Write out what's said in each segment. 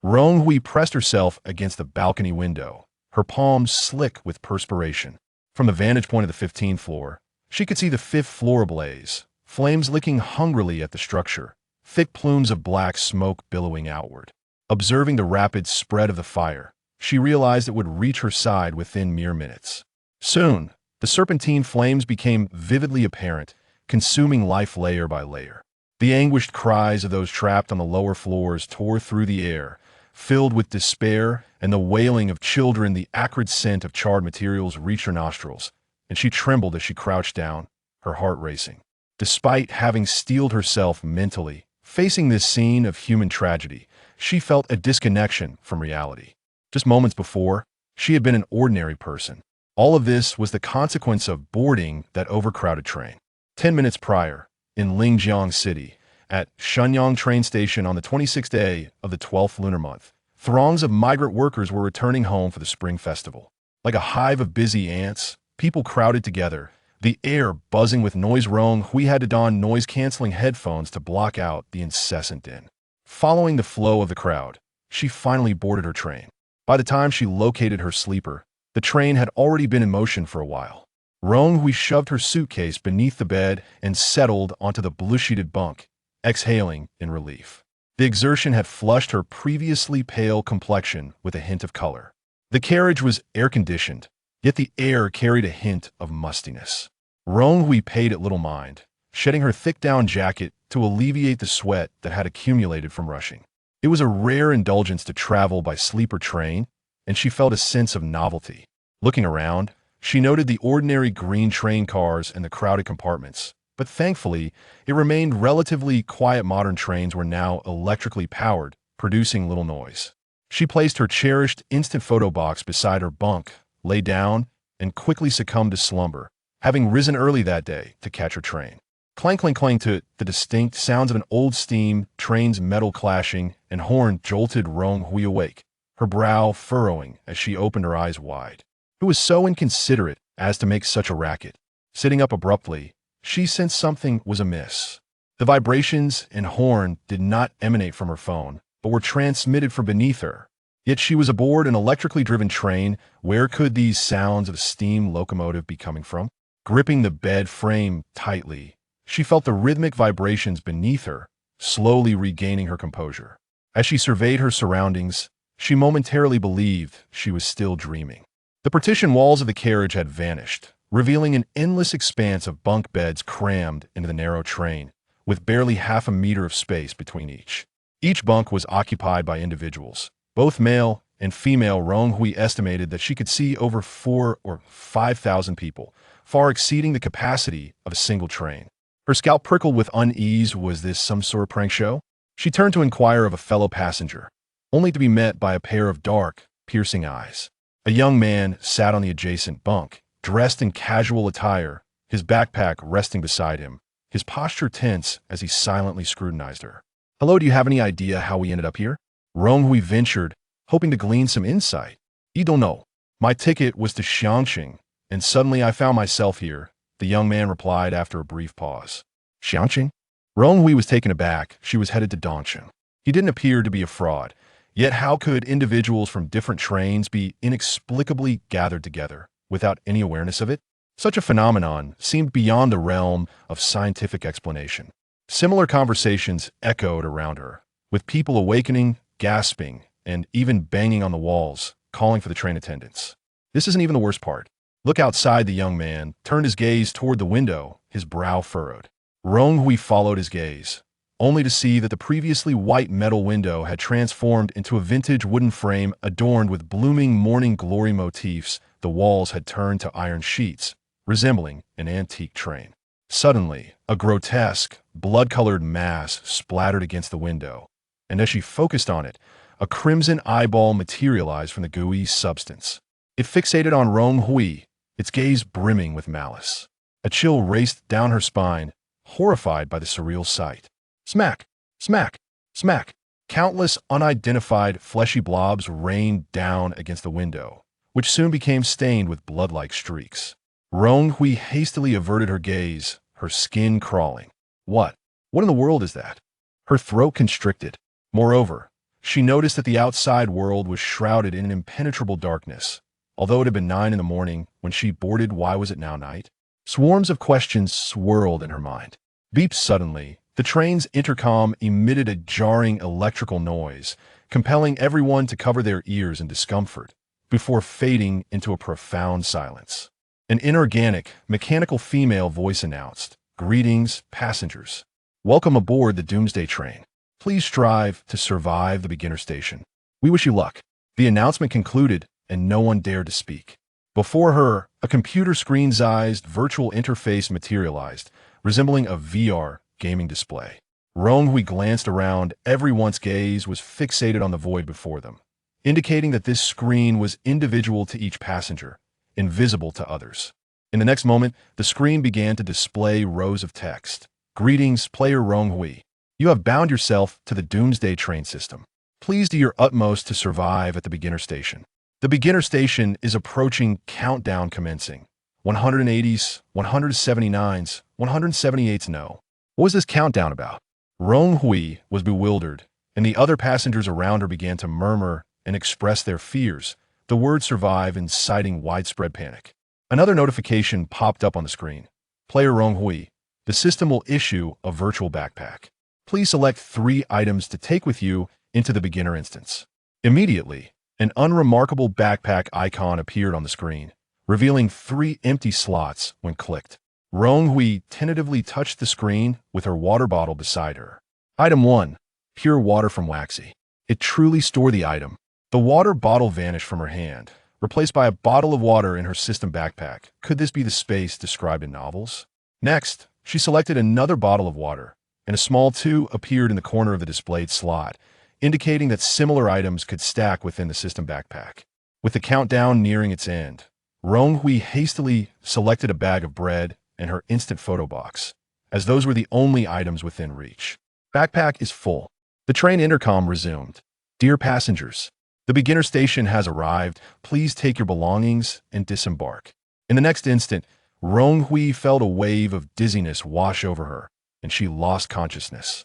Rong Hui pressed herself against the balcony window, her palms slick with perspiration. From the vantage point of the 15th floor, she could see the 5th floor ablaze, flames licking hungrily at the structure, thick plumes of black smoke billowing outward. Observing the rapid spread of the fire, she realized it would reach her side within mere minutes. Soon, the serpentine flames became vividly apparent, consuming life layer by layer. The anguished cries of those trapped on the lower floors tore through the air, filled with despair, and the wailing of children. The acrid scent of charred materials reached her nostrils, and she trembled as she crouched down, her heart racing. Despite having steeled herself mentally, facing this scene of human tragedy, she felt a disconnection from reality. Just moments before, she had been an ordinary person. All of this was the consequence of boarding that overcrowded train. 10 minutes prior, in Lingjiang City, at Shenyang train station on the 26th day of the 12th lunar month, throngs of migrant workers were returning home for the Spring Festival. Like a hive of busy ants, people crowded together, the air buzzing with noise. Rong Hui had to don noise-canceling headphones to block out the incessant din. Following the flow of the crowd, she finally boarded her train. By the time she located her sleeper, the train had already been in motion for a while. Rong Hui shoved her suitcase beneath the bed and settled onto the blue-sheeted bunk, exhaling in relief. The exertion had flushed her previously pale complexion with a hint of color. The carriage was air-conditioned, yet the air carried a hint of mustiness. Rong Hui paid it little mind, shedding her thick down jacket to alleviate the sweat that had accumulated from rushing. It was a rare indulgence to travel by sleeper train, and she felt a sense of novelty. Looking around, she noted the ordinary green train cars and the crowded compartments, but thankfully, it remained relatively quiet. Modern trains were now electrically powered, producing little noise. She placed her cherished instant photo box beside her bunk, lay down, and quickly succumbed to slumber, having risen early that day to catch her train. Clang, clang, clang to the distinct sounds of an old steam train's metal clashing and horn jolted Rong Hui awake, her brow furrowing as she opened her eyes wide. It was so inconsiderate as to make such a racket. Sitting up abruptly, she sensed something was amiss. The vibrations and horn did not emanate from her phone, but were transmitted from beneath her. Yet she was aboard an electrically driven train. Where could these sounds of a steam locomotive be coming from? Gripping the bed frame tightly, she felt the rhythmic vibrations beneath her, slowly regaining her composure. As she surveyed her surroundings, she momentarily believed she was still dreaming. The partition walls of the carriage had vanished, revealing an endless expanse of bunk beds crammed into the narrow train, with barely half a meter of space between each. Each bunk was occupied by individuals, both male and female. Rong Hui estimated that she could see over 4,000 or 5,000 people, far exceeding the capacity of a single train. Her scalp prickled with unease. Was this some sort of prank show? She turned to inquire of a fellow passenger, only to be met by a pair of dark, piercing eyes. A young man sat on the adjacent bunk, dressed in casual attire, his backpack resting beside him, his posture tense as he silently scrutinized her. "Hello, do you have any idea how we ended up here?" Rong Hui ventured, hoping to glean some insight. "You don't know. My ticket was to Xiangqing, and suddenly I found myself here," the young man replied after a brief pause. "Xiangqing?" Rong Hui was taken aback. She was headed to Dongqing. He didn't appear to be a fraud. Yet how could individuals from different trains be inexplicably gathered together without any awareness of it? Such a phenomenon seemed beyond the realm of scientific explanation. Similar conversations echoed around her, with people awakening, gasping, and even banging on the walls, calling for the train attendants. This isn't even the worst part. Look outside. The young man turned his gaze toward the window, his brow furrowed. Rong Hui followed his gaze, only to see that the previously white metal window had transformed into a vintage wooden frame adorned with blooming morning glory motifs. The walls had turned to iron sheets, resembling an antique train. Suddenly, a grotesque, blood-colored mass splattered against the window, and as she focused on it, a crimson eyeball materialized from the gooey substance. It fixated on Rong Hui, its gaze brimming with malice. A chill raced down her spine, horrified by the surreal sight. Smack! Smack! Smack! Countless unidentified fleshy blobs rained down against the window, which soon became stained with blood-like streaks. Rong Hui hastily averted her gaze, her skin crawling. What in the world is that? Her throat constricted. Moreover, She noticed that the outside world was shrouded in an impenetrable darkness. Although it had been 9 in the morning when she boarded, why was it now night? Swarms of questions swirled in her mind. Beep suddenly, the train's intercom emitted a jarring electrical noise, compelling everyone to cover their ears in discomfort, before fading into a profound silence. An inorganic, mechanical female voice announced, "Greetings, passengers. Welcome aboard the Doomsday train. Please strive to survive the beginner station. We wish you luck." The announcement concluded, and no one dared to speak. Before her, a computer screen-sized virtual interface materialized, resembling a VR gaming display. Rong Hui glanced around. Everyone's gaze was fixated on the void before them, indicating that this screen was individual to each passenger, invisible to others. In the next moment, the screen began to display rows of text. "Greetings, player Rong Hui. You have bound yourself to the Doomsday train system. Please do your utmost to survive at the beginner station. The beginner station is approaching, countdown commencing. 180s, 179s, 178s no." What was this countdown about? Rong Hui was bewildered, and the other passengers around her began to murmur and express their fears, the word survive inciting widespread panic. Another notification popped up on the screen. "Player Rong Hui, the system will issue a virtual backpack. Please select 3 items to take with you into the beginner instance." Immediately, an unremarkable backpack icon appeared on the screen, revealing 3 empty slots when clicked. Rong Hui tentatively touched the screen with her water bottle beside her. Item 1. Pure water from Waxy. It truly stored the item. The water bottle vanished from her hand, replaced by a bottle of water in her system backpack. Could this be the space described in novels? Next, she selected another bottle of water, and a small 2 appeared in the corner of the displayed slot, indicating that similar items could stack within the system backpack. With the countdown nearing its end, Rong Hui hastily selected a bag of bread and her instant photo box, as those were the only items within reach. Backpack is full. The train intercom resumed. "Dear passengers, the beginner station has arrived. Please take your belongings and disembark." In the next instant, Rong Hui felt a wave of dizziness wash over her, and she lost consciousness.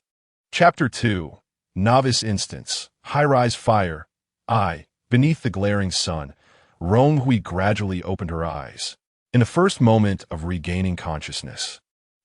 Chapter 2. Novice Instance. High-rise fire. Beneath the glaring sun, Rong Hui gradually opened her eyes. In the first moment of regaining consciousness,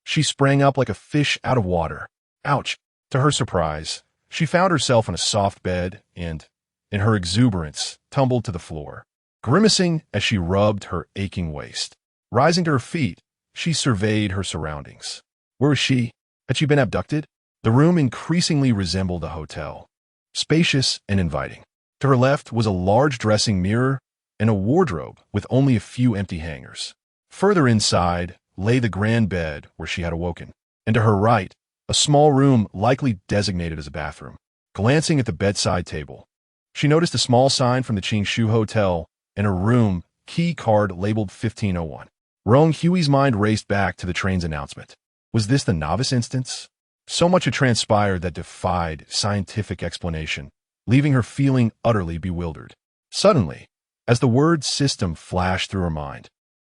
she sprang up like a fish out of water. Ouch! To her surprise, she found herself on a soft bed and, in her exuberance, tumbled to the floor, grimacing as she rubbed her aching waist. Rising to her feet, she surveyed her surroundings. Where was she? Had she been abducted? The room increasingly resembled a hotel, spacious and inviting. To her left was a large dressing mirror and a wardrobe with only a few empty hangers. Further inside lay the grand bed where she had awoken, and to her right, a small room likely designated as a bathroom. Glancing at the bedside table, she noticed a small sign from the Qingshu Hotel and a room key card labeled 1501. Rong Hui's mind raced back to the train's announcement. Was this the novice instance? So much had transpired that defied scientific explanation, leaving her feeling utterly bewildered. Suddenly, as the word system flashed through her mind,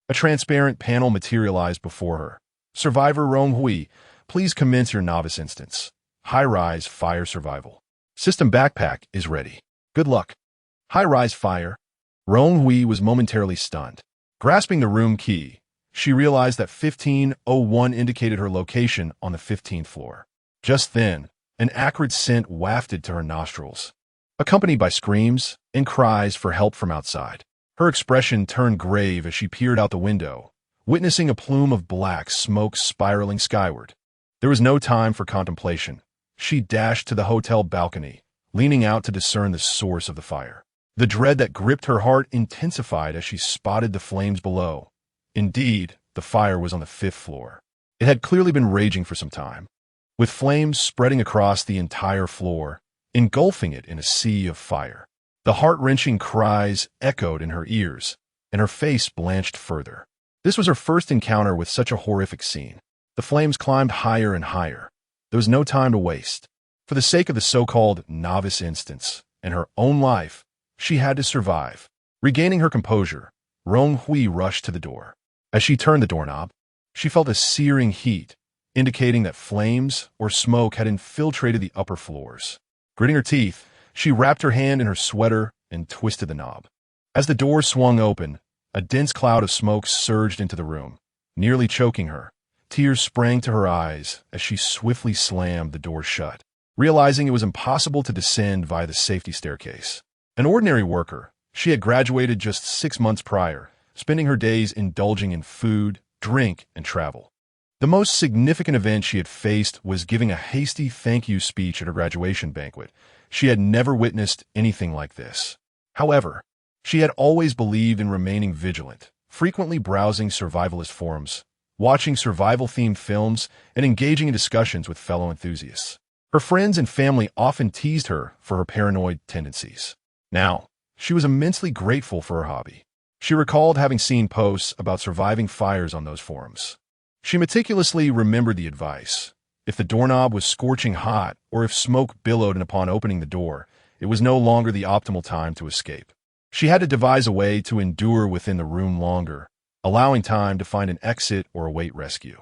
a transparent panel materialized before her. "Survivor Rong Hui, please commence your novice instance. High-rise fire survival. System backpack is ready. Good luck." High-rise fire. Rong Hui was momentarily stunned. Grasping the room key, she realized that 1501 indicated her location on the 15th floor. Just then, an acrid scent wafted to her nostrils, accompanied by screams and cries for help from outside. Her expression turned grave as she peered out the window, witnessing a plume of black smoke spiraling skyward. There was no time for contemplation. She dashed to the hotel balcony, leaning out to discern the source of the fire. The dread that gripped her heart intensified as she spotted the flames below. Indeed, the fire was on the 5th floor. It had clearly been raging for some time, with flames spreading across the entire floor, engulfing it in a sea of fire. The heart-wrenching cries echoed in her ears, and her face blanched further. This was her first encounter with such a horrific scene. The flames climbed higher and higher. There was no time to waste. For the sake of the so-called novice instance and her own life, she had to survive. Regaining her composure, Rong Hui rushed to the door. As she turned the doorknob, she felt a searing heat, indicating that flames or smoke had infiltrated the upper floors. Gritting her teeth, She wrapped her hand in her sweater and twisted the knob. As the door swung open, a dense cloud of smoke surged into the room, nearly choking her. Tears sprang to her eyes as she swiftly slammed the door shut, realizing it was impossible to descend via the safety staircase. An ordinary worker, she had graduated just 6 months prior, spending her days indulging in food, drink, and travel. The most significant event she had faced was giving a hasty thank you speech at her graduation banquet. She had never witnessed anything like this. However, she had always believed in remaining vigilant, frequently browsing survivalist forums, watching survival-themed films, and engaging in discussions with fellow enthusiasts. Her friends and family often teased her for her paranoid tendencies. Now, she was immensely grateful for her hobby. She recalled having seen posts about surviving fires on those forums. She meticulously remembered the advice. If the doorknob was scorching hot or if smoke billowed upon opening the door, it was no longer the optimal time to escape. She had to devise a way to endure within the room longer, allowing time to find an exit or await rescue.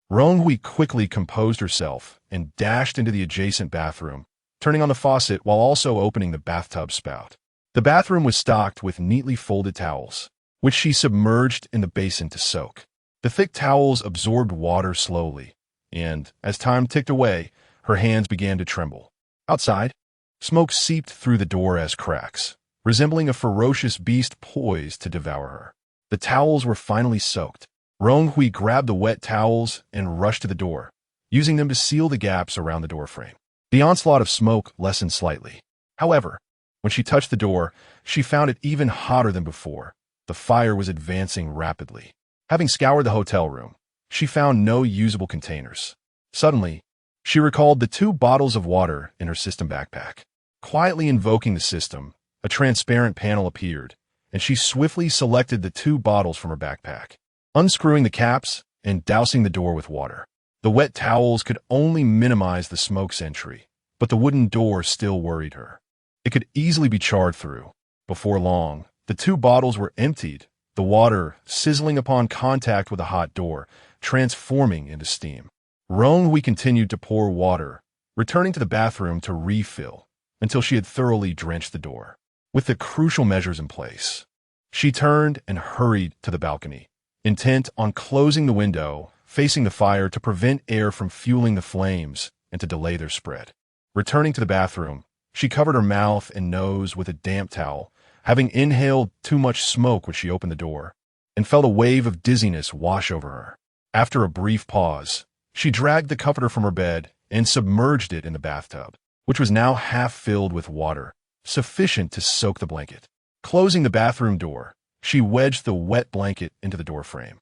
Rong Hui quickly composed herself and dashed into the adjacent bathroom, turning on the faucet while also opening the bathtub spout. The bathroom was stocked with neatly folded towels, which she submerged in the basin to soak. The thick towels absorbed water slowly, and, as time ticked away, her hands began to tremble. Outside, smoke seeped through the door as cracks, resembling a ferocious beast poised to devour her. The towels were finally soaked. Rong Hui grabbed the wet towels and rushed to the door, using them to seal the gaps around the doorframe. The onslaught of smoke lessened slightly. However, when she touched the door, she found it even hotter than before. The fire was advancing rapidly. Having scoured the hotel room, she found no usable containers. Suddenly, she recalled the 2 bottles of water in her system backpack. Quietly invoking the system, a transparent panel appeared, and she swiftly selected the 2 bottles from her backpack, unscrewing the caps and dousing the door with water. The wet towels could only minimize the smoke's entry, but the wooden door still worried her. It could easily be charred through. Before long, the 2 bottles were emptied, the water sizzling upon contact with a hot door, transforming into steam. Rong Hui continued to pour water, returning to the bathroom to refill, until she had thoroughly drenched the door. With the crucial measures in place, she turned and hurried to the balcony, intent on closing the window, facing the fire to prevent air from fueling the flames and to delay their spread. Returning to the bathroom, she covered her mouth and nose with a damp towel, having inhaled too much smoke when she opened the door, and felt a wave of dizziness wash over her. After a brief pause, she dragged the comforter from her bed and submerged it in the bathtub, which was now half filled with water, sufficient to soak the blanket. Closing the bathroom door, she wedged the wet blanket into the doorframe,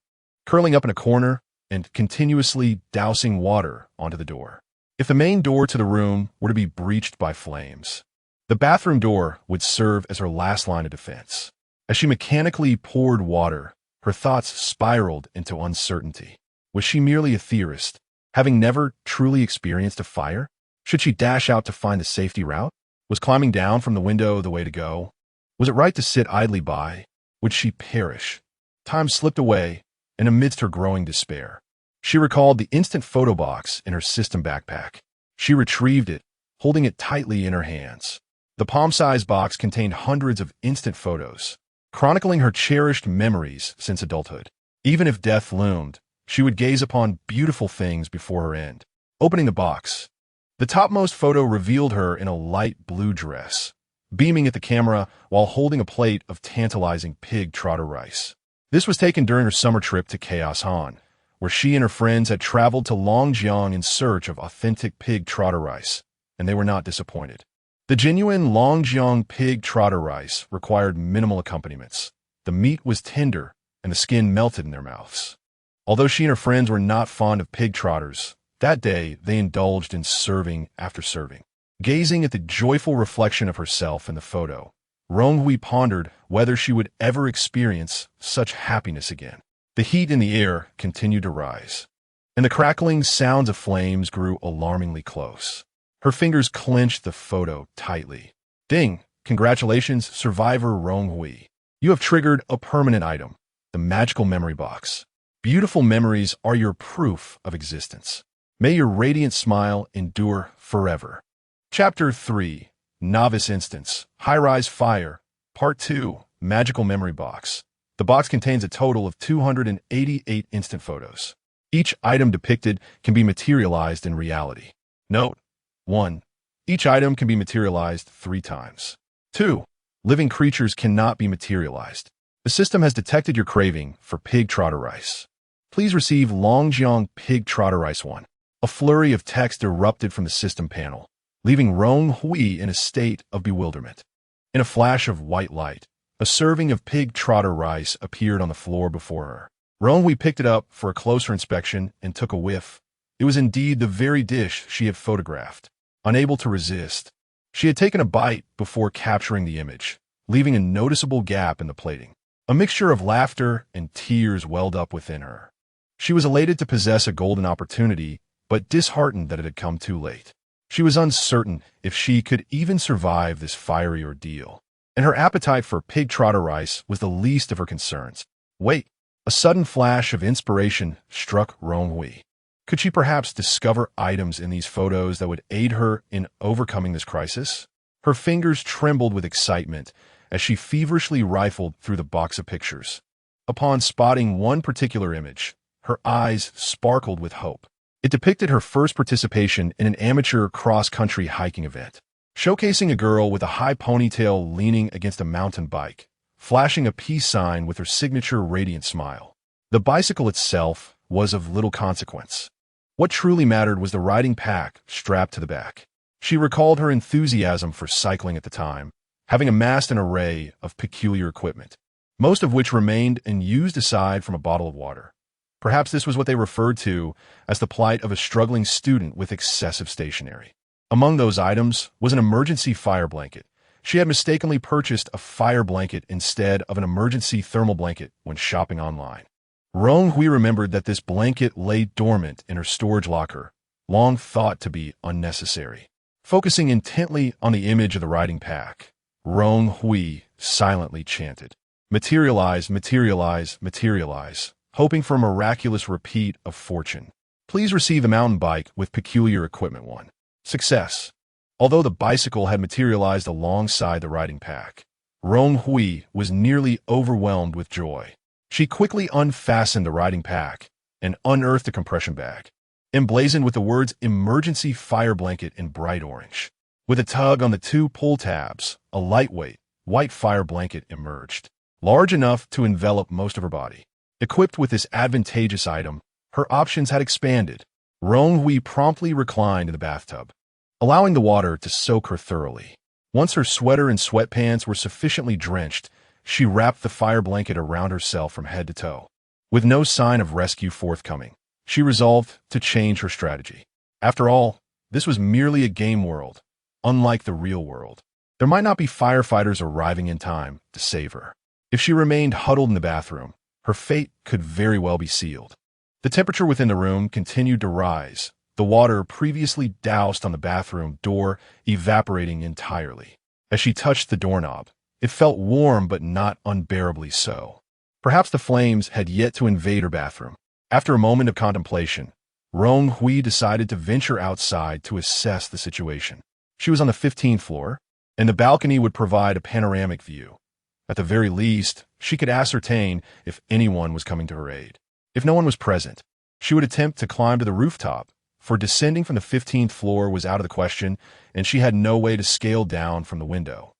curling up in a corner and continuously dousing water onto the door. If the main door to the room were to be breached by flames, the bathroom door would serve as her last line of defense. As she mechanically poured water, her thoughts spiraled into uncertainty. Was she merely a theorist, having never truly experienced a fire? Should she dash out to find the safety route? Was climbing down from the window the way to go? Was it right to sit idly by? Would she perish? Time slipped away, and amidst her growing despair, she recalled the instant photo box in her system backpack. She retrieved it, holding it tightly in her hands. The palm-sized box contained hundreds of instant photos, chronicling her cherished memories since adulthood. Even if death loomed, she would gaze upon beautiful things before her end. Opening the box, the topmost photo revealed her in a light blue dress, beaming at the camera while holding a plate of tantalizing pig trotter rice. This was taken during her summer trip to Chaos Han, where she and her friends had traveled to Longjiang in search of authentic pig trotter rice, and they were not disappointed. The genuine Longjiang pig trotter rice required minimal accompaniments. The meat was tender, and the skin melted in their mouths. Although she and her friends were not fond of pig trotters, that day they indulged in serving after serving. Gazing at the joyful reflection of herself in the photo, Rong Hui pondered whether she would ever experience such happiness again. The heat in the air continued to rise, and the crackling sounds of flames grew alarmingly close. Her fingers clenched the photo tightly. Ding! Congratulations, Survivor Rong Hui. You have triggered a permanent item, the magical memory box. Beautiful memories are your proof of existence. May your radiant smile endure forever. Chapter 3. Novice Instance, High-Rise Fire, Part 2, Magical Memory Box. The box contains a total of 288 instant photos. Each item depicted can be materialized in reality. Note: 1. Each item can be materialized 3 times. 2. Living creatures cannot be materialized. The system has detected your craving for pig trotter rice. Please receive Longjiang Pig Trotter Rice 1. A flurry of text erupted from the system panel, leaving Rong Hui in a state of bewilderment. In a flash of white light, a serving of pig trotter rice appeared on the floor before her. Rong Hui picked it up for a closer inspection and took a whiff. It was indeed the very dish she had photographed. Unable to resist, she had taken a bite before capturing the image, leaving a noticeable gap in the plating. A mixture of laughter and tears welled up within her. She was elated to possess a golden opportunity, but disheartened that it had come too late. She was uncertain if she could even survive this fiery ordeal, and her appetite for pig trotter rice was the least of her concerns. Wait! A sudden flash of inspiration struck Rong Hui. Could she perhaps discover items in these photos that would aid her in overcoming this crisis? Her fingers trembled with excitement as she feverishly rifled through the box of pictures. Upon spotting one particular image, her eyes sparkled with hope. It depicted her first participation in an amateur cross-country hiking event, showcasing a girl with a high ponytail leaning against a mountain bike, flashing a peace sign with her signature radiant smile. The bicycle itself was of little consequence. What truly mattered was the riding pack strapped to the back. She recalled her enthusiasm for cycling at the time, having amassed an array of peculiar equipment, most of which remained unused aside from a bottle of water. Perhaps this was what they referred to as the plight of a struggling student with excessive stationery. Among those items was an emergency fire blanket. She had mistakenly purchased a fire blanket instead of an emergency thermal blanket when shopping online. Rong Hui remembered that this blanket lay dormant in her storage locker, long thought to be unnecessary. Focusing intently on the image of the riding pack, Rong Hui silently chanted, "Materialize, materialize, materialize," hoping for a miraculous repeat of fortune. Please receive the mountain bike with peculiar equipment 1. Success. Although the bicycle had materialized alongside the riding pack, Rong Hui was nearly overwhelmed with joy. She quickly unfastened the riding pack and unearthed a compression bag, emblazoned with the words "Emergency Fire Blanket" in bright orange. With a tug on the 2 pull tabs, a lightweight, white fire blanket emerged, large enough to envelop most of her body. Equipped with this advantageous item, her options had expanded. Rong Hui promptly reclined in the bathtub, allowing the water to soak her thoroughly. Once her sweater and sweatpants were sufficiently drenched, she wrapped the fire blanket around herself from head to toe. With no sign of rescue forthcoming, she resolved to change her strategy. After all, this was merely a game world, unlike the real world. There might not be firefighters arriving in time to save her. If she remained huddled in the bathroom, her fate could very well be sealed. The temperature within the room continued to rise, the water previously doused on the bathroom door evaporating entirely. As she touched the doorknob, it felt warm but not unbearably so. Perhaps the flames had yet to invade her bathroom. After a moment of contemplation, Rong Hui decided to venture outside to assess the situation. She was on the 15th floor, and the balcony would provide a panoramic view. At the very least, she could ascertain if anyone was coming to her aid. If no one was present, she would attempt to climb to the rooftop, for descending from the 15th floor was out of the question, and she had no way to scale down from the window.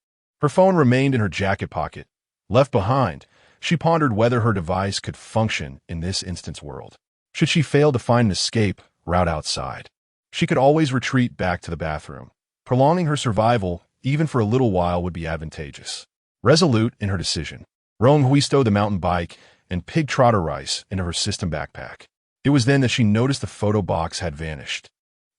Her phone remained in her jacket pocket. Left behind, she pondered whether her device could function in this instance world. Should she fail to find an escape route outside, she could always retreat back to the bathroom. Prolonging her survival, even for a little while, would be advantageous. Resolute in her decision, Rong Hui stowed the mountain bike and pig trotter rice into her system backpack. It was then that she noticed the photo box had vanished,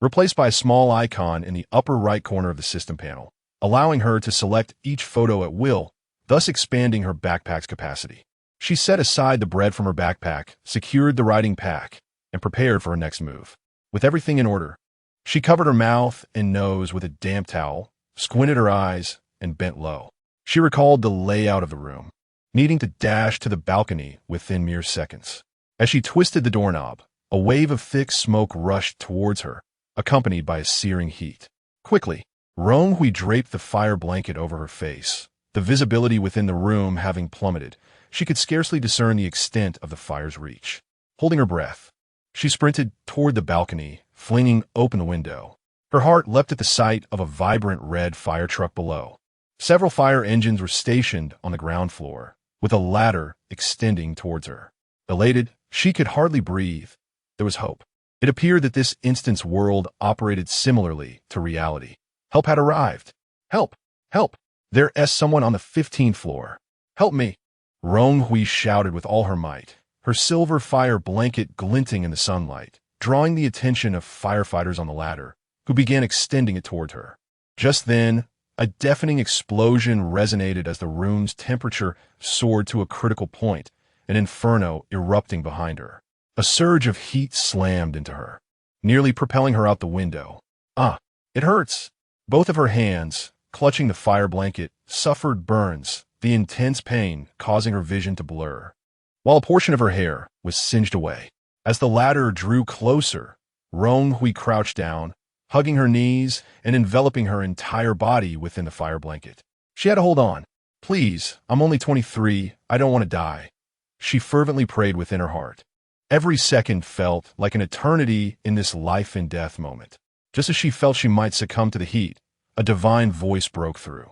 replaced by a small icon in the upper right corner of the system panel, allowing her to select each photo at will, thus expanding her backpack's capacity. She set aside the bread from her backpack, secured the riding pack, and prepared for her next move. With everything in order, she covered her mouth and nose with a damp towel, squinted her eyes, and bent low. She recalled the layout of the room, needing to dash to the balcony within mere seconds. As she twisted the doorknob, a wave of thick smoke rushed towards her, accompanied by a searing heat. Quickly, Rong Hui draped the fire blanket over her face. The visibility within the room having plummeted, she could scarcely discern the extent of the fire's reach. Holding her breath, she sprinted toward the balcony, flinging open the window. Her heart leapt at the sight of a vibrant red fire truck below. Several fire engines were stationed on the ground floor, with a ladder extending towards her. Elated, she could hardly breathe. There was hope. It appeared that this instant's world operated similarly to reality. Help had arrived. Help! Help! There's someone on the 15th floor. Help me! Rong Hui shouted with all her might, her silver fire blanket glinting in the sunlight, drawing the attention of firefighters on the ladder, who began extending it toward her. Just then, a deafening explosion resonated as the room's temperature soared to a critical point, an inferno erupting behind her. A surge of heat slammed into her, nearly propelling her out the window. Ah, it hurts! Both of her hands, clutching the fire blanket, suffered burns, the intense pain causing her vision to blur, while a portion of her hair was singed away. As the ladder drew closer, Rong Hui crouched down, hugging her knees and enveloping her entire body within the fire blanket. She had to hold on. Please, I'm only 23, I don't want to die. She fervently prayed within her heart. Every second felt like an eternity in this life and death moment. Just as she felt she might succumb to the heat, a divine voice broke through.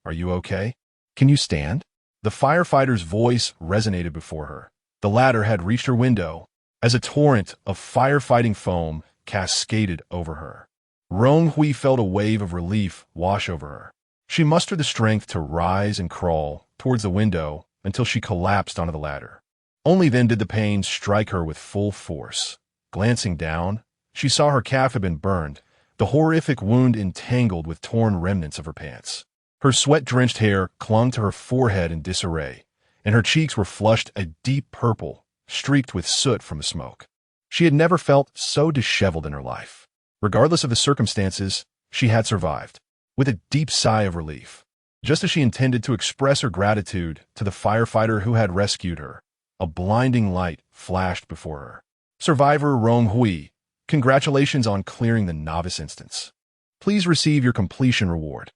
Are you okay? Can you stand? The firefighter's voice resonated before her. The ladder had reached her window as a torrent of firefighting foam cascaded over her. Rong Hui felt a wave of relief wash over her. She mustered the strength to rise and crawl towards the window until she collapsed onto the ladder. Only then did the pain strike her with full force. Glancing down, she saw her calf had been burned, the horrific wound entangled with torn remnants of her pants. Her sweat-drenched hair clung to her forehead in disarray, and her cheeks were flushed a deep purple, streaked with soot from the smoke. She had never felt so disheveled in her life. Regardless of the circumstances, she had survived. With a deep sigh of relief, just as she intended to express her gratitude to the firefighter who had rescued her, a blinding light flashed before her. Survivor Rong Hui, congratulations on clearing the novice instance. Please receive your completion reward.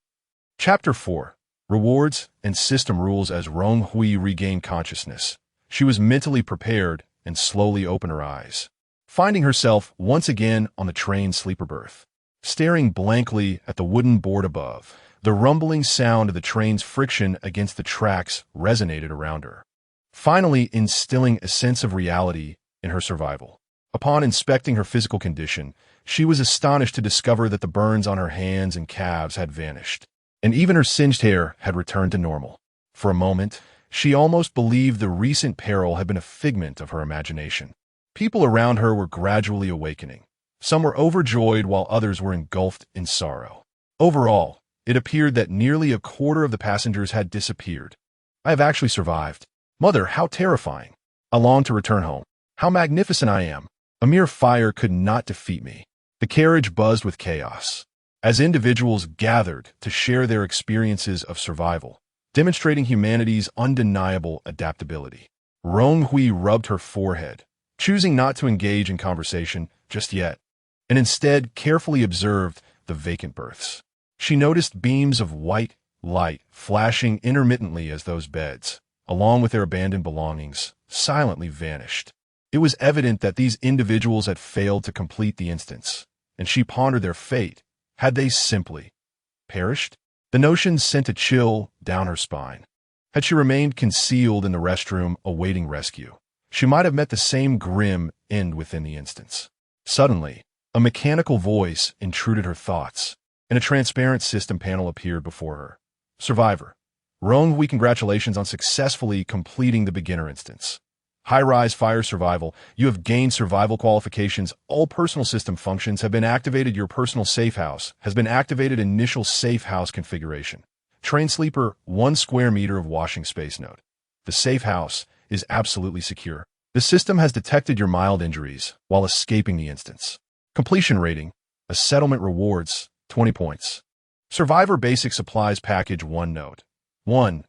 Chapter 4. Rewards and System Rules. As Rong Hui regained consciousness, she was mentally prepared and slowly opened her eyes, finding herself once again on the train's sleeper berth. Staring blankly at the wooden board above, the rumbling sound of the train's friction against the tracks resonated around her, finally instilling a sense of reality in her survival. Upon inspecting her physical condition, she was astonished to discover that the burns on her hands and calves had vanished, and even her singed hair had returned to normal. For a moment, she almost believed the recent peril had been a figment of her imagination. People around her were gradually awakening. Some were overjoyed while others were engulfed in sorrow. Overall, it appeared that nearly a quarter of the passengers had disappeared. I have actually survived. Mother, how terrifying. I long to return home. How magnificent I am. A mere fire could not defeat me. The carriage buzzed with chaos, as individuals gathered to share their experiences of survival, demonstrating humanity's undeniable adaptability. Rong Hui rubbed her forehead, choosing not to engage in conversation just yet, and instead carefully observed the vacant berths. She noticed beams of white light flashing intermittently as those beds, along with their abandoned belongings, silently vanished. It was evident that these individuals had failed to complete the instance, and she pondered their fate. Had they simply perished? The notion sent a chill down her spine. Had she remained concealed in the restroom awaiting rescue, she might have met the same grim end within the instance. Suddenly, a mechanical voice intruded her thoughts, and a transparent system panel appeared before her. Survivor. Rong Hui, congratulations on successfully completing the beginner instance. High-rise fire survival. You have gained survival qualifications. All personal system functions have been activated. Your personal safe house has been activated. Initial safe house configuration. Train sleeper, 1 square meter of washing space. Note: the safe house is absolutely secure. The system has detected your mild injuries while escaping the instance. Completion rating. A settlement rewards, 20 points. Survivor Basic Supplies Package 1. Note: 1.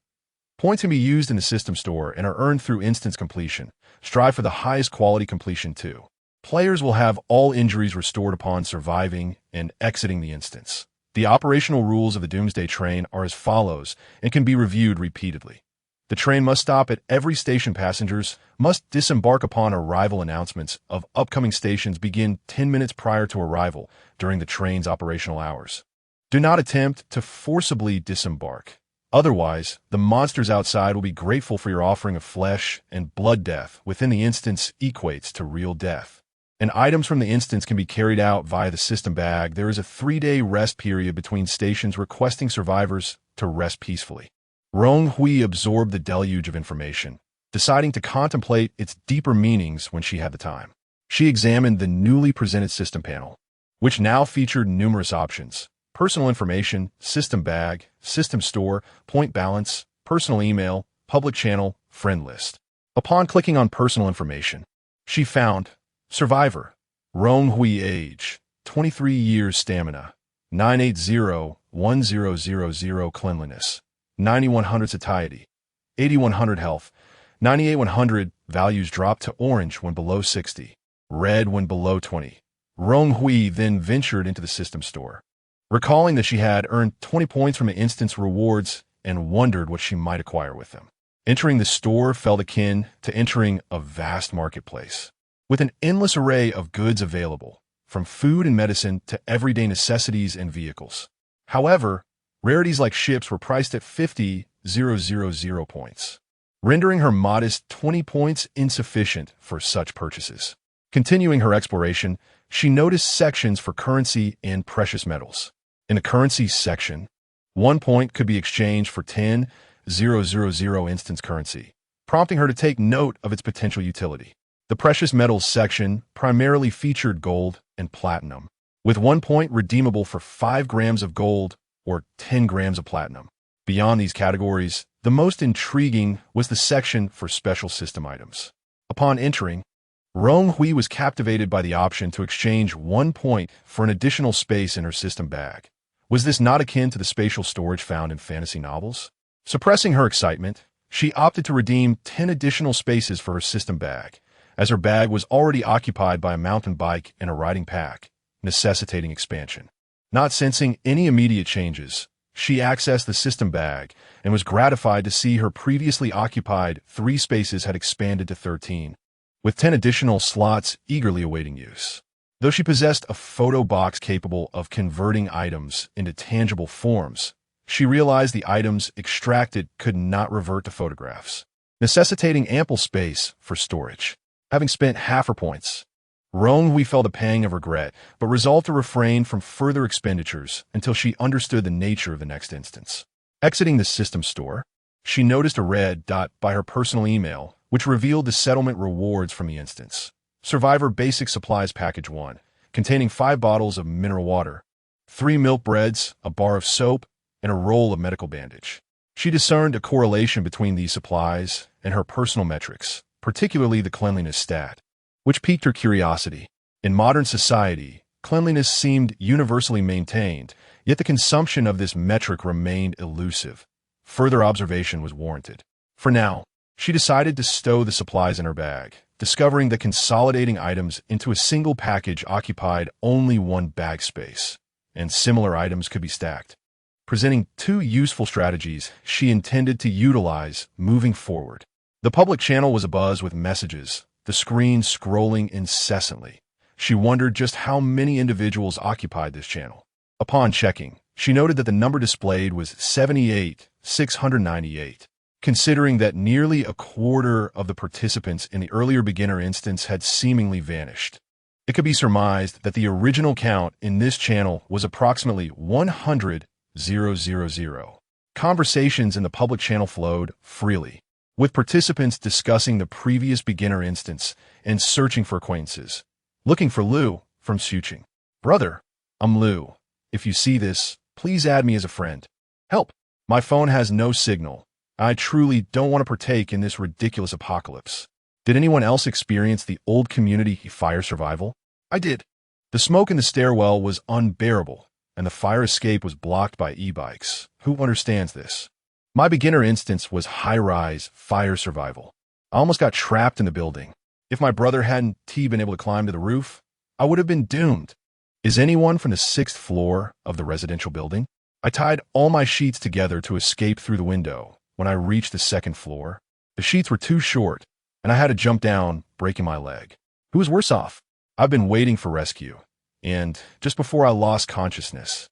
Points can be used in the system store and are earned through instance completion. Strive for the highest quality completion. 2. Players will have all injuries restored upon surviving and exiting the instance. The operational rules of the Doomsday train are as follows and can be reviewed repeatedly. The train must stop at every station. Passengers must disembark upon arrival. Announcements of upcoming stations begin 10 minutes prior to arrival during the train's operational hours. Do not attempt to forcibly disembark. Otherwise, the monsters outside will be grateful for your offering of flesh, and blood. Death within the instance equates to real death. And items from the instance can be carried out via the system bag. There is a 3-day rest period between stations, requesting survivors to rest peacefully. Rong Hui absorbed the deluge of information, deciding to contemplate its deeper meanings when she had the time. She examined the newly presented system panel, which now featured numerous options: personal information, system bag, system store, point balance, personal email, public channel, friend list. Upon clicking on personal information, she found survivor, Rong Hui, age, 23 years, stamina, 980-1000, cleanliness, 9100 satiety, 8100 health, 98100. Values drop to orange when below 60, red when below 20. Rong Hui then ventured into the system store, recalling that she had earned 20 points from the instance rewards and wondered what she might acquire with them. Entering the store felt akin to entering a vast marketplace, with an endless array of goods available, from food and medicine to everyday necessities and vehicles. However, rarities like ships were priced at 50,000 points, rendering her modest 20 points insufficient for such purchases. Continuing her exploration, she noticed sections for currency and precious metals. In the currency section, 1 point could be exchanged for 10,000 instance currency, prompting her to take note of its potential utility. The precious metals section primarily featured gold and platinum, with 1 point redeemable for 5 grams of gold or 10 grams of platinum. Beyond these categories, the most intriguing was the section for special system items. Upon entering, Rong Hui was captivated by the option to exchange 1 point for an additional space in her system bag. Was this not akin to the spatial storage found in fantasy novels? Suppressing her excitement, she opted to redeem 10 additional spaces for her system bag, as her bag was already occupied by a mountain bike and a riding pack, necessitating expansion. Not sensing any immediate changes, she accessed the system bag and was gratified to see her previously occupied 3 spaces had expanded to 13, with 10 additional slots eagerly awaiting use. Though she possessed a photo box capable of converting items into tangible forms, she realized the items extracted could not revert to photographs, necessitating ample space for storage. Having spent half her points, Rong Hui felt a pang of regret, but resolved to refrain from further expenditures until she understood the nature of the next instance. Exiting the system store, she noticed a red dot by her personal email, which revealed the settlement rewards from the instance. Survivor Basic Supplies Package 1, containing 5 bottles of mineral water, 3 milk breads, a bar of soap, and a roll of medical bandage. She discerned a correlation between these supplies and her personal metrics, particularly the cleanliness stat, which piqued her curiosity. In modern society, cleanliness seemed universally maintained, yet the consumption of this metric remained elusive. Further observation was warranted. For now, she decided to stow the supplies in her bag, discovering that consolidating items into a single package occupied only 1 bag space, and similar items could be stacked, presenting 2 useful strategies she intended to utilize moving forward. The public channel was abuzz with messages, the screen scrolling incessantly. She wondered just how many individuals occupied this channel. Upon checking, she noted that the number displayed was 78,698. Considering that nearly a quarter of the participants in the earlier beginner instance had seemingly vanished, it could be surmised that the original count in this channel was approximately 100,000. Conversations in the public channel flowed freely, with participants discussing the previous beginner instance and searching for acquaintances. Looking for Lu from Xuqing. Brother, I'm Lu. If you see this, please add me as a friend. Help! My phone has no signal. I truly don't want to partake in this ridiculous apocalypse. Did anyone else experience the old community fire survival? I did. The smoke in the stairwell was unbearable, and the fire escape was blocked by e-bikes. Who understands this? My beginner instance was high-rise fire survival. I almost got trapped in the building. If my brother hadn't been able to climb to the roof, I would have been doomed. Is anyone from the 6th floor of the residential building? I tied all my sheets together to escape through the window. When I reached the 2nd floor, the sheets were too short, and I had to jump down, breaking my leg. Who was worse off? I've been waiting for rescue, and just before I lost consciousness,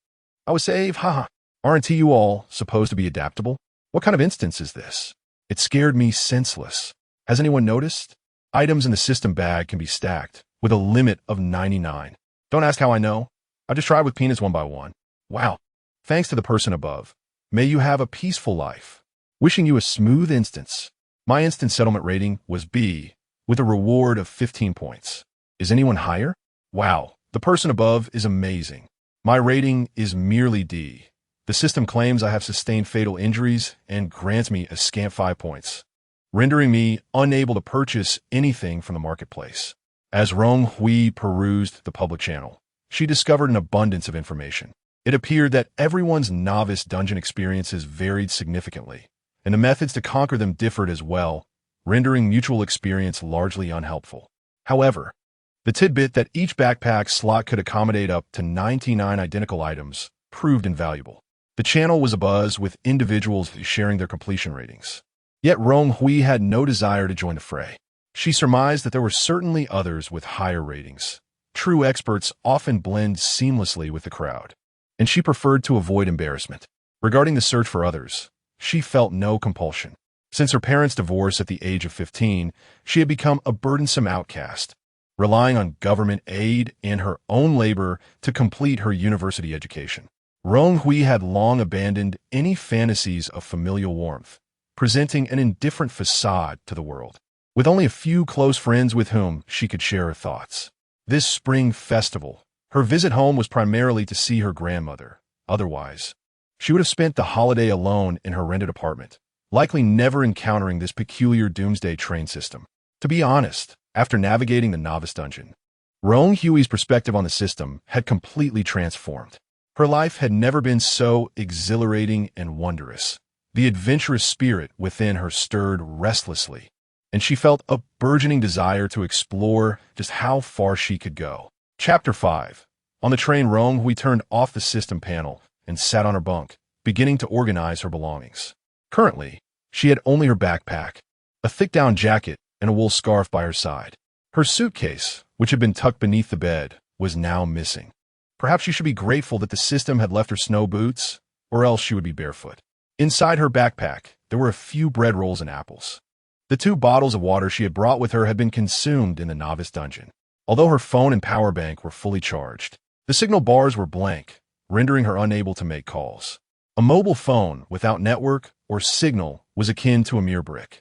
I was saved. Haha. Aren't you all supposed to be adaptable? What kind of instance is this? It scared me senseless. Has anyone noticed? Items in the system bag can be stacked with a limit of 99. Don't ask how I know. I just tried with peanuts one by one. Wow. Thanks to the person above. May you have a peaceful life. Wishing you a smooth instance. My instant settlement rating was B, with a reward of 15 points. Is anyone higher? Wow. The person above is amazing. My rating is merely D. The system claims I have sustained fatal injuries and grants me a scant 5 points, rendering me unable to purchase anything from the marketplace. As Rong Hui perused the public channel, she discovered an abundance of information. It appeared that everyone's novice dungeon experiences varied significantly, and the methods to conquer them differed as well, rendering mutual experience largely unhelpful. However, the tidbit that each backpack slot could accommodate up to 99 identical items proved invaluable. The channel was abuzz with individuals sharing their completion ratings. Yet Rong Hui had no desire to join the fray. She surmised that there were certainly others with higher ratings. True experts often blend seamlessly with the crowd, and she preferred to avoid embarrassment. Regarding the search for others, she felt no compulsion. Since her parents' divorce at the age of 15, she had become a burdensome outcast, relying on government aid and her own labor to complete her university education. Rong Hui had long abandoned any fantasies of familial warmth, presenting an indifferent facade to the world, with only a few close friends with whom she could share her thoughts. This spring festival, her visit home was primarily to see her grandmother. Otherwise, she would have spent the holiday alone in her rented apartment, likely never encountering this peculiar Doomsday train system. To be honest, after navigating the novice dungeon, Rong Hui's perspective on the system had completely transformed. Her life had never been so exhilarating and wondrous. The adventurous spirit within her stirred restlessly, and she felt a burgeoning desire to explore just how far she could go. Chapter 5. On the train, Rong Hui turned off the system panel and sat on her bunk, beginning to organize her belongings. Currently, she had only her backpack, a thick down jacket, and a wool scarf by her side. Her suitcase, which had been tucked beneath the bed, was now missing. Perhaps she should be grateful that the system had left her snow boots, or else she would be barefoot. Inside her backpack, there were a few bread rolls and apples. The 2 bottles of water she had brought with her had been consumed in the novice dungeon. Although her phone and power bank were fully charged, the signal bars were blank, rendering her unable to make calls. A mobile phone without network or signal was akin to a mere brick.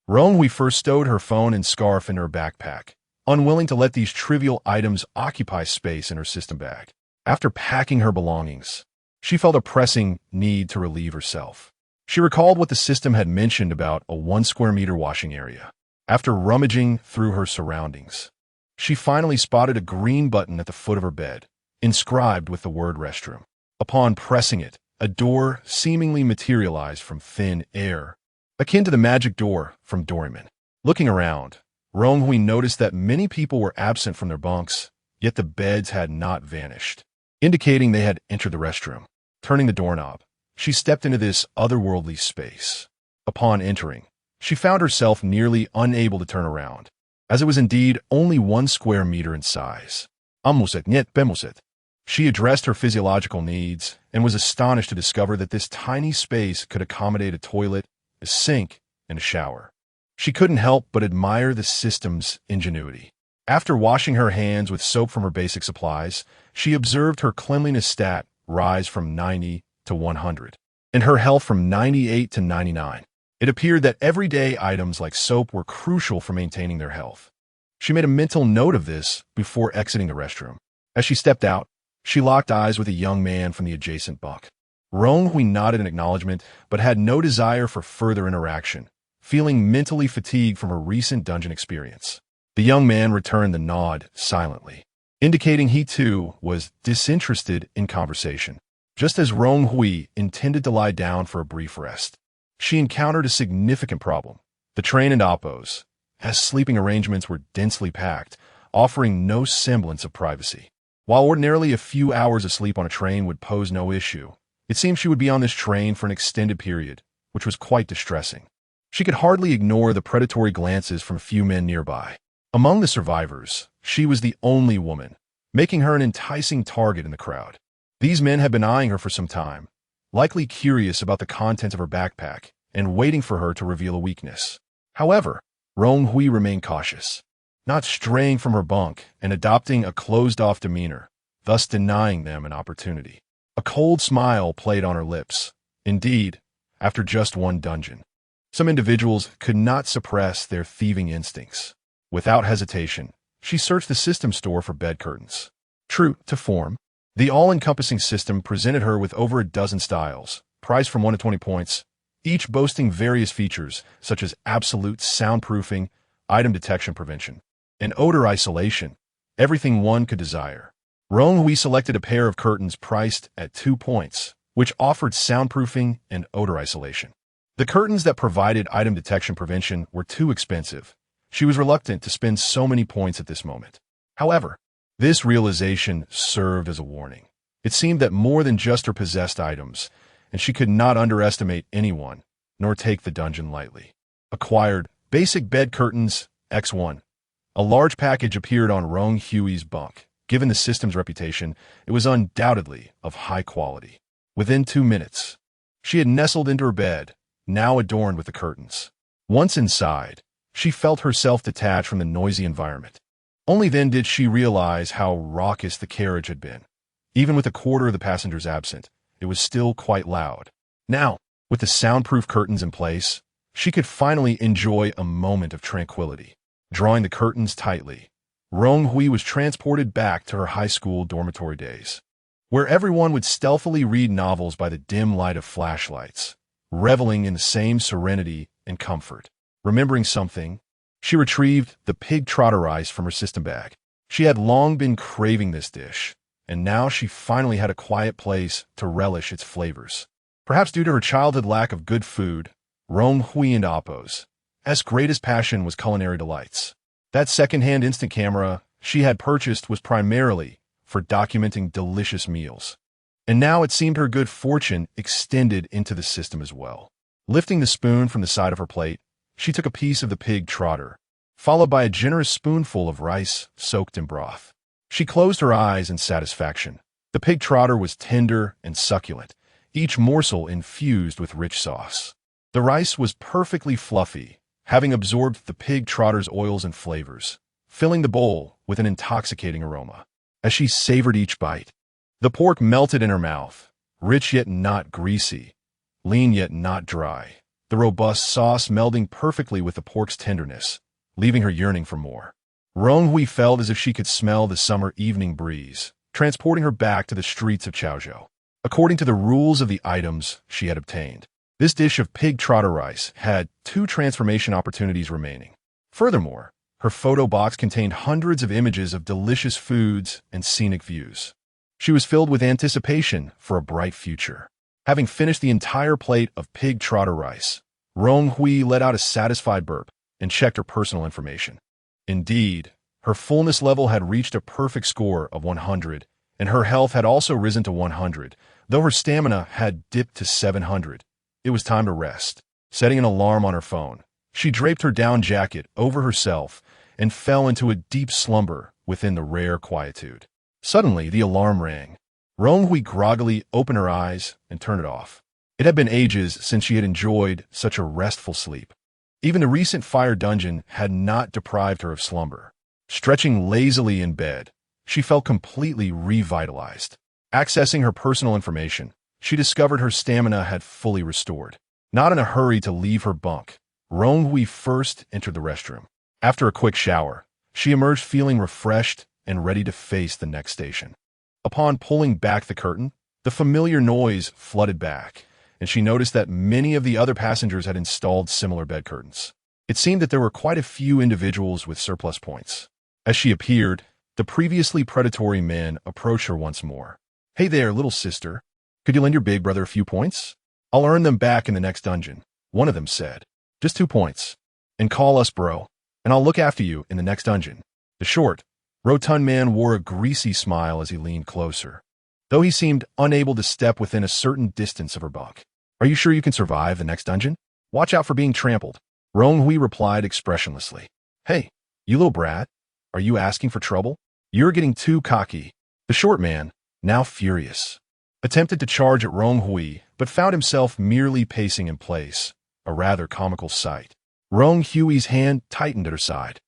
Rong Hui first stowed her phone and scarf in her backpack, unwilling to let these trivial items occupy space in her system bag. After packing her belongings, she felt a pressing need to relieve herself. She recalled what the system had mentioned about a 1 square meter washing area. After rummaging through her surroundings, she finally spotted a green button at the foot of her bed, inscribed with the word restroom. Upon pressing it, a door seemingly materialized from thin air, akin to the magic door from Doraemon. Looking around, Rong Hui noticed that many people were absent from their bunks, yet the beds had not vanished, indicating they had entered the restroom. Turning the doorknob, she stepped into this otherworldly space. Upon entering, she found herself nearly unable to turn around, as it was indeed only 1 square meter in size. She addressed her physiological needs and was astonished to discover that this tiny space could accommodate a toilet, a sink, and a shower. She couldn't help but admire the system's ingenuity. After washing her hands with soap from her basic supplies, she observed her cleanliness stat rise from 90 to 100, and her health from 98 to 99. It appeared that everyday items like soap were crucial for maintaining their health. She made a mental note of this before exiting the restroom. As she stepped out, she locked eyes with a young man from the adjacent bunk. Rong Hui nodded in acknowledgement, but had no desire for further interaction, feeling mentally fatigued from her recent dungeon experience. The young man returned the nod silently, indicating he too was disinterested in conversation. Just as Rong Hui intended to lie down for a brief rest, she encountered a significant problem. The train and oppos, as sleeping arrangements were densely packed, offering no semblance of privacy. While ordinarily a few hours of sleep on a train would pose no issue, it seemed she would be on this train for an extended period, which was quite distressing. She could hardly ignore the predatory glances from a few men nearby. Among the survivors, she was the only woman, making her an enticing target in the crowd. These men had been eyeing her for some time, likely curious about the contents of her backpack and waiting for her to reveal a weakness. However, Rong Hui remained cautious, not straying from her bunk and adopting a closed-off demeanor, thus denying them an opportunity. A cold smile played on her lips. Indeed, after just one dungeon, some individuals could not suppress their thieving instincts. Without hesitation, she searched the system store for bed curtains. True to form, the all-encompassing system presented her with over a dozen styles, priced from 1 to 20 points, each boasting various features such as absolute soundproofing, item detection prevention, and odor isolation, everything one could desire. Rong Hui selected a pair of curtains priced at 2 points, which offered soundproofing and odor isolation. The curtains that provided item detection prevention were too expensive. She was reluctant to spend so many points at this moment. However, this realization served as a warning. It seemed that more than just her possessed items, and she could not underestimate anyone, nor take the dungeon lightly. Acquired basic bed curtains, X1. A large package appeared on Rong Hui's bunk. Given the system's reputation, it was undoubtedly of high quality. Within 2 minutes, she had nestled into her bed, now adorned with the curtains. Once inside, she felt herself detached from the noisy environment. Only then did she realize how raucous the carriage had been. Even with a quarter of the passengers absent, it was still quite loud. Now, with the soundproof curtains in place, she could finally enjoy a moment of tranquility. Drawing the curtains tightly, Rong Hui was transported back to her high school dormitory days, where everyone would stealthily read novels by the dim light of flashlights, reveling in the same serenity and comfort. Remembering something, she retrieved the pig trotter rice from her system bag. She had long been craving this dish, and now she finally had a quiet place to relish its flavors. Perhaps due to her childhood lack of good food, Rong Hui and Appo's greatest passion was culinary delights. That second-hand instant camera she had purchased was primarily for documenting delicious meals. And now it seemed her good fortune extended into the system as well. Lifting the spoon from the side of her plate, she took a piece of the pig trotter, followed by a generous spoonful of rice soaked in broth. She closed her eyes in satisfaction. The pig trotter was tender and succulent, each morsel infused with rich sauce. The rice was perfectly fluffy, having absorbed the pig trotter's oils and flavors, filling the bowl with an intoxicating aroma. As she savored each bite, the pork melted in her mouth, rich yet not greasy, lean yet not dry, the robust sauce melding perfectly with the pork's tenderness, leaving her yearning for more. Rong Hui felt as if she could smell the summer evening breeze, transporting her back to the streets of Chaozhou. According to the rules of the items she had obtained, this dish of pig trotter rice had 2 transformation opportunities remaining. Furthermore, her photo box contained hundreds of images of delicious foods and scenic views. She was filled with anticipation for a bright future. Having finished the entire plate of pig trotter rice, Rong Hui let out a satisfied burp and checked her personal information. Indeed, her fullness level had reached a perfect score of 100, and her health had also risen to 100, though her stamina had dipped to 700. It was time to rest. Setting an alarm on her phone, she draped her down jacket over herself and fell into a deep slumber within the rare quietude. Suddenly, the alarm rang. Rong Hui groggily opened her eyes and turned it off. It had been ages since she had enjoyed such a restful sleep. Even the recent fire dungeon had not deprived her of slumber. Stretching lazily in bed, she felt completely revitalized. Accessing her personal information, she discovered her stamina had fully restored. Not in a hurry to leave her bunk, Rong Hui first entered the restroom. After a quick shower, she emerged feeling refreshed and ready to face the next station. Upon pulling back the curtain, the familiar noise flooded back, and she noticed that many of the other passengers had installed similar bed curtains. It seemed that there were quite a few individuals with surplus points. As she appeared, the previously predatory men approached her once more. "Hey there, little sister. Could you lend your big brother a few points? I'll earn them back in the next dungeon," one of them said. "Just 2 points. And call us bro, and I'll look after you in the next dungeon." The short, Rotund man wore a greasy smile as he leaned closer, though he seemed unable to step within a certain distance of her bunk. Are you sure you can survive the next dungeon? Watch out for being trampled. Rong Hui replied expressionlessly. Hey, you little brat, are you asking for trouble? You're getting too cocky. The short man, now furious, attempted to charge at Rong Hui, but found himself merely pacing in place, a rather comical sight. Rong Hui's hand tightened at her side,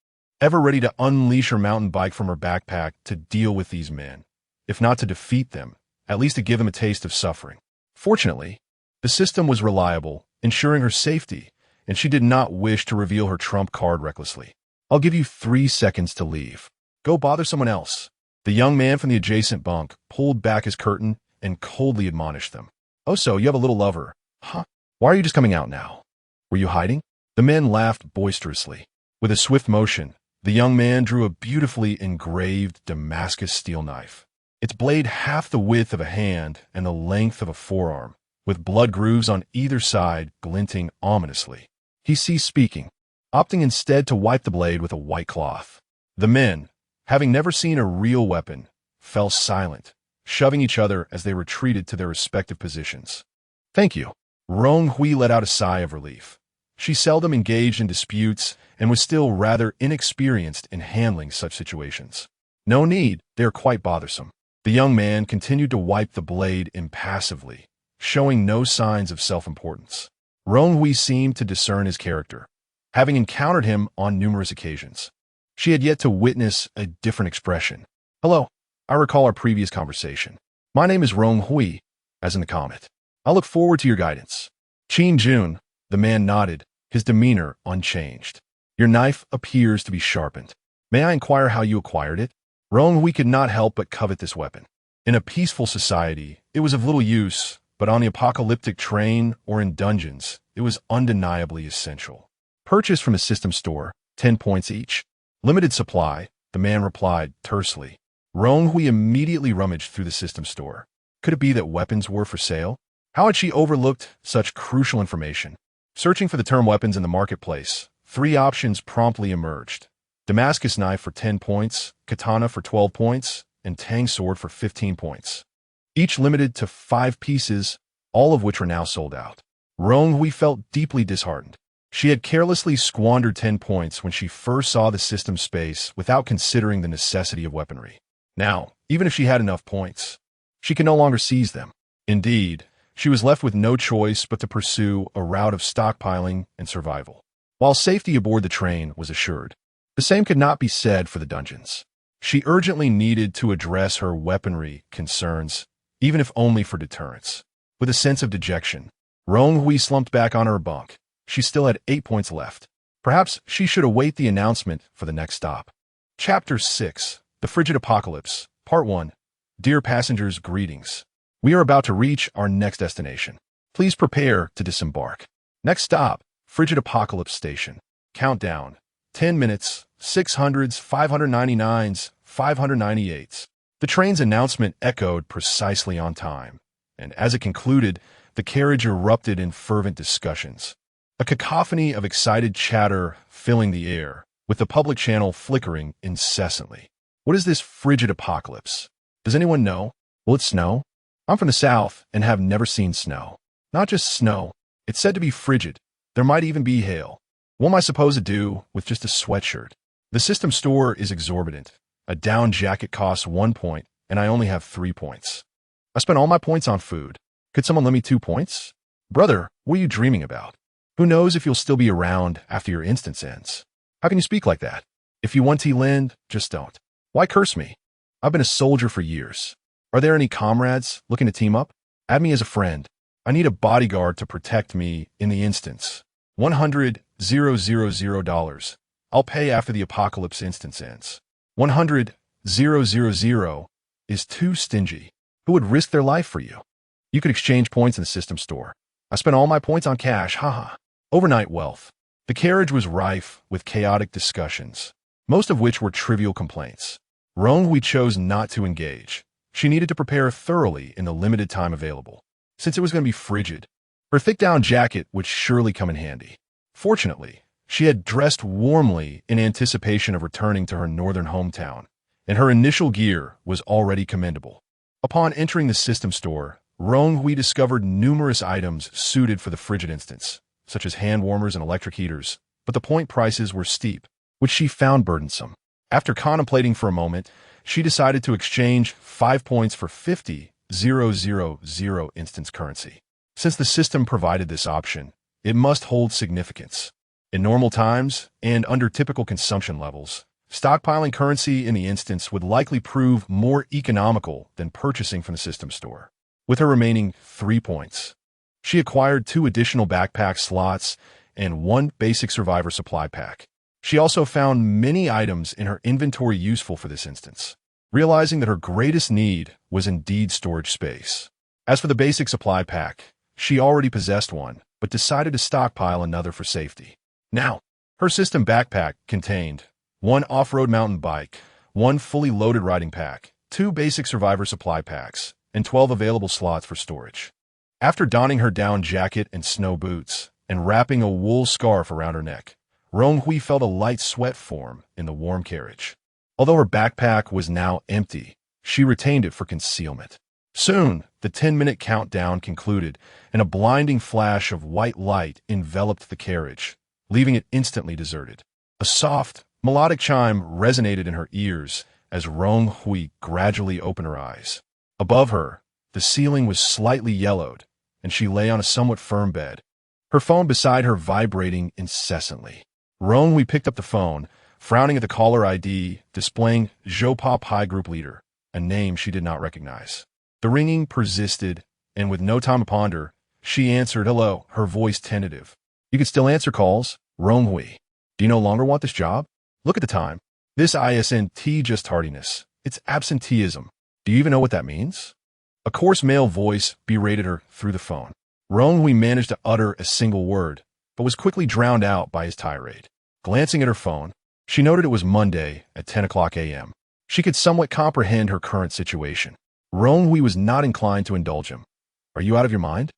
ever ready to unleash her mountain bike from her backpack to deal with these men, if not to defeat them, at least to give them a taste of suffering. Fortunately, the system was reliable, ensuring her safety, and she did not wish to reveal her trump card recklessly. I'll give you 3 seconds to leave. Go bother someone else. The young man from the adjacent bunk pulled back his curtain and coldly admonished them. Oh, so you have a little lover. Huh? Why are you just coming out now? Were you hiding? The men laughed boisterously. With a swift motion, the young man drew a beautifully engraved Damascus steel knife. Its blade half the width of a hand and the length of a forearm, with blood grooves on either side glinting ominously. He ceased speaking, opting instead to wipe the blade with a white cloth. The men, having never seen a real weapon, fell silent, shoving each other as they retreated to their respective positions. Thank you. Rong Hui let out a sigh of relief. She seldom engaged in disputes and was still rather inexperienced in handling such situations. No need, they are quite bothersome. The young man continued to wipe the blade impassively, showing no signs of self-importance. Rong Hui seemed to discern his character, having encountered him on numerous occasions. She had yet to witness a different expression. Hello, I recall our previous conversation. My name is Rong Hui, as in the comet. I look forward to your guidance. Qin Jun, the man nodded, his demeanor unchanged. Your knife appears to be sharpened. May I inquire how you acquired it? Rong Hui could not help but covet this weapon. In a peaceful society, it was of little use, but on the apocalyptic train or in dungeons, it was undeniably essential. Purchased from a system store, 10 points each. Limited supply, the man replied tersely. Rong Hui immediately rummaged through the system store. Could it be that weapons were for sale? How had she overlooked such crucial information? Searching for the term weapons in the marketplace, 3 options promptly emerged. Damascus knife for 10 points, katana for 12 points, and tang sword for 15 points. Each limited to 5 pieces, all of which were now sold out. Rong Hui felt deeply disheartened. She had carelessly squandered 10 points when she first saw the system space without considering the necessity of weaponry. Now, even if she had enough points, she could no longer seize them. Indeed, she was left with no choice but to pursue a route of stockpiling and survival. While safety aboard the train was assured, the same could not be said for the dungeons. She urgently needed to address her weaponry concerns, even if only for deterrence. With a sense of dejection, Rong Hui slumped back on her bunk. She still had 8 points left. Perhaps she should await the announcement for the next stop. Chapter 6, The Frigid Apocalypse, Part 1. Dear passengers, greetings. We are about to reach our next destination. Please prepare to disembark. Next stop, Frigid Apocalypse Station. Countdown. 10 minutes, 600s, 599s, 598s. The train's announcement echoed precisely on time, and as it concluded, the carriage erupted in fervent discussions. A cacophony of excited chatter filling the air, with the public channel flickering incessantly. What is this frigid apocalypse? Does anyone know? Will it snow? I'm from the south and have never seen snow. Not just snow. It's said to be frigid. There might even be hail. What am I supposed to do with just a sweatshirt? The system store is exorbitant. A down jacket costs 1 point, and I only have 3 points. I spent all my points on food. Could someone lend me 2 points? Brother, what are you dreaming about? Who knows if you'll still be around after your instance ends? How can you speak like that? If you want to lend, just don't. Why curse me? I've been a soldier for years. Are there any comrades looking to team up? Add me as a friend. I need a bodyguard to protect me in the instance. $100,000. I'll pay after the apocalypse instance ends. 100,000 is too stingy. Who would risk their life for you? You could exchange points in the system store. I spent all my points on cash, haha. Overnight wealth. The carriage was rife with chaotic discussions, most of which were trivial complaints. Rong Hui chose not to engage. She needed to prepare thoroughly in the limited time available, since it was going to be frigid. Her thick down jacket would surely come in handy. Fortunately, she had dressed warmly in anticipation of returning to her northern hometown, and her initial gear was already commendable. Upon entering the system store, Rong Hui discovered numerous items suited for the frigid instance, such as hand warmers and electric heaters, but the point prices were steep, which she found burdensome. After contemplating for a moment, she decided to exchange 5 points for 50,000 instance currency. Since the system provided this option, it must hold significance. In normal times, and under typical consumption levels, stockpiling currency in the instance would likely prove more economical than purchasing from the system store. With her remaining 3 points, she acquired 2 additional backpack slots and 1 basic survivor supply pack. She also found many items in her inventory useful for this instance, realizing that her greatest need was indeed storage space. As for the basic supply pack, she already possessed one, but decided to stockpile another for safety. Now, her system backpack contained 1 off-road mountain bike, 1 fully loaded riding pack, 2 basic survivor supply packs, and 12 available slots for storage. After donning her down jacket and snow boots, and wrapping a wool scarf around her neck, Rong Hui felt a light sweat form in the warm carriage. Although her backpack was now empty, she retained it for concealment. Soon, the 10-minute countdown concluded, and a blinding flash of white light enveloped the carriage, leaving it instantly deserted. A soft, melodic chime resonated in her ears as Rong Hui gradually opened her eyes. Above her, the ceiling was slightly yellowed, and she lay on a somewhat firm bed, her phone beside her vibrating incessantly. Rong Hui picked up the phone, frowning at the caller ID displaying Zhou Pa Pai Group Leader, a name she did not recognize. The ringing persisted, and with no time to ponder, she answered, "Hello," her voice tentative. "You can still answer calls, Rong Hui. Do you no longer want this job? Look at the time. This isn't just tardiness. It's absenteeism. Do you even know what that means?" A coarse male voice berated her through the phone. Rong Hui managed to utter a single word, but was quickly drowned out by his tirade. Glancing at her phone, she noted it was Monday at 10 o'clock a.m. She could somewhat comprehend her current situation. Rong Hui was not inclined to indulge him. "Are you out of your mind?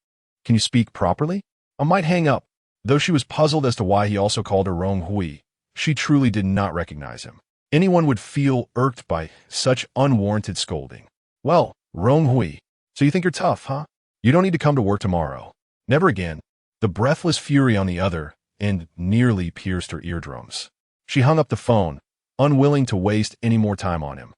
Can you speak properly?" I might hang up. Though she was puzzled as to why he also called her Rong Hui, she truly did not recognize him. Anyone would feel irked by such unwarranted scolding. "Well, Rong Hui, so you think you're tough, huh? You don't need to come to work tomorrow." "Never again." The breathless fury on the other end nearly pierced her eardrums. She hung up the phone, unwilling to waste any more time on him.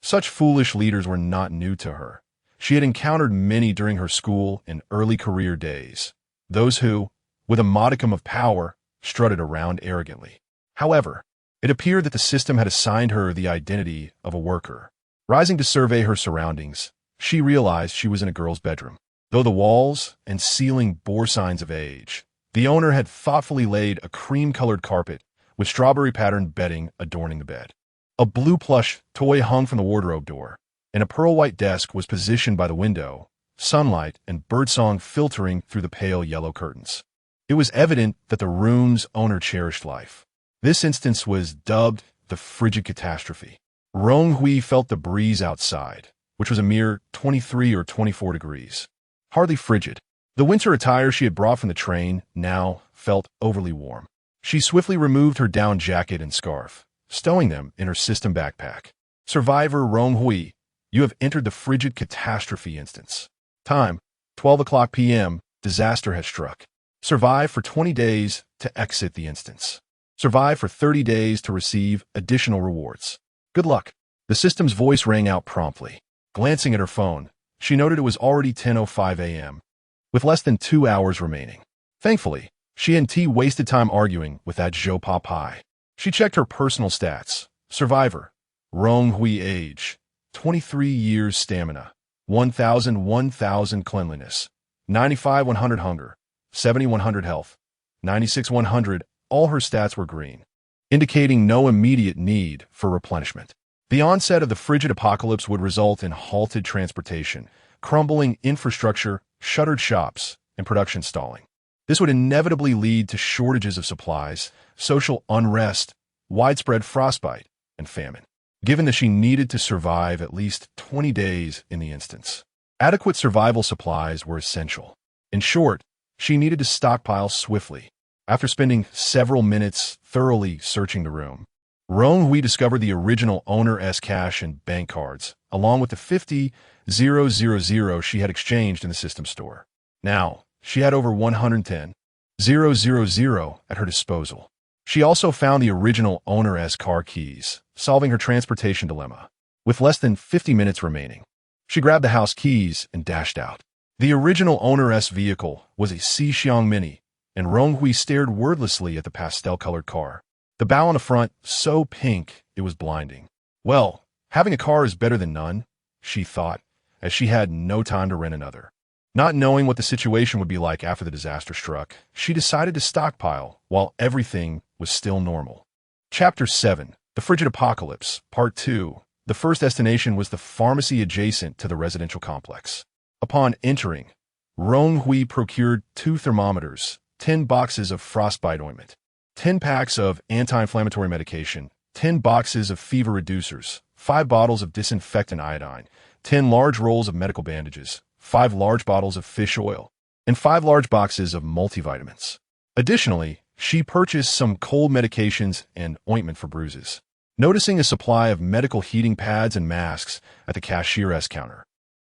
Such foolish leaders were not new to her. She had encountered many during her school and early career days, those who, with a modicum of power, strutted around arrogantly. However, it appeared that the system had assigned her the identity of a worker. Rising to survey her surroundings, she realized she was in a girl's bedroom. Though the walls and ceiling bore signs of age, the owner had thoughtfully laid a cream-colored carpet with strawberry-patterned bedding adorning the bed. A blue plush toy hung from the wardrobe door, and a pearl-white desk was positioned by the window, sunlight and birdsong filtering through the pale yellow curtains. It was evident that the room's owner cherished life. This instance was dubbed the frigid catastrophe. Rong Hui felt the breeze outside, which was a mere 23 or 24 degrees. Hardly frigid. The winter attire she had brought from the train now felt overly warm. She swiftly removed her down jacket and scarf, stowing them in her system backpack. "Survivor Rong Hui, you have entered the frigid catastrophe instance. Time, 12 o'clock p.m. Disaster has struck. Survive for 20 days to exit the instance. Survive for 30 days to receive additional rewards. Good luck." The system's voice rang out promptly. Glancing at her phone, she noted it was already 10:05 a.m., with less than 2 hours remaining. Thankfully, she and T wasted time arguing with that Zhou Pa Pai. She checked her personal stats. Survivor, Rong Hui age, 23 years stamina, 1,000 cleanliness, 95-100 hunger, 70-100 health, 96-100, all her stats were green, indicating no immediate need for replenishment. The onset of the frigid apocalypse would result in halted transportation, crumbling infrastructure, shuttered shops, and production stalling. This would inevitably lead to shortages of supplies, social unrest, widespread frostbite, and famine. Given that she needed to survive at least 20 days in the instance, adequate survival supplies were essential. In short, she needed to stockpile swiftly. After spending several minutes thoroughly searching the room, Rong Hui discovered the original owner's cash and bank cards, along with the 50,000 she had exchanged in the system store. Now, she had over 110,000 at her disposal. She also found the original owner's car keys, solving her transportation dilemma. With less than 50 minutes remaining, she grabbed the house keys and dashed out. The original owner's vehicle was a Xixiang Mini, and Rong Hui stared wordlessly at the pastel-colored car. The bow on the front, so pink it was blinding. Well, having a car is better than none, she thought, as she had no time to rent another. Not knowing what the situation would be like after the disaster struck, she decided to stockpile while everything was still normal. Chapter 7, The Frigid Apocalypse, Part 2. The first destination was the pharmacy adjacent to the residential complex. Upon entering, Rong Hui procured 2 thermometers, 10 boxes of frostbite ointment, 10 packs of anti-inflammatory medication, 10 boxes of fever reducers, 5 bottles of disinfectant iodine, 10 large rolls of medical bandages, 5 large bottles of fish oil, and 5 large boxes of multivitamins. Additionally, she purchased some cold medications and ointment for bruises. Noticing a supply of medical heating pads and masks at the cashier's counter,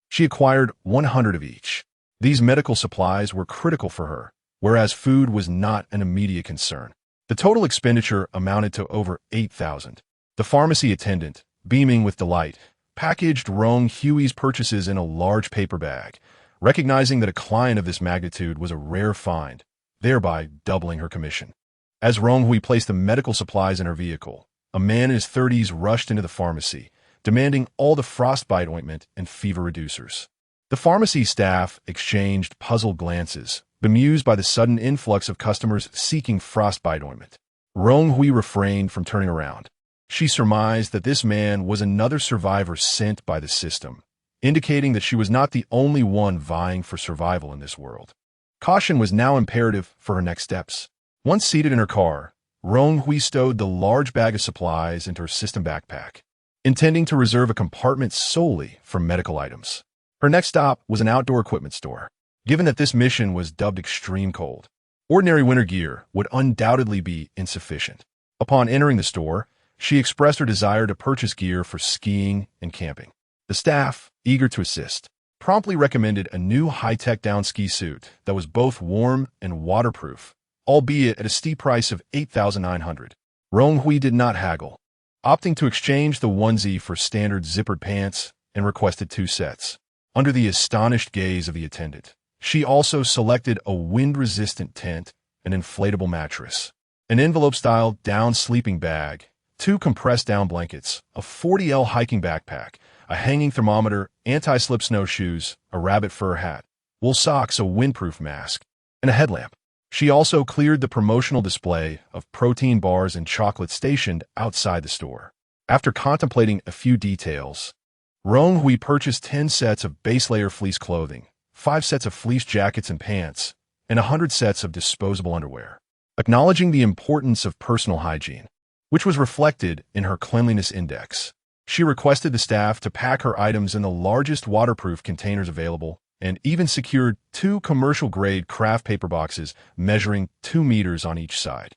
she acquired 100 of each. These medical supplies were critical for her, whereas food was not an immediate concern. The total expenditure amounted to over 8,000. The pharmacy attendant, beaming with delight, packaged Rong Hui's purchases in a large paper bag, recognizing that a client of this magnitude was a rare find, thereby doubling her commission. As Rong Hui placed the medical supplies in her vehicle, a man in his 30s rushed into the pharmacy, demanding all the frostbite ointment and fever reducers. The pharmacy staff exchanged puzzled glances, bemused by the sudden influx of customers seeking frostbite ointment. Rong Hui refrained from turning around. She surmised that this man was another survivor sent by the system, indicating that she was not the only one vying for survival in this world. Caution was now imperative for her next steps. Once seated in her car, Rong Hui stowed the large bag of supplies into her system backpack, intending to reserve a compartment solely for medical items. Her next stop was an outdoor equipment store. Given that this mission was dubbed extreme cold, ordinary winter gear would undoubtedly be insufficient. Upon entering the store, she expressed her desire to purchase gear for skiing and camping. The staff, eager to assist, promptly recommended a new high-tech down ski suit that was both warm and waterproof, albeit at a steep price of 8,900. Rong Hui did not haggle, opting to exchange the onesie for standard zippered pants and requested 2 sets. Under the astonished gaze of the attendant, she also selected a wind-resistant tent, an inflatable mattress, an envelope-style down sleeping bag, 2 compressed-down blankets, a 40L hiking backpack, a hanging thermometer, anti-slip snowshoes, a rabbit fur hat, wool socks, a windproof mask, and a headlamp. She also cleared the promotional display of protein bars and chocolate stationed outside the store. After contemplating a few details, Rong Hui purchased 10 sets of base layer fleece clothing, 5 sets of fleece jackets and pants, and 100 sets of disposable underwear. Acknowledging the importance of personal hygiene, which was reflected in her cleanliness index, she requested the staff to pack her items in the largest waterproof containers available and even secured 2 commercial-grade craft paper boxes measuring 2 meters on each side.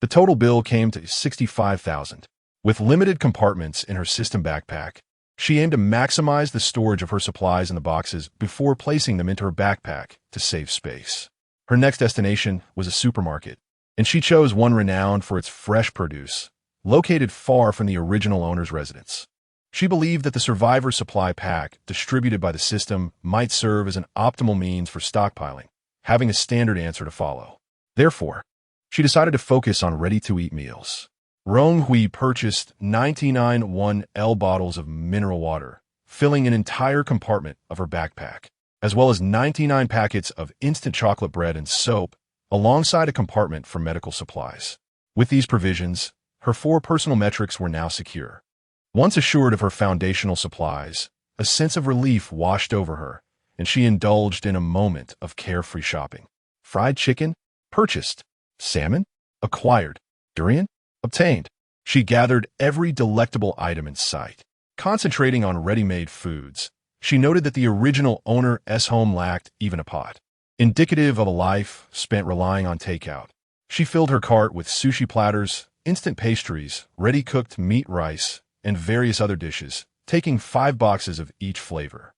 The total bill came to 65,000. With limited compartments in her system backpack, she aimed to maximize the storage of her supplies in the boxes before placing them into her backpack to save space. Her next destination was a supermarket, and she chose one renowned for its fresh produce, located far from the original owner's residence. She believed that the survivor supply pack distributed by the system might serve as an optimal means for stockpiling, having a standard answer to follow. Therefore, she decided to focus on ready-to-eat meals. Rong Hui purchased 99 1L bottles of mineral water, filling an entire compartment of her backpack, as well as 99 packets of instant chocolate bread and soap, alongside a compartment for medical supplies. With these provisions, her 4 personal metrics were now secure. Once assured of her foundational supplies, a sense of relief washed over her, and she indulged in a moment of carefree shopping. Fried chicken? Purchased. Salmon? Acquired. Durian? Obtained. She gathered every delectable item in sight. Concentrating on ready-made foods, she noted that the original owner's home lacked even a pot. Indicative of a life spent relying on takeout, she filled her cart with sushi platters, instant pastries, ready-cooked meat rice, and various other dishes, taking 5 boxes of each flavor.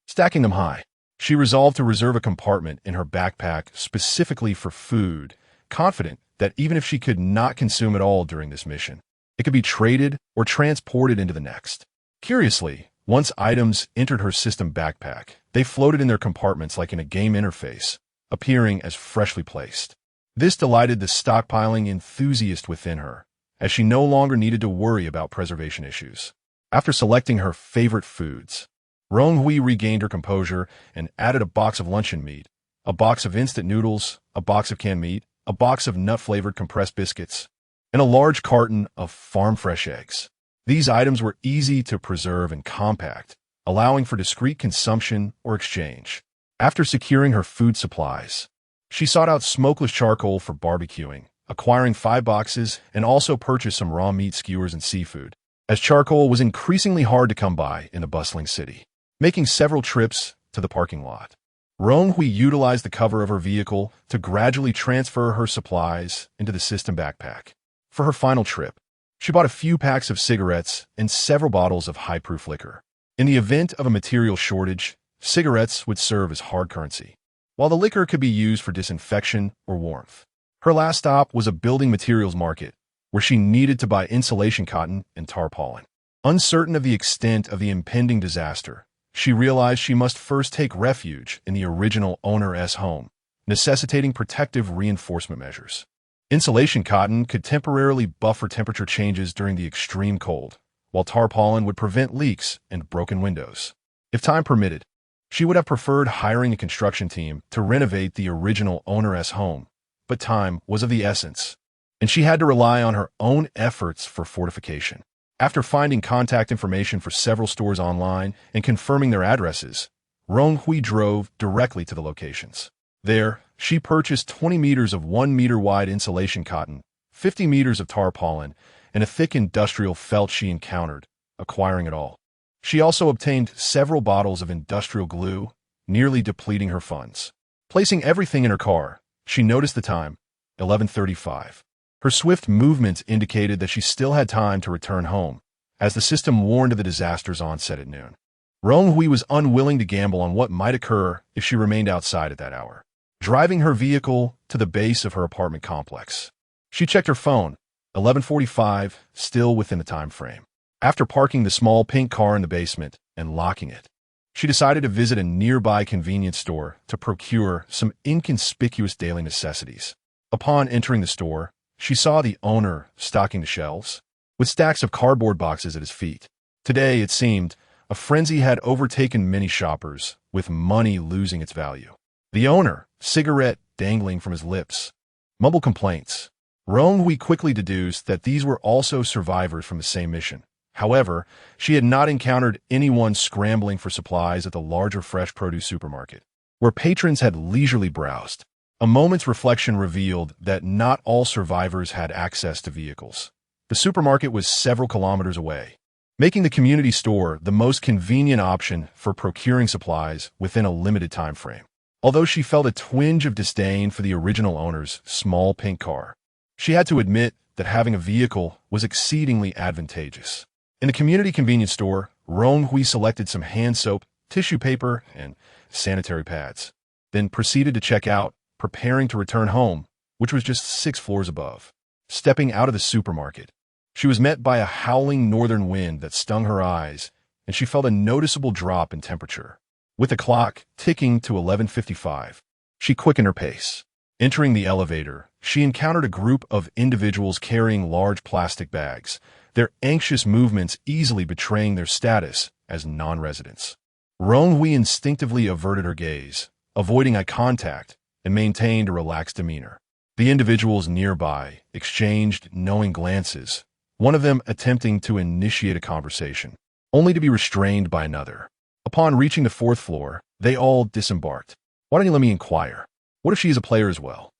Stacking them high, she resolved to reserve a compartment in her backpack specifically for food, confident that even if she could not consume it all during this mission, it could be traded or transported into the next. Curiously, once items entered her system backpack, they floated in their compartments like in a game interface, appearing as freshly placed. This delighted the stockpiling enthusiast within her, as she no longer needed to worry about preservation issues. After selecting her favorite foods, Rong Hui regained her composure and added a box of luncheon meat, a box of instant noodles, a box of canned meat, a box of nut-flavored compressed biscuits, and a large carton of farm-fresh eggs. These items were easy to preserve and compact, allowing for discreet consumption or exchange. After securing her food supplies, she sought out smokeless charcoal for barbecuing, acquiring 5 boxes, and also purchased some raw meat skewers and seafood, as charcoal was increasingly hard to come by in the bustling city. Making several trips to the parking lot, Rong Hui utilized the cover of her vehicle to gradually transfer her supplies into the system backpack. For her final trip, she bought a few packs of cigarettes and several bottles of high-proof liquor. In the event of a material shortage, cigarettes would serve as hard currency, while the liquor could be used for disinfection or warmth. Her last stop was a building materials market, where she needed to buy insulation cotton and tarpaulin. Uncertain of the extent of the impending disaster, she realized she must first take refuge in the original owner's home, necessitating protective reinforcement measures. Insulation cotton could temporarily buffer temperature changes during the extreme cold, while tarpaulin would prevent leaks and broken windows. If time permitted, she would have preferred hiring a construction team to renovate the original owner's home, but time was of the essence, and she had to rely on her own efforts for fortification. After finding contact information for several stores online and confirming their addresses, Rong Hui drove directly to the locations. There, she purchased 20 meters of 1 meter wide insulation cotton, 50 meters of tarpaulin, and a thick industrial felt she encountered, acquiring it all. She also obtained several bottles of industrial glue, nearly depleting her funds. Placing everything in her car, she noticed the time, 11:35. Her swift movements indicated that she still had time to return home, as the system warned of the disaster's onset at noon. Rong Hui was unwilling to gamble on what might occur if she remained outside at that hour. Driving her vehicle to the base of her apartment complex, she checked her phone, 11:45, still within the time frame. After parking the small pink car in the basement and locking it, she decided to visit a nearby convenience store to procure some inconspicuous daily necessities. Upon entering the store, she saw the owner stocking the shelves, with stacks of cardboard boxes at his feet. Today, it seemed, a frenzy had overtaken many shoppers, with money losing its value. The owner, cigarette dangling from his lips, mumbled complaints. Rong Hui quickly deduced that these were also survivors from the same mission. However, she had not encountered anyone scrambling for supplies at the larger fresh produce supermarket, where patrons had leisurely browsed. A moment's reflection revealed that not all survivors had access to vehicles. The supermarket was several kilometers away, making the community store the most convenient option for procuring supplies within a limited time frame. Although she felt a twinge of disdain for the original owner's small pink car, she had to admit that having a vehicle was exceedingly advantageous. In the community convenience store, Rong Hui selected some hand soap, tissue paper, and sanitary pads, then proceeded to check out, preparing to return home, which was just 6 floors above. Stepping out of the supermarket, she was met by a howling northern wind that stung her eyes, and she felt a noticeable drop in temperature. With the clock ticking to 11:55, she quickened her pace. Entering the elevator, she encountered a group of individuals carrying large plastic bags, their anxious movements easily betraying their status as non-residents. Rong Hui instinctively averted her gaze, avoiding eye contact, and maintained a relaxed demeanor. The individuals nearby exchanged knowing glances, one of them attempting to initiate a conversation, only to be restrained by another. Upon reaching the 4th floor, they all disembarked. "Why don't you let me inquire? What if she is a player as well?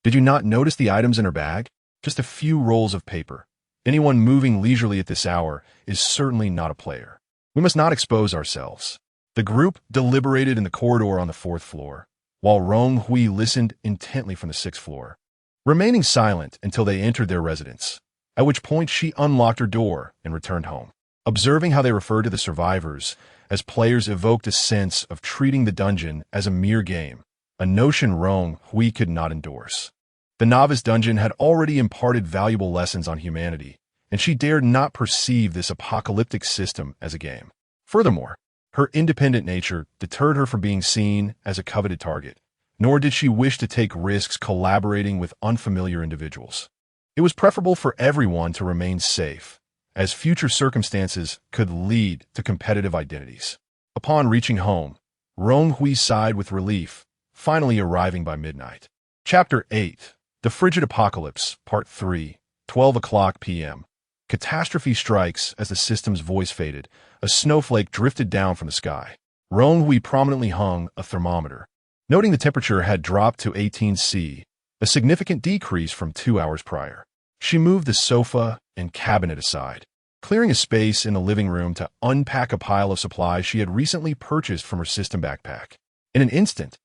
Did you not notice the items in her bag? Just a few rolls of paper. Anyone moving leisurely at this hour is certainly not a player. We must not expose ourselves." The group deliberated in the corridor on the 4th floor, while Rong Hui listened intently from the 6th floor, remaining silent until they entered their residence. at which point she unlocked her door and returned home. Observing how they referred to the survivors as players evoked a sense of treating the dungeon as a mere game, a notion Rong Hui could not endorse. The novice dungeon had already imparted valuable lessons on humanity, and she dared not perceive this apocalyptic system as a game. Furthermore, her independent nature deterred her from being seen as a coveted target, nor did she wish to take risks collaborating with unfamiliar individuals. It was preferable for everyone to remain safe, as future circumstances could lead to competitive identities. Upon reaching home, Rong Hui sighed with relief, finally arriving by midnight. Chapter 8. The Frigid Apocalypse, Part 3, 12 o'clock p.m. Catastrophe strikes as the system's voice faded. A snowflake drifted down from the sky. Rong Hui prominently hung a thermometer. Noting the temperature had dropped to 18°C, a significant decrease from 2 hours prior. She moved the sofa and cabinet aside, clearing a space in the living room to unpack a pile of supplies she had recently purchased from her system backpack. In an instant,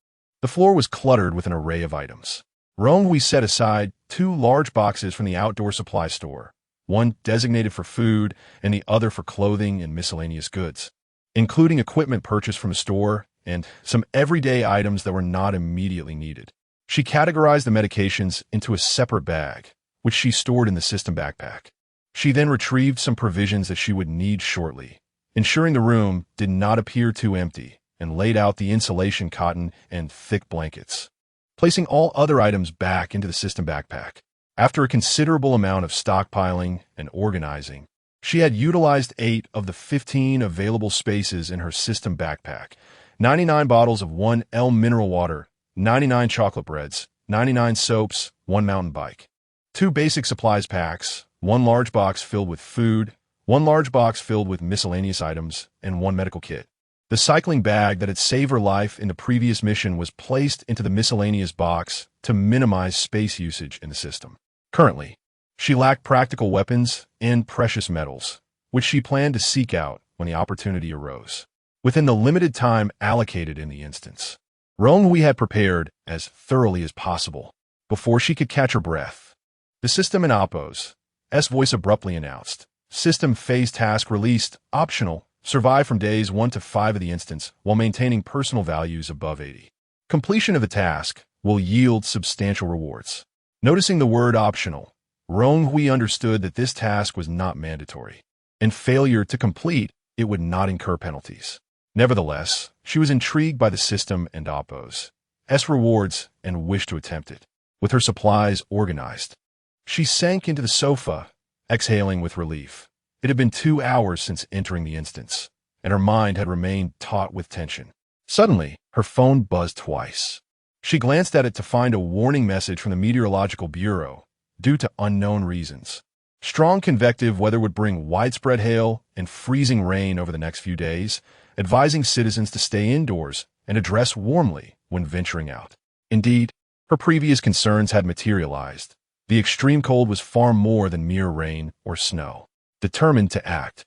the floor was cluttered with an array of items. Rong Hui set aside 2 large boxes from the outdoor supply store, one designated for food and the other for clothing and miscellaneous goods, including equipment purchased from a store and some everyday items that were not immediately needed. She categorized the medications into a separate bag, which she stored in the system backpack. She then retrieved some provisions that she would need shortly, ensuring the room did not appear too empty, and laid out the insulation cotton and thick blankets, placing all other items back into the system backpack. After a considerable amount of stockpiling and organizing, she had utilized 8 of the 15 available spaces in her system backpack, 99 bottles of 1L mineral water, 99 chocolate breads, 99 soaps, 1 mountain bike, 2 basic supplies packs, 1 large box filled with food, 1 large box filled with miscellaneous items, and 1 medical kit. The cycling bag that had saved her life in the previous mission was placed into the miscellaneous box to minimize space usage in the system. Currently, she lacked practical weapons and precious metals, which she planned to seek out when the opportunity arose. Within the limited time allocated in the instance, Rong Hui had prepared as thoroughly as possible before she could catch her breath. The system in Oppo's voice abruptly announced, "System phase task released, optional, survive from days 1 to 5 of the instance while maintaining personal values above 80. Completion of the task will yield substantial rewards." Noticing the word optional, Rong Hui understood that this task was not mandatory, and failure to complete it would not incur penalties. Nevertheless, she was intrigued by the system and Oppo's rewards and wished to attempt it. With her supplies organized, she sank into the sofa, exhaling with relief. It had been 2 hours since entering the instance, and her mind had remained taut with tension. Suddenly, her phone buzzed twice. She glanced at it to find a warning message from the Meteorological Bureau, due to unknown reasons. Strong convective weather would bring widespread hail and freezing rain over the next few days, advising citizens to stay indoors and address warmly when venturing out. Indeed, her previous concerns had materialized. The extreme cold was far more than mere rain or snow. Determined to act,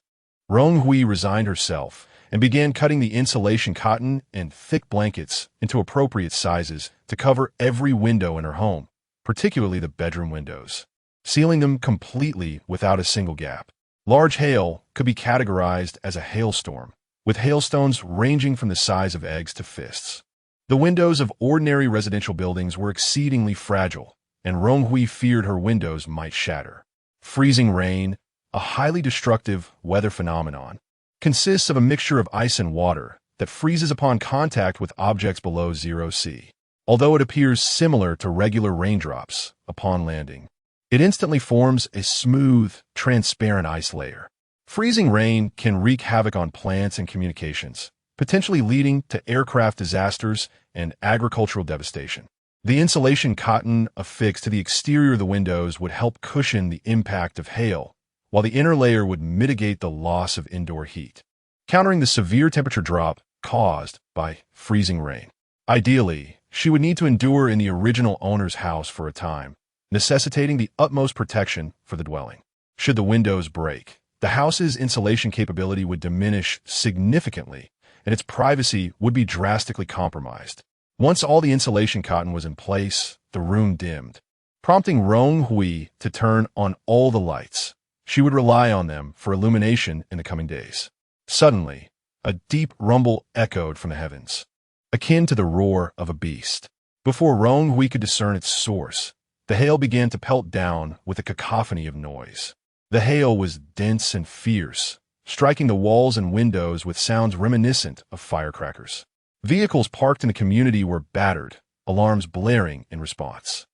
Rong Hui resigned herself and began cutting the insulation cotton and thick blankets into appropriate sizes to cover every window in her home, particularly the bedroom windows, sealing them completely without a single gap. Large hail could be categorized as a hailstorm, with hailstones ranging from the size of eggs to fists. The windows of ordinary residential buildings were exceedingly fragile, and Rong Hui feared her windows might shatter. Freezing rain, a highly destructive weather phenomenon, consists of a mixture of ice and water that freezes upon contact with objects below 0°C. Although it appears similar to regular raindrops upon landing, it instantly forms a smooth, transparent ice layer. Freezing rain can wreak havoc on plants and communications, potentially leading to aircraft disasters and agricultural devastation. The insulation cotton affixed to the exterior of the windows would help cushion the impact of hail, while the inner layer would mitigate the loss of indoor heat, countering the severe temperature drop caused by freezing rain. Ideally, she would need to endure in the original owner's house for a time, necessitating the utmost protection for the dwelling. Should the windows break, the house's insulation capability would diminish significantly, and its privacy would be drastically compromised. Once all the insulation cotton was in place, the room dimmed, prompting Rong Hui to turn on all the lights. She would rely on them for illumination in the coming days. Suddenly, a deep rumble echoed from the heavens, akin to the roar of a beast. Before Rong Hui could discern its source, the hail began to pelt down with a cacophony of noise. The hail was dense and fierce, striking the walls and windows with sounds reminiscent of firecrackers. Vehicles parked in the community were battered, alarms blaring in response.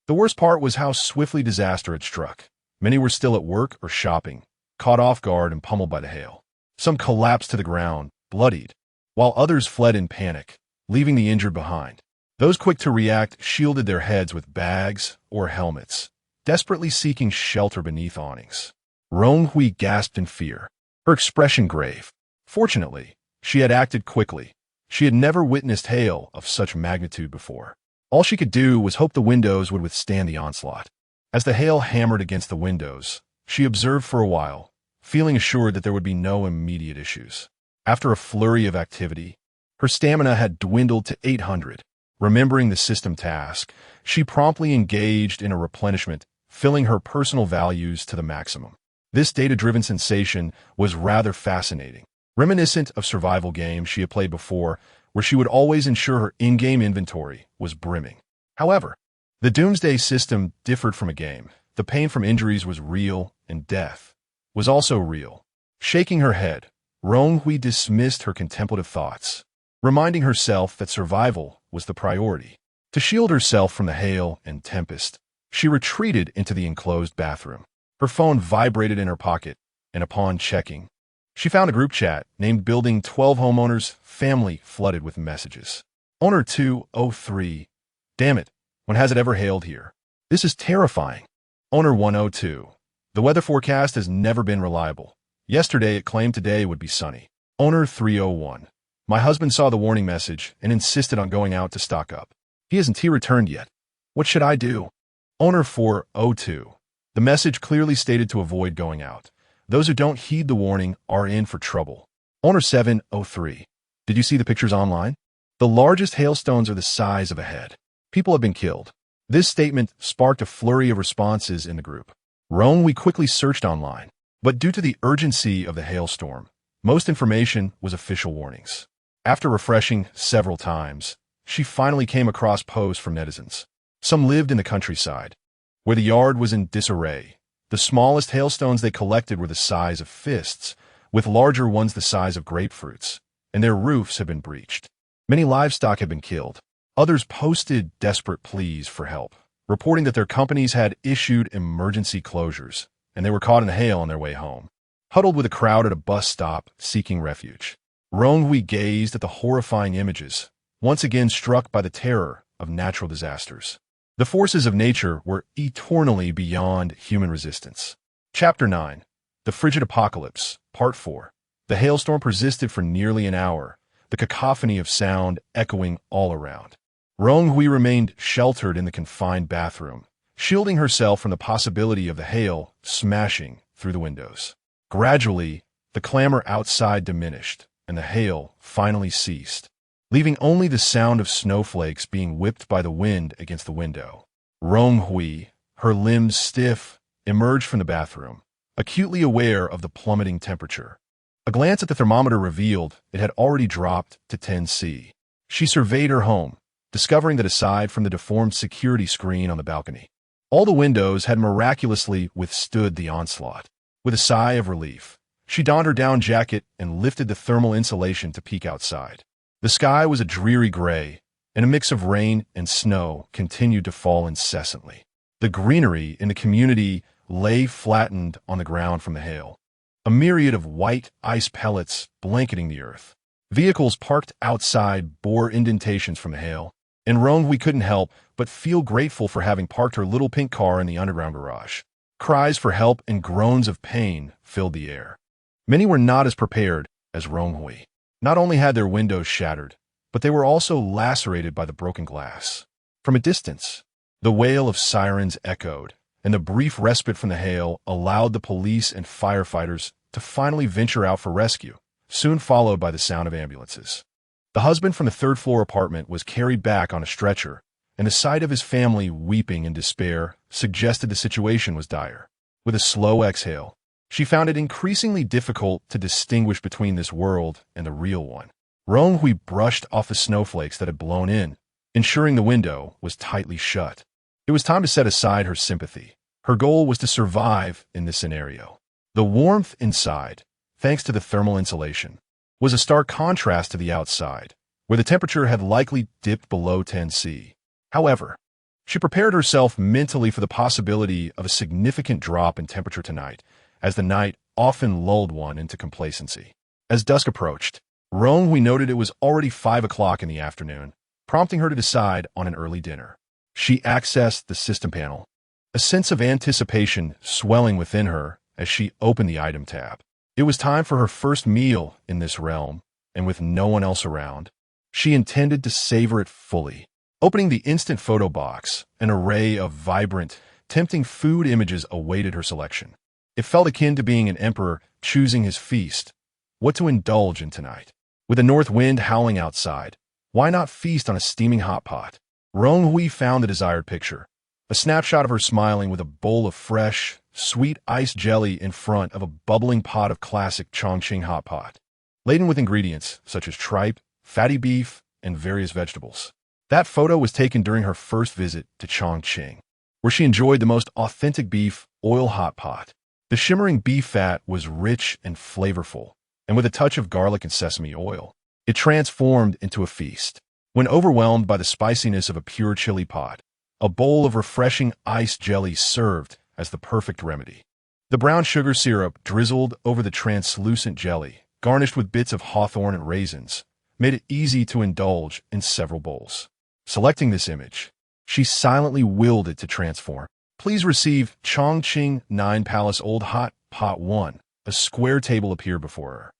The worst part was how swiftly disaster had struck. Many were still at work or shopping, caught off guard and pummeled by the hail. Some collapsed to the ground, bloodied, while others fled in panic, leaving the injured behind. Those quick to react shielded their heads with bags or helmets, desperately seeking shelter beneath awnings. Rong Hui gasped in fear, her expression grave. Fortunately, she had acted quickly. She had never witnessed hail of such magnitude before. All she could do was hope the windows would withstand the onslaught. As the hail hammered against the windows, she observed for a while, feeling assured that there would be no immediate issues. After a flurry of activity, her stamina had dwindled to 800. Remembering the system task, she promptly engaged in a replenishment, filling her personal values to the maximum. This data-driven sensation was rather fascinating, reminiscent of survival games she had played before, where she would always ensure her in-game inventory was brimming. However, the Doomsday system differed from a game. The pain from injuries was real, and death was also real. Shaking her head, Rong Hui dismissed her contemplative thoughts, reminding herself that survival was the priority. To shield herself from the hail and tempest, she retreated into the enclosed bathroom. Her phone vibrated in her pocket, and upon checking, she found a group chat named Building 12 Homeowners Family flooded with messages. Owner 203. Damn it, when has it ever hailed here? This is terrifying. Owner 102. The weather forecast has never been reliable. Yesterday it claimed today would be sunny. Owner 301. My husband saw the warning message and insisted on going out to stock up. He hasn't returned yet. What should I do? Owner 402. The message clearly stated to avoid going out. Those who don't heed the warning are in for trouble. Owner 703. Did you see the pictures online? The largest hailstones are the size of a head. People have been killed. This statement sparked a flurry of responses in the group. Rong Hui quickly searched online, but due to the urgency of the hailstorm, most information was official warnings. After refreshing several times, she finally came across posts from netizens. Some lived in the countryside, where the yard was in disarray. The smallest hailstones they collected were the size of fists, with larger ones the size of grapefruits, and their roofs had been breached. Many livestock had been killed. Others posted desperate pleas for help, reporting that their companies had issued emergency closures, and they were caught in the hail on their way home. Huddled with a crowd at a bus stop seeking refuge, Rong Hui gazed at the horrifying images, once again struck by the terror of natural disasters. The forces of nature were eternally beyond human resistance. Chapter 9. The Frigid Apocalypse, Part 4. The hailstorm persisted for nearly an hour, the cacophony of sound echoing all around. Rong Hui remained sheltered in the confined bathroom, shielding herself from the possibility of the hail smashing through the windows. Gradually, the clamor outside diminished, and the hail finally ceased, leaving only the sound of snowflakes being whipped by the wind against the window. Rong Hui, her limbs stiff, emerged from the bathroom, acutely aware of the plummeting temperature. A glance at the thermometer revealed it had already dropped to 10°C. She surveyed her home, discovering that aside from the deformed security screen on the balcony, all the windows had miraculously withstood the onslaught. With a sigh of relief, she donned her down jacket and lifted the thermal insulation to peek outside. The sky was a dreary gray, and a mix of rain and snow continued to fall incessantly. The greenery in the community lay flattened on the ground from the hail, a myriad of white ice pellets blanketing the earth. Vehicles parked outside bore indentations from the hail, and Rong Hui couldn't help but feel grateful for having parked her little pink car in the underground garage. Cries for help and groans of pain filled the air. Many were not as prepared as Rong Hui. Not only had their windows shattered, but they were also lacerated by the broken glass. From a distance, the wail of sirens echoed, and the brief respite from the hail allowed the police and firefighters to finally venture out for rescue, soon followed by the sound of ambulances. The husband from the third-floor apartment was carried back on a stretcher, and the sight of his family weeping in despair suggested the situation was dire. With a slow exhale, she found it increasingly difficult to distinguish between this world and the real one. Rong Hui brushed off the snowflakes that had blown in, ensuring the window was tightly shut. It was time to set aside her sympathy. Her goal was to survive in this scenario. The warmth inside, thanks to the thermal insulation, was a stark contrast to the outside, where the temperature had likely dipped below 10°C. However, she prepared herself mentally for the possibility of a significant drop in temperature tonight, as the night often lulled one into complacency. As dusk approached, Rong Hui noted it was already 5 o'clock in the afternoon, prompting her to decide on an early dinner. She accessed the system panel, a sense of anticipation swelling within her as she opened the item tab. It was time for her first meal in this realm, and with no one else around, she intended to savor it fully. Opening the instant photo box, an array of vibrant, tempting food images awaited her selection. It felt akin to being an emperor choosing his feast, what to indulge in tonight. With the north wind howling outside, why not feast on a steaming hot pot? Rong Hui found the desired picture, a snapshot of her smiling with a bowl of fresh, sweet iced jelly in front of a bubbling pot of classic Chongqing hot pot, laden with ingredients such as tripe, fatty beef, and various vegetables. That photo was taken during her first visit to Chongqing, where she enjoyed the most authentic beef oil hot pot. The shimmering beef fat was rich and flavorful, and with a touch of garlic and sesame oil, it transformed into a feast. When overwhelmed by the spiciness of a pure chili pot, a bowl of refreshing iced jelly served as the perfect remedy. The brown sugar syrup drizzled over the translucent jelly, garnished with bits of hawthorn and raisins, made it easy to indulge in several bowls. Selecting this image, she silently willed it to transform. Please receive Chongqing 9 Palace Old Hot Pot 1. A square table appeared before her,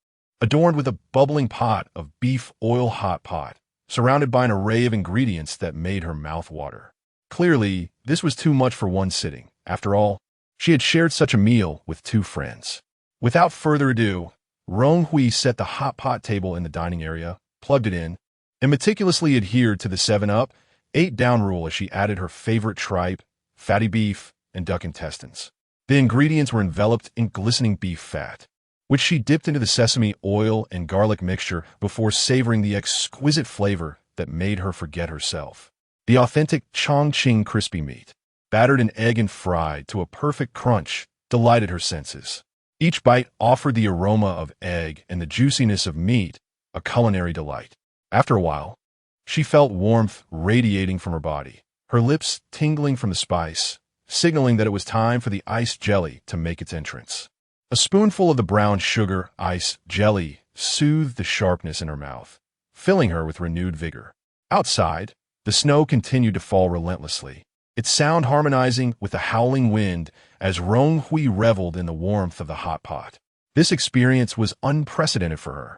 adorned with a bubbling pot of beef oil hot pot, surrounded by an array of ingredients that made her mouth water. Clearly, this was too much for one sitting. After all, she had shared such a meal with 2 friends. Without further ado, Rong Hui set the hot pot table in the dining area, plugged it in, and meticulously adhered to the 7-up, 8-down rule as she added her favorite tripe, fatty beef, and duck intestines. The ingredients were enveloped in glistening beef fat, which she dipped into the sesame oil and garlic mixture before savoring the exquisite flavor that made her forget herself. The authentic Chongqing crispy meat, battered in egg and fried to a perfect crunch, delighted her senses. Each bite offered the aroma of egg and the juiciness of meat, a culinary delight. After a while, she felt warmth radiating from her body, her lips tingling from the spice, signaling that it was time for the iced jelly to make its entrance. A spoonful of the brown sugar ice jelly soothed the sharpness in her mouth, filling her with renewed vigor. Outside, the snow continued to fall relentlessly, its sound harmonizing with the howling wind as Rong Hui reveled in the warmth of the hot pot. This experience was unprecedented for her,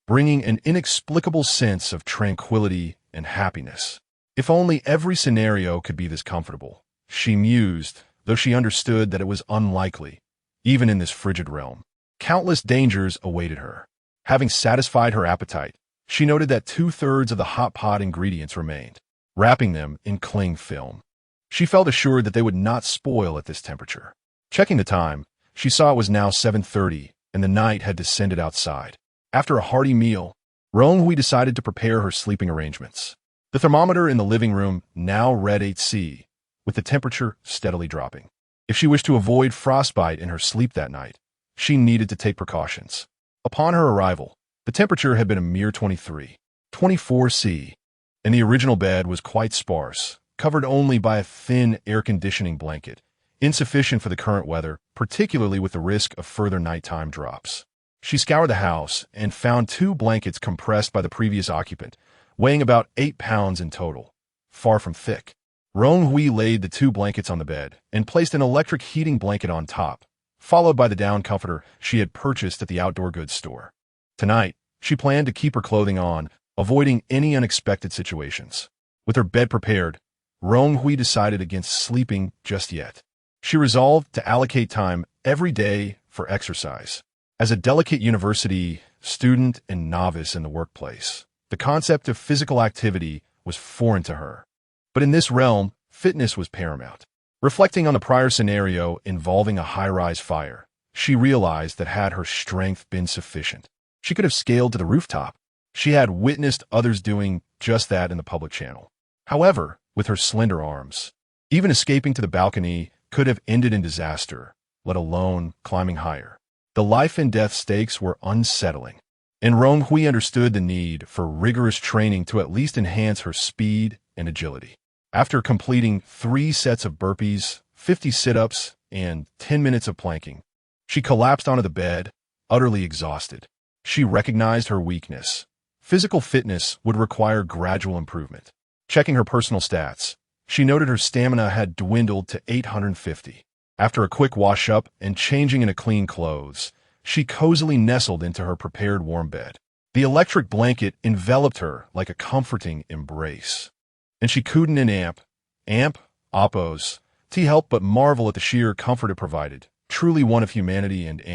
bringing an inexplicable sense of tranquility and happiness. If only every scenario could be this comfortable, she mused, though she understood that it was unlikely, even in this frigid realm. Countless dangers awaited her. Having satisfied her appetite, she noted that 2/3 of the hot pot ingredients remained, wrapping them in cling film. She felt assured that they would not spoil at this temperature. Checking the time, she saw it was now 7:30, and the night had descended outside. After a hearty meal, Rong Hui decided to prepare her sleeping arrangements. The thermometer in the living room now read 8°C, with the temperature steadily dropping. If she wished to avoid frostbite in her sleep that night, she needed to take precautions. Upon her arrival, the temperature had been a mere 24°C, and the original bed was quite sparse, covered only by a thin air conditioning blanket, insufficient for the current weather, particularly with the risk of further nighttime drops. She scoured the house and found 2 blankets compressed by the previous occupant, weighing about 8 pounds in total, far from thick. Rong Hui laid the 2 blankets on the bed and placed an electric heating blanket on top, followed by the down comforter she had purchased at the outdoor goods store. Tonight, she planned to keep her clothing on, avoiding any unexpected situations. With her bed prepared, Rong Hui decided against sleeping just yet. She resolved to allocate time every day for exercise. As a delicate university student and novice in the workplace, the concept of physical activity was foreign to her. But in this realm, fitness was paramount. Reflecting on the prior scenario involving a high-rise fire, she realized that had her strength been sufficient, she could have scaled to the rooftop. She had witnessed others doing just that in the public channel. However, with her slender arms, even escaping to the balcony could have ended in disaster, let alone climbing higher. The life and death stakes were unsettling, and Rong Hui understood the need for rigorous training to at least enhance her speed and agility. After completing 3 sets of burpees, 50 sit-ups, and 10 minutes of planking, she collapsed onto the bed, utterly exhausted. She recognized her weakness. Physical fitness would require gradual improvement. Checking her personal stats, she noted her stamina had dwindled to 850. After a quick wash-up and changing into clean clothes, she cozily nestled into her prepared warm bed. The electric blanket enveloped her like a comforting embrace. And she couldn't amp, oppose, to help but marvel at the sheer comfort it provided, truly one of humanity and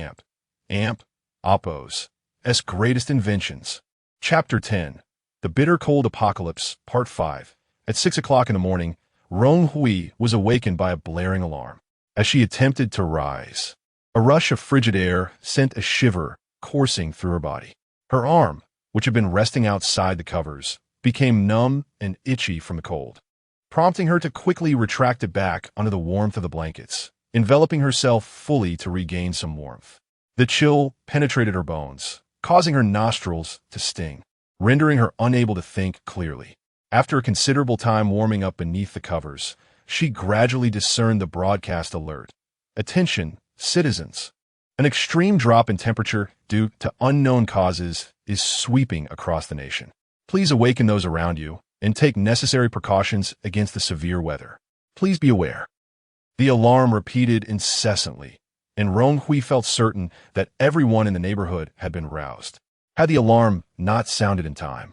amp, oppose, S greatest inventions. Chapter 10. The Bitter Cold Apocalypse, Part 5. At 6 o'clock in the morning, Rong Hui was awakened by a blaring alarm. As she attempted to rise, a rush of frigid air sent a shiver coursing through her body. Her arm, which had been resting outside the covers, became numb and itchy from the cold, prompting her to quickly retract it back under the warmth of the blankets, enveloping herself fully to regain some warmth. The chill penetrated her bones, causing her nostrils to sting, rendering her unable to think clearly. After a considerable time warming up beneath the covers, she gradually discerned the broadcast alert. Attention, citizens. An extreme drop in temperature due to unknown causes is sweeping across the nation. Please awaken those around you and take necessary precautions against the severe weather. Please be aware. The alarm repeated incessantly, and Rong Hui felt certain that everyone in the neighborhood had been roused. Had the alarm not sounded in time,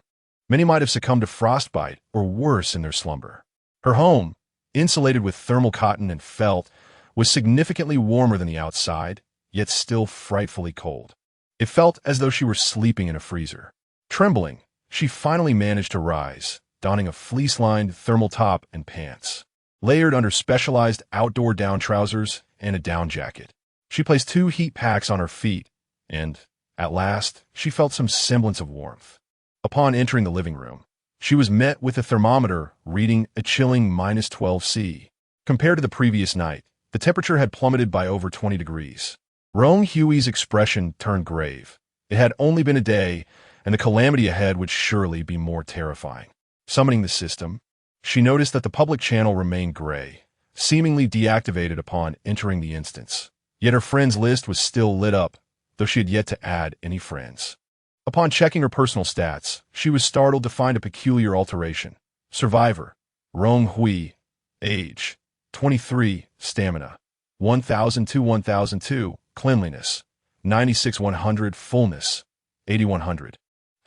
many might have succumbed to frostbite or worse in their slumber. Her home, insulated with thermal cotton and felt, was significantly warmer than the outside, yet still frightfully cold. It felt as though she were sleeping in a freezer. Trembling, she finally managed to rise, donning a fleece-lined thermal top and pants, layered under specialized outdoor down trousers and a down jacket. She placed 2 heat packs on her feet, and, at last, she felt some semblance of warmth. Upon entering the living room, she was met with a thermometer reading a chilling -12°C. Compared to the previous night, the temperature had plummeted by over 20 degrees. Rong Hui's expression turned grave. It had only been a day, and the calamity ahead would surely be more terrifying. Summoning the system, she noticed that the public channel remained gray, seemingly deactivated upon entering the instance. Yet her friends list was still lit up, though she had yet to add any friends. Upon checking her personal stats, she was startled to find a peculiar alteration. Survivor, Rong Hui, age, 23, stamina, 1000-1002, cleanliness, 96-100, fullness, 80-100.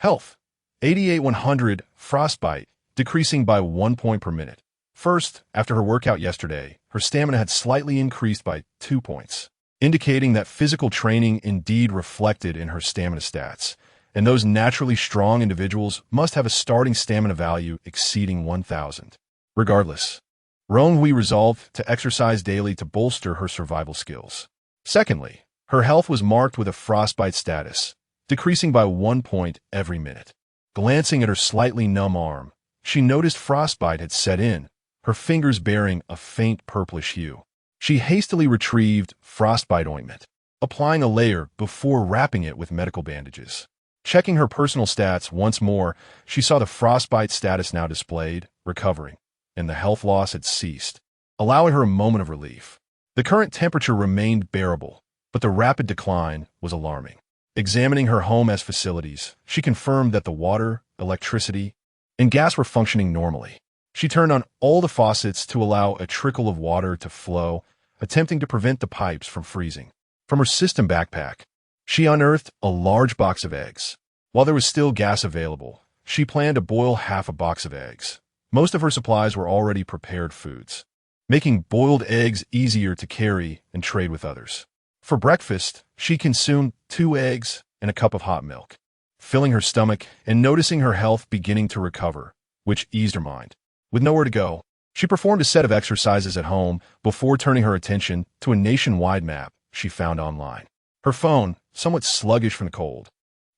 Health, 88-100, frostbite, decreasing by 1 point per minute. First, after her workout yesterday, her stamina had slightly increased by 2 points, indicating that physical training indeed reflected in her stamina stats, and those naturally strong individuals must have a starting stamina value exceeding 1,000. Regardless, Rong Hui resolved to exercise daily to bolster her survival skills. Secondly, her health was marked with a frostbite status, decreasing by 1 point every minute. Glancing at her slightly numb arm, she noticed frostbite had set in, her fingers bearing a faint purplish hue. She hastily retrieved frostbite ointment, applying a layer before wrapping it with medical bandages. Checking her personal stats once more, she saw the frostbite status now displayed, recovering, and the health loss had ceased, allowing her a moment of relief. The current temperature remained bearable, but the rapid decline was alarming. Examining her home as facilities, she confirmed that the water, electricity, and gas were functioning normally. She turned on all the faucets to allow a trickle of water to flow, attempting to prevent the pipes from freezing. From her system backpack, she unearthed a large box of eggs. While there was still gas available, she planned to boil half a box of eggs. Most of her supplies were already prepared foods, making boiled eggs easier to carry and trade with others. For breakfast, she consumed 2 eggs and a cup of hot milk, filling her stomach and noticing her health beginning to recover, which eased her mind. With nowhere to go, She performed a set of exercises at home before turning her attention to a nationwide map she found online. Her phone, somewhat sluggish from the cold,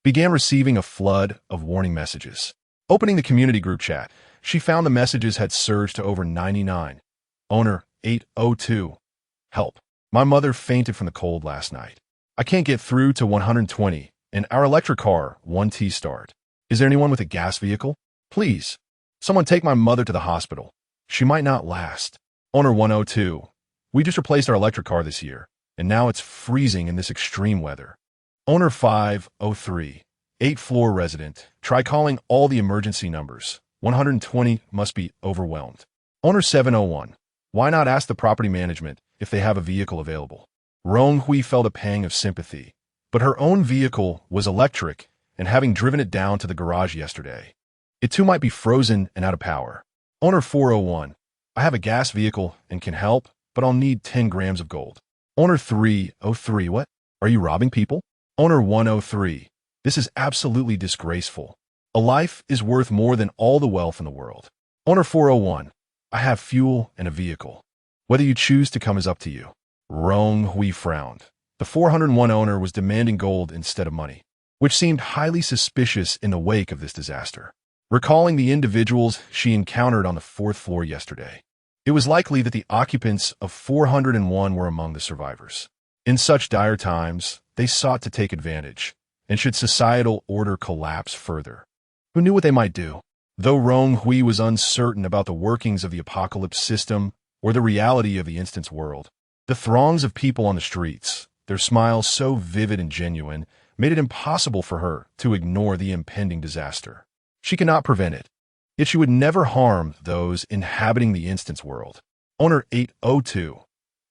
began receiving a flood of warning messages. Opening the community group chat, she found the messages had surged to over 99. Owner 802. Help. My mother fainted from the cold last night. I can't get through to 120, and our electric car 1T start. Is there anyone with a gas vehicle? Please. Someone take my mother to the hospital. She might not last. Owner 102. We just replaced our electric car this year, and now it's freezing in this extreme weather. Owner 503. 8th floor resident. Try calling all the emergency numbers. 120 must be overwhelmed. Owner 701. Why not ask the property management if they have a vehicle available? Rong Hui felt a pang of sympathy, but her own vehicle was electric, and having driven it down to the garage yesterday, it too might be frozen and out of power. Owner 401. I have a gas vehicle and can help, but I'll need 10 grams of gold. Owner 303. What? Are you robbing people? Owner 103. This is absolutely disgraceful. A life is worth more than all the wealth in the world. Owner 401. I have fuel and a vehicle. Whether you choose to come is up to you. Rong Hui frowned. The 401 owner was demanding gold instead of money, which seemed highly suspicious in the wake of this disaster. Recalling the individuals she encountered on the 4th floor yesterday, it was likely that the occupants of 401 were among the survivors. In such dire times, they sought to take advantage, and should societal order collapse further, who knew what they might do? Though Rong Hui was uncertain about the workings of the apocalypse system or the reality of the instant's world, the throngs of people on the streets, their smiles so vivid and genuine, made it impossible for her to ignore the impending disaster. She cannot prevent it, yet she would never harm those inhabiting the instant's world. Owner 802.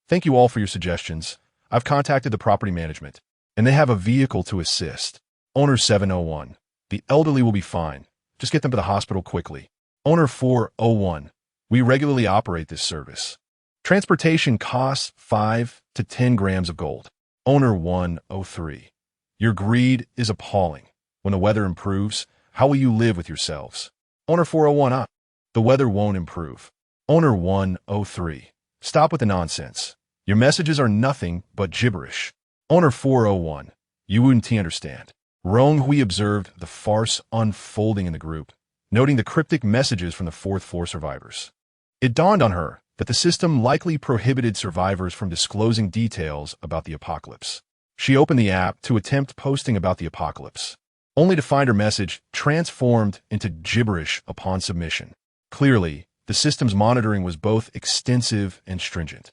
Thank you all for your suggestions. I've contacted the property management, and they have a vehicle to assist. Owner 701. The elderly will be fine. Just get them to the hospital quickly. Owner 401. We regularly operate this service. Transportation costs 5 to 10 grams of gold. Owner 103. Your greed is appalling. When the weather improves, how will you live with yourselves? Owner 401. The weather won't improve. Owner 103. Stop with the nonsense. Your messages are nothing but gibberish. Owner 401. You wouldn't understand. Rong Hui observed the farce unfolding in the group, noting the cryptic messages from the 4th floor survivors. It dawned on her that the system likely prohibited survivors from disclosing details about the apocalypse. She opened the app to attempt posting about the apocalypse, only to find her message transformed into gibberish upon submission. Clearly, the system's monitoring was both extensive and stringent.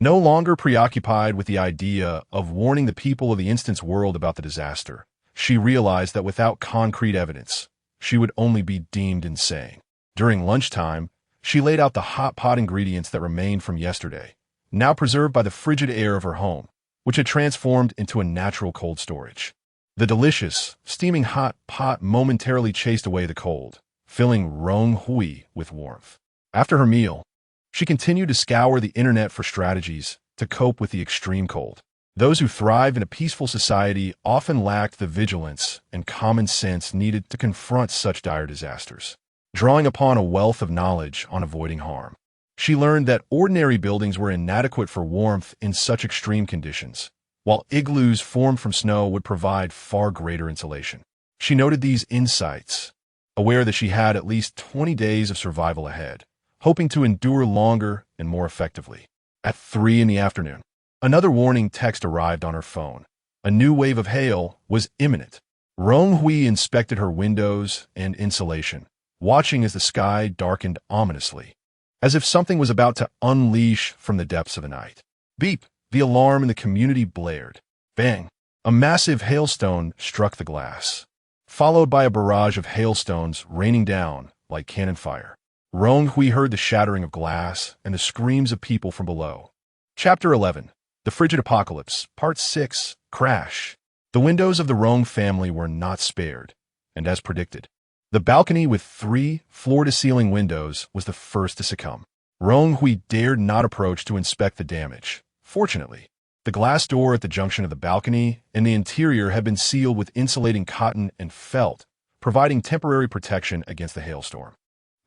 No longer preoccupied with the idea of warning the people of the instant's world about the disaster, she realized that without concrete evidence, she would only be deemed insane. During lunchtime, she laid out the hot pot ingredients that remained from yesterday, now preserved by the frigid air of her home, which had transformed into a natural cold storage. The delicious, steaming hot pot momentarily chased away the cold, filling Rong Hui with warmth. After her meal, she continued to scour the internet for strategies to cope with the extreme cold. Those who thrive in a peaceful society often lacked the vigilance and common sense needed to confront such dire disasters. Drawing upon a wealth of knowledge on avoiding harm, she learned that ordinary buildings were inadequate for warmth in such extreme conditions, while igloos formed from snow would provide far greater insulation. She noted these insights, aware that she had at least 20 days of survival ahead, hoping to endure longer and more effectively. At 3 in the afternoon, another warning text arrived on her phone. A new wave of hail was imminent. Rong Hui inspected her windows and insulation, watching as the sky darkened ominously, as if something was about to unleash from the depths of the night. Beep! The alarm in the community blared. Bang! A massive hailstone struck the glass, followed by a barrage of hailstones raining down like cannon fire. Rong Hui heard the shattering of glass and the screams of people from below. Chapter 11. The Frigid Apocalypse, Part 6, Crash. The windows of the Rong family were not spared, and as predicted, the balcony with 3 floor-to-ceiling windows was the first to succumb. Rong Hui dared not approach to inspect the damage. Fortunately, the glass door at the junction of the balcony and the interior had been sealed with insulating cotton and felt, providing temporary protection against the hailstorm.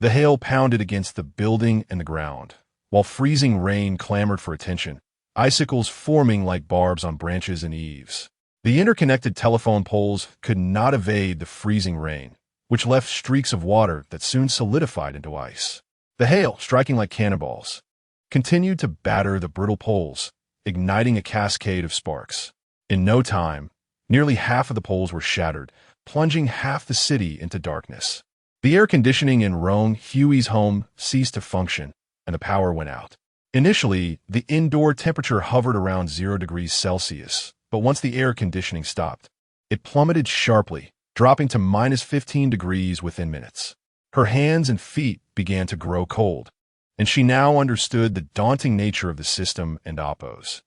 The hail pounded against the building and the ground, while freezing rain clamored for attention, icicles forming like barbs on branches and eaves. The interconnected telephone poles could not evade the freezing rain, which left streaks of water that soon solidified into ice. The hail, striking like cannonballs, continued to batter the brittle poles, igniting a cascade of sparks. In no time, nearly half of the poles were shattered, plunging half the city into darkness. The air conditioning in Rong Hui's home ceased to function, and the power went out. Initially, the indoor temperature hovered around 0 degrees Celsius, but once the air conditioning stopped, it plummeted sharply, dropping to -15 degrees within minutes. Her hands and feet began to grow cold, and she now understood the daunting nature of the system and Oppo's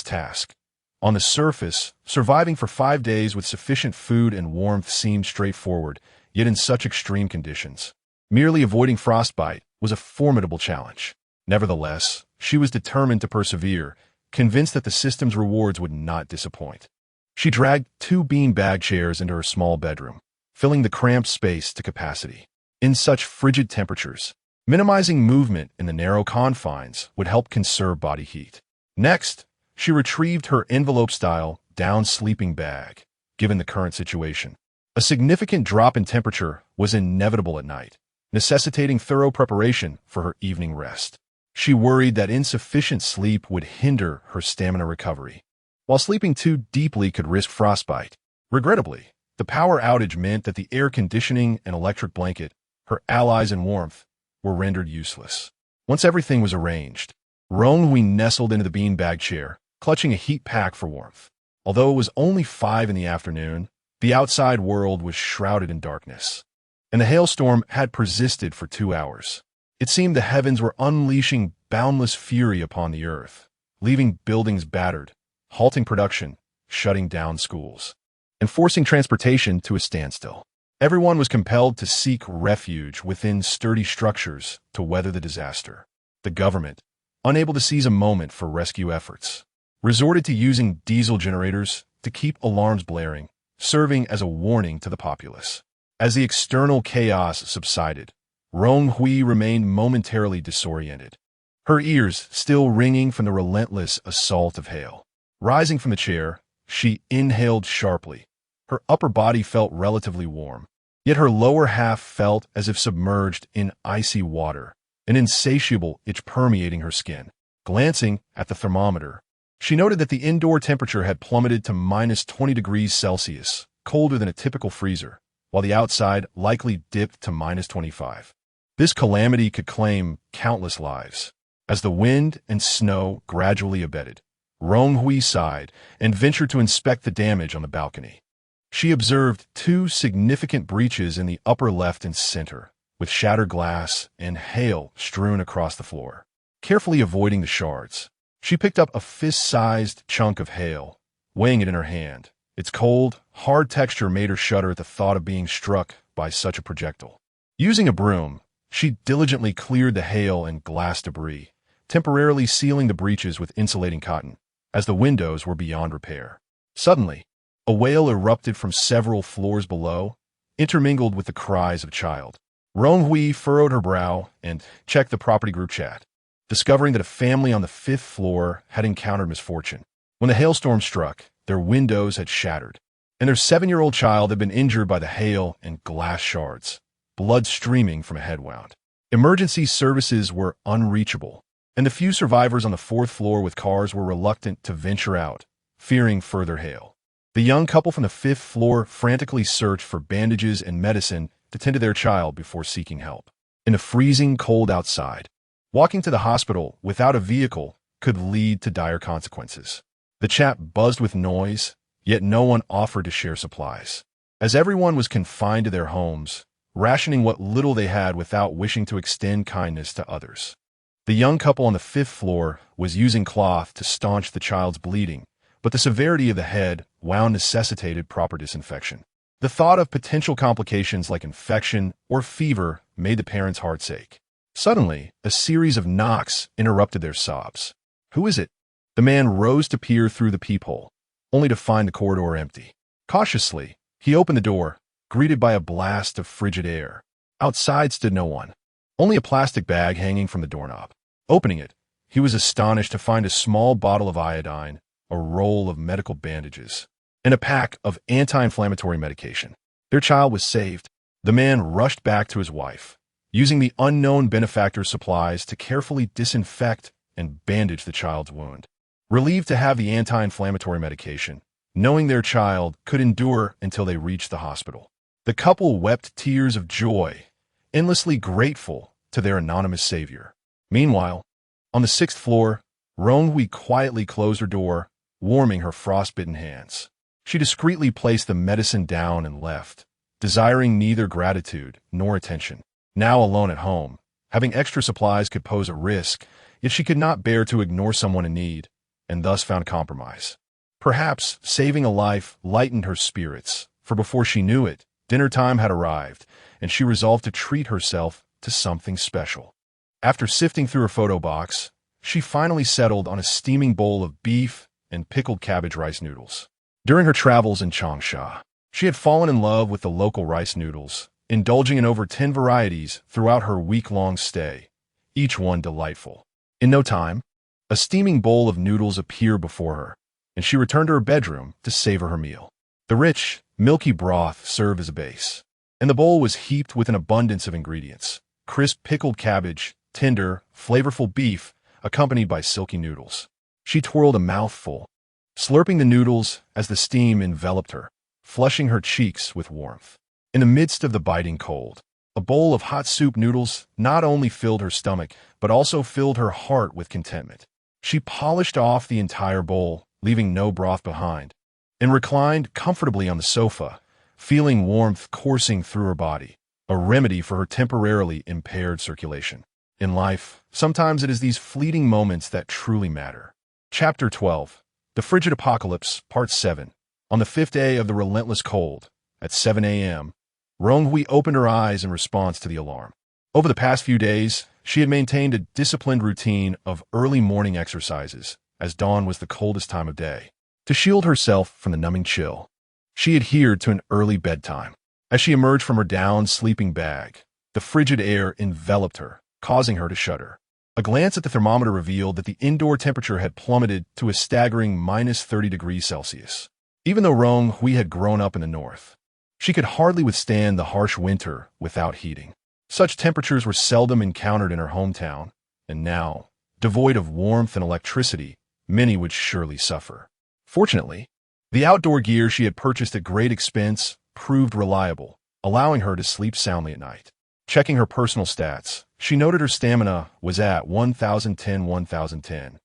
task. On the surface, surviving for 5 days with sufficient food and warmth seemed straightforward, yet in such extreme conditions, merely avoiding frostbite was a formidable challenge. Nevertheless, she was determined to persevere, convinced that the system's rewards would not disappoint. She dragged 2 beanbag chairs into her small bedroom, filling the cramped space to capacity. In such frigid temperatures, minimizing movement in the narrow confines would help conserve body heat. Next, she retrieved her envelope-style down sleeping bag, given the current situation. A significant drop in temperature was inevitable at night, necessitating thorough preparation for her evening rest. She worried that insufficient sleep would hinder her stamina recovery, while sleeping too deeply could risk frostbite. Regrettably, the power outage meant that the air conditioning and electric blanket, her allies in warmth, were rendered useless. Once everything was arranged, Rong Hui nestled into the beanbag chair, clutching a heat pack for warmth. Although it was only 5 in the afternoon, the outside world was shrouded in darkness, and the hailstorm had persisted for 2 hours. It seemed the heavens were unleashing boundless fury upon the earth, leaving buildings battered, halting production, shutting down schools, and forcing transportation to a standstill. Everyone was compelled to seek refuge within sturdy structures to weather the disaster. The government, unable to seize a moment for rescue efforts, resorted to using diesel generators to keep alarms blaring, serving as a warning to the populace. As the external chaos subsided, Rong Hui remained momentarily disoriented, her ears still ringing from the relentless assault of hail. Rising from the chair, she inhaled sharply. Her upper body felt relatively warm, yet her lower half felt as if submerged in icy water, an insatiable itch permeating her skin. Glancing at the thermometer, she noted that the indoor temperature had plummeted to -20 degrees Celsius, colder than a typical freezer, while the outside likely dipped to -25. This calamity could claim countless lives. As the wind and snow gradually abated, Rong Hui sighed and ventured to inspect the damage on the balcony. She observed 2 significant breaches in the upper left and center, with shattered glass and hail strewn across the floor. Carefully avoiding the shards, she picked up a fist-sized chunk of hail, weighing it in her hand. Its cold, hard texture made her shudder at the thought of being struck by such a projectile. Using a broom, she diligently cleared the hail and glass debris, temporarily sealing the breaches with insulating cotton, as the windows were beyond repair. Suddenly, a wail erupted from several floors below, intermingled with the cries of a child. Rong Hui furrowed her brow and checked the property group chat, discovering that a family on the 5th floor had encountered misfortune. When the hailstorm struck, their windows had shattered, and their 7-year-old child had been injured by the hail and glass shards, blood streaming from a head wound. Emergency services were unreachable, and the few survivors on the 4th floor with cars were reluctant to venture out, fearing further hail. The young couple from the 5th floor frantically searched for bandages and medicine to tend to their child before seeking help. In the freezing cold outside, walking to the hospital without a vehicle could lead to dire consequences. The chat buzzed with noise, yet no one offered to share supplies. As everyone was confined to their homes, rationing what little they had without wishing to extend kindness to others. The young couple on the 5th floor was using cloth to staunch the child's bleeding, but the severity of the head wound necessitated proper disinfection. The thought of potential complications like infection or fever made the parents' hearts ache. Suddenly, a series of knocks interrupted their sobs. "Who is it?" The man rose to peer through the peephole, only to find the corridor empty. Cautiously, he opened the door, greeted by a blast of frigid air. Outside stood no one. only a plastic bag hanging from the doorknob. Opening it, he was astonished to find a small bottle of iodine, a roll of medical bandages, and a pack of anti-inflammatory medication. Their child was saved. The man rushed back to his wife, using the unknown benefactor's supplies to carefully disinfect and bandage the child's wound. Relieved to have the anti-inflammatory medication, knowing their child could endure until they reached the hospital, the couple wept tears of joy, endlessly grateful to their anonymous savior. Meanwhile, on the 6th floor, Rong Hui quietly closed her door, warming her frostbitten hands. She discreetly placed the medicine down and left, desiring neither gratitude nor attention. Now alone at home, having extra supplies could pose a risk, yet she could not bear to ignore someone in need, and thus found compromise. Perhaps saving a life lightened her spirits, for before she knew it, dinner time had arrived, and she resolved to treat herself to something special. After sifting through her photo box, she finally settled on a steaming bowl of beef and pickled cabbage rice noodles. During her travels in Changsha, she had fallen in love with the local rice noodles, indulging in over 10 varieties throughout her week-long stay, each one delightful. In no time, a steaming bowl of noodles appeared before her, and she returned to her bedroom to savor her meal. The rich, milky broth served as a base, and the bowl was heaped with an abundance of ingredients: crisp pickled cabbage, tender, flavorful beef, accompanied by silky noodles. She twirled a mouthful, slurping the noodles as the steam enveloped her, flushing her cheeks with warmth. In the midst of the biting cold, a bowl of hot soup noodles not only filled her stomach, but also filled her heart with contentment. She polished off the entire bowl, leaving no broth behind, and reclined comfortably on the sofa, feeling warmth coursing through her body, a remedy for her temporarily impaired circulation. In life, sometimes it is these fleeting moments that truly matter. Chapter 12. The Frigid Apocalypse, Part 7. On the 5th day of the relentless cold, at 7 a.m., Rong Hui opened her eyes in response to the alarm. Over the past few days, she had maintained a disciplined routine of early morning exercises, as dawn was the coldest time of day. To shield herself from the numbing chill, she adhered to an early bedtime. As she emerged from her down sleeping bag, the frigid air enveloped her, causing her to shudder. A glance at the thermometer revealed that the indoor temperature had plummeted to a staggering minus 30 degrees Celsius. Even though Rong Hui had grown up in the north, she could hardly withstand the harsh winter without heating. Such temperatures were seldom encountered in her hometown, and now, devoid of warmth and electricity, many would surely suffer. Fortunately, the outdoor gear she had purchased at great expense proved reliable, allowing her to sleep soundly at night. Checking her personal stats, she noted her stamina was at 1010,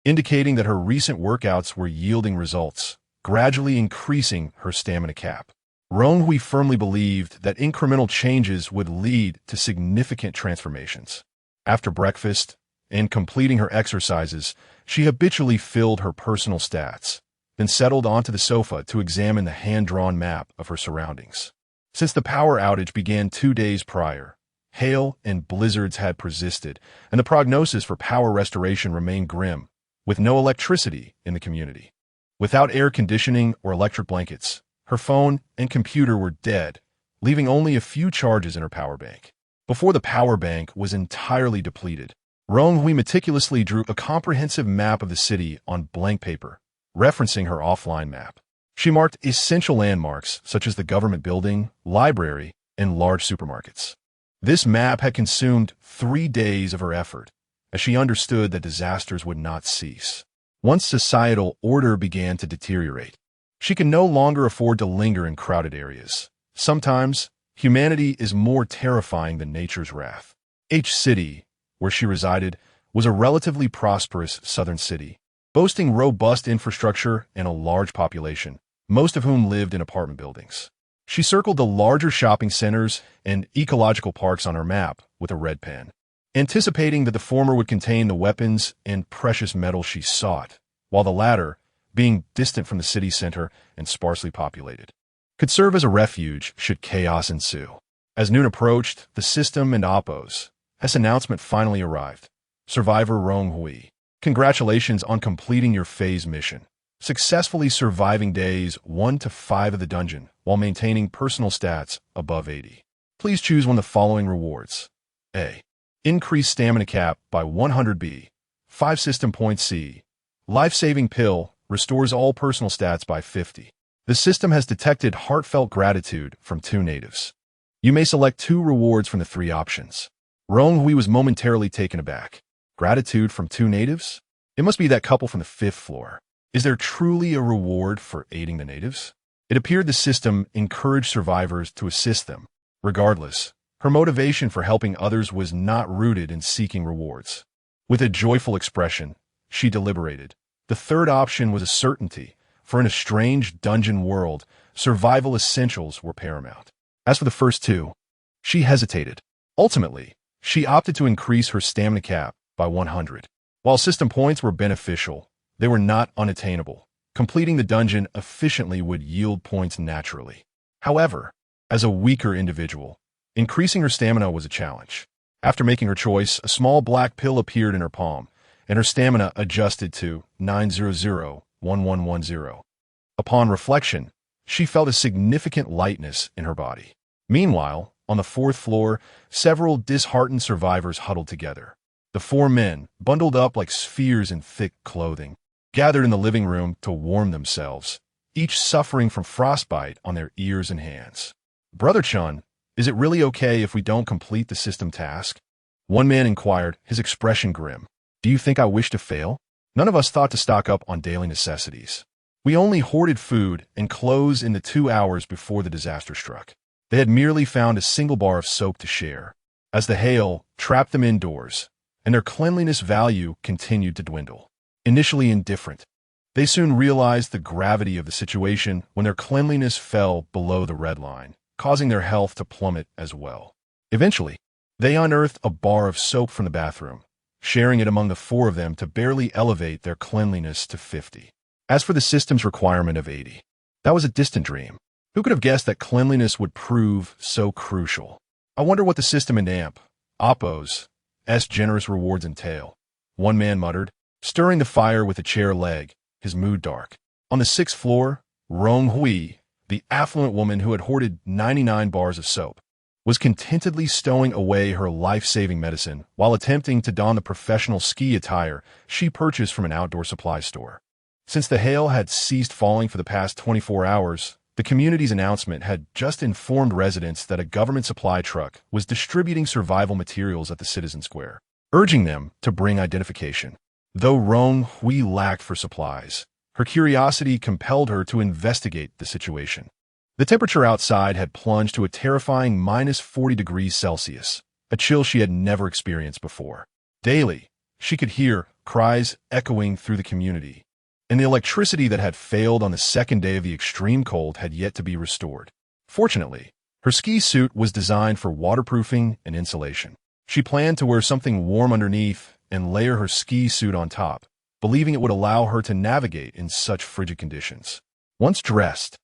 indicating that her recent workouts were yielding results, gradually increasing her stamina cap. Rong Hui firmly believed that incremental changes would lead to significant transformations. After breakfast and completing her exercises, she habitually filled her personal stats, then settled onto the sofa to examine the hand-drawn map of her surroundings. Since the power outage began 2 days prior, hail and blizzards had persisted, and the prognosis for power restoration remained grim, with no electricity in the community. Without air conditioning or electric blankets, her phone and computer were dead, leaving only a few charges in her power bank. Before the power bank was entirely depleted, Rong Hui meticulously drew a comprehensive map of the city on blank paper, referencing her offline map. She marked essential landmarks such as the government building, library, and large supermarkets. This map had consumed 3 days of her effort, as she understood that disasters would not cease. Once societal order began to deteriorate, she could no longer afford to linger in crowded areas. Sometimes, humanity is more terrifying than nature's wrath. H City, where she resided, was a relatively prosperous southern city, boasting robust infrastructure and a large population, most of whom lived in apartment buildings. She circled the larger shopping centers and ecological parks on her map with a red pen, anticipating that the former would contain the weapons and precious metals she sought, while the latter, being distant from the city center and sparsely populated, could serve as a refuge should chaos ensue. As noon approached, the system and Oppos, this announcement finally arrived. Survivor Rong Hui, congratulations on completing your phase mission, successfully surviving days 1 to 5 of the dungeon while maintaining personal stats above 80. Please choose one of the following rewards. A. Increase stamina cap by 100B. 5 system points C. Life-saving pill restores all personal stats by 50. The system has detected heartfelt gratitude from 2 natives. You may select 2 rewards from the 3 options. Rong Hui was momentarily taken aback. Gratitude from 2 natives? It must be that couple from the 5th floor. Is there truly a reward for aiding the natives? It appeared the system encouraged survivors to assist them. Regardless, her motivation for helping others was not rooted in seeking rewards. With a joyful expression, she deliberated. The 3rd option was a certainty, for in a strange dungeon world, survival essentials were paramount. As for the first 2, she hesitated. Ultimately, she opted to increase her stamina cap by 100. While system points were beneficial, they were not unattainable. Completing the dungeon efficiently would yield points naturally. However, as a weaker individual, increasing her stamina was a challenge. After making her choice, a small black pill appeared in her palm, and her stamina adjusted to 900-1110. Upon reflection, she felt a significant lightness in her body. Meanwhile, on the 4th floor, several disheartened survivors huddled together. The 4 men, bundled up like spheres in thick clothing, gathered in the living room to warm themselves, each suffering from frostbite on their ears and hands. "Brother Chun, is it really okay if we don't complete the system task?" One man inquired, his expression grim. "Do you think I wish to fail? None of us thought to stock up on daily necessities. We only hoarded food and clothes in the 2 hours before the disaster struck." They had merely found a single bar of soap to share, as the hail trapped them indoors, and their cleanliness value continued to dwindle. Initially indifferent, they soon realized the gravity of the situation when their cleanliness fell below the red line, causing their health to plummet as well. Eventually, they unearthed a bar of soap from the bathroom, sharing it among the 4 of them to barely elevate their cleanliness to 50. As for the system's requirement of 80, that was a distant dream. Who could have guessed that cleanliness would prove so crucial? "I wonder what the system in Appos' generous rewards entail," one man muttered, stirring the fire with a chair leg, his mood dark. On the 6th floor, Rong Hui, the affluent woman who had hoarded 99 bars of soap, was contentedly stowing away her life-saving medicine while attempting to don the professional ski attire she purchased from an outdoor supply store. Since the hail had ceased falling for the past 24 hours, the community's announcement had just informed residents that a government supply truck was distributing survival materials at the Citizen Square, urging them to bring identification. Though Rong Hui lacked for supplies, her curiosity compelled her to investigate the situation. The temperature outside had plunged to a terrifying -40 degrees Celsius, a chill she had never experienced before. Daily, she could hear cries echoing through the community, and the electricity that had failed on the 2nd day of the extreme cold had yet to be restored. Fortunately, her ski suit was designed for waterproofing and insulation. She planned to wear something warm underneath and layer her ski suit on top, believing it would allow her to navigate in such frigid conditions. Once dressed,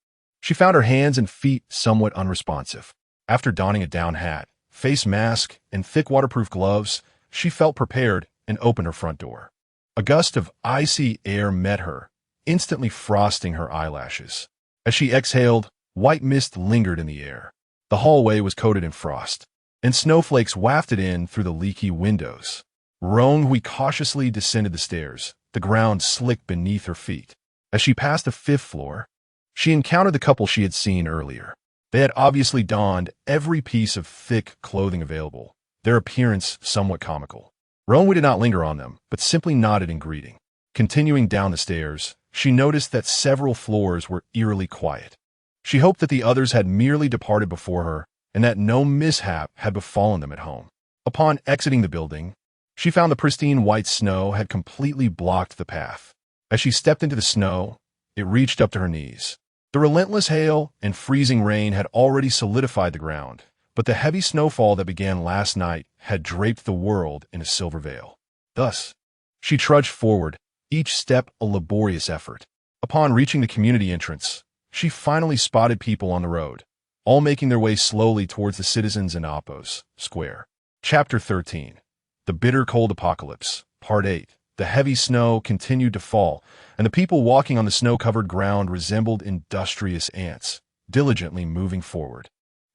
she found her hands and feet somewhat unresponsive. After donning a down hat, face mask, and thick waterproof gloves, she felt prepared and opened her front door. A gust of icy air met her, instantly frosting her eyelashes. As she exhaled, white mist lingered in the air. The hallway was coated in frost, and snowflakes wafted in through the leaky windows. Rong Hui cautiously descended the stairs, the ground slick beneath her feet. As she passed the 5th floor, she encountered the couple she had seen earlier. They had obviously donned every piece of thick clothing available, their appearance somewhat comical. Rong Hui did not linger on them, but simply nodded in greeting. Continuing down the stairs, she noticed that several floors were eerily quiet. She hoped that the others had merely departed before her, and that no mishap had befallen them at home. Upon exiting the building, she found the pristine white snow had completely blocked the path. As she stepped into the snow, it reached up to her knees. The relentless hail and freezing rain had already solidified the ground, but the heavy snowfall that began last night had draped the world in a silver veil. Thus, she trudged forward, each step a laborious effort. Upon reaching the community entrance, she finally spotted people on the road, all making their way slowly towards the citizens in Appos' Square. Chapter 13. The Bitter Cold Apocalypse, Part 8. The heavy snow continued to fall, and the people walking on the snow-covered ground resembled industrious ants, diligently moving forward.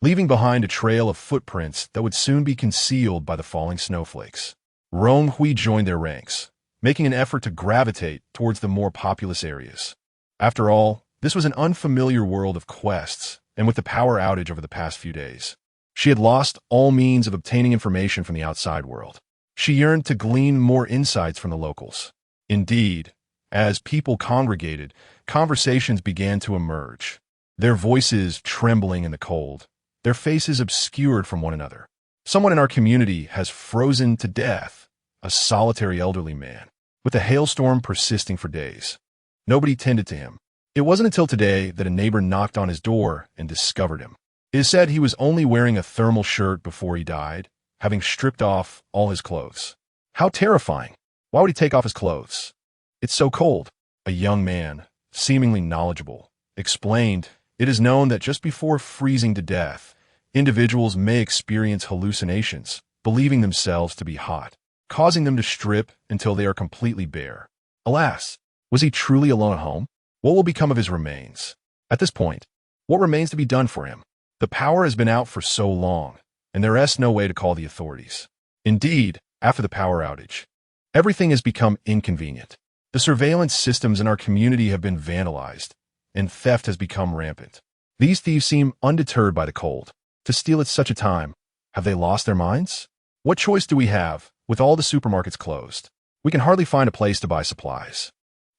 leaving behind a trail of footprints that would soon be concealed by the falling snowflakes. Rong Hui joined their ranks, making an effort to gravitate towards the more populous areas. After all, this was an unfamiliar world of quests, and with the power outage over the past few days, she had lost all means of obtaining information from the outside world. She yearned to glean more insights from the locals. Indeed, as people congregated, conversations began to emerge, their voices trembling in the cold, their faces obscured from one another. Someone in our community has frozen to death, a solitary elderly man, with a hailstorm persisting for days. Nobody tended to him. It wasn't until today that a neighbor knocked on his door and discovered him. It is said he was only wearing a thermal shirt before he died, having stripped off all his clothes. How terrifying! Why would he take off his clothes? It's so cold. A young man, seemingly knowledgeable, explained, it is known that just before freezing to death, individuals may experience hallucinations, believing themselves to be hot, causing them to strip until they are completely bare. Alas, was he truly alone at home? What will become of his remains? At this point, what remains to be done for him? The power has been out for so long, and there is no way to call the authorities. Indeed, after the power outage, everything has become inconvenient. The surveillance systems in our community have been vandalized, and theft has become rampant. These thieves seem undeterred by the cold. To steal at such a time, have they lost their minds? What choice do we have, with all the supermarkets closed? We can hardly find a place to buy supplies.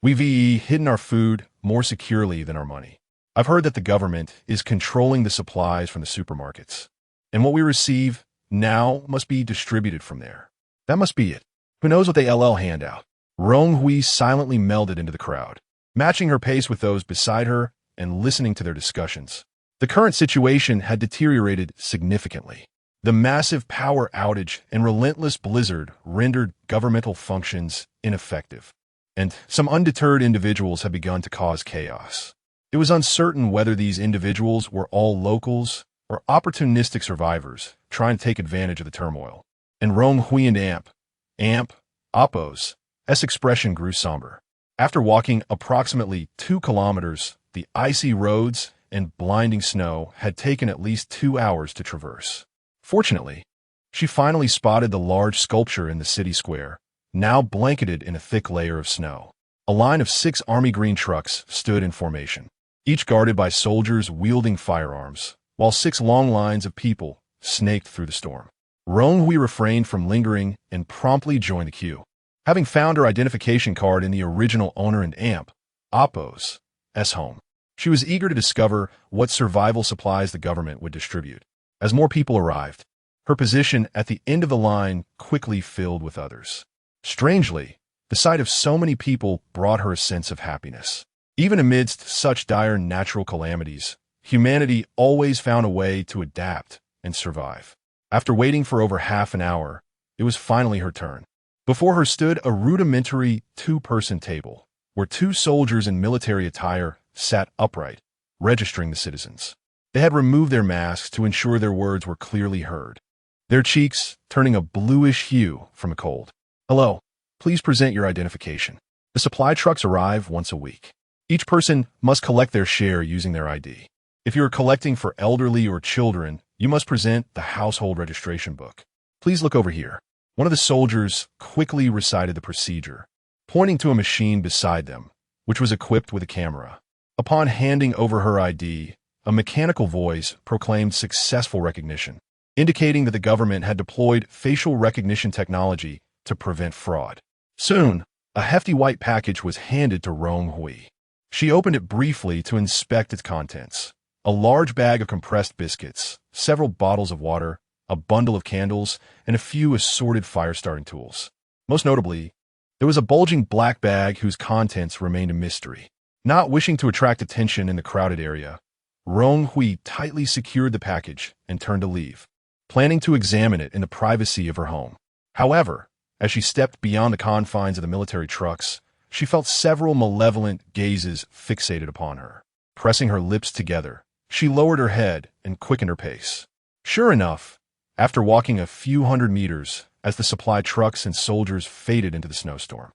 We've hidden our food more securely than our money. I've heard that the government is controlling the supplies from the supermarkets, and what we receive now must be distributed from there. That must be it. Who knows what they hand out? Rong Hui silently melded into the crowd, matching her pace with those beside her and listening to their discussions. The current situation had deteriorated significantly. The massive power outage and relentless blizzard rendered governmental functions ineffective, and some undeterred individuals had begun to cause chaos. It was uncertain whether these individuals were all locals or opportunistic survivors trying to take advantage of the turmoil. And Rong Hui and Oppos' expression grew somber. After walking approximately 2 kilometers, the icy roads and blinding snow had taken at least 2 hours to traverse. Fortunately, she finally spotted the large sculpture in the city square, now blanketed in a thick layer of snow. A line of 6 army green trucks stood in formation, each guarded by soldiers wielding firearms, while 6 long lines of people snaked through the storm. Rong Hui refrained from lingering and promptly joined the queue. Having found her identification card in the original owner and Oppos' home, she was eager to discover what survival supplies the government would distribute. As more people arrived, her position at the end of the line quickly filled with others. Strangely, the sight of so many people brought her a sense of happiness. Even amidst such dire natural calamities, humanity always found a way to adapt and survive. After waiting for over half an hour, it was finally her turn. Before her stood a rudimentary 2-person table, where 2 soldiers in military attire sat upright, registering the citizens. They had removed their masks to ensure their words were clearly heard, their cheeks turning a bluish hue from the cold. Hello, please present your identification. The supply trucks arrive once a week. Each person must collect their share using their ID. If you are collecting for elderly or children, you must present the household registration book. Please look over here. One of the soldiers quickly recited the procedure, pointing to a machine beside them, which was equipped with a camera. Upon handing over her ID, a mechanical voice proclaimed successful recognition, indicating that the government had deployed facial recognition technology to prevent fraud. Soon, a hefty white package was handed to Rong Hui. She opened it briefly to inspect its contents. A large bag of compressed biscuits, several bottles of water, a bundle of candles, and a few assorted fire-starting tools. Most notably, there was a bulging black bag whose contents remained a mystery. Not wishing to attract attention in the crowded area, Rong Hui tightly secured the package and turned to leave, planning to examine it in the privacy of her home. However, as she stepped beyond the confines of the military trucks, she felt several malevolent gazes fixated upon her. Pressing her lips together, she lowered her head and quickened her pace. Sure enough, after walking a few hundred meters, as the supply trucks and soldiers faded into the snowstorm,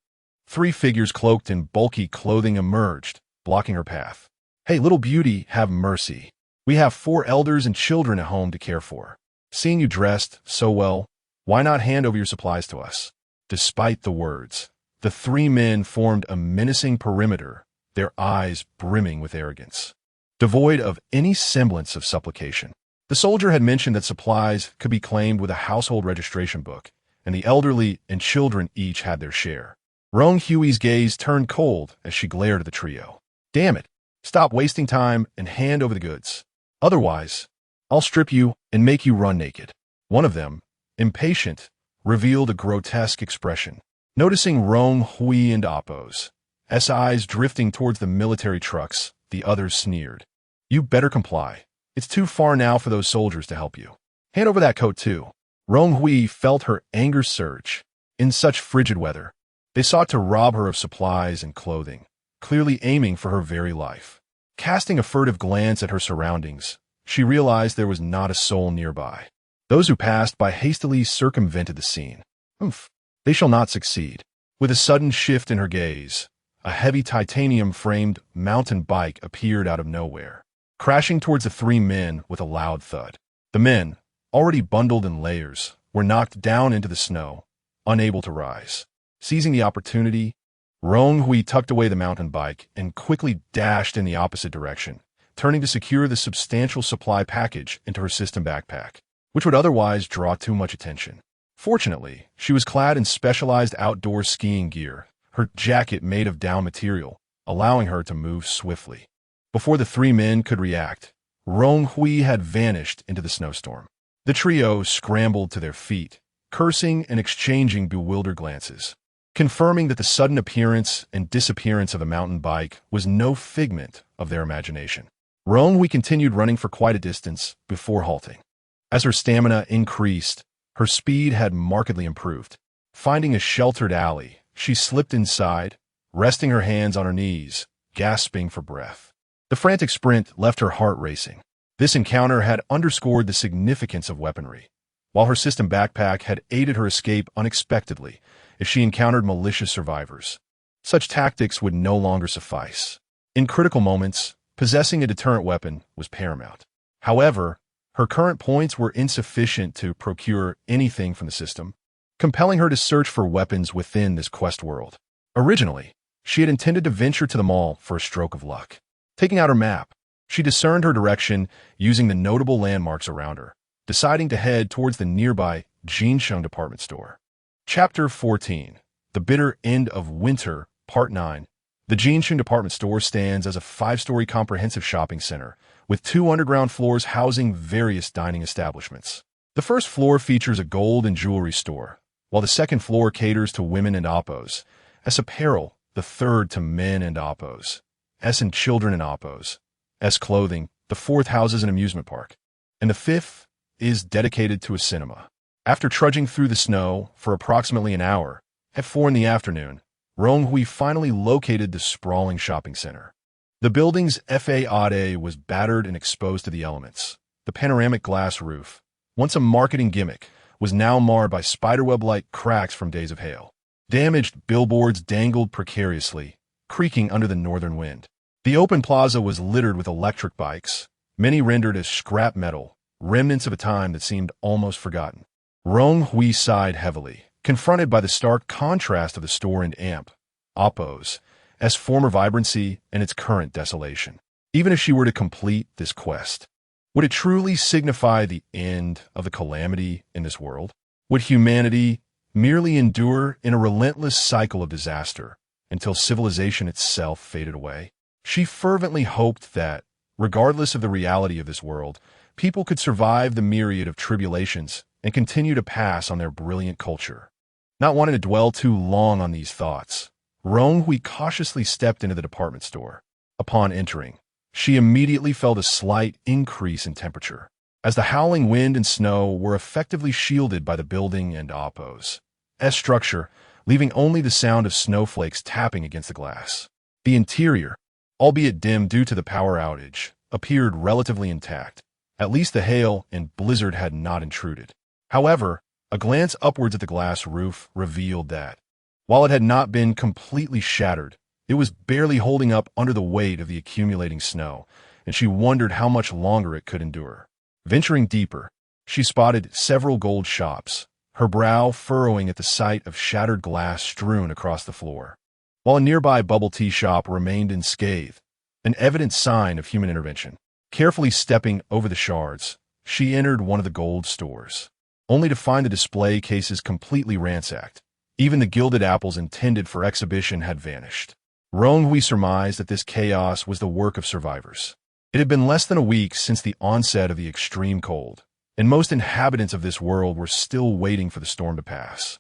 3 figures cloaked in bulky clothing emerged, blocking her path. Hey, little beauty, have mercy. We have 4 elders and children at home to care for. Seeing you dressed so well, why not hand over your supplies to us?" Despite the words, the 3 men formed a menacing perimeter, their eyes brimming with arrogance, devoid of any semblance of supplication. The soldier had mentioned that supplies could be claimed with a household registration book, and the elderly and children each had their share. Rong Hui's gaze turned cold as she glared at the trio. "Damn it! Stop wasting time and hand over the goods. Otherwise, I'll strip you and make you run naked." One of them, impatient, revealed a grotesque expression. Noticing Rong Hui and Appo's eyes drifting towards the military trucks, the others sneered. "You better comply. It's too far now for those soldiers to help you. Hand over that coat too." Rong Hui felt her anger surge. In such frigid weather, they sought to rob her of supplies and clothing, clearly aiming for her very life. Casting a furtive glance at her surroundings, she realized there was not a soul nearby. Those who passed by hastily circumvented the scene. They shall not succeed. With a sudden shift in her gaze, a heavy titanium-framed mountain bike appeared out of nowhere, crashing towards the 3 men with a loud thud. The men, already bundled in layers, were knocked down into the snow, unable to rise. Seizing the opportunity, Rong Hui tucked away the mountain bike and quickly dashed in the opposite direction, turning to secure the substantial supply package into her system backpack, which would otherwise draw too much attention. Fortunately, she was clad in specialized outdoor skiing gear, her jacket made of down material, allowing her to move swiftly. Before the 3 men could react, Rong Hui had vanished into the snowstorm. The trio scrambled to their feet, cursing and exchanging bewildered glances, confirming that the sudden appearance and disappearance of the mountain bike was no figment of their imagination. Rong Hui continued running for quite a distance before halting. As her stamina increased, her speed had markedly improved. Finding a sheltered alley, she slipped inside, resting her hands on her knees, gasping for breath. The frantic sprint left her heart racing. This encounter had underscored the significance of weaponry, while her system backpack had aided her escape unexpectedly if she encountered malicious survivors. Such tactics would no longer suffice. In critical moments, possessing a deterrent weapon was paramount. However, her current points were insufficient to procure anything from the system, compelling her to search for weapons within this quest world. Originally, she had intended to venture to the mall for a stroke of luck. Taking out her map, she discerned her direction using the notable landmarks around her, deciding to head towards the nearby Jinsheng department store. Chapter 14. The Bitter End of Winter, Part 9. The Jinsheng department store stands as a 5-story comprehensive shopping center, with 2 underground floors housing various dining establishments. The first floor features a gold and jewelry store, while the second floor caters to women and oppos, as apparel, the third to men and oppos, as in children and oppos, as clothing, the fourth houses an amusement park, and the fifth is dedicated to a cinema. After trudging through the snow for approximately an hour, at 4 in the afternoon, Rong Hui finally located the sprawling shopping center. The building's façade was battered and exposed to the elements. The panoramic glass roof, once a marketing gimmick, was now marred by spiderweb-like cracks from days of hail. Damaged billboards dangled precariously, creaking under the northern wind. The open plaza was littered with electric bikes, many rendered as scrap metal, remnants of a time that seemed almost forgotten. Rong Hui sighed heavily, confronted by the stark contrast of the store and Appo's former vibrancy and its current desolation. Even if she were to complete this quest, would it truly signify the end of the calamity in this world? Would humanity merely endure in a relentless cycle of disaster until civilization itself faded away? She fervently hoped that, regardless of the reality of this world, people could survive the myriad of tribulations and continue to pass on their brilliant culture. Not wanting to dwell too long on these thoughts, Rong Hui cautiously stepped into the department store. Upon entering, she immediately felt a slight increase in temperature, as the howling wind and snow were effectively shielded by the building and Appo's structure, leaving only the sound of snowflakes tapping against the glass. The interior, albeit dim due to the power outage, appeared relatively intact. At least the hail and blizzard had not intruded. However, a glance upwards at the glass roof revealed that, while it had not been completely shattered, it was barely holding up under the weight of the accumulating snow, and she wondered how much longer it could endure. Venturing deeper, she spotted several gold shops, her brow furrowing at the sight of shattered glass strewn across the floor. While a nearby bubble tea shop remained unscathed, an evident sign of human intervention. Carefully stepping over the shards, she entered one of the gold stores, only to find the display cases completely ransacked. Even the gilded apples intended for exhibition had vanished. Rong Hui surmised that this chaos was the work of survivors. It had been less than a week since the onset of the extreme cold, and most inhabitants of this world were still waiting for the storm to pass.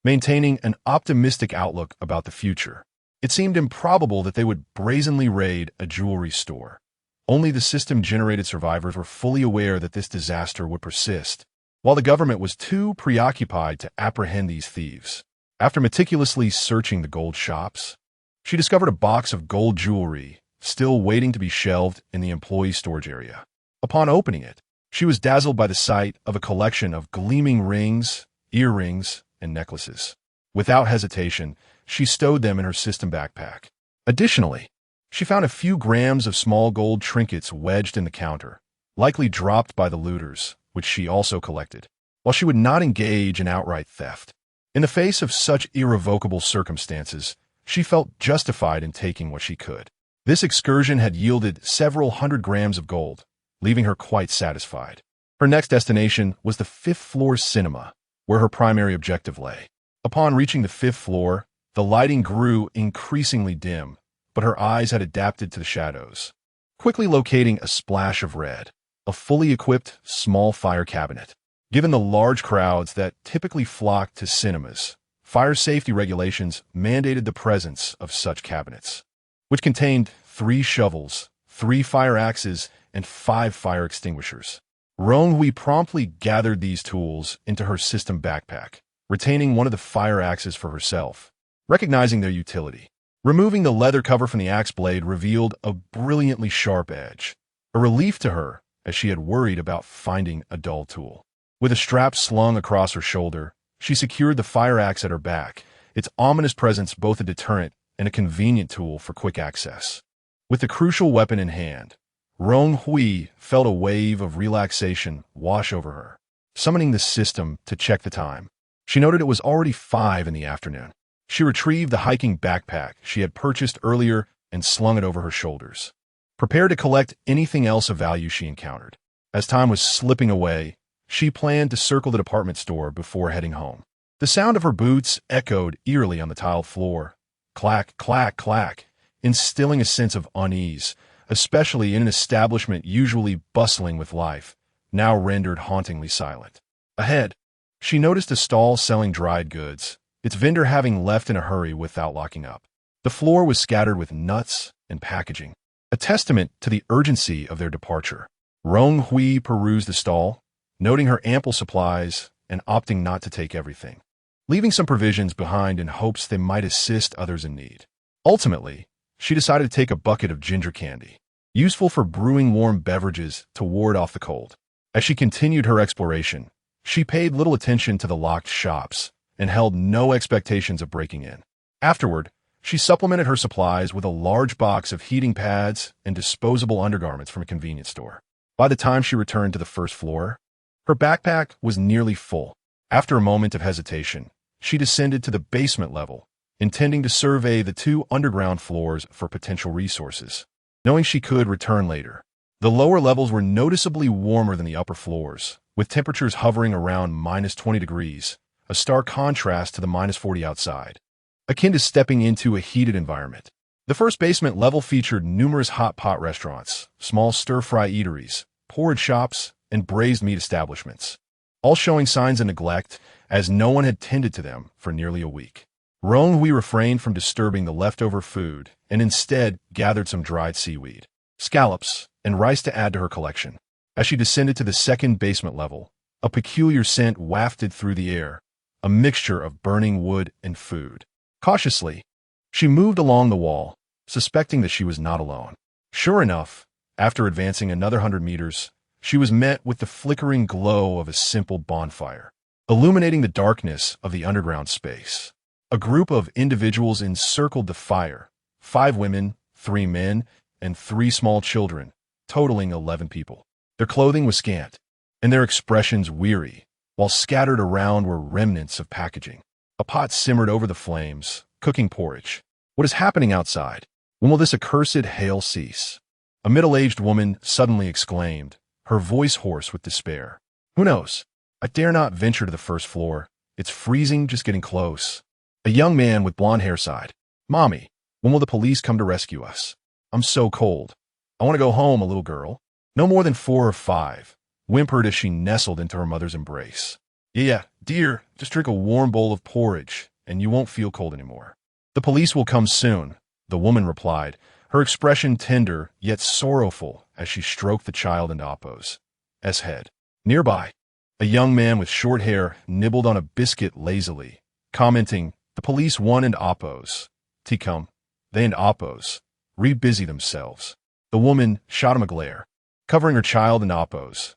Maintaining an optimistic outlook about the future, it seemed improbable that they would brazenly raid a jewelry store. Only the system-generated survivors were fully aware that this disaster would persist, while the government was too preoccupied to apprehend these thieves. After meticulously searching the gold shops, she discovered a box of gold jewelry still waiting to be shelved in the employee storage area. Upon opening it, she was dazzled by the sight of a collection of gleaming rings, earrings, and necklaces. Without hesitation, she stowed them in her system backpack. Additionally, she found a few grams of small gold trinkets wedged in the counter, likely dropped by the looters, which she also collected. While she would not engage in outright theft, in the face of such irrevocable circumstances, she felt justified in taking what she could. This excursion had yielded several hundred grams of gold, leaving her quite satisfied. Her next destination was the fifth-floor cinema, where her primary objective lay. Upon reaching the fifth floor, the lighting grew increasingly dim, but her eyes had adapted to the shadows. Quickly locating a splash of red, a fully equipped small fire cabinet. Given the large crowds that typically flocked to cinemas, fire safety regulations mandated the presence of such cabinets, which contained 3 shovels, 3 fire axes, and 5 fire extinguishers. Rong Hui promptly gathered these tools into her system backpack, retaining one of the fire axes for herself, recognizing their utility. Removing the leather cover from the axe blade revealed a brilliantly sharp edge, a relief to her as she had worried about finding a dull tool. With a strap slung across her shoulder, she secured the fire axe at her back, its ominous presence both a deterrent and a convenient tool for quick access. With the crucial weapon in hand, Rong Hui felt a wave of relaxation wash over her. Summoning the system to check the time, she noted it was already 5 in the afternoon. She retrieved the hiking backpack she had purchased earlier and slung it over her shoulders, prepared to collect anything else of value she encountered. As time was slipping away, she planned to circle the department store before heading home. The sound of her boots echoed eerily on the tiled floor. Clack, clack, clack, instilling a sense of unease, especially in an establishment usually bustling with life, now rendered hauntingly silent. Ahead, she noticed a stall selling dried goods, its vendor having left in a hurry without locking up. The floor was scattered with nuts and packaging, a testament to the urgency of their departure. Rong Hui perused the stall, noting her ample supplies and opting not to take everything, leaving some provisions behind in hopes they might assist others in need. Ultimately, she decided to take a bucket of ginger candy, useful for brewing warm beverages to ward off the cold. As she continued her exploration, she paid little attention to the locked shops and held no expectations of breaking in. Afterward, she supplemented her supplies with a large box of heating pads and disposable undergarments from a convenience store. By the time she returned to the first floor, her backpack was nearly full. After a moment of hesitation, she descended to the basement level, intending to survey the 2 underground floors for potential resources, knowing she could return later. The lower levels were noticeably warmer than the upper floors, with temperatures hovering around -20 degrees, a stark contrast to the -40 outside, akin to stepping into a heated environment. The first basement level featured numerous hot pot restaurants, small stir-fry eateries, porridge shops, and braised meat establishments, all showing signs of neglect as no one had tended to them for nearly a week. Rong Hui refrained from disturbing the leftover food and instead gathered some dried seaweed, scallops, and rice to add to her collection. As she descended to the second basement level, a peculiar scent wafted through the air, a mixture of burning wood and food. Cautiously, she moved along the wall, suspecting that she was not alone. Sure enough, after advancing another 100 meters, she was met with the flickering glow of a simple bonfire, illuminating the darkness of the underground space. A group of individuals encircled the fire, 5 women, 3 men, and 3 small children, totaling 11 people. Their clothing was scant, and their expressions weary, while scattered around were remnants of packaging. A pot simmered over the flames, cooking porridge. What is happening outside? When will this accursed hail cease? A middle-aged woman suddenly exclaimed, her voice hoarse with despair. Who knows? I dare not venture to the first floor. It's freezing just getting close. A young man with blonde hair sighed. Mommy, when will the police come to rescue us? I'm so cold. I want to go home, a little girl. No more than 4 or 5, whimpered as she nestled into her mother's embrace. Yeah, dear, just drink a warm bowl of porridge, and you won't feel cold anymore. The police will come soon, the woman replied, her expression tender yet sorrowful as she stroked the child and Apo's head. Nearby, a young man with short hair nibbled on a biscuit lazily, commenting, the police won and Apo's. Ticum, they and Apo's. Re-busy themselves. The woman shot him a glare, covering her child and Apo's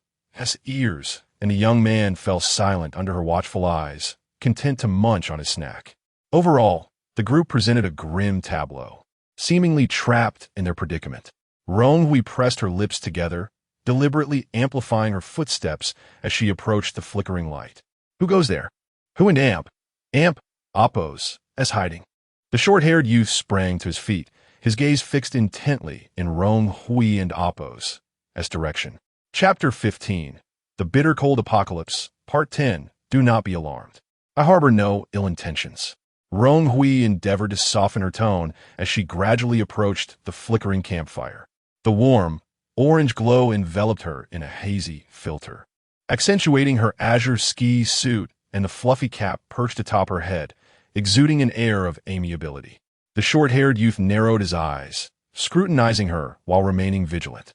ears, and the young man fell silent under her watchful eyes, content to munch on his snack. Overall, the group presented a grim tableau, seemingly trapped in their predicament. Rong Hui pressed her lips together, deliberately amplifying her footsteps as she approached the flickering light. Who goes there? Who and Amp? Amp, Apo's, hiding. The short-haired youth sprang to his feet, his gaze fixed intently in Rong Hui and Apo's direction. Chapter 15. The Bitter Cold Apocalypse, Part 10. Do not be alarmed. I harbor no ill intentions. Rong Hui endeavored to soften her tone as she gradually approached the flickering campfire. The warm, orange glow enveloped her in a hazy filter, accentuating her azure ski suit and the fluffy cap perched atop her head, exuding an air of amiability. The short-haired youth narrowed his eyes, scrutinizing her while remaining vigilant.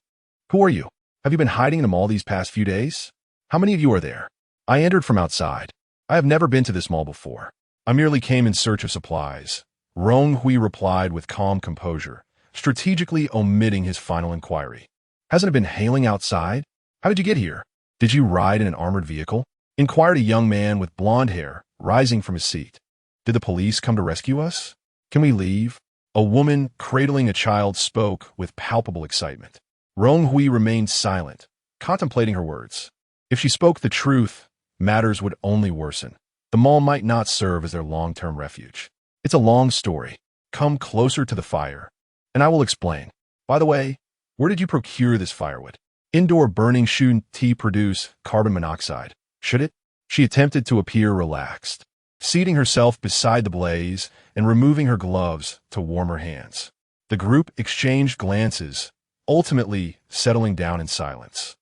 Who are you? Have you been hiding in the mall these past few days? How many of you are there? I entered from outside. I have never been to this mall before. I merely came in search of supplies. Rong Hui replied with calm composure, strategically omitting his final inquiry. Hasn't it been hailing outside? How did you get here? Did you ride in an armored vehicle? Inquired a young man with blonde hair, rising from his seat. Did the police come to rescue us? Can we leave? A woman cradling a child spoke with palpable excitement. Rong Hui remained silent, contemplating her words. If she spoke the truth, matters would only worsen. The mall might not serve as their long-term refuge. It's a long story. Come closer to the fire, and I will explain. By the way, where did you procure this firewood? Indoor burning shouldn't produce carbon monoxide, should it? She attempted to appear relaxed, seating herself beside the blaze and removing her gloves to warm her hands. The group exchanged glances, ultimately settling down in silence.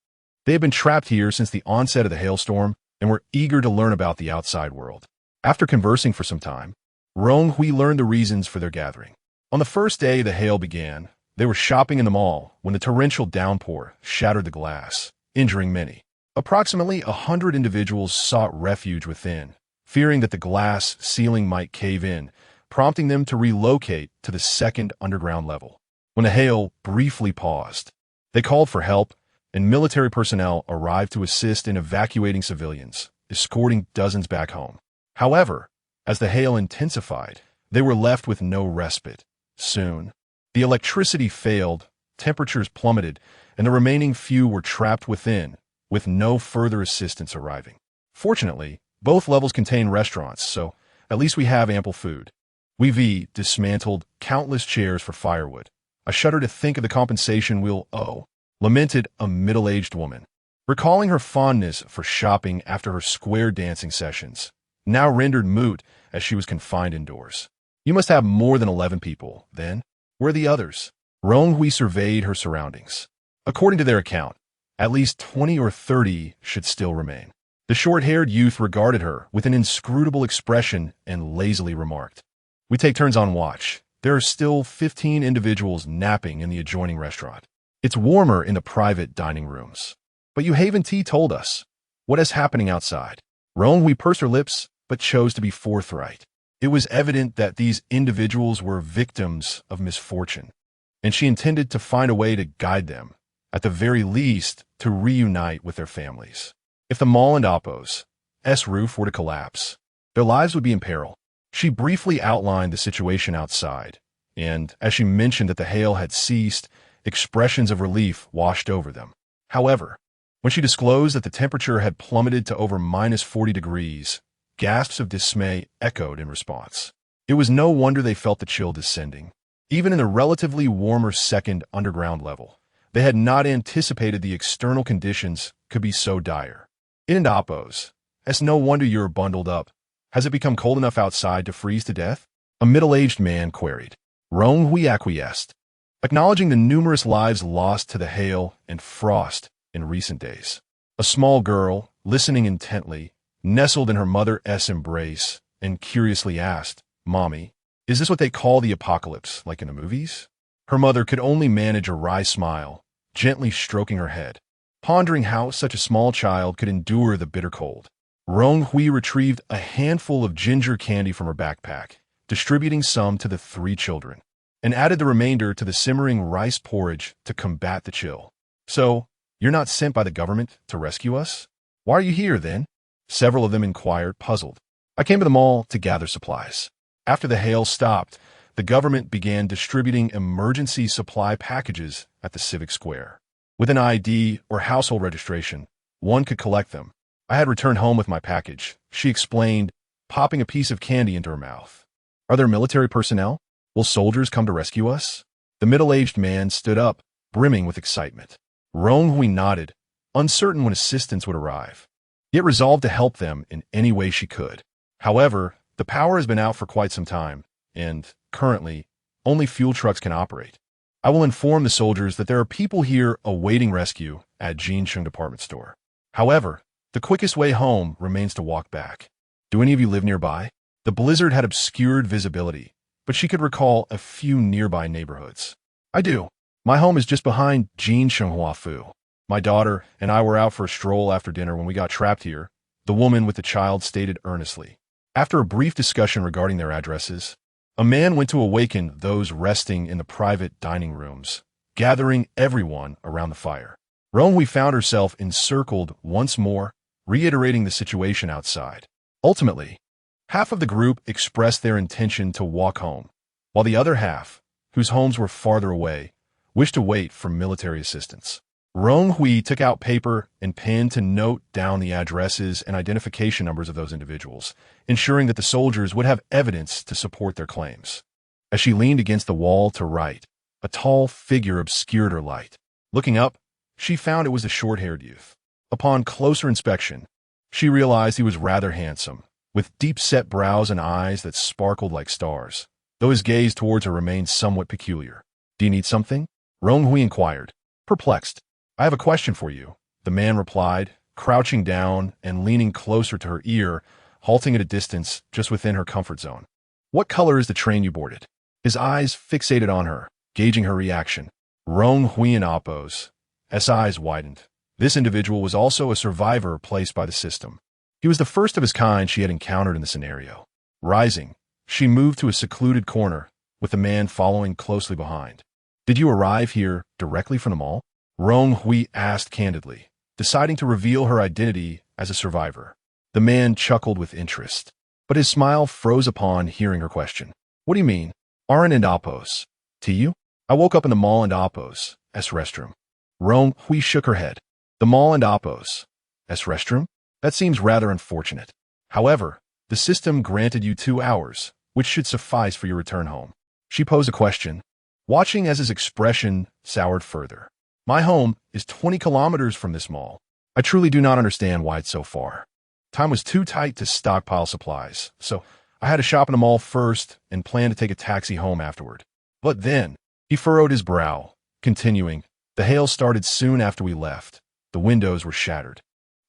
They had been trapped here since the onset of the hailstorm and were eager to learn about the outside world. After conversing for some time, Rong Hui learned the reasons for their gathering. On the first day the hail began, they were shopping in the mall when the torrential downpour shattered the glass, injuring many. Approximately 100 individuals sought refuge within, fearing that the glass ceiling might cave in, prompting them to relocate to the second underground level. When the hail briefly paused, they called for help, and military personnel arrived to assist in evacuating civilians, escorting dozens back home. However, as the hail intensified, they were left with no respite. Soon, the electricity failed, temperatures plummeted, and the remaining few were trapped within, with no further assistance arriving. Fortunately, both levels contain restaurants, so at least we have ample food. We've dismantled countless chairs for firewood. I shudder to think of the compensation we'll owe, lamented a middle-aged woman, recalling her fondness for shopping after her square dancing sessions, now rendered moot as she was confined indoors. You must have more than 11 people, then. Where are the others? Rong Hui surveyed her surroundings. According to their account, at least 20 or 30 should still remain. The short-haired youth regarded her with an inscrutable expression and lazily remarked, We take turns on watch. There are still 15 individuals napping in the adjoining restaurant. It's warmer in the private dining rooms. But you haven't told us. What is happening outside? Rong Hui pursed her lips, but chose to be forthright. It was evident that these individuals were victims of misfortune, and she intended to find a way to guide them, at the very least, to reunite with their families. If the mall and Apo's roof were to collapse, their lives would be in peril. She briefly outlined the situation outside, and, as she mentioned that the hail had ceased, Expressions of relief washed over them. However, when she disclosed that the temperature had plummeted to over -40 degrees, gasps of dismay echoed in response. It was no wonder they felt the chill descending. Even in the relatively warmer second underground level, they had not anticipated the external conditions could be so dire. In Oppos, it's no wonder you're bundled up. Has it become cold enough outside to freeze to death? A middle-aged man queried. Rong Hui acquiesced, acknowledging the numerous lives lost to the hail and frost in recent days. A small girl, listening intently, nestled in her mother's embrace and curiously asked, "Mommy, is this what they call the apocalypse, like in the movies?" Her mother could only manage a wry smile, gently stroking her head, pondering how such a small child could endure the bitter cold. Rong Hui retrieved a handful of ginger candy from her backpack, distributing some to the 3 children, and added the remainder to the simmering rice porridge to combat the chill. "So, you're not sent by the government to rescue us? Why are you here, then?" Several of them inquired, puzzled. "I came to the mall to gather supplies." After the hail stopped, the government began distributing emergency supply packages at the civic square. With an ID or household registration, one could collect them. "I had returned home with my package," she explained, popping a piece of candy into her mouth. "Are there military personnel? Will soldiers come to rescue us?" The middle-aged man stood up, brimming with excitement. Rong Hui nodded, uncertain when assistance would arrive, yet resolved to help them in any way she could. However, the power has been out for quite some time, and, currently, only fuel trucks can operate. "I will inform the soldiers that there are people here awaiting rescue at Jincheng Department Store. However, the quickest way home remains to walk back. Do any of you live nearby?" The blizzard had obscured visibility, but she could recall a few nearby neighborhoods. "I do. My home is just behind Jincheng. My daughter and I were out for a stroll after dinner when we got trapped here," the woman with the child stated earnestly. After a brief discussion regarding their addresses, a man went to awaken those resting in the private dining rooms, gathering everyone around the fire. Rong Hui found herself encircled once more, reiterating the situation outside. Ultimately, half of the group expressed their intention to walk home, while the other half, whose homes were farther away, wished to wait for military assistance. Rong Hui took out paper and pen to note down the addresses and identification numbers of those individuals, ensuring that the soldiers would have evidence to support their claims. As she leaned against the wall to write, a tall figure obscured her light. Looking up, she found it was a short-haired youth. Upon closer inspection, she realized he was rather handsome, with deep-set brows and eyes that sparkled like stars, though his gaze towards her remained somewhat peculiar. "Do you need something?" Rong Hui inquired, perplexed. "I have a question for you," the man replied, crouching down and leaning closer to her ear, halting at a distance just within her comfort zone. "What color is the train you boarded?" His eyes fixated on her, gauging her reaction. Rong Hui and Oppos. His eyes widened. This individual was also a survivor placed by the system. He was the first of his kind she had encountered in the scenario. Rising, she moved to a secluded corner, with the man following closely behind. "Did you arrive here directly from the mall?" Rong Hui asked candidly, deciding to reveal her identity as a survivor. The man chuckled with interest, but his smile froze upon hearing her question. "What do you mean? Aren't and Oppos? To you? I woke up in the mall and Oppos' restroom." Rong Hui shook her head. "The mall and Oppos' restroom? That seems rather unfortunate. However, the system granted you 2 hours, which should suffice for your return home." She posed a question, watching as his expression soured further. "My home is 20 kilometers from this mall. I truly do not understand why it's so far. Time was too tight to stockpile supplies, so I had to shop in the mall first and planned to take a taxi home afterward. But then," he furrowed his brow, continuing, "the hail started soon after we left. The windows were shattered.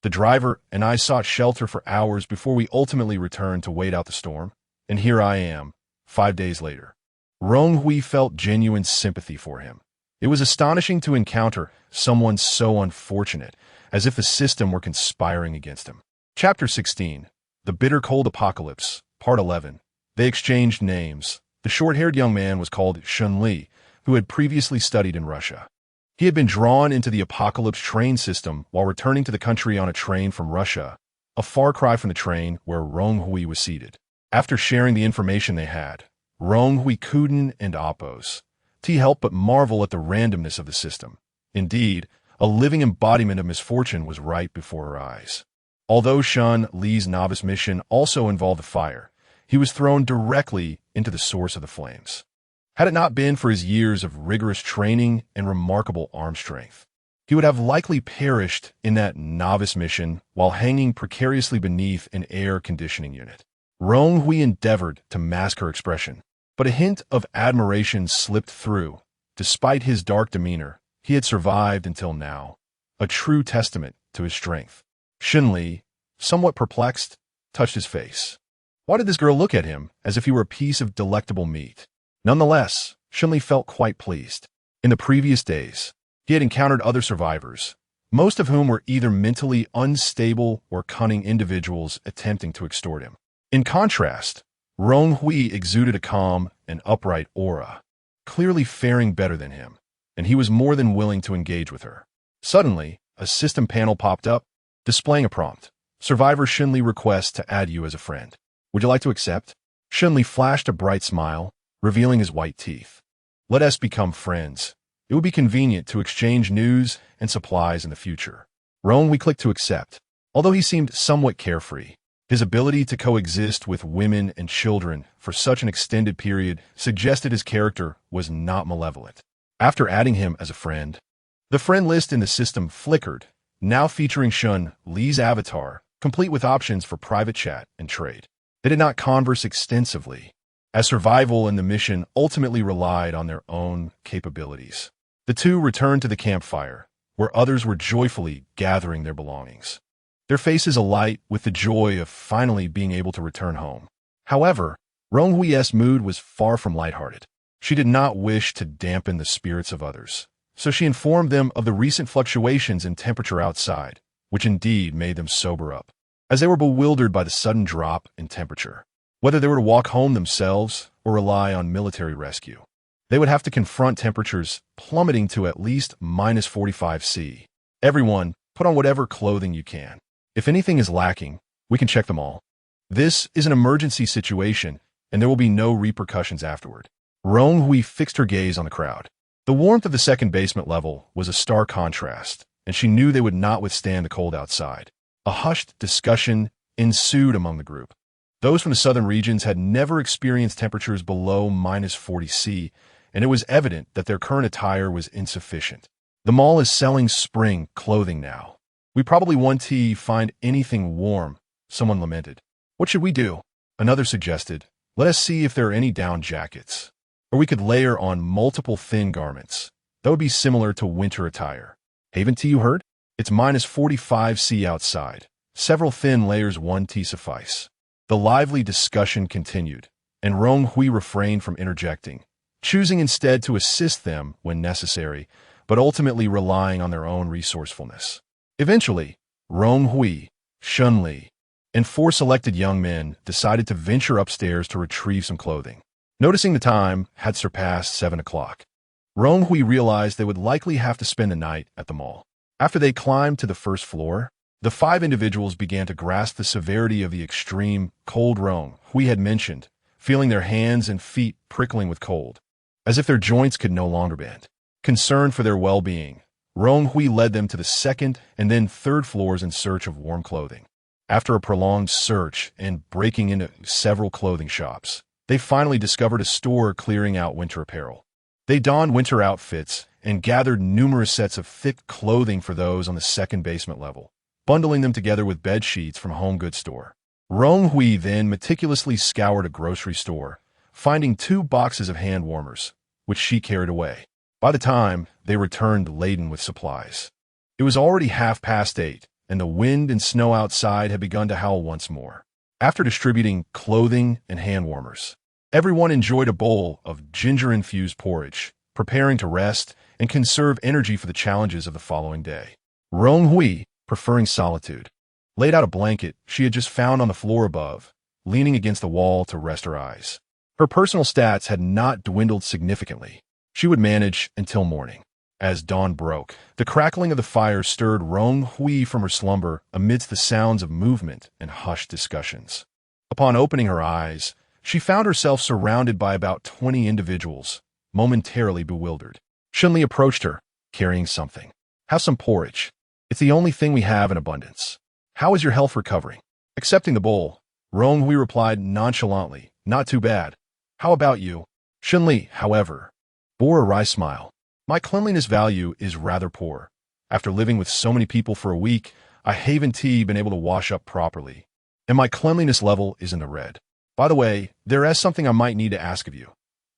The driver and I sought shelter for hours before we ultimately returned to wait out the storm, and here I am, 5 days later." Rong Hui felt genuine sympathy for him. It was astonishing to encounter someone so unfortunate, as if the system were conspiring against him. Chapter 16. The Bitter Cold Apocalypse, Part 11. They exchanged names. The short-haired young man was called Shun Li, who had previously studied in Russia. He had been drawn into the apocalypse train system while returning to the country on a train from Russia, a far cry from the train where Rong Hui was seated. After sharing the information they had, Rong Hui, Kuden, and Oppos, T helped but marvel at the randomness of the system. Indeed, a living embodiment of misfortune was right before her eyes. Although Shun Li's novice mission also involved the fire, he was thrown directly into the source of the flames. Had it not been for his years of rigorous training and remarkable arm strength, he would have likely perished in that novice mission while hanging precariously beneath an air conditioning unit. Rong Hui endeavored to mask her expression, but a hint of admiration slipped through. Despite his dark demeanor, he had survived until now, a true testament to his strength. Shun Li, somewhat perplexed, touched his face. Why did this girl look at him as if he were a piece of delectable meat? Nonetheless, Shun Li felt quite pleased. In the previous days, he had encountered other survivors, most of whom were either mentally unstable or cunning individuals attempting to extort him. In contrast, Rong Hui exuded a calm and upright aura, clearly faring better than him, and he was more than willing to engage with her. Suddenly, a system panel popped up, displaying a prompt. Survivor Shun Li requests to add you as a friend. Would you like to accept? Shun Li flashed a bright smile, revealing his white teeth. Let us become friends. It would be convenient to exchange news and supplies in the future. Rong Hui clicked to accept. Although he seemed somewhat carefree, his ability to coexist with women and children for such an extended period suggested his character was not malevolent. After adding him as a friend, the friend list in the system flickered, now featuring Shun Li's avatar, complete with options for private chat and trade. They did not converse extensively, as survival and the mission ultimately relied on their own capabilities. The two returned to the campfire, where others were joyfully gathering their belongings, their faces alight with the joy of finally being able to return home. However, Rong Hui's mood was far from lighthearted. She did not wish to dampen the spirits of others, so she informed them of the recent fluctuations in temperature outside, which indeed made them sober up, as they were bewildered by the sudden drop in temperature. Whether they were to walk home themselves or rely on military rescue, they would have to confront temperatures plummeting to at least minus 45 C. Everyone, put on whatever clothing you can. If anything is lacking, we can check them all. This is an emergency situation, and there will be no repercussions afterward. Rong Hui fixed her gaze on the crowd. The warmth of the second basement level was a stark contrast, and she knew they would not withstand the cold outside. A hushed discussion ensued among the group. Those from the southern regions had never experienced temperatures below minus 40 C, and it was evident that their current attire was insufficient. The mall is selling spring clothing now. We probably won't find anything warm, someone lamented. What should we do? Another suggested. Let us see if there are any down jackets. Or we could layer on multiple thin garments. That would be similar to winter attire. Haven't T, you heard? It's minus 45 C outside. Several thin layers 1T suffice. The lively discussion continued, and Rong Hui refrained from interjecting, choosing instead to assist them when necessary, but ultimately relying on their own resourcefulness. Eventually, Rong Hui, Shun Li, and 4 selected young men decided to venture upstairs to retrieve some clothing. Noticing the time had surpassed 7 o'clock, Rong Hui realized they would likely have to spend the night at the mall. After they climbed to the first floor, the 5 individuals began to grasp the severity of the extreme cold Rong Hui had mentioned, feeling their hands and feet prickling with cold, as if their joints could no longer bend. Concerned for their well-being, Rong Hui led them to the second and then third floors in search of warm clothing. After a prolonged search and breaking into several clothing shops, they finally discovered a store clearing out winter apparel. They donned winter outfits and gathered numerous sets of thick clothing for those on the second basement level, bundling them together with bed sheets from a home goods store. Rong Hui then meticulously scoured a grocery store, finding 2 boxes of hand warmers, which she carried away. By the time they returned laden with supplies, it was already 8:30, and the wind and snow outside had begun to howl once more. After distributing clothing and hand warmers, everyone enjoyed a bowl of ginger-infused porridge, preparing to rest and conserve energy for the challenges of the following day. Rong Hui, preferring solitude, laid out a blanket she had just found on the floor above, leaning against the wall to rest her eyes. Her personal stats had not dwindled significantly. She would manage until morning. As dawn broke, the crackling of the fire stirred Rong Hui from her slumber amidst the sounds of movement and hushed discussions. Upon opening her eyes, she found herself surrounded by about 20 individuals, momentarily bewildered. Shunli approached her, carrying something. Have some porridge. It's the only thing we have in abundance. How is your health recovering? Accepting the bowl, Rong Hui replied nonchalantly, not too bad. How about you? Shunli, however, bore a wry smile. My cleanliness value is rather poor. After living with so many people for a week, I haven't been able to wash up properly, and my cleanliness level is in the red. By the way, there is something I might need to ask of you.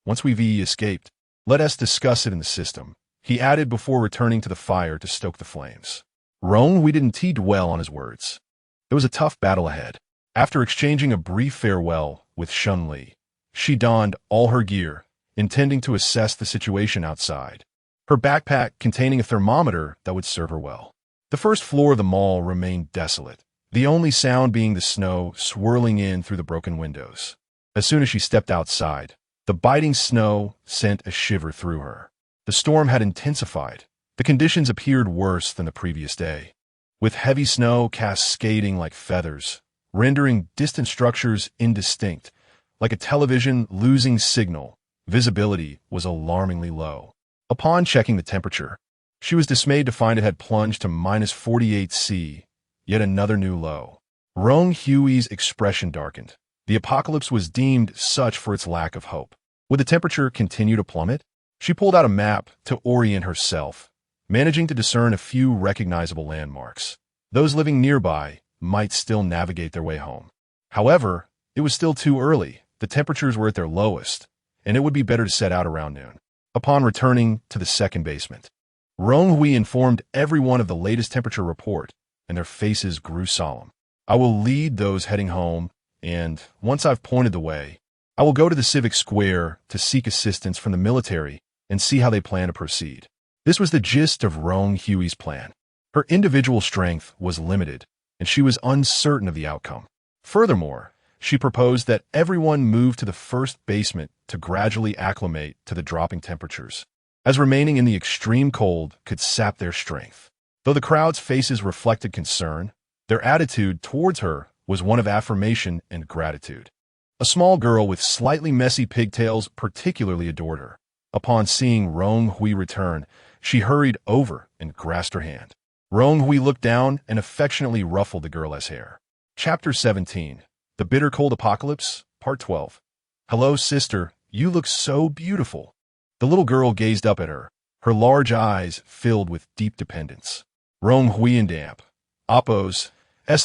Once we've escaped, let us discuss it in the system, he added before returning to the fire to stoke the flames. Rong Hui didn't dwell on his words. There was a tough battle ahead. After exchanging a brief farewell with Shunli, she donned all her gear, intending to assess the situation outside. Her backpack containing a thermometer that would serve her well. The first floor of the mall remained desolate, the only sound being the snow swirling in through the broken windows. As soon as she stepped outside, the biting snow sent a shiver through her. The storm had intensified. The conditions appeared worse than the previous day, with heavy snow cascading like feathers, rendering distant structures indistinct. Like a television losing signal, visibility was alarmingly low. Upon checking the temperature, she was dismayed to find it had plunged to -48°C, yet another new low. Rong Hui's expression darkened. The apocalypse was deemed such for its lack of hope. Would the temperature continue to plummet? She pulled out a map to orient herself, managing to discern a few recognizable landmarks. Those living nearby might still navigate their way home. However, it was still too early. The temperatures were at their lowest, and it would be better to set out around noon. Upon returning to the second basement, Rong Hui informed everyone of the latest temperature report, and their faces grew solemn. I will lead those heading home, and once I've pointed the way, I will go to the civic square to seek assistance from the military and see how they plan to proceed. This was the gist of Rong Hui's plan. Her individual strength was limited, and she was uncertain of the outcome. Furthermore, she proposed that everyone move to the first basement to gradually acclimate to the dropping temperatures, as remaining in the extreme cold could sap their strength. Though the crowd's faces reflected concern, their attitude towards her was one of affirmation and gratitude. A small girl with slightly messy pigtails particularly adored her. Upon seeing Rong Hui return, she hurried over and grasped her hand. Rong Hui looked down and affectionately ruffled the girl's hair. Chapter 17. The Bitter Cold Apocalypse, Part 12. Hello, sister. You look so beautiful. The little girl gazed up at her, her large eyes filled with deep dependence. Rong Hui and damp. Appo's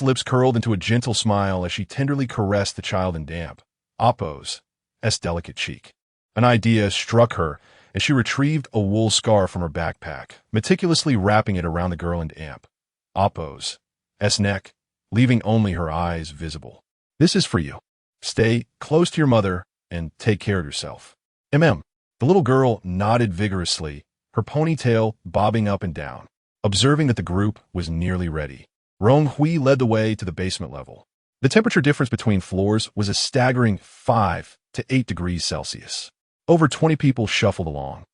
lips curled into a gentle smile as she tenderly caressed the child in damp. Appo's delicate cheek. An idea struck her as she retrieved a wool scarf from her backpack, meticulously wrapping it around the girl in damp. Appo's neck, leaving only her eyes visible. This is for you. Stay close to your mother and take care of yourself. The little girl nodded vigorously, her ponytail bobbing up and down. Observing that the group was nearly ready, Rong Hui led the way to the basement level. The temperature difference between floors was a staggering 5 to 8 degrees Celsius. Over 20 people shuffled along,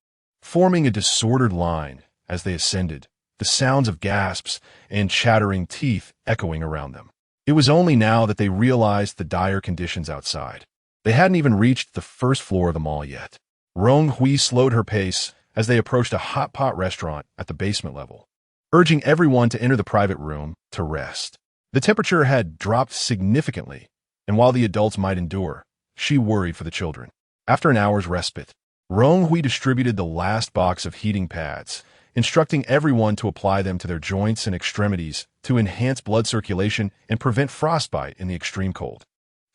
forming a disordered line as they ascended, the sounds of gasps and chattering teeth echoing around them. It was only now that they realized the dire conditions outside. They hadn't even reached the first floor of the mall yet. Rong Hui slowed her pace as they approached a hot pot restaurant at the basement level, urging everyone to enter the private room to rest. The temperature had dropped significantly, and while the adults might endure, she worried for the children. After an hour's respite, Rong Hui distributed the last box of heating pads, instructing everyone to apply them to their joints and extremities to enhance blood circulation and prevent frostbite in the extreme cold.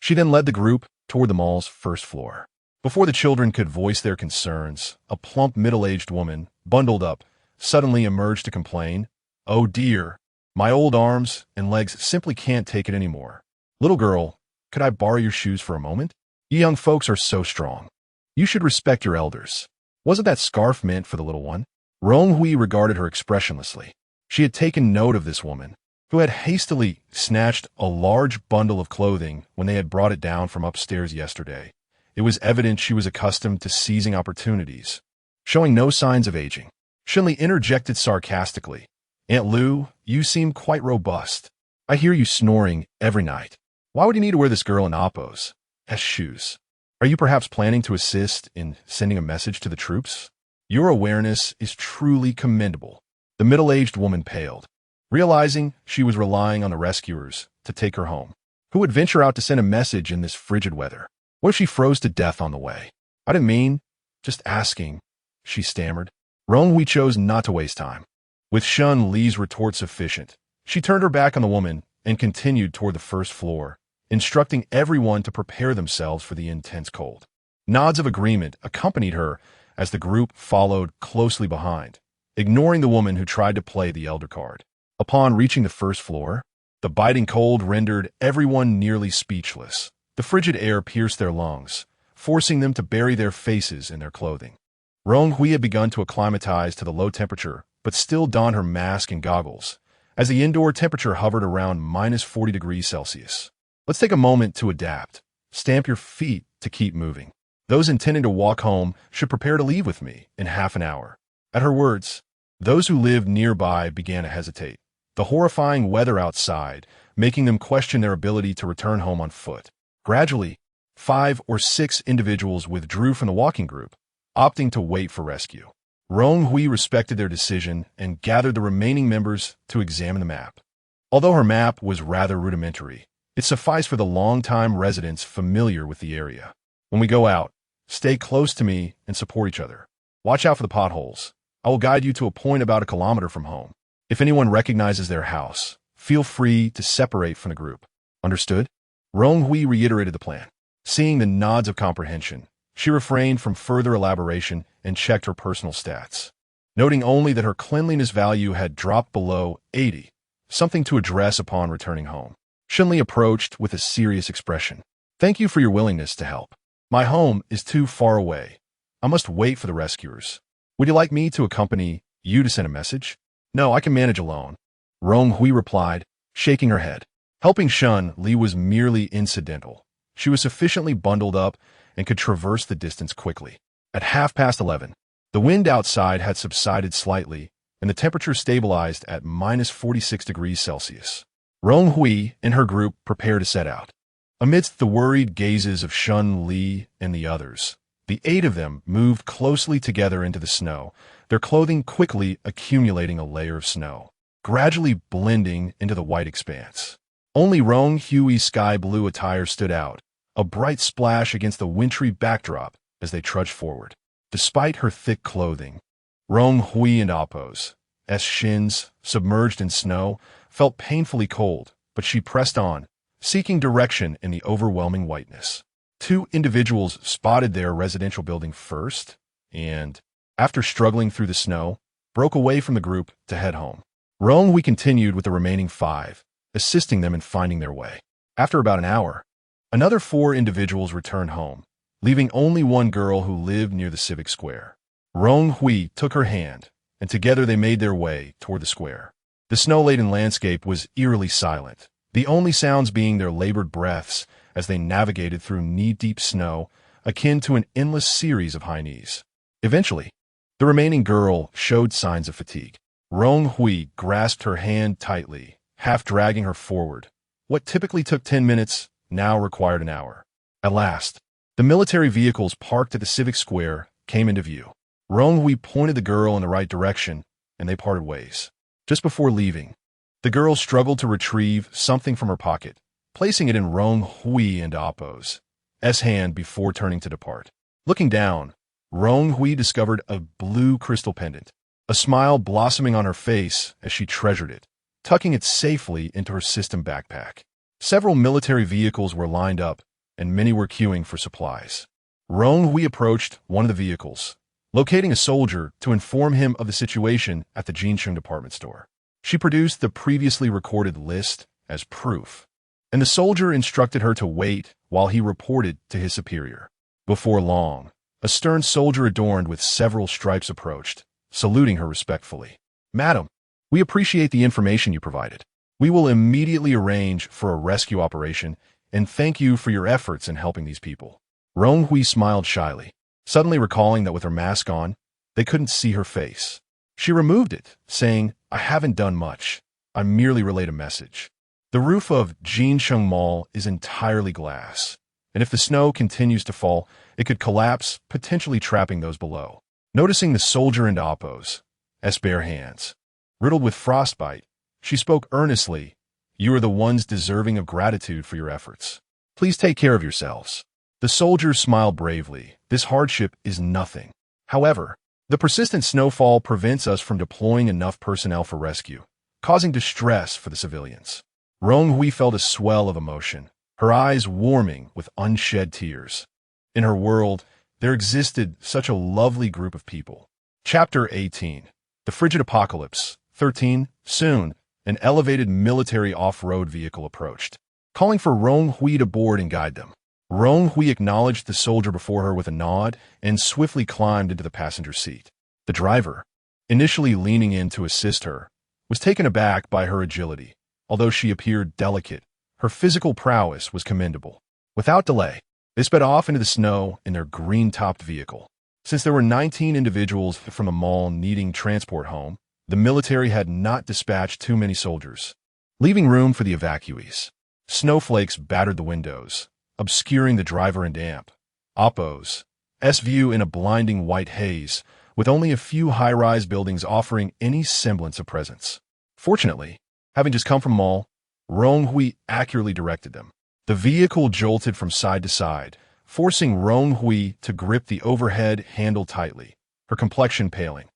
She then led the group toward the mall's first floor. Before the children could voice their concerns, a plump middle-aged woman, bundled up, suddenly emerged to complain, "Oh dear, my old arms and legs simply can't take it anymore. Little girl, could I borrow your shoes for a moment? You young folks are so strong. You should respect your elders." Wasn't that scarf meant for the little one? Rong Hui regarded her expressionlessly. She had taken note of this woman, who had hastily snatched a large bundle of clothing when they had brought it down from upstairs yesterday. It was evident she was accustomed to seizing opportunities, showing no signs of aging. Shunli interjected sarcastically, "Aunt Lu, you seem quite robust. I hear you snoring every night. Why would you need to wear this girl in Appo's shoes?" Are you perhaps planning to assist in sending a message to the troops? Your awareness is truly commendable. The middle-aged woman paled, realizing she was relying on the rescuers to take her home. Who would venture out to send a message in this frigid weather? What if she froze to death on the way? I didn't mean, just asking, she stammered. Rong Hui chose not to waste time. With Shun Li's retort sufficient, she turned her back on the woman and continued toward the first floor, instructing everyone to prepare themselves for the intense cold. Nods of agreement accompanied her as the group followed closely behind, ignoring the woman who tried to play the elder card. Upon reaching the first floor, the biting cold rendered everyone nearly speechless. The frigid air pierced their lungs, forcing them to bury their faces in their clothing. Rong Hui had begun to acclimatize to the low temperature, but still donned her mask and goggles, as the indoor temperature hovered around minus 40 degrees Celsius. Let's take a moment to adapt. Stamp your feet to keep moving. Those intending to walk home should prepare to leave with me in half an hour. At her words, those who lived nearby began to hesitate, the horrifying weather outside making them question their ability to return home on foot. Gradually, 5 or 6 individuals withdrew from the walking group, opting to wait for rescue. Rong Hui respected their decision and gathered the remaining members to examine the map. Although her map was rather rudimentary, it sufficed for the long-time residents familiar with the area. When we go out, stay close to me and support each other. Watch out for the potholes. I will guide you to a point about 1 kilometer from home. If anyone recognizes their house, feel free to separate from the group. Understood? Rong Hui reiterated the plan. Seeing the nods of comprehension, she refrained from further elaboration and checked her personal stats, noting only that her cleanliness value had dropped below 80, something to address upon returning home. Shunli approached with a serious expression. Thank you for your willingness to help. My home is too far away. I must wait for the rescuers. Would you like me to accompany you to send a message? No, I can manage alone. Rong Hui replied, shaking her head. Helping Shun Li was merely incidental. She was sufficiently bundled up and could traverse the distance quickly. At 11:30, the wind outside had subsided slightly, and the temperature stabilized at minus 46 degrees Celsius. Rong Hui and her group prepared to set out. Amidst the worried gazes of Shun Li and the others, the 8 of them moved closely together into the snow, their clothing quickly accumulating a layer of snow, gradually blending into the white expanse. Only Rong Hui's sky blue attire stood out, a bright splash against the wintry backdrop as they trudged forward. Despite her thick clothing, Rong Hui and Appo's shins, submerged in snow, felt painfully cold, but she pressed on, seeking direction in the overwhelming whiteness. 2 individuals spotted their residential building first, and, after struggling through the snow, broke away from the group to head home. Rong Hui continued with the remaining 5, assisting them in finding their way. After about an hour, another 4 individuals returned home, leaving only one girl who lived near the civic square. Rong Hui took her hand, and together they made their way toward the square. The snow-laden landscape was eerily silent, the only sounds being their labored breaths as they navigated through knee-deep snow, akin to an endless series of high knees. Eventually, the remaining girl showed signs of fatigue. Rong Hui grasped her hand tightly, half dragging her forward. What typically took 10 minutes now required an hour. At last, the military vehicles parked at the civic square came into view. Rong Hui pointed the girl in the right direction, and they parted ways. Just before leaving, the girl struggled to retrieve something from her pocket, placing it in Rong Hui and Appo's hand before turning to depart. Looking down, Rong Hui discovered a blue crystal pendant, a smile blossoming on her face as she treasured it, tucking it safely into her system backpack. Several military vehicles were lined up, and many were queuing for supplies. Rong Hui approached one of the vehicles, locating a soldier to inform him of the situation at the Jincheng department store. She produced the previously recorded list as proof, and the soldier instructed her to wait while he reported to his superior. Before long, a stern soldier adorned with several stripes approached, saluting her respectfully. Madam, we appreciate the information you provided. We will immediately arrange for a rescue operation and thank you for your efforts in helping these people. Rong Hui smiled shyly, suddenly recalling that with her mask on, they couldn't see her face. She removed it, saying, I haven't done much. I merely relayed a message. The roof of Jincheng Mall is entirely glass, and if the snow continues to fall, it could collapse, potentially trapping those below. Noticing the soldier and Appo's bare hands, riddled with frostbite, she spoke earnestly, "You are the ones deserving of gratitude for your efforts. Please take care of yourselves." The soldiers smiled bravely. This hardship is nothing. However, the persistent snowfall prevents us from deploying enough personnel for rescue, causing distress for the civilians. Rong Hui felt a swell of emotion, her eyes warming with unshed tears. In her world, there existed such a lovely group of people. Chapter 18. The Frigid Apocalypse. 13. Soon, an elevated military off-road vehicle approached, calling for Rong Hui to board and guide them. Rong Hui acknowledged the soldier before her with a nod and swiftly climbed into the passenger seat. The driver, initially leaning in to assist her, was taken aback by her agility. Although she appeared delicate, her physical prowess was commendable. Without delay, they sped off into the snow in their green-topped vehicle. Since there were 19 individuals from the mall needing transport home, the military had not dispatched too many soldiers, leaving room for the evacuees. Snowflakes battered the windows, obscuring the driver and Appo's view in a blinding white haze, with only a few high-rise buildings offering any semblance of presence. Fortunately, having just come from mall, Rong Hui accurately directed them. The vehicle jolted from side to side, forcing Rong Hui to grip the overhead handle tightly, her complexion paling.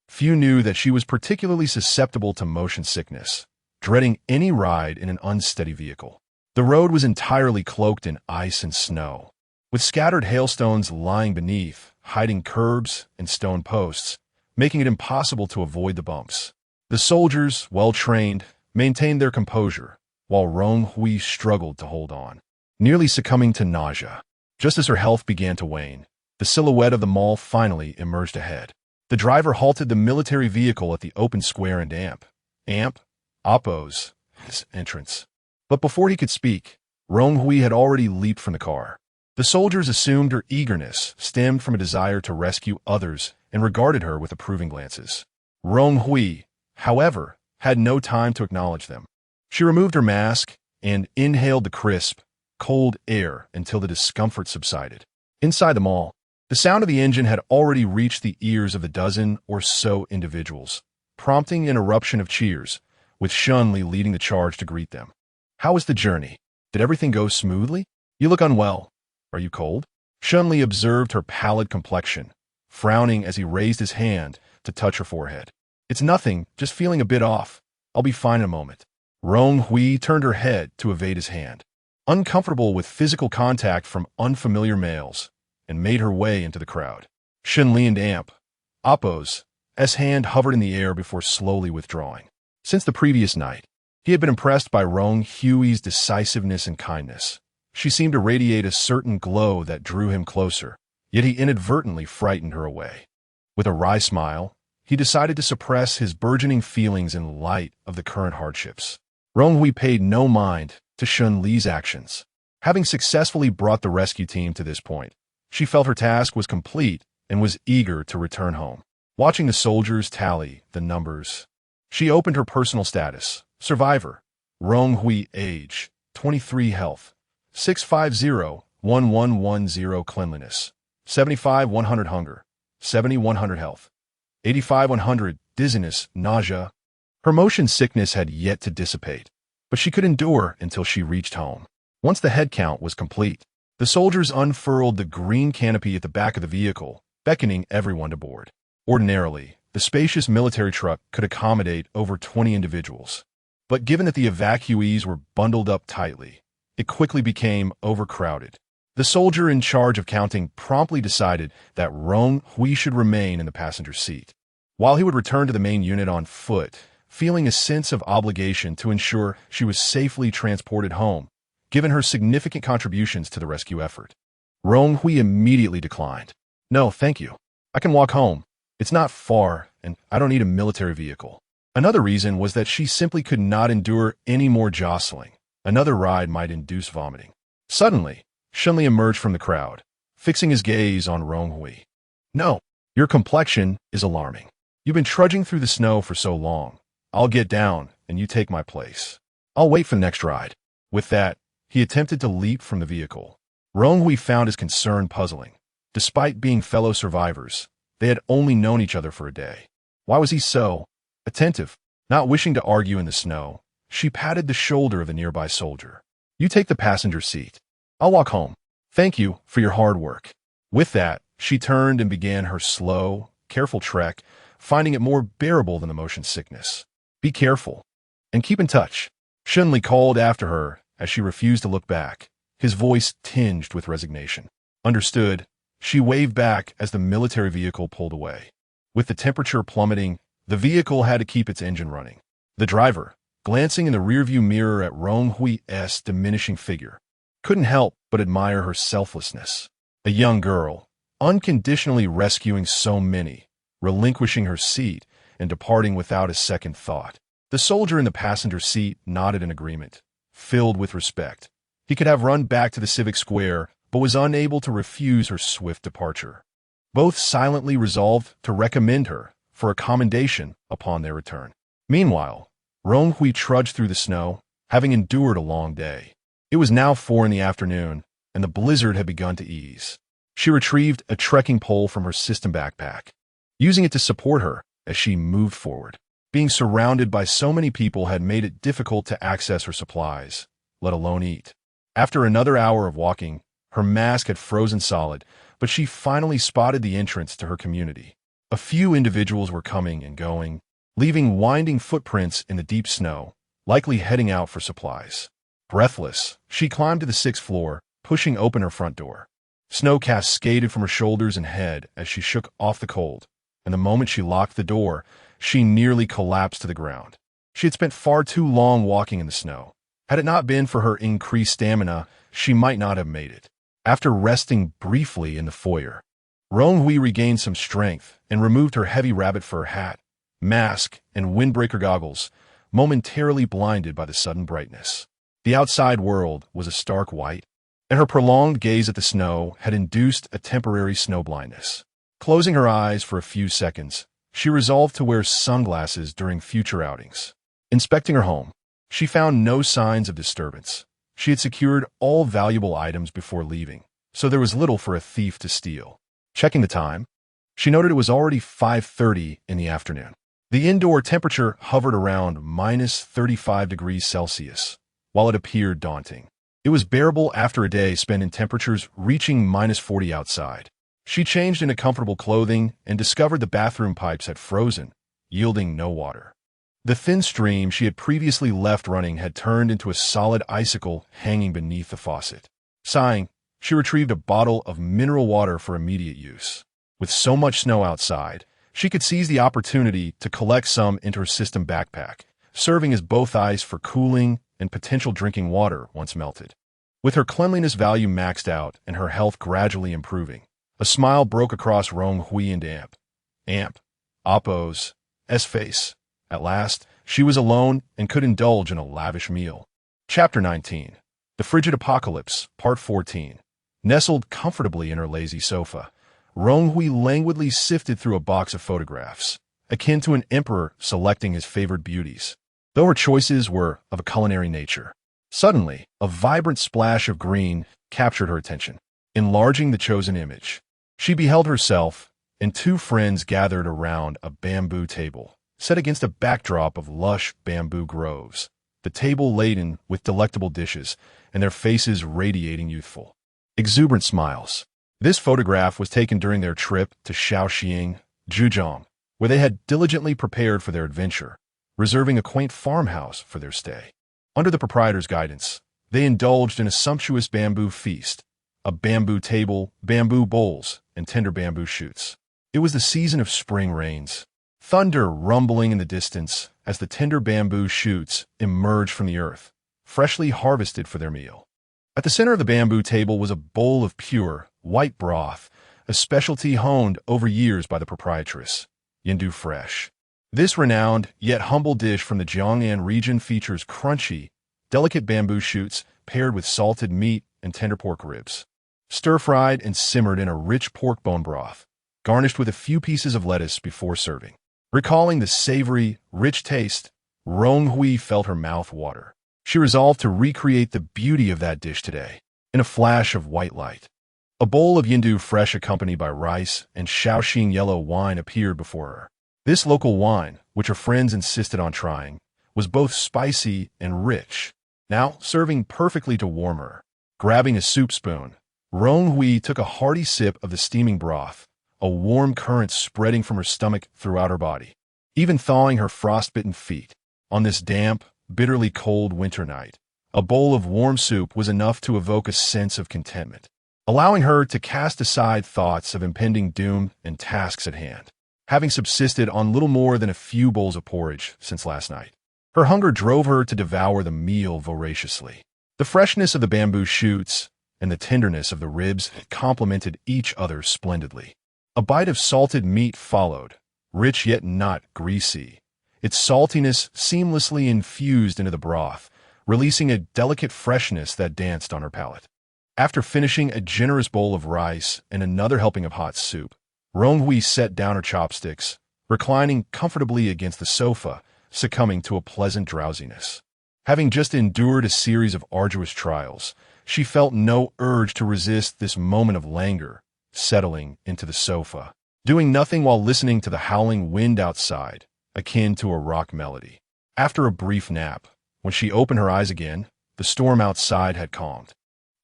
Few knew that she was particularly susceptible to motion sickness, dreading any ride in an unsteady vehicle. The road was entirely cloaked in ice and snow, with scattered hailstones lying beneath, hiding curbs and stone posts, making it impossible to avoid the bumps. The soldiers, well-trained, maintained their composure, while Rong Hui struggled to hold on, nearly succumbing to nausea. Just as her health began to wane, the silhouette of the mall finally emerged ahead. The driver halted the military vehicle at the open square and Appo's entrance. But before he could speak, Rong Hui had already leaped from the car. The soldiers assumed her eagerness stemmed from a desire to rescue others and regarded her with approving glances. Rong Hui, however, had no time to acknowledge them. She removed her mask and inhaled the crisp, cold air until the discomfort subsided. Inside the mall, the sound of the engine had already reached the ears of a dozen or so individuals, prompting an eruption of cheers, with Shunli leading the charge to greet them. "How was the journey? Did everything go smoothly? You look unwell. Are you cold?" Shunli observed her pallid complexion, frowning as he raised his hand to touch her forehead. "It's nothing, just feeling a bit off. I'll be fine in a moment." Rong Hui turned her head to evade his hand, uncomfortable with physical contact from unfamiliar males, and made her way into the crowd. Shunli and Appo's hand hovered in the air before slowly withdrawing. Since the previous night, he had been impressed by Rong Hui's decisiveness and kindness. She seemed to radiate a certain glow that drew him closer, yet he inadvertently frightened her away. With a wry smile, he decided to suppress his burgeoning feelings in light of the current hardships. Rong Hui paid no mind to Shun Li's actions. Having successfully brought the rescue team to this point, she felt her task was complete and was eager to return home. Watching the soldiers tally the numbers, she opened her personal status. Survivor. Rong Hui, age, 23, health, 650-1110 cleanliness, 75-100 hunger, 70-100 health, 85-100 dizziness, nausea. Her motion sickness had yet to dissipate, but she could endure until she reached home. Once the head count was complete, the soldiers unfurled the green canopy at the back of the vehicle, beckoning everyone to board. Ordinarily, the spacious military truck could accommodate over 20 individuals. But given that the evacuees were bundled up tightly, it quickly became overcrowded. The soldier in charge of counting promptly decided that Rong Hui should remain in the passenger seat, while he would return to the main unit on foot, feeling a sense of obligation to ensure she was safely transported home, given her significant contributions to the rescue effort. Rong Hui immediately declined. "No, thank you. I can walk home. It's not far, and I don't need a military vehicle." Another reason was that she simply could not endure any more jostling. Another ride might induce vomiting. Suddenly, Shunli emerged from the crowd, fixing his gaze on Rong Hui. "No, your complexion is alarming. You've been trudging through the snow for so long. I'll get down, and you take my place. I'll wait for the next ride." With that, he attempted to leap from the vehicle, Rong Hui found his concern puzzling. Despite being fellow survivors, they had only known each other for a day. Why was he so attentive? Not wishing to argue in the snow, she patted the shoulder of the nearby soldier. You take the passenger seat. I'll walk home. Thank you for your hard work. With that, she turned and began her slow, careful trek, finding it more bearable than the motion sickness. Be careful. And keep in touch. Shunli called after her as she refused to look back, his voice tinged with resignation. Understood, she waved back as the military vehicle pulled away. With the temperature plummeting, the vehicle had to keep its engine running. The driver, glancing in the rearview mirror at Rong Hui's diminishing figure, couldn't help but admire her selflessness. A young girl, unconditionally rescuing so many, relinquishing her seat and departing without a second thought. The soldier in the passenger seat nodded in agreement, filled with respect. He could have run back to the civic square, but was unable to refuse her swift departure. Both silently resolved to recommend her for a commendation upon their return. Meanwhile, Rong Hui trudged through the snow, having endured a long day. It was now 4 in the afternoon, and the blizzard had begun to ease. She retrieved a trekking pole from her system backpack, using it to support her as she moved forward. Being surrounded by so many people had made it difficult to access her supplies, let alone eat. After another hour of walking, her mask had frozen solid, but she finally spotted the entrance to her community. A few individuals were coming and going, leaving winding footprints in the deep snow, likely heading out for supplies. Breathless, she climbed to the 6th floor, pushing open her front door. Snow cascaded from her shoulders and head as she shook off the cold, and the moment she locked the door, she nearly collapsed to the ground. She had spent far too long walking in the snow. Had it not been for her increased stamina, she might not have made it. After resting briefly in the foyer, Rong Hui regained some strength and removed her heavy rabbit fur hat, mask, and windbreaker goggles, momentarily blinded by the sudden brightness. The outside world was a stark white, and her prolonged gaze at the snow had induced a temporary snow blindness. Closing her eyes for a few seconds, she resolved to wear sunglasses during future outings. Inspecting her home, she found no signs of disturbance. She had secured all valuable items before leaving, so there was little for a thief to steal. Checking the time, she noted it was already 5:30 in the afternoon. The indoor temperature hovered around minus 35 degrees Celsius, while it appeared daunting. It was bearable after a day spent in temperatures reaching minus 40 outside. She changed into comfortable clothing and discovered the bathroom pipes had frozen, yielding no water. The thin stream she had previously left running had turned into a solid icicle hanging beneath the faucet. Sighing, she retrieved a bottle of mineral water for immediate use. With so much snow outside, she could seize the opportunity to collect some into her system backpack, serving as both ice for cooling and potential drinking water once melted. With her cleanliness value maxed out and her health gradually improving, a smile broke across Rong Hui and Appo's face. At last, she was alone and could indulge in a lavish meal. Chapter 19. The Frigid Apocalypse, Part 14. Nestled comfortably in her lazy sofa, Rong Hui languidly sifted through a box of photographs, akin to an emperor selecting his favored beauties, though her choices were of a culinary nature. Suddenly, a vibrant splash of green captured her attention, enlarging the chosen image. She beheld herself and 2 friends gathered around a bamboo table, set against a backdrop of lush bamboo groves, the table laden with delectable dishes, and their faces radiating youthful, exuberant smiles. This photograph was taken during their trip to Shaoxing, Zhejiang, where they had diligently prepared for their adventure, reserving a quaint farmhouse for their stay. Under the proprietor's guidance, they indulged in a sumptuous bamboo feast, a bamboo table, bamboo bowls, and tender bamboo shoots. It was the season of spring rains, thunder rumbling in the distance as the tender bamboo shoots emerged from the earth, freshly harvested for their meal. At the center of the bamboo table was a bowl of pure, white broth, a specialty honed over years by the proprietress, Yindu Fresh. This renowned yet humble dish from the Jiangnan region features crunchy, delicate bamboo shoots paired with salted meat and tender pork ribs, stir-fried and simmered in a rich pork bone broth, garnished with a few pieces of lettuce before serving. Recalling the savory, rich taste, Rong Hui felt her mouth water. She resolved to recreate the beauty of that dish today. in a flash of white light. A bowl of Yindu fresh accompanied by rice and Shaoxing yellow wine appeared before her. This local wine, which her friends insisted on trying, was both spicy and rich, now serving perfectly to warm her. Grabbing a soup spoon, Rong Hui took a hearty sip of the steaming broth, a warm current spreading from her stomach throughout her body, even thawing her frostbitten feet. On this damp, bitterly cold winter night, a bowl of warm soup was enough to evoke a sense of contentment, allowing her to cast aside thoughts of impending doom and tasks at hand. Having subsisted on little more than a few bowls of porridge since last night, her hunger drove her to devour the meal voraciously. The freshness of the bamboo shoots and the tenderness of the ribs complemented each other splendidly. A bite of salted meat followed, rich yet not greasy, its saltiness seamlessly infused into the broth, releasing a delicate freshness that danced on her palate. After finishing a generous bowl of rice and another helping of hot soup, Rong Hui set down her chopsticks, reclining comfortably against the sofa, succumbing to a pleasant drowsiness. Having just endured a series of arduous trials, she felt no urge to resist this moment of languor, settling into the sofa, doing nothing while listening to the howling wind outside, akin to a rock melody. After a brief nap, when she opened her eyes again, the storm outside had calmed,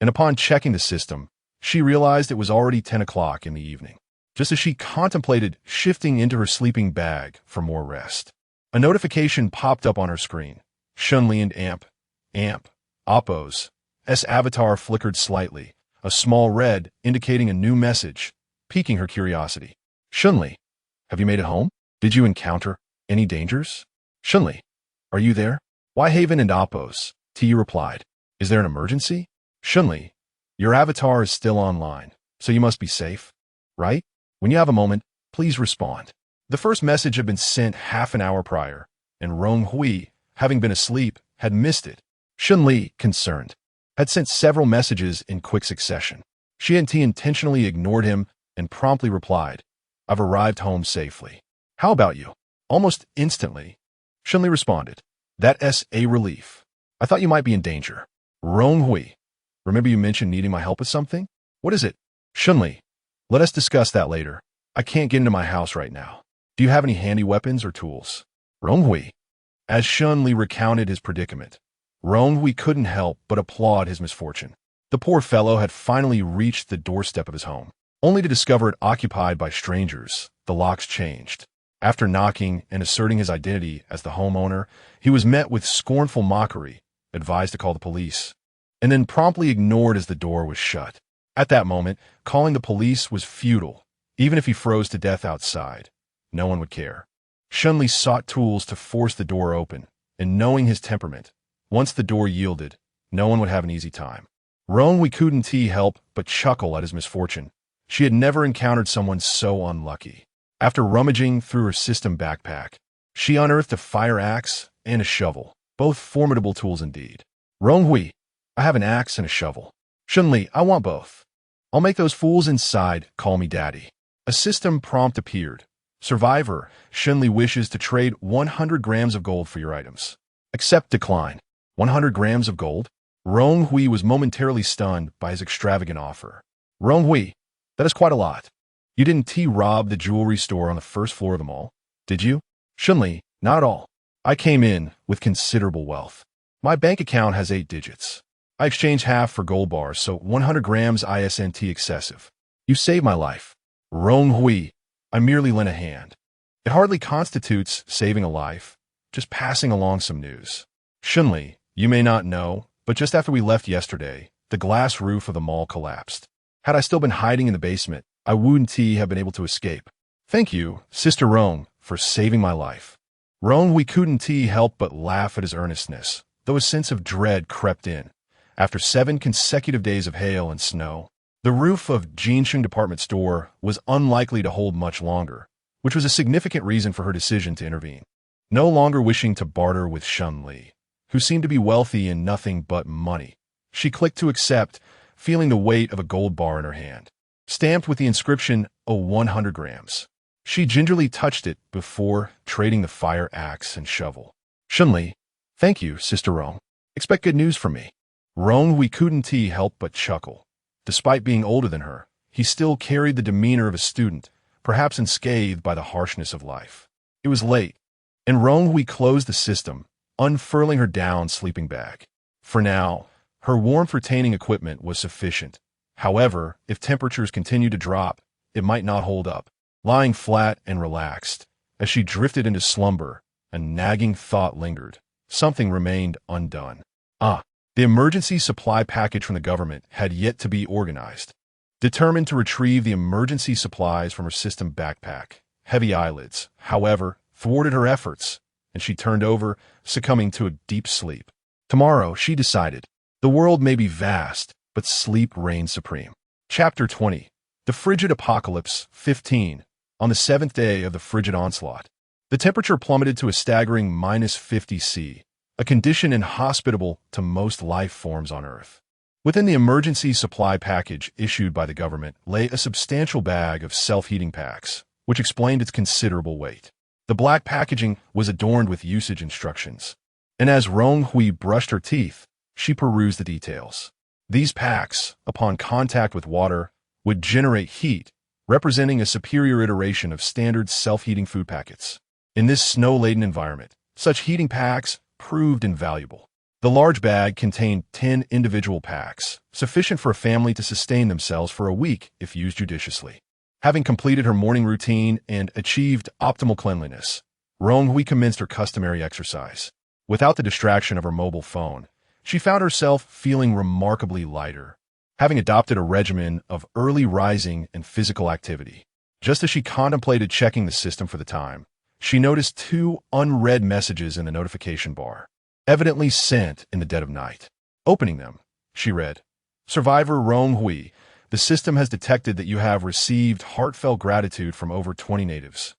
and upon checking the system, she realized it was already 10 o'clock in the evening. Just as she contemplated shifting into her sleeping bag for more rest, a notification popped up on her screen. Shunli and Appo's avatar flickered slightly, a small red indicating a new message, piquing her curiosity. Shunli, have you made it home? Did you encounter any dangers? Shunli, are you there? Why Haven and Appo's? T replied. Is there an emergency? Shunli, your avatar is still online, so you must be safe, right? When you have a moment, please respond. The first message had been sent half an hour prior, and Rong Hui, having been asleep, had missed it. Shunli, concerned, had sent several messages in quick succession. She and T intentionally ignored him and promptly replied, I've arrived home safely. How about you? Almost instantly, Shunli responded, That's a relief. I thought you might be in danger. Rong Hui, remember you mentioned needing my help with something? What is it? Shunli, let us discuss that later. I can't get into my house right now. Do you have any handy weapons or tools? Rong Hui. As Shunli recounted his predicament, Rong Hui couldn't help but applaud his misfortune. The poor fellow had finally reached the doorstep of his home, only to discover it occupied by strangers. The locks changed. After knocking and asserting his identity as the homeowner, he was met with scornful mockery, advised to call the police, and then promptly ignored as the door was shut. At that moment, calling the police was futile. Even if he froze to death outside, no one would care. Shunli sought tools to force the door open, and knowing his temperament, once the door yielded, no one would have an easy time. Rong Hui couldn't help but chuckle at his misfortune. She had never encountered someone so unlucky. After rummaging through her system backpack, she unearthed a fire axe and a shovel, both formidable tools indeed. Rong Hui, I have an axe and a shovel. Shunli, I want both. I'll make those fools inside call me daddy. A system prompt appeared. Survivor, Shunli wishes to trade 100 grams of gold for your items. Accept decline. 100 grams of gold? Rong Hui was momentarily stunned by his extravagant offer. Rong Hui, that is quite a lot. You didn't rob the jewelry store on the first floor of the mall, did you? Shunli, not at all. I came in with considerable wealth. My bank account has 8 digits. I exchanged half for gold bars, so 100 grams isn't excessive. You saved my life. Rong Hui, I merely lent a hand. It hardly constitutes saving a life, just passing along some news. Shunli, you may not know, but just after we left yesterday, the glass roof of the mall collapsed. Had I still been hiding in the basement, I wouldn't have been able to escape. Thank you, Sister Rong, for saving my life. Rong Hui couldn't help but laugh at his earnestness, though a sense of dread crept in. After 7 consecutive days of hail and snow, the roof of Jinsheng department store was unlikely to hold much longer, which was a significant reason for her decision to intervene. No longer wishing to barter with Shunli, who seemed to be wealthy in nothing but money, she clicked to accept, feeling the weight of a gold bar in her hand, stamped with the inscription, 100 grams. She gingerly touched it before trading the fire axe and shovel. Shunli, thank you, Sister Rong. Expect good news from me. Rong Hui couldn't help but chuckle. Despite being older than her, he still carried the demeanor of a student, perhaps unscathed by the harshness of life. It was late, and Rong Hui closed the system, unfurling her down sleeping bag. For now, her warmth-retaining equipment was sufficient. However, if temperatures continued to drop, it might not hold up. Lying flat and relaxed, as she drifted into slumber, a nagging thought lingered. Something remained undone. The emergency supply package from the government had yet to be organized. Determined to retrieve the emergency supplies from her system backpack, heavy eyelids, however, thwarted her efforts, and she turned over, succumbing to a deep sleep. Tomorrow, she decided, the world may be vast, but sleep reigns supreme. Chapter 20. The Frigid Apocalypse, 15. On the 7th day of the frigid onslaught, the temperature plummeted to a staggering -50°C, a condition inhospitable to most life forms on Earth. Within the emergency supply package issued by the government lay a substantial bag of self-heating packs, which explained its considerable weight. The black packaging was adorned with usage instructions, and as Rong Hui brushed her teeth, she perused the details. These packs, upon contact with water, would generate heat, representing a superior iteration of standard self-heating food packets. In this snow-laden environment, such heating packs proved invaluable. The large bag contained 10 individual packs, sufficient for a family to sustain themselves for a week if used judiciously. Having completed her morning routine and achieved optimal cleanliness, Rong Hui commenced her customary exercise. Without the distraction of her mobile phone, she found herself feeling remarkably lighter, having adopted a regimen of early rising and physical activity. Just as she contemplated checking the system for the time, she noticed 2 unread messages in the notification bar, evidently sent in the dead of night. Opening them, she read, "Survivor Rong Hui, the system has detected that you have received heartfelt gratitude from over 20 natives.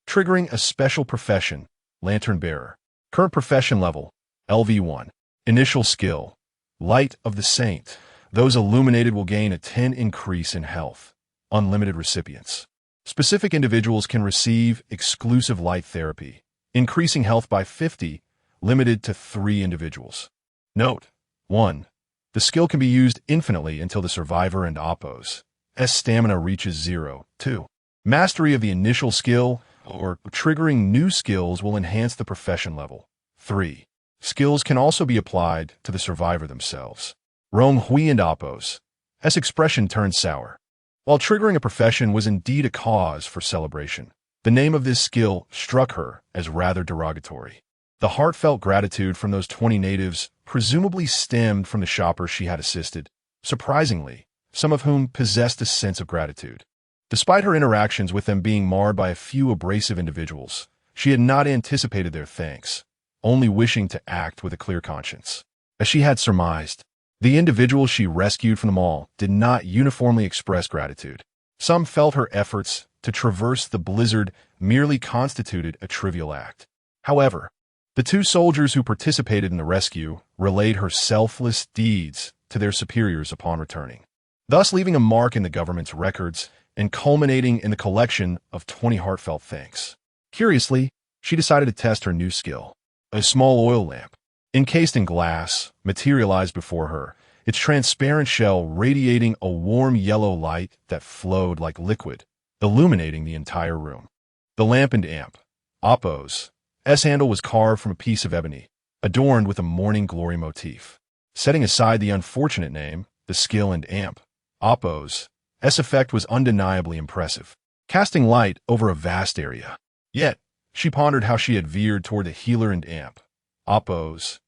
Triggering a special profession, Lantern Bearer. Current profession level, LV1. Initial skill, Light of the Saint. Those illuminated will gain a 10 increase in health. Unlimited recipients. Specific individuals can receive exclusive light therapy, increasing health by 50, limited to 3 individuals. Note: 1. The skill can be used infinitely until the survivor and Oppo's stamina reaches 0. 2. Mastery of the initial skill or triggering new skills will enhance the profession level. 3. Skills can also be applied to the survivor themselves. Rong Hui and Oppo's expression turned sour. While triggering a profession was indeed a cause for celebration, the name of this skill struck her as rather derogatory. The heartfelt gratitude from those 20 natives presumably stemmed from the shoppers she had assisted, surprisingly, some of whom possessed a sense of gratitude. Despite her interactions with them being marred by a few abrasive individuals, she had not anticipated their thanks, only wishing to act with a clear conscience. As she had surmised, the individuals she rescued from the mall did not uniformly express gratitude. Some felt her efforts to traverse the blizzard merely constituted a trivial act. However, the 2 soldiers who participated in the rescue relayed her selfless deeds to their superiors upon returning, thus leaving a mark in the government's records and culminating in the collection of 20 heartfelt thanks. Curiously, she decided to test her new skill. A small oil lamp, encased in glass, materialized before her, its transparent shell radiating a warm yellow light that flowed like liquid, illuminating the entire room. The lamp and amp, Oppo's handle was carved from a piece of ebony, adorned with a morning glory motif. Setting aside the unfortunate name, the skill and amp, Oppo's effect was undeniably impressive, casting light over a vast area. Yet, she pondered how she had veered toward the healer and amp, Oppo's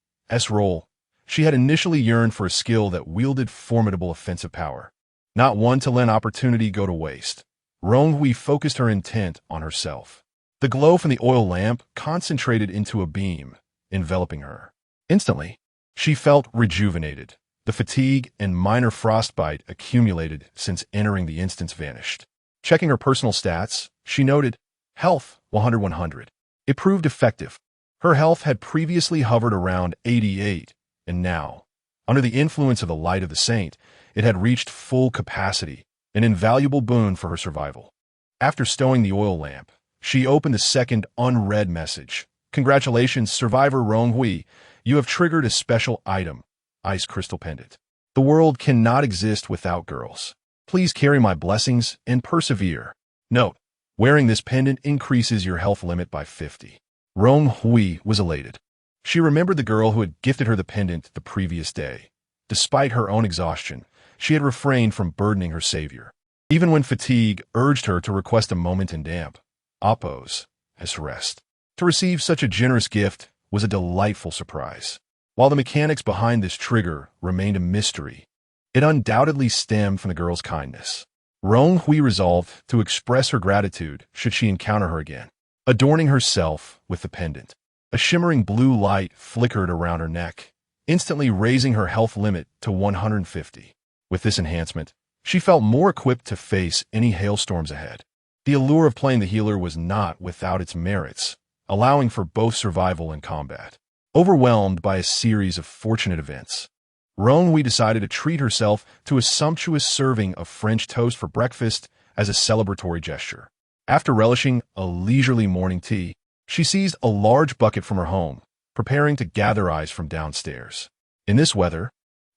role. She had initially yearned for a skill that wielded formidable offensive power, not one to let an opportunity go to waste. Rong Hui focused her intent on herself. The glow from the oil lamp concentrated into a beam, enveloping her. Instantly, she felt rejuvenated. The fatigue and minor frostbite accumulated since entering the instance vanished. Checking her personal stats, she noted, health, 100-100. It proved effective. Her health had previously hovered around 88, and now, under the influence of the light of the saint, it had reached full capacity, an invaluable boon for her survival. After stowing the oil lamp, she opened the second unread message. Congratulations, Survivor Rong Hui. You have triggered a special item, ice crystal pendant. The world cannot exist without girls. Please carry my blessings and persevere. Note: wearing this pendant increases your health limit by 50. Rong Hui was elated. She remembered the girl who had gifted her the pendant the previous day. Despite her own exhaustion, she had refrained from burdening her savior. Even when fatigue urged her to request a moment in damp, oppose as rest. To receive such a generous gift was a delightful surprise. While the mechanics behind this trigger remained a mystery, it undoubtedly stemmed from the girl's kindness. Rong Hui resolved to express her gratitude should she encounter her again. Adorning herself with the pendant, a shimmering blue light flickered around her neck, instantly raising her health limit to 150. With this enhancement, she felt more equipped to face any hailstorms ahead. The allure of playing the healer was not without its merits, allowing for both survival and combat. Overwhelmed by a series of fortunate events, Rong Hui decided to treat herself to a sumptuous serving of French toast for breakfast as a celebratory gesture. After relishing a leisurely morning tea, she seized a large bucket from her home, preparing to gather ice from downstairs. In this weather,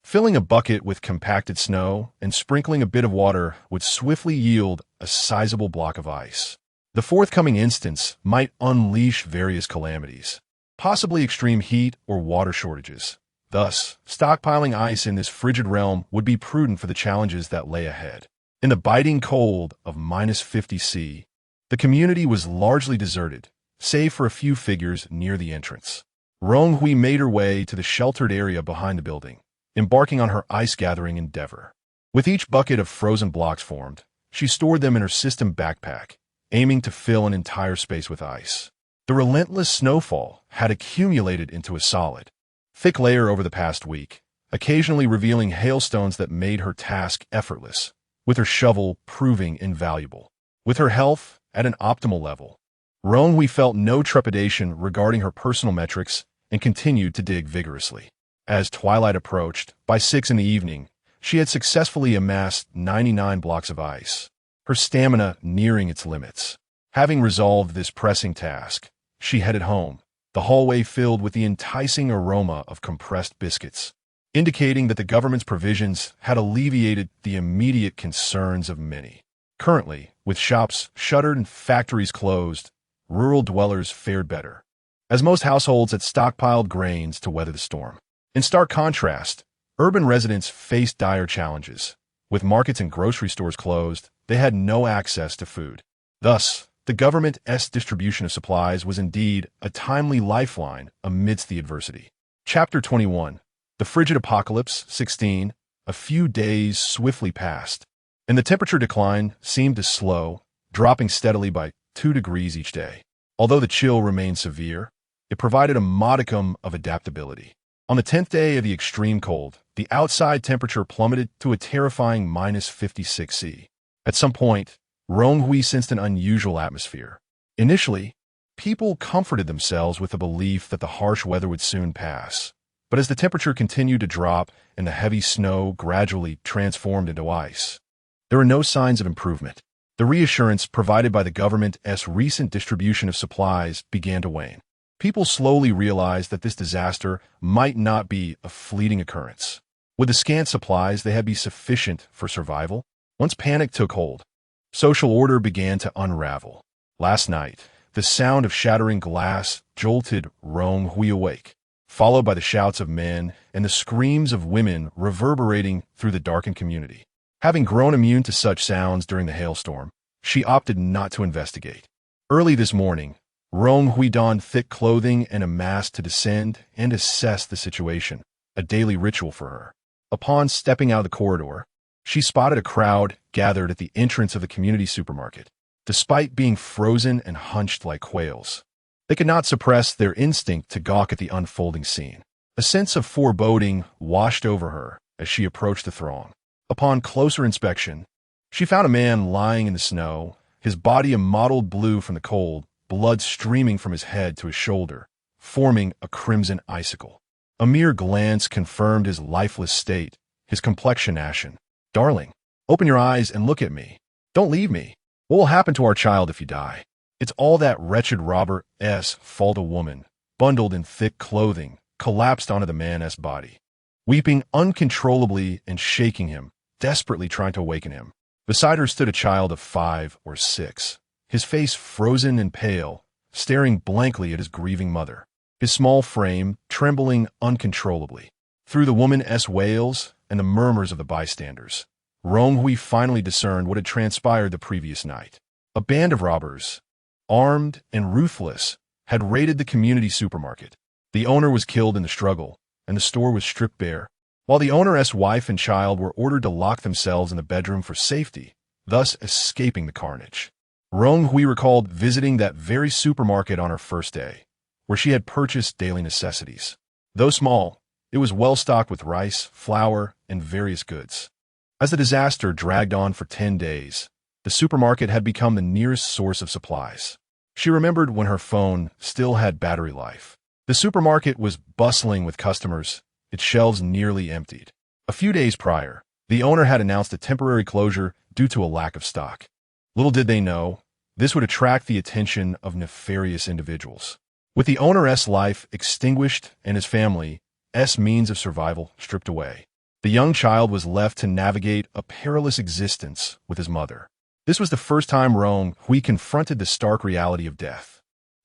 filling a bucket with compacted snow and sprinkling a bit of water would swiftly yield a sizable block of ice. The forthcoming instance might unleash various calamities, possibly extreme heat or water shortages. Thus, stockpiling ice in this frigid realm would be prudent for the challenges that lay ahead. In the biting cold of -50°C, the community was largely deserted, save for a few figures near the entrance. Rong Hui made her way to the sheltered area behind the building, embarking on her ice-gathering endeavor. With each bucket of frozen blocks formed, she stored them in her system backpack, aiming to fill an entire space with ice. The relentless snowfall had accumulated into a solid, thick layer over the past week, occasionally revealing hailstones that made her task effortless, with her shovel proving invaluable. With her health at an optimal level, Rong Hui felt no trepidation regarding her personal metrics and continued to dig vigorously. As twilight approached, by 6 in the evening, she had successfully amassed 99 blocks of ice, her stamina nearing its limits. Having resolved this pressing task, she headed home, the hallway filled with the enticing aroma of compressed biscuits, indicating that the government's provisions had alleviated the immediate concerns of many. Currently, with shops shuttered and factories closed, rural dwellers fared better, as most households had stockpiled grains to weather the storm. In stark contrast, urban residents faced dire challenges. With markets and grocery stores closed, they had no access to food. Thus, the government's distribution of supplies was indeed a timely lifeline amidst the adversity. Chapter 21. The Frigid Apocalypse, 16. A few days swiftly passed, and the temperature decline seemed to slow, dropping steadily by 2 degrees each day. Although the chill remained severe, it provided a modicum of adaptability. On the 10th day of the extreme cold, the outside temperature plummeted to a terrifying -56°C. At some point, Rong Hui sensed an unusual atmosphere. Initially, people comforted themselves with the belief that the harsh weather would soon pass. But as the temperature continued to drop and the heavy snow gradually transformed into ice, there were no signs of improvement. The reassurance provided by the government's recent distribution of supplies began to wane. People slowly realized that this disaster might not be a fleeting occurrence. Would the scant supplies they had be sufficient for survival? Once panic took hold, social order began to unravel. Last night, the sound of shattering glass jolted Rong Hui awake, followed by the shouts of men and the screams of women reverberating through the darkened community. Having grown immune to such sounds during the hailstorm, she opted not to investigate. Early this morning, Rong Hui donned thick clothing and a mask to descend and assess the situation, a daily ritual for her. Upon stepping out of the corridor, she spotted a crowd gathered at the entrance of the community supermarket. Despite being frozen and hunched like quails, they could not suppress their instinct to gawk at the unfolding scene. A sense of foreboding washed over her as she approached the throng. Upon closer inspection, she found a man lying in the snow, his body a mottled blue from the cold, blood streaming from his head to his shoulder, forming a crimson icicle. A mere glance confirmed his lifeless state, his complexion ashen. "Darling, open your eyes and look at me. Don't leave me. What will happen to our child if you die?" "It's all that wretched robber's fault." A woman, bundled in thick clothing, collapsed onto the man's body. weeping uncontrollably and shaking him, desperately trying to awaken him. Beside her stood a child of 5 or 6, his face frozen and pale, staring blankly at his grieving mother, his small frame trembling uncontrollably. Through the woman's wails and the murmurs of the bystanders, Rong Hui finally discerned what had transpired the previous night. A band of robbers, armed and ruthless, had raided the community supermarket. The owner was killed in the struggle, and the store was stripped bare, while the owner's wife and child were ordered to lock themselves in the bedroom for safety, thus escaping the carnage. Rong Hui recalled visiting that very supermarket on her first day, where she had purchased daily necessities. Though small, it was well stocked with rice, flour, and various goods. As the disaster dragged on for 10 days, the supermarket had become the nearest source of supplies. She remembered when her phone still had battery life. The supermarket was bustling with customers, its shelves nearly emptied. A few days prior, the owner had announced a temporary closure due to a lack of stock. Little did they know, this would attract the attention of nefarious individuals. With the owner's life extinguished and his family's means of survival stripped away, the young child was left to navigate a perilous existence with his mother. This was the first time Rong Hui confronted the stark reality of death.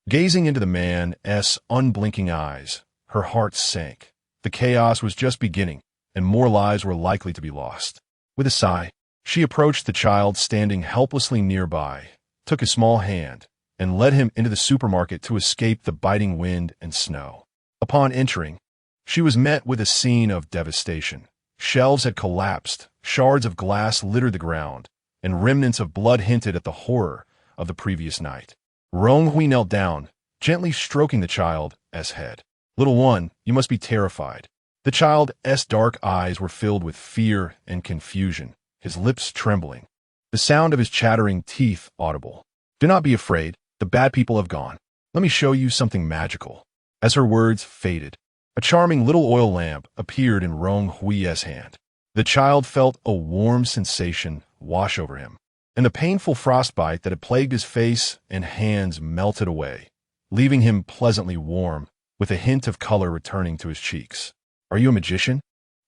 Gazing into the man's unblinking eyes, her heart sank. The chaos was just beginning, and more lives were likely to be lost. With a sigh, she approached the child standing helplessly nearby, took his small hand, and led him into the supermarket to escape the biting wind and snow. Upon entering, she was met with a scene of devastation. Shelves had collapsed, shards of glass littered the ground, and remnants of blood hinted at the horror of the previous night. Rong Hui knelt down, gently stroking the child's head. "Little one, you must be terrified." The child's dark eyes were filled with fear and confusion, his lips trembling, the sound of his chattering teeth audible. "Do not be afraid, the bad people have gone. Let me show you something magical." As her words faded, a charming little oil lamp appeared in Rong Hui's hand. The child felt a warm sensation wash over him, and the painful frostbite that had plagued his face and hands melted away, leaving him pleasantly warm, with a hint of color returning to his cheeks. "Are you a magician?"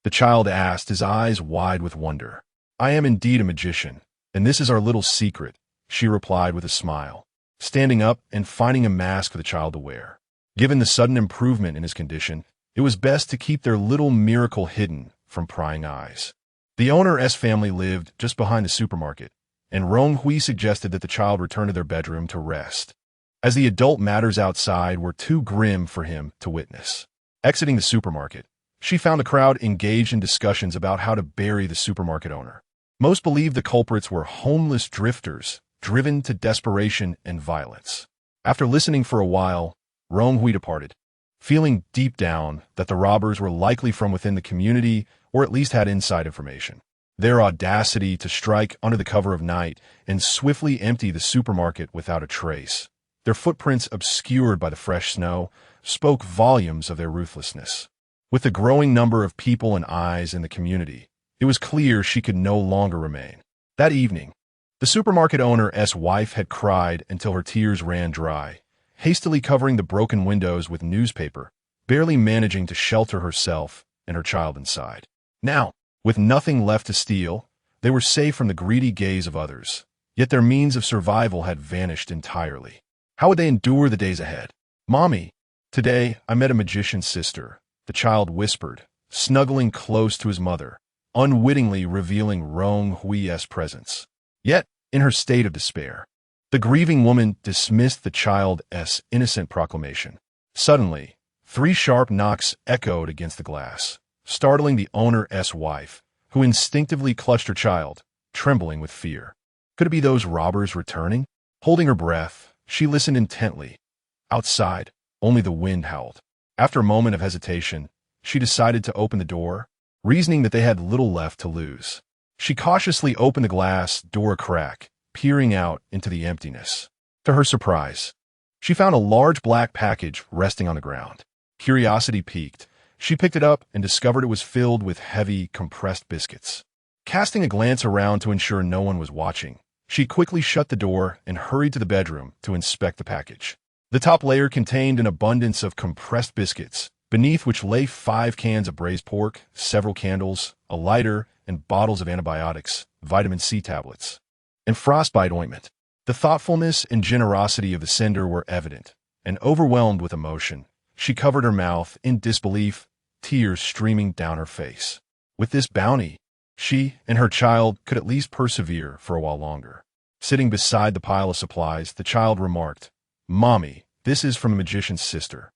the child asked, his eyes wide with wonder. "I am indeed a magician, and this is our little secret," she replied with a smile, standing up and finding a mask for the child to wear. Given the sudden improvement in his condition, it was best to keep their little miracle hidden from prying eyes. The owner's family lived just behind the supermarket, and Rong Hui suggested that the child return to their bedroom to rest, as the adult matters outside were too grim for him to witness. Exiting the supermarket, she found a crowd engaged in discussions about how to bury the supermarket owner. Most believed the culprits were homeless drifters, driven to desperation and violence. After listening for a while, Rong Hui departed, feeling deep down that the robbers were likely from within the community or at least had inside information. Their audacity to strike under the cover of night and swiftly empty the supermarket without a trace, their footprints obscured by the fresh snow, spoke volumes of their ruthlessness. With the growing number of people and eyes in the community, it was clear she could no longer remain. That evening, the supermarket owner's wife had cried until her tears ran dry, hastily covering the broken windows with newspaper, barely managing to shelter herself and her child inside. Now, with nothing left to steal, they were safe from the greedy gaze of others, yet their means of survival had vanished entirely. How would they endure the days ahead? "Mommy, today I met a magician's sister," the child whispered, snuggling close to his mother, unwittingly revealing Rong Hui's presence. Yet, in her state of despair, the grieving woman dismissed the child's innocent proclamation. Suddenly, 3 sharp knocks echoed against the glass, startling the owner's wife, who instinctively clutched her child, trembling with fear. Could it be those robbers returning? Holding her breath, she listened intently. Outside, only the wind howled. After a moment of hesitation, she decided to open the door, reasoning that they had little left to lose. She cautiously opened the glass door a crack, peering out into the emptiness. To her surprise, she found a large black package resting on the ground. Curiosity piqued. She picked it up and discovered it was filled with heavy, compressed biscuits. Casting a glance around to ensure no one was watching, she quickly shut the door and hurried to the bedroom to inspect the package. The top layer contained an abundance of compressed biscuits, beneath which lay 5 cans of braised pork, several candles, a lighter, and bottles of antibiotics, vitamin C tablets, and frostbite ointment. The thoughtfulness and generosity of the sender were evident, and overwhelmed with emotion, she covered her mouth in disbelief, tears streaming down her face. With this bounty, she and her child could at least persevere for a while longer. Sitting beside the pile of supplies, the child remarked, "Mommy, this is from a magician's sister."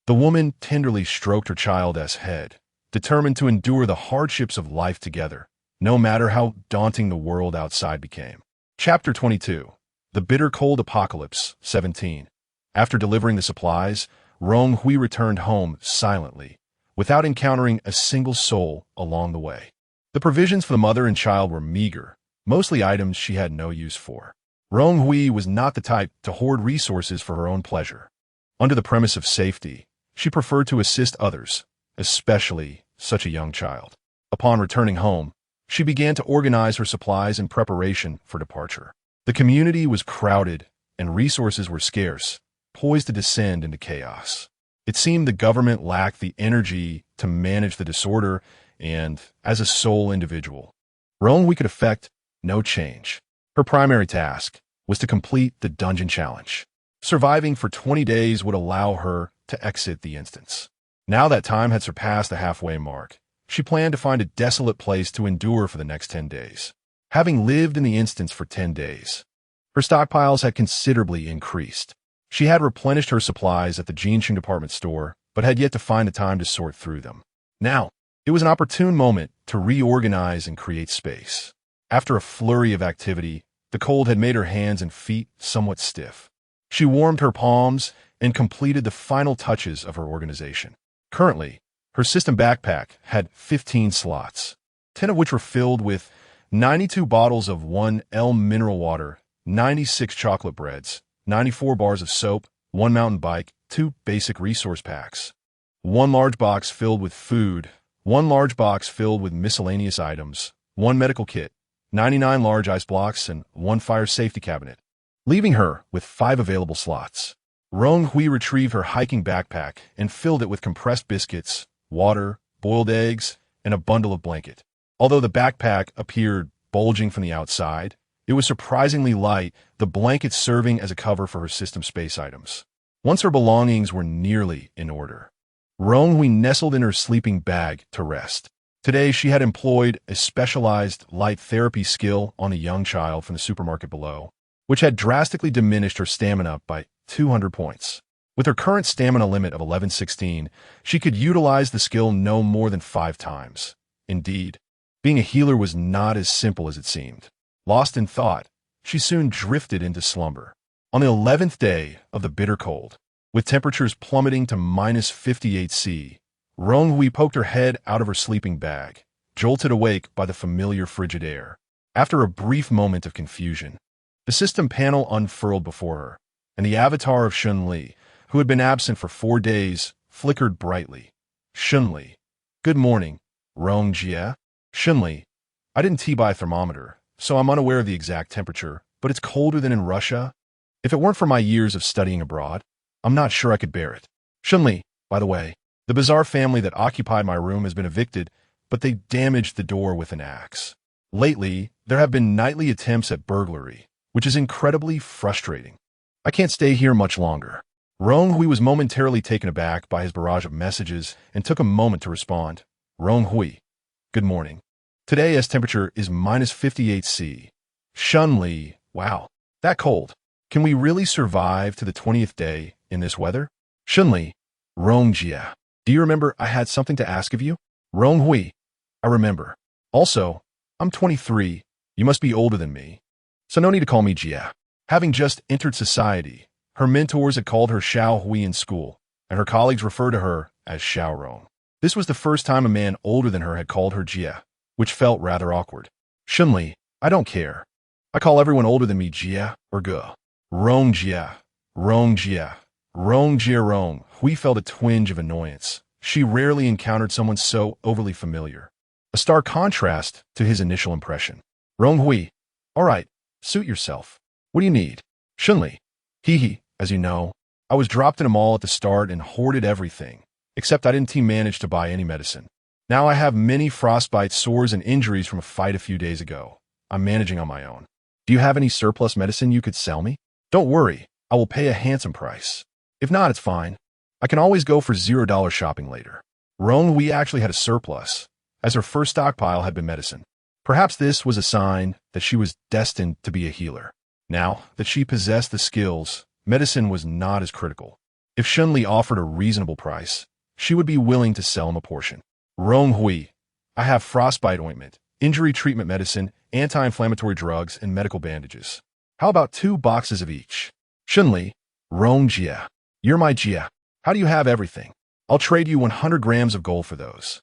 The woman tenderly stroked her child's head, determined to endure the hardships of life together, no matter how daunting the world outside became. Chapter 22. The Bitter Cold Apocalypse, 17. After delivering the supplies, Rong Hui returned home silently, without encountering a single soul along the way. The provisions for the mother and child were meager, mostly items she had no use for. Rong Hui was not the type to hoard resources for her own pleasure. Under the premise of safety, she preferred to assist others, especially such a young child. Upon returning home, she began to organize her supplies in preparation for departure. The community was crowded, and resources were scarce, poised to descend into chaos. It seemed the government lacked the energy to manage the disorder, and, as a sole individual, Rong Hui could effect no change. Her primary task was to complete the dungeon challenge. Surviving for 20 days would allow her to exit the instance. Now that time had surpassed the halfway mark, she planned to find a desolate place to endure for the next 10 days. Having lived in the instance for 10 days, her stockpiles had considerably increased. She had replenished her supplies at the Jinshin department store, but had yet to find the time to sort through them. Now, it was an opportune moment to reorganize and create space. After a flurry of activity, the cold had made her hands and feet somewhat stiff. She warmed her palms and completed the final touches of her organization. Currently, her system backpack had 15 slots, 10 of which were filled with 92 bottles of 1L mineral water, 96 chocolate breads, 94 bars of soap, 1 mountain bike, 2 basic resource packs, 1 large box filled with food, 1 large box filled with miscellaneous items, 1 medical kit, 99 large ice blocks, and 1 fire safety cabinet, leaving her with 5 available slots. Rong Hui retrieved her hiking backpack and filled it with compressed biscuits, water, boiled eggs, and a bundle of blanket. Although the backpack appeared bulging from the outside, it was surprisingly light, the blanket serving as a cover for her system space items. Once her belongings were nearly in order, Rong Hui nestled in her sleeping bag to rest. Today she had employed a specialized light therapy skill on a young child from the supermarket below, which had drastically diminished her stamina by 200 points. With her current stamina limit of 1116, she could utilize the skill no more than 5 times. Indeed, being a healer was not as simple as it seemed. Lost in thought, she soon drifted into slumber. On the 11th day of the bitter cold, with temperatures plummeting to -58°C, Rong Hui poked her head out of her sleeping bag, jolted awake by the familiar frigid air. After a brief moment of confusion, the system panel unfurled before her, and the avatar of Shun-Li, who had been absent for 4 days, flickered brightly. Shun-Li. Good morning, Rong Jie. Shun-Li. I didn't buy a thermometer, so I'm unaware of the exact temperature, but it's colder than in Russia. If it weren't for my years of studying abroad, I'm not sure I could bear it. Shun-Li, by the way, the bizarre family that occupied my room has been evicted, but they damaged the door with an axe. Lately, there have been nightly attempts at burglary, which is incredibly frustrating. I can't stay here much longer. Rong Hui was momentarily taken aback by his barrage of messages and took a moment to respond. Rong Hui. Good morning. Today's temperature is -58°C. Shun-Li. Wow, that cold. Can we really survive to the 20th day in this weather? Shun-Li. Rong Jie. Do you remember I had something to ask of you? Rong Hui. I remember. Also, I'm 23. You must be older than me. So no need to call me Jie. Having just entered society, her mentors had called her Xiao Hui in school, and her colleagues referred to her as Xiao Rong. This was the first time a man older than her had called her Jie, which felt rather awkward. Shun-Li, I don't care. I call everyone older than me Jie or Ge. Rong Jie. Rong Jie. Rong Jie Rong. Hui felt a twinge of annoyance. She rarely encountered someone so overly familiar. A stark contrast to his initial impression. Rong Hui. All right, suit yourself. What do you need? Shun-Li. Hee hee. As you know, I was dropped in a mall at the start and hoarded everything. except I didn't manage to buy any medicine. Now I have many frostbite sores and injuries from a fight a few days ago. I'm managing on my own. Do you have any surplus medicine you could sell me? Don't worry, I will pay a handsome price. If not, it's fine. I can always go for $0 shopping later. Rong Hui actually had a surplus, as her first stockpile had been medicine. Perhaps this was a sign that she was destined to be a healer. Now that she possessed the skills, medicine was not as critical. If Shunli offered a reasonable price, she would be willing to sell him a portion. Rong Hui, I have frostbite ointment, injury treatment medicine, anti-inflammatory drugs, and medical bandages. How about 2 boxes of each? Shunli, Rong Jia, you're my Jia. How do you have everything? I'll trade you 100 grams of gold for those.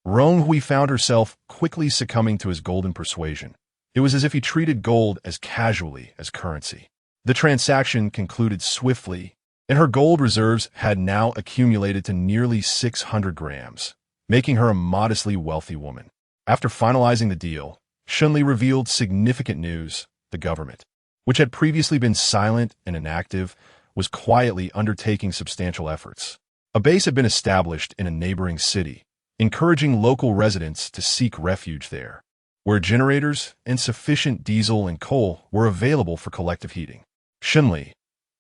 Rong Hui found herself quickly succumbing to his golden persuasion. It was as if he treated gold as casually as currency. The transaction concluded swiftly, and her gold reserves had now accumulated to nearly 600 grams, making her a modestly wealthy woman. After finalizing the deal, Shunli revealed significant news. The government, which had previously been silent and inactive, was quietly undertaking substantial efforts. A base had been established in a neighboring city, encouraging local residents to seek refuge there, where generators and sufficient diesel and coal were available for collective heating. Shunli,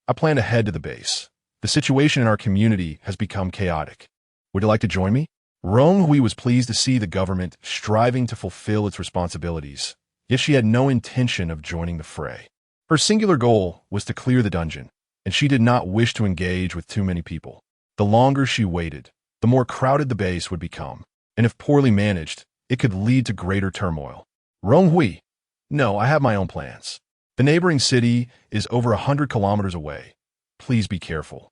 I plan to head to the base. The situation in our community has become chaotic. Would you like to join me? Rong Hui was pleased to see the government striving to fulfill its responsibilities, yet she had no intention of joining the fray. Her singular goal was to clear the dungeon, and she did not wish to engage with too many people. The longer she waited, the more crowded the base would become, and if poorly managed, it could lead to greater turmoil. Rong Hui, no, I have my own plans. The neighboring city is over 100 kilometers away. Please be careful.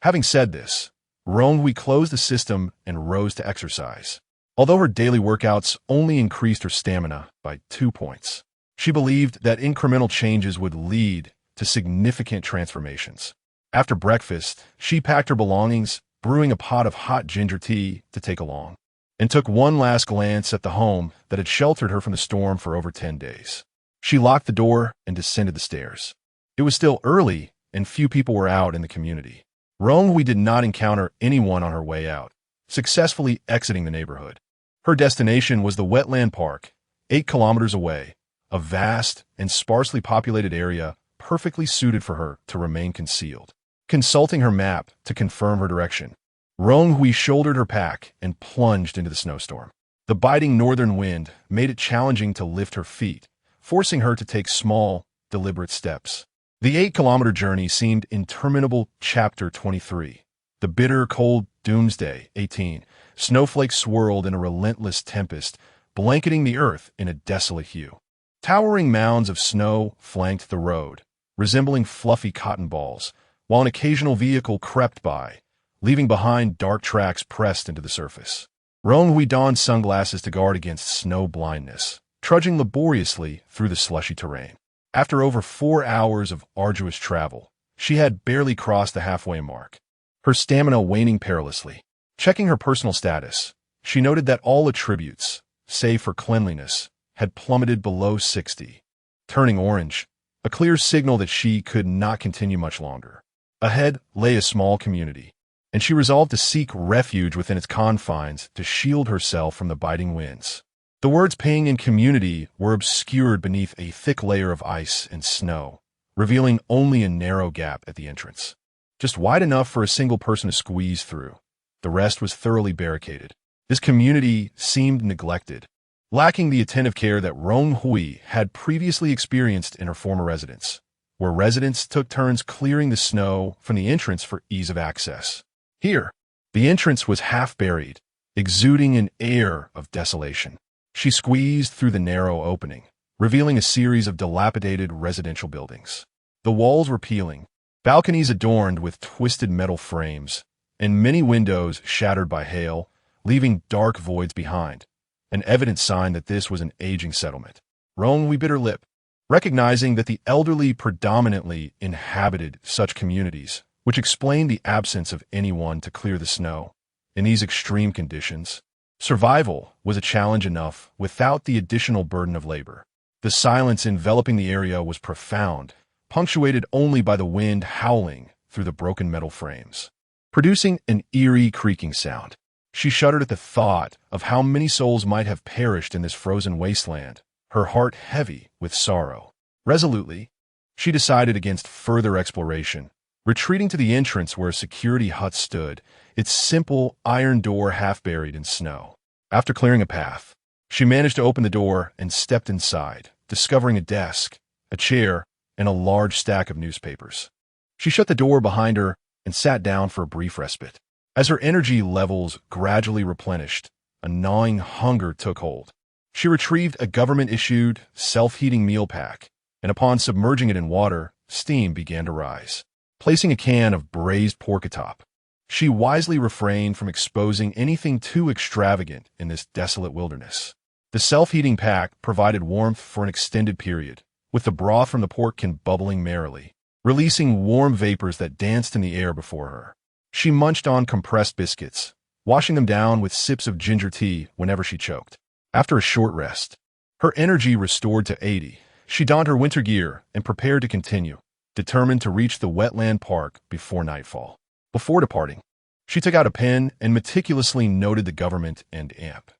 Having said this, Rong Hui closed the system and rose to exercise. Although her daily workouts only increased her stamina by 2 points, she believed that incremental changes would lead to significant transformations. After breakfast, she packed her belongings, brewing a pot of hot ginger tea to take along, and took one last glance at the home that had sheltered her from the storm for over 10 days. She locked the door and descended the stairs. It was still early, and few people were out in the community. Rong Hui did not encounter anyone on her way out, successfully exiting the neighborhood. Her destination was the wetland park, 8 kilometers away, a vast and sparsely populated area perfectly suited for her to remain concealed. Consulting her map to confirm her direction, Rong Hui shouldered her pack and plunged into the snowstorm. The biting northern wind made it challenging to lift her feet, forcing her to take small, deliberate steps. The 8-kilometer journey seemed interminable. Chapter 23. The bitter, cold Doomsday. 18. Snowflakes swirled in a relentless tempest, blanketing the earth in a desolate hue. Towering mounds of snow flanked the road, resembling fluffy cotton balls, while an occasional vehicle crept by, leaving behind dark tracks pressed into the surface. Rong Hui donned sunglasses to guard against snow blindness, trudging laboriously through the slushy terrain. After over 4 hours of arduous travel, she had barely crossed the halfway mark, her stamina waning perilously. Checking her personal status, she noted that all attributes, save for cleanliness, had plummeted below 60, turning orange, a clear signal that she could not continue much longer. Ahead lay a small community, and she resolved to seek refuge within its confines to shield herself from the biting winds. The words "paying in community" were obscured beneath a thick layer of ice and snow, revealing only a narrow gap at the entrance, just wide enough for a single person to squeeze through. The rest was thoroughly barricaded. This community seemed neglected, lacking the attentive care that Rong Hui had previously experienced in her former residence, where residents took turns clearing the snow from the entrance for ease of access. Here, the entrance was half buried, exuding an air of desolation. She squeezed through the narrow opening, revealing a series of dilapidated residential buildings. The walls were peeling, balconies adorned with twisted metal frames, and many windows shattered by hail, leaving dark voids behind, an evident sign that this was an aging settlement. Rong Hui bit her lip, recognizing that the elderly predominantly inhabited such communities, which explained the absence of anyone to clear the snow. In these extreme conditions, survival was a challenge enough without the additional burden of labor. The silence enveloping the area was profound, punctuated only by the wind howling through the broken metal frames. producing an eerie creaking sound. She shuddered at the thought of how many souls might have perished in this frozen wasteland, her heart heavy with sorrow. Resolutely, she decided against further exploration, retreating to the entrance where a security hut stood, its simple iron door half buried in snow. After clearing a path, she managed to open the door and stepped inside, discovering a desk, a chair, and a large stack of newspapers. She shut the door behind her and sat down for a brief respite. As her energy levels gradually replenished, a gnawing hunger took hold. She retrieved a government-issued, self-heating meal pack, and upon submerging it in water, steam began to rise. Placing a can of braised pork atop, she wisely refrained from exposing anything too extravagant in this desolate wilderness. The self-heating pack provided warmth for an extended period, with the broth from the pork can bubbling merrily, releasing warm vapors that danced in the air before her. She munched on compressed biscuits, washing them down with sips of ginger tea whenever she choked. After a short rest, her energy restored to 80. She donned her winter gear and prepared to continue, determined to reach the wetland park before nightfall. Before departing, she took out a pen and meticulously noted the government and App's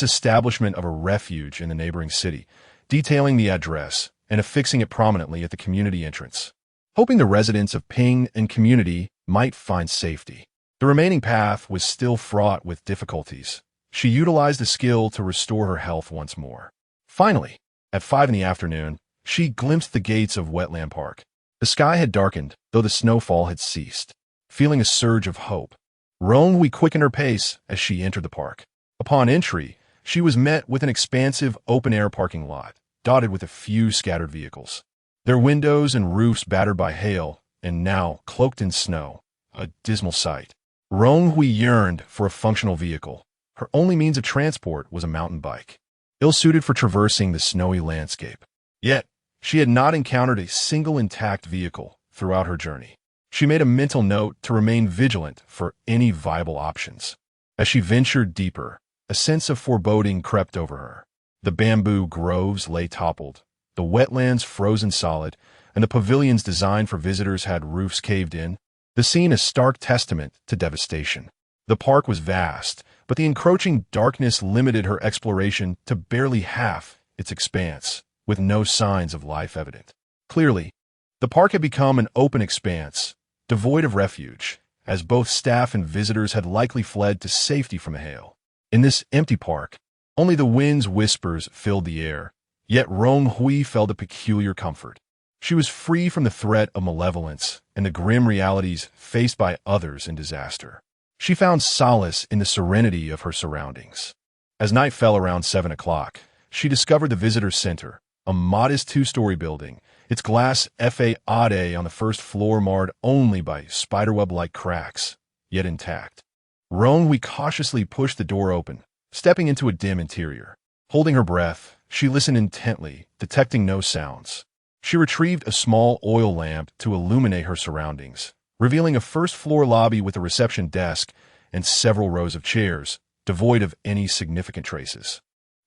establishment of a refuge in the neighboring city, detailing the address and affixing it prominently at the community entrance, hoping the residents of Ping and community might find safety. The remaining path was still fraught with difficulties. She utilized the skill to restore her health once more. Finally, at 5 in the afternoon, she glimpsed the gates of Wetland Park. The sky had darkened, though the snowfall had ceased. Feeling a surge of hope, Rong Hui quickened her pace as she entered the park. Upon entry, she was met with an expansive open-air parking lot, dotted with a few scattered vehicles. Their windows and roofs battered by hail, and now cloaked in snow, a dismal sight. Rong Hui yearned for a functional vehicle. Her only means of transport was a mountain bike, ill-suited for traversing the snowy landscape. Yet, she had not encountered a single intact vehicle throughout her journey. She made a mental note to remain vigilant for any viable options. As she ventured deeper, a sense of foreboding crept over her. The bamboo groves lay toppled, the wetlands frozen solid, and the pavilions designed for visitors had roofs caved in. The scene a stark testament to devastation. The park was vast, but the encroaching darkness limited her exploration to barely half its expanse, with no signs of life evident. Clearly, the park had become an open expanse, devoid of refuge, as both staff and visitors had likely fled to safety from the hail. In this empty park, only the wind's whispers filled the air, yet Rong Hui felt a peculiar comfort. She was free from the threat of malevolence and the grim realities faced by others in disaster. She found solace in the serenity of her surroundings. As night fell around 7 o'clock, she discovered the visitor center, a modest 2-story building, its glass facade on the first floor marred only by spiderweb-like cracks, yet intact. Rong Hui cautiously pushed the door open, stepping into a dim interior. Holding her breath, she listened intently, detecting no sounds. She retrieved a small oil lamp to illuminate her surroundings, revealing a first-floor lobby with a reception desk and several rows of chairs, devoid of any significant traces.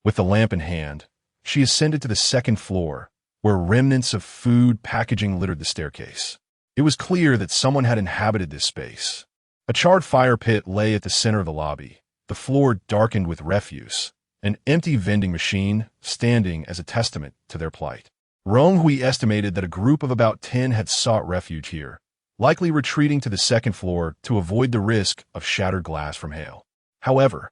With the lamp in hand, she ascended to the second floor, where remnants of food packaging littered the staircase. It was clear that someone had inhabited this space. A charred fire pit lay at the center of the lobby, the floor darkened with refuse, an empty vending machine standing as a testament to their plight. Rong Hui estimated that a group of about 10 had sought refuge here, likely retreating to the second floor to avoid the risk of shattered glass from hail. However,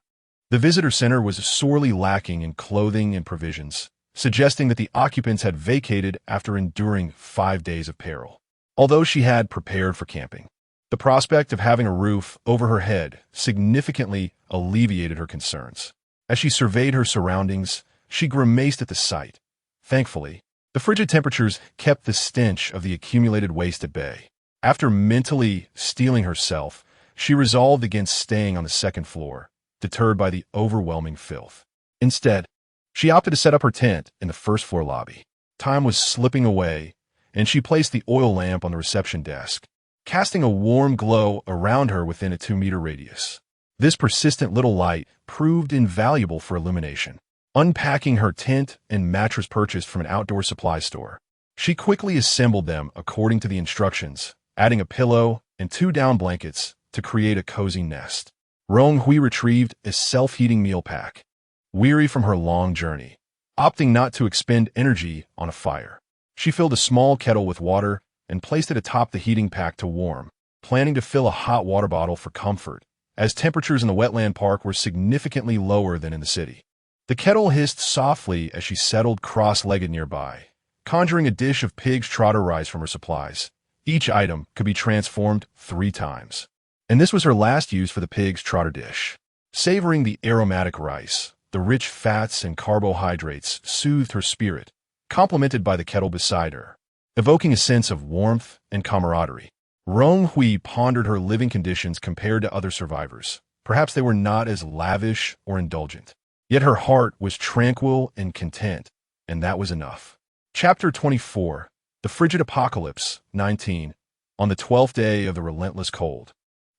the visitor center was sorely lacking in clothing and provisions, suggesting that the occupants had vacated after enduring 5 days of peril. Although she had prepared for camping, the prospect of having a roof over her head significantly alleviated her concerns. As she surveyed her surroundings, she grimaced at the sight. Thankfully, the frigid temperatures kept the stench of the accumulated waste at bay. After mentally steeling herself, she resolved against staying on the second floor, deterred by the overwhelming filth. Instead, she opted to set up her tent in the first-floor lobby. Time was slipping away, and she placed the oil lamp on the reception desk, casting a warm glow around her within a 2-meter radius. This persistent little light proved invaluable for illumination. Unpacking her tent and mattress purchased from an outdoor supply store, she quickly assembled them according to the instructions, adding a pillow and 2 down blankets to create a cozy nest. Rong Hui retrieved a self-heating meal pack, weary from her long journey, opting not to expend energy on a fire. She filled a small kettle with water and placed it atop the heating pack to warm, planning to fill a hot water bottle for comfort, as temperatures in the wetland park were significantly lower than in the city. The kettle hissed softly as she settled cross-legged nearby, conjuring a dish of pig's trotter rice from her supplies. Each item could be transformed 3 times. And this was her last use for the pig's trotter dish. Savoring the aromatic rice, the rich fats and carbohydrates soothed her spirit, complemented by the kettle beside her, evoking a sense of warmth and camaraderie. Rong Hui pondered her living conditions compared to other survivors. Perhaps they were not as lavish or indulgent. Yet her heart was tranquil and content, and that was enough. Chapter 24. The Frigid Apocalypse, 19. On the 12th day of the relentless cold,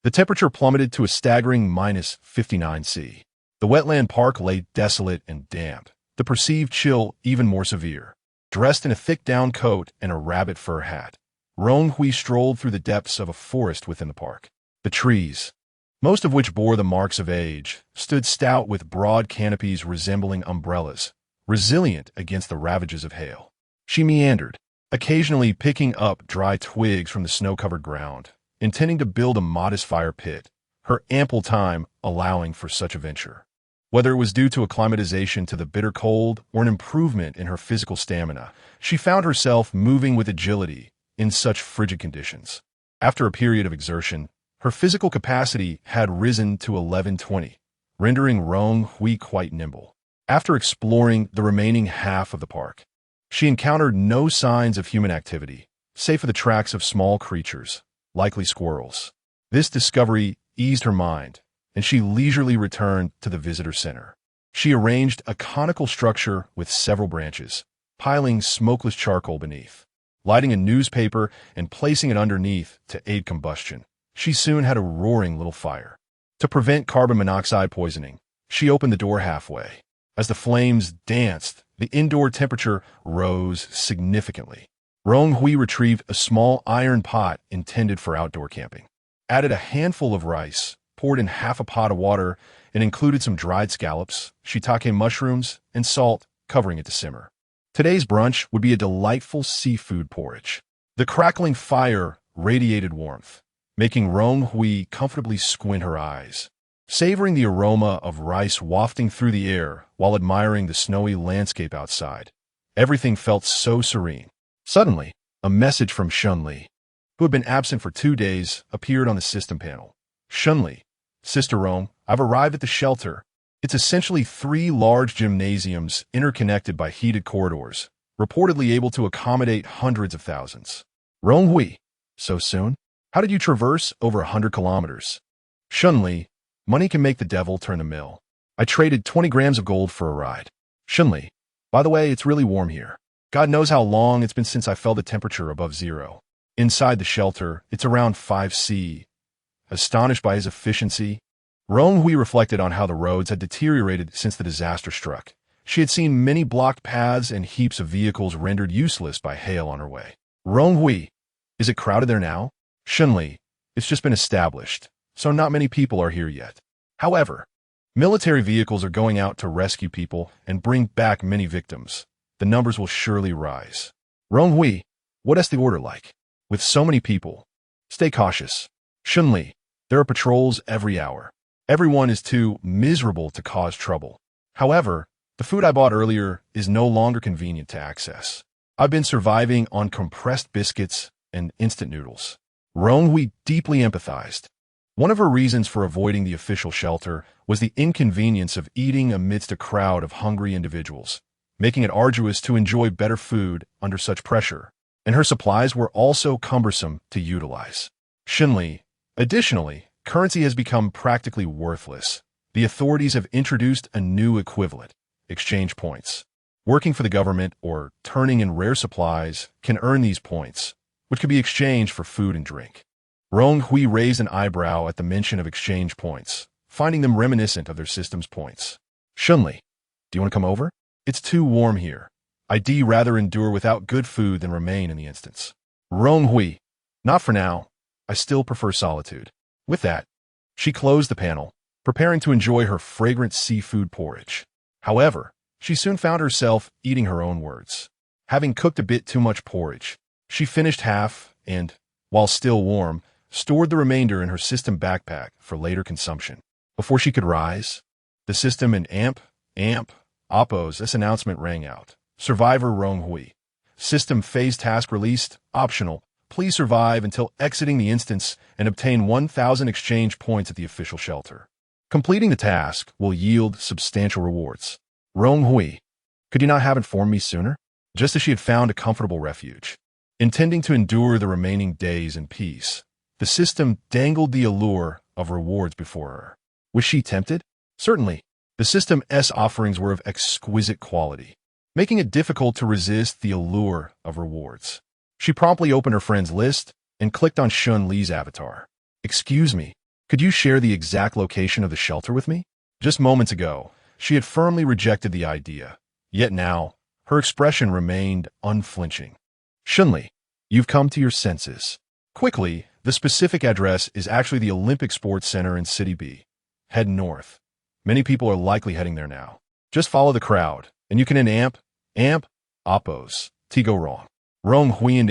the temperature plummeted to a staggering -59°C. The wetland park lay desolate and damp, the perceived chill even more severe. Dressed in a thick down coat and a rabbit fur hat, Rong Hui strolled through the depths of a forest within the park. The trees, most of which bore the marks of age, stood stout with broad canopies resembling umbrellas, resilient against the ravages of hail. She meandered, occasionally picking up dry twigs from the snow-covered ground, intending to build a modest fire pit, her ample time allowing for such a venture. Whether it was due to acclimatization to the bitter cold or an improvement in her physical stamina, she found herself moving with agility in such frigid conditions. After a period of exertion, her physical capacity had risen to 1120, rendering Rong Hui quite nimble. After exploring the remaining half of the park, she encountered no signs of human activity, save for the tracks of small creatures, likely squirrels. This discovery eased her mind, and she leisurely returned to the visitor center. She arranged a conical structure with several branches, piling smokeless charcoal beneath. Lighting a newspaper and placing it underneath to aid combustion, she soon had a roaring little fire. To prevent carbon monoxide poisoning, she opened the door halfway. As the flames danced, the indoor temperature rose significantly. Rong Hui retrieved a small iron pot intended for outdoor camping, added a handful of rice, poured in half a pot of water, and included some dried scallops, shiitake mushrooms, and salt, covering it to simmer. Today's brunch would be a delightful seafood porridge. The crackling fire radiated warmth, making Rong Hui comfortably squint her eyes. Savoring the aroma of rice wafting through the air while admiring the snowy landscape outside, everything felt so serene. Suddenly, a message from Shunli, who had been absent for 2 days, appeared on the system panel. Shunli, Sister Rong, I've arrived at the shelter. It's essentially 3 large gymnasiums interconnected by heated corridors, reportedly able to accommodate hundreds of thousands. Rong Hui, so soon? How did you traverse over 100 kilometers? Shunli, money can make the devil turn the mill. I traded 20 grams of gold for a ride. Shunli, by the way, it's really warm here. God knows how long it's been since I felt the temperature above 0. Inside the shelter, it's around 5°C. Astonished by his efficiency, Rong Hui reflected on how the roads had deteriorated since the disaster struck. She had seen many blocked paths and heaps of vehicles rendered useless by hail on her way. Rong Hui, is it crowded there now? Shunli, it's just been established, so not many people are here yet. However, military vehicles are going out to rescue people and bring back many victims. The numbers will surely rise. Rong Hui, what is the order like? With so many people, stay cautious. Shunli, there are patrols every hour. Everyone is too miserable to cause trouble. However, the food I bought earlier is no longer convenient to access. I've been surviving on compressed biscuits and instant noodles. Rong Hui deeply empathized. One of her reasons for avoiding the official shelter was the inconvenience of eating amidst a crowd of hungry individuals, making it arduous to enjoy better food under such pressure, and her supplies were also cumbersome to utilize. Shunli, additionally, currency has become practically worthless. The authorities have introduced a new equivalent, exchange points. Working for the government or turning in rare supplies can earn these points, which can be exchanged for food and drink. Rong Hui raised an eyebrow at the mention of exchange points, finding them reminiscent of their system's points. Shunli, do you want to come over? It's too warm here. I'd rather endure without good food than remain in the instance. Rong Hui, Not for now. I still prefer solitude. With that, she closed the panel, preparing to enjoy her fragrant seafood porridge. However, she soon found herself eating her own words. Having cooked a bit too much porridge, she finished half and, while still warm, stored the remainder in her system backpack for later consumption. Before she could rise, the system in Oppos, this announcement rang out. Survivor Rong Hui. System phase task released, optional. Please survive until exiting the instance and obtain 1,000 exchange points at the official shelter. Completing the task will yield substantial rewards. Rong Hui, could you not have informed me sooner? Just as she had found a comfortable refuge. Intending to endure the remaining days in peace, the system dangled the allure of rewards before her. Was she tempted? Certainly. The system's offerings were of exquisite quality, making it difficult to resist the allure of rewards. She promptly opened her friend's list and clicked on Shun Li's avatar. Excuse me, could you share the exact location of the shelter with me? Just moments ago, she had firmly rejected the idea, yet now, her expression remained unflinching. Shunli, you've come to your senses. Quickly, the specific address is actually the Olympic Sports Center in City B. Head north. Many people are likely heading there now. Just follow the crowd, and you can Oppos, go wrong. Rong Hui and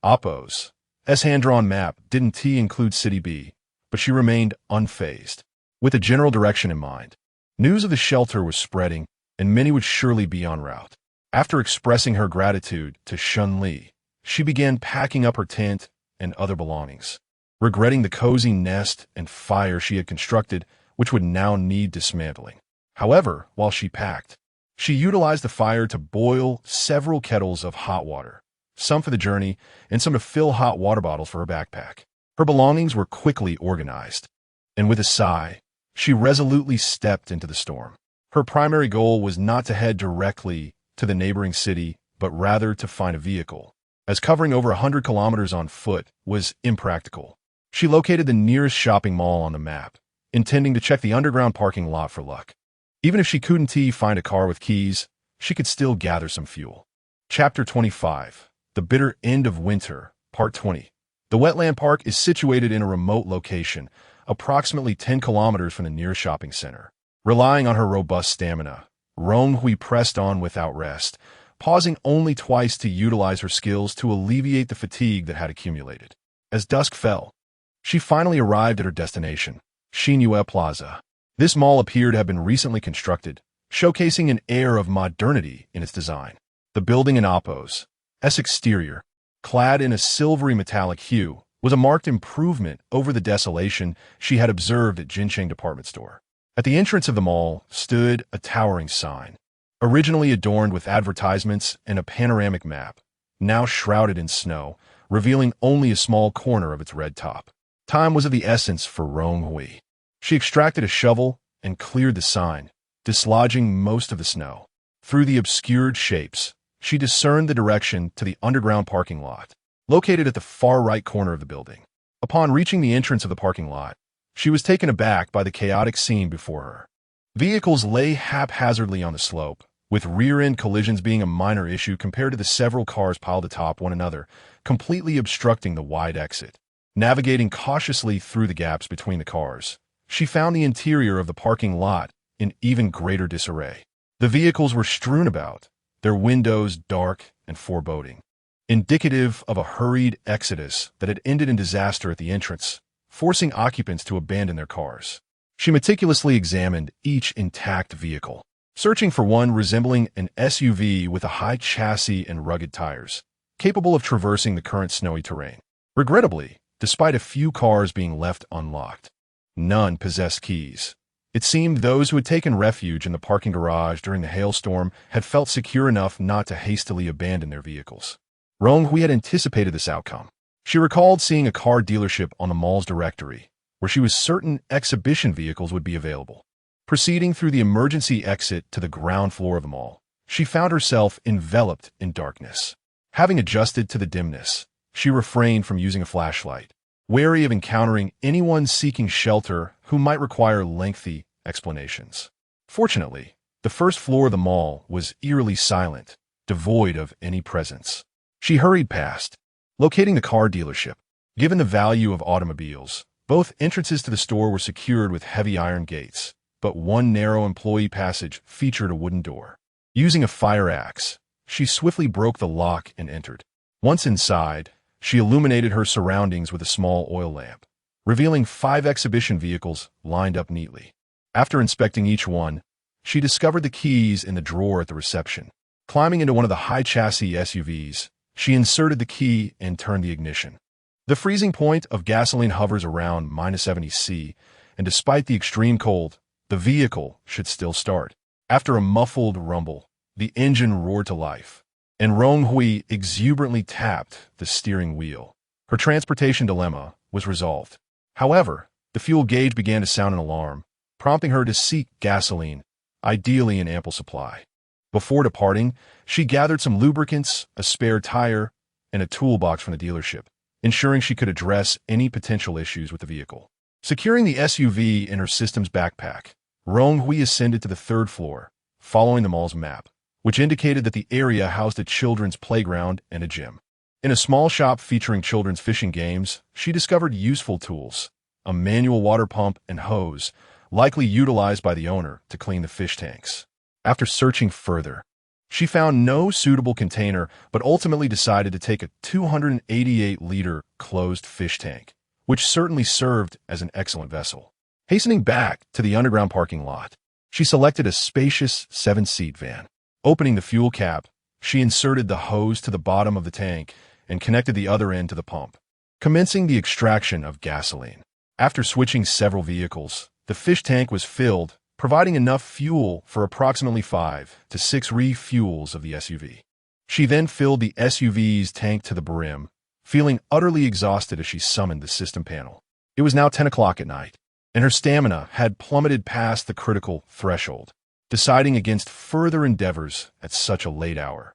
Oppos. Hand-drawn map didn't include City B, but she remained unfazed. With a general direction in mind, news of the shelter was spreading, and many would surely be en route. After expressing her gratitude to Shun Li, she began packing up her tent and other belongings, regretting the cozy nest and fire she had constructed, which would now need dismantling. However, while she packed, she utilized the fire to boil several kettles of hot water, some for the journey and some to fill hot water bottles for her backpack. Her belongings were quickly organized, and with a sigh, she resolutely stepped into the storm. Her primary goal was not to head directly to the neighboring city, but rather to find a vehicle, as covering over 100 kilometers on foot was impractical. She located the nearest shopping mall on the map, intending to check the underground parking lot for luck. Even if she couldn't find a car with keys, she could still gather some fuel. Chapter 25. The Bitter End of Winter, Part 20. The wetland park is situated in a remote location, approximately 10 kilometers from the nearest shopping center. Relying on her robust stamina, Rong Hui pressed on without rest, pausing only twice to utilize her skills to alleviate the fatigue that had accumulated. As dusk fell, she finally arrived at her destination, Xinyue Plaza. This mall appeared to have been recently constructed, showcasing an air of modernity in its design. The building in Oppos' exterior, clad in a silvery metallic hue, was a marked improvement over the desolation she had observed at Jincheng Department Store. At the entrance of the mall stood a towering sign, originally adorned with advertisements and a panoramic map, now shrouded in snow, revealing only a small corner of its red top. Time was of the essence for Rong Hui. She extracted a shovel and cleared the sign, dislodging most of the snow. Through the obscured shapes, she discerned the direction to the underground parking lot, located at the far right corner of the building. Upon reaching the entrance of the parking lot, she was taken aback by the chaotic scene before her. Vehicles lay haphazardly on the slope, with rear-end collisions being a minor issue compared to the several cars piled atop one another, completely obstructing the wide exit. Navigating cautiously through the gaps between the cars, she found the interior of the parking lot in even greater disarray. The vehicles were strewn about, their windows dark and foreboding, indicative of a hurried exodus that had ended in disaster at the entrance, forcing occupants to abandon their cars. She meticulously examined each intact vehicle, searching for one resembling an SUV with a high chassis and rugged tires, capable of traversing the current snowy terrain. Regrettably, despite a few cars being left unlocked, none possessed keys. It seemed those who had taken refuge in the parking garage during the hailstorm had felt secure enough not to hastily abandon their vehicles. Rong Hui had anticipated this outcome. She recalled seeing a car dealership on the mall's directory, where she was certain exhibition vehicles would be available. Proceeding through the emergency exit to the ground floor of the mall, she found herself enveloped in darkness. Having adjusted to the dimness, she refrained from using a flashlight, wary of encountering anyone seeking shelter who might require lengthy explanations. Fortunately, the first floor of the mall was eerily silent, devoid of any presence. She hurried past, Locating the car dealership. Given the value of automobiles, both entrances to the store were secured with heavy iron gates, but one narrow employee passage featured a wooden door. Using a fire axe, she swiftly broke the lock and entered. Once inside, she illuminated her surroundings with a small oil lamp, revealing 5 exhibition vehicles lined up neatly. After inspecting each one, she discovered the keys in the drawer at the reception. Climbing into one of the high-chassis SUVs, she inserted the key and turned the ignition. The freezing point of gasoline hovers around -70°C, and despite the extreme cold, the vehicle should still start. After a muffled rumble, the engine roared to life, and Rong Hui exuberantly tapped the steering wheel. Her transportation dilemma was resolved. However, the fuel gauge began to sound an alarm, prompting her to seek gasoline, ideally in ample supply. Before departing, she gathered some lubricants, a spare tire, and a toolbox from the dealership, ensuring she could address any potential issues with the vehicle. Securing the SUV in her system's backpack, Rong Hui ascended to the 3rd floor, following the mall's map, which indicated that the area housed a children's playground and a gym. In a small shop featuring children's fishing games, she discovered useful tools, a manual water pump and hose, likely utilized by the owner to clean the fish tanks. After searching further, she found no suitable container but ultimately decided to take a 288-liter closed fish tank, which certainly served as an excellent vessel. Hastening back to the underground parking lot, she selected a spacious 7-seat van. Opening the fuel cap, she inserted the hose to the bottom of the tank and connected the other end to the pump, commencing the extraction of gasoline. After switching several vehicles, the fish tank was filled, providing enough fuel for approximately 5 to 6 refuels of the SUV. She then filled the SUV's tank to the brim, feeling utterly exhausted as she summoned the system panel. It was now 10 o'clock at night, and her stamina had plummeted past the critical threshold. Deciding against further endeavors at such a late hour,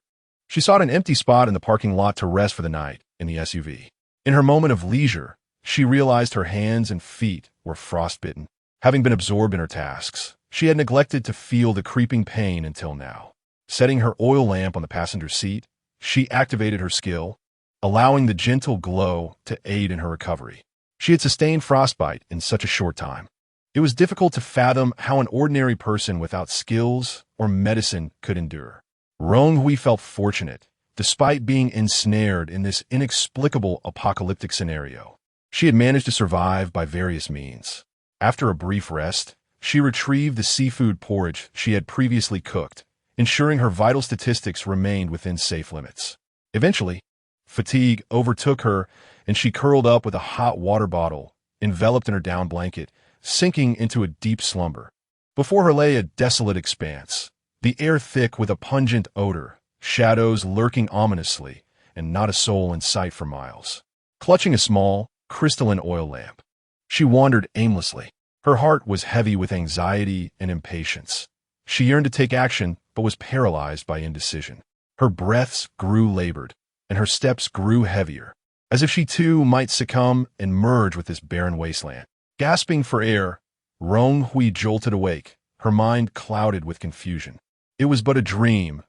she sought an empty spot in the parking lot to rest for the night in the SUV. In her moment of leisure, she realized her hands and feet were frostbitten. Having been absorbed in her tasks, she had neglected to feel the creeping pain until now. Setting her oil lamp on the passenger seat, she activated her skill, allowing the gentle glow to aid in her recovery. She had sustained frostbite in such a short time. It was difficult to fathom how an ordinary person without skills or medicine could endure. Rong Hui felt fortunate, despite being ensnared in this inexplicable apocalyptic scenario. She had managed to survive by various means. After a brief rest, she retrieved the seafood porridge she had previously cooked, ensuring her vital statistics remained within safe limits. Eventually, fatigue overtook her, and she curled up with a hot water bottle, enveloped in her down blanket, sinking into a deep slumber. Before her lay a desolate expanse, the air thick with a pungent odor, shadows lurking ominously, and not a soul in sight for miles. Clutching a small, crystalline oil lamp, she wandered aimlessly. Her heart was heavy with anxiety and impatience. She yearned to take action, but was paralyzed by indecision. Her breaths grew labored, and her steps grew heavier, as if she too might succumb and merge with this barren wasteland. Gasping for air, Rong Hui jolted awake, her mind clouded with confusion. It was but a dream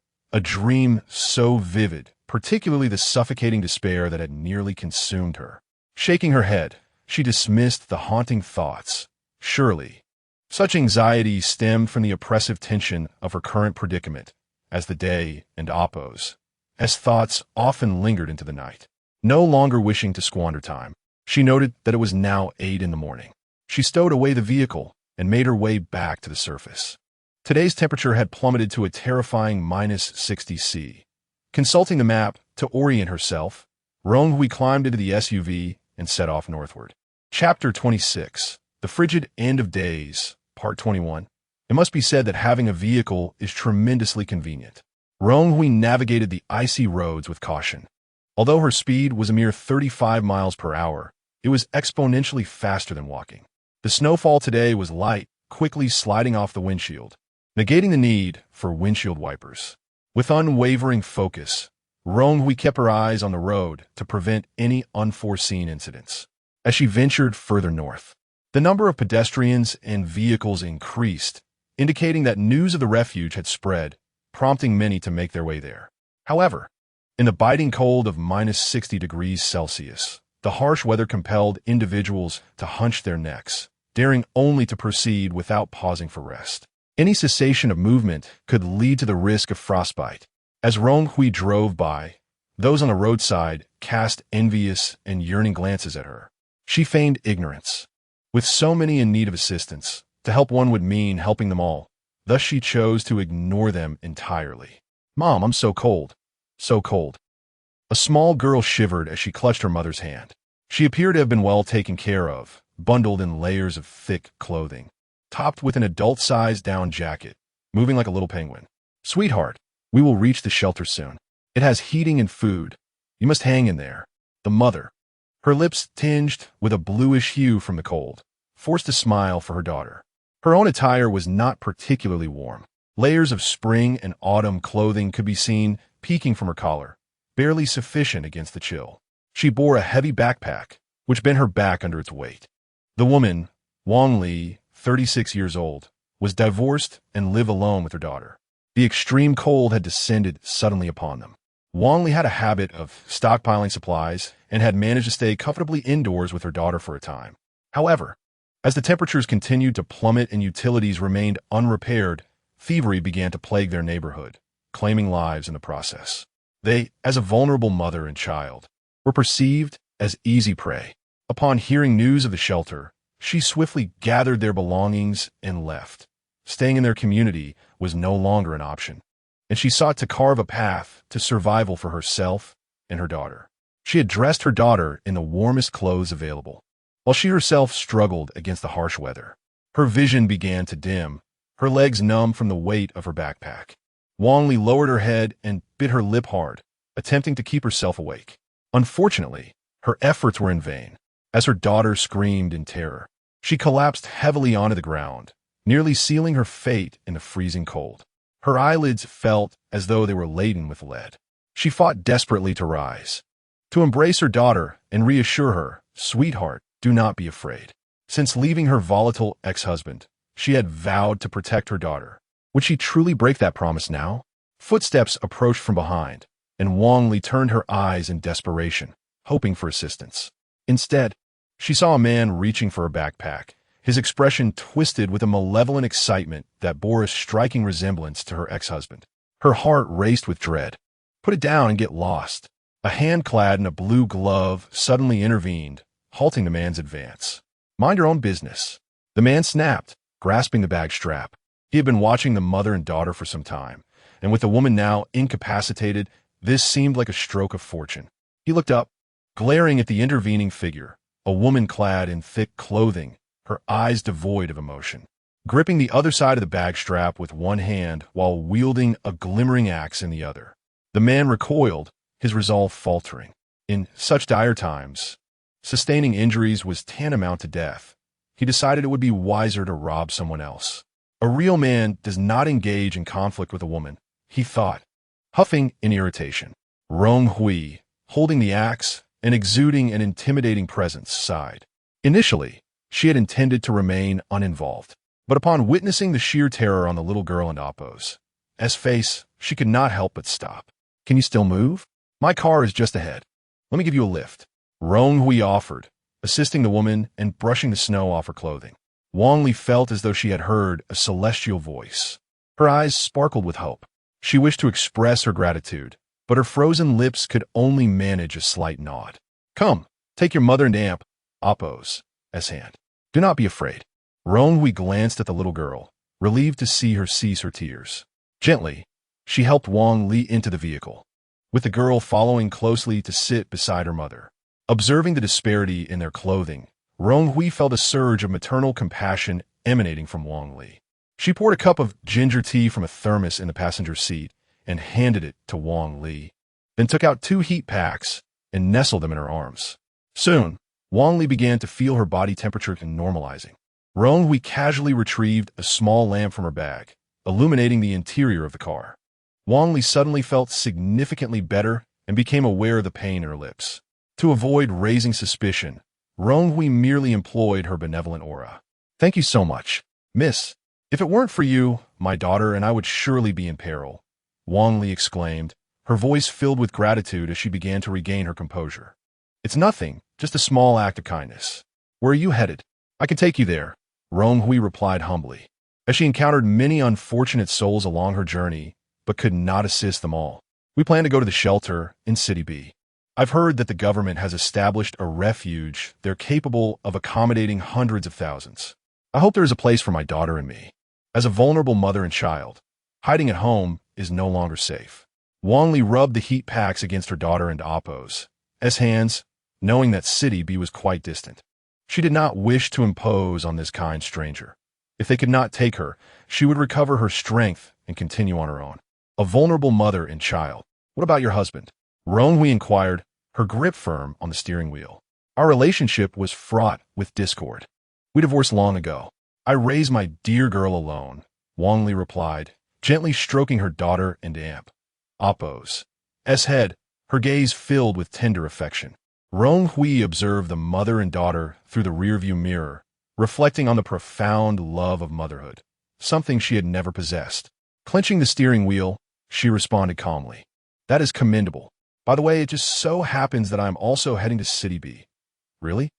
so vivid, particularly the suffocating despair that had nearly consumed her. Shaking her head, she dismissed the haunting thoughts. Surely, such anxiety stemmed from the oppressive tension of her current predicament, as the day and as thoughts often lingered into the night. No longer wishing to squander time, she noted that it was now 8 in the morning. She stowed away the vehicle and made her way back to the surface. Today's temperature had plummeted to a terrifying -60°C. Consulting the map to orient herself, Rong Hui climbed into the SUV and set off northward. Chapter 26. The Frigid End of Days, Part 21. It must be said that having a vehicle is tremendously convenient. Rong Hui navigated the icy roads with caution. Although her speed was a mere 35 miles per hour, it was exponentially faster than walking. The snowfall today was light, quickly sliding off the windshield, negating the need for windshield wipers. With unwavering focus, Rong Hui kept her eyes on the road to prevent any unforeseen incidents. As she ventured further north, the number of pedestrians and vehicles increased, indicating that news of the refuge had spread, prompting many to make their way there. However, In the biting cold of -60 degrees Celsius, the harsh weather compelled individuals to hunch their necks, daring only to proceed without pausing for rest. Any cessation of movement could lead to the risk of frostbite. As Rong Hui drove by, those on the roadside cast envious and yearning glances at her. She feigned ignorance. With so many in need of assistance, to help one would mean helping them all. Thus she chose to ignore them entirely. "Mom, I'm so cold. So cold." A small girl shivered as she clutched her mother's hand. She appeared to have been well taken care of, bundled in layers of thick clothing, topped with an adult-sized down jacket, moving like a little penguin. "Sweetheart, we will reach the shelter soon. It has heating and food. You must hang in there." The mother, her lips tinged with a bluish hue from the cold, forced a smile for her daughter. Her own attire was not particularly warm. Layers of spring and autumn clothing could be seen peeking from her collar, barely sufficient against the chill. She bore a heavy backpack, which bent her back under its weight. The woman, Wang Li, 36 years old, was divorced and lived alone with her daughter. The extreme cold had descended suddenly upon them. Wang Li had a habit of stockpiling supplies and had managed to stay comfortably indoors with her daughter for a time. However, as the temperatures continued to plummet and utilities remained unrepaired, thievery began to plague their neighborhood, claiming lives in the process. They, as a vulnerable mother and child, were perceived as easy prey. Upon hearing news of the shelter, she swiftly gathered their belongings and left. Staying in their community was no longer an option, and she sought to carve a path to survival for herself and her daughter. She had dressed her daughter in the warmest clothes available, while she herself struggled against the harsh weather. Her vision began to dim, her legs numb from the weight of her backpack. Wang Li lowered her head and bit her lip hard, attempting to keep herself awake. Unfortunately, her efforts were in vain. As her daughter screamed in terror, she collapsed heavily onto the ground, nearly sealing her fate in the freezing cold. Her eyelids felt as though they were laden with lead. She fought desperately to rise, to embrace her daughter and reassure her, "Sweetheart, do not be afraid." Since leaving her volatile ex-husband, she had vowed to protect her daughter. Would she truly break that promise now? Footsteps approached from behind, and Wang Li turned her eyes in desperation, hoping for assistance. Instead, she saw a man reaching for her backpack, his expression twisted with a malevolent excitement that bore a striking resemblance to her ex-husband. Her heart raced with dread. "Put it down and get lost." A hand clad in a blue glove suddenly intervened, halting the man's advance. "Mind your own business." The man snapped, grasping the bag strap. He had been watching the mother and daughter for some time, and with the woman now incapacitated, this seemed like a stroke of fortune. He looked up, glaring at the intervening figure, a woman clad in thick clothing, her eyes devoid of emotion, gripping the other side of the bag strap with one hand while wielding a glimmering axe in the other. The man recoiled, his resolve faltering. In such dire times, sustaining injuries was tantamount to death. He decided it would be wiser to rob someone else. A real man does not engage in conflict with a woman, he thought, huffing in irritation. Rong Hui, holding the axe and exuding an intimidating presence, sighed. Initially, she had intended to remain uninvolved, but upon witnessing the sheer terror on the little girl and Appo's face, she could not help but stop. "Can you still move? My car is just ahead. Let me give you a lift." Rong Hui offered, assisting the woman and brushing the snow off her clothing. Wang Li felt as though she had heard a celestial voice. Her eyes sparkled with hope. She wished to express her gratitude, but her frozen lips could only manage a slight nod. "Come, take your mother and Appo's hand. Do not be afraid." Rong Hui glanced at the little girl, relieved to see her cease her tears. Gently, she helped Wang Li into the vehicle, with the girl following closely to sit beside her mother. Observing the disparity in their clothing, Rong Hui felt a surge of maternal compassion emanating from Wang Li. She poured a cup of ginger tea from a thermos in the passenger seat and handed it to Wang Li, then took out 2 heat packs and nestled them in her arms. Soon, Wang Li began to feel her body temperature normalizing. Rong Hui casually retrieved a small lamp from her bag, illuminating the interior of the car. Wang Li suddenly felt significantly better and became aware of the pain in her lips. To avoid raising suspicion, Rong Hui merely employed her benevolent aura. "Thank you so much, miss. If it weren't for you, my daughter and I would surely be in peril," Wang Li exclaimed, her voice filled with gratitude as she began to regain her composure. "It's nothing, just a small act of kindness. Where are you headed?" "I can take you there," Rong Hui replied humbly. As she encountered many unfortunate souls along her journey, but could not assist them all. "We plan to go to the shelter in City B. I've heard that the government has established a refuge there capable of accommodating hundreds of thousands. I hope there is a place for my daughter and me. As a vulnerable mother and child, hiding at home is no longer safe." Wang Li rubbed the heat packs against her daughter and Appo's hands, knowing that City B was quite distant. She did not wish to impose on this kind stranger. If they could not take her, she would recover her strength and continue on her own. A vulnerable mother and child. "What about your husband?" Rong Hui inquired, her grip firm on the steering wheel. "Our relationship was fraught with discord. We divorced long ago. I raised my dear girl alone," Wang Li replied, gently stroking her daughter and Appo's head, her gaze filled with tender affection. Rong Hui observed the mother and daughter through the rearview mirror, reflecting on the profound love of motherhood, something she had never possessed. Clenching the steering wheel, she responded calmly, "That is commendable. By the way, it just so happens that I am also heading to City B." "Really?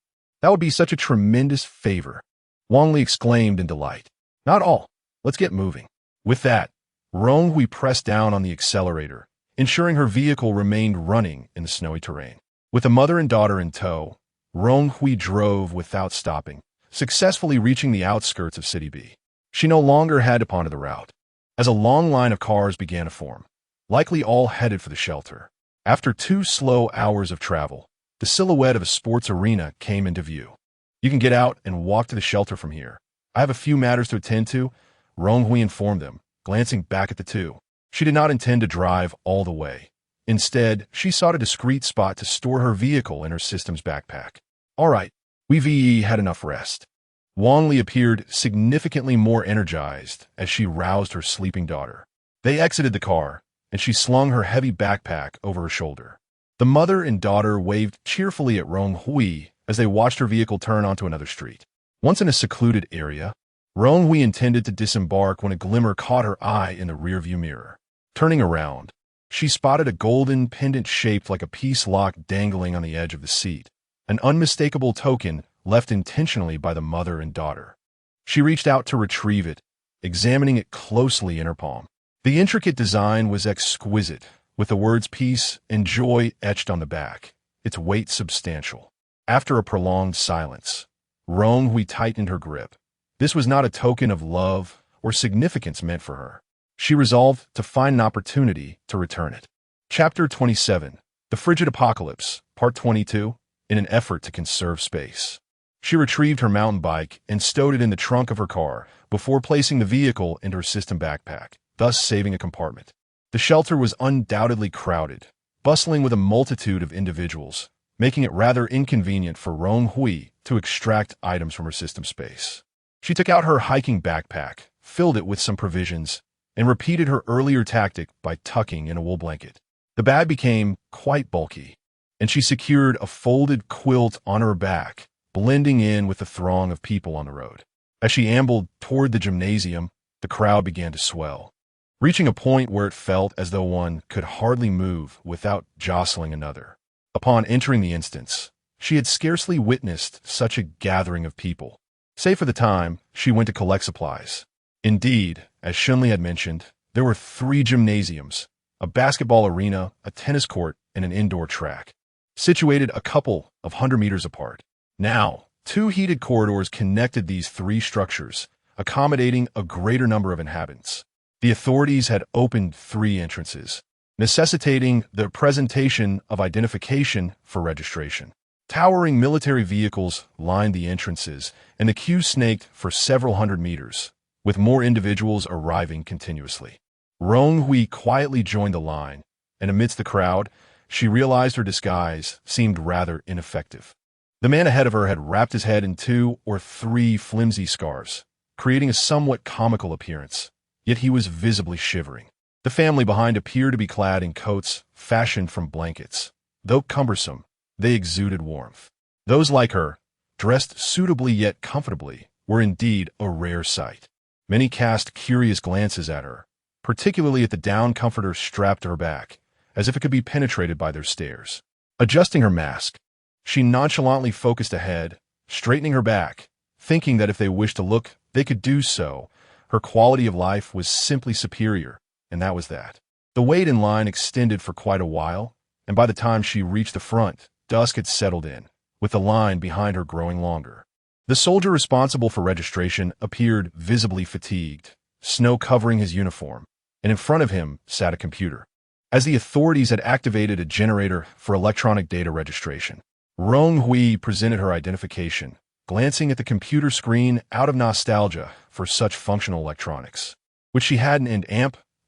That would be such a tremendous favor," Wang Li exclaimed in delight. "Not all. Let's get moving." With that, Rong Hui pressed down on the accelerator, ensuring her vehicle remained running in the snowy terrain. With the mother and daughter in tow, Rong Hui drove without stopping, successfully reaching the outskirts of City B. She no longer had to ponder the route, as a long line of cars began to form, likely all headed for the shelter. After 2 slow hours of travel, the silhouette of a sports arena came into view. "You can get out and walk to the shelter from here. I have a few matters to attend to," Rong Hui informed them, glancing back at the two. She did not intend to drive all the way. Instead, she sought a discreet spot to store her vehicle in her system's backpack. "All right, we've had enough rest." Wang Li appeared significantly more energized as she roused her sleeping daughter. They exited the car, and she slung her heavy backpack over her shoulder. The mother and daughter waved cheerfully at Rong Hui as they watched her vehicle turn onto another street. Once in a secluded area, Rong Hui intended to disembark when a glimmer caught her eye in the rearview mirror. Turning around, she spotted a golden pendant shaped like a peace lock dangling on the edge of the seat, an unmistakable token left intentionally by the mother and daughter. She reached out to retrieve it, examining it closely in her palm. The intricate design was exquisite, with the words peace and joy etched on the back, its weight substantial. After a prolonged silence, Rong Hui tightened her grip. This was not a token of love or significance meant for her. She resolved to find an opportunity to return it. Chapter 27, The Frigid Apocalypse, Part 22, in an effort to conserve space. She retrieved her mountain bike and stowed it in the trunk of her car before placing the vehicle into her system backpack, thus saving a compartment. The shelter was undoubtedly crowded, bustling with a multitude of individuals, making it rather inconvenient for Rong Hui to extract items from her system space. She took out her hiking backpack, filled it with some provisions, and repeated her earlier tactic by tucking in a wool blanket. The bag became quite bulky, and she secured a folded quilt on her back, blending in with the throng of people on the road. As she ambled toward the gymnasium, the crowd began to swell, reaching a point where it felt as though one could hardly move without jostling another. Upon entering the instance, she had scarcely witnessed such a gathering of people. Save for the time, she went to collect supplies. Indeed, as Shunli had mentioned, there were 3 gymnasiums, a basketball arena, a tennis court, and an indoor track, situated a couple of 100 meters apart. Now, 2 heated corridors connected these 3 structures, accommodating a greater number of inhabitants. The authorities had opened 3 entrances, necessitating the presentation of identification for registration. Towering military vehicles lined the entrances, and the queue snaked for several hundred meters, with more individuals arriving continuously. Rong Hui quietly joined the line, and amidst the crowd, she realized her disguise seemed rather ineffective. The man ahead of her had wrapped his head in 2 or 3 flimsy scarves, creating a somewhat comical appearance, yet he was visibly shivering. The family behind appeared to be clad in coats fashioned from blankets. Though cumbersome, they exuded warmth. Those like her, dressed suitably yet comfortably, were indeed a rare sight. Many cast curious glances at her, particularly at the down comforter strapped to her back, as if it could be penetrated by their stares. Adjusting her mask, she nonchalantly focused ahead, straightening her back, thinking that if they wished to look, they could do so. Her quality of life was simply superior, and that was that. The wait in line extended for quite a while, and by the time she reached the front, dusk had settled in, with the line behind her growing longer. The soldier responsible for registration appeared visibly fatigued, snow covering his uniform, and in front of him sat a computer. As the authorities had activated a generator for electronic data registration, Rong Hui presented her identification, glancing at the computer screen out of nostalgia for such functional electronics, which she hadn't in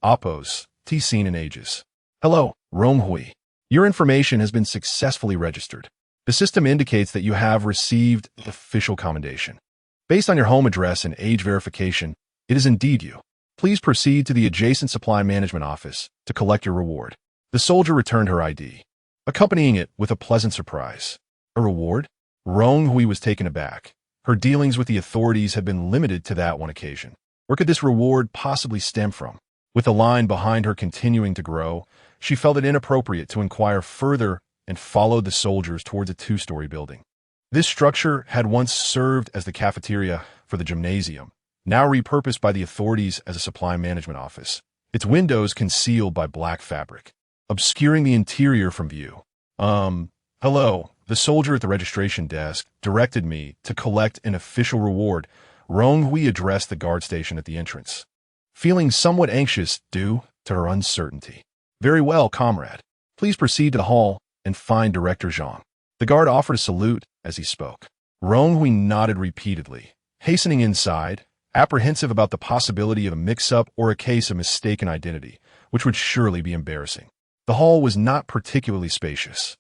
APOS seen in ages. Hello, Rong Hui. Your information has been successfully registered. The system indicates that you have received official commendation. Based on your home address and age verification, it is indeed you. Please proceed to the adjacent supply management office to collect your reward. The soldier returned her ID, accompanying it with a pleasant surprise. A reward? Rong Hui was taken aback. Her dealings with the authorities had been limited to that one occasion. Where could this reward possibly stem from? With the line behind her continuing to grow, she felt it inappropriate to inquire further and followed the soldiers towards a two-story building. This structure had once served as the cafeteria for the gymnasium, now repurposed by the authorities as a supply management office, its windows concealed by black fabric, obscuring the interior from view. Hello, the soldier at the registration desk directed me to collect an official reward. Rong Hui addressed the guard station at the entrance, feeling somewhat anxious due to her uncertainty. Very well, comrade. Please proceed to the hall and find Director Zhang. The guard offered a salute as he spoke. Rong Hui nodded repeatedly, hastening inside, apprehensive about the possibility of a mix-up or a case of mistaken identity, which would surely be embarrassing. The hall was not particularly spacious.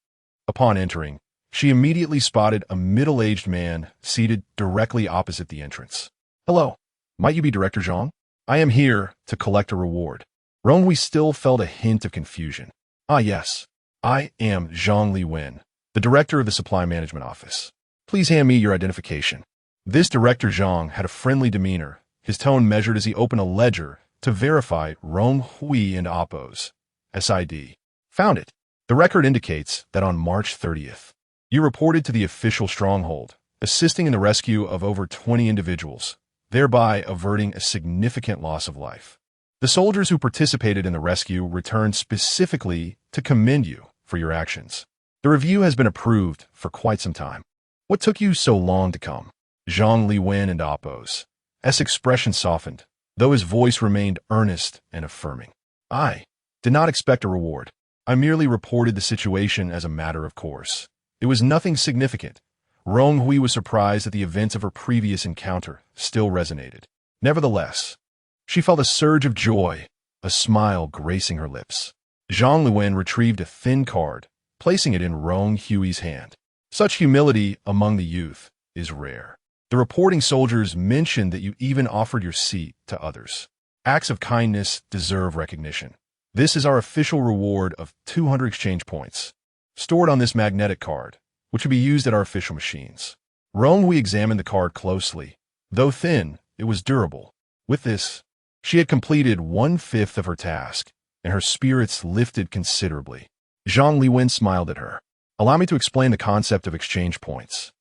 Upon entering, she immediately spotted a middle-aged man seated directly opposite the entrance. Hello, might you be Director Zhang? I am here to collect a reward. Rong Hui still felt a hint of confusion. Ah yes, I am Zhang Liwen, the director of the supply management office. Please hand me your identification. This Director Zhang had a friendly demeanor, his tone measured as he opened a ledger to verify Rong Hui and APOS. SID. Found it. The record indicates that on March 30th, you reported to the official stronghold, assisting in the rescue of over 20 individuals, thereby averting a significant loss of life. The soldiers who participated in the rescue returned specifically to commend you for your actions. The review has been approved for quite some time. What took you so long to come? Zhang Liwen and APOS. S expression softened, though his voice remained earnest and affirming. I did not expect a reward. I merely reported the situation as a matter of course. It was nothing significant. Rong Hui was surprised that the events of her previous encounter still resonated. Nevertheless, she felt a surge of joy, a smile gracing her lips. Zhang Liwen retrieved a thin card, placing it in Rong Hui's hand. Such humility among the youth is rare. The reporting soldiers mentioned that you even offered your seat to others. Acts of kindness deserve recognition. This is our official reward of 200 exchange points, stored on this magnetic card, which will be used at our official machines. Rong Hui examined the card closely. Though thin, it was durable. With this, she had completed 1/5 of her task, and her spirits lifted considerably. Zhang Liwen smiled at her. Allow me to explain the concept of exchange points.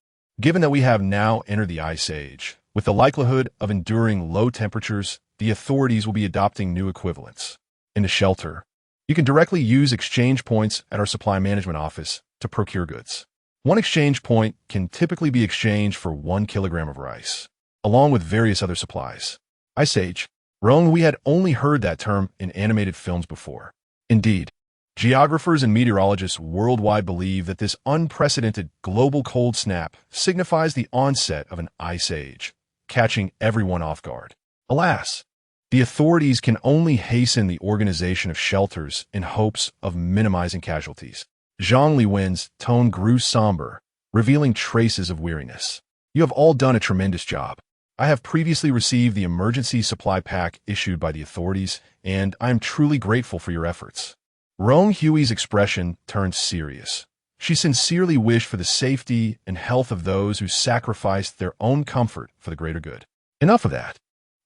Given that we have now entered the Ice Age, with the likelihood of enduring low temperatures, the authorities will be adopting new equivalents. In the shelter, you can directly use exchange points at our supply management office to procure goods. One exchange point can typically be exchanged for 1 kilogram of rice, along with various other supplies. Ice Age. Rong Hui had only heard that term in animated films before. Indeed, geographers and meteorologists worldwide believe that this unprecedented global cold snap signifies the onset of an ice age, catching everyone off guard. Alas, the authorities can only hasten the organization of shelters in hopes of minimizing casualties. Zhang Liwen's tone grew somber, revealing traces of weariness. You have all done a tremendous job. I have previously received the emergency supply pack issued by the authorities, and I am truly grateful for your efforts. Rong Hui's expression turned serious. She sincerely wished for the safety and health of those who sacrificed their own comfort for the greater good. Enough of that.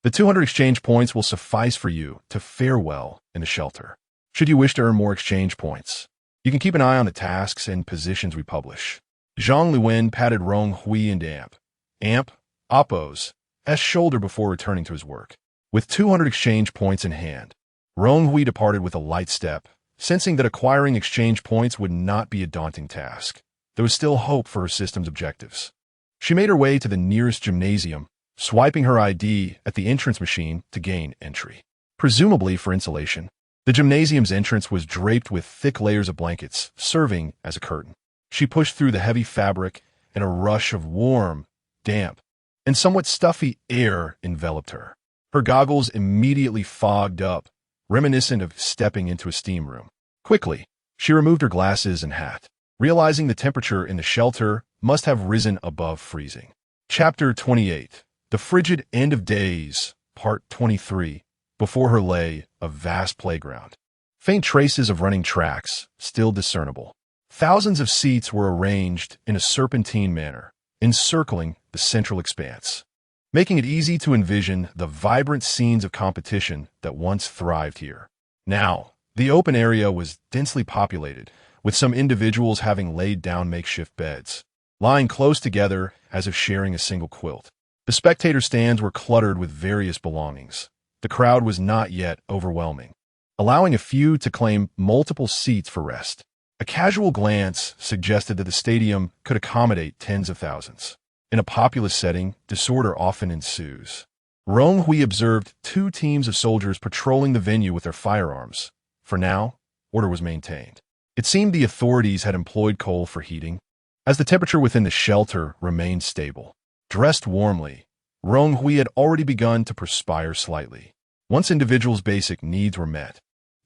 The 200 exchange points will suffice for you to fare well in the shelter. should you wish to earn more exchange points. You can keep an eye on the tasks and positions we publish. Zhang Luwen patted Rong Hui and Appo's shoulder before returning to his work. With 200 exchange points in hand, Rong Hui departed with a light step, sensing that acquiring exchange points would not be a daunting task. There was still hope for her system's objectives. She made her way to the nearest gymnasium, swiping her ID at the entrance machine to gain entry. Presumably for insulation, the gymnasium's entrance was draped with thick layers of blankets, serving as a curtain. She pushed through the heavy fabric, and a rush of warm, damp, and somewhat stuffy air enveloped her. Her goggles immediately fogged up, reminiscent of stepping into a steam room. Quickly, she removed her glasses and hat, realizing the temperature in the shelter must have risen above freezing. Chapter 28. The Frigid End of Days, Part 23. Before her lay a vast playground. Faint traces of running tracks, still discernible. Thousands of seats were arranged in a serpentine manner, encircling the central expanse, making it easy to envision the vibrant scenes of competition that once thrived here. Now, the open area was densely populated, with some individuals having laid down makeshift beds, lying close together as if sharing a single quilt. The spectator stands were cluttered with various belongings. The crowd was not yet overwhelming, allowing a few to claim multiple seats for rest. A casual glance suggested that the stadium could accommodate tens of thousands. In a populous setting, disorder often ensues. Rong Hui observed 2 teams of soldiers patrolling the venue with their firearms. For now, order was maintained. It seemed the authorities had employed coal for heating, as the temperature within the shelter remained stable. Dressed warmly, Rong Hui had already begun to perspire slightly. Once individuals' basic needs were met,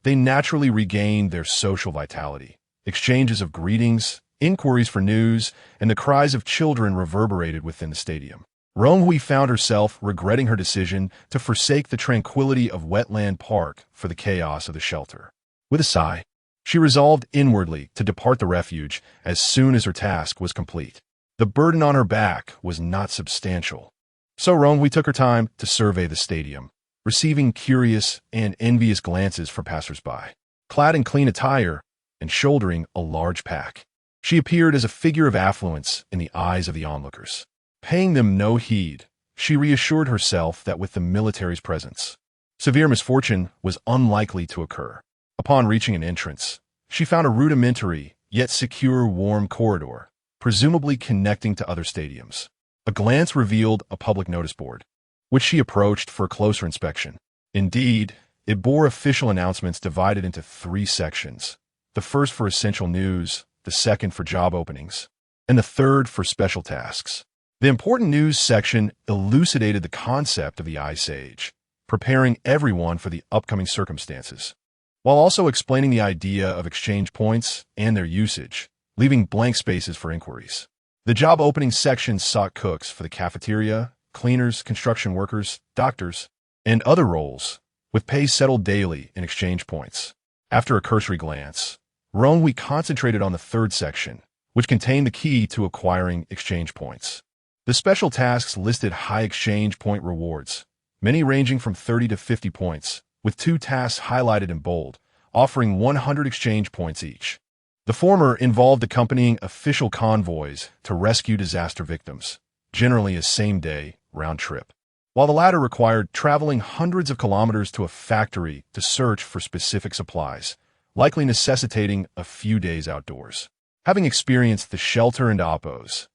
they naturally regained their social vitality. Exchanges of greetings, inquiries for news, and the cries of children reverberated within the stadium. Rong Hui found herself regretting her decision to forsake the tranquility of Wetland Park for the chaos of the shelter. With a sigh, she resolved inwardly to depart the refuge as soon as her task was complete. The burden on her back was not substantial, so Rong Hui took her time to survey the stadium, receiving curious and envious glances from passers-by. Clad in clean attire and shouldering a large pack, she appeared as a figure of affluence in the eyes of the onlookers. Paying them no heed, she reassured herself that with the military's presence, severe misfortune was unlikely to occur. Upon reaching an entrance, she found a rudimentary yet secure warm corridor, presumably connecting to other stadiums. A glance revealed a public notice board, which she approached for a closer inspection. Indeed, it bore official announcements divided into 3 sections, the first for essential news, the second for job openings, and the third for special tasks. The important news section elucidated the concept of the Ice Age, preparing everyone for the upcoming circumstances, while also explaining the idea of exchange points and their usage, leaving blank spaces for inquiries. The job opening section sought cooks for the cafeteria, cleaners, construction workers, doctors, and other roles, with pay settled daily in exchange points. After a cursory glance, Rong Hui concentrated on the 3rd section, which contained the key to acquiring exchange points. The special tasks listed high exchange point rewards, many ranging from 30 to 50 points, with 2 tasks highlighted in bold, offering 100 exchange points each. The former involved accompanying official convoys to rescue disaster victims, generally a same-day round trip, while the latter required traveling hundreds of kilometers to a factory to search for specific supplies, likely necessitating a few days outdoors. Having experienced the shelter and Appo's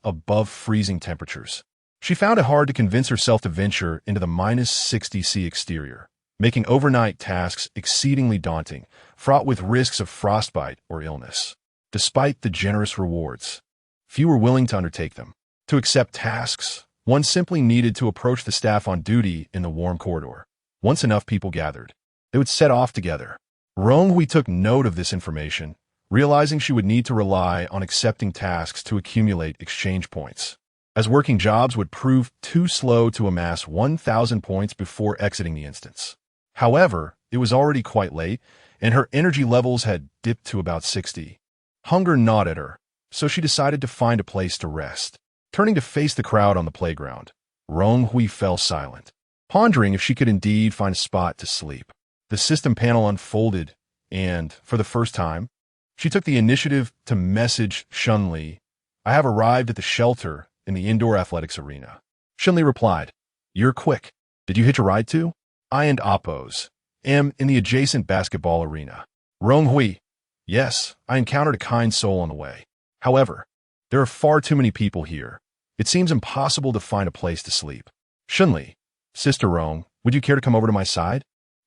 above freezing temperatures, she found it hard to convince herself to venture into the -60°C exterior, making overnight tasks exceedingly daunting, fraught with risks of frostbite or illness. Despite the generous rewards, few were willing to undertake them. To accept tasks, one simply needed to approach the staff on duty in the warm corridor. Once enough people gathered, they would set off together. Rong Hui took note of this information, realizing she would need to rely on accepting tasks to accumulate exchange points, as working jobs would prove too slow to amass 1,000 points before exiting the instance. However, it was already quite late, and her energy levels had dipped to about 60. Hunger gnawed at her, so she decided to find a place to rest. Turning to face the crowd on the playground, Rong Hui fell silent, pondering if she could indeed find a spot to sleep. The system panel unfolded, and, for the first time, she took the initiative to message Shunli, "I have arrived at the shelter in the indoor athletics arena." Shunli replied, "You're quick. Did you hitch a ride too?" "I and Oppos am in the adjacent basketball arena." Rong Hui, "Yes, I encountered a kind soul on the way. However, there are far too many people here. It seems impossible to find a place to sleep." Shunli, "Sister Rong, would you care to come over to my side?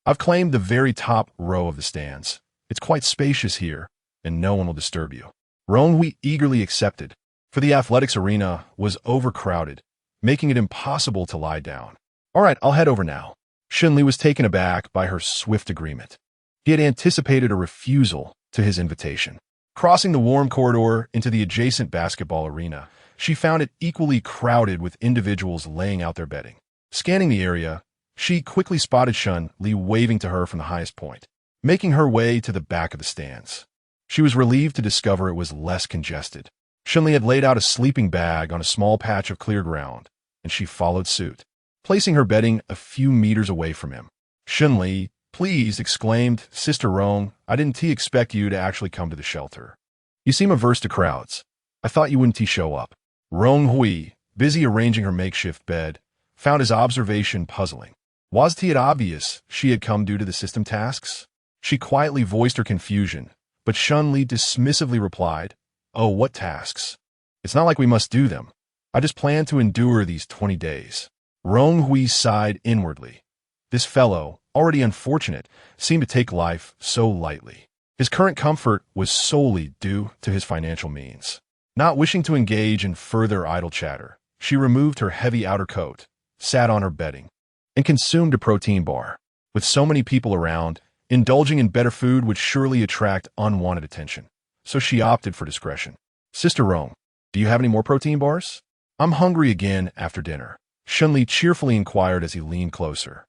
I've claimed the very top row of the stands. It's quite spacious here, and no one will disturb you." Rong Hui eagerly accepted, for the athletics arena was overcrowded, making it impossible to lie down. "All right, I'll head over now." Shunli was taken aback by her swift agreement. He had anticipated a refusal to his invitation. Crossing the warm corridor into the adjacent basketball arena, she found it equally crowded with individuals laying out their bedding. Scanning the area, she quickly spotted Shunli waving to her from the highest point, making her way to the back of the stands. She was relieved to discover it was less congested. Shunli had laid out a sleeping bag on a small patch of clear ground, and she followed suit, placing her bedding a few meters away from him. Shunli, "Please," exclaimed, "Sister Rong, I didn't expect you to actually come to the shelter. You seem averse to crowds. I thought you wouldn't show up." Rong Hui, busy arranging her makeshift bed, found his observation puzzling. Wasn't it obvious she had come due to the system tasks? She quietly voiced her confusion, but Shunli dismissively replied, "Oh, what tasks? It's not like we must do them. I just plan to endure these 20 days. Rong Hui sighed inwardly. This fellow, already unfortunate, seemed to take life so lightly. His current comfort was solely due to his financial means. Not wishing to engage in further idle chatter, she removed her heavy outer coat, sat on her bedding, and consumed a protein bar. With so many people around, indulging in better food would surely attract unwanted attention, so she opted for discretion. "Sister Rong, do you have any more protein bars?" "I'm hungry again after dinner," Shunli cheerfully inquired as he leaned closer.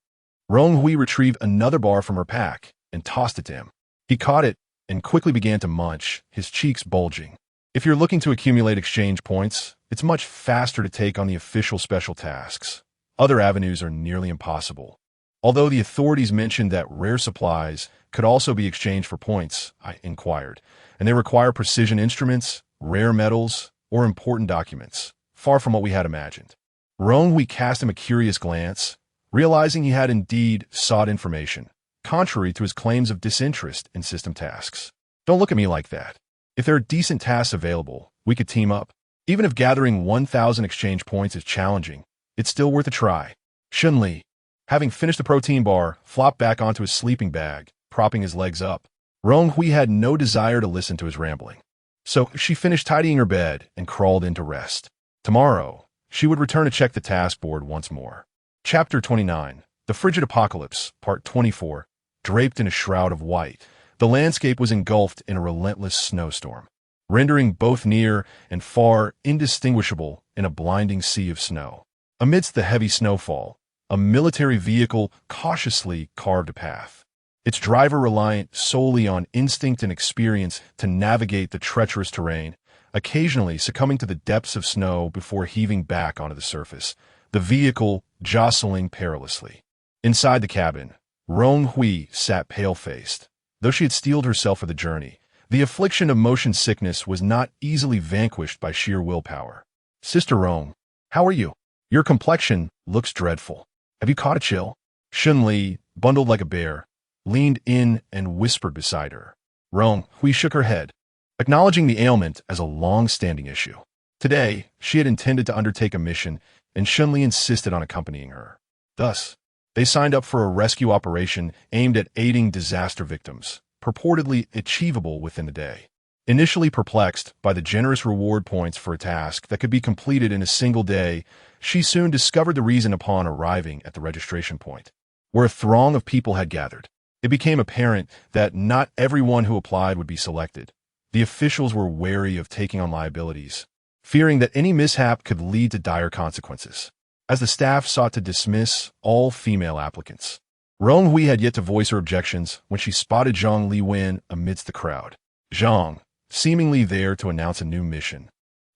Rong Hui retrieved another bar from her pack and tossed it to him. He caught it and quickly began to munch, his cheeks bulging. If you're looking to accumulate exchange points, it's much faster to take on the official special tasks. Other avenues are nearly impossible. Although the authorities mentioned that rare supplies could also be exchanged for points, I inquired, and they require precision instruments, rare metals, or important documents, far from what we had imagined. Rong Hui cast him a curious glance, realizing he had indeed sought information, contrary to his claims of disinterest in system tasks. "Don't look at me like that. If there are decent tasks available, we could team up. Even if gathering 1,000 exchange points is challenging, it's still worth a try." Shunli, having finished the protein bar, flopped back onto his sleeping bag, propping his legs up. Rong Hui had no desire to listen to his rambling, so she finished tidying her bed and crawled in to rest. Tomorrow, she would return to check the task board once more. Chapter 29, The Frigid Apocalypse, Part 24, draped in a shroud of white. The landscape was engulfed in a relentless snowstorm, rendering both near and far indistinguishable in a blinding sea of snow. Amidst the heavy snowfall, a military vehicle cautiously carved a path, its driver reliant solely on instinct and experience to navigate the treacherous terrain, occasionally succumbing to the depths of snow before heaving back onto the surface, the vehicle jostling perilously. Inside the cabin, Rong Hui sat pale-faced. Though she had steeled herself for the journey, the affliction of motion sickness was not easily vanquished by sheer willpower. "Sister Rong, how are you? Your complexion looks dreadful. Have you caught a chill?" Shunli, bundled like a bear, leaned in and whispered beside her. Rong Hui shook her head, acknowledging the ailment as a long-standing issue. Today, she had intended to undertake a mission, and Shunli insisted on accompanying her. Thus, they signed up for a rescue operation aimed at aiding disaster victims, purportedly achievable within the day. Initially perplexed by the generous reward points for a task that could be completed in a single day, she soon discovered the reason upon arriving at the registration point, where a throng of people had gathered. It became apparent that not everyone who applied would be selected. The officials were wary of taking on liabilities, fearing that any mishap could lead to dire consequences, as the staff sought to dismiss all female applicants. Rong Hui had yet to voice her objections when she spotted Zhang Liwen amidst the crowd. Zhang, seemingly there to announce a new mission,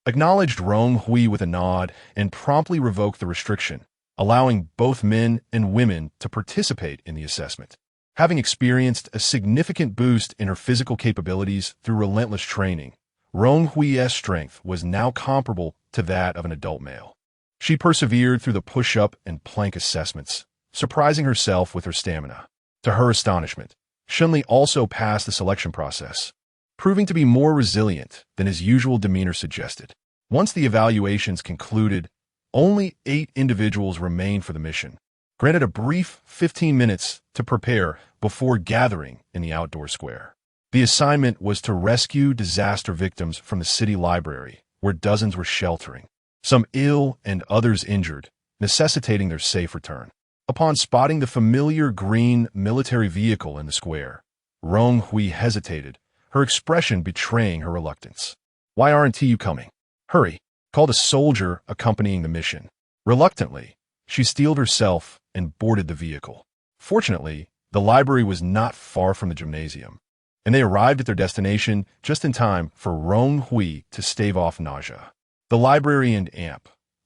acknowledged Rong Hui with a nod and promptly revoked the restriction, allowing both men and women to participate in the assessment. Having experienced a significant boost in her physical capabilities through relentless training, Rong Hui's strength was now comparable to that of an adult male. She persevered through the push-up and plank assessments, surprising herself with her stamina. To her astonishment, Shunli also passed the selection process, proving to be more resilient than his usual demeanor suggested. Once the evaluations concluded, only 8 individuals remained for the mission, granted a brief 15 minutes to prepare before gathering in the outdoor square. The assignment was to rescue disaster victims from the city library, where dozens were sheltering, some ill and others injured, necessitating their safe return. Upon spotting the familiar green military vehicle in the square, Rong Hui hesitated, her expression betraying her reluctance. "Why aren't you coming? Hurry," called a soldier accompanying the mission. Reluctantly, she steeled herself and boarded the vehicle. Fortunately, the library was not far from the gymnasium, and they arrived at their destination just in time for Rong Hui to stave off nausea. The library and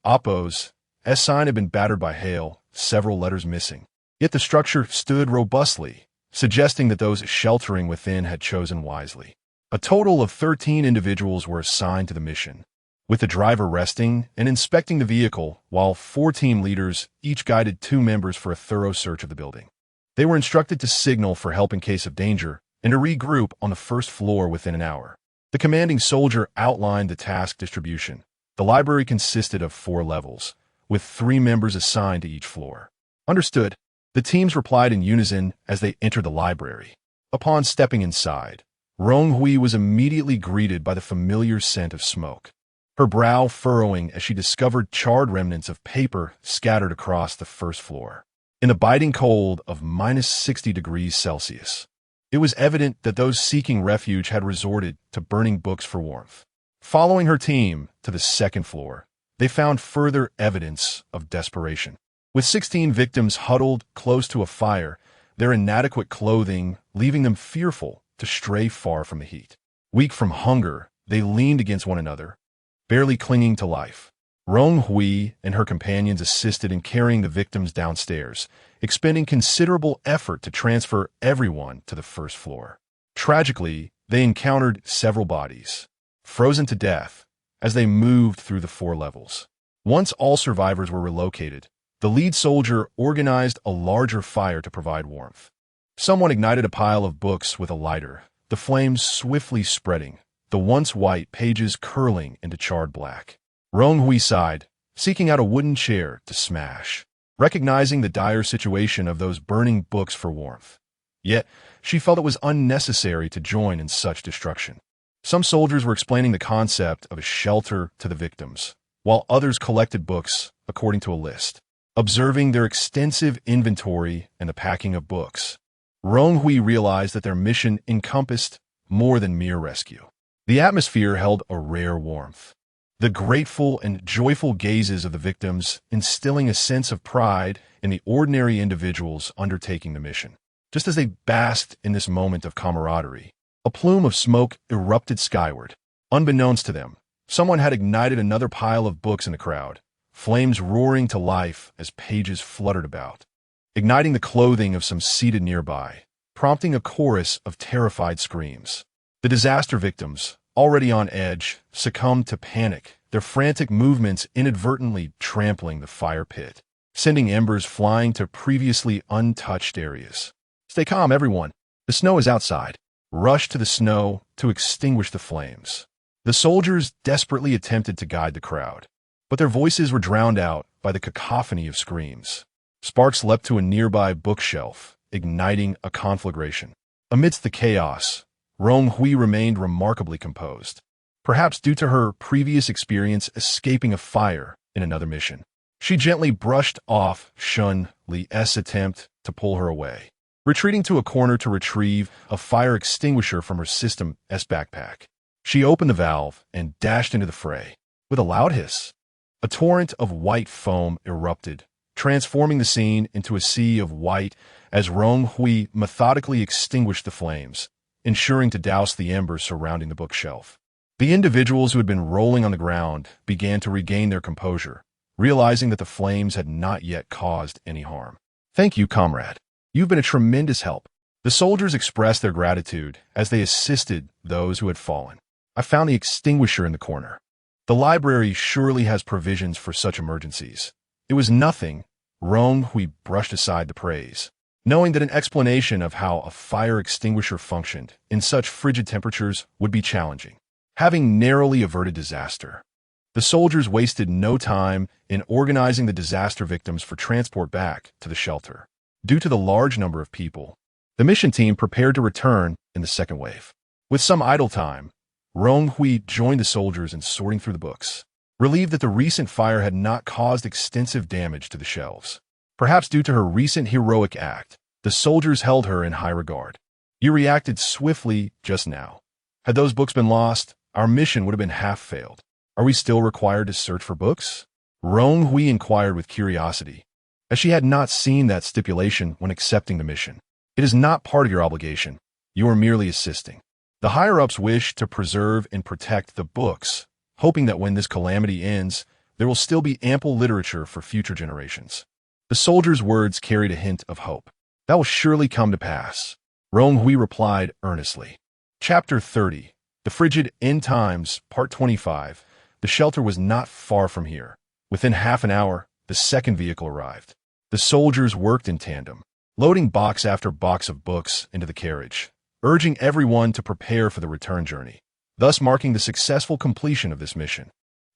Appo's sign had been battered by hail, several letters missing. Yet the structure stood robustly, suggesting that those sheltering within had chosen wisely. A total of 13 individuals were assigned to the mission, with the driver resting and inspecting the vehicle, while 4 team leaders each guided 2 members for a thorough search of the building. They were instructed to signal for help in case of danger and to regroup on the first floor within an hour. The commanding soldier outlined the task distribution. The library consisted of 4 levels, with 3 members assigned to each floor. "Understood," the teams replied in unison as they entered the library. Upon stepping inside, Rong Hui was immediately greeted by the familiar scent of smoke, her brow furrowing as she discovered charred remnants of paper scattered across the first floor. In the biting cold of -60°C, it was evident that those seeking refuge had resorted to burning books for warmth. Following her team to the second floor, they found further evidence of desperation. With 16 victims huddled close to a fire, their inadequate clothing leaving them fearful to stray far from the heat. Weak from hunger, they leaned against one another, barely clinging to life. Rong Hui and her companions assisted in carrying the victims downstairs, expending considerable effort to transfer everyone to the first floor. Tragically, they encountered several bodies, frozen to death, as they moved through the 4 levels. Once all survivors were relocated, the lead soldier organized a larger fire to provide warmth. Someone ignited a pile of books with a lighter, the flames swiftly spreading, the once white pages curling into charred black. Rong Hui sighed, seeking out a wooden chair to smash, recognizing the dire situation of those burning books for warmth. Yet, she felt it was unnecessary to join in such destruction. Some soldiers were explaining the concept of a shelter to the victims, while others collected books according to a list. Observing their extensive inventory and the packing of books, Rong Hui realized that their mission encompassed more than mere rescue. The atmosphere held a rare warmth, the grateful and joyful gazes of the victims instilling a sense of pride in the ordinary individuals undertaking the mission. Just as they basked in this moment of camaraderie, a plume of smoke erupted skyward. Unbeknownst to them, someone had ignited another pile of books in the crowd, flames roaring to life as pages fluttered about, igniting the clothing of some seated nearby, prompting a chorus of terrified screams. The disaster victims, already on edge, succumbed to panic, their frantic movements inadvertently trampling the fire pit, sending embers flying to previously untouched areas. "Stay calm, everyone. The snow is outside." Rushed to the snow to extinguish the flames. The soldiers desperately attempted to guide the crowd, but their voices were drowned out by the cacophony of screams. Sparks leapt to a nearby bookshelf, igniting a conflagration. Amidst the chaos, Rong Hui remained remarkably composed, perhaps due to her previous experience escaping a fire in another mission. She gently brushed off Shun Li's attempt to pull her away, retreating to a corner to retrieve a fire extinguisher from her system's backpack. She opened the valve and dashed into the fray. With a loud hiss, a torrent of white foam erupted, transforming the scene into a sea of white as Rong Hui methodically extinguished the flames, ensuring to douse the embers surrounding the bookshelf. The individuals who had been rolling on the ground began to regain their composure, realizing that the flames had not yet caused any harm. "Thank you, comrade. You've been a tremendous help," The soldiers expressed their gratitude as they assisted those who had fallen. I found the extinguisher in the corner. The library surely has provisions for such emergencies. It was nothing. Rong Hui brushed aside the praise, knowing that an explanation of how a fire extinguisher functioned in such frigid temperatures would be challenging. Having narrowly averted disaster, the soldiers wasted no time in organizing the disaster victims for transport back to the shelter. Due to the large number of people, the mission team prepared to return in the second wave. With some idle time, Rong Hui joined the soldiers in sorting through the books, relieved that the recent fire had not caused extensive damage to the shelves. Perhaps due to her recent heroic act, the soldiers held her in high regard. You reacted swiftly just now. Had those books been lost, our mission would have been half failed. Are we still required to search for books? Rong Hui inquired with curiosity, as she had not seen that stipulation when accepting the mission. It is not part of your obligation. You are merely assisting. The higher-ups wish to preserve and protect the books, hoping that when this calamity ends, there will still be ample literature for future generations. The soldier's words carried a hint of hope. That will surely come to pass. Rong Hui replied earnestly. Chapter 30. The Frigid End Times, Part 25. The shelter was not far from here. Within half an hour, the second vehicle arrived. The soldiers worked in tandem, loading box after box of books into the carriage, urging everyone to prepare for the return journey, thus marking the successful completion of this mission.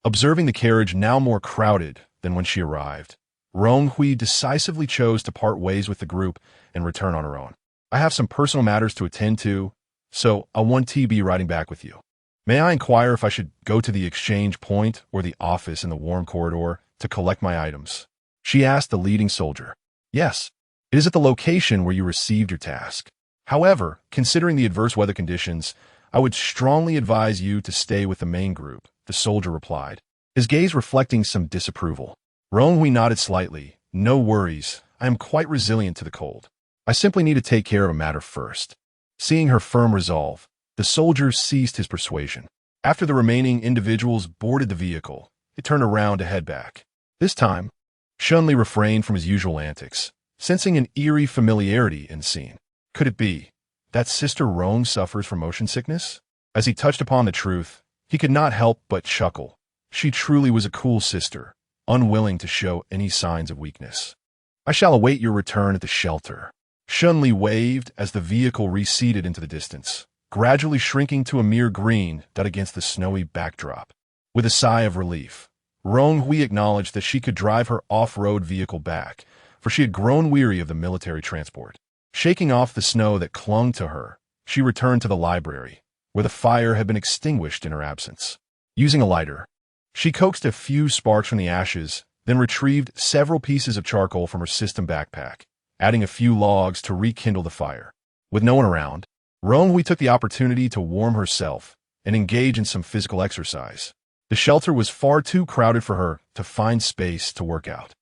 Observing the carriage now more crowded than when she arrived, Rong Hui decisively chose to part ways with the group and return on her own. I have some personal matters to attend to, so I want to be riding back with you. May I inquire if I should go to the exchange point or the office in the warm corridor to collect my items? She asked the leading soldier. Yes, it is at the location where you received your task. However, considering the adverse weather conditions, I would strongly advise you to stay with the main group, the soldier replied, his gaze reflecting some disapproval. Rong Hui nodded slightly. No worries, I am quite resilient to the cold. I simply need to take care of a matter first. Seeing her firm resolve, the soldier ceased his persuasion. After the remaining individuals boarded the vehicle, it turned around to head back. This time, Shunli refrained from his usual antics, sensing an eerie familiarity in the scene. Could it be that Sister Rong suffers from motion sickness? As he touched upon the truth, he could not help but chuckle. She truly was a cool sister, unwilling to show any signs of weakness. I shall await your return at the shelter. Shunli waved as the vehicle receded into the distance, gradually shrinking to a mere green dot against the snowy backdrop. With a sigh of relief, Rong Hui acknowledged that she could drive her off-road vehicle back, for she had grown weary of the military transport. Shaking off the snow that clung to her, she returned to the library, where the fire had been extinguished in her absence. Using a lighter, she coaxed a few sparks from the ashes, then retrieved several pieces of charcoal from her system backpack, adding a few logs to rekindle the fire. With no one around, Rong Hui took the opportunity to warm herself and engage in some physical exercise. The shelter was far too crowded for her to find space to work out.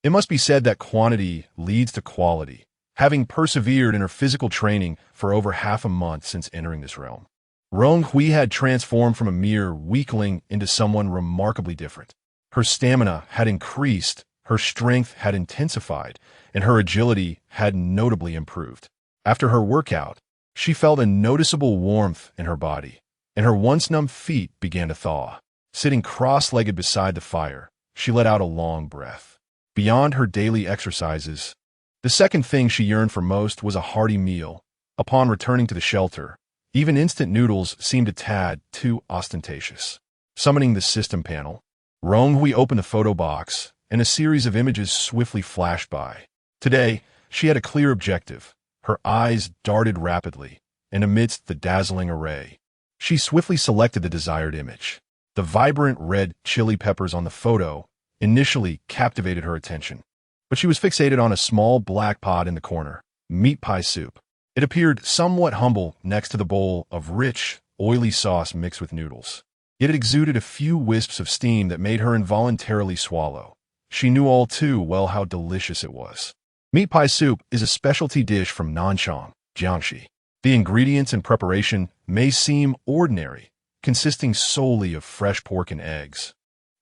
It must be said that quantity leads to quality, having persevered in her physical training for over half a month since entering this realm. Rong Hui had transformed from a mere weakling into someone remarkably different. Her stamina had increased, her strength had intensified, and her agility had notably improved. After her workout, she felt a noticeable warmth in her body, and her once numb feet began to thaw. Sitting cross-legged beside the fire, she let out a long breath. Beyond her daily exercises, the second thing she yearned for most was a hearty meal. Upon returning to the shelter, even instant noodles seemed a tad too ostentatious. Summoning the system panel, Rong Hui opened the photo box, and a series of images swiftly flashed by. Today, she had a clear objective. Her eyes darted rapidly, and amidst the dazzling array, she swiftly selected the desired image. The vibrant red chili peppers on the photo initially captivated her attention, but she was fixated on a small black pot in the corner, meat pie soup. It appeared somewhat humble next to the bowl of rich, oily sauce mixed with noodles. Yet it exuded a few wisps of steam that made her involuntarily swallow. She knew all too well how delicious it was. Meat pie soup is a specialty dish from Nanchang, Jiangxi. The ingredients and preparation may seem ordinary, consisting solely of fresh pork and eggs.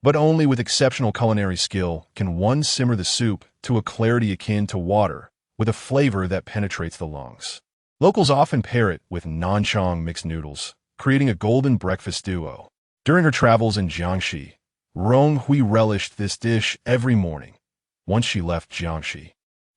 But only with exceptional culinary skill can one simmer the soup to a clarity akin to water, with a flavor that penetrates the lungs. Locals often pair it with nanchong mixed noodles, creating a golden breakfast duo. During her travels in Jiangxi, Rong Hui relished this dish every morning. Once she left Jiangxi,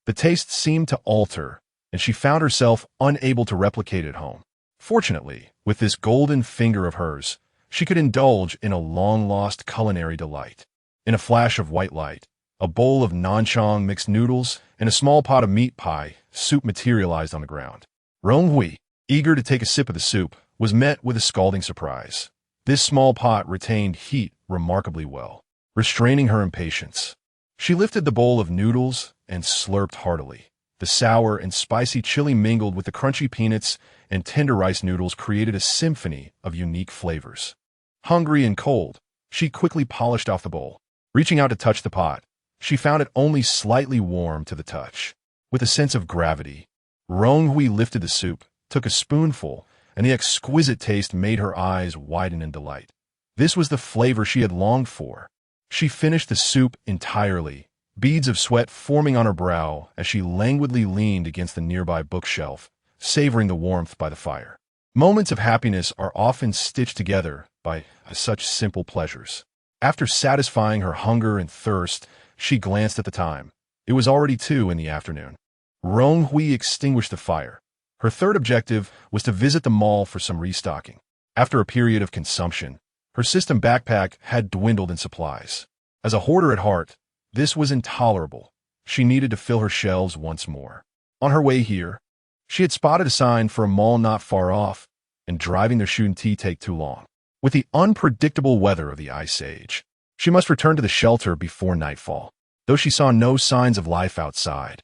the taste seemed to alter, and she found herself unable to replicate it at home. Fortunately, with this golden finger of hers, she could indulge in a long-lost culinary delight. In a flash of white light, a bowl of nanchong mixed noodles and a small pot of meat pie soup materialized on the ground. Rong Hui, eager to take a sip of the soup, was met with a scalding surprise. This small pot retained heat remarkably well, restraining her impatience. She lifted the bowl of noodles and slurped heartily. The sour and spicy chili mingled with the crunchy peanuts and tender rice noodles created a symphony of unique flavors. Hungry and cold, she quickly polished off the bowl. Reaching out to touch the pot, she found it only slightly warm to the touch. With a sense of gravity, Rong Hui lifted the soup, took a spoonful, and the exquisite taste made her eyes widen in delight. This was the flavor she had longed for. She finished the soup entirely, beads of sweat forming on her brow as she languidly leaned against the nearby bookshelf, savoring the warmth by the fire. Moments of happiness are often stitched together by such simple pleasures. After satisfying her hunger and thirst, she glanced at the time. It was already 2 in the afternoon. Rong Hui extinguished the fire. Her third objective was to visit the mall for some restocking. After a period of consumption, her system backpack had dwindled in supplies. As a hoarder at heart, this was intolerable. She needed to fill her shelves once more. On her way here, she had spotted a sign for a mall not far off, and driving there shouldn't take too long. With the unpredictable weather of the Ice Age, she must return to the shelter before nightfall, though she saw no signs of life outside.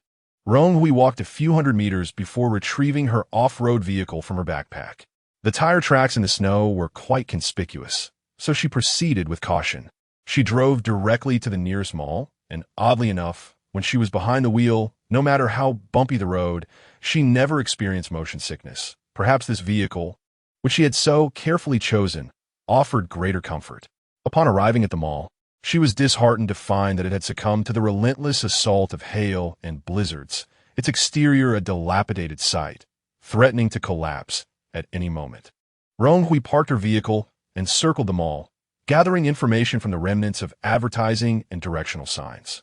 Rong Hui walked a few hundred meters before retrieving her off-road vehicle from her backpack. The tire tracks in the snow were quite conspicuous, so she proceeded with caution. She drove directly to the nearest mall, and oddly enough, when she was behind the wheel, no matter how bumpy the road, she never experienced motion sickness. Perhaps this vehicle, which she had so carefully chosen, offered greater comfort. Upon arriving at the mall, she was disheartened to find that it had succumbed to the relentless assault of hail and blizzards, its exterior a dilapidated sight, threatening to collapse at any moment. Rong Hui parked her vehicle and circled the mall, gathering information from the remnants of advertising and directional signs.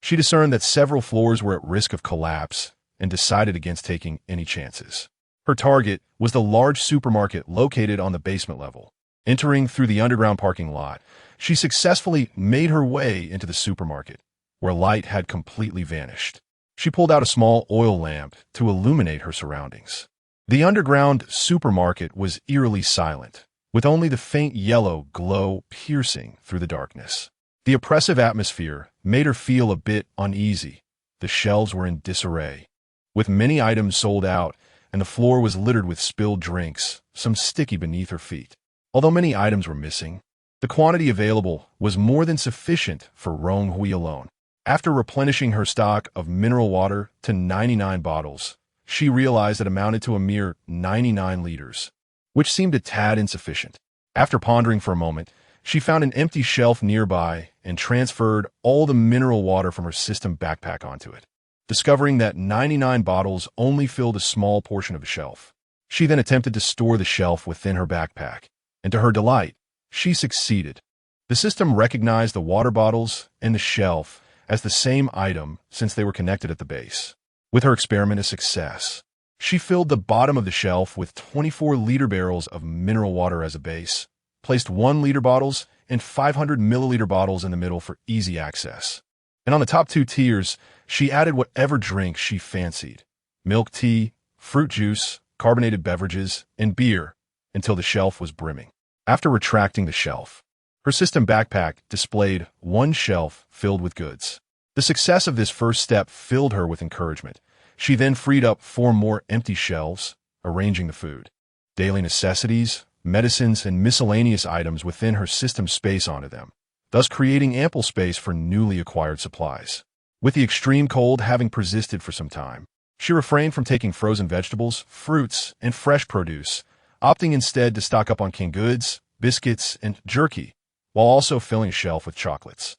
She discerned that several floors were at risk of collapse and decided against taking any chances. Her target was the large supermarket located on the basement level. Entering through the underground parking lot, she successfully made her way into the supermarket, where light had completely vanished. She pulled out a small oil lamp to illuminate her surroundings. The underground supermarket was eerily silent, with only the faint yellow glow piercing through the darkness. The oppressive atmosphere made her feel a bit uneasy. The shelves were in disarray, with many items sold out, and the floor was littered with spilled drinks, some sticky beneath her feet. Although many items were missing, the quantity available was more than sufficient for Rong Hui alone. After replenishing her stock of mineral water to 99 bottles, she realized it amounted to a mere 99 liters, which seemed a tad insufficient. After pondering for a moment, she found an empty shelf nearby and transferred all the mineral water from her system backpack onto it. Discovering that 99 bottles only filled a small portion of the shelf, she then attempted to store the shelf within her backpack, and to her delight, she succeeded. The system recognized the water bottles and the shelf as the same item since they were connected at the base. With her experiment a success, she filled the bottom of the shelf with 24-liter barrels of mineral water as a base, placed 1-liter bottles and 500-milliliter bottles in the middle for easy access. And on the top 2 tiers, she added whatever drink she fancied: milk tea, fruit juice, carbonated beverages, and beer, until the shelf was brimming. After retracting the shelf, her system backpack displayed 1 shelf filled with goods. The success of this first step filled her with encouragement. She then freed up 4 more empty shelves, arranging the food, daily necessities, medicines, and miscellaneous items within her system space onto them, thus creating ample space for newly acquired supplies. With the extreme cold having persisted for some time, she refrained from taking frozen vegetables, fruits, and fresh produce, opting instead to stock up on canned goods, biscuits, and jerky, while also filling a shelf with chocolates.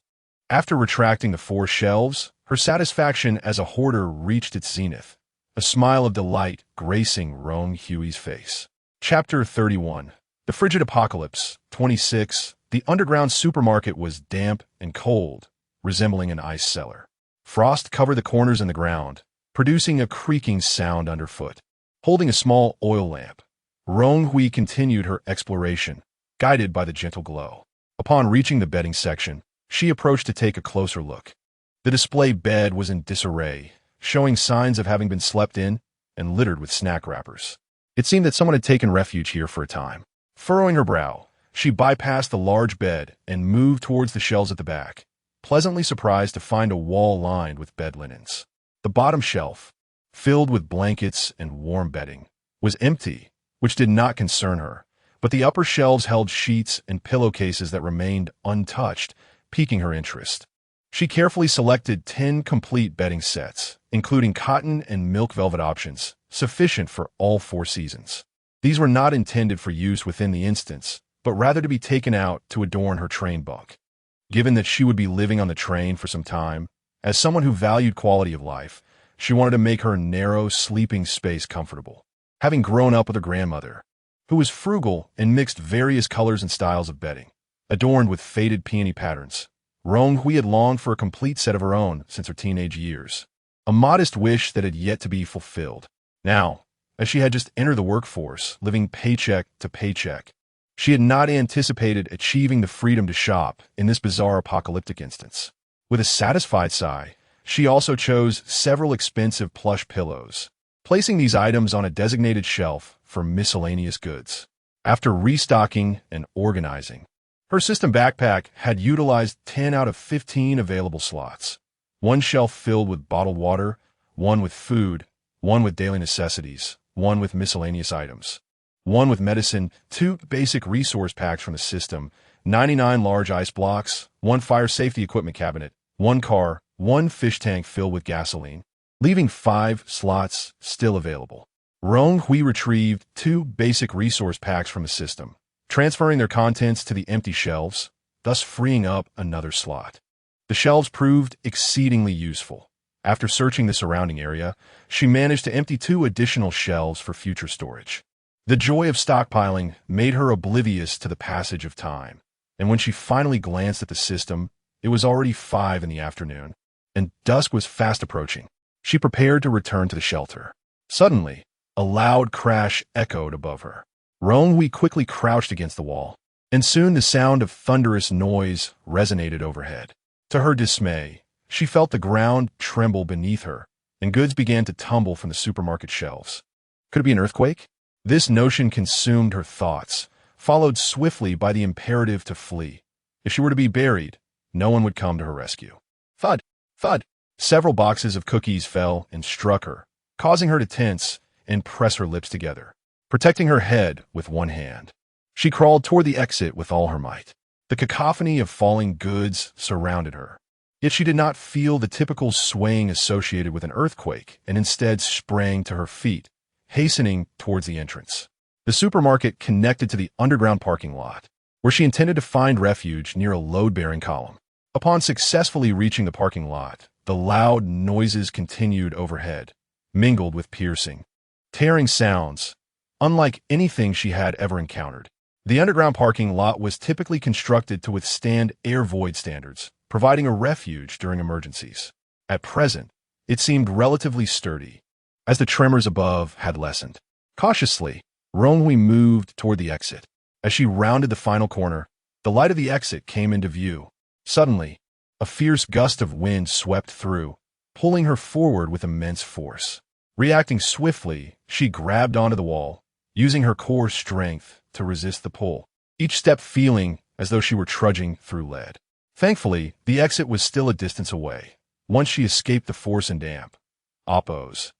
After retracting the 4 shelves, her satisfaction as a hoarder reached its zenith. A a smile of delight gracing Rong Hui's face. Chapter 31. The Frigid Apocalypse. 26. The underground supermarket was damp and cold, resembling an ice cellar. Frost covered the corners and the ground, producing a creaking sound underfoot. Holding a small oil lamp, Rong Hui continued her exploration, guided by the gentle glow. Upon reaching the bedding section, she approached to take a closer look. The display bed was in disarray, showing signs of having been slept in and littered with snack wrappers. It seemed that someone had taken refuge here for a time. Furrowing her brow, she bypassed the large bed and moved towards the shelves at the back, pleasantly surprised to find a wall lined with bed linens. The bottom shelf, filled with blankets and warm bedding, was empty, which did not concern her, but the upper shelves held sheets and pillowcases that remained untouched, piquing her interest. She carefully selected 10 complete bedding sets, including cotton and milk velvet options, sufficient for all 4 seasons. These were not intended for use within the instance, but rather to be taken out to adorn her train bunk. Given that she would be living on the train for some time, as someone who valued quality of life, she wanted to make her narrow, sleeping space comfortable. Having grown up with her grandmother, who was frugal and mixed various colors and styles of bedding, adorned with faded peony patterns, Rong Hui had longed for a complete set of her own since her teenage years, a modest wish that had yet to be fulfilled. Now, as she had just entered the workforce, living paycheck to paycheck, she had not anticipated achieving the freedom to shop in this bizarre apocalyptic instance. With a satisfied sigh, she also chose several expensive plush pillows, placing these items on a designated shelf for miscellaneous goods. After restocking and organizing, her system backpack had utilized 10 out of 15 available slots. One shelf filled with bottled water, one with food, one with daily necessities, one with miscellaneous items, one with medicine, 2 basic resource packs from the system, 99 large ice blocks, 1 fire safety equipment cabinet, 1 car, 1 fish tank filled with gasoline, leaving 5 slots still available. Rong Hui retrieved 2 basic resource packs from the system, transferring their contents to the empty shelves, thus freeing up another slot. The shelves proved exceedingly useful. After searching the surrounding area, she managed to empty 2 additional shelves for future storage. The joy of stockpiling made her oblivious to the passage of time, and when she finally glanced at the system, it was already 5 in the afternoon, and dusk was fast approaching. She prepared to return to the shelter. Suddenly, a loud crash echoed above her. Rong Hui quickly crouched against the wall, and soon the sound of thunderous noise resonated overhead. To her dismay, she felt the ground tremble beneath her, and goods began to tumble from the supermarket shelves. Could it be an earthquake? This notion consumed her thoughts, followed swiftly by the imperative to flee. If she were to be buried, no one would come to her rescue. Thud! Thud! Several boxes of cookies fell and struck her, causing her to tense and press her lips together, protecting her head with one hand. She crawled toward the exit with all her might. The cacophony of falling goods surrounded her. Yet she did not feel the typical swaying associated with an earthquake and instead sprang to her feet, hastening towards the entrance. The supermarket connected to the underground parking lot, where she intended to find refuge near a load-bearing column. Upon successfully reaching the parking lot, the loud noises continued overhead, mingled with piercing, tearing sounds, unlike anything she had ever encountered. The underground parking lot was typically constructed to withstand air void standards, providing a refuge during emergencies. At present, it seemed relatively sturdy, as the tremors above had lessened. Cautiously, Rong Hui moved toward the exit. As she rounded the final corner, the light of the exit came into view. Suddenly, a fierce gust of wind swept through, pulling her forward with immense force. Reacting swiftly, she grabbed onto the wall, using her core strength to resist the pull, each step feeling as though she were trudging through lead. Thankfully, the exit was still a distance away. Once she escaped the force and damp, Oppo's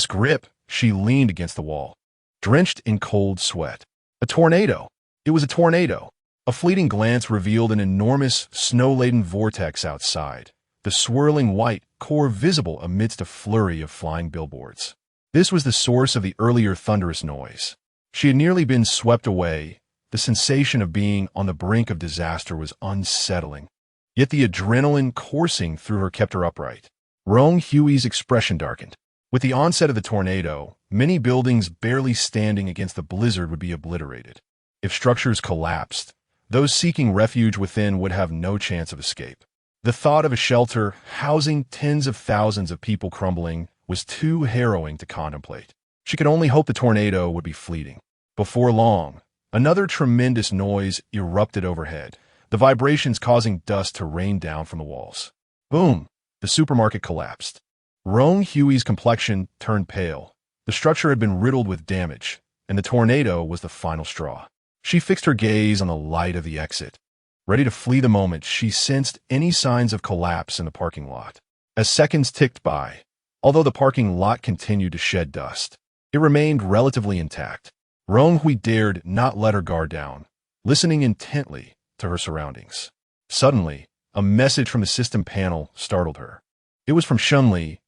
grip, she leaned against the wall, drenched in cold sweat. A tornado! It was a tornado! A fleeting glance revealed an enormous, snow-laden vortex outside, the swirling white core visible amidst a flurry of flying billboards. This was the source of the earlier thunderous noise. She had nearly been swept away. The sensation of being on the brink of disaster was unsettling. Yet the adrenaline coursing through her kept her upright. Rong Hui's expression darkened. With the onset of the tornado, many buildings barely standing against the blizzard would be obliterated. If structures collapsed, those seeking refuge within would have no chance of escape. The thought of a shelter housing tens of thousands of people crumbling was too harrowing to contemplate. She could only hope the tornado would be fleeting. Before long, another tremendous noise erupted overhead, the vibrations causing dust to rain down from the walls. Boom! The supermarket collapsed. Rong Hui's complexion turned pale. The structure had been riddled with damage, and the tornado was the final straw. She fixed her gaze on the light of the exit. Ready to flee the moment she sensed any signs of collapse in the parking lot. As seconds ticked by, although the parking lot continued to shed dust, it remained relatively intact. Rong Hui dared not let her guard down, listening intently to her surroundings. Suddenly, a message from the system panel startled her. It was from Shunli,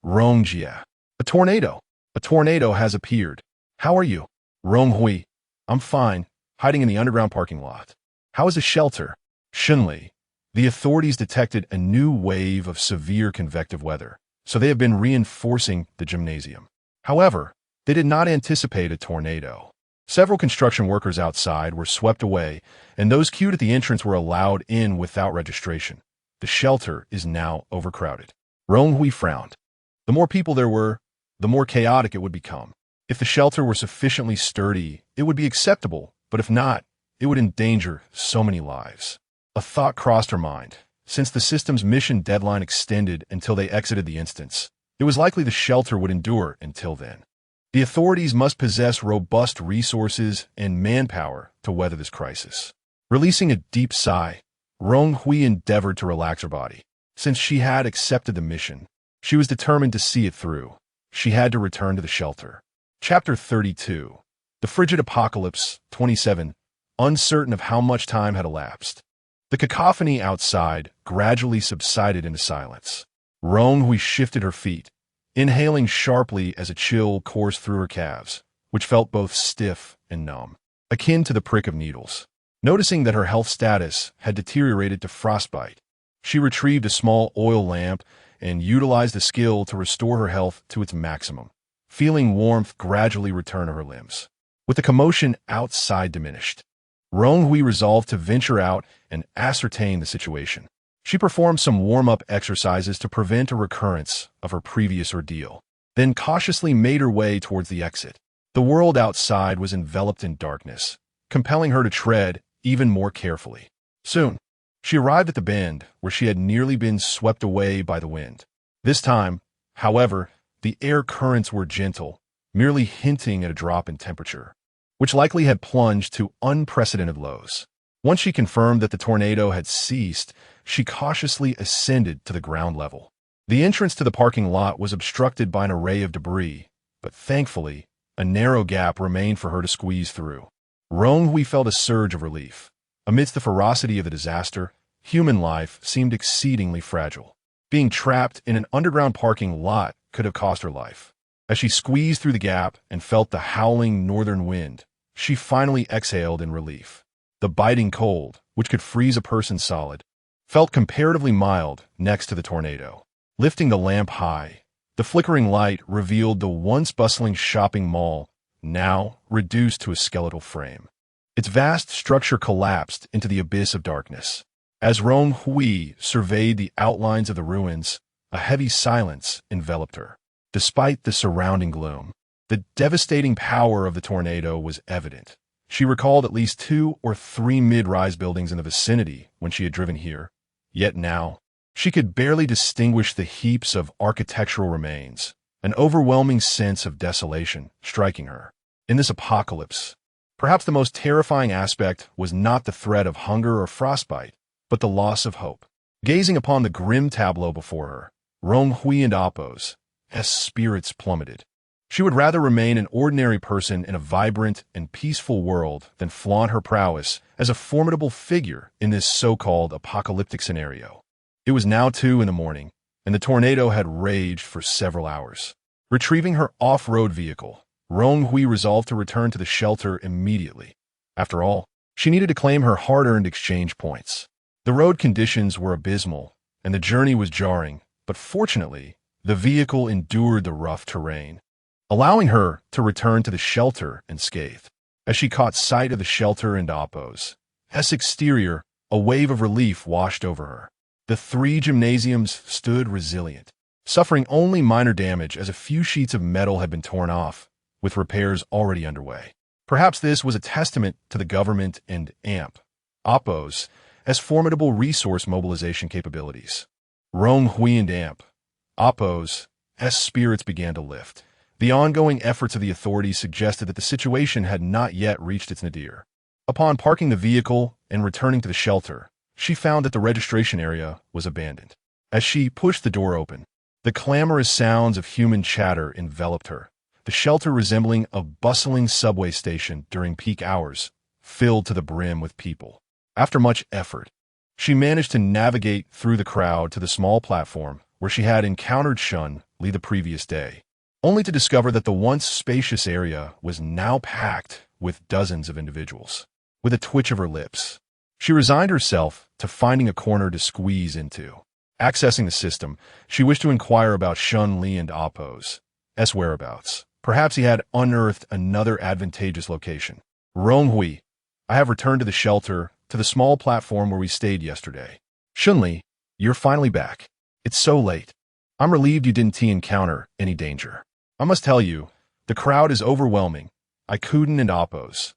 Rong Jia. A tornado! A tornado has appeared. How are you? Rong Hui. I'm fine, hiding in the underground parking lot. How is the shelter? Shunli. The authorities detected a new wave of severe convective weather, so they have been reinforcing the gymnasium. However, they did not anticipate a tornado. Several construction workers outside were swept away, and those queued at the entrance were allowed in without registration. The shelter is now overcrowded. Rong Hui frowned. The more people there were, the more chaotic it would become. If the shelter were sufficiently sturdy, it would be acceptable, but if not, it would endanger so many lives. A thought crossed her mind. Since the system's mission deadline extended until they exited the instance, it was likely the shelter would endure until then. The authorities must possess robust resources and manpower to weather this crisis. Releasing a deep sigh, Rong Hui endeavored to relax her body. Since she had accepted the mission, she was determined to see it through. She had to return to the shelter. Chapter 32. The Frigid Apocalypse, 27. Uncertain of how much time had elapsed. The cacophony outside gradually subsided into silence. Rong Hui shifted her feet, inhaling sharply as a chill coursed through her calves, which felt both stiff and numb, akin to the prick of needles. Noticing that her health status had deteriorated to frostbite, she retrieved a small oil lamp and utilized the skill to restore her health to its maximum, feeling warmth gradually return to her limbs. With the commotion outside diminished, Rong Hui resolved to venture out and ascertain the situation. She performed some warm-up exercises to prevent a recurrence of her previous ordeal, then cautiously made her way towards the exit. The world outside was enveloped in darkness, compelling her to tread even more carefully. Soon, she arrived at the bend where she had nearly been swept away by the wind. This time, however, the air currents were gentle, merely hinting at a drop in temperature, which likely had plunged to unprecedented lows. Once she confirmed that the tornado had ceased, she cautiously ascended to the ground level. The entrance to the parking lot was obstructed by an array of debris, but thankfully, a narrow gap remained for her to squeeze through. Rong Hui felt a surge of relief. Amidst the ferocity of the disaster, human life seemed exceedingly fragile. Being trapped in an underground parking lot could have cost her life. As she squeezed through the gap and felt the howling northern wind, she finally exhaled in relief. The biting cold, which could freeze a person solid, felt comparatively mild next to the tornado. Lifting the lamp high, the flickering light revealed the once bustling shopping mall, now reduced to a skeletal frame. Its vast structure collapsed into the abyss of darkness. As Rong Hui surveyed the outlines of the ruins, a heavy silence enveloped her. Despite the surrounding gloom, the devastating power of the tornado was evident. She recalled at least 2 or 3 mid-rise buildings in the vicinity when she had driven here. Yet now, she could barely distinguish the heaps of architectural remains, an overwhelming sense of desolation striking her. In this apocalypse, perhaps the most terrifying aspect was not the threat of hunger or frostbite, but the loss of hope. Gazing upon the grim tableau before her, Rong Hui and Appo's spirits plummeted. She would rather remain an ordinary person in a vibrant and peaceful world than flaunt her prowess as a formidable figure in this so-called apocalyptic scenario. It was now 2 in the morning, and the tornado had raged for several hours. Retrieving her off-road vehicle, Rong Hui resolved to return to the shelter immediately. After all, she needed to claim her hard-earned exchange points. The road conditions were abysmal, and the journey was jarring, but fortunately, The vehicle endured the rough terrain, allowing her to return to the shelter unscathed. As she caught sight of the shelter and Oppo's exterior, a wave of relief washed over her. The three gymnasiums stood resilient, suffering only minor damage as a few sheets of metal had been torn off, with repairs already underway. Perhaps this was a testament to the government and Oppo's formidable resource mobilization capabilities. Rong Hui and Oppo's spirits began to lift. The ongoing efforts of the authorities suggested that the situation had not yet reached its nadir. Upon parking the vehicle and returning to the shelter, she found that the registration area was abandoned. As she pushed the door open, the clamorous sounds of human chatter enveloped her, the shelter resembling a bustling subway station during peak hours, filled to the brim with people. After much effort, she managed to navigate through the crowd to the small platform where she had encountered Shun Li the previous day, only to discover that the once spacious area was now packed with dozens of individuals. With a twitch of her lips, she resigned herself to finding a corner to squeeze into. Accessing the system, she wished to inquire about Shun Li and Oppo's whereabouts. Perhaps he had unearthed another advantageous location. Rong Hui, I have returned to the shelter, to the small platform where we stayed yesterday. Shun Li, you're finally back. It's so late. I'm relieved you didn't encounter any danger. I must tell you, the crowd is overwhelming. I couldn't and Oppo's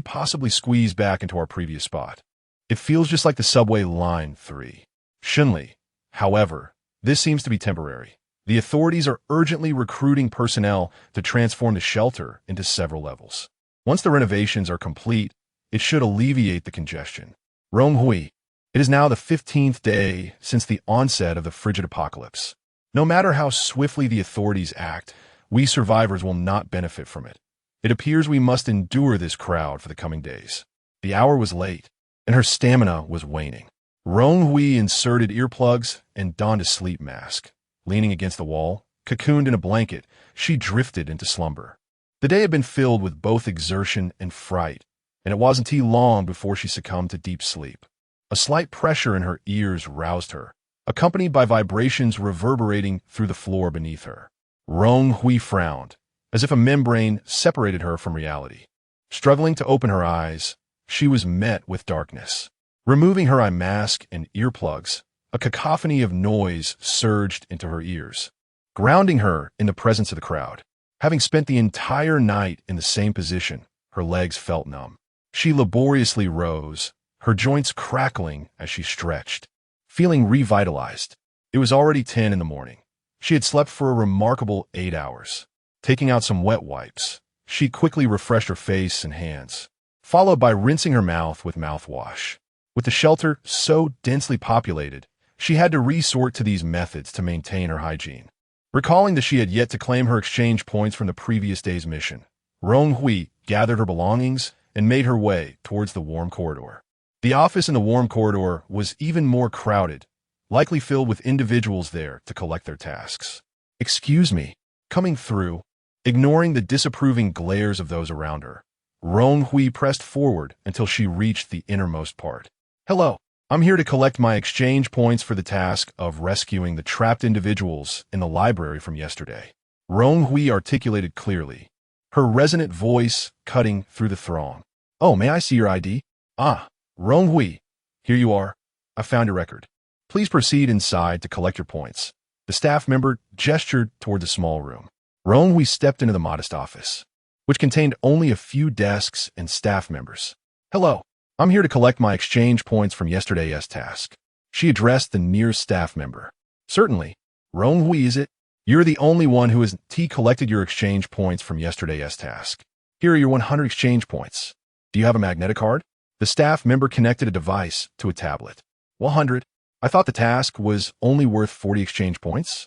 possibly squeeze back into our previous spot. It feels just like the subway line 3. Shun Li, however, this seems to be temporary. The authorities are urgently recruiting personnel to transform the shelter into several levels. Once the renovations are complete, it should alleviate the congestion. Rong Hui, it is now the 15th day since the onset of the frigid apocalypse. No matter how swiftly the authorities act, we survivors will not benefit from it. It appears we must endure this crowd for the coming days. The hour was late, and her stamina was waning. Rong Hui inserted earplugs and donned a sleep mask. Leaning against the wall, cocooned in a blanket, she drifted into slumber. The day had been filled with both exertion and fright, and it wasn't too long before she succumbed to deep sleep. A slight pressure in her ears roused her, accompanied by vibrations reverberating through the floor beneath her. Rong Hui frowned, as if a membrane separated her from reality. Struggling to open her eyes, she was met with darkness. Removing her eye mask and earplugs, a cacophony of noise surged into her ears, grounding her in the presence of the crowd. Having spent the entire night in the same position, her legs felt numb. She laboriously rose, her joints crackling as she stretched, feeling revitalized. It was already 10 in the morning. She had slept for a remarkable 8 hours. Taking out some wet wipes, she quickly refreshed her face and hands, followed by rinsing her mouth with mouthwash. With the shelter so densely populated, she had to resort to these methods to maintain her hygiene. Recalling that she had yet to claim her exchange points from the previous day's mission, Rong Hui gathered her belongings and made her way towards the warm corridor. The office in the warm corridor was even more crowded, likely filled with individuals there to collect their tasks. "Excuse me." Coming through, ignoring the disapproving glares of those around her, Rong Hui pressed forward until she reached the innermost part. "Hello. I'm here to collect my exchange points for the task of rescuing the trapped individuals in the library from yesterday." Rong Hui articulated clearly, her resonant voice cutting through the throng. "Oh, may I see your ID? Ah, Rong Hui, here you are. I found your record. Please proceed inside to collect your points." The staff member gestured toward the small room. Rong Hui stepped into the modest office, which contained only a few desks and staff members. "Hello. I'm here to collect my exchange points from yesterday's task." She addressed the nearest staff member. "Certainly. Rong Hui, is it? You're the only one who has collected your exchange points from yesterday's task. Here are your 100 exchange points. Do you have a magnetic card?" The staff member connected a device to a tablet. 100. I thought the task was only worth 40 exchange points?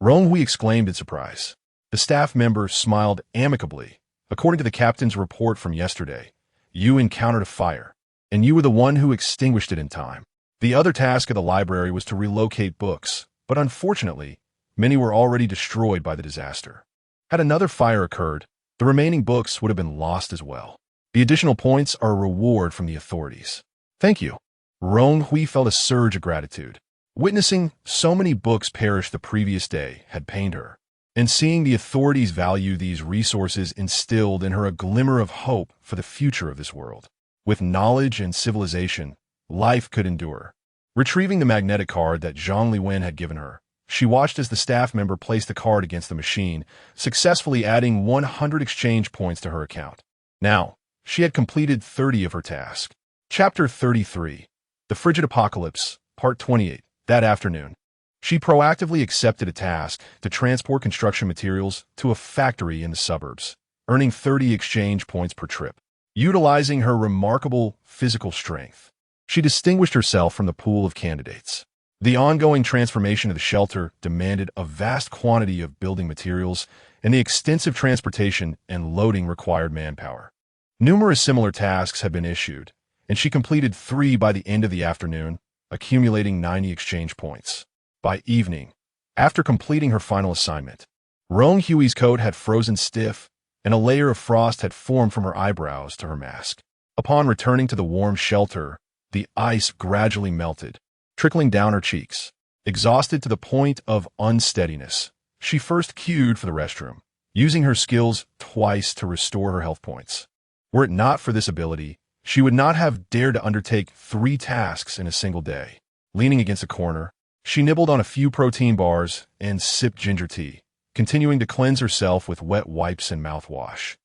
Rong Hui exclaimed in surprise. The staff member smiled amicably. "According to the captain's report from yesterday, you encountered a fire, and you were the one who extinguished it in time. The other task of the library was to relocate books, but unfortunately, many were already destroyed by the disaster. Had another fire occurred, the remaining books would have been lost as well. The additional points are a reward from the authorities." "Thank you." Rong Hui felt a surge of gratitude. Witnessing so many books perish the previous day had pained her, and seeing the authorities value these resources instilled in her a glimmer of hope for the future of this world. With knowledge and civilization, life could endure. Retrieving the magnetic card that Zhang Liwen had given her, she watched as the staff member placed the card against the machine, successfully adding 100 exchange points to her account. Now, she had completed 30 of her tasks. Chapter 33. The Frigid Apocalypse, Part 28. That afternoon, she proactively accepted a task to transport construction materials to a factory in the suburbs, earning 30 exchange points per trip. Utilizing her remarkable physical strength, she distinguished herself from the pool of candidates. The ongoing transformation of the shelter demanded a vast quantity of building materials, and the extensive transportation and loading required manpower. Numerous similar tasks had been issued, and she completed 3 by the end of the afternoon, accumulating 90 exchange points. By evening, after completing her final assignment, Rong Hui's coat had frozen stiff, and a layer of frost had formed from her eyebrows to her mask. Upon returning to the warm shelter, the ice gradually melted, trickling down her cheeks. Exhausted to the point of unsteadiness, she first queued for the restroom, using her skills twice to restore her health points. Were it not for this ability, she would not have dared to undertake 3 tasks in a single day. Leaning against a corner, she nibbled on a few protein bars and sipped ginger tea, continuing to cleanse herself with wet wipes and mouthwash,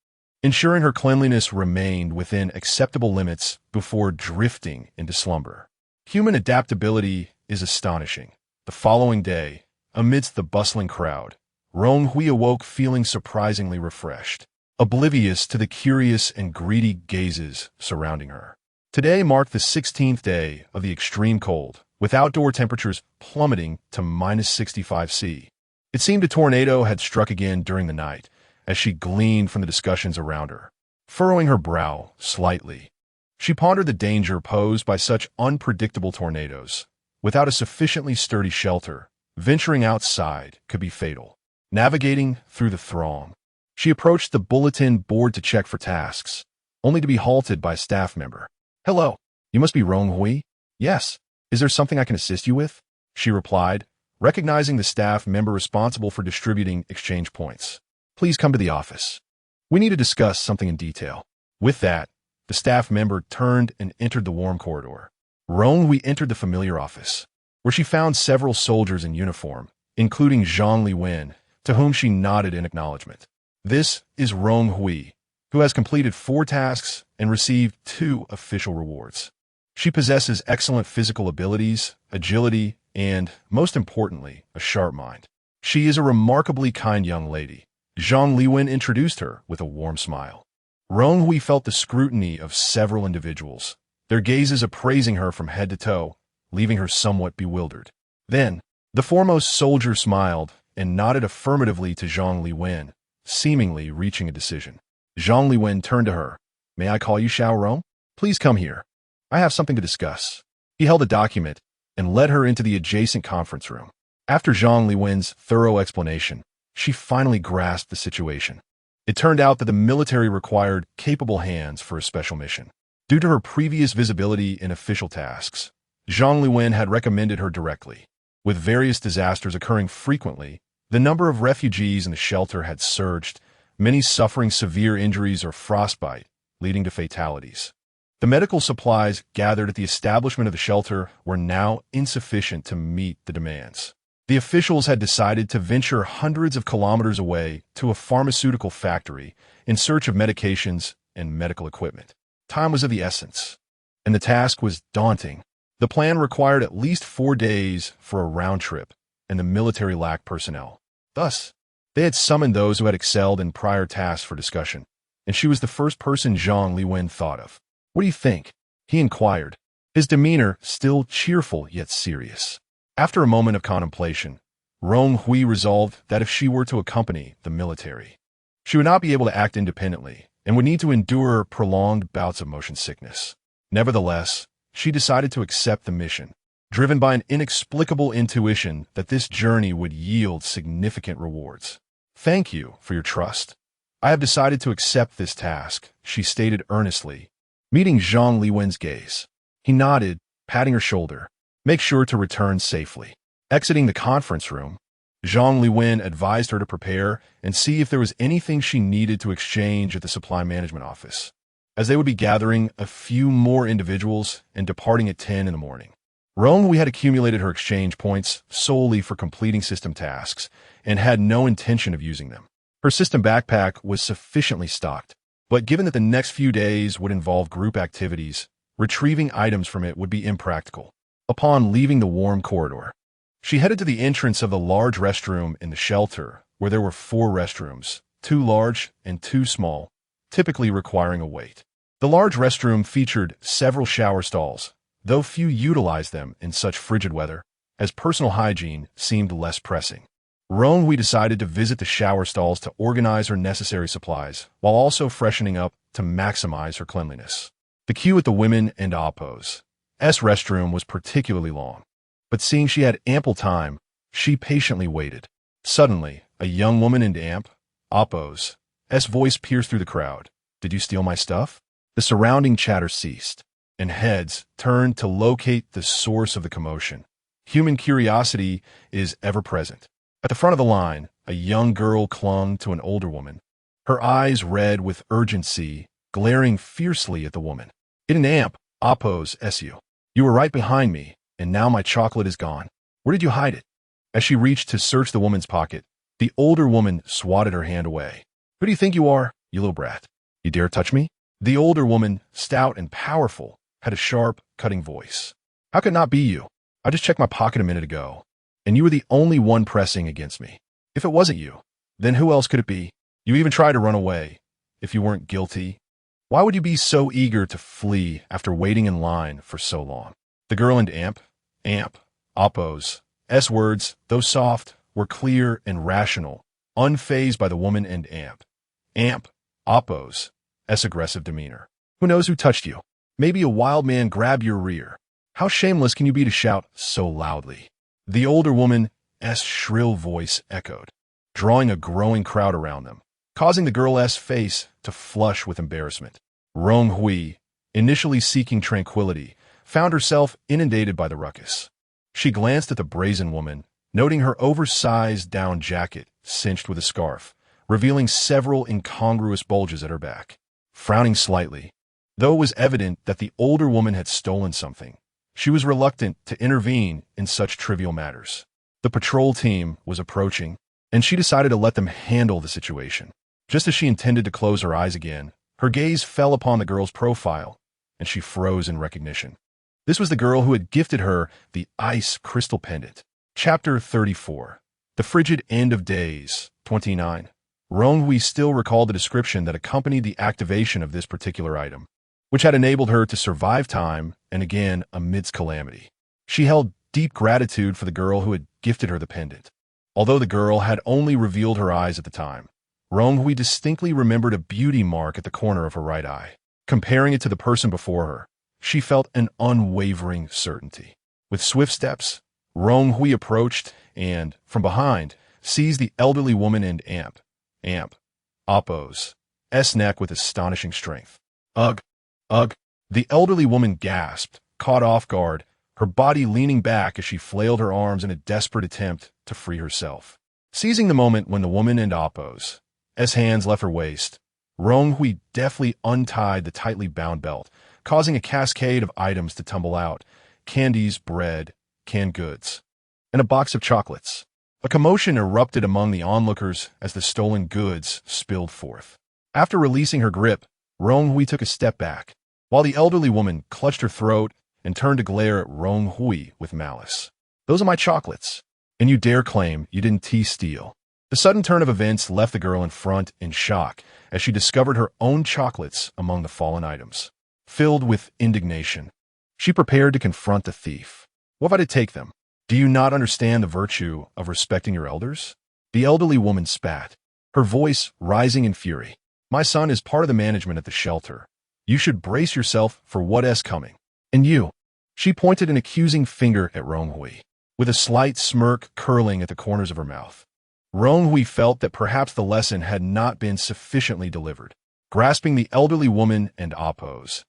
ensuring her cleanliness remained within acceptable limits before drifting into slumber. Human adaptability is astonishing. The following day, amidst the bustling crowd, Rong Hui awoke feeling surprisingly refreshed, oblivious to the curious and greedy gazes surrounding her. Today marked the 16th day of the extreme cold, with outdoor temperatures plummeting to -65°C. It seemed a tornado had struck again during the night, as she gleaned from the discussions around her. Furrowing her brow slightly, she pondered the danger posed by such unpredictable tornadoes. Without a sufficiently sturdy shelter, venturing outside could be fatal. Navigating through the throng, she approached the bulletin board to check for tasks, only to be halted by a staff member. "Hello, you must be Rong Hui?" "Yes. Is there something I can assist you with?" she replied, recognizing the staff member responsible for distributing exchange points. "Please come to the office. We need to discuss something in detail." With that, the staff member turned and entered the warm corridor. Rong Hui entered the familiar office, where she found several soldiers in uniform, including Zhang Liwen, to whom she nodded in acknowledgement. This is Rong Hui, who has completed 4 tasks and received 2 official rewards. She possesses excellent physical abilities, agility, and, most importantly, a sharp mind. She is a remarkably kind young lady. Zhang Liwen introduced her with a warm smile. Rong Hui felt the scrutiny of several individuals, their gazes appraising her from head to toe, leaving her somewhat bewildered. Then, the foremost soldier smiled and nodded affirmatively to Zhang Liwen, seemingly reaching a decision. Zhang Liwen turned to her. "May I call you Xiao Rong? Please come here. I have something to discuss." He held a document and led her into the adjacent conference room. After Zhang Liwen's thorough explanation, she finally grasped the situation. It turned out that the military required capable hands for a special mission. Due to her previous visibility in official tasks, Zhang Liwen had recommended her directly. With various disasters occurring frequently, the number of refugees in the shelter had surged, many suffering severe injuries or frostbite, leading to fatalities. The medical supplies gathered at the establishment of the shelter were now insufficient to meet the demands. The officials had decided to venture hundreds of kilometers away to a pharmaceutical factory in search of medications and medical equipment. Time was of the essence, and the task was daunting. The plan required at least 4 days for a round trip, and the military lacked personnel. Thus, they had summoned those who had excelled in prior tasks for discussion, and she was the first person Zhang Liwen thought of. "What do you think?" he inquired, his demeanor still cheerful yet serious. After a moment of contemplation, Rong Hui resolved that if she were to accompany the military, she would not be able to act independently and would need to endure prolonged bouts of motion sickness. Nevertheless, she decided to accept the mission, driven by an inexplicable intuition that this journey would yield significant rewards. "Thank you for your trust. I have decided to accept this task," she stated earnestly, meeting Zhang Liwen's gaze. He nodded, patting her shoulder. Make sure to return safely. Exiting the conference room, Zhang Liwen advised her to prepare and see if there was anything she needed to exchange at the supply management office, as they would be gathering a few more individuals and departing at 10 in the morning. Rong Hui had accumulated her exchange points solely for completing system tasks and had no intention of using them. Her system backpack was sufficiently stocked, but given that the next few days would involve group activities, retrieving items from it would be impractical. Upon leaving the warm corridor, she headed to the entrance of the large restroom in the shelter, where there were 4 restrooms, 2 large and 2 small, typically requiring a wait. The large restroom featured several shower stalls, though few utilized them in such frigid weather, as personal hygiene seemed less pressing. Rong Hui decided to visit the shower stalls to organize her necessary supplies, while also freshening up to maximize her cleanliness. The queue at the women and Oppo's restroom was particularly long, but seeing she had ample time, she patiently waited. Suddenly, a young woman in Oppo's voice pierced through the crowd. "Did you steal my stuff?" The surrounding chatter ceased, and heads turned to locate the source of the commotion. Human curiosity is ever present. At the front of the line, a young girl clung to an older woman, her eyes red with urgency, glaring fiercely at the woman. "In Oppo's SU. You were right behind me, and now my chocolate is gone. Where did you hide it?" As she reached to search the woman's pocket, the older woman swatted her hand away. "Who do you think you are, you little brat? You dare touch me?" The older woman, stout and powerful, had a sharp, cutting voice. "How could it not be you? I just checked my pocket a minute ago, and you were the only one pressing against me. If it wasn't you, then who else could it be? You even tried to run away. If you weren't guilty, why would you be so eager to flee after waiting in line for so long?" The girl in Oppo's words, though soft, were clear and rational, unfazed by the woman and Oppo's aggressive demeanor. "Who knows who touched you? Maybe a wild man grabbed your rear. How shameless can you be to shout so loudly?" The older woman's shrill voice echoed, drawing a growing crowd around them, causing the girl's face to flush with embarrassment. Rong Hui, initially seeking tranquility, found herself inundated by the ruckus. She glanced at the brazen woman, noting her oversized down jacket cinched with a scarf, revealing several incongruous bulges at her back. Frowning slightly, though it was evident that the older woman had stolen something, she was reluctant to intervene in such trivial matters. The patrol team was approaching, and she decided to let them handle the situation. Just as she intended to close her eyes again, her gaze fell upon the girl's profile, and she froze in recognition. This was the girl who had gifted her the ice crystal pendant. Chapter 34. The Frigid End of Days, 29. Rong Hui still recalled the description that accompanied the activation of this particular item, which had enabled her to survive time and again amidst calamity. She held deep gratitude for the girl who had gifted her the pendant. Although the girl had only revealed her eyes at the time, Rong Hui distinctly remembered a beauty mark at the corner of her right eye. Comparing it to the person before her, she felt an unwavering certainty. With swift steps, Rong Hui approached and, from behind, seized the elderly woman and Oppo's neck with astonishing strength. "Ugh! Ugh!" The elderly woman gasped, caught off guard, her body leaning back as she flailed her arms in a desperate attempt to free herself. Seizing the moment when the woman and Oppo's hands left her waist, Rong Hui deftly untied the tightly bound belt, causing a cascade of items to tumble out: candies, bread, canned goods, and a box of chocolates. A commotion erupted among the onlookers as the stolen goods spilled forth. After releasing her grip, Rong Hui took a step back, while the elderly woman clutched her throat and turned to glare at Rong Hui with malice. "Those are my chocolates, and you dare claim you didn't steal." The sudden turn of events left the girl in front in shock as she discovered her own chocolates among the fallen items. Filled with indignation, she prepared to confront the thief. "What if I did take them? Do you not understand the virtue of respecting your elders?" The elderly woman spat, her voice rising in fury. "My son is part of the management at the shelter. You should brace yourself for what's coming. And you." She pointed an accusing finger at Rong Hui, with a slight smirk curling at the corners of her mouth. Rong Hui felt that perhaps the lesson had not been sufficiently delivered. Grasping the elderly woman and Oppo's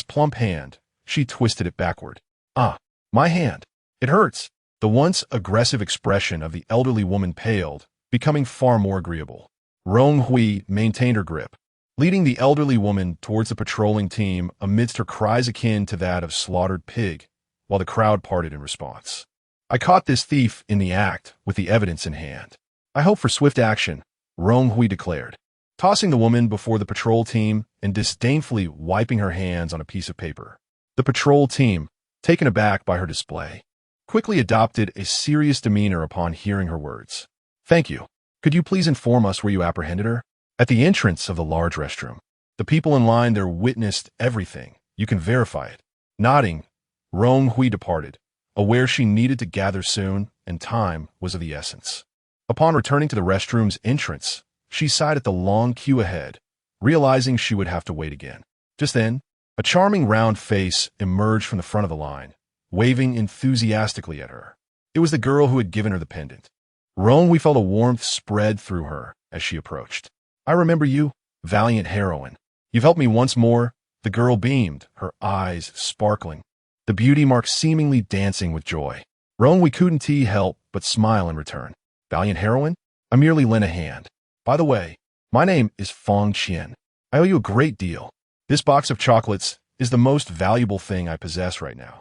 plump hand, she twisted it backward. "Ah, my hand." It hurts. The once aggressive expression of the elderly woman paled, becoming far more agreeable. Rong Hui maintained her grip, leading the elderly woman towards the patrolling team amidst her cries akin to that of slaughtered pig, while the crowd parted in response. I caught this thief in the act with the evidence in hand. I hope for swift action, Rong Hui declared, tossing the woman before the patrol team and disdainfully wiping her hands on a piece of paper. The patrol team, taken aback by her display, quickly adopted a serious demeanor upon hearing her words. Thank you. Could you please inform us where you apprehended her? At the entrance of the large restroom. The people in line there witnessed everything. You can verify it. Nodding, Rong Hui departed, aware she needed to gather soon, and time was of the essence. Upon returning to the restroom's entrance, she sighed at the long queue ahead, realizing she would have to wait again. Just then, a charming round face emerged from the front of the line, waving enthusiastically at her. It was the girl who had given her the pendant. Rong Hui felt a warmth spread through her as she approached. I remember you, valiant heroine. You've helped me once more. The girl beamed, her eyes sparkling, the beauty mark seemingly dancing with joy. Rong Hui couldn't help but smile in return. Valiant heroine? I merely lent a hand. By the way, my name is Fong Qian. I owe you a great deal. This box of chocolates is the most valuable thing I possess right now.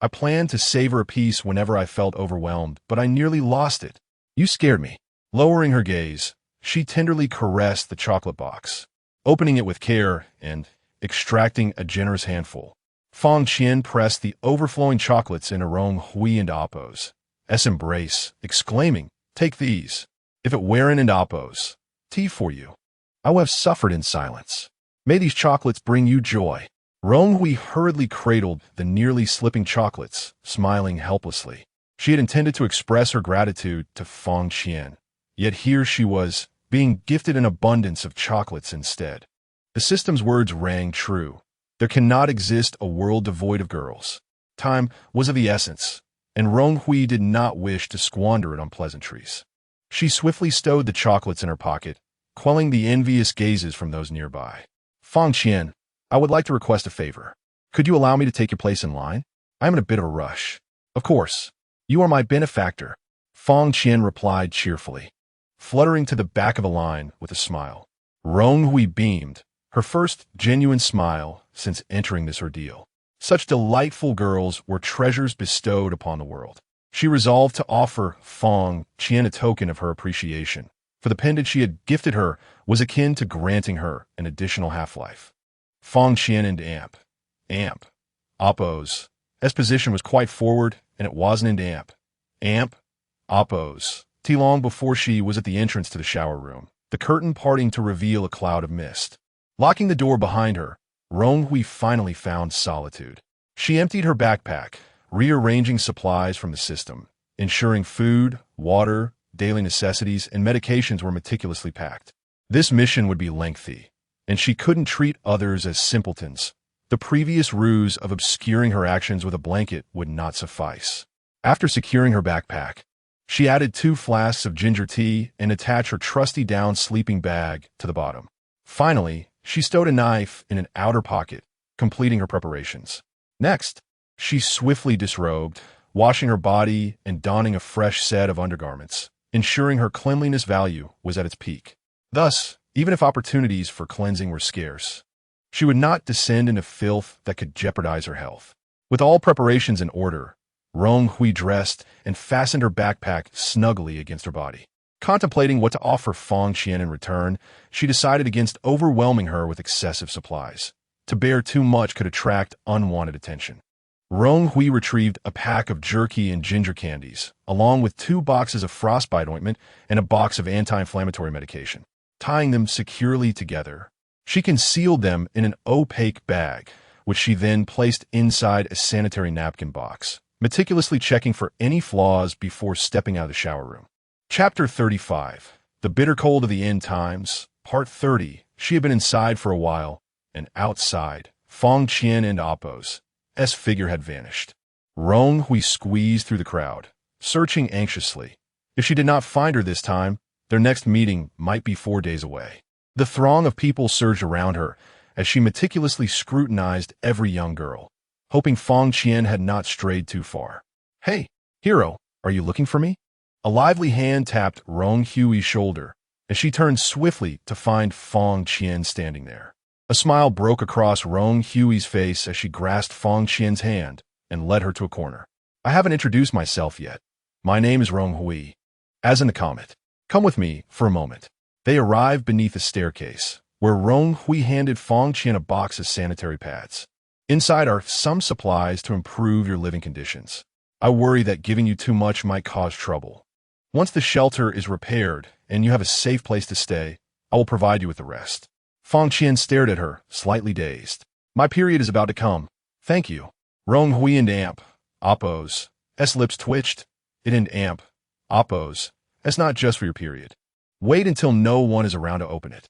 I planned to savor a piece whenever I felt overwhelmed, but I nearly lost it. You scared me. Lowering her gaze, she tenderly caressed the chocolate box, opening it with care and extracting a generous handful. Fong Qian pressed the overflowing chocolates into Rong Hui and Appo's embrace, exclaiming, "Take these. If it weren't and Appo's tea for you, I would have suffered in silence. May these chocolates bring you joy." Rong Hui hurriedly cradled the nearly slipping chocolates, smiling helplessly. She had intended to express her gratitude to Fong Qian, yet here she was, being gifted an abundance of chocolates instead. The system's words rang true. There cannot exist a world devoid of girls. Time was of the essence, and Rong Hui did not wish to squander it on pleasantries. She swiftly stowed the chocolates in her pocket, quelling the envious gazes from those nearby. Fong Qian, I would like to request a favor. Could you allow me to take your place in line? I am in a bit of a rush. Of course. You are my benefactor, Fong Qian replied cheerfully, fluttering to the back of the line with a smile. Rong Hui beamed, her first genuine smile since entering this ordeal. Such delightful girls were treasures bestowed upon the world. She resolved to offer Fong Qian a token of her appreciation, for the pendant she had gifted her was akin to granting her an additional half-life. Fong Qian and Amp. Appo's position was quite forward, and it wasn't in Appo's tea long before she was at the entrance to the shower room, the curtain parting to reveal a cloud of mist. Locking the door behind her, Rong Hui finally found solitude. She emptied her backpack, rearranging supplies from the system, ensuring food, water, daily necessities, and medications were meticulously packed. This mission would be lengthy, and she couldn't treat others as simpletons. The previous ruse of obscuring her actions with a blanket would not suffice. After securing her backpack, she added 2 flasks of ginger tea and attached her trusty down sleeping bag to the bottom. Finally, she stowed a knife in an outer pocket, completing her preparations. Next, she swiftly disrobed, washing her body and donning a fresh set of undergarments, ensuring her cleanliness value was at its peak. Thus, even if opportunities for cleansing were scarce, she would not descend into filth that could jeopardize her health. With all preparations in order, Rong Hui dressed and fastened her backpack snugly against her body. Contemplating what to offer Fong Qian in return, she decided against overwhelming her with excessive supplies. To bear too much could attract unwanted attention. Rong Hui retrieved a pack of jerky and ginger candies, along with 2 boxes of frostbite ointment and a box of anti-inflammatory medication. Tying them securely together, she concealed them in an opaque bag, which she then placed inside a sanitary napkin box, meticulously checking for any flaws before stepping out of the shower room. Chapter 35. The Bitter Cold of the End Times, Part 30. She had been inside for a while, and outside, Fong Qian and Appo's figure had vanished. Rong Hui squeezed through the crowd, searching anxiously. If she did not find her this time, their next meeting might be 4 days away. The throng of people surged around her as she meticulously scrutinized every young girl, hoping Fong Qian had not strayed too far. "Hey, Hero, are you looking for me? A lively hand tapped Rong Hui's shoulder as she turned swiftly to find Fong Qian standing there. A smile broke across Rong Hui's face as she grasped Fong Qian's hand and led her to a corner. I haven't introduced myself yet. My name is Rong Hui. As in the comet. Come with me for a moment. They arrived beneath a staircase, where Rong Hui handed Fong Qian a box of sanitary pads. Inside are some supplies to improve your living conditions. I worry that giving you too much might cause trouble. Once the shelter is repaired and you have a safe place to stay, I will provide you with the rest. Fong Qian stared at her, slightly dazed. My period is about to come. Thank you. Rong Hui and Amp. Oppose. S lips twitched. It and Amp. Oppose. That's not just for your period. Wait until no one is around to open it.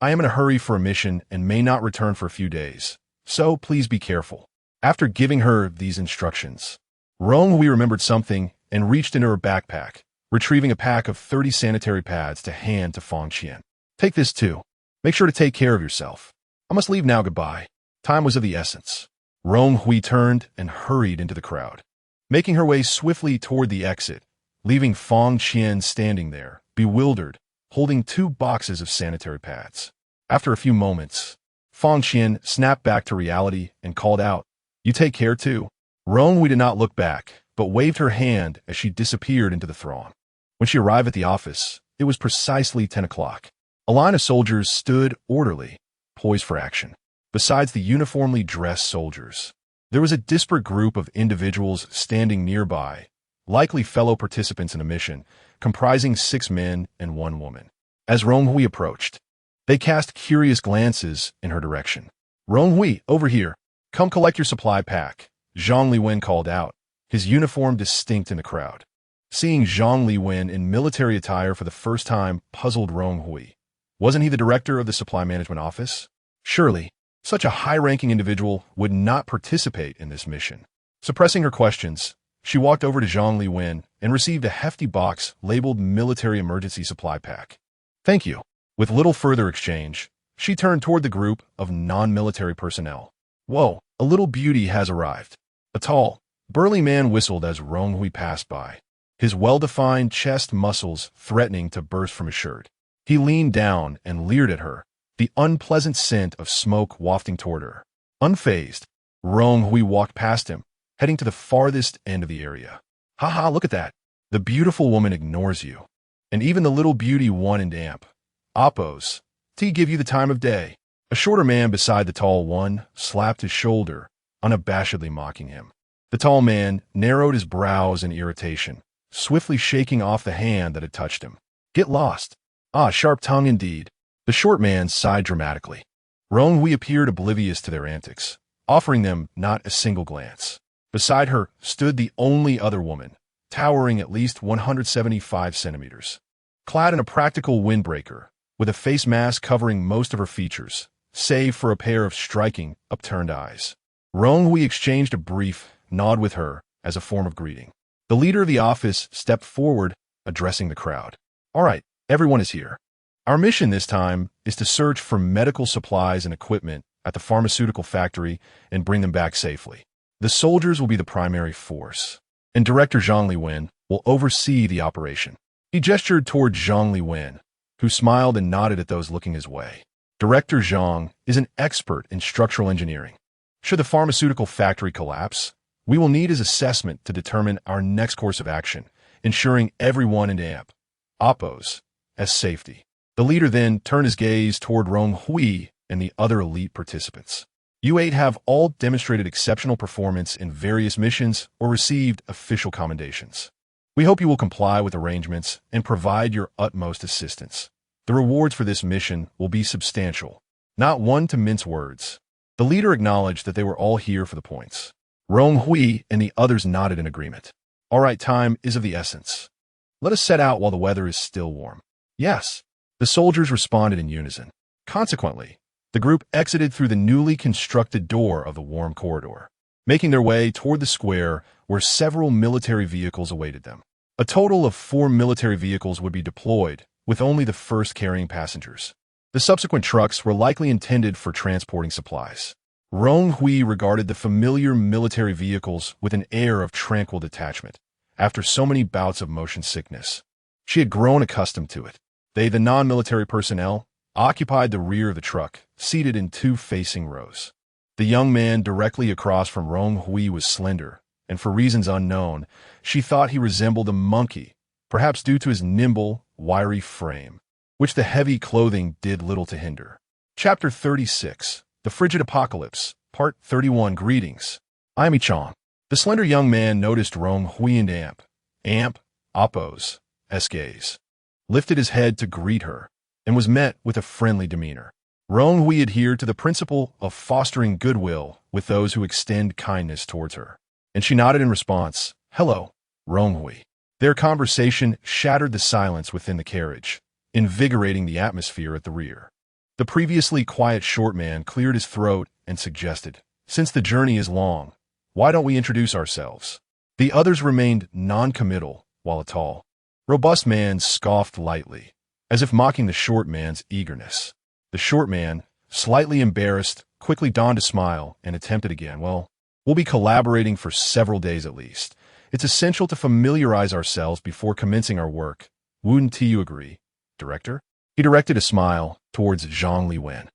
I am in a hurry for a mission and may not return for a few days, so please be careful. After giving her these instructions, Rong Hui remembered something and reached into her backpack, retrieving a pack of 30 sanitary pads to hand to Fong Qian. Take this too. Make sure to take care of yourself. I must leave now, goodbye. Time was of the essence. Rong Hui turned and hurried into the crowd, making her way swiftly toward the exit, leaving Fong Qian standing there, bewildered, holding 2 boxes of sanitary pads. After a few moments, Fong Qian snapped back to reality and called out, "You take care too." Rong Hui did not look back, but waved her hand as she disappeared into the throng. When she arrived at the office, it was precisely 10 o'clock. A line of soldiers stood orderly, poised for action. Besides the uniformly dressed soldiers, there was a disparate group of individuals standing nearby, likely fellow participants in a mission, comprising 6 men and 1 woman. As Rong Hui approached, they cast curious glances in her direction. "Rong Hui, over here. Come collect your supply pack," Zhang Liwen called out, his uniform distinct in the crowd. Seeing Zhang Liwen in military attire for the first time puzzled Rong Hui. Wasn't he the director of the supply management office? Surely, such a high-ranking individual would not participate in this mission. Suppressing her questions, she walked over to Zhang Liwen and received a hefty box labeled Military Emergency Supply Pack. "Thank you." With little further exchange, she turned toward the group of non-military personnel. "Whoa, a little beauty has arrived." A tall, burly man whistled as Rong Hui passed by, his well-defined chest muscles threatening to burst from his shirt. He leaned down and leered at her, the unpleasant scent of smoke wafting toward her. Unfazed, Rong Hui walked past him, heading to the farthest end of the area. "Haha, look at that. The beautiful woman ignores you. And even the little beauty one and Amp. Oppose. T give you the time of day." A shorter man beside the tall one slapped his shoulder, unabashedly mocking him. The tall man narrowed his brows in irritation, swiftly shaking off the hand that had touched him. "Get lost." "Ah, sharp tongue indeed." The short man sighed dramatically. Rong Hui appeared oblivious to their antics, offering them not a single glance. Beside her stood the only other woman, towering at least 175 centimeters. Clad in a practical windbreaker, with a face mask covering most of her features, save for a pair of striking, upturned eyes. Rong Hui exchanged a brief nod with her as a form of greeting. The leader of the office stepped forward, addressing the crowd. "All right, everyone is here. Our mission this time is to search for medical supplies and equipment at the pharmaceutical factory and bring them back safely. The soldiers will be the primary force, and Director Zhang Liwen will oversee the operation." He gestured toward Zhang Liwen, who smiled and nodded at those looking his way. Director Zhang is an expert in structural engineering. Should the pharmaceutical factory collapse, we will need his assessment to determine our next course of action, ensuring everyone in Amp, Oppose, as safety. The leader then turned his gaze toward Rong Hui and the other elite participants. "You 8 have all demonstrated exceptional performance in various missions or received official commendations. We hope you will comply with arrangements and provide your utmost assistance. The rewards for this mission will be substantial, not one to mince words." The leader acknowledged that they were all here for the points. Rong Hui and the others nodded in agreement. "All right, time is of the essence. Let us set out while the weather is still warm." "Yes." The soldiers responded in unison. Consequently, the group exited through the newly constructed door of the warm corridor, making their way toward the square where several military vehicles awaited them. A total of 4 military vehicles would be deployed, with only the first carrying passengers. The subsequent trucks were likely intended for transporting supplies. Rong Hui regarded the familiar military vehicles with an air of tranquil detachment, after so many bouts of motion sickness. She had grown accustomed to it. They, the non-military personnel, occupied the rear of the truck, seated in two facing rows. The young man directly across from Rong Hui was slender, and for reasons unknown, she thought he resembled a monkey, perhaps due to his nimble, wiry frame, which the heavy clothing did little to hinder. Chapter 36, The Frigid Apocalypse, Part 31. Greetings. I am Ichong. The slender young man noticed Rong Hui and Appo's gaze, lifted his head to greet her, and was met with a friendly demeanor. Rong Hui adhered to the principle of fostering goodwill with those who extend kindness towards her, and she nodded in response. Hello, Rong Hui. Their conversation shattered the silence within the carriage, invigorating the atmosphere at the rear. The previously quiet short man cleared his throat and suggested, since the journey is long, why don't we introduce ourselves? The others remained non-committal, while a tall, robust man scoffed lightly, as if mocking the short man's eagerness. The short man, slightly embarrassed, quickly donned a smile and attempted again. Well, we'll be collaborating for several days at least. It's essential to familiarize ourselves before commencing our work. Wouldn't you agree, Director? He directed a smile towards Zhang Liwen,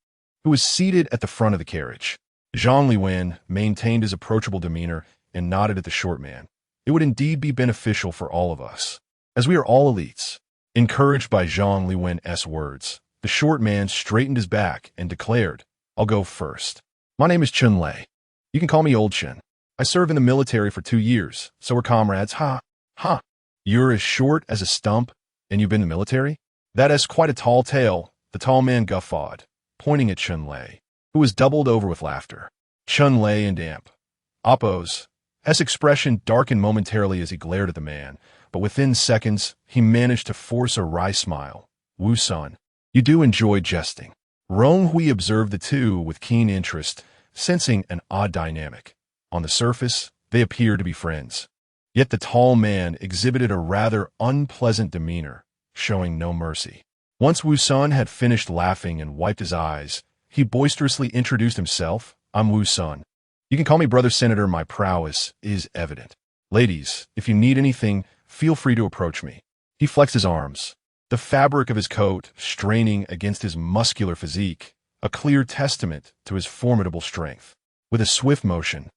who was seated at the front of the carriage. Zhang Liwen maintained his approachable demeanor and nodded at the short man. It would indeed be beneficial for all of us, as we are all elites. Encouraged by Zhang Liwen's words, the short man straightened his back and declared, I'll go first. My name is Chun Lei. You can call me Old Chen. I served in the military for 2 years, so we're comrades. Ha! Ha! You're as short as a stump, and you've been in the military? That is quite a tall tale, the tall man guffawed, pointing at Chun Lei, who was doubled over with laughter. Chun Lei and Appo's expression darkened momentarily as he glared at the man, but within seconds, he managed to force a wry smile. Wu-san, you do enjoy jesting. Rong Hui observed the two with keen interest, sensing an odd dynamic. On the surface, they appeared to be friends. Yet the tall man exhibited a rather unpleasant demeanor, showing no mercy. Once Wu-san had finished laughing and wiped his eyes, he boisterously introduced himself. I'm Wu-san. You can call me Brother Senator. My prowess is evident. Ladies, if you need anything, feel free to approach me. He flexed his arms, the fabric of his coat straining against his muscular physique, a clear testament to his formidable strength. With a swift motion,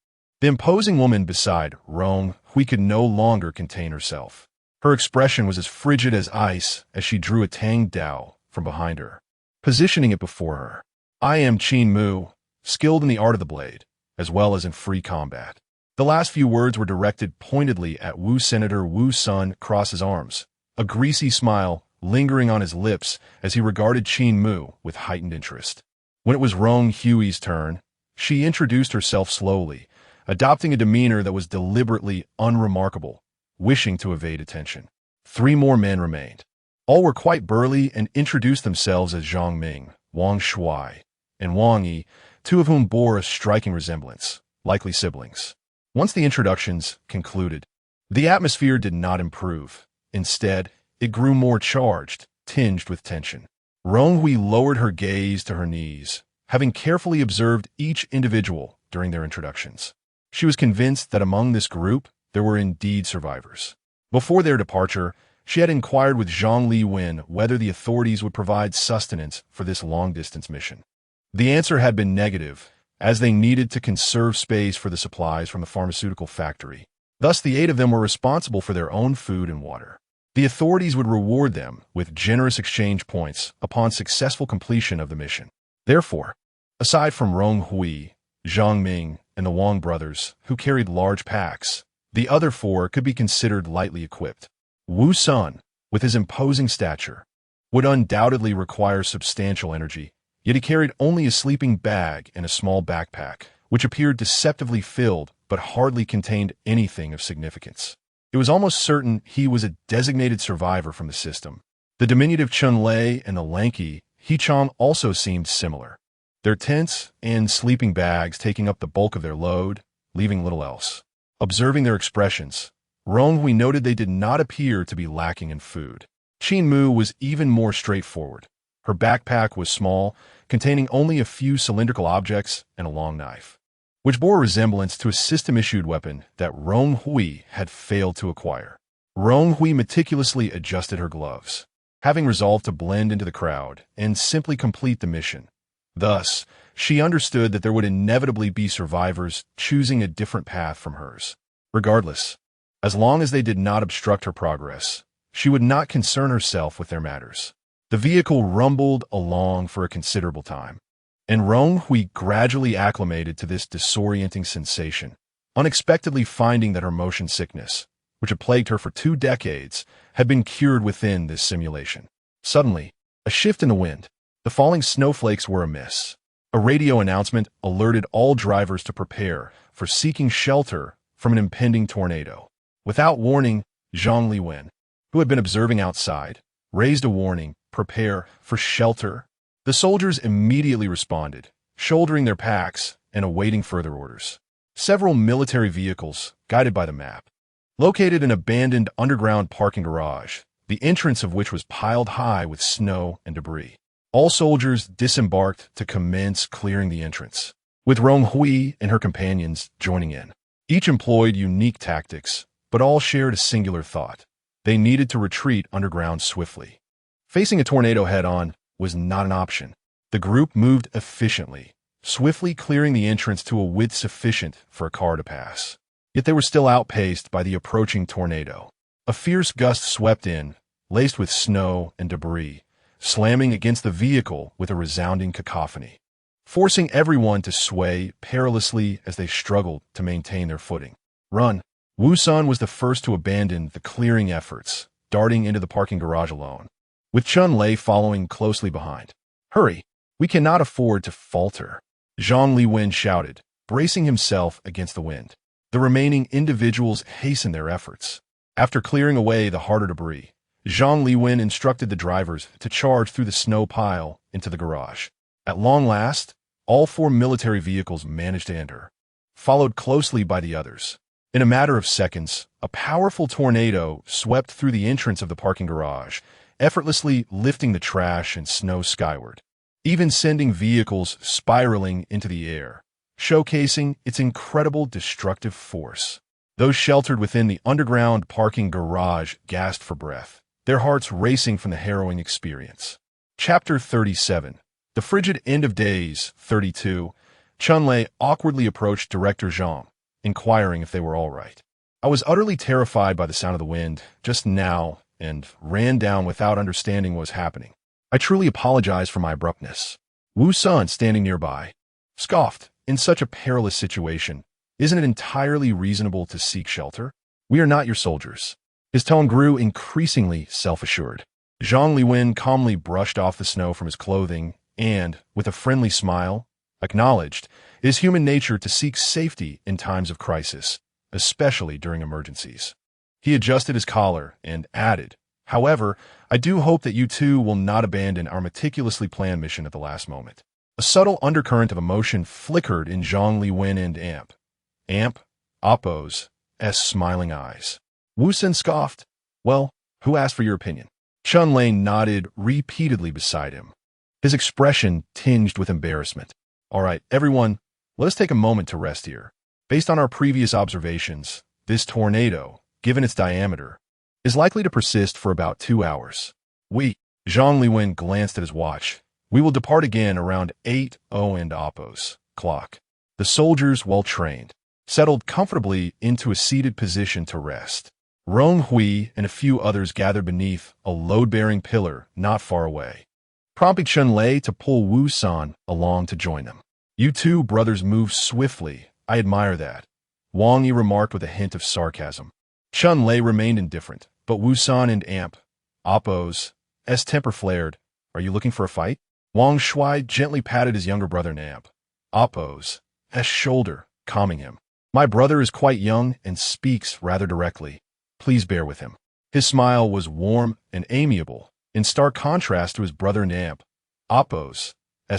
the imposing woman beside Rong Hui could no longer contain herself. Her expression was as frigid as ice as she drew a tang dao from behind her, positioning it before her. I am Qin Mu, skilled in the art of the blade, as well as in free combat. The last few words were directed pointedly at Wu. Senator Wu-san crossed his arms, a greasy smile lingering on his lips as he regarded Qin Mu with heightened interest. When it was Rong Hui's turn, she introduced herself slowly, adopting a demeanor that was deliberately unremarkable, wishing to evade attention. 3 more men remained. All were quite burly and introduced themselves as Zhang Ming, Wang Shuai, and Wang Yi, 2 of whom bore a striking resemblance, likely siblings. Once the introductions concluded, the atmosphere did not improve. Instead, it grew more charged, tinged with tension. Rong Hui lowered her gaze to her knees, having carefully observed each individual during their introductions. She was convinced that among this group, there were indeed survivors. Before their departure, she had inquired with Zhang Liwen whether the authorities would provide sustenance for this long-distance mission. The answer had been negative, as they needed to conserve space for the supplies from the pharmaceutical factory. Thus, the 8 of them were responsible for their own food and water. The authorities would reward them with generous exchange points upon successful completion of the mission. Therefore, aside from Rong Hui, Zhang Ming, and the Wang brothers, who carried large packs, the other 4 could be considered lightly equipped. Wu-san, with his imposing stature, would undoubtedly require substantial energy, yet he carried only a sleeping bag and a small backpack, which appeared deceptively filled but hardly contained anything of significance. It was almost certain he was a designated survivor from the system. The diminutive Chun Lei and the lanky He-chong also seemed similar, their tents and sleeping bags taking up the bulk of their load, leaving little else. Observing their expressions, Rong Hui noted they did not appear to be lacking in food. Qin Mu was even more straightforward. Her backpack was small, containing only a few cylindrical objects and a long knife. which bore a resemblance to a system-issued weapon that Rong Hui had failed to acquire. Rong Hui meticulously adjusted her gloves, having resolved to blend into the crowd and simply complete the mission. Thus, she understood that there would inevitably be survivors choosing a different path from hers. Regardless, as long as they did not obstruct her progress, she would not concern herself with their matters. The vehicle rumbled along for a considerable time, and Rong Hui gradually acclimated to this disorienting sensation, unexpectedly finding that her motion sickness, which had plagued her for 2 decades, had been cured within this simulation. Suddenly, a shift in the wind. The falling snowflakes were amiss. A radio announcement alerted all drivers to prepare for seeking shelter from an impending tornado. Without warning, Zhang Liwen, who had been observing outside, raised a warning, "Prepare for shelter." The soldiers immediately responded, shouldering their packs and awaiting further orders. Several military vehicles, guided by the map, located an abandoned underground parking garage, the entrance of which was piled high with snow and debris. All soldiers disembarked to commence clearing the entrance, with Rong Hui and her companions joining in. Each employed unique tactics, but all shared a singular thought. They needed to retreat underground swiftly. Facing a tornado head-on was not an option. The group moved efficiently, swiftly clearing the entrance to a width sufficient for a car to pass. Yet they were still outpaced by the approaching tornado. A fierce gust swept in, laced with snow and debris, slamming against the vehicle with a resounding cacophony, forcing everyone to sway perilously as they struggled to maintain their footing. "Run!" Wu Sun was the first to abandon the clearing efforts, darting into the parking garage alone, with Chun Lei following closely behind. "Hurry! We cannot afford to falter," Zhang Liwen shouted, bracing himself against the wind. The remaining individuals hastened their efforts. After clearing away the harder debris, Zhang Liwen instructed the drivers to charge through the snow pile into the garage. At long last, all 4 military vehicles managed to enter, followed closely by the others. In a matter of seconds, a powerful tornado swept through the entrance of the parking garage, effortlessly lifting the trash and snow skyward, even sending vehicles spiraling into the air, showcasing its incredible destructive force. Those sheltered within the underground parking garage gasped for breath, their hearts racing from the harrowing experience. Chapter 37. The Frigid End of Days. 32. Chun Lei awkwardly approached Director Zhang, inquiring if they were all right. "I was utterly terrified by the sound of the wind just now and ran down without understanding what was happening. I truly apologize for my abruptness." Wu Sun, standing nearby, scoffed. "In such a perilous situation, isn't it entirely reasonable to seek shelter? We are not your soldiers." His tone grew increasingly self-assured. Zhang Liwen calmly brushed off the snow from his clothing and, with a friendly smile, acknowledged it is human nature to seek safety in times of crisis, especially during emergencies. He adjusted his collar and added, "However, I do hope that you two will not abandon our meticulously planned mission at the last moment." A subtle undercurrent of emotion flickered in Zhang Liwen and Appo's smiling eyes. Wu Sun scoffed. "Well, who asked for your opinion?" Chun Lei nodded repeatedly beside him, his expression tinged with embarrassment. "All right, everyone, let us take a moment to rest here. Based on our previous observations, this tornado, given its diameter, is likely to persist for about 2 hours. Zhang Liwen glanced at his watch. "We will depart again around 8:00 and Appo's clock." The soldiers, well trained, settled comfortably into a seated position to rest. Rong Hui and a few others gathered beneath a load-bearing pillar not far away, prompting Chun Lei to pull Wu San along to join them. "You two brothers move swiftly. I admire that," Wang Yi remarked with a hint of sarcasm. Chun Lei remained indifferent, but Wu San and Appo's temper flared. "Are you looking for a fight?" Wang Shui gently patted his younger brother and Appo's shoulder, calming him. "My brother is quite young and speaks rather directly. Please bear with him." His smile was warm and amiable, in stark contrast to his brother and Appo's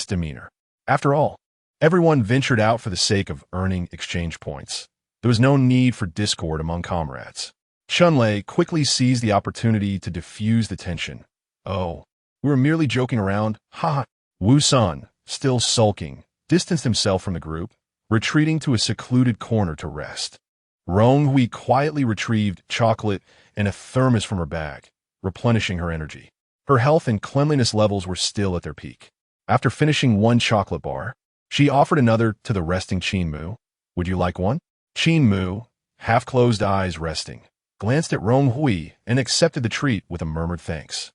demeanor. After all, everyone ventured out for the sake of earning exchange points. There was no need for discord among comrades. Chun Lei quickly seized the opportunity to diffuse the tension. "Oh, we were merely joking around, haha." Wu San, still sulking, distanced himself from the group, retreating to a secluded corner to rest. Rong Hui quietly retrieved chocolate and a thermos from her bag, replenishing her energy. Her health and cleanliness levels were still at their peak. After finishing one chocolate bar, she offered another to the resting Qin Mu. "Would you like one?" Qin Mu, half-closed eyes resting, glanced at Rong Hui and accepted the treat with a murmured thanks.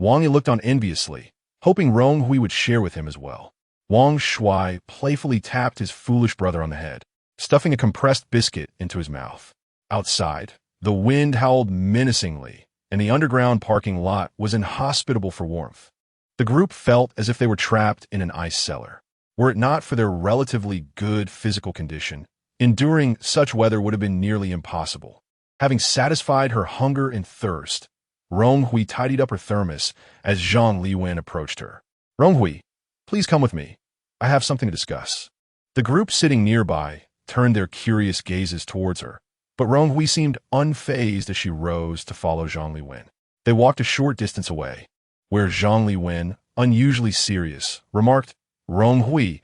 Wang Yi looked on enviously, hoping Rong Hui would share with him as well. Wang Shui playfully tapped his foolish brother on the head, stuffing a compressed biscuit into his mouth. Outside, the wind howled menacingly, and the underground parking lot was inhospitable for warmth. The group felt as if they were trapped in an ice cellar. Were it not for their relatively good physical condition, enduring such weather would have been nearly impossible. Having satisfied her hunger and thirst, Rong Hui tidied up her thermos as Zhang Liwen approached her. "Rong Hui, please come with me. I have something to discuss." The group sitting nearby turned their curious gazes towards her, but Rong Hui seemed unfazed as she rose to follow Zhang Liwen. They walked a short distance away, where Zhang Liwen, unusually serious, remarked, "Rong Hui,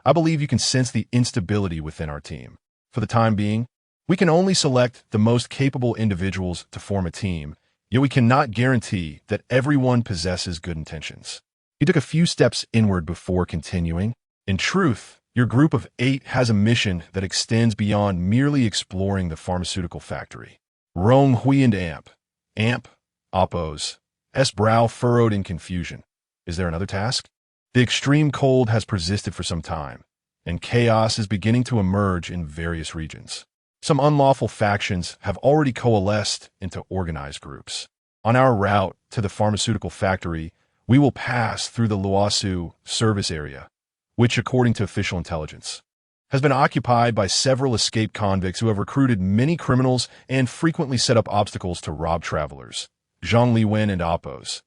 I believe you can sense the instability within our team. For the time being, we can only select the most capable individuals to form a team, yet we cannot guarantee that everyone possesses good intentions." He took a few steps inward before continuing. "In truth, your group of 8 has a mission that extends beyond merely exploring the pharmaceutical factory." Rong Hui and Amp, Oppos, S brow furrowed in confusion. "Is there another task?" The extreme cold has persisted for some time, and chaos is beginning to emerge in various regions. Some unlawful factions have already coalesced into organized groups. On our route to the pharmaceutical factory, we will pass through the Luosu service area, which, according to official intelligence, has been occupied by several escaped convicts who have recruited many criminals and frequently set up obstacles to rob travelers. Zhang Liwen and Oppos'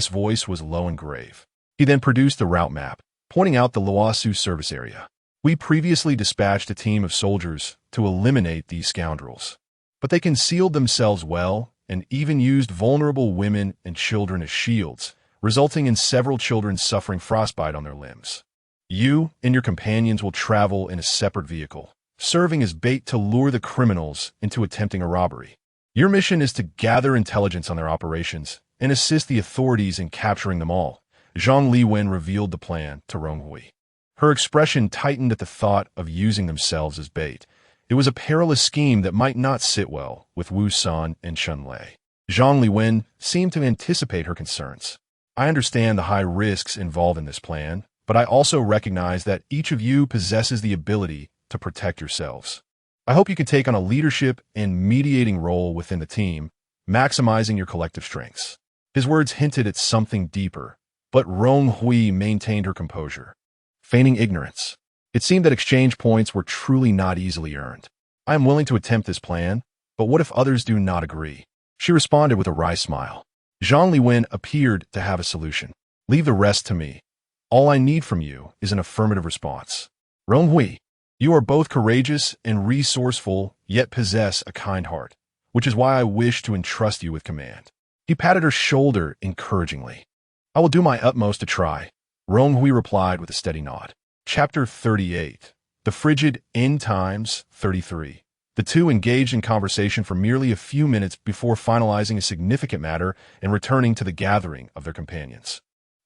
voice was low and grave. He then produced the route map, pointing out the Luosu service area. "We previously dispatched a team of soldiers to eliminate these scoundrels, but they concealed themselves well and even used vulnerable women and children as shields, resulting in several children suffering frostbite on their limbs. You and your companions will travel in a separate vehicle, serving as bait to lure the criminals into attempting a robbery. Your mission is to gather intelligence on their operations and assist the authorities in capturing them all." Zhang Liwen revealed the plan to Rong Hui. Her expression tightened at the thought of using themselves as bait. It was a perilous scheme that might not sit well with Wu San and Chun Lei. Zhang Liwen seemed to anticipate her concerns. "I understand the high risks involved in this plan, but I also recognize that each of you possesses the ability to protect yourselves. I hope you can take on a leadership and mediating role within the team, maximizing your collective strengths." His words hinted at something deeper, but Rong Hui maintained her composure, feigning ignorance. It seemed that exchange points were truly not easily earned. "I am willing to attempt this plan, but what if others do not agree?" She responded with a wry smile. Zhang Liwen appeared to have a solution. "Leave the rest to me. All I need from you is an affirmative response." "Rong Hui, you are both courageous and resourceful, yet possess a kind heart, which is why I wish to entrust you with command." He patted her shoulder encouragingly. "I will do my utmost to try," Rong Hui replied with a steady nod. Chapter 38. The Frigid End Times 33. The two engaged in conversation for merely a few minutes before finalizing a significant matter and returning to the gathering of their companions.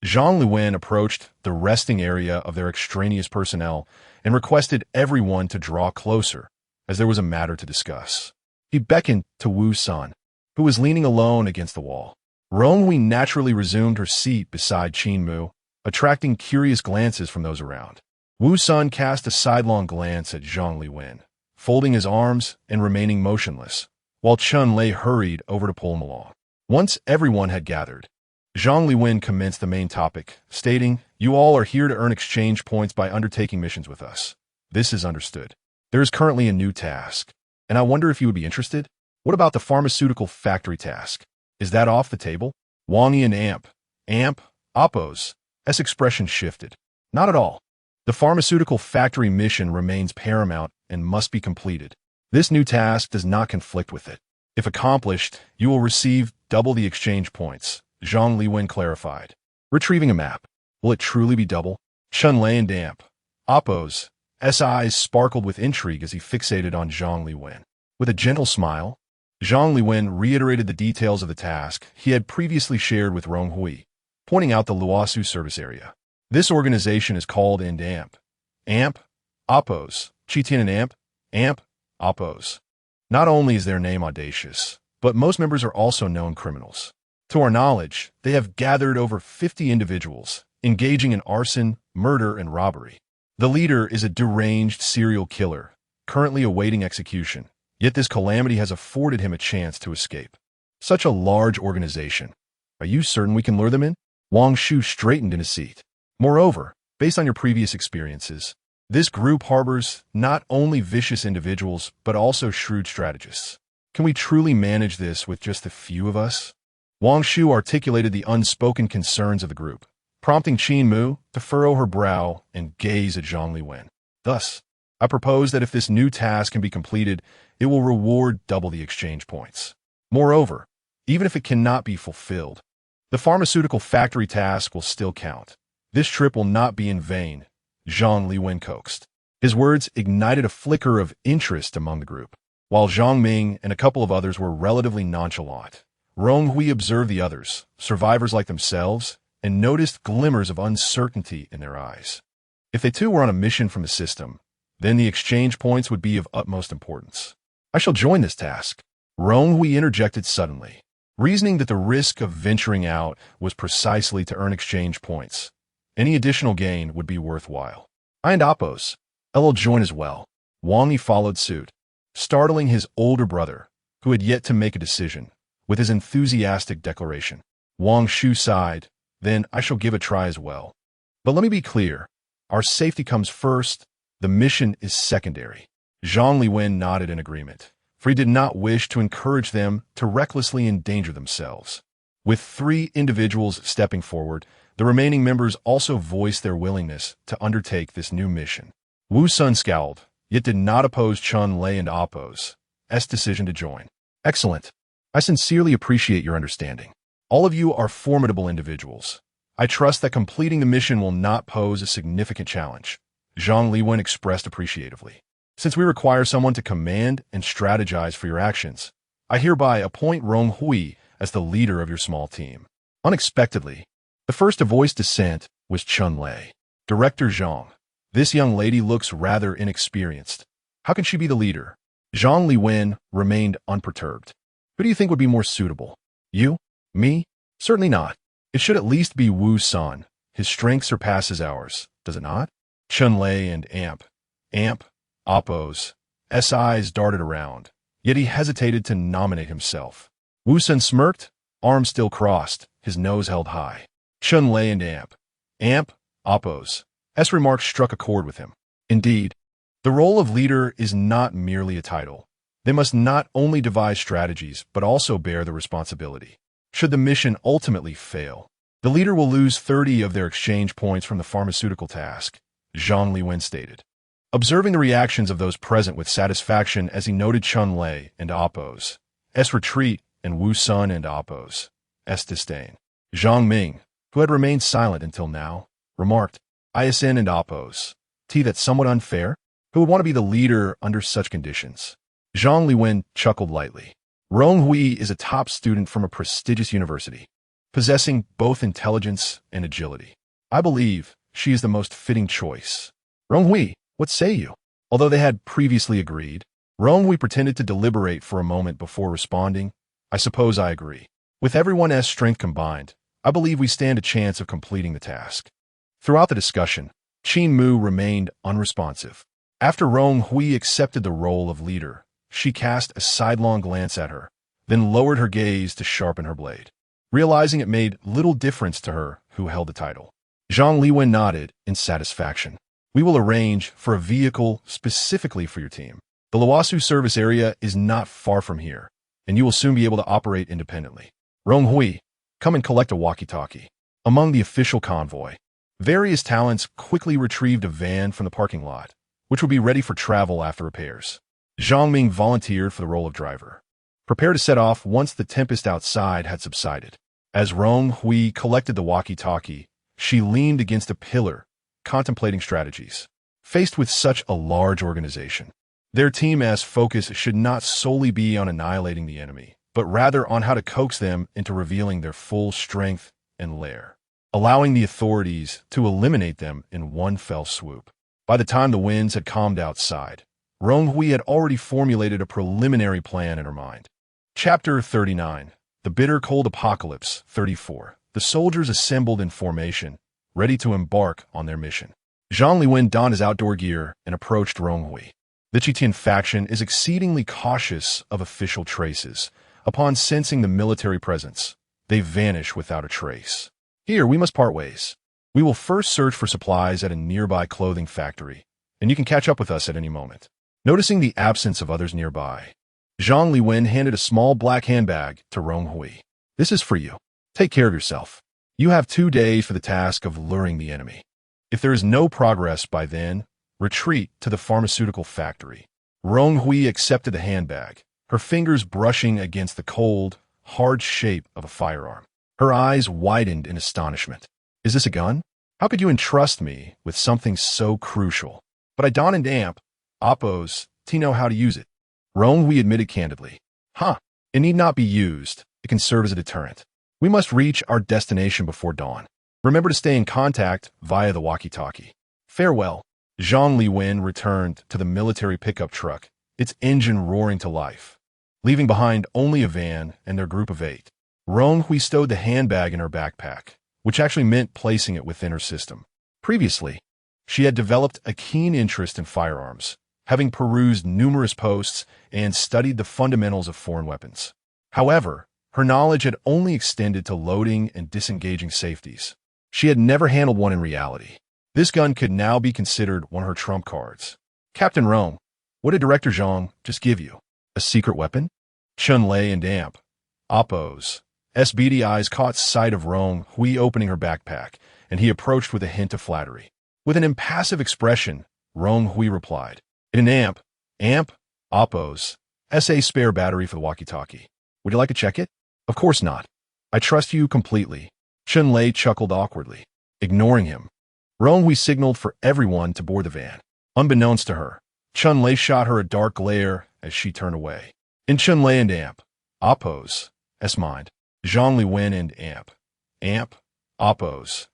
Zhang Liwen approached the resting area of their extraneous personnel and requested everyone to draw closer, as there was a matter to discuss. He beckoned to Wu San, who was leaning alone against the wall. Rong Hui naturally resumed her seat beside Qin Mu, attracting curious glances from those around. Wu San cast a sidelong glance at Zhang Liwen, folding his arms and remaining motionless, while Chun Lei hurried over to pull him along. Once everyone had gathered, Zhang Liwen commenced the main topic, stating, "You all are here to earn exchange points by undertaking missions with us. This is understood. There is currently a new task, and I wonder if you would be interested. What about the pharmaceutical factory task? Is that off the table?" Wang Yi and Amp, Oppos' expression shifted. "Not at all. The pharmaceutical factory mission remains paramount and must be completed. This new task does not conflict with it. If accomplished, you will receive double the exchange points," Zhang Liwen clarified. "Retrieving a map. Will it truly be double?" Chun Lei and Oppos' eyes sparkled with intrigue as he fixated on Zhang Liwen. With a gentle smile, Zhang Liwen reiterated the details of the task he had previously shared with Rong Hui, pointing out the Luosu service area. This organization is called AMP. AMP, Oppos, Chitian and AMP, Oppos. Not only is their name audacious, but most members are also known criminals. To our knowledge, they have gathered over 50 individuals, engaging in arson, murder, and robbery. The leader is a deranged serial killer, currently awaiting execution, yet this calamity has afforded him a chance to escape. Such a large organization. Are you certain we can lure them in? Wang Shu straightened in his seat. Moreover, based on your previous experiences, this group harbors not only vicious individuals, but also shrewd strategists. Can we truly manage this with just a few of us? Wang Shu articulated the unspoken concerns of the group, prompting Qin Mu to furrow her brow and gaze at Zhang Liwen. Thus, I propose that if this new task can be completed, it will reward double the exchange points. Moreover, even if it cannot be fulfilled, the pharmaceutical factory task will still count. This trip will not be in vain, Zhang Liwen coaxed. His words ignited a flicker of interest among the group. While Zhang Ming and a couple of others were relatively nonchalant, Rong Hui observed the others, survivors like themselves, and noticed glimmers of uncertainty in their eyes. If they too were on a mission from the system, then the exchange points would be of utmost importance. I shall join this task. Rong Hui interjected suddenly, reasoning that the risk of venturing out was precisely to earn exchange points. Any additional gain would be worthwhile. I and Oppos, I'll join as well. Wang Yi followed suit, startling his older brother, who had yet to make a decision, with his enthusiastic declaration. Wang Shu sighed, then I shall give a try as well. But let me be clear, our safety comes first, the mission is secondary. Zhang Liwen nodded in agreement, for he did not wish to encourage them to recklessly endanger themselves. With 3 individuals stepping forward, the remaining members also voiced their willingness to undertake this new mission. Wu Sun scowled, yet did not oppose Chun Lei and Oppos' decision to join. Excellent. I sincerely appreciate your understanding. All of you are formidable individuals. I trust that completing the mission will not pose a significant challenge. Zhang Liwen expressed appreciatively. Since we require someone to command and strategize for your actions, I hereby appoint Rong Hui as the leader of your small team. Unexpectedly, the first to voice dissent was Chun Lei. Director Zhang. This young lady looks rather inexperienced. How can she be the leader? Zhang Liwen remained unperturbed. Who do you think would be more suitable? You? Me? Certainly not. It should at least be Wu Sun. His strength surpasses ours, does it not? Chun Lei and AMP, Oppos' eyes darted around, yet he hesitated to nominate himself. Wu Sun smirked, arms still crossed, his nose held high. Chun Lei and AMP, Oppos' remarks struck a chord with him. Indeed, the role of leader is not merely a title. They must not only devise strategies, but also bear the responsibility. Should the mission ultimately fail, the leader will lose 30 of their exchange points from the pharmaceutical task, Zhang Liwen stated. Observing the reactions of those present with satisfaction as he noted Chun Lei and Oppos' retreat and Wu Sun and Oppos' disdain, Zhang Ming, who had remained silent until now, remarked, ISN and Oppos, that's somewhat unfair? Who would want to be the leader under such conditions? Zhang Liwen chuckled lightly. Rong Hui is a top student from a prestigious university, possessing both intelligence and agility. I believe she is the most fitting choice. Rong Hui, what say you? Although they had previously agreed, Rong Hui pretended to deliberate for a moment before responding. I suppose I agree. With everyone's strength combined, I believe we stand a chance of completing the task. Throughout the discussion, Qin Mu remained unresponsive. After Rong Hui accepted the role of leader, she cast a sidelong glance at her, then lowered her gaze to sharpen her blade, realizing it made little difference to her who held the title. Zhang Liwen nodded in satisfaction. We will arrange for a vehicle specifically for your team. The Luosu service area is not far from here, and you will soon be able to operate independently. Rong Hui, come and collect a walkie-talkie. Among the official convoy, various talents quickly retrieved a van from the parking lot, which would be ready for travel after repairs. Zhang Ming volunteered for the role of driver. Prepare to set off once the tempest outside had subsided. As Rong Hui collected the walkie-talkie, she leaned against a pillar, contemplating strategies. Faced with such a large organization, their team's focus should not solely be on annihilating the enemy, but rather on how to coax them into revealing their full strength and lair, allowing the authorities to eliminate them in one fell swoop. By the time the winds had calmed outside, Rong Hui had already formulated a preliminary plan in her mind. Chapter 39. The Bitter Cold Apocalypse. 34. The soldiers assembled in formation, ready to embark on their mission. Zhang Liwen donned his outdoor gear and approached Rong Hui. The Qitian faction is exceedingly cautious of official traces. Upon sensing the military presence, they vanish without a trace. Here, we must part ways. We will first search for supplies at a nearby clothing factory, and you can catch up with us at any moment. Noticing the absence of others nearby, Zhang Liwen handed a small black handbag to Rong Hui. This is for you. Take care of yourself. You have 2 days for the task of luring the enemy. If there is no progress by then, retreat to the pharmaceutical factory. Rong Hui accepted the handbag, her fingers brushing against the cold, hard shape of a firearm. Her eyes widened in astonishment. Is this a gun? How could you entrust me with something so crucial? But I don and amp, oppose, to know how to use it. Rong Hui admitted candidly. It need not be used. It can serve as a deterrent. We must reach our destination before dawn. Remember to stay in contact via the walkie-talkie. Farewell. Zhang Liwen returned to the military pickup truck, its engine roaring to life. Leaving behind only a van and their group of 8, Rong Hui stowed the handbag in her backpack, which actually meant placing it within her system. Previously, she had developed a keen interest in firearms, having perused numerous posts and studied the fundamentals of foreign weapons. However, her knowledge had only extended to loading and disengaging safeties. She had never handled one in reality. This gun could now be considered one of her trump cards. Captain Rong, what did Director Zhang just give you? A secret weapon? Chun Lei and Amp, Oppose. beady eyes caught sight of Rong Hui opening her backpack, and he approached with a hint of flattery. With an impassive expression, Rong Hui replied, "In an amp, Oppose, SA spare battery for the walkie-talkie. Would you like to check it?" "Of course not. I trust you completely." Chun Lei chuckled awkwardly. Ignoring him, Rong Hui signaled for everyone to board the van. Unbeknownst to her, Chun Lei shot her a dark glare as she turned away. In Chun Lei and Amp, Oppose, mind, Zhang Liwen and Amp, Oppose.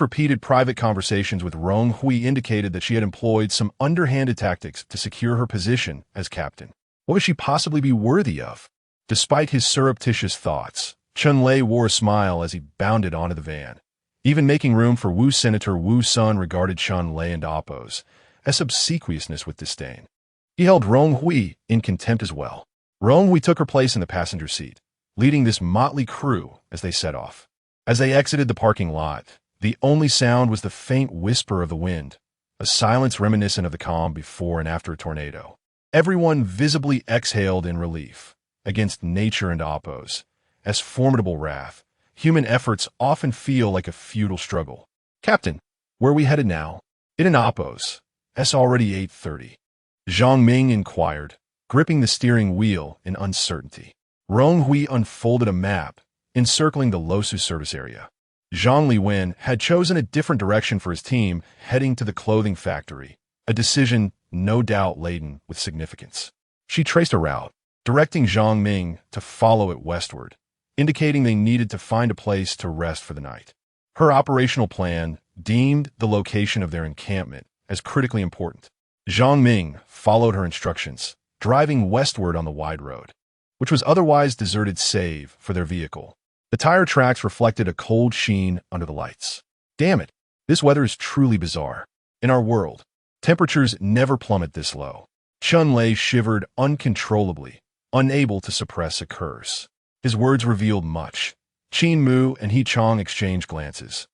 Repeated private conversations with Rong Hui indicated that she had employed some underhanded tactics to secure her position as captain. What would she possibly be worthy of? Despite his surreptitious thoughts, Chun Lei wore a smile as he bounded onto the van. Even making room for Wu, Senator Wu Sun regarded Chun Lei and Oppose as obsequiousness with disdain. He held Rong Hui in contempt as well. Rong Hui took her place in the passenger seat, leading this motley crew as they set off. As they exited the parking lot, the only sound was the faint whisper of the wind, a silence reminiscent of the calm before and after a tornado. Everyone visibly exhaled in relief against nature and Oppose. As formidable wrath, human efforts often feel like a futile struggle. "Captain, where are we headed now?" "In an Oppose. Already 8:30. Zhang Ming inquired, gripping the steering wheel in uncertainty. Rong Hui unfolded a map, encircling the Losu service area. Zhang Liwen had chosen a different direction for his team, heading to the clothing factory, a decision no doubt laden with significance. She traced a route, directing Zhang Ming to follow it westward, indicating they needed to find a place to rest for the night. Her operational plan deemed the location of their encampment as critically important. Zhang Ming followed her instructions, driving westward on the wide road, which was otherwise deserted save for their vehicle. The tire tracks reflected a cold sheen under the lights. Damn it, this weather is truly bizarre. In our world, temperatures never plummet this low. Chun Lei shivered uncontrollably, unable to suppress a curse. His words revealed much. Qin Mu and He Chong exchanged glances,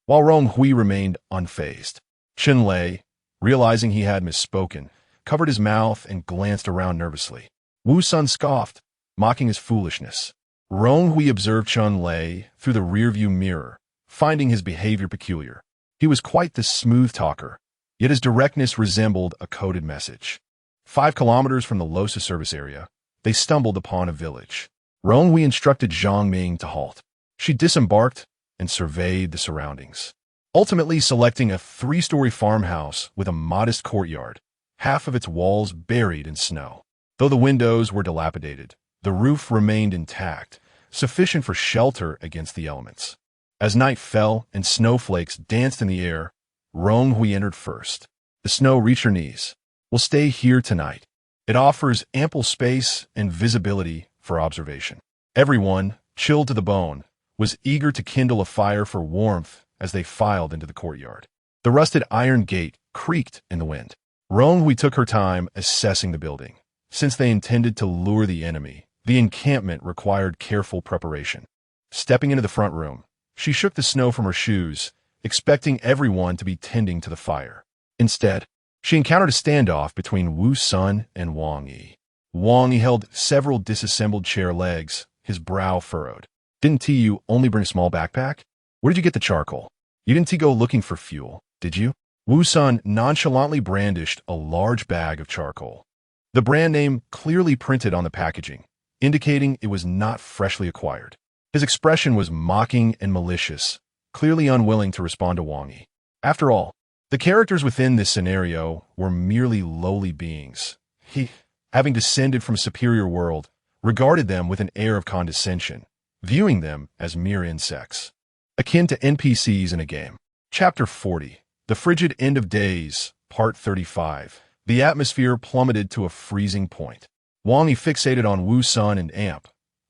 while Rong Hui remained unfazed. Chun Lei, realizing he had misspoken, covered his mouth and glanced around nervously. Wu Sun scoffed, mocking his foolishness. Rong Hui observed Chun Lei through the rearview mirror, finding his behavior peculiar. He was quite the smooth talker, yet his directness resembled a coded message. 5 kilometers from the Losa service area, they stumbled upon a village. Rong Hui instructed Zhang Ming to halt. She disembarked and surveyed the surroundings. ultimately selecting a 3-story farmhouse with a modest courtyard, half of its walls buried in snow. Though the windows were dilapidated, the roof remained intact, sufficient for shelter against the elements. As night fell and snowflakes danced in the air, Rong Hui entered first. The snow reached her knees. "We'll stay here tonight. It offers ample space and visibility for observation." Everyone, chilled to the bone, was eager to kindle a fire for warmth as they filed into the courtyard. The rusted iron gate creaked in the wind. Rong Hui took her time assessing the building. Since they intended to lure the enemy, the encampment required careful preparation. Stepping into the front room, she shook the snow from her shoes, expecting everyone to be tending to the fire. Instead, she encountered a standoff between Wu Sun and Wang Yi. Wang Yi held several disassembled chair legs, his brow furrowed. "Didn't you only bring a small backpack? Where did you get the charcoal? You didn't go looking for fuel, did you?" Wu Sun nonchalantly brandished a large bag of charcoal. The brand name clearly printed on the packaging, indicating it was not freshly acquired. His expression was mocking and malicious, clearly unwilling to respond to Wang Yi. After all, the characters within this scenario were merely lowly beings. He, having descended from a superior world, regarded them with an air of condescension, viewing them as mere insects, akin to NPCs in a game. Chapter 40, The Frigid End of Days, Part 35. The atmosphere plummeted to a freezing point. Wang Yi fixated on Wu Sun and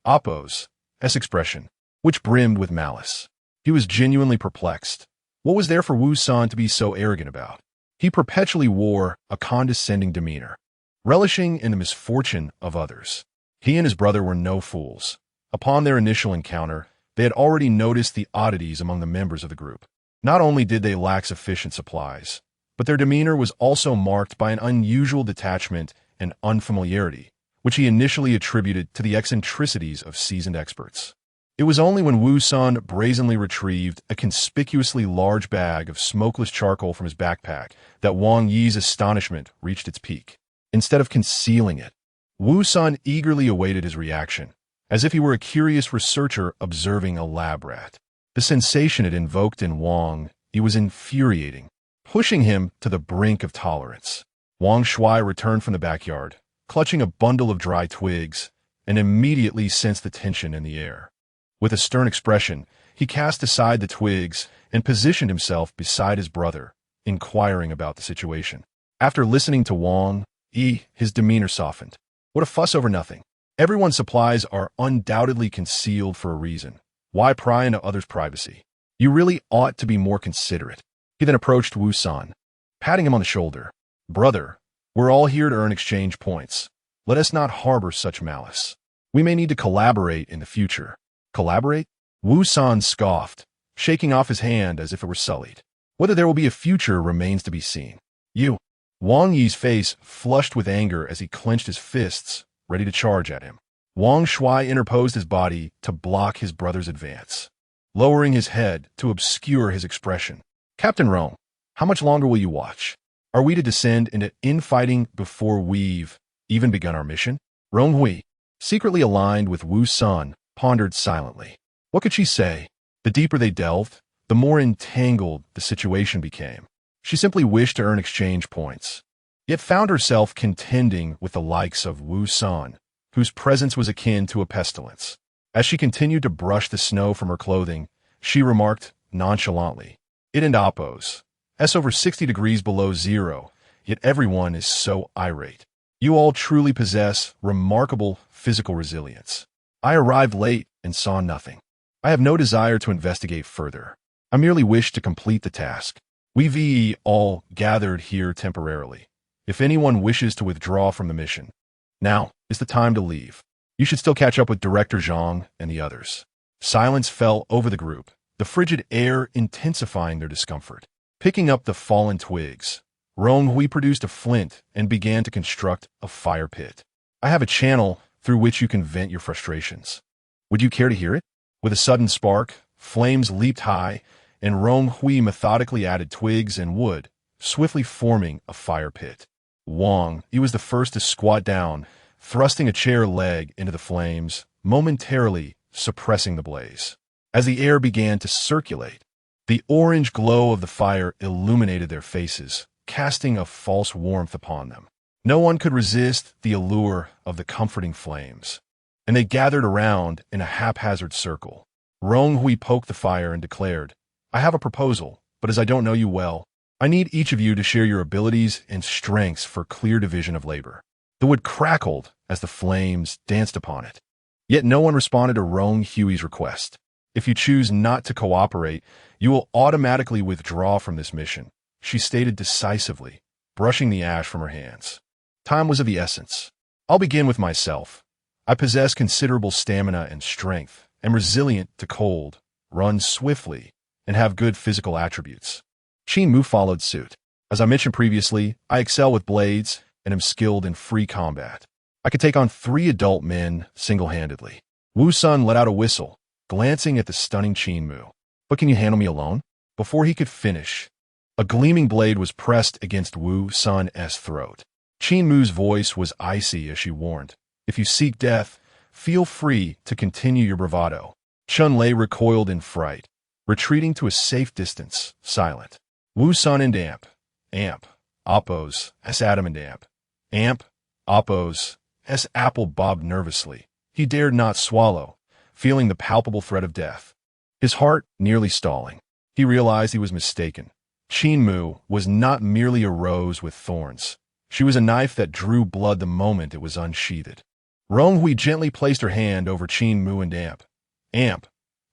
Appo's expression, which brimmed with malice. He was genuinely perplexed. What was there for Wu Sun to be so arrogant about? He perpetually wore a condescending demeanor, relishing in the misfortune of others. He and his brother were no fools. Upon their initial encounter, they had already noticed the oddities among the members of the group. Not only did they lack sufficient supplies, but their demeanor was also marked by an unusual detachment and unfamiliarity, which he initially attributed to the eccentricities of seasoned experts. It was only when Wu Sun brazenly retrieved a conspicuously large bag of smokeless charcoal from his backpack that Wang Yi's astonishment reached its peak. Instead of concealing it, Wu Sun eagerly awaited his reaction, as if he were a curious researcher observing a lab rat. The sensation it invoked in Wang Yi was infuriating, pushing him to the brink of tolerance. Wang Shui returned from the backyard, clutching a bundle of dry twigs, and immediately sensed the tension in the air. With a stern expression, he cast aside the twigs and positioned himself beside his brother, inquiring about the situation. After listening to Wang Yi, his demeanor softened. "What a fuss over nothing. Everyone's supplies are undoubtedly concealed for a reason. Why pry into others' privacy? You really ought to be more considerate." He then approached Wu Sun, patting him on the shoulder. "Brother, we're all here to earn exchange points. Let us not harbor such malice. We may need to collaborate in the future." "Collaborate?" Wu Sun scoffed, shaking off his hand as if it were sullied. "Whether there will be a future remains to be seen." "You." Wang Yi's face flushed with anger as he clenched his fists, ready to charge at him. Wang Shui interposed his body to block his brother's advance, lowering his head to obscure his expression. "Captain Rong, how much longer will you watch? Are we to descend into infighting before we've even begun our mission?" Rong Hui, secretly aligned with Wu Sun, pondered silently. What could she say? The deeper they delved, the more entangled the situation became. She simply wished to earn exchange points, yet found herself contending with the likes of Wu Sun, whose presence was akin to a pestilence. As she continued to brush the snow from her clothing, she remarked nonchalantly, "It and Appo's. It's over 60 degrees below zero, yet everyone is so irate. You all truly possess remarkable physical resilience. I arrived late and saw nothing. I have no desire to investigate further. I merely wish to complete the task. We've all gathered here temporarily. If anyone wishes to withdraw from the mission, now is the time to leave. You should still catch up with Director Zhang and the others." Silence fell over the group, the frigid air intensifying their discomfort. Picking up the fallen twigs, Rong Hui produced a flint and began to construct a fire pit. "I have a channel through which you can vent your frustrations. Would you care to hear it?" With a sudden spark, flames leaped high, and Rong Hui methodically added twigs and wood, swiftly forming a fire pit. Wang Yi was the first to squat down, thrusting a chair leg into the flames, momentarily suppressing the blaze. As the air began to circulate, The orange glow of the fire illuminated their faces, casting a false warmth upon them. No one could resist the allure of the comforting flames, and they gathered around in a haphazard circle. Rong Hui poked the fire and declared, "I have a proposal, but as I don't know you well, I need each of you to share your abilities and strengths for clear division of labor." The wood crackled as the flames danced upon it. Yet no one responded to Rong Hui's request. "If you choose not to cooperate, you will automatically withdraw from this mission," she stated decisively, brushing the ash from her hands. Time was of the essence. "I'll begin with myself. I possess considerable stamina and strength, am resilient to cold, run swiftly, and have good physical attributes." Qin Mu followed suit. "As I mentioned previously, I excel with blades and am skilled in free combat. I could take on 3 adult men single-handedly." Wu Sun let out a whistle, glancing at the stunning Qin Mu. "But can you handle me alone?" Before he could finish, a gleaming blade was pressed against Wu Sun's throat. Qin Mu's voice was icy as she warned, "If you seek death, feel free to continue your bravado." Chun Lei recoiled in fright, retreating to a safe distance, silent. Wu Sun and Amp, Oppos, S. Adam and Amp, Oppos, S. Apple bobbed nervously. He dared not swallow, feeling the palpable threat of death. His heart nearly stalling. He realized he was mistaken. Qin Mu was not merely a rose with thorns. She was a knife that drew blood the moment it was unsheathed. Rong Hui gently placed her hand over Qin Mu and Amp,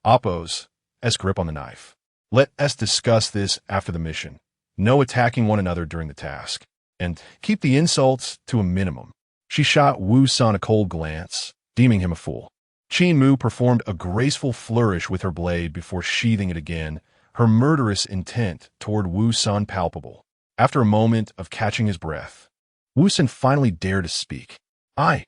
Oppos, S. grip on the knife. "Let us discuss this after the mission. No attacking one another during the task. And keep the insults to a minimum." She shot Wu Sun a cold glance, deeming him a fool. Qin Mu performed a graceful flourish with her blade before sheathing it again, her murderous intent toward Wu Sun palpable. After a moment of catching his breath, Wu Sun finally dared to speak. I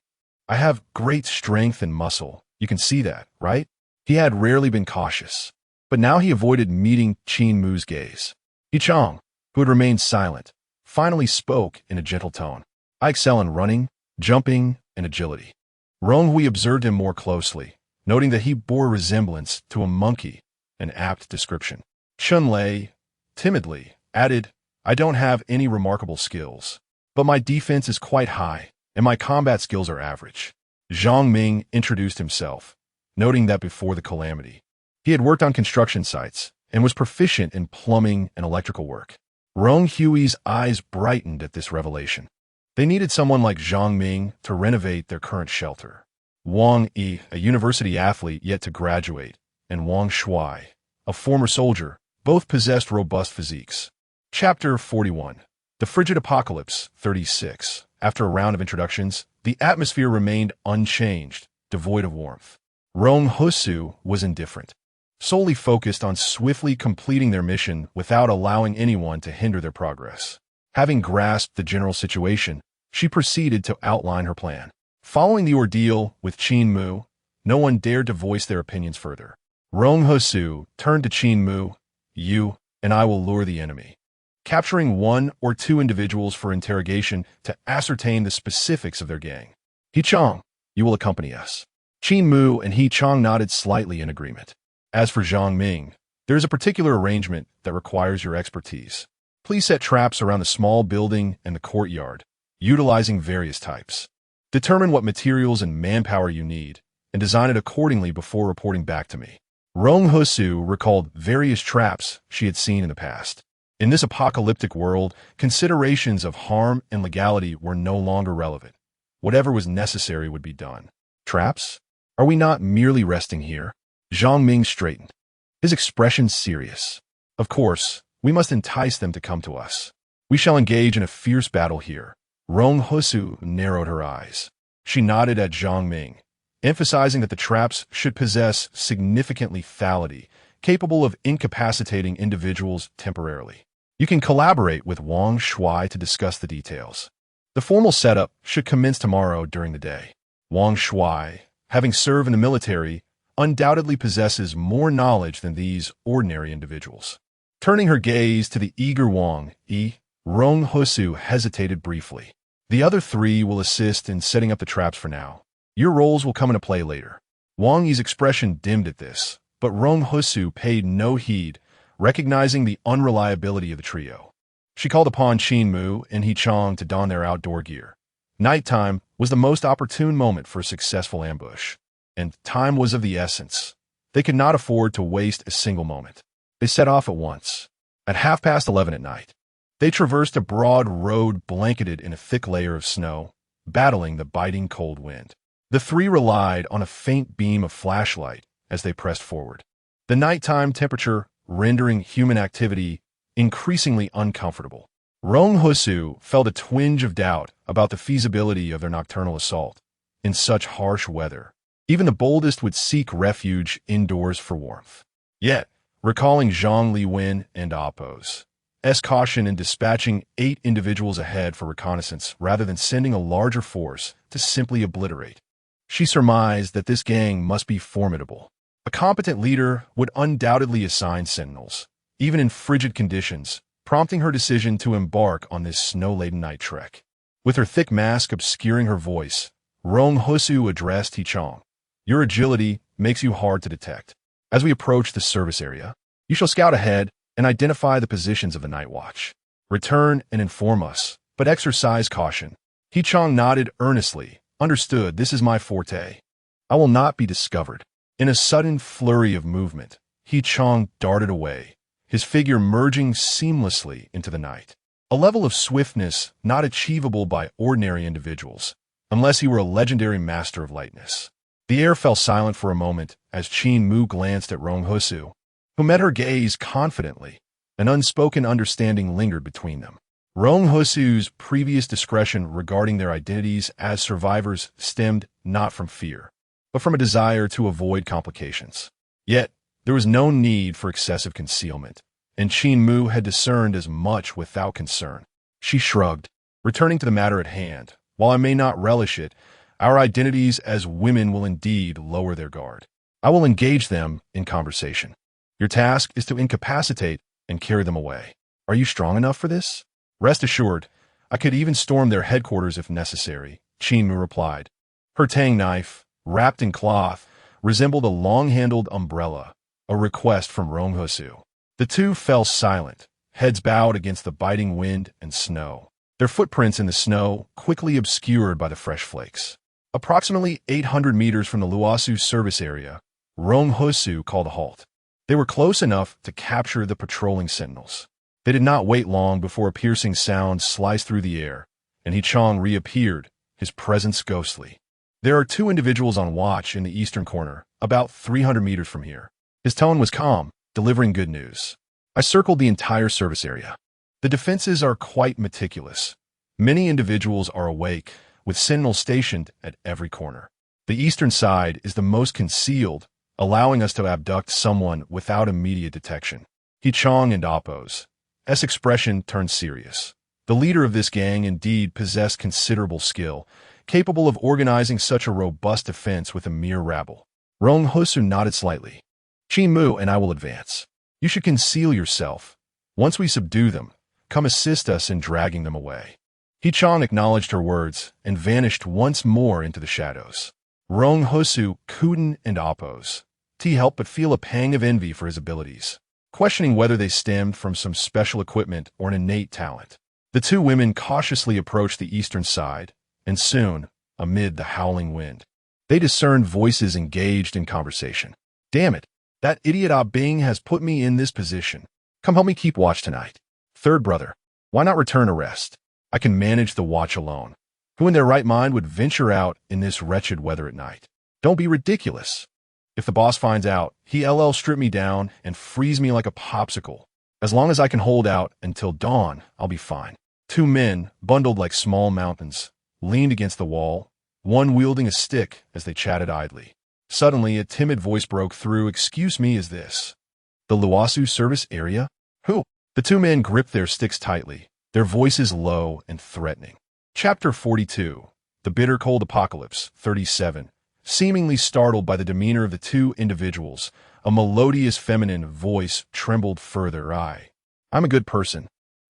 have great strength and muscle. You can see that, right?" He had rarely been cautious, but now he avoided meeting Qin Mu's gaze. Yi Chong, who had remained silent, finally spoke in a gentle tone. "I excel in running, jumping, and agility." Rong Hui observed him more closely, noting that he bore a resemblance to a monkey, an apt description. Chun Lei, timidly, added, "I don't have any remarkable skills, but my defense is quite high, and my combat skills are average." Zhang Ming introduced himself, noting that before the calamity, he had worked on construction sites and was proficient in plumbing and electrical work. Rong Hui's eyes brightened at this revelation. They needed someone like Zhang Ming to renovate their current shelter. Wang Yi, a university athlete yet to graduate, and Wang Shuai, a former soldier, both possessed robust physiques. Chapter 41. The Frigid Apocalypse, 36. After a round of introductions, the atmosphere remained unchanged, devoid of warmth. Rong Hui was indifferent, solely focused on swiftly completing their mission without allowing anyone to hinder their progress. Having grasped the general situation, she proceeded to outline her plan. Following the ordeal with Qin Mu, no one dared to voice their opinions further. Rong Hui turned to Qin Mu. "You and I will lure the enemy, capturing 1 or 2 individuals for interrogation to ascertain the specifics of their gang. He Chong, you will accompany us." Qin Mu and He Chong nodded slightly in agreement. "As for Zhang Ming, there is a particular arrangement that requires your expertise. Please set traps around the small building and the courtyard, utilizing various types. Determine what materials and manpower you need, and design it accordingly before reporting back to me." Rong Hui recalled various traps she had seen in the past. In this apocalyptic world, considerations of harm and legality were no longer relevant. Whatever was necessary would be done. "Traps? Are we not merely resting here?" Zhang Ming straightened, his expression serious. "Of course, we must entice them to come to us. We shall engage in a fierce battle here." Rong Hui narrowed her eyes. She nodded at Zhang Ming, emphasizing that the traps should possess significant lethality, capable of incapacitating individuals temporarily. "You can collaborate with Wang Shuai to discuss the details. The formal setup should commence tomorrow during the day." Wang Shuai, having served in the military, undoubtedly possesses more knowledge than these ordinary individuals. Turning her gaze to the eager Wang Yi, Rong Hui hesitated briefly. "The other 3 will assist in setting up the traps for now. Your roles will come into play later." Wang Yi's expression dimmed at this, but Rong Hui paid no heed, recognizing the unreliability of the trio. She called upon Qin Mu and He Chong to don their outdoor gear. Nighttime was the most opportune moment for a successful ambush, and time was of the essence. They could not afford to waste a single moment. They set off at once. At 11:30 at night, they traversed a broad road blanketed in a thick layer of snow, battling the biting cold wind. The three relied on a faint beam of flashlight as they pressed forward. The nighttime temperature rendering human activity increasingly uncomfortable. Rong Hui felt a twinge of doubt about the feasibility of their nocturnal assault. In such harsh weather, even the boldest would seek refuge indoors for warmth. Yet, recalling Zhang Liwen and Apos' caution in dispatching 8 individuals ahead for reconnaissance rather than sending a larger force to simply obliterate, she surmised that this gang must be formidable. A competent leader would undoubtedly assign sentinels, even in frigid conditions, prompting her decision to embark on this snow-laden night trek. With her thick mask obscuring her voice, Rong Hui addressed He Chong. Your agility makes you hard to detect. As we approach the service area, you shall scout ahead and identify the positions of the night watch. Return and inform us, but exercise caution. He Chong nodded earnestly. Understood, this is my forte. I will not be discovered. In a sudden flurry of movement, He Chong darted away, his figure merging seamlessly into the night. A level of swiftness not achievable by ordinary individuals, unless he were a legendary master of lightness. The air fell silent for a moment as Qin Mu glanced at Rong Hui, who met her gaze confidently. An unspoken understanding lingered between them. Rong Hui's previous discretion regarding their identities as survivors stemmed not from fear, but from a desire to avoid complications. Yet, there was no need for excessive concealment, and Qin Mu had discerned as much without concern. She shrugged, returning to the matter at hand. While I may not relish it, our identities as women will indeed lower their guard. I will engage them in conversation. Your task is to incapacitate and carry them away. Are you strong enough for this? Rest assured, I could even storm their headquarters if necessary, Qin Mu replied. Her tang knife, wrapped in cloth, resembled a long-handled umbrella, a request from Rong Hui. The two fell silent, heads bowed against the biting wind and snow, their footprints in the snow quickly obscured by the fresh flakes. Approximately 800 meters from the Luosu service area, Rong Hui called a halt. They were close enough to capture the patrolling sentinels. They did not wait long before a piercing sound sliced through the air, and He Chong reappeared, his presence ghostly. There are 2 individuals on watch in the eastern corner, about 300 meters from here. His tone was calm, delivering good news. I circled the entire service area. The defenses are quite meticulous. Many individuals are awake, with sentinels stationed at every corner. The eastern side is the most concealed, allowing us to abduct someone without immediate detection. He Chong and Apos' expression turned serious. The leader of this gang indeed possessed considerable skill, capable of organizing such a robust defense with a mere rabble. Rong Hui nodded slightly. Qin Mu and I will advance. You should conceal yourself. Once we subdue them, come assist us in dragging them away. He Chong acknowledged her words and vanished once more into the shadows. Rong Hui, Kuden, and Apos' helped but feel a pang of envy for his abilities, questioning whether they stemmed from some special equipment or an innate talent. The 2 women cautiously approached the eastern side, and soon, amid the howling wind, they discerned voices engaged in conversation. Damn it, that idiot Ah Bing has put me in this position. Come help me keep watch tonight. Third brother, why not return to rest? I can manage the watch alone. Who in their right mind would venture out in this wretched weather at night? Don't be ridiculous. If the boss finds out, he'll strip me down and freeze me like a popsicle. As long as I can hold out until dawn, I'll be fine. 2 men, bundled like small mountains, leaned against the wall, one wielding a stick as they chatted idly. Suddenly, a timid voice broke through. Excuse me, is this the Luosu service area? Who? The 2 men gripped their sticks tightly, their voices low and threatening. Chapter 42. The Bitter Cold Apocalypse, 37. Seemingly startled by the demeanor of the 2 individuals, a melodious feminine voice trembled further. I'm a good person,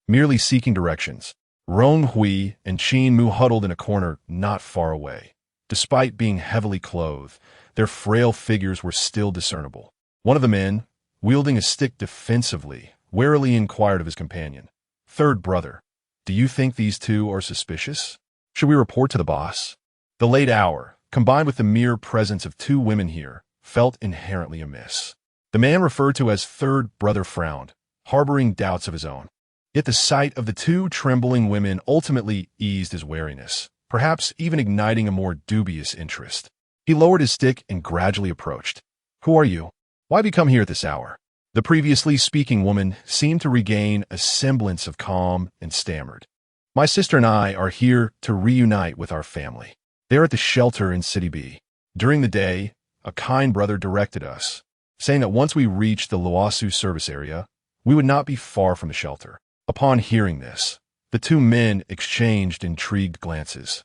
merely seeking directions. Rong Hui and Qin Mu huddled in a corner not far away. Despite being heavily clothed, their frail figures were still discernible. One of the men, wielding a stick defensively, warily inquired of his companion. Third brother, do you think these two are suspicious? Should we report to the boss? The late hour, combined with the mere presence of two women here, felt inherently amiss. The man referred to as third brother frowned, harboring doubts of his own. Yet the sight of the two trembling women ultimately eased his wariness, perhaps even igniting a more dubious interest. He lowered his stick and gradually approached. Who are you? Why have you come here at this hour? The previously speaking woman seemed to regain a semblance of calm and stammered. My sister and I are here to reunite with our family. They're at the shelter in City B. During the day, a kind brother directed us, saying that once we reached the Loasu service area, we would not be far from the shelter. Upon hearing this, the two men exchanged intrigued glances.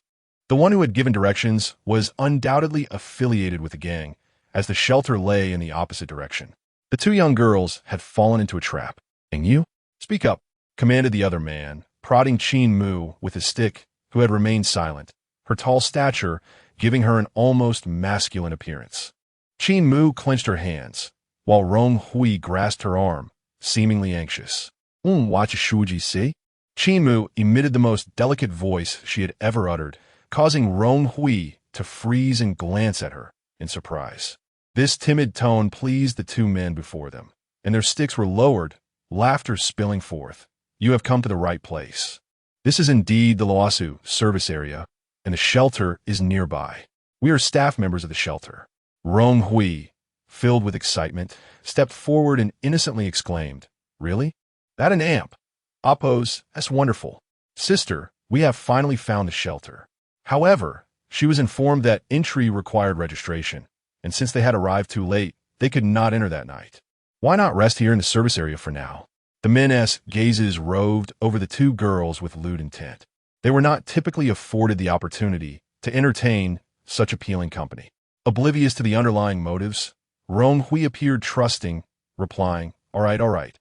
The one who had given directions was undoubtedly affiliated with the gang, as the shelter lay in the opposite direction. The two young girls had fallen into a trap. And you? Speak up, commanded the other man, prodding Qin Mu with his stick, who had remained silent, her tall stature giving her an almost masculine appearance. Qin Mu clenched her hands, while Rong Hui grasped her arm, seemingly anxious. Watch Shuji see? Qin Mu emitted the most delicate voice she had ever uttered, causing Rong Hui to freeze and glance at her in surprise. This timid tone pleased the two men before them, and their sticks were lowered, laughter spilling forth. You have come to the right place. This is indeed the Loasu service area, and the shelter is nearby. We are staff members of the shelter. Rong Hui, filled with excitement, stepped forward and innocently exclaimed, Really? That an amp? Oppos, that's wonderful. Sister, we have finally found the shelter. However, she was informed that entry required registration, and since they had arrived too late, they could not enter that night. Why not rest here in the service area for now? The men's gazes roved over the two girls with lewd intent. They were not typically afforded the opportunity to entertain such appealing company. Oblivious to the underlying motives, Rong Hui appeared trusting, replying, All right.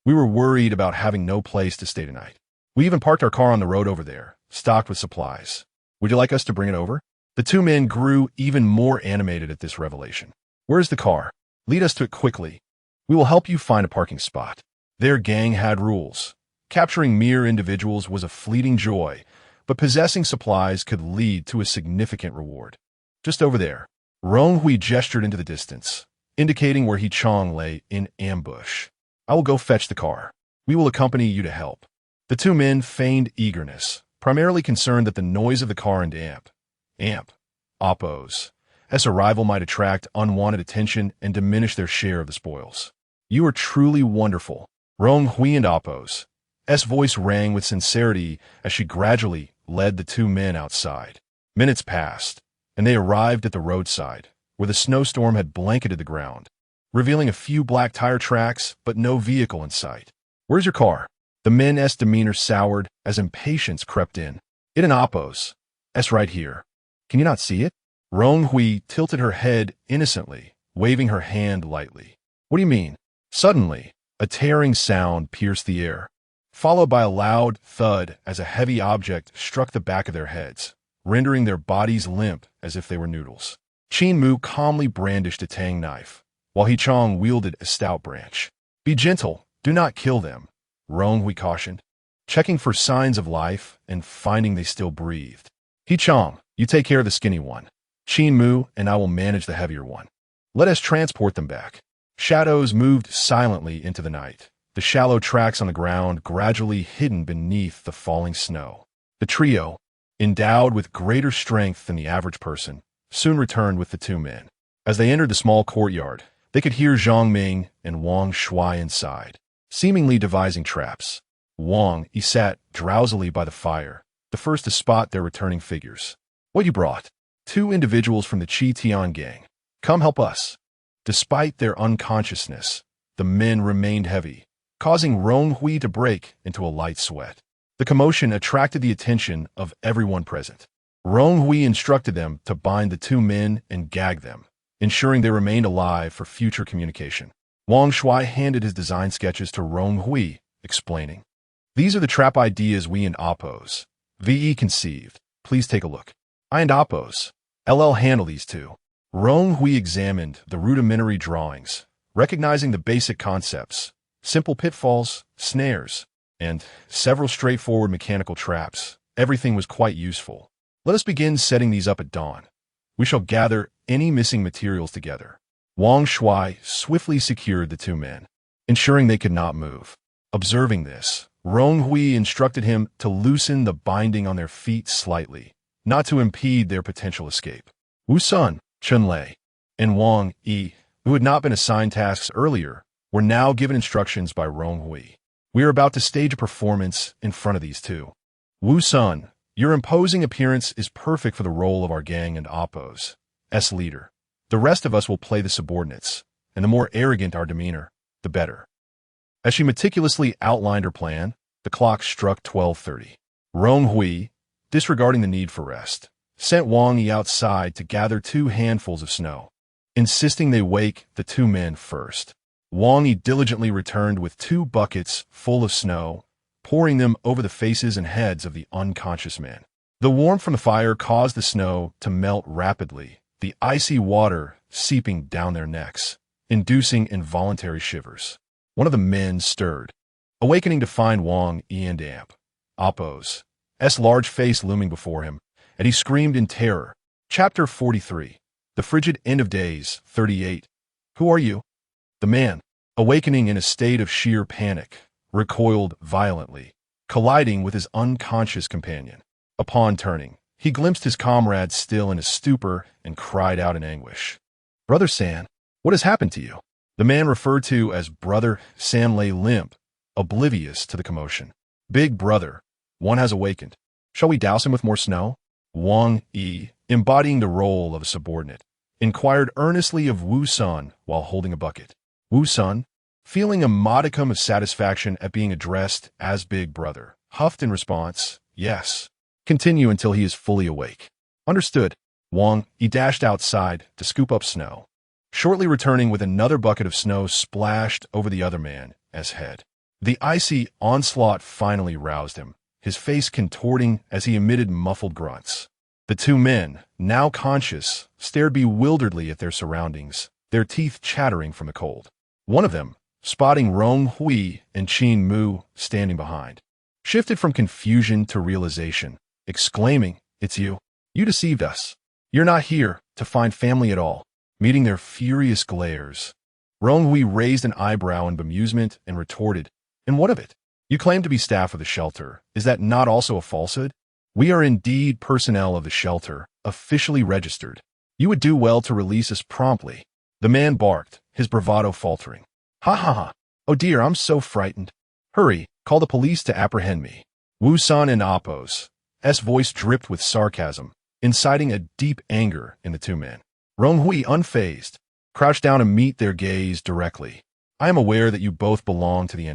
We were worried about having no place to stay tonight. We even parked our car on the road over there, stocked with supplies. Would you like us to bring it over? The two men grew even more animated at this revelation. Where's the car? Lead us to it quickly. We will help you find a parking spot. Their gang had rules. Capturing mere individuals was a fleeting joy, but possessing supplies could lead to a significant reward. Just over there. Rong Hui gestured into the distance, indicating where He Chong lay in ambush. I will go fetch the car. We will accompany you to help. The two men feigned eagerness, primarily concerned that the noise of the car and Oppos, as arrival might attract unwanted attention and diminish their share of the spoils. You are truly wonderful. Rong Hui and Oppos' voice rang with sincerity as she gradually led the two men outside. Minutes passed, and they arrived at the roadside, where the snowstorm had blanketed the ground, revealing a few black tire tracks but no vehicle in sight. Where's your car? The men's demeanor soured as impatience crept in. It and Oppos' right here. Can you not see it? Rong Hui tilted her head innocently, waving her hand lightly. What do you mean? Suddenly, a tearing sound pierced the air, followed by a loud thud as a heavy object struck the back of their heads, rendering their bodies limp as if they were noodles. Qin Mu calmly brandished a tang knife, while He Chong wielded a stout branch. Be gentle, do not kill them, Rong Hui cautioned, checking for signs of life and finding they still breathed. He Chong, you take care of the skinny one. Qin Mu and I will manage the heavier one. Let us transport them back. Shadows moved silently into the night, the shallow tracks on the ground gradually hidden beneath the falling snow. The trio, endowed with greater strength than the average person, soon returned with the two men. As they entered the small courtyard, they could hear Zhang Ming and Wang Shui inside, seemingly devising traps. Wang sat drowsily by the fire, the first to spot their returning figures. What you brought? Two individuals from the Chi Tian gang. Come help us. Despite their unconsciousness, the men remained heavy, causing Rong Hui to break into a light sweat. The commotion attracted the attention of everyone present. Rong Hui instructed them to bind the two men and gag them, ensuring they remained alive for future communication. Wang Shui handed his design sketches to Rong Hui, explaining, These are the trap ideas we and Oppos' VE conceived. Please take a look. I and Oppos' LL handle these two. Rong Hui examined the rudimentary drawings, recognizing the basic concepts, simple pitfalls, snares, and several straightforward mechanical traps. Everything was quite useful. Let us begin setting these up at dawn. We shall gather any missing materials together. Rong Hui swiftly secured the two men, ensuring they could not move. Observing this, Rong Hui instructed him to loosen the binding on their feet slightly, not to impede their potential escape. Wu Sun, Chun Lei, and Wang Yi, who had not been assigned tasks earlier, were now given instructions by Rong Hui. We are about to stage a performance in front of these two. Wu Sun, your imposing appearance is perfect for the role of our gang and Oppo's leader. The rest of us will play the subordinates, and the more arrogant our demeanor, the better. As she meticulously outlined her plan, the clock struck 12:30. Rong Hui, disregarding the need for rest, sent Wang Yi outside to gather 2 handfuls of snow, insisting they wake the 2 men first. Wang Yi diligently returned with 2 buckets full of snow, pouring them over the faces and heads of the unconscious men. The warmth from the fire caused the snow to melt rapidly, the icy water seeping down their necks, inducing involuntary shivers. One of the men stirred, awakening to find Wang Yi and Oppo's large face looming before him, and he screamed in terror. Chapter 43. The Frigid End of Days, 38. Who are you? The man, awakening in a state of sheer panic, recoiled violently, colliding with his unconscious companion. Upon turning, he glimpsed his comrade still in a stupor and cried out in anguish. Brother San, what has happened to you? The man referred to as Brother San lay limp, oblivious to the commotion. Big brother, one has awakened. Shall we douse him with more snow? Wang Yi, embodying the role of a subordinate, inquired earnestly of Wu Sun while holding a bucket. Wu Sun, feeling a modicum of satisfaction at being addressed as Big Brother, huffed in response, yes. Continue until he is fully awake. Understood. Wang Yi dashed outside to scoop up snow, shortly returning with another bucket of snow splashed over the other man's head. The icy onslaught finally roused him, his face contorting as he emitted muffled grunts. The 2 men, now conscious, stared bewilderedly at their surroundings, their teeth chattering from the cold. One of them, spotting Rong Hui and Qin Mu standing behind, shifted from confusion to realization, exclaiming, "It's you. You deceived us. You're not here to find family at all." Meeting their furious glares, Rong Hui raised an eyebrow in bemusement and retorted, "And what of it? You claim to be staff of the shelter. Is that not also a falsehood? We are indeed personnel of the shelter, officially registered. You would do well to release us promptly." The man barked, his bravado faltering. "Ha ha ha. Oh dear, I'm so frightened. Hurry, call the police to apprehend me." Wu San and Oppo's voice dripped with sarcasm, inciting a deep anger in the 2 men. Rong Hui, unfazed, crouched down to meet their gaze directly. "I am aware that you both belong to the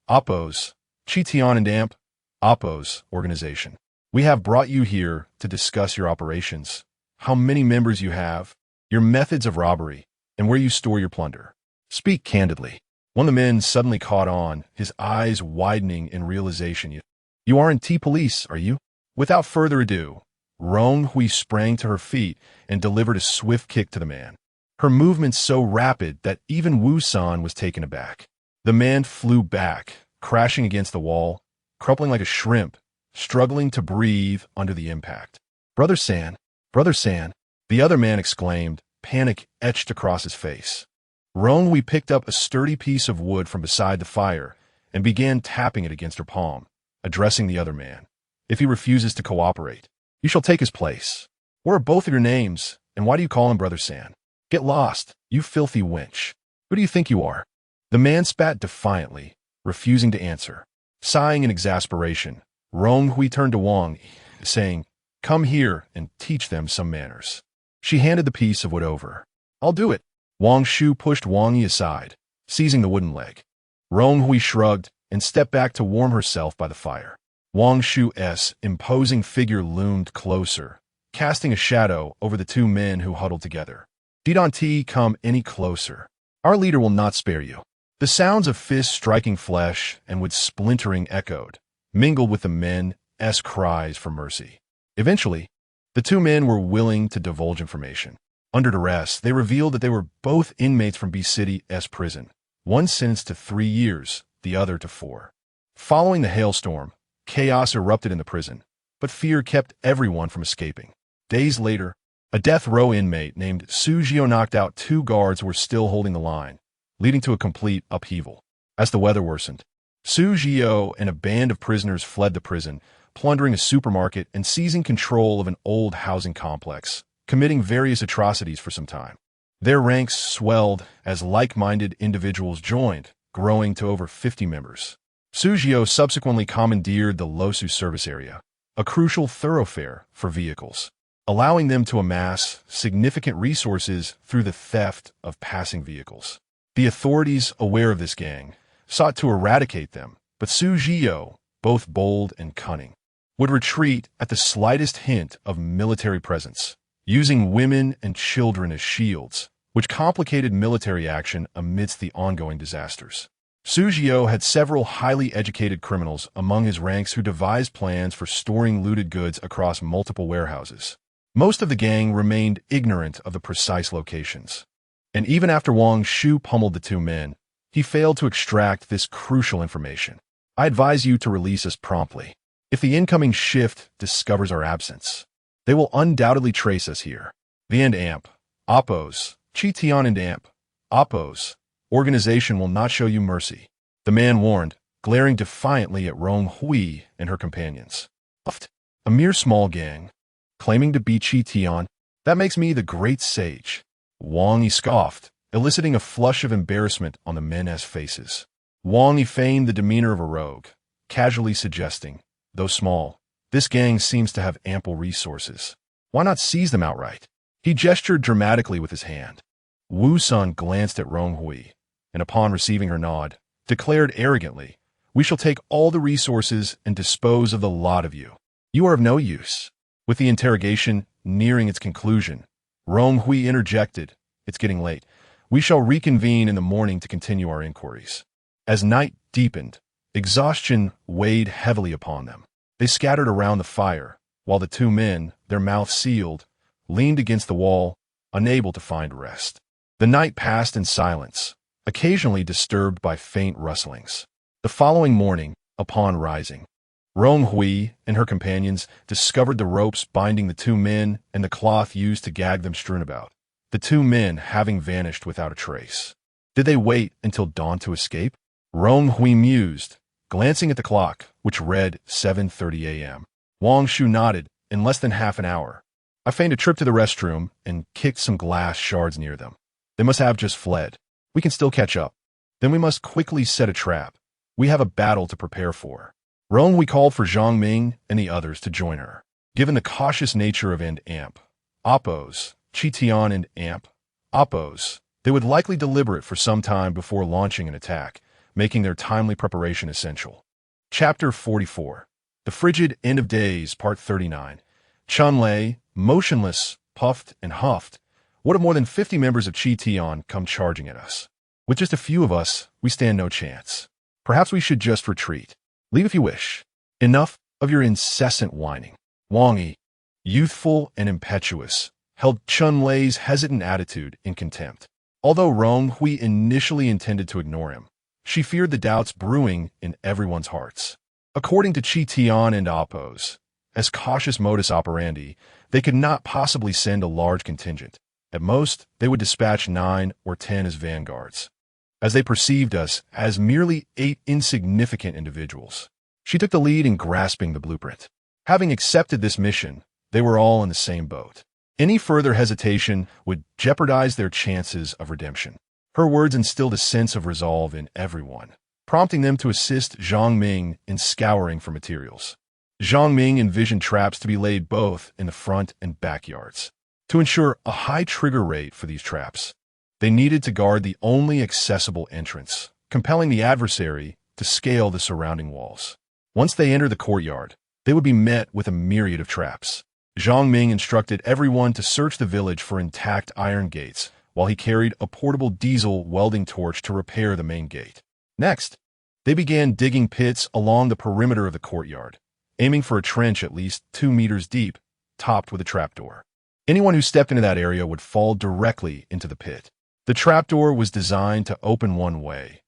Oppo's, Chitian and Oppo's organization. We have brought you here to discuss your operations, how many members you have, your methods of robbery, and where you store your plunder. Speak candidly." One of the men suddenly caught on, his eyes widening in realization. "You aren't T-Police, are you?" Without further ado, Rong Hui sprang to her feet and delivered a swift kick to the man, her movements so rapid that even Wu San was taken aback. The man flew back, crashing against the wall, crumpling like a shrimp, struggling to breathe under the impact. Brother San, the other man exclaimed, panic etched across his face. Rong Hui picked up a sturdy piece of wood from beside the fire and began tapping it against her palm, addressing the other man. "If he refuses to cooperate, you shall take his place. What are both of your names, and why do you call him Brother San? Get lost, you filthy wench. Who do you think you are?" The man spat defiantly, refusing to answer. Sighing in exasperation, Rong Hui turned to Wang, saying, "Come here and teach them some manners." She handed the piece of wood over. "I'll do it." Wang Shu pushed Wang Yi aside, seizing the wooden leg. Rong Hui shrugged and stepped back to warm herself by the fire. Wang Shu's imposing figure loomed closer, casting a shadow over the 2 men who huddled together. "Don't come any closer. Our leader will not spare you." The sounds of fists striking flesh and wood splintering echoed, mingled with the men's cries for mercy. Eventually, the 2 men were willing to divulge information. Under duress, they revealed that they were both inmates from B-City's prison, one sentenced to 3 years, the other to 4. Following the hailstorm, chaos erupted in the prison, but fear kept everyone from escaping. Days later, a death row inmate named Sujio knocked out 2 guards who were still holding the line, leading to a complete upheaval. As the weather worsened, Sujio and a band of prisoners fled the prison, plundering a supermarket and seizing control of an old housing complex, committing various atrocities for some time. Their ranks swelled as like-minded individuals joined, growing to over 50 members. Sujio subsequently commandeered the Losu service area, a crucial thoroughfare for vehicles, allowing them to amass significant resources through the theft of passing vehicles. The authorities, aware of this gang, sought to eradicate them, but Sujio, both bold and cunning, would retreat at the slightest hint of military presence, using women and children as shields, which complicated military action amidst the ongoing disasters. Sujio had several highly educated criminals among his ranks who devised plans for storing looted goods across multiple warehouses. Most of the gang remained ignorant of the precise locations, and even after Wang Shu pummeled the 2 men, he failed to extract this crucial information. I advise you to release us promptly. If the incoming shift discovers our absence, they will undoubtedly trace us here. The end amp. Oppose. Chi-Tian and amp. Oppose. Organization will not show you mercy. The man warned, glaring defiantly at Rong Hui and her companions. A mere small gang, claiming to be Chi-Tian, that makes me the great sage. Wang Yi scoffed, eliciting a flush of embarrassment on the men's faces. Wang Yi feigned the demeanor of a rogue, casually suggesting, though small, this gang seems to have ample resources. Why not seize them outright? He gestured dramatically with his hand. Wu Sun glanced at Rong Hui, and upon receiving her nod, declared arrogantly, "We shall take all the resources and dispose of the lot of you. You are of no use." With the interrogation nearing its conclusion, Rong Hui interjected, "It's getting late. We shall reconvene in the morning to continue our inquiries." As night deepened, exhaustion weighed heavily upon them. They scattered around the fire, while the 2 men, their mouths sealed, leaned against the wall, unable to find rest. The night passed in silence, occasionally disturbed by faint rustlings. The following morning, upon rising, Rong Hui and her companions discovered the ropes binding the 2 men and the cloth used to gag them strewn about, the 2 men having vanished without a trace. Did they wait until dawn to escape? Rong Hui mused, glancing at the clock, which read 7:30 a.m. Wang Shu nodded. In less than half an hour, I feigned a trip to the restroom and kicked some glass shards near them. They must have just fled. We can still catch up. Then we must quickly set a trap. We have a battle to prepare for. Rong Hui called for Zhang Ming and the others to join her. Given the cautious nature of amp, Oppose, Chi-Tian and amp, Oppose, they would likely deliberate for some time before launching an attack, making their timely preparation essential. Chapter 44. The Frigid End of Days, Part 39. Chun lay, motionless, puffed and huffed. What if more than 50 members of Chi-Tian come charging at us? With just a few of us, we stand no chance. Perhaps we should just retreat. Leave if you wish. Enough of your incessant whining. Wang Yi, youthful and impetuous, held Chun Lei's hesitant attitude in contempt. Although Rong Hui initially intended to ignore him, she feared the doubts brewing in everyone's hearts. According to Chi-Tian and Oppose, as cautious modus operandi, they could not possibly send a large contingent. At most, they would dispatch 9 or 10 as vanguards, as they perceived us as merely 8 insignificant individuals. She took the lead in grasping the blueprint. Having accepted this mission, they were all in the same boat. Any further hesitation would jeopardize their chances of redemption. Her words instilled a sense of resolve in everyone, prompting them to assist Zhang Ming in scouring for materials. Zhang Ming envisioned traps to be laid both in the front and backyards. To ensure a high trigger rate for these traps, they needed to guard the only accessible entrance, compelling the adversary to scale the surrounding walls. Once they entered the courtyard, they would be met with a myriad of traps. Zhang Ming instructed everyone to search the village for intact iron gates, while he carried a portable diesel welding torch to repair the main gate. Next, they began digging pits along the perimeter of the courtyard, aiming for a trench at least 2 meters deep, topped with a trapdoor. Anyone who stepped into that area would fall directly into the pit. The trapdoor was designed to open one way.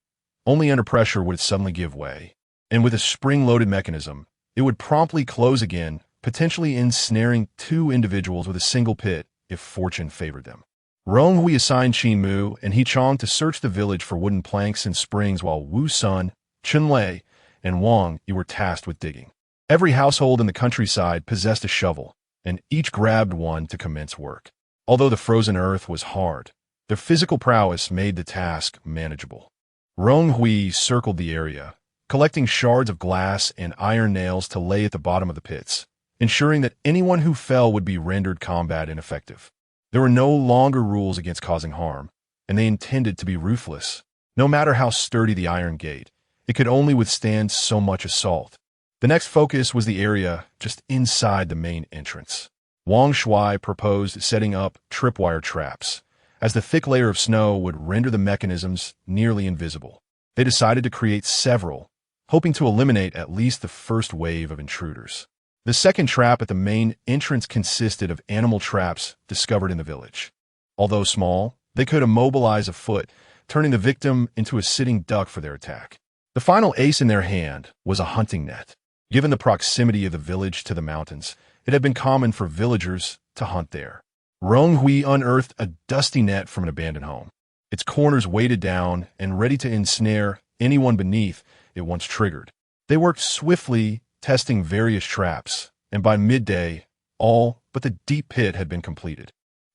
Only under pressure would it suddenly give way. And with a spring-loaded mechanism, it would promptly close again, potentially ensnaring two individuals with a single pit if fortune favored them. Rong Hui assigned Qin Mu and He Chong to search the village for wooden planks and springs while Wu Sun, Chun Lei, and Wang Yi were tasked with digging. Every household in the countryside possessed a shovel, and each grabbed one to commence work. Although the frozen earth was hard, their physical prowess made the task manageable. Rong Hui circled the area, collecting shards of glass and iron nails to lay at the bottom of the pits, ensuring that anyone who fell would be rendered combat ineffective. There were no longer rules against causing harm, and they intended to be ruthless. No matter how sturdy the iron gate, it could only withstand so much assault. The next focus was the area just inside the main entrance. Wang Shui proposed setting up tripwire traps, as the thick layer of snow would render the mechanisms nearly invisible. They decided to create several, hoping to eliminate at least the first wave of intruders. The second trap at the main entrance consisted of animal traps discovered in the village. Although small, they could immobilize a foot, turning the victim into a sitting duck for their attack. The final ace in their hand was a hunting net. Given the proximity of the village to the mountains, it had been common for villagers to hunt there. Rong Hui unearthed a dusty net from an abandoned home, its corners weighted down and ready to ensnare anyone beneath it once triggered. They worked swiftly, testing various traps, and by midday, all but the deep pit had been completed.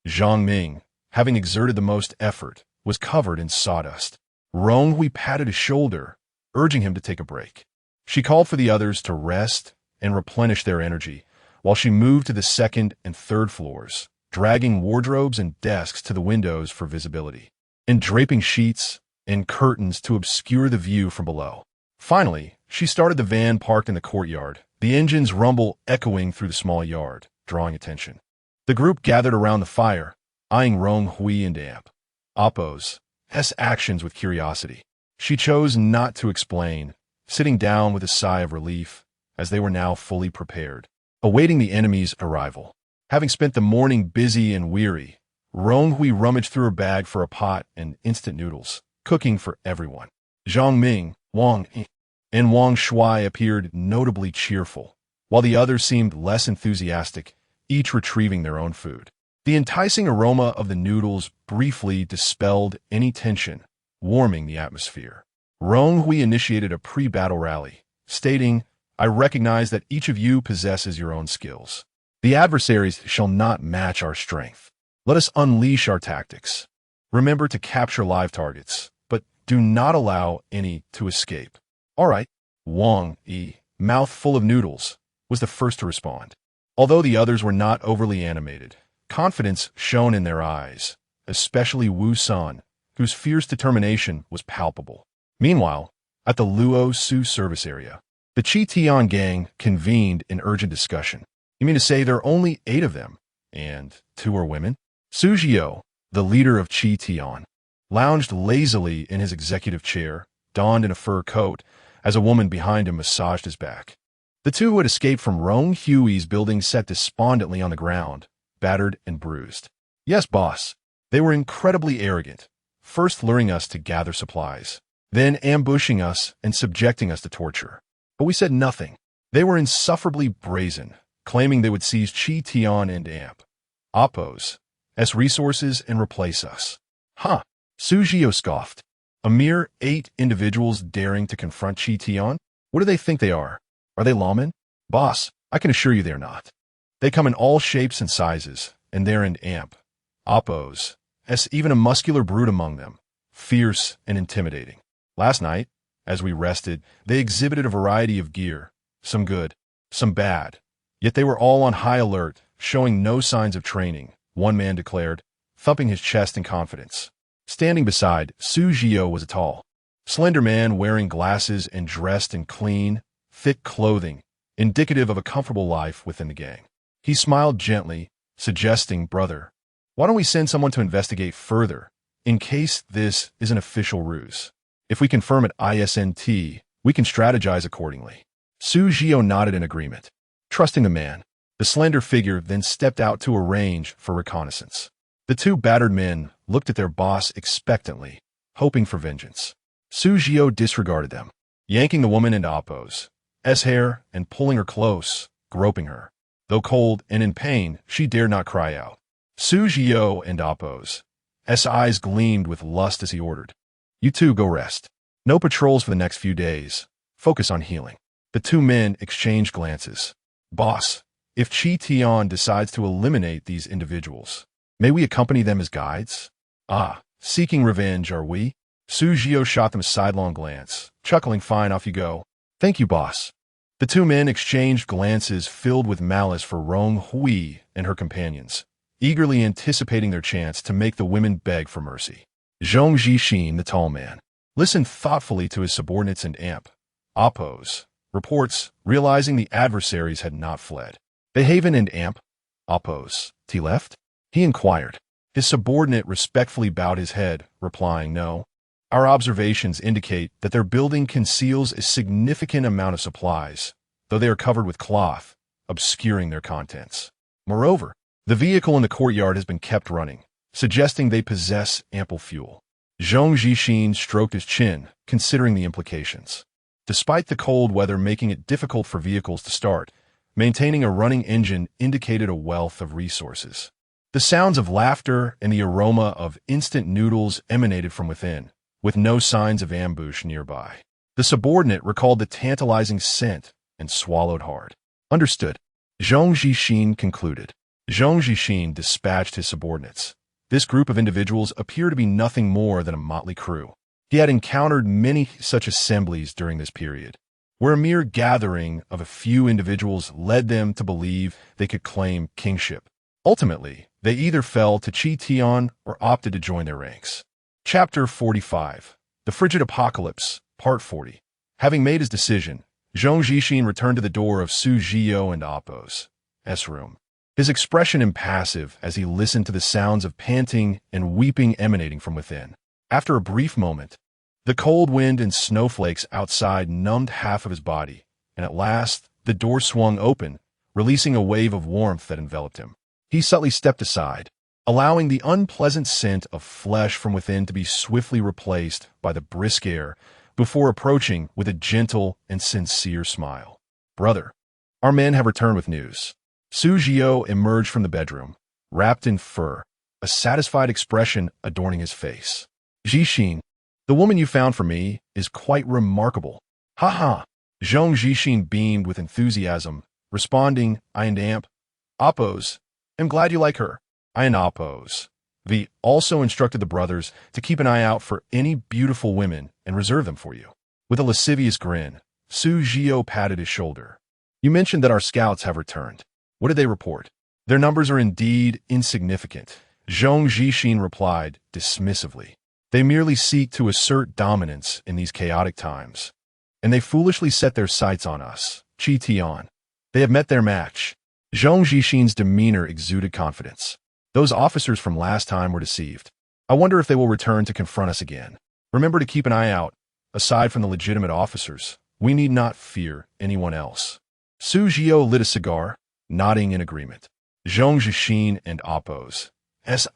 Zhang Ming, having exerted the most effort, was covered in sawdust. Rong Hui patted his shoulder, urging him to take a break. She called for the others to rest and replenish their energy, while she moved to the second and third floors, dragging wardrobes and desks to the windows for visibility, and draping sheets and curtains to obscure the view from below. Finally, she started the van parked in the courtyard, the engine's rumble echoing through the small yard, drawing attention. The group gathered around the fire, eyeing Rong Hui and Appo's actions with curiosity. She chose not to explain, sitting down with a sigh of relief, as they were now fully prepared, awaiting the enemy's arrival. Having spent the morning busy and weary, Rong Hui rummaged through her bag for a pot and instant noodles, cooking for everyone. Zhang Ming, Wang Yi, and Wang Shui appeared notably cheerful, while the others seemed less enthusiastic, each retrieving their own food. The enticing aroma of the noodles briefly dispelled any tension, warming the atmosphere. Rong Hui initiated a pre-battle rally, stating, "I recognize that each of you possesses your own skills. The adversaries shall not match our strength. Let us unleash our tactics. Remember to capture live targets, but do not allow any to escape." "All right." Wang Yi, mouth full of noodles, was the first to respond. Although the others were not overly animated, confidence shone in their eyes, especially Wu Sun, whose fierce determination was palpable. Meanwhile, at the Luo Su service area, the Chi Tian gang convened in urgent discussion. "You mean to say there are only 8 of them, and 2 are women?" Su Jiao, the leader of Chi Tian, lounged lazily in his executive chair, donned in a fur coat, as a woman behind him massaged his back. The 2 who had escaped from Rong Hui's building sat despondently on the ground, battered and bruised. "Yes, boss. They were incredibly arrogant, first luring us to gather supplies, then ambushing us and subjecting us to torture. But we said nothing. They were insufferably brazen, claiming they would seize Chi Tian and Appo's resources and replace us." "Huh," Su Jiao scoffed. "A mere 8 individuals daring to confront Chi Tian? What do they think they are? Are they lawmen?" "Boss, I can assure you they're not. They come in all shapes and sizes, and they're in Appo's, even a muscular brute among them, fierce and intimidating. Last night, as we rested, they exhibited a variety of gear, some good, some bad, yet they were all on high alert, showing no signs of training," one man declared, thumping his chest in confidence. Standing beside Su Jiao was a tall, slender man wearing glasses and dressed in clean, thick clothing, indicative of a comfortable life within the gang. He smiled gently, suggesting, "Brother, why don't we send someone to investigate further, in case this is an official ruse? If we confirm at ISNT, we can strategize accordingly." Su Jiao nodded in agreement. Trusting the man, the The slender figure then stepped out to arrange for reconnaissance. The two battered men looked at their boss expectantly, hoping for vengeance. Su Jiao disregarded them, yanking the woman into Appo's hair and pulling her close, groping her. Though cold and in pain, she dared not cry out. Su Jiao and Appo's eyes gleamed with lust as he ordered, "You two go rest. No patrols for the next few days. Focus on healing." The two men exchanged glances. "Boss, if Qi Tian decides to eliminate these individuals, may we accompany them as guides?" "Ah, seeking revenge, are we?" Su Jiao shot them a sidelong glance, chuckling, "Fine, off you go." "Thank you, boss." The two men exchanged glances filled with malice for Rong Hui and her companions, eagerly anticipating their chance to make the women beg for mercy. Zhong Zhixin, the tall man, listened thoughtfully to his subordinates and Appo's reports, realizing the adversaries had not fled. "Behaven and Appo's left?" he inquired. His subordinate respectfully bowed his head, replying, "No. Our observations indicate that their building conceals a significant amount of supplies, though they are covered with cloth, obscuring their contents. Moreover, the vehicle in the courtyard has been kept running, suggesting they possess ample fuel." Zhong Zhixin stroked his chin, considering the implications. Despite the cold weather making it difficult for vehicles to start, maintaining a running engine indicated a wealth of resources. The sounds of laughter and the aroma of instant noodles emanated from within, with no signs of ambush nearby. The subordinate recalled the tantalizing scent and swallowed hard. "Understood," Zhong Zhixin concluded. Zhong Zhixin dispatched his subordinates. This group of individuals appeared to be nothing more than a motley crew. He had encountered many such assemblies during this period, where a mere gathering of a few individuals led them to believe they could claim kingship. Ultimately, they either fell to Qi Tian or opted to join their ranks. Chapter 45. The Frigid Apocalypse, Part 40. Having made his decision, Zhong Zhixin returned to the door of Su Jiao and Appo's room, his expression impassive as he listened to the sounds of panting and weeping emanating from within. After a brief moment, the cold wind and snowflakes outside numbed half of his body, and at last the door swung open, releasing a wave of warmth that enveloped him. He subtly stepped aside, allowing the unpleasant scent of flesh from within to be swiftly replaced by the brisk air before approaching with a gentle and sincere smile. "Brother, our men have returned with news." Su Jiao emerged from the bedroom, wrapped in fur, a satisfied expression adorning his face. "Zhixin, the woman you found for me is quite remarkable." "Ha ha!" Zhong Zhixin beamed with enthusiasm, responding, "I and Appo's. I'm glad you like her." I and Appo's. V also instructed the brothers to keep an eye out for any beautiful women and reserve them for you. With a lascivious grin, Su Jiao patted his shoulder. "You mentioned that our scouts have returned. What did they report?" "Their numbers are indeed insignificant," Zhong Zhixin replied dismissively. "They merely seek to assert dominance in these chaotic times, and they foolishly set their sights on us, Qi Tian. They have met their match." Zhong Zhixin's demeanor exuded confidence. "Those officers from last time were deceived. I wonder if they will return to confront us again. Remember to keep an eye out. Aside from the legitimate officers, we need not fear anyone else." Su Jiao lit a cigar, nodding in agreement. Zhong Zhixin and Appo's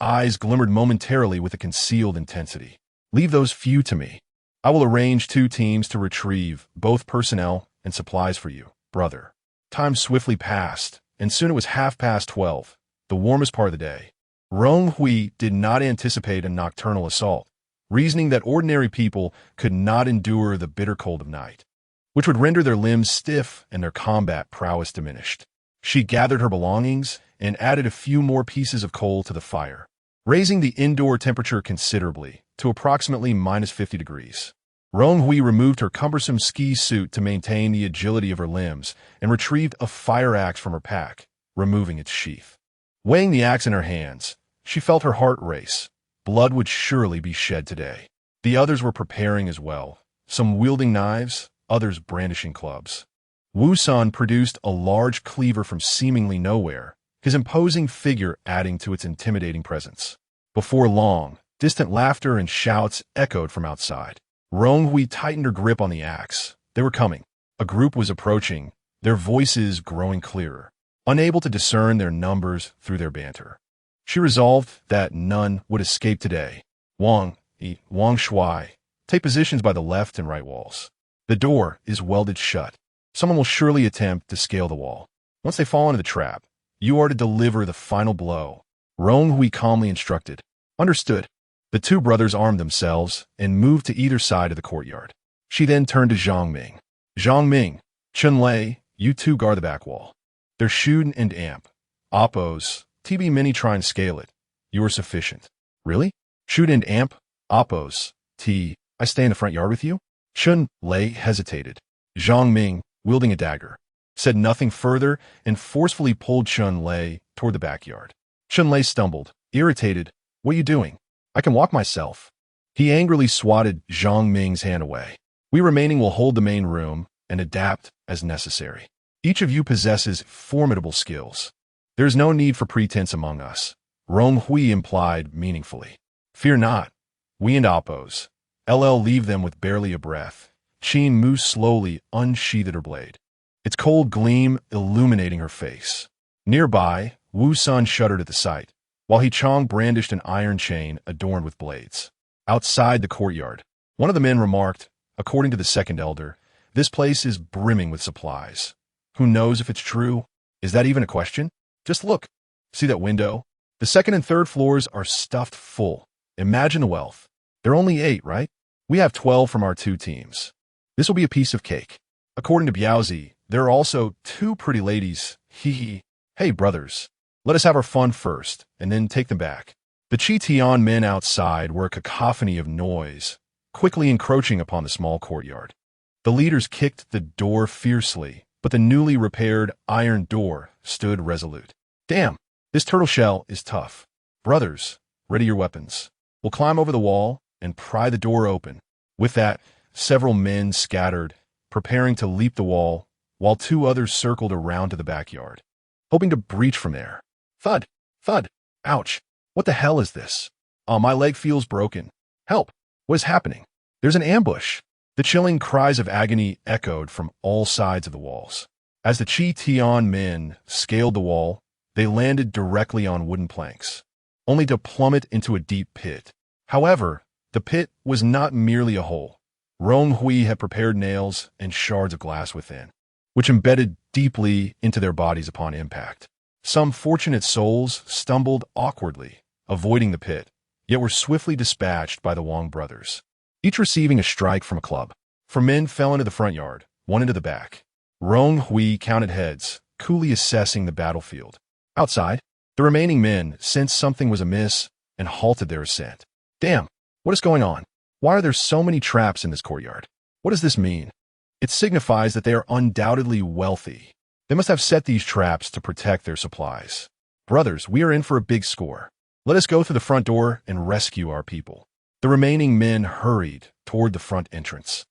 eyes glimmered momentarily with a concealed intensity. "Leave those few to me. I will arrange 2 teams to retrieve both personnel and supplies for you, brother." Time swiftly passed, and soon it was 12:30, the warmest part of the day. Rong Hui did not anticipate a nocturnal assault, reasoning that ordinary people could not endure the bitter cold of night, which would render their limbs stiff and their combat prowess diminished. She gathered her belongings and added a few more pieces of coal to the fire, raising the indoor temperature considerably to approximately -50 degrees. Rong Hui removed her cumbersome ski suit to maintain the agility of her limbs and retrieved a fire axe from her pack, removing its sheath. Weighing the axe in her hands, she felt her heart race. Blood would surely be shed today. The others were preparing as well, some wielding knives, others brandishing clubs. Wu San produced a large cleaver from seemingly nowhere, his imposing figure adding to its intimidating presence. Before long, distant laughter and shouts echoed from outside. Rong Hui tightened her grip on the axe. They were coming. A group was approaching, their voices growing clearer. unable to discern their numbers through their banter. She resolved that none would escape today. Wang Shui, take positions by the left and right walls. The door is welded shut. Someone will surely attempt to scale the wall. Once they fall into the trap, you are to deliver the final blow. Rong Hui calmly instructed. Understood. The two brothers armed themselves and moved to either side of the courtyard. She then turned to Zhang Ming. Zhang Ming, Chun Lei, you two guard the back wall. There's Shuden and Amp. Oppos, TB Mini try and scale it. You are sufficient. Really? Shuden and Amp, Oppos, I stay in the front yard with you? Chun Lei hesitated. Zhang Ming, wielding a dagger, said nothing further and forcefully pulled Chun Lei toward the backyard. Chun Lei stumbled, irritated. What are you doing? I can walk myself. He angrily swatted Zhang Ming's hand away. We remaining will hold the main room and adapt as necessary. Each of you possesses formidable skills. There is no need for pretense among us, Rong Hui implied meaningfully. Fear not. We and Oppos. LL leave them with barely a breath. Qin Mu slowly unsheathed her blade, its cold gleam illuminating her face. Nearby, Wu Sun shuddered at the sight, while He Chong brandished an iron chain adorned with blades. Outside the courtyard, one of the men remarked, according to the second elder, this place is brimming with supplies. Who knows if it's true? Is that even a question? Just look. See that window? The second and third floors are stuffed full. Imagine the wealth. There are only 8, right? We have 12 from our 2 teams. This will be a piece of cake. According to Biaozi, there are also 2 pretty ladies. Hee. Hey, brothers. Let us have our fun first, and then take them back. The Chi Tian men outside were a cacophony of noise, quickly encroaching upon the small courtyard. The leaders kicked the door fiercely, but the newly repaired iron door stood resolute. Damn, this turtle shell is tough. Brothers, ready your weapons. We'll climb over the wall and pry the door open. With that, several men scattered, preparing to leap the wall, while 2 others circled around to the backyard, hoping to breach from there. Thud! Thud! Ouch! What the hell is this? Oh, my leg feels broken. Help! What is happening? There's an ambush! The chilling cries of agony echoed from all sides of the walls. As the Chi Tian men scaled the wall, they landed directly on wooden planks, only to plummet into a deep pit. However, the pit was not merely a hole. Rong Hui had prepared nails and shards of glass within, which embedded deeply into their bodies upon impact. Some fortunate souls stumbled awkwardly, avoiding the pit, yet were swiftly dispatched by the Wang brothers, each receiving a strike from a club. 4 men fell into the front yard, 1 into the back. Rong Hui counted heads, coolly assessing the battlefield. Outside, the remaining men sensed something was amiss and halted their ascent. Damn, what is going on? Why are there so many traps in this courtyard? What does this mean? It signifies that they are undoubtedly wealthy. They must have set these traps to protect their supplies. Brothers, we are in for a big score. Let us go through the front door and rescue our people. The remaining men hurried toward the front entrance,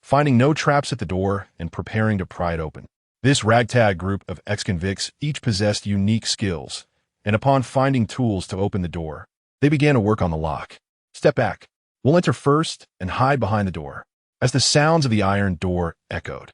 finding no traps at the door and preparing to pry it open. This ragtag group of ex-convicts each possessed unique skills, and upon finding tools to open the door, they began to work on the lock. Step back. We'll enter first and hide behind the door. As the sounds of the iron door echoed,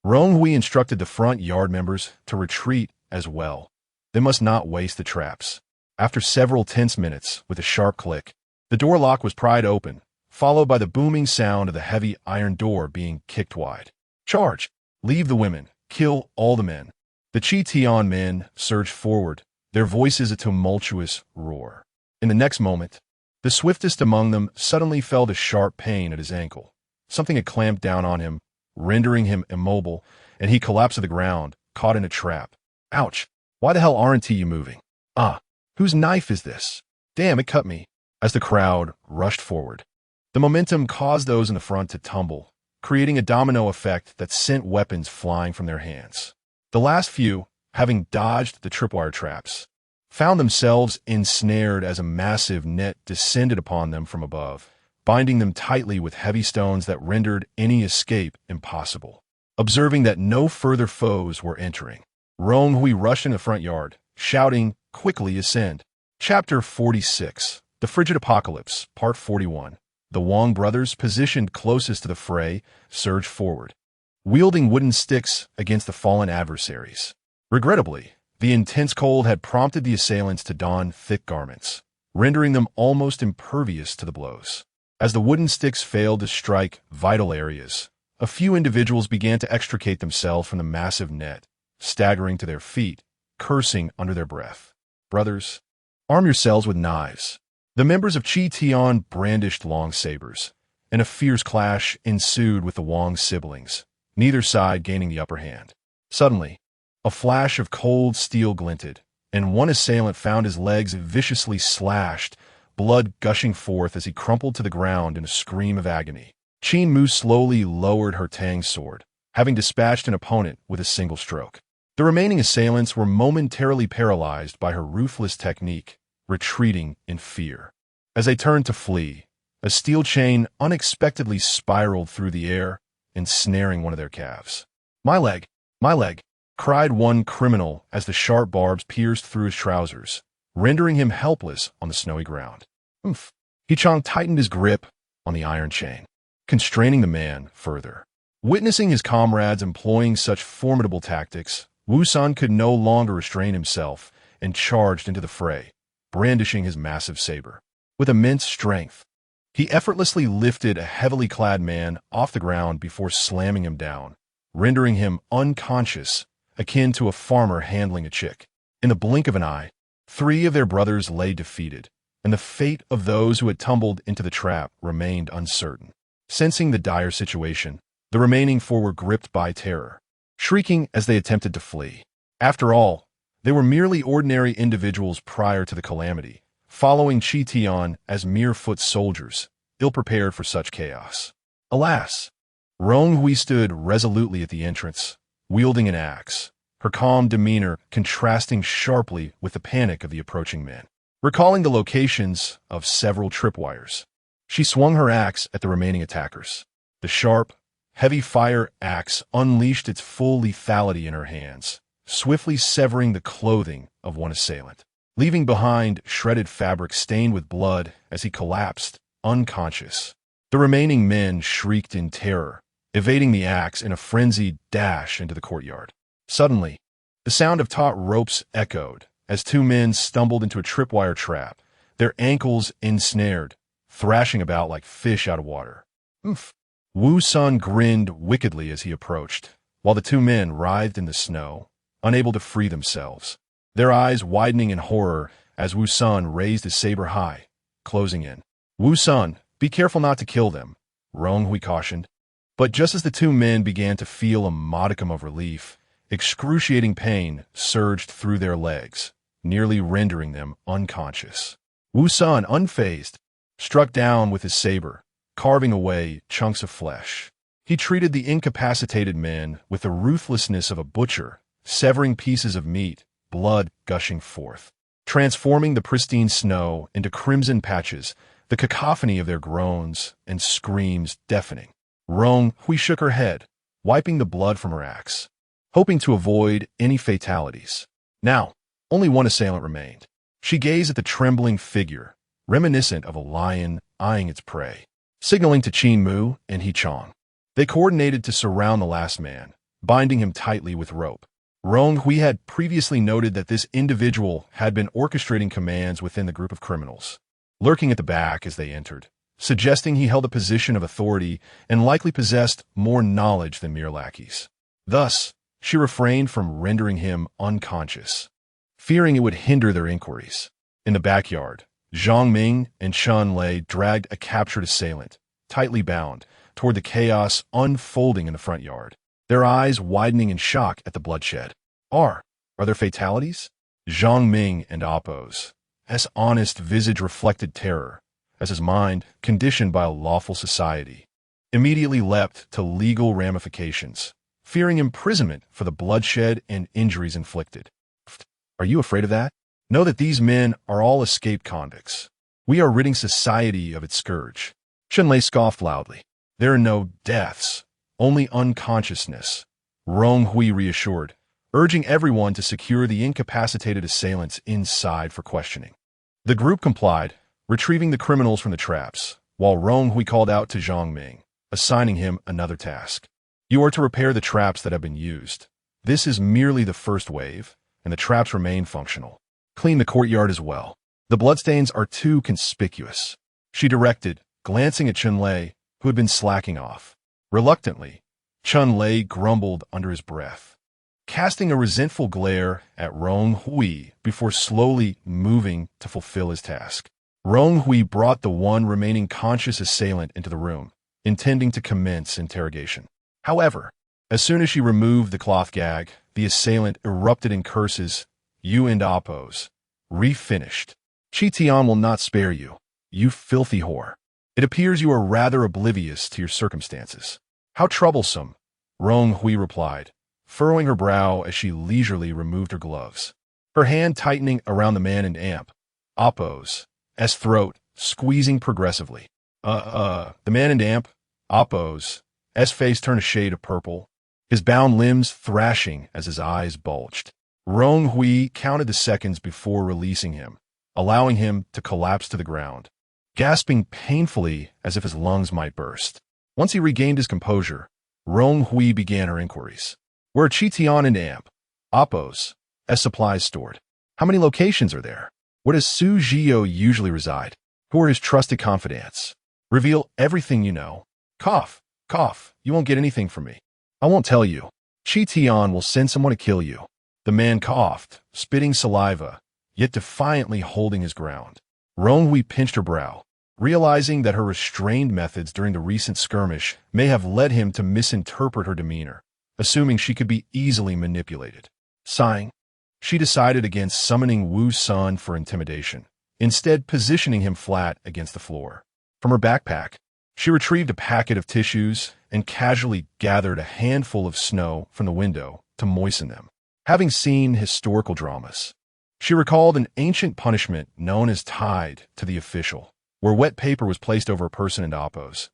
Rong Hui instructed the front yard members to retreat as well. They must not waste the traps. After several tense minutes, with a sharp click, the door lock was pried open, followed by the booming sound of the heavy iron door being kicked wide. Charge! Leave the women. Kill all the men. The Chi Tian men surged forward, their voices a tumultuous roar. In the next moment, the swiftest among them suddenly felt a sharp pain at his ankle. Something had clamped down on him, rendering him immobile, and he collapsed to the ground, caught in a trap. Ouch! Why the hell aren't you moving? Ah, whose knife is this? Damn, it cut me. As the crowd rushed forward, the momentum caused those in the front to tumble, creating a domino effect that sent weapons flying from their hands. The last few, having dodged the tripwire traps, found themselves ensnared as a massive net descended upon them from above, binding them tightly with heavy stones that rendered any escape impossible. Observing that no further foes were entering, Rong Hui rushed in the front yard, shouting, "Quickly ascend." Chapter 46, The Frigid Apocalypse, Part 41. The Wang brothers, positioned closest to the fray, surged forward, wielding wooden sticks against the fallen adversaries. Regrettably, The intense cold had prompted the assailants to don thick garments, rendering them almost impervious to the blows. As the wooden sticks failed to strike vital areas, a few individuals began to extricate themselves from the massive net, staggering to their feet, cursing under their breath. "Brothers, arm yourselves with knives." The members of Chi Tian brandished long sabers, and a fierce clash ensued with the Wang siblings, neither side gaining the upper hand. Suddenly, a flash of cold steel glinted, and one assailant found his legs viciously slashed, blood gushing forth as he crumpled to the ground in a scream of agony. Qin Mu slowly lowered her Tang sword, having dispatched an opponent with a single stroke. The remaining assailants were momentarily paralyzed by her ruthless technique, retreating in fear. As they turned to flee, a steel chain unexpectedly spiraled through the air, ensnaring one of their calves. My leg! My leg!" cried one criminal as the sharp barbs pierced through his trousers, rendering him helpless on the snowy ground. "Oomph!" He Chong tightened his grip on the iron chain, constraining the man further. Witnessing his comrades employing such formidable tactics, Wu San could no longer restrain himself and charged into the fray, brandishing his massive saber. With immense strength, he effortlessly lifted a heavily clad man off the ground before slamming him down, rendering him unconscious, akin to a farmer handling a chick. In the blink of an eye, 3 of their brothers lay defeated, and the fate of those who had tumbled into the trap remained uncertain. Sensing the dire situation, the remaining 4 were gripped by terror, shrieking as they attempted to flee. After all, they were merely ordinary individuals prior to the calamity, following Chi Tian as mere foot soldiers, ill-prepared for such chaos. Alas! Rong Hui stood resolutely at the entrance, wielding an axe, her calm demeanor contrasting sharply with the panic of the approaching men. Recalling the locations of several tripwires, she swung her axe at the remaining attackers. The sharp, heavy fire axe unleashed its full lethality in her hands, swiftly severing the clothing of one assailant, leaving behind shredded fabric stained with blood as he collapsed, unconscious. The remaining men shrieked in terror, evading the axe in a frenzied dash into the courtyard. Suddenly, the sound of taut ropes echoed as 2 men stumbled into a tripwire trap, their ankles ensnared, thrashing about like fish out of water. "Oomph!" Wu San grinned wickedly as he approached, while the 2 men writhed in the snow, unable to free themselves, their eyes widening in horror as Wu San raised his saber high, closing in. "Wu San, be careful not to kill them," Rong Hui cautioned. But just as the 2 men began to feel a modicum of relief, excruciating pain surged through their legs, nearly rendering them unconscious. Wu San, unfazed, struck down with his saber, carving away chunks of flesh. He treated the incapacitated men with the ruthlessness of a butcher, severing pieces of meat, blood gushing forth, transforming the pristine snow into crimson patches, the cacophony of their groans and screams deafening. Rong Hui shook her head, wiping the blood from her axe, hoping to avoid any fatalities. Now, only one assailant remained. She gazed at the trembling figure, reminiscent of a lion eyeing its prey, signaling to Qin Mu and He Chong. They coordinated to surround the last man, binding him tightly with rope. Rong Hui had previously noted that this individual had been orchestrating commands within the group of criminals, lurking at the back as they entered, suggesting he held a position of authority and likely possessed more knowledge than mere lackeys. Thus, she refrained from rendering him unconscious, fearing it would hinder their inquiries. In the backyard, Zhang Ming and Chen Lei dragged a captured assailant, tightly bound, toward the chaos unfolding in the front yard, their eyes widening in shock at the bloodshed. Are there fatalities? Zhang Ming and Appo's honest visage reflected terror, as his mind, conditioned by a lawful society, immediately leapt to legal ramifications, fearing imprisonment for the bloodshed and injuries inflicted. Are you afraid of that? Know that these men are all escaped convicts. We are ridding society of its scourge. Chen Lei scoffed loudly. There are no deaths, only unconsciousness, Rong Hui reassured, urging everyone to secure the incapacitated assailants inside for questioning. The group complied, retrieving the criminals from the traps, while Rong Hui called out to Zhang Ming, assigning him another task. You are to repair the traps that have been used. This is merely the first wave, and the traps remain functional. Clean the courtyard as well. The bloodstains are too conspicuous, she directed, glancing at Chun-Lei, who had been slacking off. Reluctantly, Chun-Lei grumbled under his breath, casting a resentful glare at Rong Hui before slowly moving to fulfill his task. Rong Hui brought the one remaining conscious assailant into the room, intending to commence interrogation. However, as soon as she removed the cloth gag, the assailant erupted in curses. You and Oppos. Refinished. Chi Tian will not spare you, you filthy whore. It appears you are rather oblivious to your circumstances. How troublesome, Rong Hui replied, furrowing her brow as she leisurely removed her gloves. Her hand tightening around the man and amp, Oppos' throat, squeezing progressively. The man and amp, Oppos' face turned a shade of purple, his bound limbs thrashing as his eyes bulged. Rong Hui counted the seconds before releasing him, allowing him to collapse to the ground, gasping painfully as if his lungs might burst. Once he regained his composure, Rong Hui began her inquiries. Where are Chi Tian and amp, Oppos' supplies stored? How many locations are there? Where does Su Zhio usually reside? Who are his trusted confidants? Reveal everything you know. Cough, cough, you won't get anything from me. I won't tell you. Chi Tian will send someone to kill you. The man coughed, spitting saliva, yet defiantly holding his ground. Rong Hui pinched her brow, realizing that her restrained methods during the recent skirmish may have led him to misinterpret her demeanor, assuming she could be easily manipulated. Sighing, she decided against summoning Wu Sun for intimidation, instead positioning him flat against the floor. From her backpack, she retrieved a packet of tissues and casually gathered a handful of snow from the window to moisten them. Having seen historical dramas, she recalled an ancient punishment known as tied to the official, where wet paper was placed over a person and Oppos'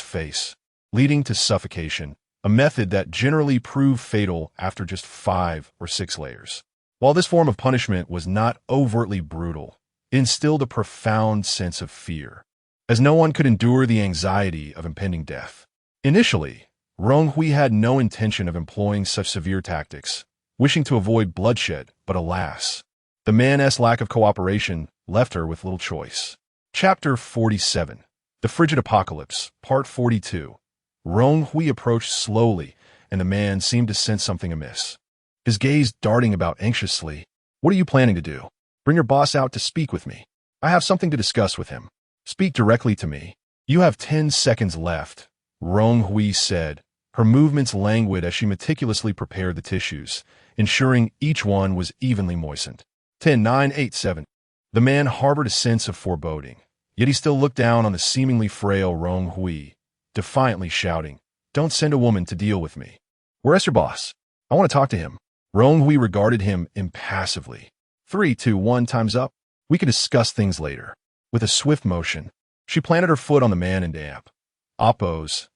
face, leading to suffocation, a method that generally proved fatal after just 5 or 6 layers. While this form of punishment was not overtly brutal, it instilled a profound sense of fear, as no one could endure the anxiety of impending death. Initially, Rong Hui had no intention of employing such severe tactics, wishing to avoid bloodshed, but alas, the man's lack of cooperation left her with little choice. Chapter 47, The Frigid Apocalypse, Part 42. Rong Hui approached slowly, and the man seemed to sense something amiss. His gaze darting about anxiously. What are you planning to do? Bring your boss out to speak with me. I have something to discuss with him. Speak directly to me. You have 10 seconds left, Rong Hui said, her movements languid as she meticulously prepared the tissues, ensuring each one was evenly moistened. 10, 9, 8, 7. The man harbored a sense of foreboding, yet he still looked down on the seemingly frail Rong Hui, defiantly shouting, Don't send a woman to deal with me. Where's your boss? I want to talk to him. Rong Hui regarded him impassively. 3, 2, 1, time's up. We can discuss things later. With a swift motion, she planted her foot on the man and amp, Oppos'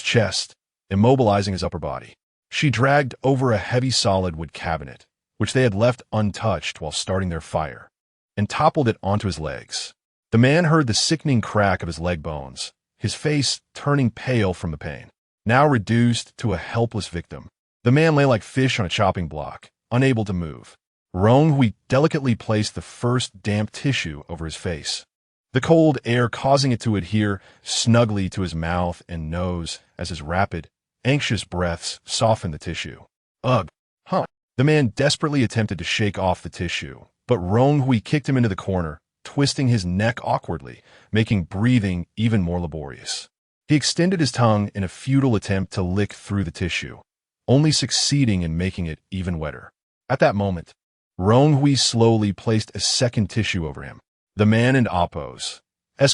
chest, immobilizing his upper body. She dragged over a heavy solid wood cabinet, which they had left untouched while starting their fire, and toppled it onto his legs. The man heard the sickening crack of his leg bones, his face turning pale from the pain. Now reduced to a helpless victim, the man lay like fish on a chopping block, unable to move. Rong Hui delicately placed the first damp tissue over his face, the cold air causing it to adhere snugly to his mouth and nose as his rapid, anxious breaths softened the tissue. Ugh, huh. The man desperately attempted to shake off the tissue, but Rong Hui kicked him into the corner, twisting his neck awkwardly, making breathing even more laborious. He extended his tongue in a futile attempt to lick through the tissue, only succeeding in making it even wetter. At that moment, Rong Hui slowly placed a second tissue over him. The man and Oppos'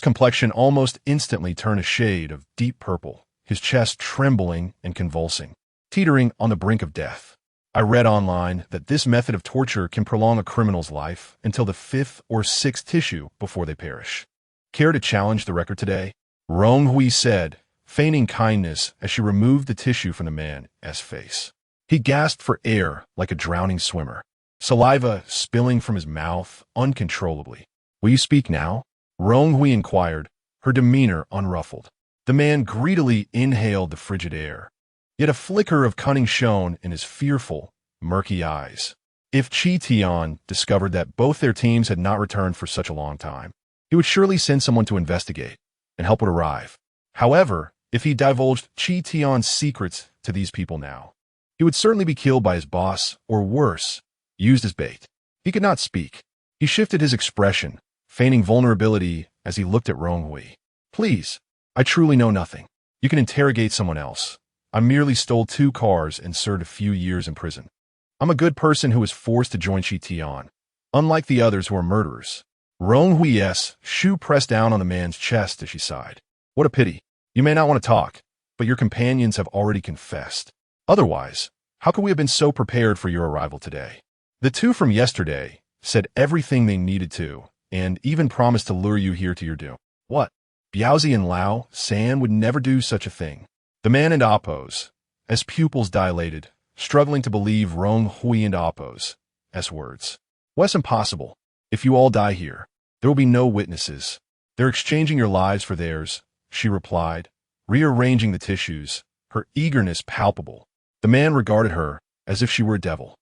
complexion almost instantly turned a shade of deep purple, his chest trembling and convulsing, teetering on the brink of death. I read online that this method of torture can prolong a criminal's life until the 5th or 6th tissue before they perish. Care to challenge the record today? Rong Hui said, feigning kindness as she removed the tissue from the man's face. He gasped for air like a drowning swimmer, saliva spilling from his mouth uncontrollably. Will you speak now? Rong Hui inquired, her demeanor unruffled. The man greedily inhaled the frigid air, yet a flicker of cunning shone in his fearful, murky eyes. If Qi Tian discovered that both their teams had not returned for such a long time, he would surely send someone to investigate, and help would arrive. However, if he divulged Qi Tian's secrets to these people now, he would certainly be killed by his boss, or worse, used as bait. He could not speak. He shifted his expression, feigning vulnerability as he looked at Rong Hui. Please, I truly know nothing. You can interrogate someone else. I merely stole 2 cars and served a few years in prison. I'm a good person who was forced to join Qi Tian, unlike the others who are murderers. Rong Hui's shoe pressed down on the man's chest as she sighed. What a pity. You may not want to talk, but your companions have already confessed. Otherwise, how could we have been so prepared for your arrival today? The 2 from yesterday said everything they needed to, and even promised to lure you here to your doom. What? Biaozi and Lao San would never do such a thing. The man and Appo's, as pupils dilated, struggling to believe Rong Hui and Appo's words. What's impossible? If you all die here, there will be no witnesses. They're exchanging your lives for theirs, she replied, rearranging the tissues, her eagerness palpable. The man regarded her as if she were a devil.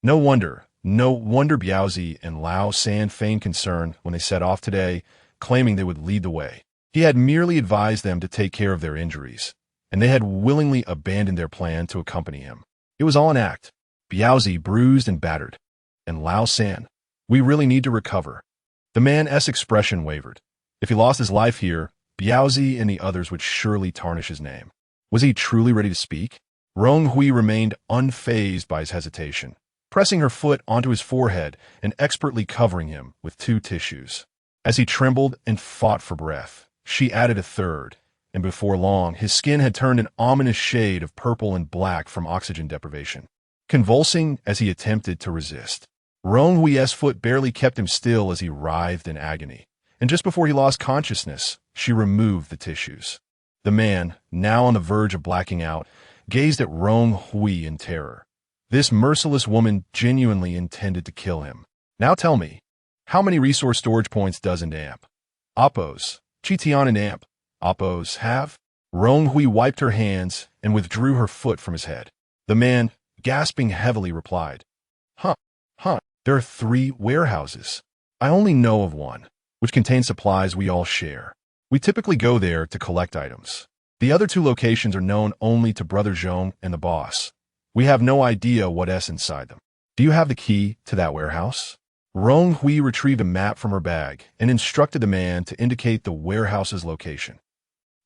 No wonder Biaozi and Lao San feigned concern when they set off today, claiming they would lead the way. He had merely advised them to take care of their injuries, and they had willingly abandoned their plan to accompany him. It was all an act. Biaozi bruised and battered, and Lao San, we really need to recover. The man's expression wavered. If he lost his life here, Biaozi and the others would surely tarnish his name. Was he truly ready to speak? Rong Hui remained unfazed by his hesitation, pressing her foot onto his forehead and expertly covering him with 2 tissues. As he trembled and fought for breath, she added a third, and before long his skin had turned an ominous shade of purple and black from oxygen deprivation. Convulsing as he attempted to resist, Rong Hui's foot barely kept him still as he writhed in agony, and just before he lost consciousness, she removed the tissues. The man, now on the verge of blacking out, gazed at Rong Hui in terror. This merciless woman genuinely intended to kill him. Now tell me, how many resource storage points does an amp? Appo's, Qi Tian and amp, Appo's have? Rong Hui wiped her hands and withdrew her foot from his head. The man, gasping heavily, replied, There are 3 warehouses. I only know of one, which contains supplies we all share. We typically go there to collect items. The other 2 locations are known only to Brother Zhong and the boss. We have no idea what's inside them. Do you have the key to that warehouse? Rong Hui retrieved a map from her bag and instructed the man to indicate the warehouse's location.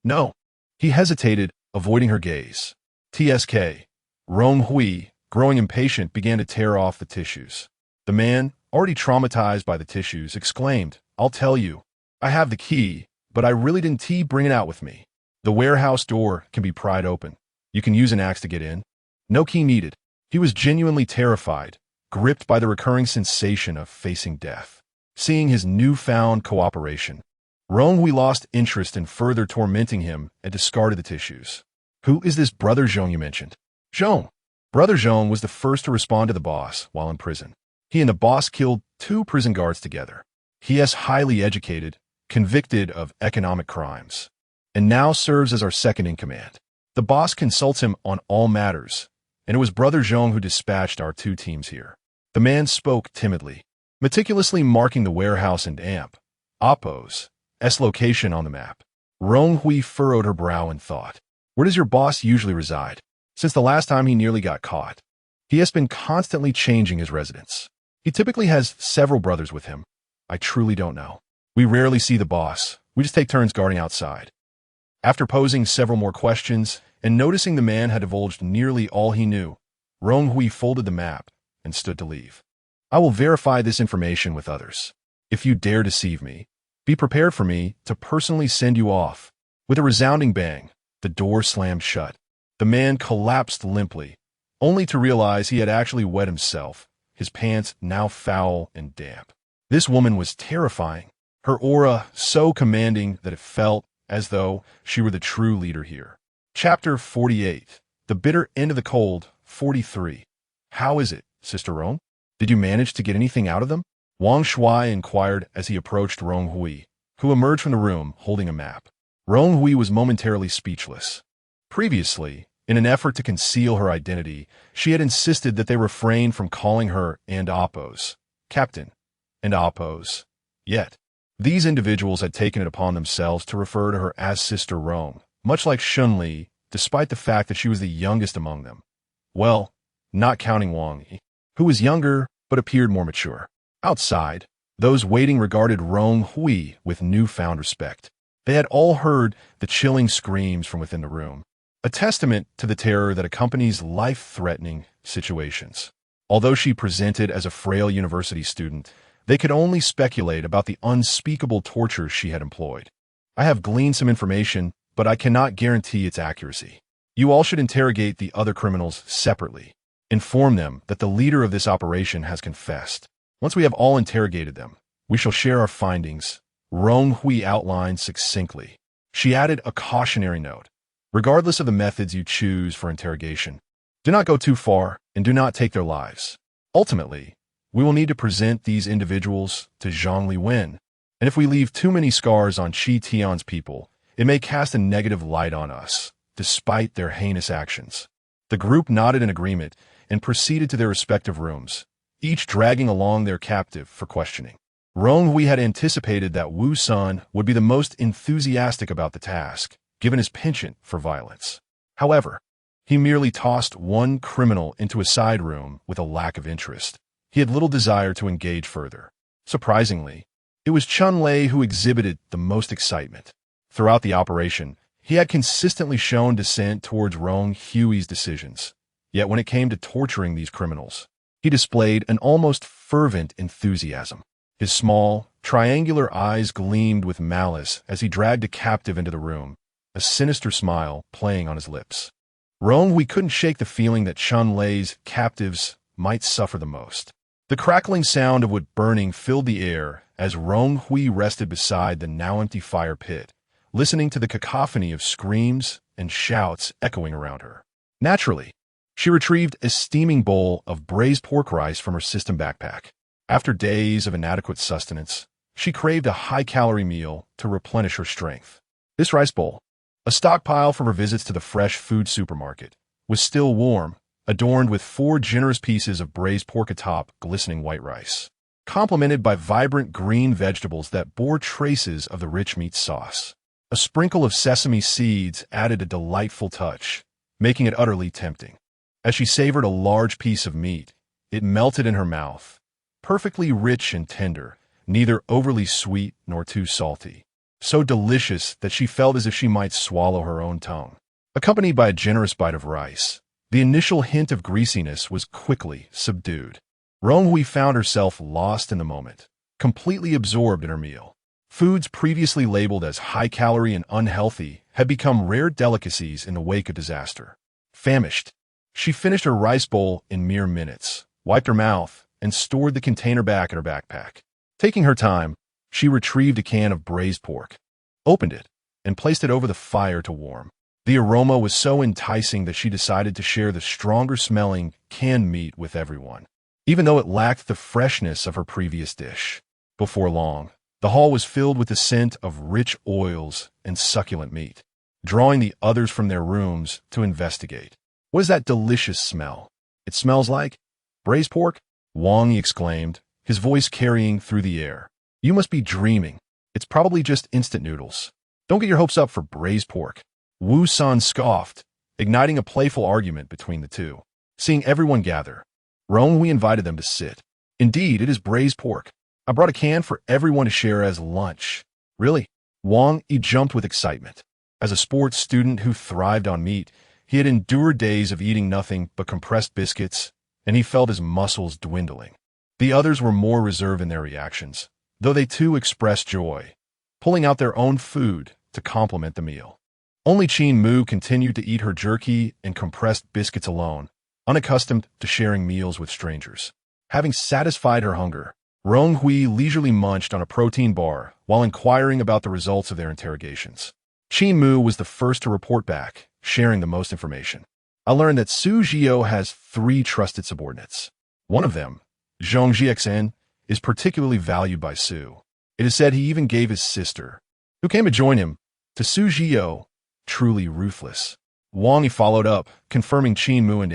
No. He hesitated, avoiding her gaze. TSK. Rong Hui, growing impatient, began to tear off the tissues. The man, already traumatized by the tissues, exclaimed, I'll tell you. I have the key, but I really didn't bring it out with me. The warehouse door can be pried open. You can use an axe to get in. No key needed. He was genuinely terrified, gripped by the recurring sensation of facing death. Seeing his newfound cooperation, Rong Hui lost interest in further tormenting him and discarded the tissues. Who is this Brother Zhong you mentioned? Zhong. Brother Zhong was the first to respond to the boss while in prison. He and the boss killed 2 prison guards together. He is highly educated, convicted of economic crimes, and now serves as our second in command. The boss consults him on all matters, and it was Brother Zhong who dispatched our 2 teams here. The man spoke timidly, meticulously marking the warehouse and amp, Appo's, location on the map. Rong Hui furrowed her brow in thought. Where does your boss usually reside? Since the last time he nearly got caught, he has been constantly changing his residence. He typically has several brothers with him. I truly don't know. We rarely see the boss. We just take turns guarding outside. After posing several more questions and noticing the man had divulged nearly all he knew, Rong Hui folded the map and stood to leave. I will verify this information with others. If you dare deceive me, be prepared for me to personally send you off. With a resounding bang, the door slammed shut. The man collapsed limply, only to realize he had actually wet himself, his pants now foul and damp. This woman was terrifying, her aura so commanding that it felt as though she were the true leader here. Chapter 48. The Bitter End of the Cold, 43. How is it, Sister Rong? Did you manage to get anything out of them? Wang Shuai inquired as he approached Rong Hui, who emerged from the room holding a map. Rong Hui was momentarily speechless. Previously, In an effort to conceal her identity, she had insisted that they refrain from calling her and Oppos, Captain, and Oppos. Yet, these individuals had taken it upon themselves to refer to her as Sister Rong, much like Shunli, despite the fact that she was the youngest among them. Well, not counting Wang Yi, who was younger but appeared more mature. Outside, those waiting regarded Rong Hui with newfound respect. They had all heard the chilling screams from within the room, a testament to the terror that accompanies life-threatening situations. Although she presented as a frail university student, they could only speculate about the unspeakable tortures she had employed. I have gleaned some information, but I cannot guarantee its accuracy. You all should interrogate the other criminals separately. Inform them that the leader of this operation has confessed. Once we have all interrogated them, we shall share our findings. Rong Hui outlined succinctly. She added a cautionary note. Regardless of the methods you choose for interrogation, do not go too far and do not take their lives. Ultimately, we will need to present these individuals to Zhongli Wen, and if we leave too many scars on Qi Tian's people, it may cast a negative light on us, despite their heinous actions. The group nodded in agreement and proceeded to their respective rooms, each dragging along their captive for questioning. Rong Hui had anticipated that Wu Sun would be the most enthusiastic about the task, given his penchant for violence. However, he merely tossed one criminal into a side room with a lack of interest. He had little desire to engage further. Surprisingly, it was Chun Lei who exhibited the most excitement. Throughout the operation, he had consistently shown dissent towards Rong Hui's decisions. Yet when it came to torturing these criminals, he displayed an almost fervent enthusiasm. His small, triangular eyes gleamed with malice as he dragged a captive into the room, a sinister smile playing on his lips. Rong Hui couldn't shake the feeling that Chun Lei's captives might suffer the most. The crackling sound of wood burning filled the air as Rong Hui rested beside the now-empty fire pit, listening to the cacophony of screams and shouts echoing around her. Naturally, she retrieved a steaming bowl of braised pork rice from her system backpack. After days of inadequate sustenance, she craved a high-calorie meal to replenish her strength. This rice bowl, a stockpile from her visits to the fresh food supermarket, was still warm, adorned with 4 generous pieces of braised pork atop glistening white rice, complemented by vibrant green vegetables that bore traces of the rich meat sauce. A sprinkle of sesame seeds added a delightful touch, making it utterly tempting. As she savored a large piece of meat, it melted in her mouth, perfectly rich and tender, neither overly sweet nor too salty. So delicious that she felt as if she might swallow her own tongue. Accompanied by a generous bite of rice, the initial hint of greasiness was quickly subdued. Rong Hui found herself lost in the moment, completely absorbed in her meal. Foods previously labeled as high-calorie and unhealthy had become rare delicacies in the wake of disaster. Famished, she finished her rice bowl in mere minutes, wiped her mouth, and stored the container back in her backpack. Taking her time, she retrieved a can of braised pork, opened it, and placed it over the fire to warm. The aroma was so enticing that she decided to share the stronger-smelling canned meat with everyone, even though it lacked the freshness of her previous dish. Before long, the hall was filled with the scent of rich oils and succulent meat, drawing the others from their rooms to investigate. What is that delicious smell? It smells like braised pork? Wang Yi exclaimed, his voice carrying through the air. You must be dreaming. It's probably just instant noodles. Don't get your hopes up for braised pork. Wu San scoffed, igniting a playful argument between the two. Seeing everyone gather, Rong Hui invited them to sit. Indeed, it is braised pork. I brought a can for everyone to share as lunch. Really? Wang Yi jumped with excitement. As a sports student who thrived on meat, he had endured days of eating nothing but compressed biscuits, and he felt his muscles dwindling. The others were more reserved in their reactions, though they too expressed joy, pulling out their own food to complement the meal. Only Qin Mu continued to eat her jerky and compressed biscuits alone, unaccustomed to sharing meals with strangers. Having satisfied her hunger, Rong Hui leisurely munched on a protein bar while inquiring about the results of their interrogations. Qin Mu was the first to report back, sharing the most information. I learned that Su Jiao has 3 trusted subordinates. One of them, Zhong Jiexen, is particularly valued by Su. It is said he even gave his sister, who came to join him, to Su Jiao, truly ruthless. Wang Yi followed up, confirming Qin Mu and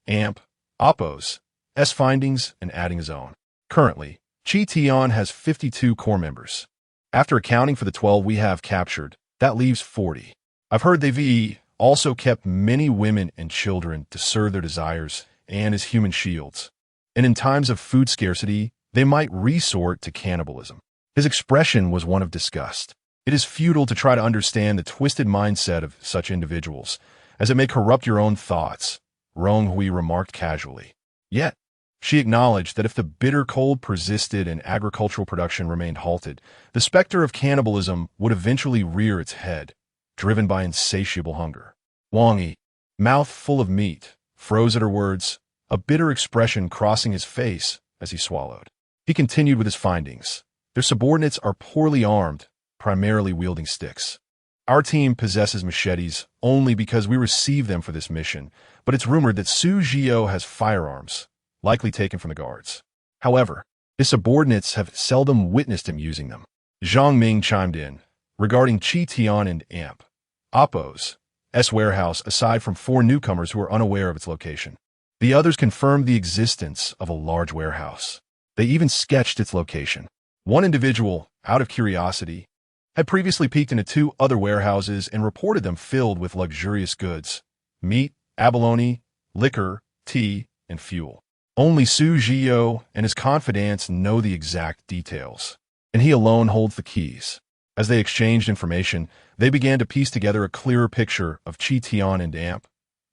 Amp, Oppo's, findings and adding his own. Currently, Qi Tian has 52 core members. After accounting for the 12 we have captured, that leaves 40. I've heard they've also kept many women and children to serve their desires and as human shields. And in times of food scarcity, they might resort to cannibalism. His expression was one of disgust. It is futile to try to understand the twisted mindset of such individuals, as it may corrupt your own thoughts, Rong Hui remarked casually. Yet, she acknowledged that if the bitter cold persisted and agricultural production remained halted, the specter of cannibalism would eventually rear its head, driven by insatiable hunger. Wang Yi, mouth full of meat, froze at her words, a bitter expression crossing his face as he swallowed. He continued with his findings. Their subordinates are poorly armed, primarily wielding sticks. Our team possesses machetes only because we received them for this mission, but it's rumored that Su Jiao has firearms, likely taken from the guards. However, his subordinates have seldom witnessed him using them. Zhang Ming chimed in, regarding Qi Tian and Oppo's warehouse aside from 4 newcomers who are unaware of its location. The others confirmed the existence of a large warehouse. They even sketched its location. One individual, out of curiosity, had previously peeked into 2 other warehouses and reported them filled with luxurious goods, meat, abalone, liquor, tea, and fuel. Only Su Jiao and his confidants know the exact details, and he alone holds the keys. As they exchanged information, they began to piece together a clearer picture of Qi Tian and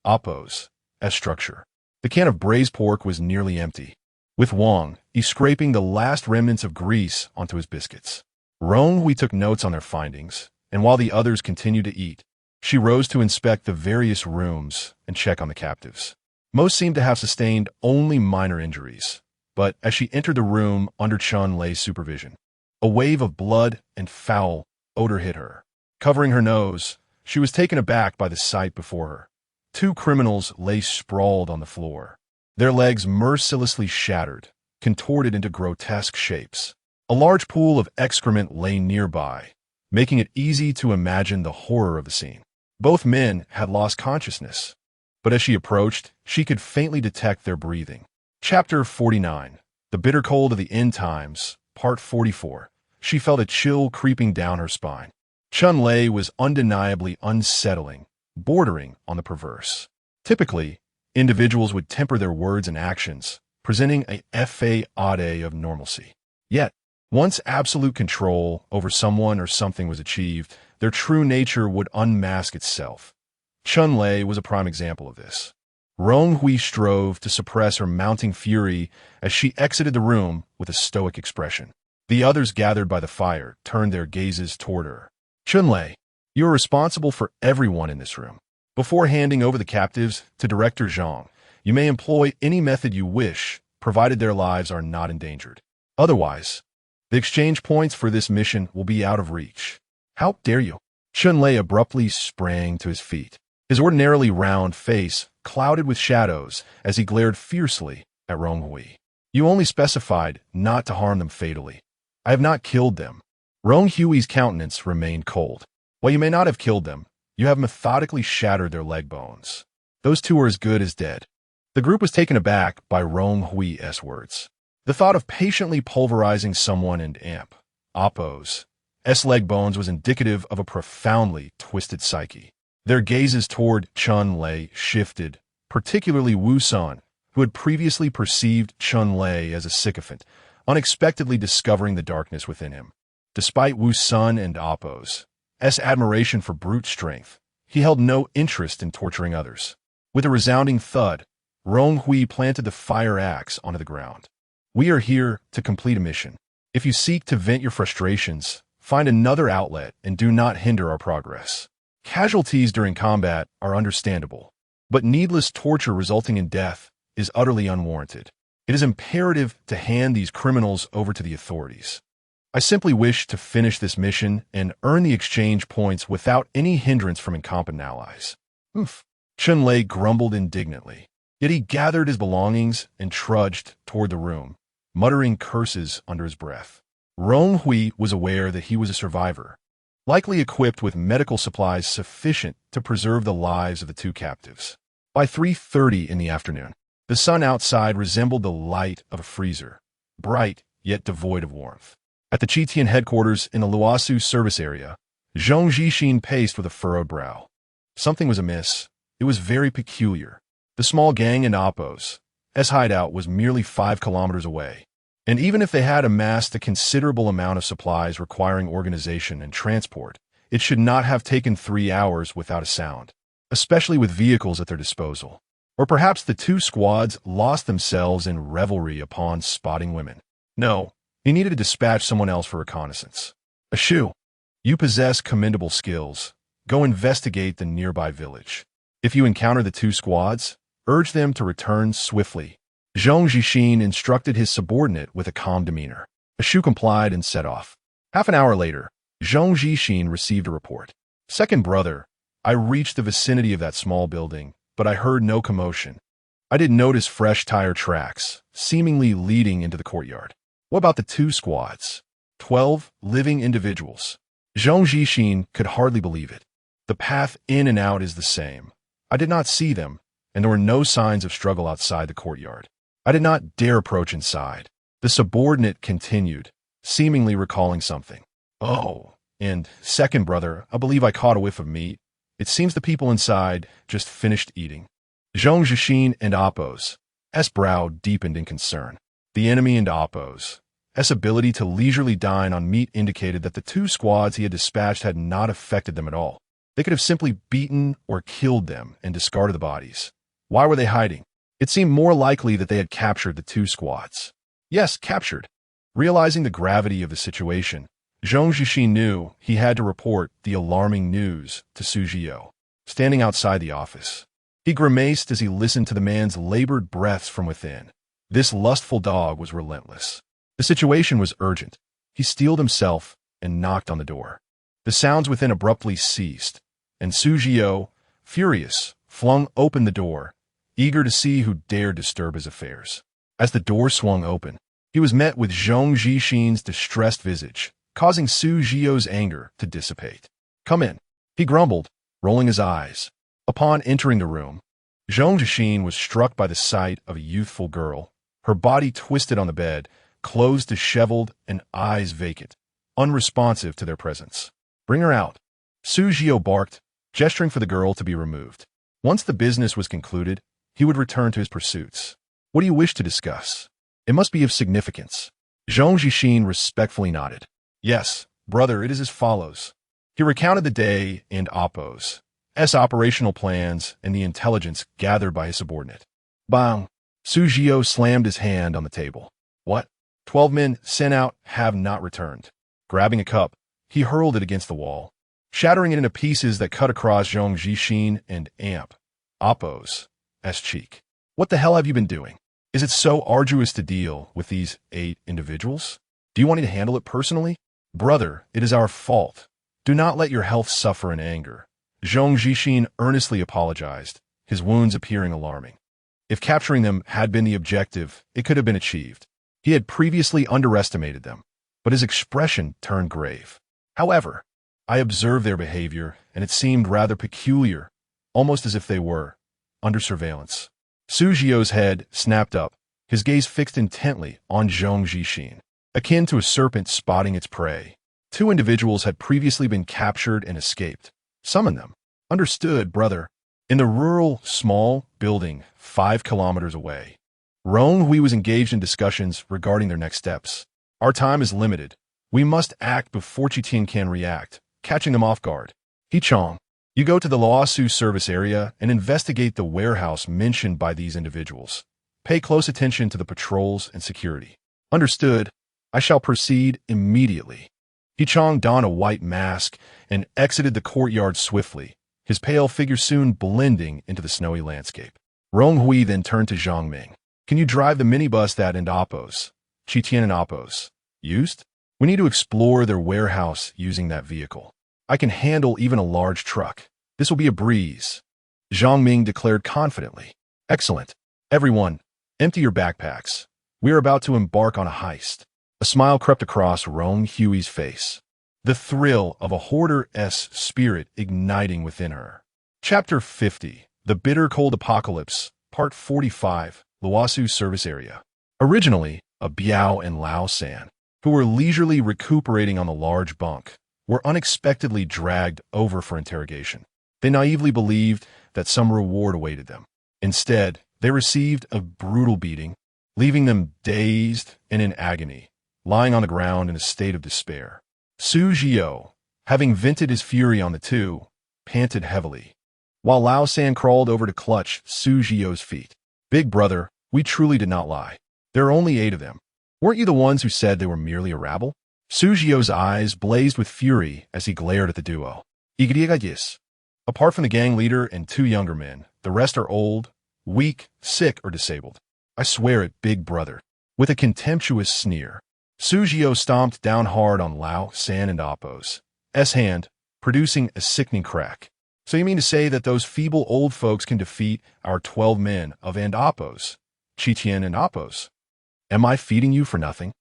Oppo's structure. The can of braised pork was nearly empty, with Wang Yi scraping the last remnants of grease onto his biscuits. Rong Hui took notes on their findings, and while the others continued to eat, she rose to inspect the various rooms and check on the captives. Most seemed to have sustained only minor injuries, but as she entered the room under Chun Lei's supervision, a wave of blood and foul odor hit her. Covering her nose, she was taken aback by the sight before her. 2 criminals lay sprawled on the floor, their legs mercilessly shattered, contorted into grotesque shapes. A large pool of excrement lay nearby, making it easy to imagine the horror of the scene. Both men had lost consciousness, but as she approached, she could faintly detect their breathing. Chapter 49, The Bitter Cold of the End Times, Part 44. She felt a chill creeping down her spine. Chun Lei was undeniably unsettling, bordering on the perverse. Typically, individuals would temper their words and actions, presenting a facade of normalcy. Yet, once absolute control over someone or something was achieved, their true nature would unmask itself. Chun Lei was a prime example of this. Rong Hui strove to suppress her mounting fury as she exited the room with a stoic expression. The others gathered by the fire turned their gazes toward her. Chun Lei, you are responsible for everyone in this room. Before handing over the captives to Director Zhang, you may employ any method you wish, provided their lives are not endangered. Otherwise, the exchange points for this mission will be out of reach. How dare you? Chun Lei abruptly sprang to his feet, his ordinarily round face clouded with shadows as he glared fiercely at Rong Hui. You only specified not to harm them fatally. I have not killed them. Rong Hui's countenance remained cold. While you may not have killed them, you have methodically shattered their leg bones. Those 2 are as good as dead. The group was taken aback by Rong Hui's words. The thought of patiently pulverizing someone in Oppo's leg bones was indicative of a profoundly twisted psyche. Their gazes toward Chun Lei shifted, particularly Wu San, who had previously perceived Chun Lei as a sycophant, unexpectedly discovering the darkness within him. Despite Wu San and Oppo's admiration for brute strength, he held no interest in torturing others. With a resounding thud, Rong Hui planted the fire axe onto the ground. We are here to complete a mission. If you seek to vent your frustrations, find another outlet and do not hinder our progress. Casualties during combat are understandable, but needless torture resulting in death is utterly unwarranted. It is imperative to hand these criminals over to the authorities. I simply wish to finish this mission and earn the exchange points without any hindrance from incompetent allies. Oof. Chun Lei grumbled indignantly, yet he gathered his belongings and trudged toward the room, muttering curses under his breath. Rong Hui was aware that he was a survivor. likely equipped with medical supplies sufficient to preserve the lives of the two captives. By 3:30 in the afternoon, the sun outside resembled the light of a freezer, bright yet devoid of warmth. At the Chitian headquarters in the Luosu service area, Zhong Jixin paced with a furrowed brow. Something was amiss. It was very peculiar. The small gang in Appo's hideout was merely 5 kilometers away, and even if they had amassed a considerable amount of supplies requiring organization and transport, it should not have taken 3 hours without a sound, especially with vehicles at their disposal. Or perhaps the two squads lost themselves in revelry upon spotting women. No, he needed to dispatch someone else for reconnaissance. Ashu, you possess commendable skills. Go investigate the nearby village. If you encounter the two squads, urge them to return swiftly. Zhong Jixin instructed his subordinate with a calm demeanor. Ashu complied and set off. Half an hour later, Zhong Jixin received a report. Second brother, I reached the vicinity of that small building, but I heard no commotion. I did notice fresh tire tracks, seemingly leading into the courtyard. What about the two squads? 12 living individuals. Zhong Jixin could hardly believe it. The path in and out is the same. I did not see them, and there were no signs of struggle outside the courtyard. I did not dare approach inside. The subordinate continued, seemingly recalling something. Oh, and second brother, I believe I caught a whiff of meat. It seems the people inside just finished eating. Zhong Jixin and Appo's brow deepened in concern. The enemy and Appo's ability to leisurely dine on meat indicated that the two squads he had dispatched had not affected them at all. They could have simply beaten or killed them and discarded the bodies. Why were they hiding? It seemed more likely that they had captured the two squads. Yes, captured. Realizing the gravity of the situation, Zhong Jixin knew he had to report the alarming news to Su Jiao, standing outside the office. He grimaced as he listened to the man's labored breaths from within. This lustful dog was relentless. The situation was urgent. He steeled himself and knocked on the door. The sounds within abruptly ceased, and Su Jiao, furious, flung open the door, eager to see who dared disturb his affairs. As the door swung open, he was met with Zhong Jixin's distressed visage, causing Su Jiao's anger to dissipate. Come in, he grumbled, rolling his eyes. Upon entering the room, Zhong Jixin was struck by the sight of a youthful girl, her body twisted on the bed, clothes disheveled and eyes vacant, unresponsive to their presence. Bring her out. Su Jiao barked, gesturing for the girl to be removed. Once the business was concluded, he would return to his pursuits. What do you wish to discuss? It must be of significance. Zhong Jixin respectfully nodded. Yes, brother, it is as follows. He recounted the day and Appo's operational plans and the intelligence gathered by his subordinate. Bang! Su Jiao slammed his hand on the table. What? 12 men sent out have not returned. Grabbing a cup, he hurled it against the wall, shattering it into pieces that cut across Zhong Jixin and Appo's cheek. What the hell have you been doing? Is it so arduous to deal with these 8 individuals? Do you want me to handle it personally? Brother, it is our fault. Do not let your health suffer in anger. Zhong Jixin earnestly apologized, his wounds appearing alarming. If capturing them had been the objective, it could have been achieved. He had previously underestimated them, but his expression turned grave. However, I observed their behavior, and it seemed rather peculiar, almost as if they were under surveillance. Su Jiao's head snapped up, his gaze fixed intently on Zhong Jixin, akin to a serpent spotting its prey. 2 individuals had previously been captured and escaped. Summon them. Understood, brother. In the rural, small building 5 kilometers away, Rong Hui was engaged in discussions regarding their next steps. Our time is limited. We must act before Chitian can react, catching them off guard. Hichong, you go to the Luosu service area and investigate the warehouse mentioned by these individuals. Pay close attention to the patrols and security. Understood. I shall proceed immediately. Hichong donned a white mask and exited the courtyard swiftly, his pale figure soon blending into the snowy landscape. Rong Hui then turned to Zhang Ming. Can you drive the minibus that and Appo's, Chitian and Appo's, used? We need to explore their warehouse using that vehicle. I can handle even a large truck. This will be a breeze. Zhang Ming declared confidently. Excellent. Everyone, empty your backpacks. We are about to embark on a heist. A smile crept across Rong Hui's face. the thrill of a hoarder's spirit igniting within her. Chapter 50, The Bitter Cold Apocalypse, Part 45, Luosu Service Area. Originally, a Biao and Lao San, who were leisurely recuperating on the large bunk, were unexpectedly dragged over for interrogation. They naively believed that some reward awaited them. Instead, they received a brutal beating, leaving them dazed and in agony, lying on the ground in a state of despair. Su Jiao, having vented his fury on the two, panted heavily, while Lao San crawled over to clutch Su Jiao's feet. "Big brother, we truly did not lie. There are only 8 of them. Weren't you the ones who said they were merely a rabble?" Su Jiao's eyes blazed with fury as he glared at the duo. "Igriagis. Apart from the gang leader and 2 younger men, the rest are old, weak, sick, or disabled. I swear it, big brother." With a contemptuous sneer, Su Jiao stomped down hard on Lao San and Appo's hand, producing a sickening crack. "So you mean to say that those feeble old folks can defeat our 12 men of and Appo's, Qitian and Appo's? Am I feeding you for nothing?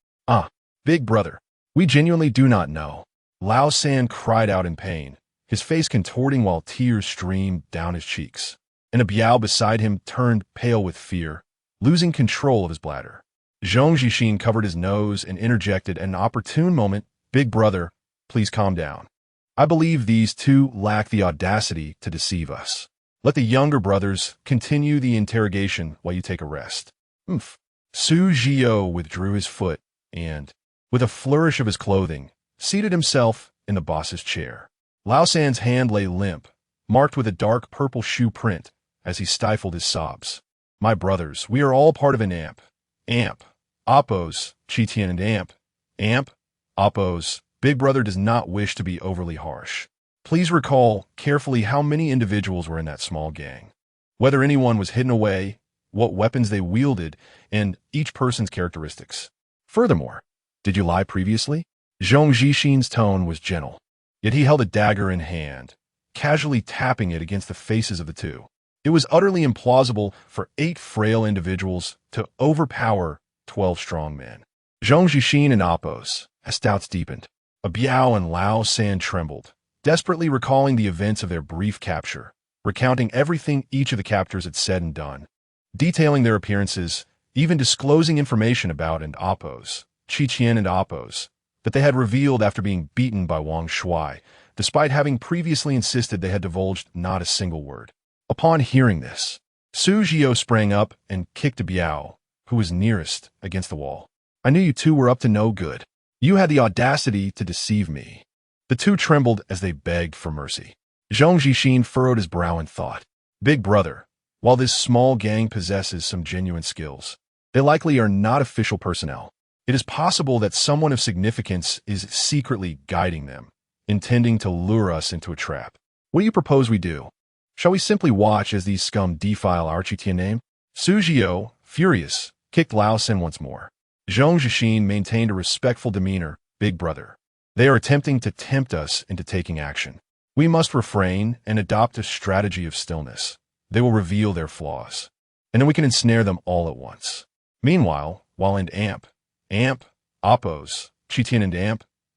Big brother, we genuinely do not know." Lao San cried out in pain, his face contorting while tears streamed down his cheeks, and a Biao beside him turned pale with fear, losing control of his bladder. Zhong Zhixin covered his nose and interjected at an opportune moment, "Big brother, please calm down. I believe these 2 lack the audacity to deceive us. Let the younger brothers continue the interrogation while you take a rest." Su Jiao withdrew his foot and, with a flourish of his clothing, seated himself in the boss's chair. Lao San's hand lay limp, marked with a dark purple shoe print, as he stifled his sobs. "My brothers, we are all part of an amp. Appo's, Qitian and Appo's. Big brother does not wish to be overly harsh. Please recall carefully how many individuals were in that small gang, whether anyone was hidden away, what weapons they wielded, and each person's characteristics. Furthermore, did you lie previously?" Zhong Zhixin's tone was gentle, yet he held a dagger in hand, casually tapping it against the faces of the 2. It was utterly implausible for 8 frail individuals to overpower 12 strong men. Zhong Zhixin and Appo's doubts deepened. A Biao and Lao San trembled, desperately recalling the events of their brief capture, recounting everything each of the captors had said and done, detailing their appearances, even disclosing information about and Appo's, Qitian and Appo's, that they had revealed after being beaten by Wang Shui, despite having previously insisted they had divulged not a single word. Upon hearing this, Su Jiao sprang up and kicked a Biao, who was nearest, against the wall. "I knew you 2 were up to no good. You had the audacity to deceive me." The 2 trembled as they begged for mercy. Zhong Zhixin furrowed his brow in thought. "Big brother, while this small gang possesses some genuine skills, they likely are not official personnel. It is possible that someone of significance is secretly guiding them, intending to lure us into a trap. What do you propose we do? Shall we simply watch as these scum defile our Qitian name?" Su Jiao, furious, kicked Lao San once more. Zhong Zhixin maintained a respectful demeanor. "Big brother, they are attempting to tempt us into taking action. We must refrain and adopt a strategy of stillness. They will reveal their flaws, and then we can ensnare them all at once." Meanwhile, while in Appo's, Qitian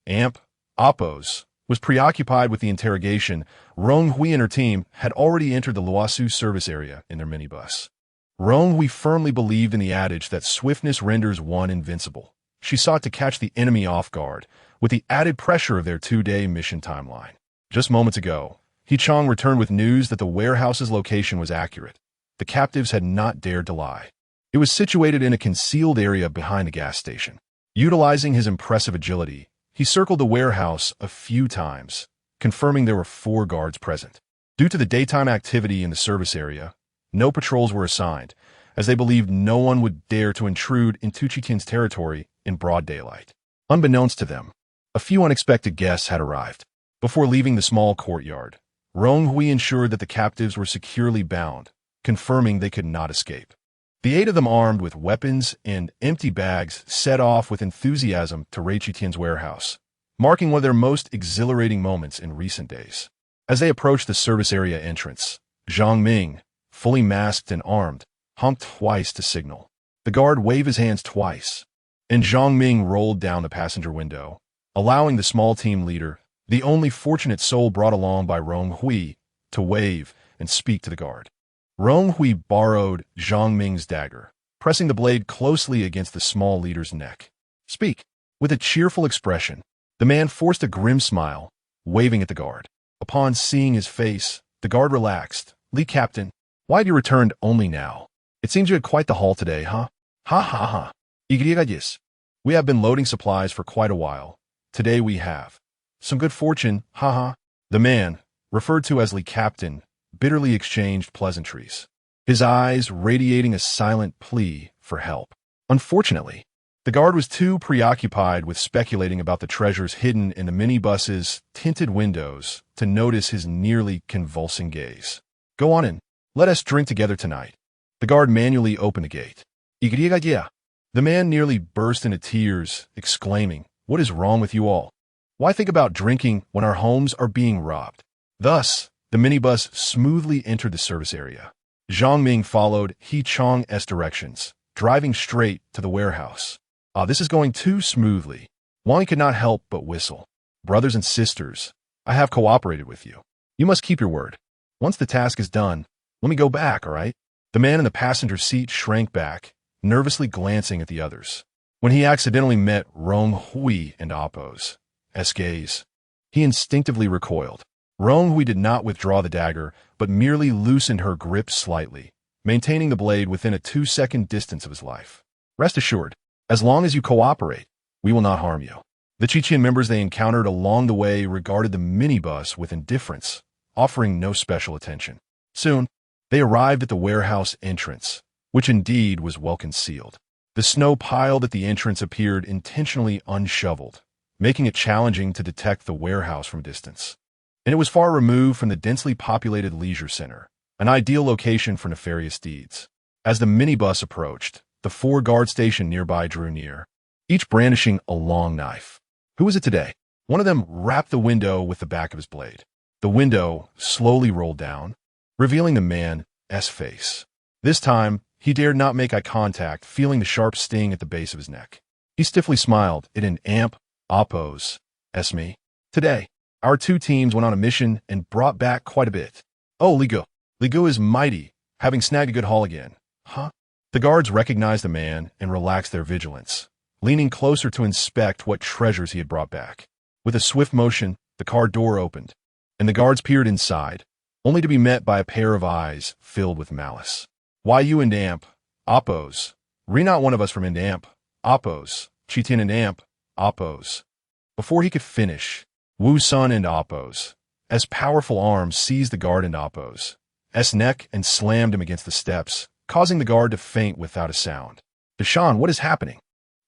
and Appo's, was preoccupied with the interrogation, Rong Hui and her team had already entered the Luosu service area in their minibus. Rong Hui firmly believed in the adage that swiftness renders one invincible. She sought to catch the enemy off guard, with the added pressure of their 2-day mission timeline. Just moments ago, He Chong returned with news that the warehouse's location was accurate. The captives had not dared to lie. It was situated in a concealed area behind the gas station. Utilizing his impressive agility, he circled the warehouse a few times, confirming there were 4 guards present. Due to the daytime activity in the service area, no patrols were assigned, as they believed no one would dare to intrude into Qitian's territory in broad daylight. Unbeknownst to them, a few unexpected guests had arrived. Before leaving the small courtyard, Rong Hui ensured that the captives were securely bound, confirming they could not escape. The 8 of them, armed with weapons and empty bags, set off with enthusiasm to raid Qitian's warehouse, marking one of their most exhilarating moments in recent days. As they approached the service area entrance, Zhang Ming, fully masked and armed, honked twice to signal. The guard waved his hands twice, and Zhang Ming rolled down the passenger window, allowing the small team leader, the only fortunate soul brought along by Rong Hui, to wave and speak to the guard. Rong Hui borrowed Zhang Ming's dagger, pressing the blade closely against the small leader's neck. "Speak." With a cheerful expression, the man forced a grim smile, waving at the guard. Upon seeing his face, the guard relaxed. "Li Captain, why'd you return only now? It seems you had quite the haul today, huh?" "Ha ha ha. Yes. We have been loading supplies for quite a while. Today we have some good fortune, ha." The man, referred to as Li Captain, bitterly exchanged pleasantries, his eyes radiating a silent plea for help. Unfortunately, the guard was too preoccupied with speculating about the treasures hidden in the minibus's tinted windows to notice his nearly convulsing gaze. "Go on in. Let us drink together tonight." The guard manually opened the gate. Yeah. The man nearly burst into tears, exclaiming, "What is wrong with you all? Why think about drinking when our homes are being robbed?" Thus, the minibus smoothly entered the service area. Zhang Ming followed He Chang's directions, driving straight to the warehouse. This is going too smoothly. Wang could not help but whistle. "Brothers and sisters, I have cooperated with you. You must keep your word. Once the task is done, let me go back, all right?" The man in the passenger seat shrank back, nervously glancing at the others. When he accidentally met Rong Hui and Appo's gaze, he instinctively recoiled. Rong Hui did not withdraw the dagger, but merely loosened her grip slightly, maintaining the blade within a 2-second distance of his life. "Rest assured, as long as you cooperate, we will not harm you." The Chechen members they encountered along the way regarded the minibus with indifference, offering no special attention. Soon, they arrived at the warehouse entrance, which indeed was well concealed. The snow piled at the entrance appeared intentionally unshoveled, making it challenging to detect the warehouse from a distance. And it was far removed from the densely populated leisure center, an ideal location for nefarious deeds. As the minibus approached, the 4 guard stationed nearby drew near, each brandishing a long knife. "Who is it today?" One of them rapped the window with the back of his blade. The window slowly rolled down, revealing the man's face. This time, he dared not make eye contact, feeling the sharp sting at the base of his neck. He stiffly smiled at an Appo's me. "Today, our 2 teams went on a mission and brought back quite a bit." "Oh, Ligu is mighty, having snagged a good haul again." "Huh?" The guards recognized the man and relaxed their vigilance, leaning closer to inspect what treasures he had brought back. With a swift motion, the car door opened, and the guards peered inside, only to be met by a pair of eyes filled with malice. "Why you and Appo's? Not one of us from Appo's. Chitin and Appo's." Before he could finish, Wu Sun and Appo's powerful arms seized the guard and Appo's neck and slammed him against the steps, causing the guard to faint without a sound. "Deshaun, what is happening?"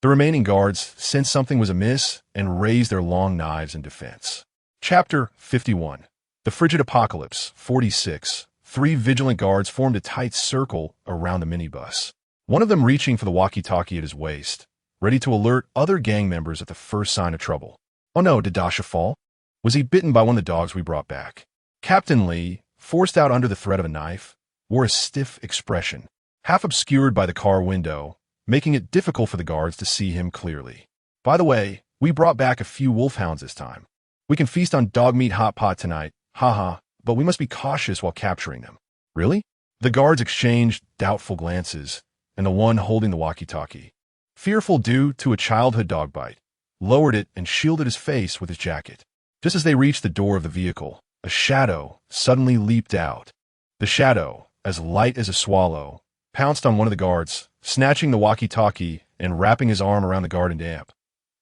The remaining guards sensed something was amiss and raised their long knives in defense. Chapter 51. The Frigid Apocalypse, 46. 3 vigilant guards formed a tight circle around the minibus, one of them reaching for the walkie-talkie at his waist, ready to alert other gang members at the first sign of trouble. "Oh no, did Dasha fall? Was he bitten by one of the dogs we brought back?" Captain Lee, forced out under the threat of a knife, wore a stiff expression, half obscured by the car window, making it difficult for the guards to see him clearly. "By the way, we brought back a few wolfhounds this time. We can feast on dog meat hot pot tonight, haha, but we must be cautious while capturing them." "Really?" The guards exchanged doubtful glances, and the one holding the walkie-talkie, fearful due to a childhood dog bite, lowered it and shielded his face with his jacket. Just as they reached the door of the vehicle, a shadow suddenly leaped out. The shadow, as light as a swallow, pounced on one of the guards, snatching the walkie-talkie and wrapping his arm around the guard and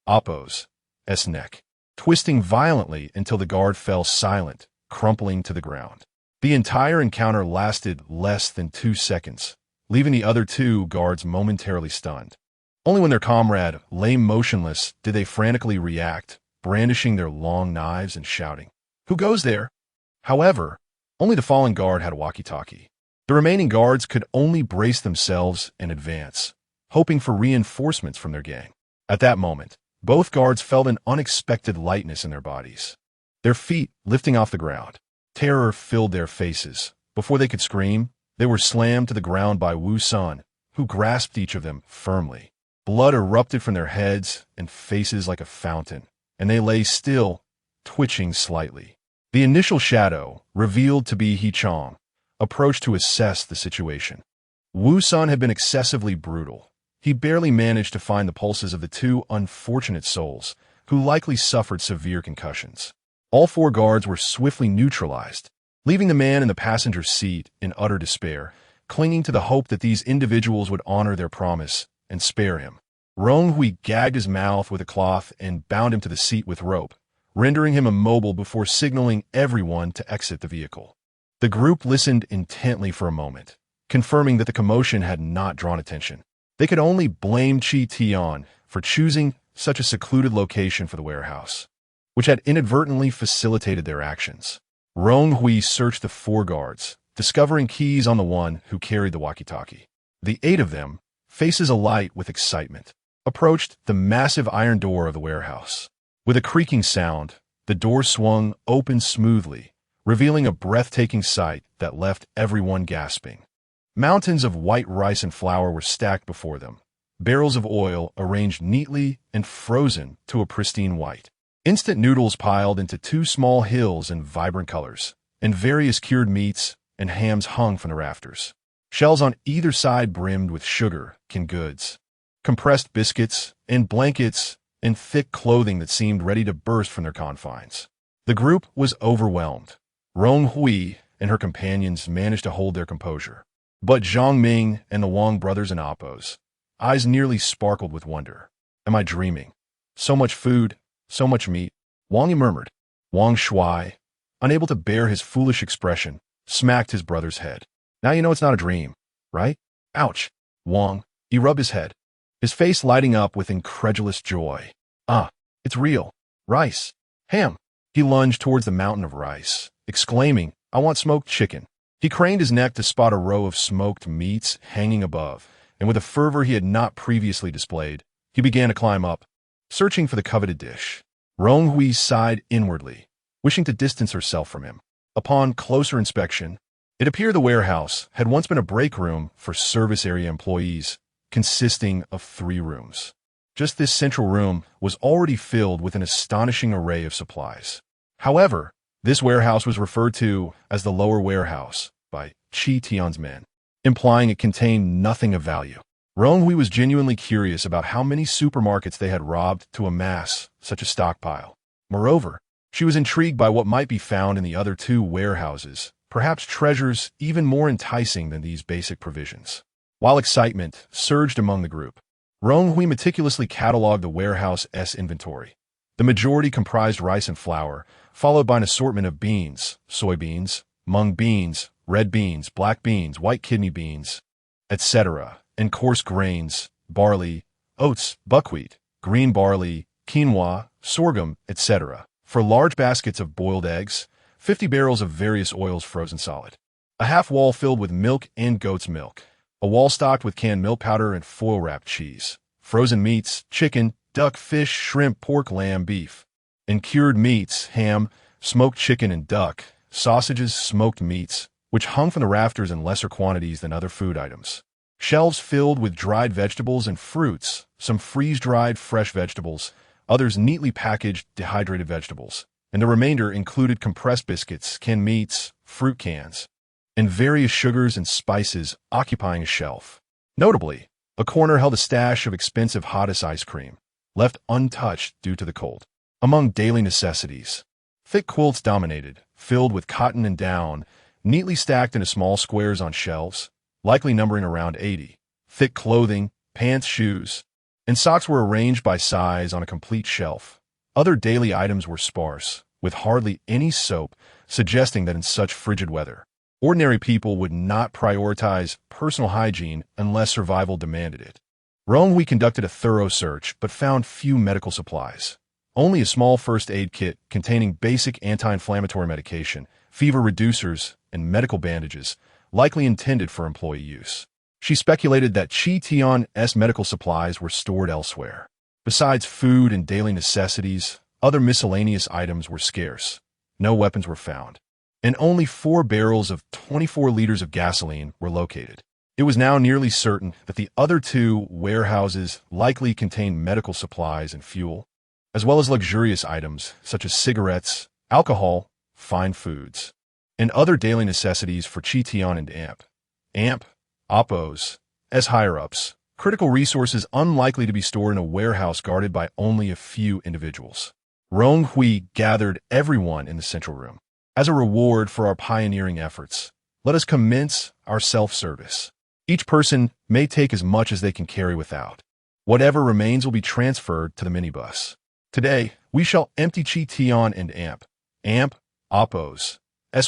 Appo's neck, twisting violently until the guard fell silent, crumpling to the ground. The entire encounter lasted less than 2 seconds, leaving the other 2 guards momentarily stunned. Only when their comrade lay motionless did they frantically react, brandishing their long knives and shouting, "Who goes there?" However, only the fallen guard had a walkie-talkie. The remaining guards could only brace themselves and advance, hoping for reinforcements from their gang. At that moment, both guards felt an unexpected lightness in their bodies, their feet lifting off the ground. Terror filled their faces. Before they could scream, they were slammed to the ground by Wu Sun, who grasped each of them firmly. Blood erupted from their heads and faces like a fountain, and they lay still, twitching slightly. The initial shadow, revealed to be He Chong, approached to assess the situation. Wu Sun had been excessively brutal. He barely managed to find the pulses of the two unfortunate souls, who likely suffered severe concussions. All four guards were swiftly neutralized, leaving the man in the passenger seat in utter despair, clinging to the hope that these individuals would honor their promise and spare him. Rong Hui gagged his mouth with a cloth and bound him to the seat with rope, rendering him immobile before signaling everyone to exit the vehicle. The group listened intently for a moment, confirming that the commotion had not drawn attention. They could only blame Chi Tian for choosing such a secluded location for the warehouse, which had inadvertently facilitated their actions. Rong Hui searched the four guards, discovering keys on the one who carried the walkie-talkie. The 8 of them, faces alight with excitement, approached the massive iron door of the warehouse. With a creaking sound, the door swung open smoothly, revealing a breathtaking sight that left everyone gasping. Mountains of white rice and flour were stacked before them, barrels of oil arranged neatly and frozen to a pristine white. Instant noodles piled into 2 small hills in vibrant colors, and various cured meats and hams hung from the rafters. Shelves on either side brimmed with sugar, canned goods, compressed biscuits, and blankets, and thick clothing that seemed ready to burst from their confines. The group was overwhelmed. Rong Hui and her companions managed to hold their composure. But Zhang Ming and the Wang brothers and Oppos, eyes nearly sparkled with wonder. Am I dreaming? So much food, so much meat. Wang Yi murmured. Wang Shuai, unable to bear his foolish expression, smacked his brother's head. Now you know it's not a dream, right? Ouch. Wang, he rubbed his head, his face lighting up with incredulous joy. It's real. Rice. Ham. He lunged towards the mountain of rice, exclaiming, I want smoked chicken. He craned his neck to spot a row of smoked meats hanging above, and with a fervor he had not previously displayed, he began to climb up, searching for the coveted dish. Rong Hui sighed inwardly, wishing to distance herself from him. Upon closer inspection, it appeared the warehouse had once been a break room for service area employees, consisting of 3 rooms. Just this central room was already filled with an astonishing array of supplies. However, this warehouse was referred to as the lower warehouse by Chi Tian's men, implying it contained nothing of value. Rong Hui was genuinely curious about how many supermarkets they had robbed to amass such a stockpile. Moreover, she was intrigued by what might be found in the other 2 warehouses, perhaps treasures even more enticing than these basic provisions. While excitement surged among the group, Rong Hui meticulously cataloged the warehouse's inventory. The majority comprised rice and flour, followed by an assortment of beans, soybeans, mung beans, red beans, black beans, white kidney beans, etc., and coarse grains, barley, oats, buckwheat, green barley, quinoa, sorghum, etc., for large baskets of boiled eggs, 50 barrels of various oils frozen solid, a half wall filled with milk and goat's milk, a wall stocked with canned milk powder and foil-wrapped cheese, frozen meats, chicken, duck, fish, shrimp, pork, lamb, beef, and cured meats, ham, smoked chicken and duck, sausages, smoked meats, which hung from the rafters in lesser quantities than other food items. Shelves filled with dried vegetables and fruits, some freeze-dried fresh vegetables, others neatly packaged dehydrated vegetables, and the remainder included compressed biscuits, canned meats, fruit cans, and various sugars and spices occupying a shelf. Notably, a corner held a stash of expensive hottest ice cream, left untouched due to the cold. Among daily necessities, thick quilts dominated, filled with cotton and down, neatly stacked into small squares on shelves, likely numbering around 80. Thick clothing, pants, shoes, and socks were arranged by size on a complete shelf. Other daily items were sparse, with hardly any soap, suggesting that in such frigid weather, ordinary people would not prioritize personal hygiene unless survival demanded it. Rong Hui conducted a thorough search but found few medical supplies. Only a small first aid kit containing basic anti-inflammatory medication, fever reducers, and medical bandages, likely intended for employee use. She speculated that Chi Tian's medical supplies were stored elsewhere. Besides food and daily necessities, other miscellaneous items were scarce. No weapons were found, and only 4 barrels of 24 liters of gasoline were located. It was now nearly certain that the other 2 warehouses likely contained medical supplies and fuel. as well as luxurious items such as cigarettes, alcohol, fine foods, and other daily necessities for Chi Tian and Amp, Oppos, as higher-ups, critical resources unlikely to be stored in a warehouse guarded by only a few individuals. Rong Hui gathered everyone in the central room. As a reward for our pioneering efforts, let us commence our self-service. Each person may take as much as they can carry without. Whatever remains will be transferred to the minibus. Today, we shall empty Chi Tian and Amp, Oppos,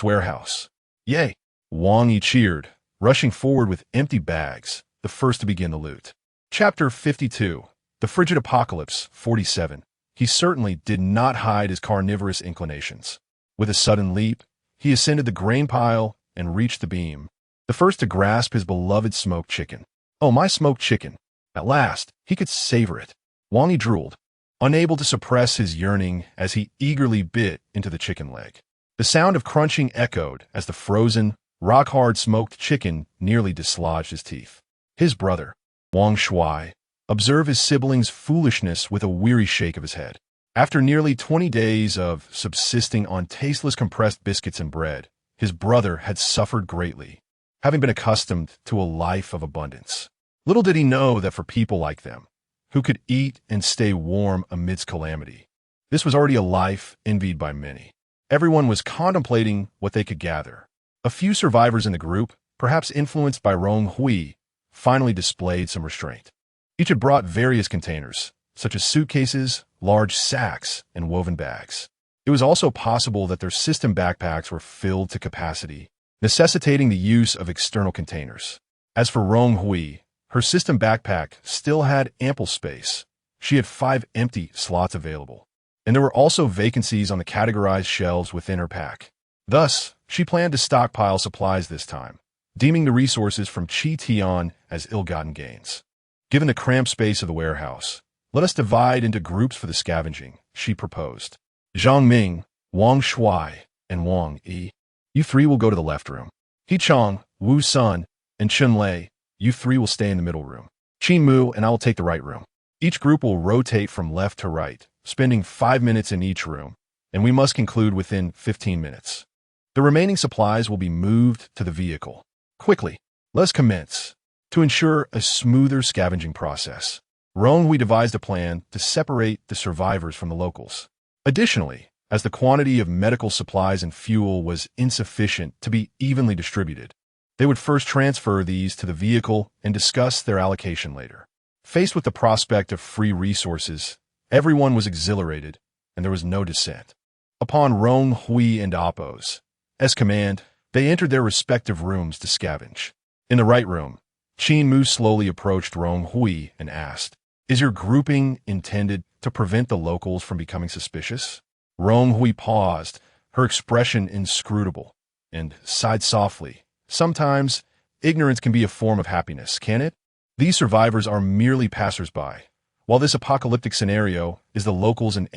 warehouse. Yay! Wang Yi cheered, rushing forward with empty bags, the first to begin the loot. Chapter 52. The Frigid Apocalypse, 47. He certainly did not hide his carnivorous inclinations. With a sudden leap, he ascended the grain pile and reached the beam, the first to grasp his beloved smoked chicken. Oh, my smoked chicken. At last, he could savor it. Wang Yi drooled, unable to suppress his yearning as he eagerly bit into the chicken leg. The sound of crunching echoed as the frozen, rock-hard smoked chicken nearly dislodged his teeth. His brother, Wang Shui, observed his sibling's foolishness with a weary shake of his head. After nearly 20 days of subsisting on tasteless compressed biscuits and bread, his brother had suffered greatly, having been accustomed to a life of abundance. Little did he know that for people like them, who could eat and stay warm amidst calamity, this was already a life envied by many. Everyone was contemplating what they could gather. A few survivors in the group, perhaps influenced by Rong Hui, finally displayed some restraint. Each had brought various containers, such as suitcases, large sacks, and woven bags. It was also possible that their system backpacks were filled to capacity, necessitating the use of external containers. As for Rong Hui, her system backpack still had ample space. She had 5 empty slots available, and there were also vacancies on the categorized shelves within her pack. Thus, she planned to stockpile supplies this time, deeming the resources from Chi Tian as ill-gotten gains. Given the cramped space of the warehouse, let us divide into groups for the scavenging, she proposed. Zhang Ming, Wang Shui, and Wang Yi. You 3 will go to the left room. He Chong, Wu Sun, and Chun Lei, you 3 will stay in the middle room. Qin Mu and I will take the right room. Each group will rotate from left to right, spending 5 minutes in each room, and we must conclude within 15 minutes. The remaining supplies will be moved to the vehicle. Quickly, let's commence. To ensure a smoother scavenging process, Rong Hui devised a plan to separate the survivors from the locals. Additionally, as the quantity of medical supplies and fuel was insufficient to be evenly distributed, they would first transfer these to the vehicle and discuss their allocation later. Faced with the prospect of free resources, everyone was exhilarated, and there was no dissent. Upon Rong Hui and Oppos' command, they entered their respective rooms to scavenge. In the right room, Qin Mu slowly approached Rong Hui and asked, "Is your grouping intended to prevent the locals from becoming suspicious?" Rong Hui paused, her expression inscrutable, and sighed softly. Sometimes, ignorance can be a form of happiness, can it? These survivors are merely passers-by, while this apocalyptic scenario is the locals and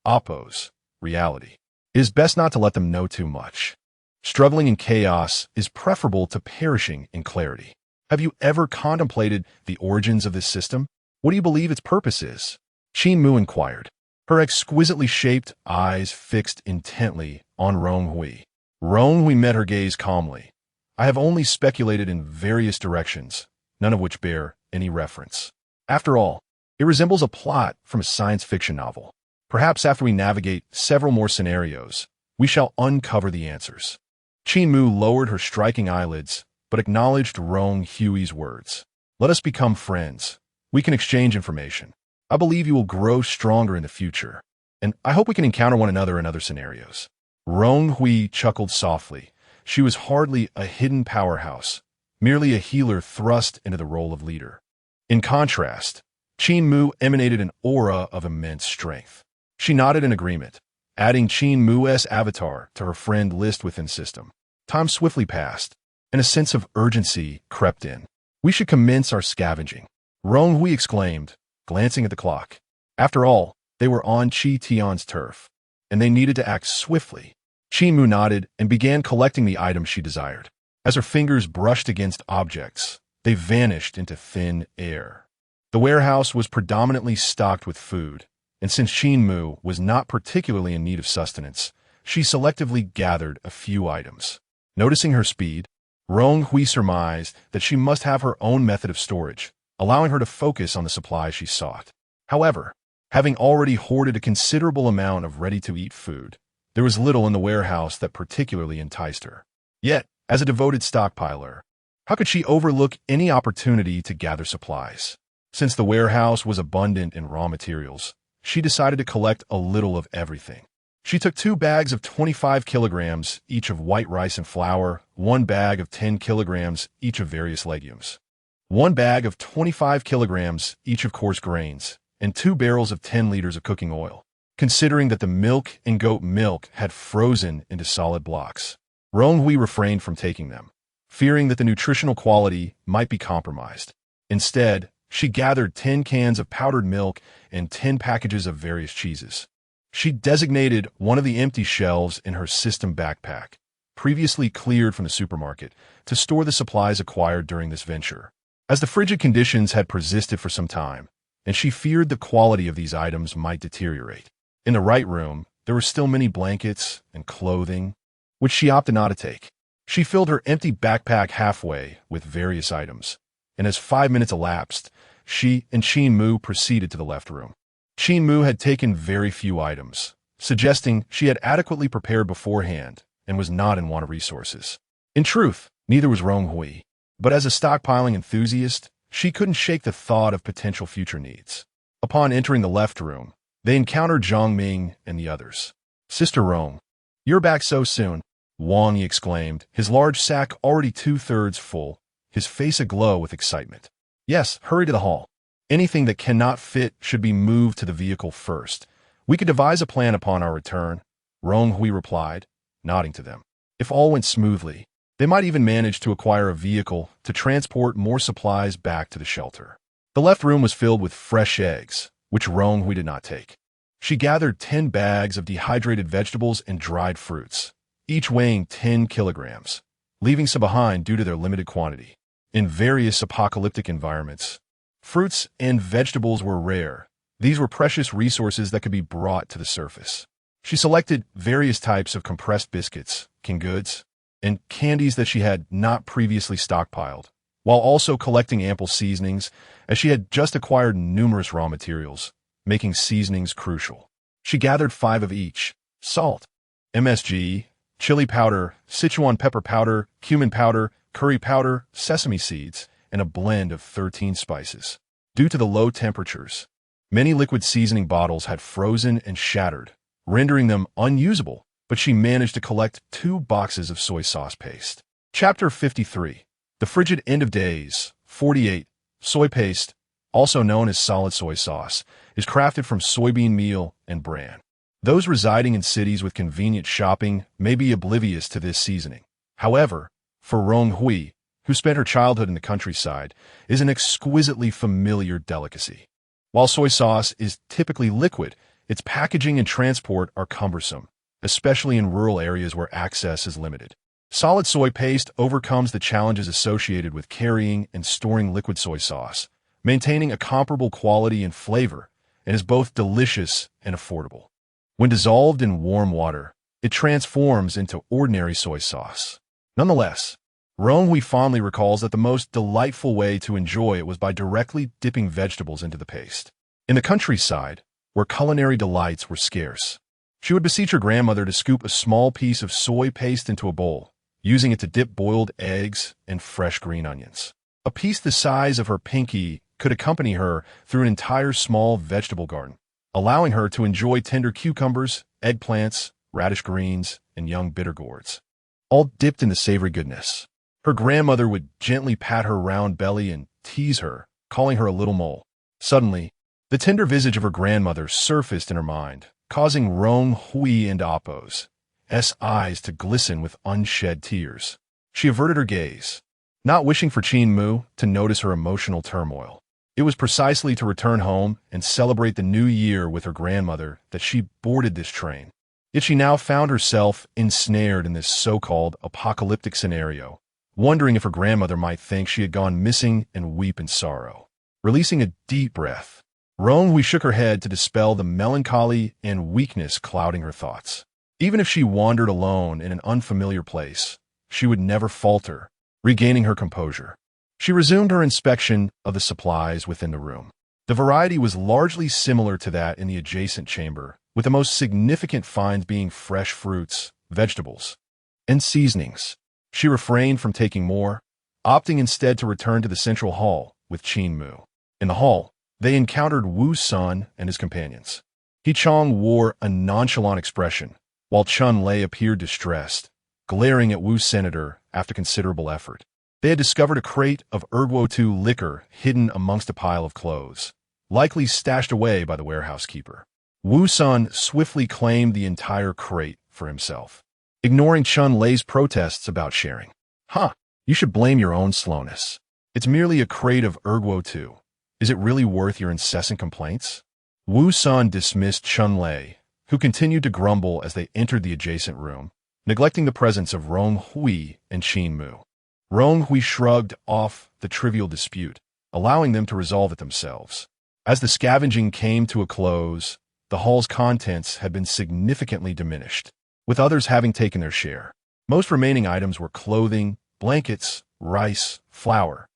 Oppos' reality. It is best not to let them know too much. Struggling in chaos is preferable to perishing in clarity. Have you ever contemplated the origins of this system? What do you believe its purpose is? Qin Mu inquired, her exquisitely shaped eyes fixed intently on Rong Hui. Rong Hui met her gaze calmly. I have only speculated in various directions, none of which bear any reference. After all, it resembles a plot from a science fiction novel. Perhaps after we navigate several more scenarios, we shall uncover the answers. Qin Mu lowered her striking eyelids, but acknowledged Rong Hui's words. Let us become friends. We can exchange information. I believe you will grow stronger in the future, and I hope we can encounter one another in other scenarios. Rong Hui chuckled softly. She was hardly a hidden powerhouse, merely a healer thrust into the role of leader. In contrast, Qin Mu emanated an aura of immense strength. She nodded in agreement, adding Qin Mu's avatar to her friend list within system. Time swiftly passed, and a sense of urgency crept in. We should commence our scavenging, Rong Hui exclaimed, glancing at the clock. After all, they were on Chi Tian's turf, and they needed to act swiftly. Qin Mu nodded and began collecting the items she desired. As her fingers brushed against objects, they vanished into thin air. The warehouse was predominantly stocked with food, and since Qin Mu was not particularly in need of sustenance, she selectively gathered a few items. Noticing her speed, Rong Hui surmised that she must have her own method of storage, allowing her to focus on the supplies she sought. However, having already hoarded a considerable amount of ready-to-eat food, there was little in the warehouse that particularly enticed her. Yet, as a devoted stockpiler, how could she overlook any opportunity to gather supplies? Since the warehouse was abundant in raw materials, she decided to collect a little of everything. She took 2 bags of 25 kilograms, each of white rice and flour, 1 bag of 10 kilograms, each of various legumes, 1 bag of 25 kilograms, each of coarse grains, and 2 barrels of 10 liters of cooking oil. Considering that the milk and goat milk had frozen into solid blocks, Rong Hui refrained from taking them, fearing that the nutritional quality might be compromised. Instead, she gathered 10 cans of powdered milk and 10 packages of various cheeses. She designated one of the empty shelves in her system backpack, previously cleared from the supermarket, to store the supplies acquired during this venture. As the frigid conditions had persisted for some time, and she feared the quality of these items might deteriorate. In the right room, there were still many blankets and clothing, which she opted not to take. She filled her empty backpack halfway with various items, and as 5 minutes elapsed, she and Qin Mu proceeded to the left room. Qin Mu had taken very few items, suggesting she had adequately prepared beforehand and was not in want of resources. In truth, neither was Rong Hui, but as a stockpiling enthusiast, she couldn't shake the thought of potential future needs. Upon entering the left room, they encountered Zhang Ming and the others. "Sister Rong, you're back so soon," Wang Yi exclaimed, his large sack already 2/3 full, his face aglow with excitement. "Yes, hurry to the hall. Anything that cannot fit should be moved to the vehicle first. We could devise a plan upon our return," Rong Hui replied, nodding to them. If all went smoothly, they might even manage to acquire a vehicle to transport more supplies back to the shelter. The left room was filled with fresh eggs, which Rong Hui did not take. She gathered 10 bags of dehydrated vegetables and dried fruits, each weighing 10 kilograms, leaving some behind due to their limited quantity. In various apocalyptic environments, fruits and vegetables were rare. These were precious resources that could be brought to the surface. She selected various types of compressed biscuits, canned goods, and candies that she had not previously stockpiled, while also collecting ample seasonings, as she had just acquired numerous raw materials, making seasonings crucial. She gathered 5 of each: salt, MSG, chili powder, Sichuan pepper powder, cumin powder, curry powder, sesame seeds, and a blend of 13 spices. Due to the low temperatures, many liquid seasoning bottles had frozen and shattered, rendering them unusable, but she managed to collect 2 boxes of soy sauce paste. Chapter 53. The Frigid End of Days. 48. Soy paste, also known as solid soy sauce, is crafted from soybean meal and bran. Those residing in cities with convenient shopping may be oblivious to this seasoning. However, for Rong Hui, who spent her childhood in the countryside, is an exquisitely familiar delicacy. While soy sauce is typically liquid, its packaging and transport are cumbersome, especially in rural areas where access is limited. Solid soy paste overcomes the challenges associated with carrying and storing liquid soy sauce, maintaining a comparable quality and flavor, and is both delicious and affordable. When dissolved in warm water, it transforms into ordinary soy sauce. Nonetheless, Rong Hui fondly recalls that the most delightful way to enjoy it was by directly dipping vegetables into the paste. In the countryside, where culinary delights were scarce, she would beseech her grandmother to scoop a small piece of soy paste into a bowl, using it to dip boiled eggs and fresh green onions. A piece the size of her pinky could accompany her through an entire small vegetable garden, allowing her to enjoy tender cucumbers, eggplants, radish greens, and young bitter gourds, all dipped in the savory goodness. Her grandmother would gently pat her round belly and tease her, calling her a little mole. Suddenly, the tender visage of her grandmother surfaced in her mind, causing Rong Hui and Appo's eyes to glisten with unshed tears. She averted her gaze, not wishing for Qin Mu to notice her emotional turmoil. It was precisely to return home and celebrate the new year with her grandmother that she boarded this train. Yet she now found herself ensnared in this so-called apocalyptic scenario, wondering if her grandmother might think she had gone missing and weep in sorrow. Releasing a deep breath, Rong Hui shook her head to dispel the melancholy and weakness clouding her thoughts. Even if she wandered alone in an unfamiliar place, she would never falter, regaining her composure. She resumed her inspection of the supplies within the room. The variety was largely similar to that in the adjacent chamber, with the most significant finds being fresh fruits, vegetables, and seasonings. She refrained from taking more, opting instead to return to the central hall with Qin Mu. In the hall, they encountered Wu Sun and his companions. He Chong wore a nonchalant expression, while Chun Lei appeared distressed, glaring at Wu's senator after considerable effort. They had discovered a crate of Erguo-Tu liquor hidden amongst a pile of clothes, likely stashed away by the warehouse keeper. Wu Sun swiftly claimed the entire crate for himself, ignoring Chun Lei's protests about sharing. You should blame your own slowness. It's merely a crate of Erguo-Tu. Is it really worth your incessant complaints? Wu Sun dismissed Chun Lei, who continued to grumble as they entered the adjacent room, neglecting the presence of Rong Hui and Qin Mu. Rong Hui shrugged off the trivial dispute, allowing them to resolve it themselves. As the scavenging came to a close, the hall's contents had been significantly diminished, with others having taken their share. Most remaining items were clothing, blankets, rice, flour,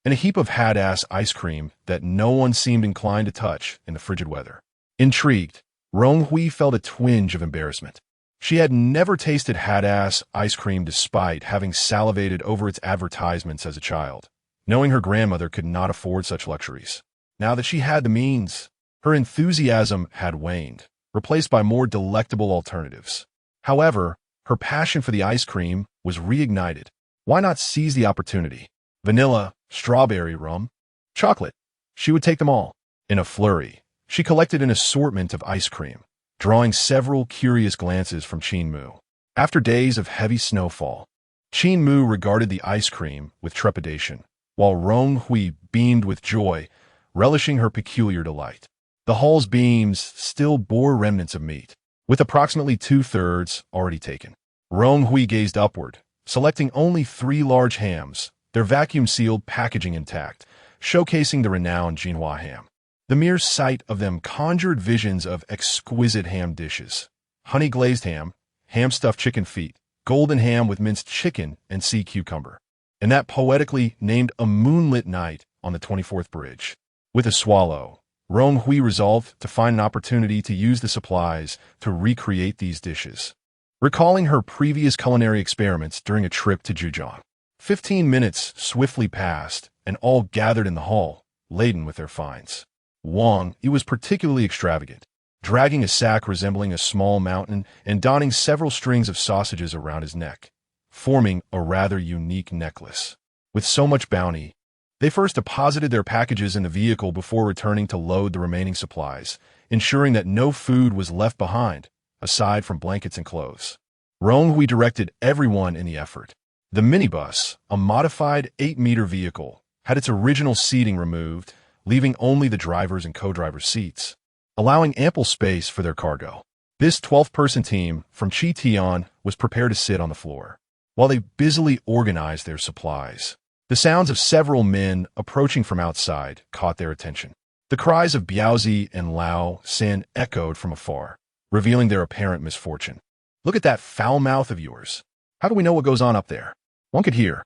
and a heap of had-ass ice cream that no one seemed inclined to touch in the frigid weather. Intrigued, Rong Hui felt a twinge of embarrassment. She had never tasted had-ass ice cream despite having salivated over its advertisements as a child, knowing her grandmother could not afford such luxuries. Now that she had the means, her enthusiasm had waned, replaced by more delectable alternatives. However, her passion for the ice cream was reignited. Why not seize the opportunity? Vanilla, strawberry, rum, chocolate. She would take them all. In a flurry, she collected an assortment of ice cream, drawing several curious glances from Qin Mu. After days of heavy snowfall, Qin Mu regarded the ice cream with trepidation, while Rong Hui beamed with joy, relishing her peculiar delight. The hall's beams still bore remnants of meat, with approximately 2/3 already taken. Rong Hui gazed upward, selecting only 3 large hams, their vacuum-sealed packaging intact, showcasing the renowned Jinhua ham. The mere sight of them conjured visions of exquisite ham dishes: honey-glazed ham, ham-stuffed chicken feet, golden ham with minced chicken and sea cucumber, and that poetically named A Moonlit Night on the 24th Bridge. With a swallow, Rong Hui resolved to find an opportunity to use the supplies to recreate these dishes, recalling her previous culinary experiments during a trip to Zhejiang. 15 minutes swiftly passed, and all gathered in the hall, laden with their finds. Wang, he was particularly extravagant, dragging a sack resembling a small mountain and donning several strings of sausages around his neck, forming a rather unique necklace. With so much bounty, they first deposited their packages in the vehicle before returning to load the remaining supplies, ensuring that no food was left behind, aside from blankets and clothes. Rong Hui directed everyone in the effort. The minibus, a modified 8-meter vehicle, had its original seating removed, leaving only the driver's and co-driver's seats, allowing ample space for their cargo. This 12-person team from Qitian was prepared to sit on the floor, while they busily organized their supplies. The sounds of several men approaching from outside caught their attention. The cries of Biaozi and Lao Sin echoed from afar, revealing their apparent misfortune. "Look at that foul mouth of yours. How do we know what goes on up there?" One could hear.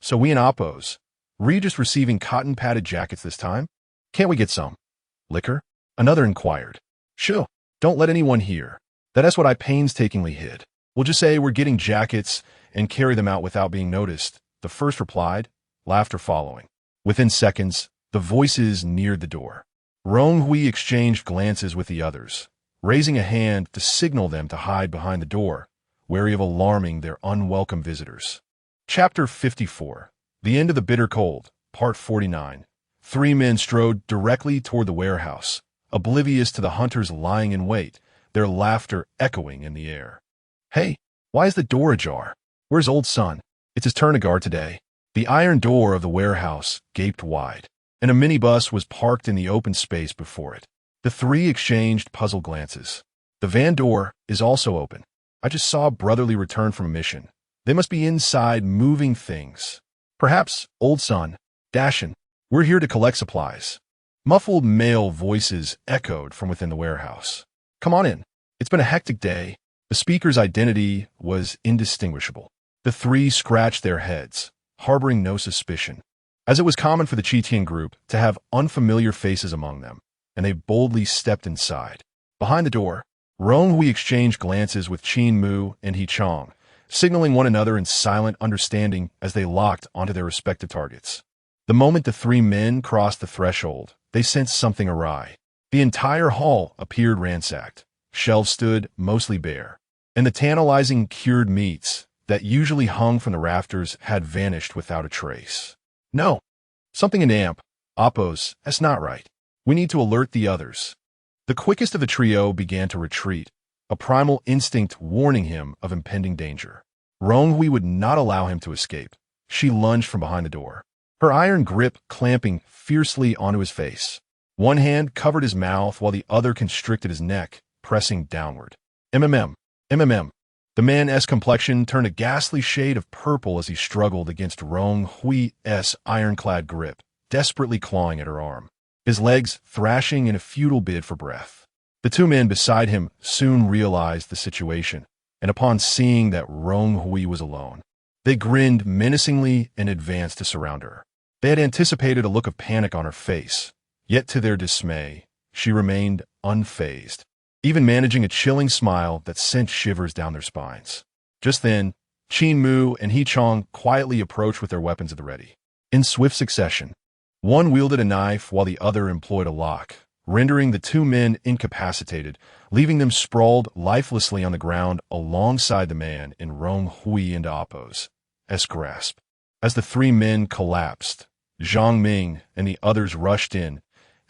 So we in Oppos. Regis receiving cotton-padded jackets this time? Can't we get some liquor?" Another inquired. "Sure, don't let anyone hear. That's what I painstakingly hid. We'll just say we're getting jackets and carry them out without being noticed," the first replied, laughter following. Within seconds, the voices neared the door. Rong Hui exchanged glances with the others, raising a hand to signal them to hide behind the door, wary of alarming their unwelcome visitors. Chapter 54. The End of the Bitter Cold, Part 49. 3 men strode directly toward the warehouse, oblivious to the hunters lying in wait, their laughter echoing in the air. "Hey, why is the door ajar? Where's Old Son? It's his turn to guard today." The iron door of the warehouse gaped wide, and a minibus was parked in the open space before it. The 3 exchanged puzzled glances. "The van door is also open. I just saw Brotherly return from a mission. They must be inside moving things. Perhaps, Old Son, Dashin, we're here to collect supplies." Muffled male voices echoed from within the warehouse. "Come on in. It's been a hectic day." The speaker's identity was indistinguishable. The three scratched their heads, harboring no suspicion, as it was common for the Chitian group to have unfamiliar faces among them, and they boldly stepped inside. Behind the door, Rong Hui exchanged glances with Qin Mu and He Chong, signaling one another in silent understanding as they locked onto their respective targets. The moment the three men crossed the threshold, they sensed something awry. The entire hall appeared ransacked. Shelves stood mostly bare, and the tantalizing cured meats that usually hung from the rafters had vanished without a trace. "No, something in amp. Oppos, that's not right. We need to alert the others." The quickest of the trio began to retreat, a primal instinct warning him of impending danger. Rong Hui would not allow him to escape. She lunged from behind the door, her iron grip clamping fiercely onto his face. One hand covered his mouth while the other constricted his neck, pressing downward. MMM. The man's complexion turned a ghastly shade of purple as he struggled against Rong Hui's ironclad grip, desperately clawing at her arm, his legs thrashing in a futile bid for breath. The two men beside him soon realized the situation, and upon seeing that Rong Hui was alone, they grinned menacingly and advanced to surround her. They had anticipated a look of panic on her face, yet to their dismay, she remained unfazed, even managing a chilling smile that sent shivers down their spines. Just then, Qin Mu and He Chong quietly approached with their weapons at the ready. In swift succession, one wielded a knife while the other employed a lock, rendering the two men incapacitated, leaving them sprawled lifelessly on the ground alongside the man in Rong Hui and Oppo's grasp. As the three men collapsed, Zhang Ming and the others rushed in,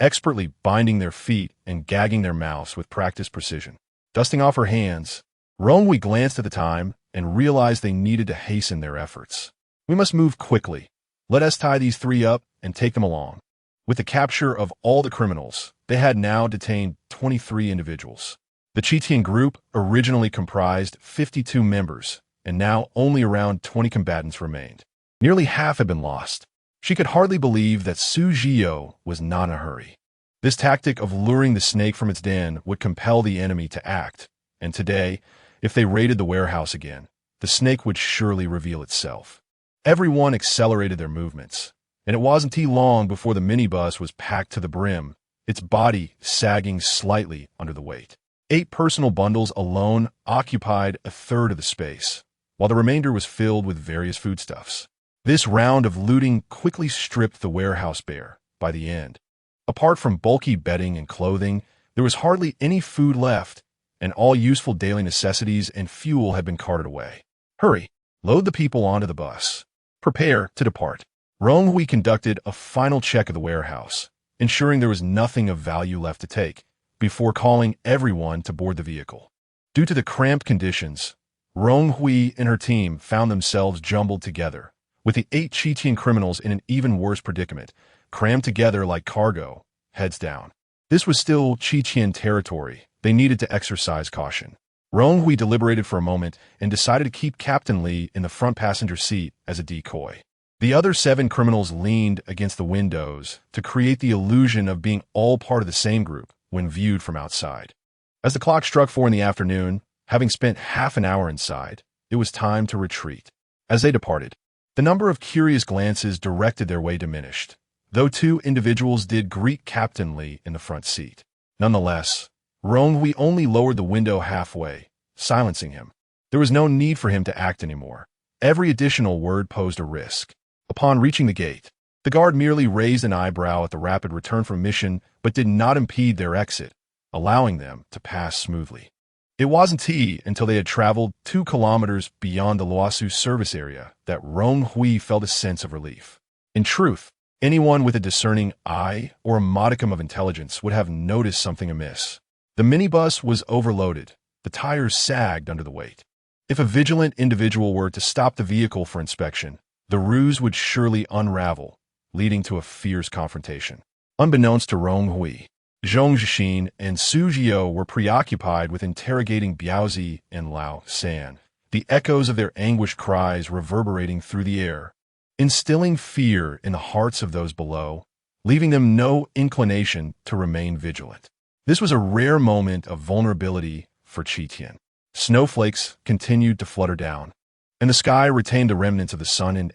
expertly binding their feet and gagging their mouths with practiced precision. Dusting off her hands, Rong Hui glanced at the time and realized they needed to hasten their efforts. "We must move quickly. Let us tie these three up and take them along." With the capture of all the criminals, they had now detained 23 individuals. The Chitian group originally comprised 52 members, and now only around 20 combatants remained. Nearly half had been lost. She could hardly believe that Su Jiao was not in a hurry. This tactic of luring the snake from its den would compel the enemy to act, and today, if they raided the warehouse again, the snake would surely reveal itself. Everyone accelerated their movements, and it wasn't too long before the minibus was packed to the brim, its body sagging slightly under the weight. 8 personal bundles alone occupied a third of the space, while the remainder was filled with various foodstuffs. This round of looting quickly stripped the warehouse bare. By the end, apart from bulky bedding and clothing, there was hardly any food left, and all useful daily necessities and fuel had been carted away. "Hurry, load the people onto the bus. Prepare to depart." Rong Hui conducted a final check of the warehouse, ensuring there was nothing of value left to take, before calling everyone to board the vehicle. Due to the cramped conditions, Rong Hui and her team found themselves jumbled together, with the 8 Chitian criminals in an even worse predicament, crammed together like cargo, heads down. This was still Chitian territory. They needed to exercise caution. Rong Hui deliberated for a moment and decided to keep Captain Li in the front passenger seat as a decoy. The other 7 criminals leaned against the windows to create the illusion of being all part of the same group when viewed from outside. As the clock struck 4 in the afternoon, having spent half an hour inside, it was time to retreat. As they departed, the number of curious glances directed their way diminished, though 2 individuals did greet Captain Li in the front seat. Nonetheless, Rong Hui only lowered the window halfway, silencing him. There was no need for him to act anymore. Every additional word posed a risk. Upon reaching the gate, the guard merely raised an eyebrow at the rapid return from mission but did not impede their exit, allowing them to pass smoothly. It wasn't until they had traveled 2 kilometers beyond the Luosu service area that Rong Hui felt a sense of relief. In truth, anyone with a discerning eye or a modicum of intelligence would have noticed something amiss. The minibus was overloaded. The tires sagged under the weight. If a vigilant individual were to stop the vehicle for inspection, the ruse would surely unravel, leading to a fierce confrontation. Unbeknownst to Rong Hui, Zhong Zhixin and Su Jiao were preoccupied with interrogating Biaozi and Lao San, the echoes of their anguished cries reverberating through the air. Instilling fear in the hearts of those below, leaving them no inclination to remain vigilant. This was a rare moment of vulnerability for Qi. Snowflakes continued to flutter down, and the sky retained the remnants of the sun and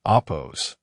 oppose,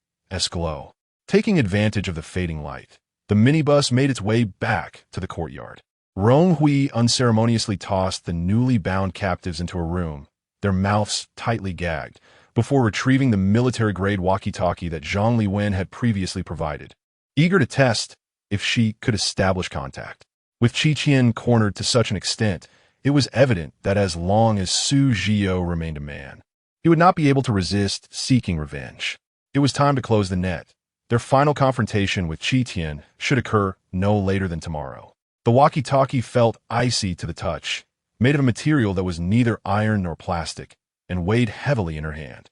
glow. Taking advantage of the fading light, the minibus made its way back to the courtyard. Rong Hui unceremoniously tossed the newly bound captives into a room, their mouths tightly gagged, before retrieving the military-grade walkie-talkie that Zhang Liwen had previously provided, eager to test if she could establish contact. With Qi cornered to such an extent, it was evident that as long as Su Zhiyou remained a man, he would not be able to resist seeking revenge. It was time to close the net. Their final confrontation with Qi should occur no later than tomorrow. The walkie-talkie felt icy to the touch, made of a material that was neither iron nor plastic, and weighed heavily in her hand.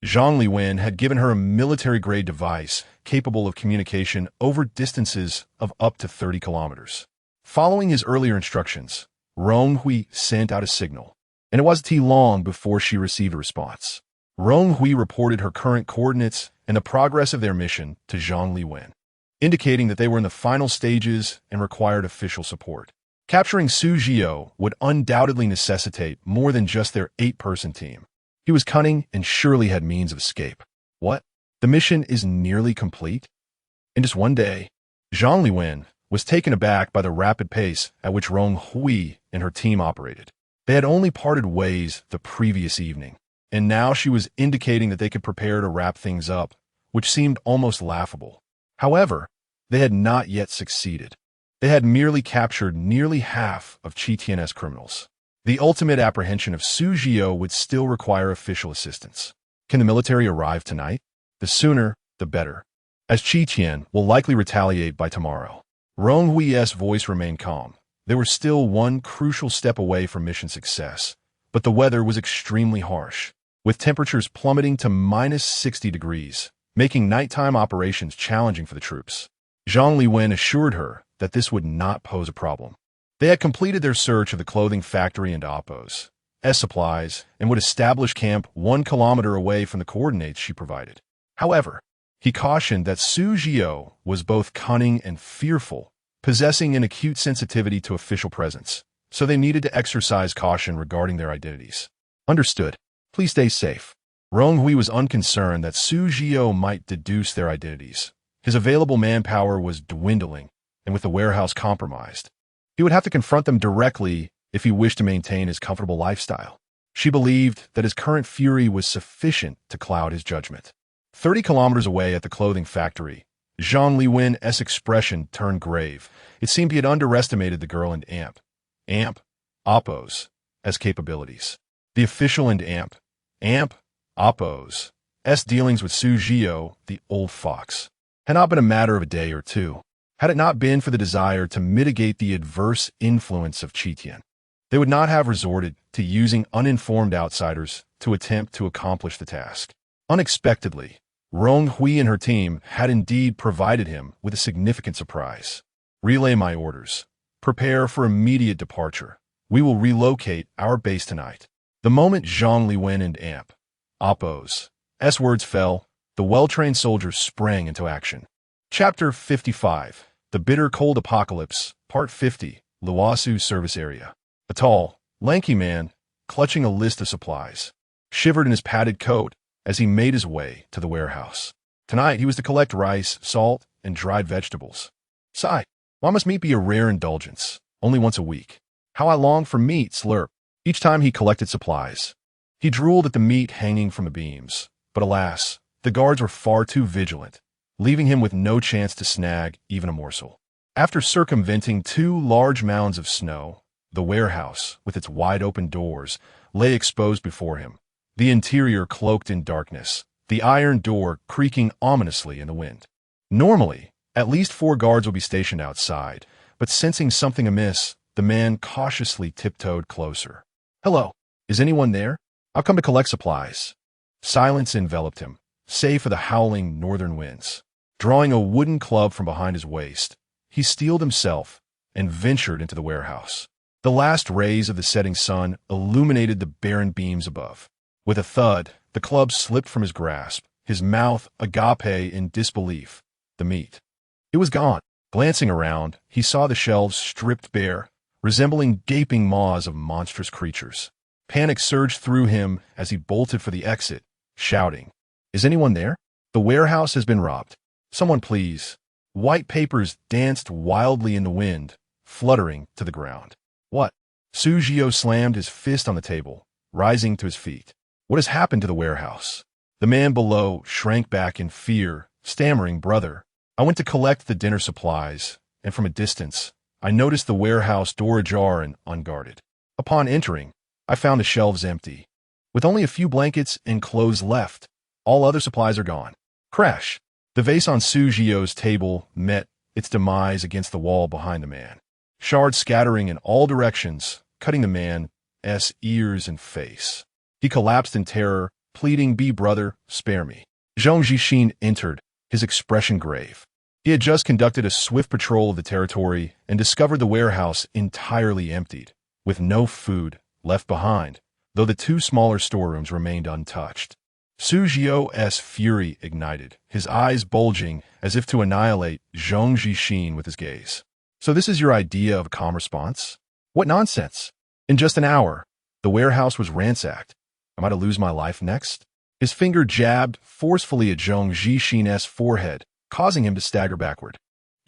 Zhang Liwen had given her a military-grade device capable of communication over distances of up to 30 kilometers. Following his earlier instructions, Rong Hui sent out a signal, and it wasn't long before she received a response. Rong Hui reported her current coordinates and the progress of their mission to Zhang Liwen, indicating that they were in the final stages and required official support. Capturing Su Zhiyou would undoubtedly necessitate more than just their 8-person team. He was cunning and surely had means of escape. What? The mission is nearly complete? In just one day, Zhang Liwen was taken aback by the rapid pace at which Rong Hui and her team operated. They had only parted ways the previous evening, and now she was indicating that they could prepare to wrap things up, which seemed almost laughable. However, they had not yet succeeded. They had merely captured nearly half of Qi criminals. The ultimate apprehension of Su Zhiyou would still require official assistance. Can the military arrive tonight? The sooner, the better, as Qi will likely retaliate by tomorrow. Rong Hui's voice remained calm. They were still one crucial step away from mission success, but the weather was extremely harsh, with temperatures plummeting to minus 60 degrees, making nighttime operations challenging for the troops. Zhang Liwen assured her that this would not pose a problem. They had completed their search of the clothing factory and oppose supplies and would establish camp 1 kilometer away from the coordinates she provided. However, he cautioned that Su Zhiyou was both cunning and fearful, possessing an acute sensitivity to official presence, so they needed to exercise caution regarding their identities. Understood. Please stay safe. Rong Hui was unconcerned that Su Zhiyou might deduce their identities. His available manpower was dwindling, and with the warehouse compromised, he would have to confront them directly if he wished to maintain his comfortable lifestyle. She believed that his current fury was sufficient to cloud his judgment. 30 kilometers away at the clothing factory, Zhang Liwen's expression turned grave. It seemed he had underestimated the girl and oppose capabilities. The official and oppose dealings with Su Zhiyou, the old fox, had not been a matter of a day or two, had it not been for the desire to mitigate the adverse influence of Qi. They would not have resorted to using uninformed outsiders to attempt to accomplish the task. Unexpectedly, Rong Hui and her team had indeed provided him with a significant surprise. Relay my orders. Prepare for immediate departure. We will relocate our base tonight. The moment Zhang Liwen and oppose words fell, the well-trained soldiers sprang into action. Chapter 55, The Bitter Cold Apocalypse, Part 50, Luosu Service Area. A tall, lanky man, clutching a list of supplies, shivered in his padded coat as he made his way to the warehouse. Tonight he was to collect rice, salt, and dried vegetables. Sigh, why must meat be a rare indulgence, only once a week? How I long for meat, slurp, each time he collected supplies. He drooled at the meat hanging from the beams, but alas, the guards were far too vigilant, leaving him with no chance to snag even a morsel. After circumventing 2 large mounds of snow, the warehouse, with its wide-open doors, lay exposed before him, the interior cloaked in darkness, the iron door creaking ominously in the wind. Normally, at least 4 guards would be stationed outside, but sensing something amiss, the man cautiously tiptoed closer. Hello, is anyone there? I've come to collect supplies. Silence enveloped him, save for the howling northern winds. Drawing a wooden club from behind his waist, he steeled himself and ventured into the warehouse. The last rays of the setting sun illuminated the barren beams above. With a thud, the club slipped from his grasp, his mouth agape in disbelief. The meat. It was gone. Glancing around, he saw the shelves stripped bare, resembling gaping maws of monstrous creatures. Panic surged through him as he bolted for the exit, shouting, "Is anyone there? The warehouse has been robbed. Someone please." White papers danced wildly in the wind, fluttering to the ground. "What?" Su Jiao slammed his fist on the table, rising to his feet. "What has happened to the warehouse?" The man below shrank back in fear, stammering, "Brother, I went to collect the dinner supplies, and from a distance, I noticed the warehouse door ajar and unguarded. Upon entering, I found the shelves empty. With only a few blankets and clothes left, all other supplies are gone." Crash! The vase on Su Jiao's table met its demise against the wall behind the man. Shards scattering in all directions, cutting the man's ears and face. He collapsed in terror, pleading, "Be brother, spare me." Zhang Jixin entered, his expression grave. He had just conducted a swift patrol of the territory and discovered the warehouse entirely emptied, with no food left behind, though the two smaller storerooms remained untouched. Su Jiao's fury ignited, his eyes bulging as if to annihilate Zhang Jixin with his gaze. "So this is your idea of a calm response? What nonsense! In just an hour, the warehouse was ransacked. Am I to lose my life next?" His finger jabbed forcefully at Zhang Jixin's forehead, causing him to stagger backward.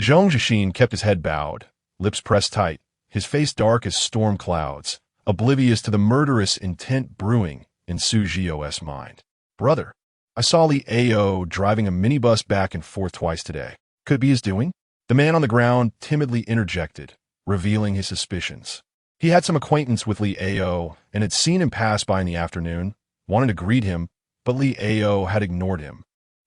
Zhang Jixin kept his head bowed, lips pressed tight, his face dark as storm clouds, oblivious to the murderous intent brewing in Su Jiao's mind. "Brother, I saw Li Ao driving a minibus back and forth twice today. Could it be his doing?" The man on the ground timidly interjected, revealing his suspicions. He had some acquaintance with Li Ao and had seen him pass by in the afternoon, wanted to greet him, but Li Ao had ignored him,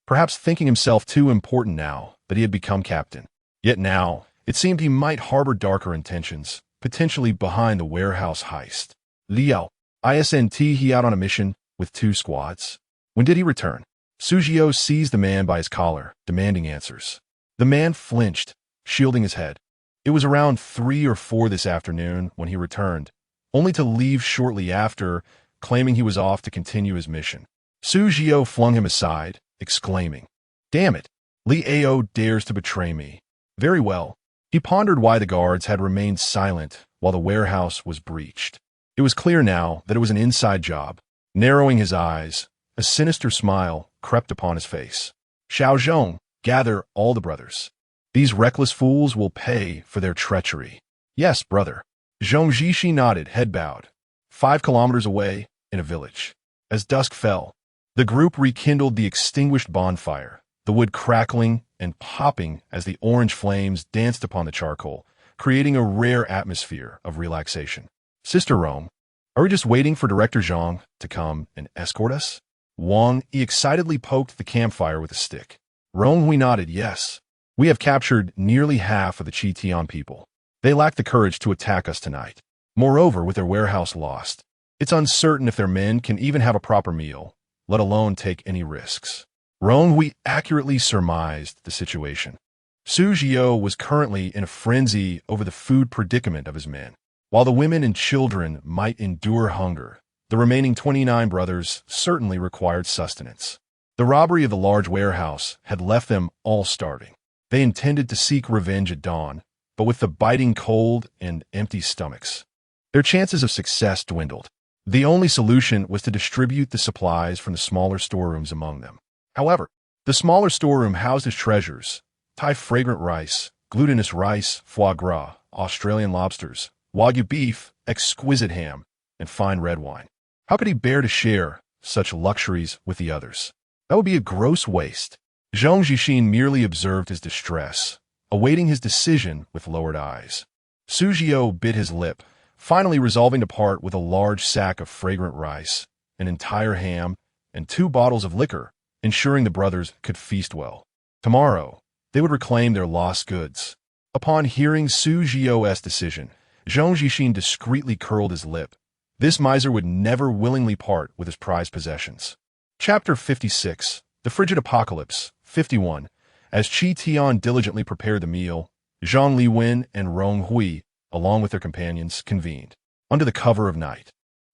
perhaps thinking himself too important now that he had become captain. Yet now, it seemed he might harbor darker intentions, potentially behind the warehouse heist. "Liao, isn't he out on a mission with 2 squads? When did he return?" Su Jiao seized the man by his collar, demanding answers. The man flinched, shielding his head. "It was around 3 or 4 this afternoon when he returned, only to leave shortly after, claiming he was off to continue his mission." Su Jiao flung him aside, exclaiming, "Damn it! Li Ao dares to betray me." Very well. He pondered why the guards had remained silent while the warehouse was breached. It was clear now that it was an inside job. Narrowing his eyes, a sinister smile crept upon his face. "Xiao Zhong, gather all the brothers. These reckless fools will pay for their treachery." "Yes, brother." Zhong Jixi nodded, head bowed. 5 kilometers away, in a village. As dusk fell, the group rekindled the extinguished bonfire, the wood crackling and popping as the orange flames danced upon the charcoal, creating a rare atmosphere of relaxation. "Sister Rong, are we just waiting for Director Zhang to come and escort us?" Wang Yi excitedly poked the campfire with a stick. Rong Hui nodded, "Yes. We have captured nearly half of the Qitian people. They lack the courage to attack us tonight. Moreover, with their warehouse lost, it's uncertain if their men can even have a proper meal, let alone take any risks." Rong Hui accurately surmised the situation. Su Jiao was currently in a frenzy over the food predicament of his men. While the women and children might endure hunger, the remaining 29 brothers certainly required sustenance. The robbery of the large warehouse had left them all starving. They intended to seek revenge at dawn, but with the biting cold and empty stomachs, their chances of success dwindled. The only solution was to distribute the supplies from the smaller storerooms among them. However, the smaller storeroom housed his treasures: Thai fragrant rice, glutinous rice, foie gras, Australian lobsters, Wagyu beef, exquisite ham, and fine red wine. How could he bear to share such luxuries with the others? That would be a gross waste. Zhang Jixin merely observed his distress, awaiting his decision with lowered eyes. Su Jiao bit his lip, finally resolving to part with a large sack of fragrant rice, an entire ham, and 2 bottles of liquor, ensuring the brothers could feast well. Tomorrow, they would reclaim their lost goods. Upon hearing Su Jiao's decision, Zhang Jixin discreetly curled his lip. This miser would never willingly part with his prized possessions. Chapter 56, The Frigid Apocalypse, 51. As Qi Tian diligently prepared the meal, Zhang Liwen and Rong Hui, along with their companions, convened. Under the cover of night,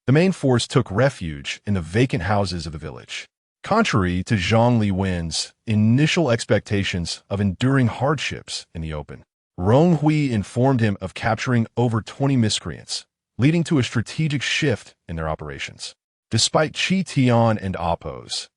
the main force took refuge in the vacant houses of the village. Contrary to Zhang Liwen's initial expectations of enduring hardships in the open, Rong Hui informed him of capturing over 20 miscreants, leading to a strategic shift in their operations. Despite Qi Tian and Appo's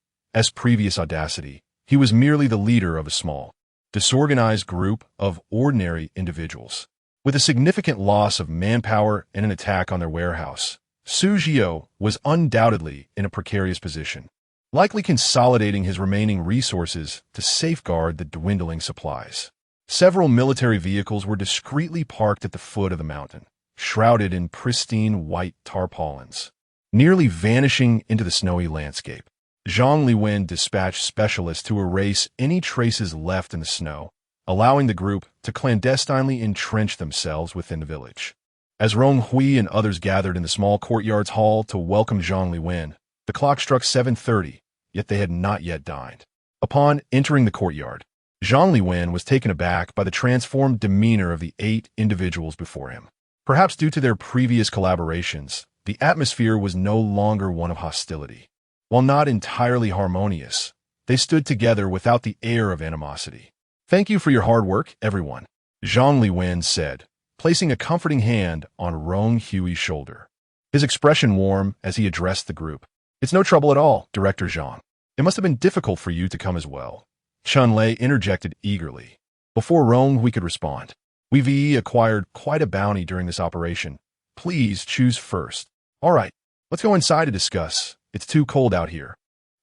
previous audacity, he was merely the leader of a small, disorganized group of ordinary individuals. With a significant loss of manpower and an attack on their warehouse, Su Jiao was undoubtedly in a precarious position, likely consolidating his remaining resources to safeguard the dwindling supplies. Several military vehicles were discreetly parked at the foot of the mountain, shrouded in pristine white tarpaulins, nearly vanishing into the snowy landscape. Zhang Liwen dispatched specialists to erase any traces left in the snow, allowing the group to clandestinely entrench themselves within the village. As Rong Hui and others gathered in the small courtyard's hall to welcome Zhang Liwen, the clock struck 7:30, yet they had not yet dined. Upon entering the courtyard, Zhang Liwen was taken aback by the transformed demeanor of the 8 individuals before him. Perhaps due to their previous collaborations, the atmosphere was no longer one of hostility. While not entirely harmonious, they stood together without the air of animosity. "Thank you for your hard work, everyone," Zhang Liwen said, placing a comforting hand on Rong Hui's shoulder. His expression warm as he addressed the group. "It's no trouble at all, Director Zhang. It must have been difficult for you to come as well." Chun Lei interjected eagerly. Before Rong Hui could respond, "We've acquired quite a bounty during this operation. Please choose first." "All right, let's go inside to discuss. It's too cold out here."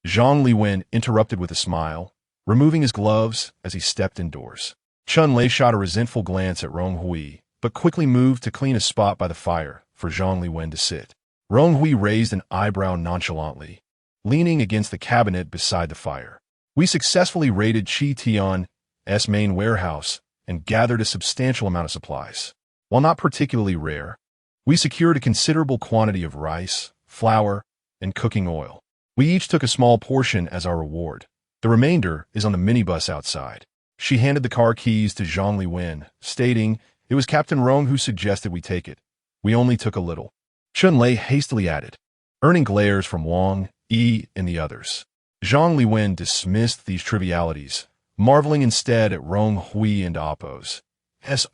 Zhang Liwen interrupted with a smile, removing his gloves as he stepped indoors. Chun Lei shot a resentful glance at Rong Hui, but quickly moved to clean a spot by the fire for Zhang Liwen to sit. Rong Hui raised an eyebrow nonchalantly, leaning against the cabinet beside the fire. "We successfully raided Qi Tian's main warehouse and gathered a substantial amount of supplies. While not particularly rare, we secured a considerable quantity of rice, flour, and cooking oil. We each took a small portion as our reward. The remainder is on the minibus outside." She handed the car keys to Zhang Liwen, stating, "It was Captain Rong who suggested we take it. We only took a little." Chun Lei hastily added, earning glares from Wang, Yi, and the others. Zhang Liwen dismissed these trivialities, marveling instead at Rong Hui and Appo's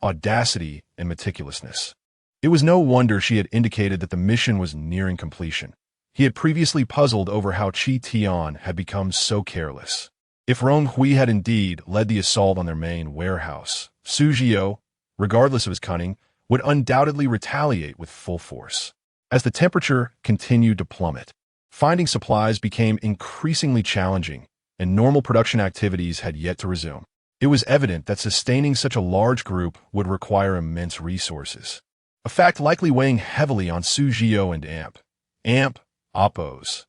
audacity and meticulousness. It was no wonder she had indicated that the mission was nearing completion. He had previously puzzled over how Qi Tian had become so careless. If Rong Hui had indeed led the assault on their main warehouse, Su Jiao, regardless of his cunning, would undoubtedly retaliate with full force. As the temperature continued to plummet, finding supplies became increasingly challenging, and normal production activities had yet to resume. It was evident that sustaining such a large group would require immense resources, a fact likely weighing heavily on Su Jiao and Appo's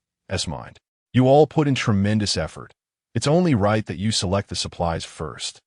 mind. "You all put in tremendous effort. It's only right that you select the supplies first.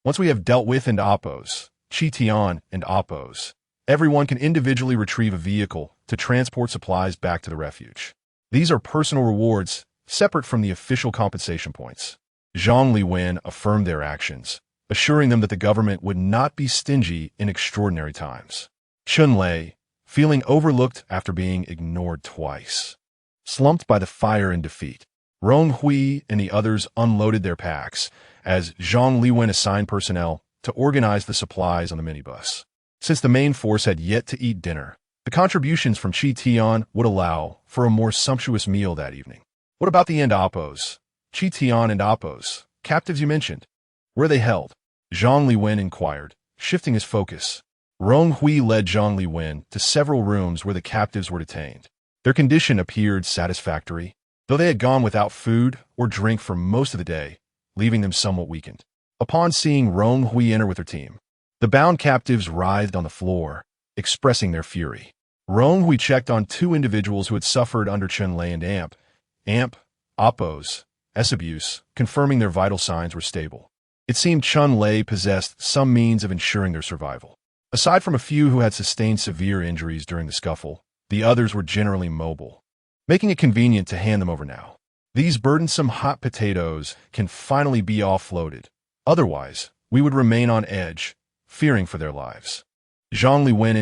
Once we have dealt with Appo's, Qi Tian and Appo's, everyone can individually retrieve a vehicle to transport supplies back to the refuge. These are personal rewards, separate from the official compensation points." Zhang Liwen affirmed their actions, assuring them that the government would not be stingy in extraordinary times. Chun Lei, feeling overlooked after being ignored twice, slumped by the fire in defeat. Rong Hui and the others unloaded their packs as Zhang Liwen assigned personnel to organize the supplies on the minibus. Since the main force had yet to eat dinner, the contributions from Qi Tian would allow for a more sumptuous meal that evening. "What about the Appo's? Qi Tian and Appo's captives you mentioned. Where are they held?" Zhang Liwen inquired, shifting his focus. Rong Hui led Zhang Liwen to several rooms where the captives were detained. Their condition appeared satisfactory, though they had gone without food or drink for most of the day, leaving them somewhat weakened. Upon seeing Rong Hui enter with her team, the bound captives writhed on the floor, expressing their fury. Rong Hui checked on 2 individuals who had suffered under Chun Lei and Appo's abuse, confirming their vital signs were stable. It seemed Chun Lei possessed some means of ensuring their survival. Aside from a few who had sustained severe injuries during the scuffle, the others were generally mobile, making it convenient to hand them over now. These burdensome hot potatoes can finally be offloaded. Otherwise, we would remain on edge, fearing for their lives. Zhang Liwen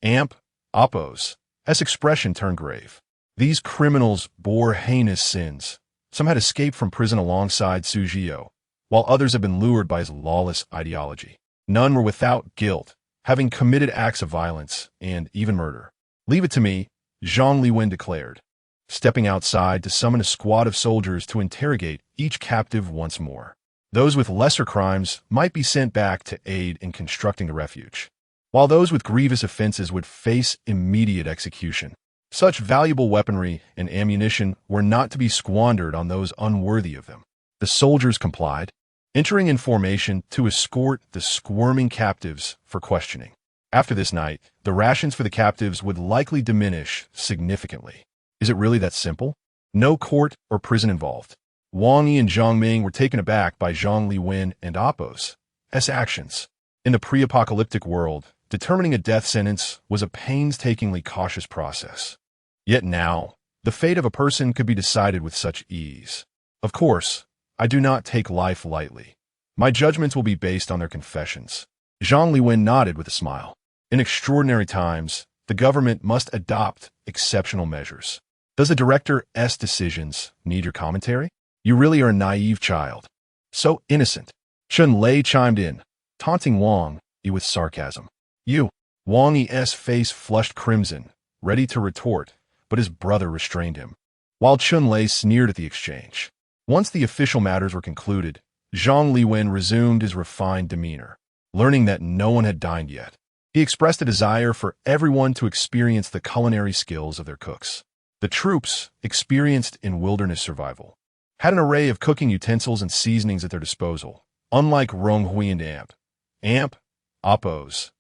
and Appo's expression turned grave. These criminals bore heinous sins, Some had escaped from prison alongside Su Jiao, while others had been lured by his lawless ideology. None were without guilt, having committed acts of violence and even murder. "Leave it to me," Zhang Liwen declared, stepping outside to summon a squad of soldiers to interrogate each captive once more. Those with lesser crimes might be sent back to aid in constructing the refuge, while those with grievous offenses would face immediate execution. Such valuable weaponry and ammunition were not to be squandered on those unworthy of them. The soldiers complied, entering in formation to escort the squirming captives for questioning. After this night, the rations for the captives would likely diminish significantly. Is it really that simple? No court or prison involved. Wang Yi and Zhang Ming were taken aback by Zhang Liwen and Apos' actions. In the pre-apocalyptic world, determining a death sentence was a painstakingly cautious process. Yet now, the fate of a person could be decided with such ease. Of course, I do not take life lightly. My judgments will be based on their confessions. Zhang Liwen nodded with a smile. In extraordinary times, the government must adopt exceptional measures. Does the director's decisions need your commentary? You really are a naive child. So innocent. Chun Lei chimed in, taunting Wang Yi with sarcasm. You. Wang Yi's face flushed crimson, ready to retort, but his brother restrained him. While Chun Lei sneered at the exchange. Once the official matters were concluded, Zhang Liwen resumed his refined demeanor, learning that no one had dined yet. He expressed a desire for everyone to experience the culinary skills of their cooks. The troops, experienced in wilderness survival, had an array of cooking utensils and seasonings at their disposal, unlike Rong Hui and Apos'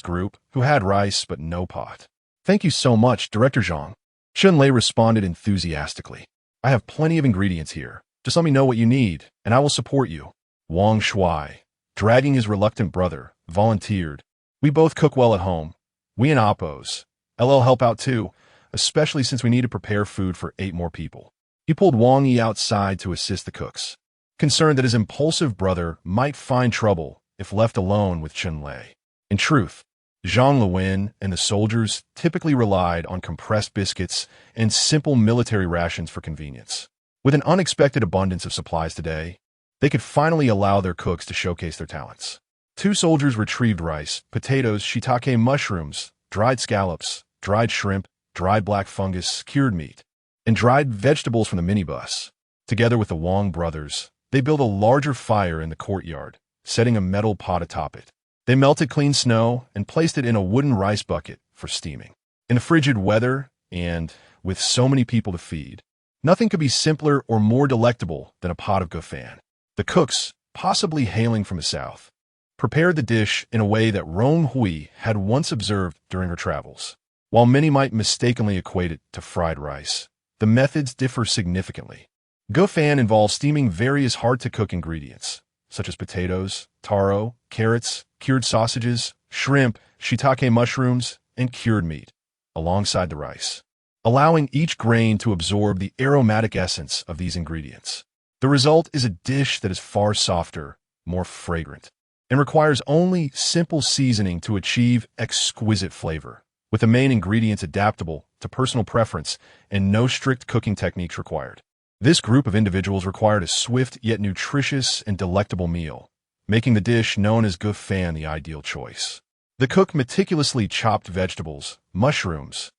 group, who had rice but no pot. "Thank you so much, Director Zhang." Chun Lei responded enthusiastically. "I have plenty of ingredients here. Just let me know what you need, and I will support you." Wang Shui, dragging his reluctant brother, volunteered. "We both cook well at home. We and Apos' help out too, especially since we need to prepare food for 8 more people." He pulled Wang Yi outside to assist the cooks, concerned that his impulsive brother might find trouble if left alone with Chun Lei. In truth, Zhang Liwen and the soldiers typically relied on compressed biscuits and simple military rations for convenience. With an unexpected abundance of supplies today, they could finally allow their cooks to showcase their talents. 2 soldiers retrieved rice, potatoes, shiitake mushrooms, dried scallops, dried shrimp, dried black fungus, cured meat, and dried vegetables from the minibus. Together with the Wang brothers, they built a larger fire in the courtyard, setting a metal pot atop it. They melted clean snow and placed it in a wooden rice bucket for steaming. In the frigid weather, and with so many people to feed, nothing could be simpler or more delectable than a pot of gofan. The cooks, possibly hailing from the south, prepared the dish in a way that Rong Hui had once observed during her travels. While many might mistakenly equate it to fried rice, the methods differ significantly. Gofan involves steaming various hard-to-cook ingredients, such as potatoes, taro, carrots, cured sausages, shrimp, shiitake mushrooms, and cured meat, alongside the rice, allowing each grain to absorb the aromatic essence of these ingredients. The result is a dish that is far softer, more fragrant, and requires only simple seasoning to achieve exquisite flavor, with the main ingredients adaptable to personal preference and no strict cooking techniques required. This group of individuals required a swift yet nutritious and delectable meal, making the dish known as gofan the ideal choice. The cook meticulously chopped vegetables, mushrooms,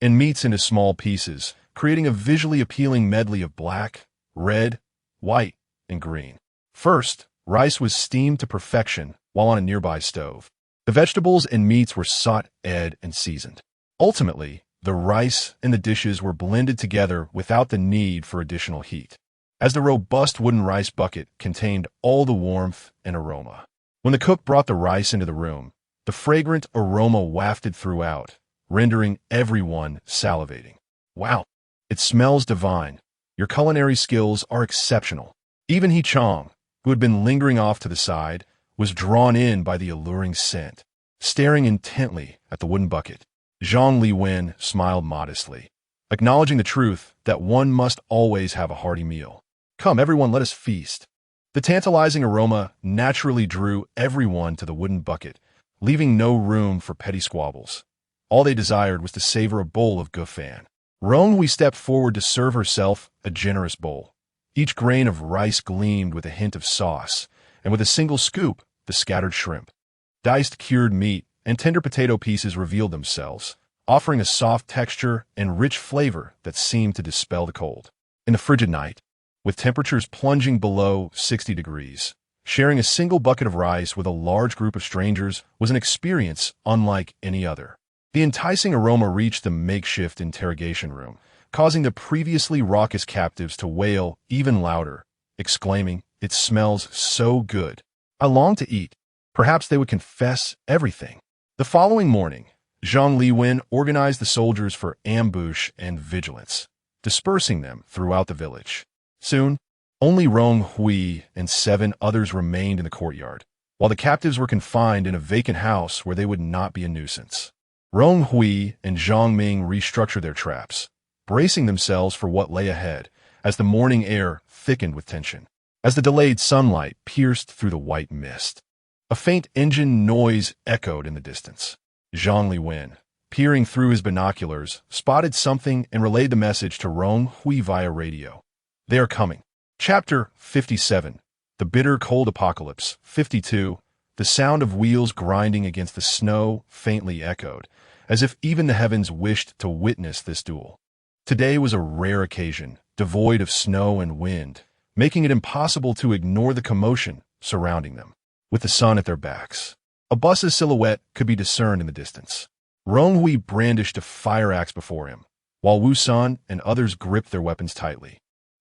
and meats into small pieces, creating a visually appealing medley of black, red, white, and green. First, rice was steamed to perfection while on a nearby stove. The vegetables and meats were sautéed and seasoned. Ultimately, the rice and the dishes were blended together without the need for additional heat, as the robust wooden rice bucket contained all the warmth and aroma. When the cook brought the rice into the room, the fragrant aroma wafted throughout, rendering everyone salivating. "Wow, it smells divine. Your culinary skills are exceptional." Even He Chong, who had been lingering off to the side, was drawn in by the alluring scent. Staring intently at the wooden bucket, Zhang Liwen smiled modestly, acknowledging the truth that one must always have a hearty meal. "Come, everyone, let us feast." The tantalizing aroma naturally drew everyone to the wooden bucket, leaving no room for petty squabbles. All they desired was to savor a bowl of gofan. Rong Hui stepped forward to serve herself a generous bowl, Each grain of rice gleamed with a hint of sauce, and with a single scoop, the scattered shrimp. Diced cured meat and tender potato pieces revealed themselves, offering a soft texture and rich flavor that seemed to dispel the cold. In the frigid night, with temperatures plunging below 60 degrees, sharing a single bucket of rice with a large group of strangers was an experience unlike any other. The enticing aroma reached the makeshift interrogation room, causing the previously raucous captives to wail even louder, exclaiming, "It smells so good. I long to eat." Perhaps they would confess everything. The following morning, Zhang Liwen organized the soldiers for ambush and vigilance, dispersing them throughout the village. Soon, only Rong Hui and 7 others remained in the courtyard, while the captives were confined in a vacant house where they would not be a nuisance. Rong Hui and Zhang Ming restructured their traps, bracing themselves for what lay ahead as the morning air thickened with tension. As the delayed sunlight pierced through the white mist, a faint engine noise echoed in the distance. Zhang Liwen, peering through his binoculars, spotted something and relayed the message to Rong Hui via radio. "They are coming." Chapter 57. The Bitter Cold Apocalypse. 52. The sound of wheels grinding against the snow faintly echoed, as if even the heavens wished to witness this duel. Today was a rare occasion, devoid of snow and wind, making it impossible to ignore the commotion surrounding them. With the sun at their backs, a bus's silhouette could be discerned in the distance. Rong Hui brandished a fire axe before him, while Wu Sun and others gripped their weapons tightly.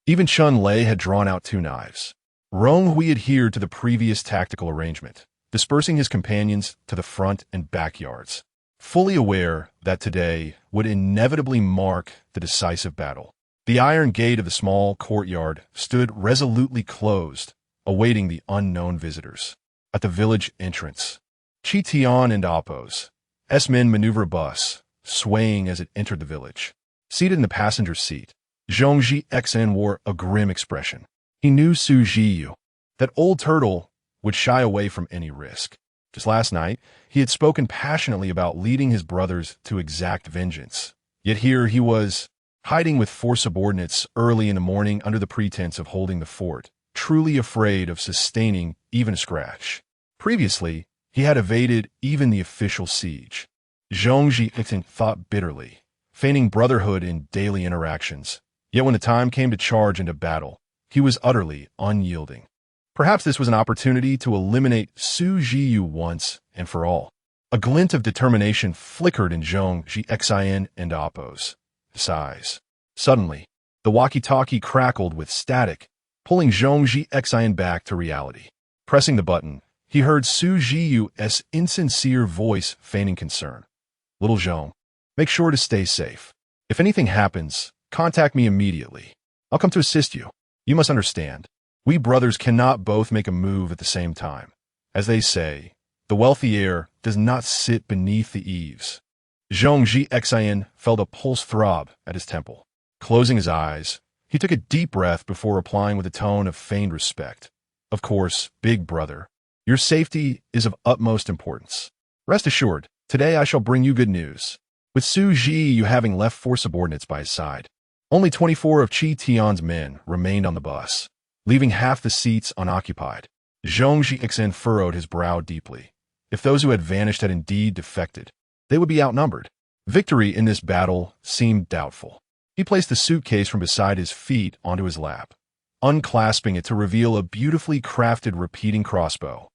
Even Chun Lei had drawn out 2 knives. Rong Hui adhered to the previous tactical arrangement, dispersing his companions to the front and backyards, fully aware that today would inevitably mark the decisive battle. The iron gate of the small courtyard stood resolutely closed, awaiting the unknown visitors. At the village entrance, Chi Tian and Apos, S-men maneuver a bus, swaying as it entered the village. Seated in the passenger seat, Zhongji Xn wore a grim expression. He knew Su Jiyu, that old turtle, would shy away from any risk. Just last night, he had spoken passionately about leading his brothers to exact vengeance. Yet here he was, hiding with 4 subordinates early in the morning under the pretense of holding the fort, truly afraid of sustaining even a scratch. Previously, he had evaded even the official siege. Zhongji Xn thought bitterly, feigning brotherhood in daily interactions. Yet when the time came to charge into battle, he was utterly unyielding. Perhaps this was an opportunity to eliminate Su Jiyu once and for all. A glint of determination flickered in Zhongji Xin and Apos' eyes. Suddenly, the walkie-talkie crackled with static, pulling Zhongji Xin back to reality. Pressing the button, he heard Su Jiyu's insincere voice feigning concern. "Little Zhong, make sure to stay safe. If anything happens, contact me immediately. I'll come to assist you. You must understand, we brothers cannot both make a move at the same time. As they say, the wealthy heir does not sit beneath the eaves." Zhongji Xin felt a pulse throb at his temple. Closing his eyes, he took a deep breath before replying with a tone of feigned respect. "Of course, big brother, your safety is of utmost importance. Rest assured, today I shall bring you good news." With Su Jiyu having left 4 subordinates by his side, only 24 of Chi Tian's men remained on the bus, leaving half the seats unoccupied. Zhongji Xin furrowed his brow deeply. If those who had vanished had indeed defected, they would be outnumbered. Victory in this battle seemed doubtful. He placed the suitcase from beside his feet onto his lap, unclasping it to reveal a beautifully crafted repeating crossbow.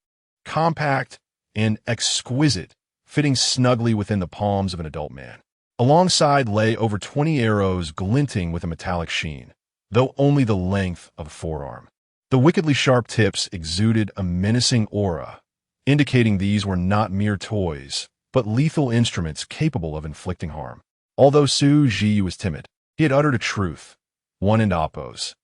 Compact and exquisite, fitting snugly within the palms of an adult man. Alongside lay over 20 arrows glinting with a metallic sheen, though only the length of a forearm. The wickedly sharp tips exuded a menacing aura, indicating these were not mere toys, but lethal instruments capable of inflicting harm. Although Su Jiyu was timid, he had uttered a truth. One in Apos'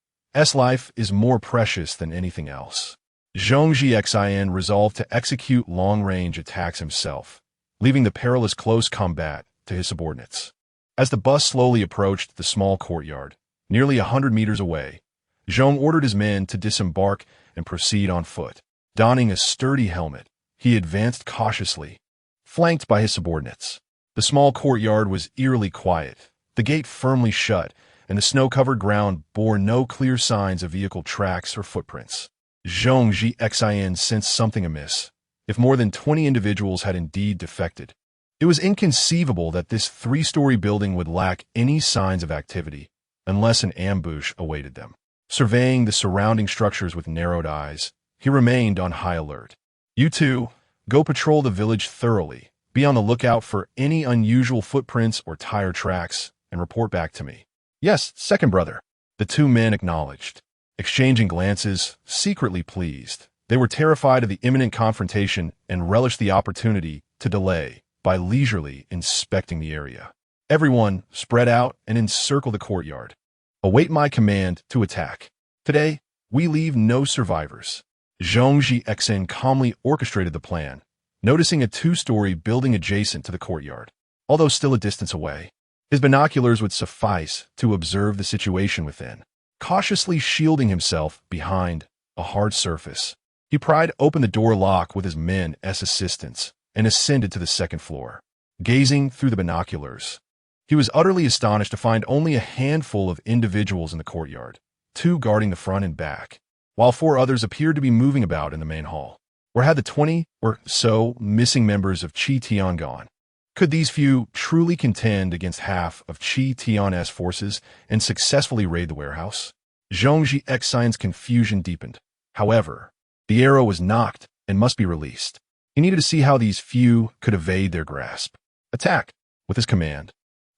life is more precious than anything else. Zhongji Xin resolved to execute long-range attacks himself, leaving the perilous close combat to his subordinates. As the bus slowly approached the small courtyard, nearly 100 meters away, Zhong ordered his men to disembark and proceed on foot. Donning a sturdy helmet, he advanced cautiously, flanked by his subordinates. The small courtyard was eerily quiet, the gate firmly shut, and the snow-covered ground bore no clear signs of vehicle tracks or footprints. Zhong Zhixin sensed something amiss. If more than 20 individuals had indeed defected, it was inconceivable that this three-story building would lack any signs of activity, unless an ambush awaited them. Surveying the surrounding structures with narrowed eyes, he remained on high alert. You two, go patrol the village thoroughly. Be on the lookout for any unusual footprints or tire tracks, and report back to me. Yes, second brother. The two men acknowledged, exchanging glances, secretly pleased. They were terrified of the imminent confrontation and relished the opportunity to delay by leisurely inspecting the area. Everyone spread out and encircle the courtyard. Await my command to attack. Today, we leave no survivors. Zhong Zhixin calmly orchestrated the plan, noticing a two-story building adjacent to the courtyard. Although still a distance away, his binoculars would suffice to observe the situation within. Cautiously shielding himself behind a hard surface, he pried open the door lock with his men as assistants and ascended to the second floor. Gazing through the binoculars, he was utterly astonished to find only a handful of individuals in the courtyard, two guarding the front and back, while four others appeared to be moving about in the main hall. Where had the 20 or so missing members of Qi Tian gone? Could these few truly contend against half of Qi Tian's forces and successfully raid the warehouse? Zhong Zhixin's confusion deepened. However, the arrow was knocked and must be released. He needed to see how these few could evade their grasp. Attack! With his command,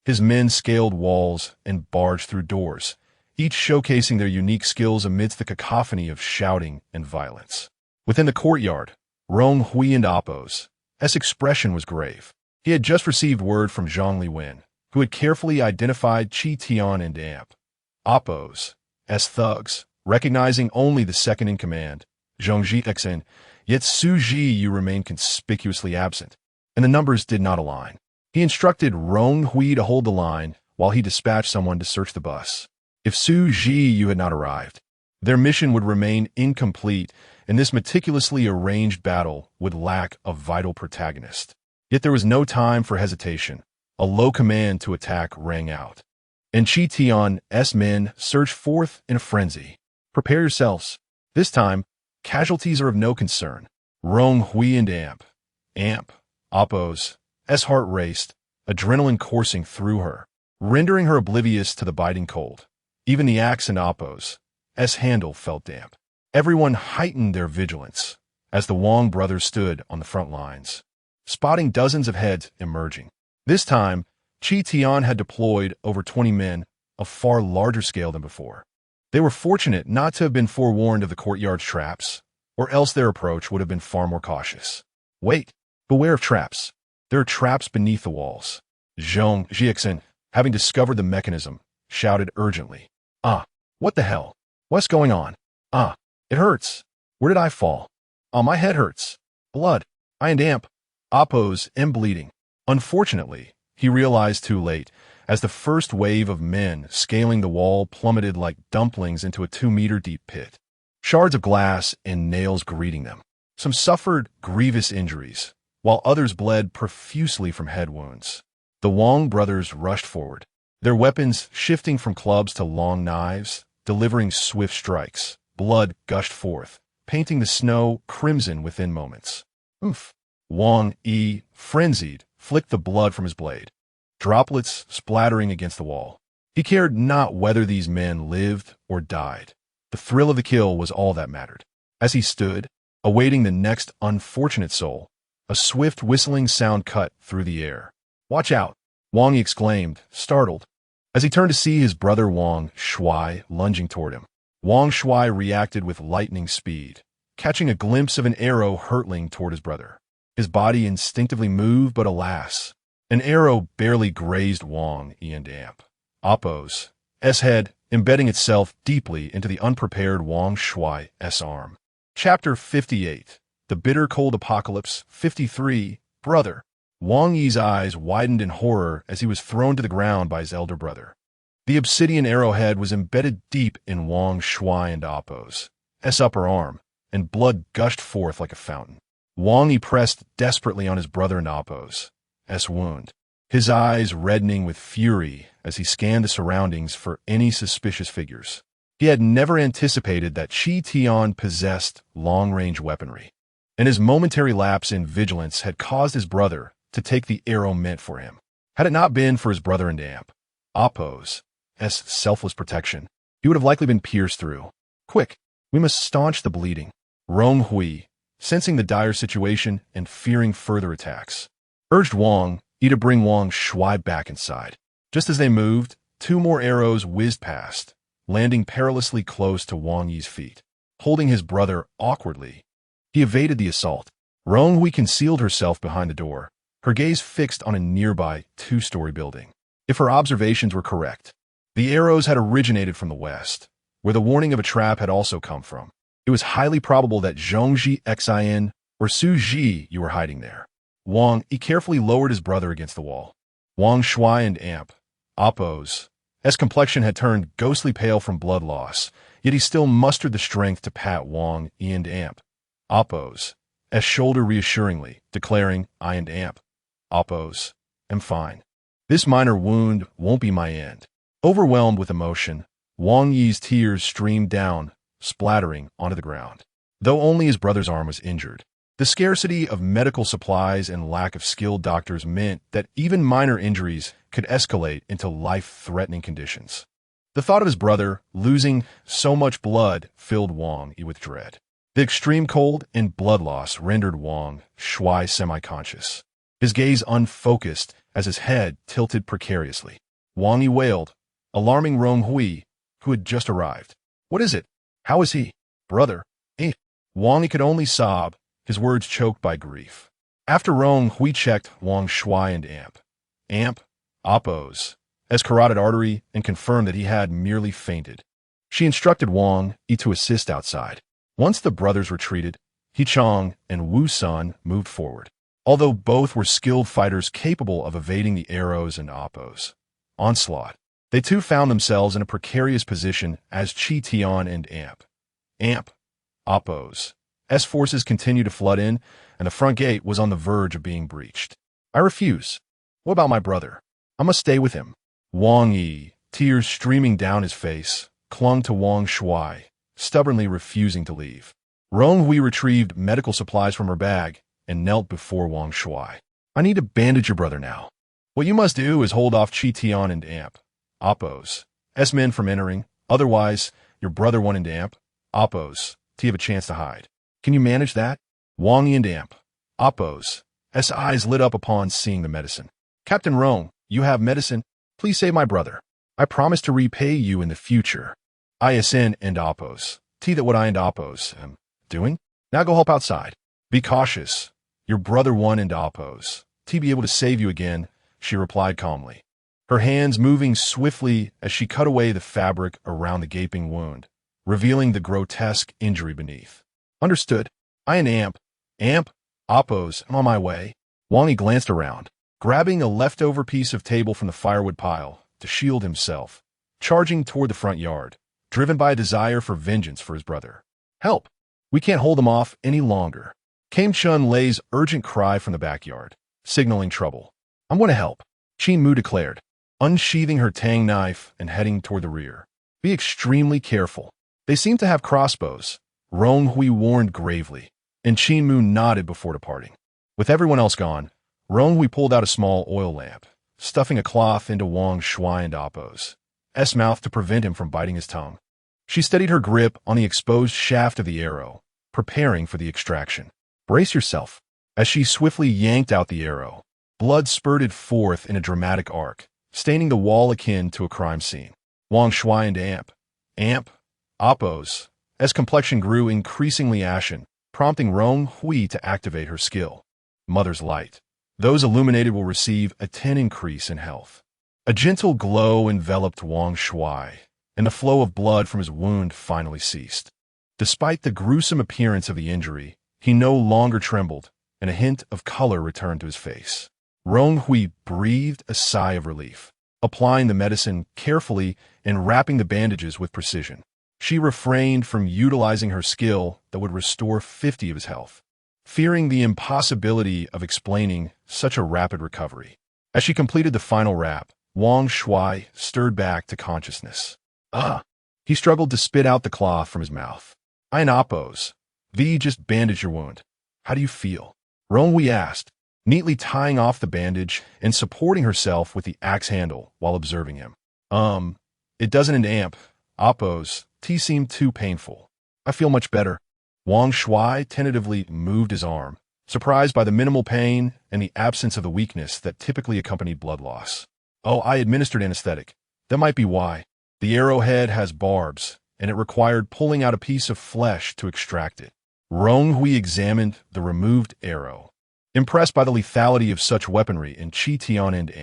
his men scaled walls and barged through doors, each showcasing their unique skills amidst the cacophony of shouting and violence. Within the courtyard, Rong Hui and Apos' expression was grave. He had just received word from Zhang Liwen, who had carefully identified Qi Tian and Amp. Apos' thugs, recognizing only the second in command, Zhong Zhixin, yet Su Ji Yu remained conspicuously absent, and the numbers did not align. He instructed Rong Hui to hold the line while he dispatched someone to search the bus. If Su Ji Yu had not arrived, their mission would remain incomplete, and this meticulously arranged battle would lack a vital protagonist. Yet there was no time for hesitation. A low command to attack rang out, and Qi Tian's men surged forth in a frenzy. Prepare yourselves. This time, casualties are of no concern. Rong Hui and Amp, Apos' heart raced, adrenaline coursing through her, rendering her oblivious to the biting cold. Even the axe in Apos' handle felt damp. Everyone heightened their vigilance as the Wang brothers stood on the front lines, spotting dozens of heads emerging. This time, Qi Tian had deployed over 20 men of far larger scale than before. They were fortunate not to have been forewarned of the courtyard's traps, or else their approach would have been far more cautious. Wait, beware of traps. There are traps beneath the walls. Zhong Zhixin, having discovered the mechanism, shouted urgently. What the hell? What's going on? It hurts. Where did I fall? My head hurts. Blood. I and Amp. Apos am bleeding. Unfortunately, he realized too late, as the first wave of men scaling the wall plummeted like dumplings into a 2-meter-deep pit. Shards of glass and nails greeting them. Some suffered grievous injuries, while others bled profusely from head wounds. The Wang brothers rushed forward, their weapons shifting from clubs to long knives, delivering swift strikes. Blood gushed forth, painting the snow crimson within moments. Oof. Wang Yi, frenzied, flicked the blood from his blade, droplets splattering against the wall. He cared not whether these men lived or died. The thrill of the kill was all that mattered. As he stood, awaiting the next unfortunate soul, a swift whistling sound cut through the air. Watch out, Wang exclaimed, startled, as he turned to see his brother Wang Shui lunging toward him. Wang Shui reacted with lightning speed, catching a glimpse of an arrow hurtling toward his brother. His body instinctively moved, but alas, an arrow barely grazed Wang and Amp. Apos' head embedding itself deeply into the unprepared Wang Shui's arm. Chapter 58. The Bitter Cold Apocalypse. 53. Brother. Wang Yi's eyes widened in horror as he was thrown to the ground by his elder brother. The obsidian arrowhead was embedded deep in Wang Shui and Apos' upper arm, and blood gushed forth like a fountain. Wang Yi pressed desperately on his brother and Apos' wound, his eyes reddening with fury as he scanned the surroundings for any suspicious figures. He had never anticipated that Chi Tian possessed long-range weaponry, and his momentary lapse in vigilance had caused his brother to take the arrow meant for him. Had it not been for his brother and Appo's selfless protection, he would have likely been pierced through. Quick, we must staunch the bleeding. Rong Hui, sensing the dire situation and fearing further attacks, urged Wang Yi to bring Wang Shui back inside. Just as they moved, 2 more arrows whizzed past, landing perilously close to Wang Yi's feet. Holding his brother awkwardly, he evaded the assault. Rong Hui concealed herself behind the door, her gaze fixed on a nearby 2-story building. If her observations were correct, the arrows had originated from the west, where the warning of a trap had also come from. It was highly probable that Zhongji Xin or Su Ji you were hiding there. Wang Yi carefully lowered his brother against the wall. Wang Shui and Appo's complexion had turned ghostly pale from blood loss, yet he still mustered the strength to pat Wang Yi and Appo's shoulder reassuringly, declaring, "I and Appo's am fine. This minor wound won't be my end." Overwhelmed with emotion, Wang Yi's tears streamed down, splattering onto the ground. Though only his brother's arm was injured, the scarcity of medical supplies and lack of skilled doctors meant that even minor injuries could escalate into life-threatening conditions. The thought of his brother losing so much blood filled Wang Yi with dread. The extreme cold and blood loss rendered Wang Shui semi-conscious, his gaze unfocused as his head tilted precariously. Wang Yi wailed, alarming Rong Hui, who had just arrived. "What is it? How is he? Brother, eh?" Wang Yi could only sob, his words choked by grief. After Rong Hui checked Wang Shui and Appo's carotid artery and confirmed that he had merely fainted, she instructed Wang Yi to assist outside. Once the brothers retreated, He Chong and Wu Sun moved forward. Although both were skilled fighters capable of evading the arrows and Appo's onslaught, they too found themselves in a precarious position as Chi Tian and Appo's forces continued to flood in, and the front gate was on the verge of being breached. "I refuse. What about my brother? I must stay with him." Wang Yi, tears streaming down his face, clung to Wang Shui, stubbornly refusing to leave. Rong Hui retrieved medical supplies from her bag and knelt before Wang Shui. "I need to bandage your brother now. What you must do is hold off Chi Tian and Appo's men from entering. Otherwise, your brother won and Appo's to have a chance to hide. Can you manage that?" Wang Yi and Appo's eyes lit up upon seeing the medicine. "Captain Rong, you have medicine. Please save my brother. I promise to repay you in the future." ISN and Appo's. That what I and Appo's am doing? Now go help outside. Be cautious. Your brother won and Appo's. Be able to save you again, she replied calmly, her hands moving swiftly as she cut away the fabric around the gaping wound, revealing the grotesque injury beneath. "Understood. I and Appo's am on my way." Wang Yi glanced around, grabbing a leftover piece of table from the firewood pile to shield himself, charging toward the front yard, driven by a desire for vengeance for his brother. "Help! We can't hold them off any longer." Came Chun Lei's urgent cry from the backyard, signaling trouble. "I'm going to help," Qin Mu declared, unsheathing her tang knife and heading toward the rear. "Be extremely careful. They seem to have crossbows," Rong Hui warned gravely, and Qin Mu nodded before departing. With everyone else gone, Rong Hui pulled out a small oil lamp, stuffing a cloth into Wang Shui and Appo's mouth to prevent him from biting his tongue. She steadied her grip on the exposed shaft of the arrow, preparing for the extraction. "Brace yourself." As she swiftly yanked out the arrow, blood spurted forth in a dramatic arc, staining the wall akin to a crime scene. Wang Shui and Appo's complexion grew increasingly ashen, prompting Rong Hui to activate her skill. Mother's Light. Those illuminated will receive a 10 increase in health. A gentle glow enveloped Wang Shui, and the flow of blood from his wound finally ceased. Despite the gruesome appearance of the injury, he no longer trembled, and a hint of color returned to his face. Rong Hui breathed a sigh of relief, applying the medicine carefully and wrapping the bandages with precision. She refrained from utilizing her skill that would restore 50 of his health, fearing the impossibility of explaining such a rapid recovery. As she completed the final wrap, Rong Hui stirred back to consciousness. Ah! He struggled to spit out the cloth from his mouth. I and Oppos. V just bandage your wound. How do you feel? Rong Hui asked, neatly tying off the bandage and supporting herself with the axe handle while observing him. It doesn't amp. Oppos. Tea seemed too painful. I feel much better. Rong Hui tentatively moved his arm, surprised by the minimal pain and the absence of the weakness that typically accompanied blood loss. Oh, I administered anesthetic. That might be why. The arrowhead has barbs, and it required pulling out a piece of flesh to extract it. Rong Hui examined the removed arrow, impressed by the lethality of such weaponry in Chi Tian and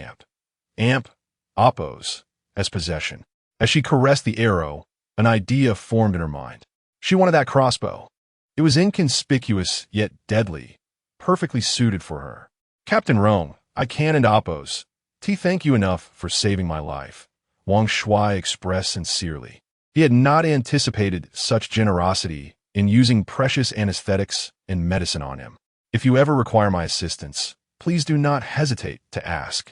Amp, Oppos, as possession. As she caressed the arrow, an idea formed in her mind. She wanted that crossbow. It was inconspicuous yet deadly, perfectly suited for her. Captain Rong, I can and Oppos. Thank you enough for saving my life. Rong Hui expressed sincerely. He had not anticipated such generosity in using precious anesthetics and medicine on him. If you ever require my assistance, please do not hesitate to ask.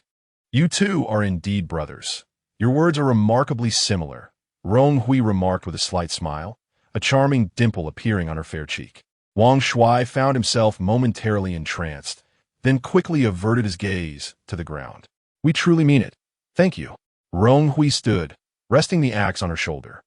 You two are indeed brothers. Your words are remarkably similar, Rong Hui remarked with a slight smile, a charming dimple appearing on her fair cheek. Rong Hui found himself momentarily entranced, then quickly averted his gaze to the ground. We truly mean it. Thank you. Rong Hui stood, resting the axe on her shoulder.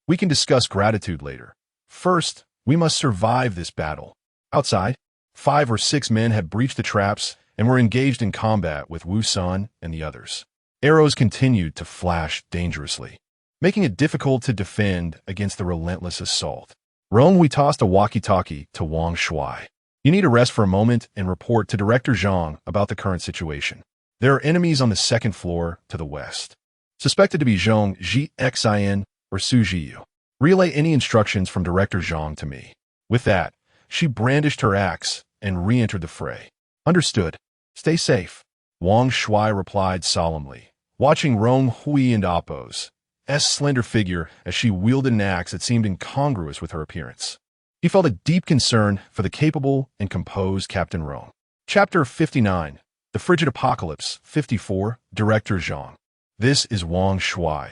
We can discuss gratitude later. First, we must survive this battle. Outside, 5 or 6 men had breached the traps and were engaged in combat with Wu Sun and the others. Arrows continued to flash dangerously, making it difficult to defend against the relentless assault. Rong Hui tossed a walkie-talkie to Rong Hui. You need to rest for a moment and report to Director Zhang about the current situation. There are enemies on the 2nd floor to the west, suspected to be Zhong Xin or Su Jiyu. Relay any instructions from Director Zhang to me. With that, she brandished her axe and re-entered the fray. Understood. Stay safe. Rong Hui replied solemnly, watching Rong Hui and Oppos' slender figure as she wielded an axe that seemed incongruous with her appearance. He felt a deep concern for the capable and composed Captain Rong. Chapter 59. The Frigid Apocalypse. 54. Director Zhang. This is Rong Hui.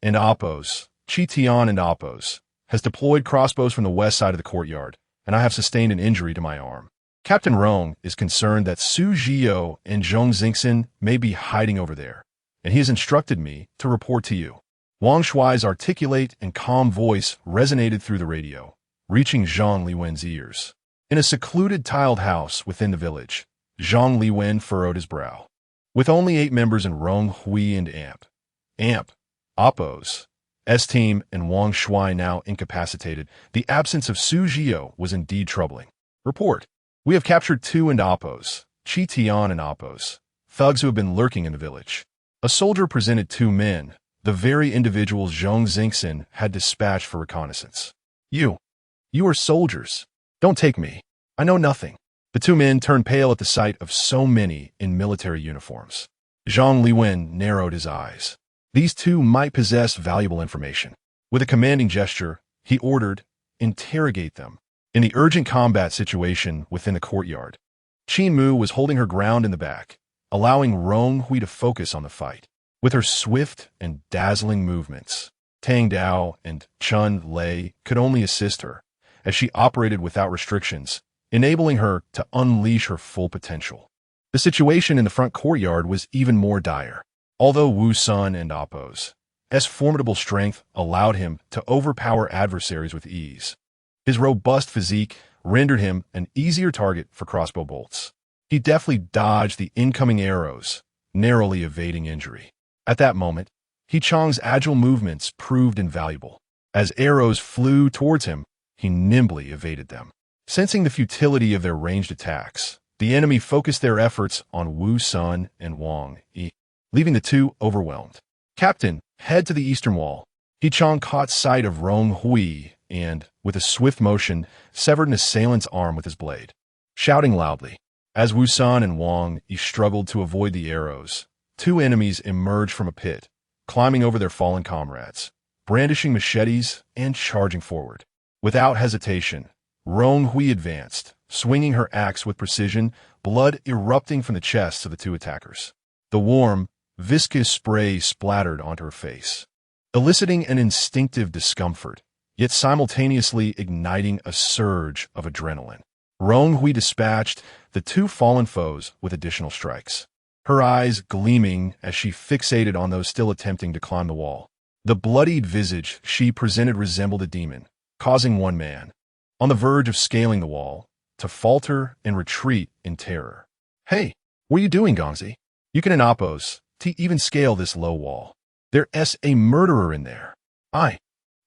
And Oppos, Chi Tian and Oppos, has deployed crossbows from the west side of the courtyard, and I have sustained an injury to my arm. Captain Rong is concerned that Su Jiu and Zhong Xingxin may be hiding over there, and he has instructed me to report to you. Rong Hui's articulate and calm voice resonated through the radio, reaching Zhang Liwen's ears. In a secluded tiled house within the village, Zhang Liwen furrowed his brow. With only 8 members in Rong Hui and Amp, Oppos' team and Rong Hui now incapacitated, the absence of Su Jiu was indeed troubling. Report. We have captured 2 and Oppos, Chi Tian and Oppos, thugs who have been lurking in the village. A soldier presented 2 men, the very individuals Zhong Xingxin had dispatched for reconnaissance. You are soldiers. Don't take me. I know nothing. The 2 men turned pale at the sight of so many in military uniforms. Zhang Liwen narrowed his eyes. These 2 might possess valuable information. With a commanding gesture, he ordered, interrogate them. In the urgent combat situation within the courtyard, Qin Mu was holding her ground in the back, allowing Rong Hui to focus on the fight. With her swift and dazzling movements, Tang Dao and Chun Lei could only assist her, as she operated without restrictions, enabling her to unleash her full potential. The situation in the front courtyard was even more dire. Although Wu Sun and Oppos' formidable strength allowed him to overpower adversaries with ease, his robust physique rendered him an easier target for crossbow bolts. He deftly dodged the incoming arrows, narrowly evading injury. At that moment, He Chang's agile movements proved invaluable. As arrows flew towards him, he nimbly evaded them. Sensing the futility of their ranged attacks, the enemy focused their efforts on Wu Sun and Wang Yi, leaving the 2 overwhelmed. Captain, head to the eastern wall. He Chang caught sight of Rong Hui and, with a swift motion, severed an assailant's arm with his blade. Shouting loudly, as Wu Sun and Wang Yi struggled to avoid the arrows, 2 enemies emerged from a pit, climbing over their fallen comrades, brandishing machetes and charging forward. Without hesitation, Rong Hui advanced, swinging her axe with precision, blood erupting from the chests of the 2 attackers. The warm, Viscous spray splattered onto her face, eliciting an instinctive discomfort, yet simultaneously igniting a surge of adrenaline. Rong Hui dispatched the two fallen foes with additional strikes, her eyes gleaming as she fixated on those still attempting to climb the wall. The bloodied visage she presented resembled a demon, causing one man, on the verge of scaling the wall, to falter and retreat in terror. "Hey, what are you doing, Gongzi? You can oppose to even scale this low wall. There's a murderer in there. I'm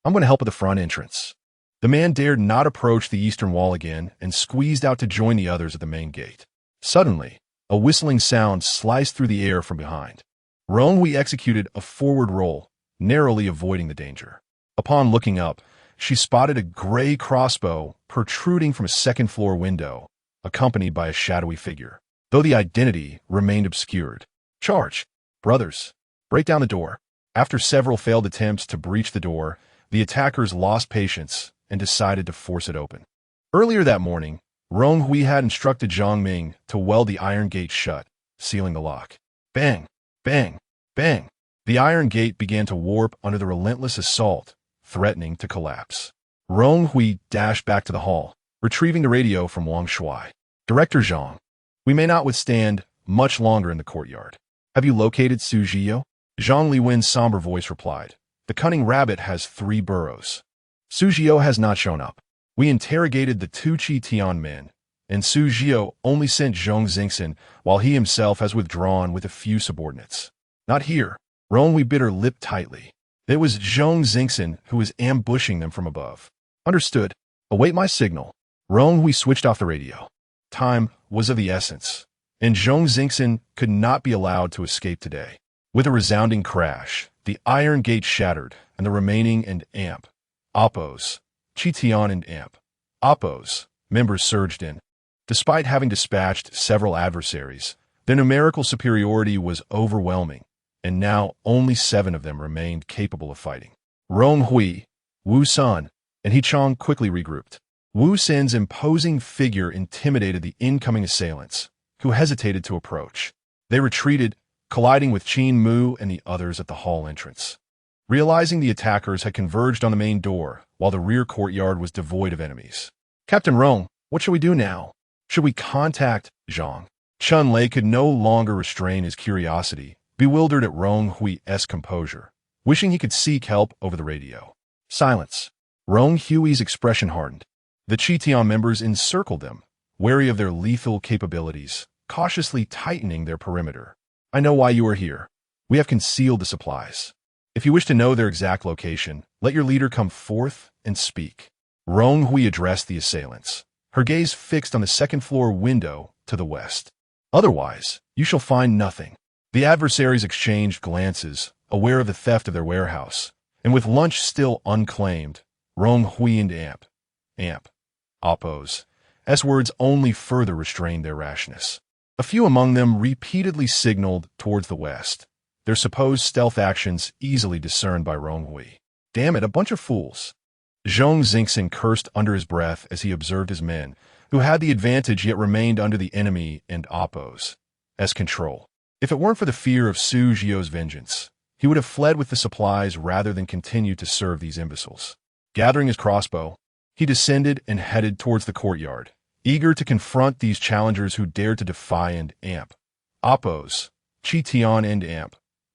going to help at the front entrance." The man dared not approach the eastern wall again and squeezed out to join the others at the main gate. Suddenly, a whistling sound sliced through the air from behind. Rong Hui executed a forward roll, narrowly avoiding the danger. Upon looking up, she spotted a gray crossbow protruding from a second-floor window, accompanied by a shadowy figure, though the identity remained obscured. "Charge! Brothers, break down the door." After several failed attempts to breach the door, the attackers lost patience and decided to force it open. Earlier that morning, Rong Hui had instructed Zhang Ming to weld the iron gate shut, sealing the lock. Bang! Bang! Bang! The iron gate began to warp under the relentless assault, threatening to collapse. Rong Hui dashed back to the hall, retrieving the radio from Wang Shui. "Director Zhang, we may not withstand much longer in the courtyard. Have you located Su Zhiyo?" Zhang Liwen's somber voice replied. "The cunning rabbit has 3 burrows. Su Zhiyo has not shown up. We interrogated the 2 Qi Tian men, and Su Zhiyo only sent Zhong Xingxin while he himself has withdrawn with a few subordinates. Not here." Rong Hui bit her lip tightly. It was Zhong Xingxin who was ambushing them from above. "Understood. Await my signal." Rong Hui switched off the radio. Time was of the essence, and Zhong Xingxin could not be allowed to escape today. With a resounding crash, the iron gate shattered, and the remaining and amp, oppos, Qi Tian and amp, oppos, members surged in. Despite having dispatched several adversaries, their numerical superiority was overwhelming, and now only 7 of them remained capable of fighting. Rong Hui, Wu San, and He Chong quickly regrouped. Wu San's imposing figure intimidated the incoming assailants, who hesitated to approach. They retreated, colliding with Qin Mu and the others at the hall entrance. Realizing the attackers had converged on the main door, while the rear courtyard was devoid of enemies. "Captain Rong, what shall we do now? Should we contact Zhang?" Chun Lei could no longer restrain his curiosity, bewildered at Rong Hui's composure, wishing he could seek help over the radio. Silence. Rong Hui's expression hardened. The Qi Tian members encircled them, wary of their lethal capabilities, cautiously tightening their perimeter. "I know why you are here. We have concealed the supplies. If you wish to know their exact location, let your leader come forth and speak." Rong Hui addressed the assailants, her gaze fixed on the second-floor window to the west. "Otherwise, you shall find nothing." The adversaries exchanged glances, aware of the theft of their warehouse, and with lunch still unclaimed, Rong Hui and amp, oppos, words only further restrained their rashness. A few among them repeatedly signaled towards the west, their supposed stealth actions easily discerned by Rong Hui. "Damn it, a bunch of fools." Zhong Xingxin cursed under his breath as he observed his men, who had the advantage yet remained under the enemy and oppos' control. If it weren't for the fear of Su Zhiyo's vengeance, he would have fled with the supplies rather than continue to serve these imbeciles. Gathering his crossbow, he descended and headed towards the courtyard, eager to confront these challengers who dared to defy and amp, oppos, Qi Tian and amp,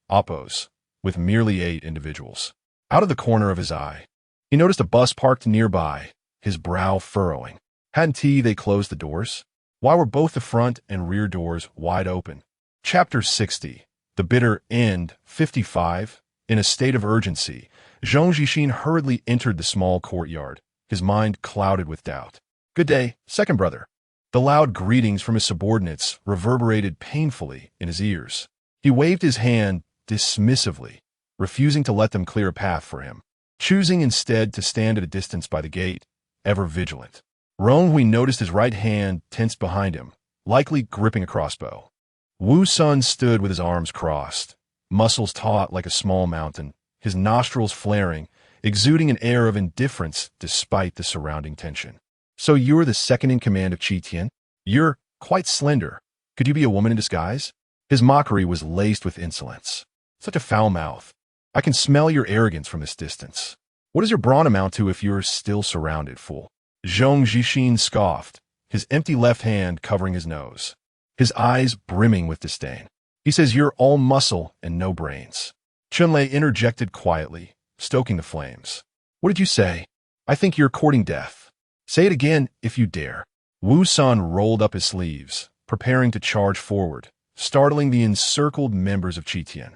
oppos, with merely 8 individuals. Out of the corner of his eye, he noticed a bus parked nearby, his brow furrowing. Hadn't they closed the doors? Why were both the front and rear doors wide open? Chapter 60. The Bitter End. 55. In a state of urgency, Zhong Zhixin hurriedly entered the small courtyard, his mind clouded with doubt. "Good day, second brother." The loud greetings from his subordinates reverberated painfully in his ears. He waved his hand dismissively, refusing to let them clear a path for him, choosing instead to stand at a distance by the gate, ever vigilant. Rong Hui noticed his right hand tensed behind him, likely gripping a crossbow. Wu Sun stood with his arms crossed, muscles taut like a small mountain, his nostrils flaring, exuding an air of indifference despite the surrounding tension. "So you're the second in command of Qi Tian? You're quite slender. Could you be a woman in disguise?" His mockery was laced with insolence. Such a foul mouth. I can smell your arrogance from this distance. What does your brawn amount to if you're still surrounded, fool? Zhong Zhixin scoffed, his empty left hand covering his nose, his eyes brimming with disdain. He says you're all muscle and no brains. Chunlei interjected quietly, stoking the flames. What did you say? I think you're courting death. Say it again if you dare. Wu Sun rolled up his sleeves, preparing to charge forward, startling the encircled members of Qitian,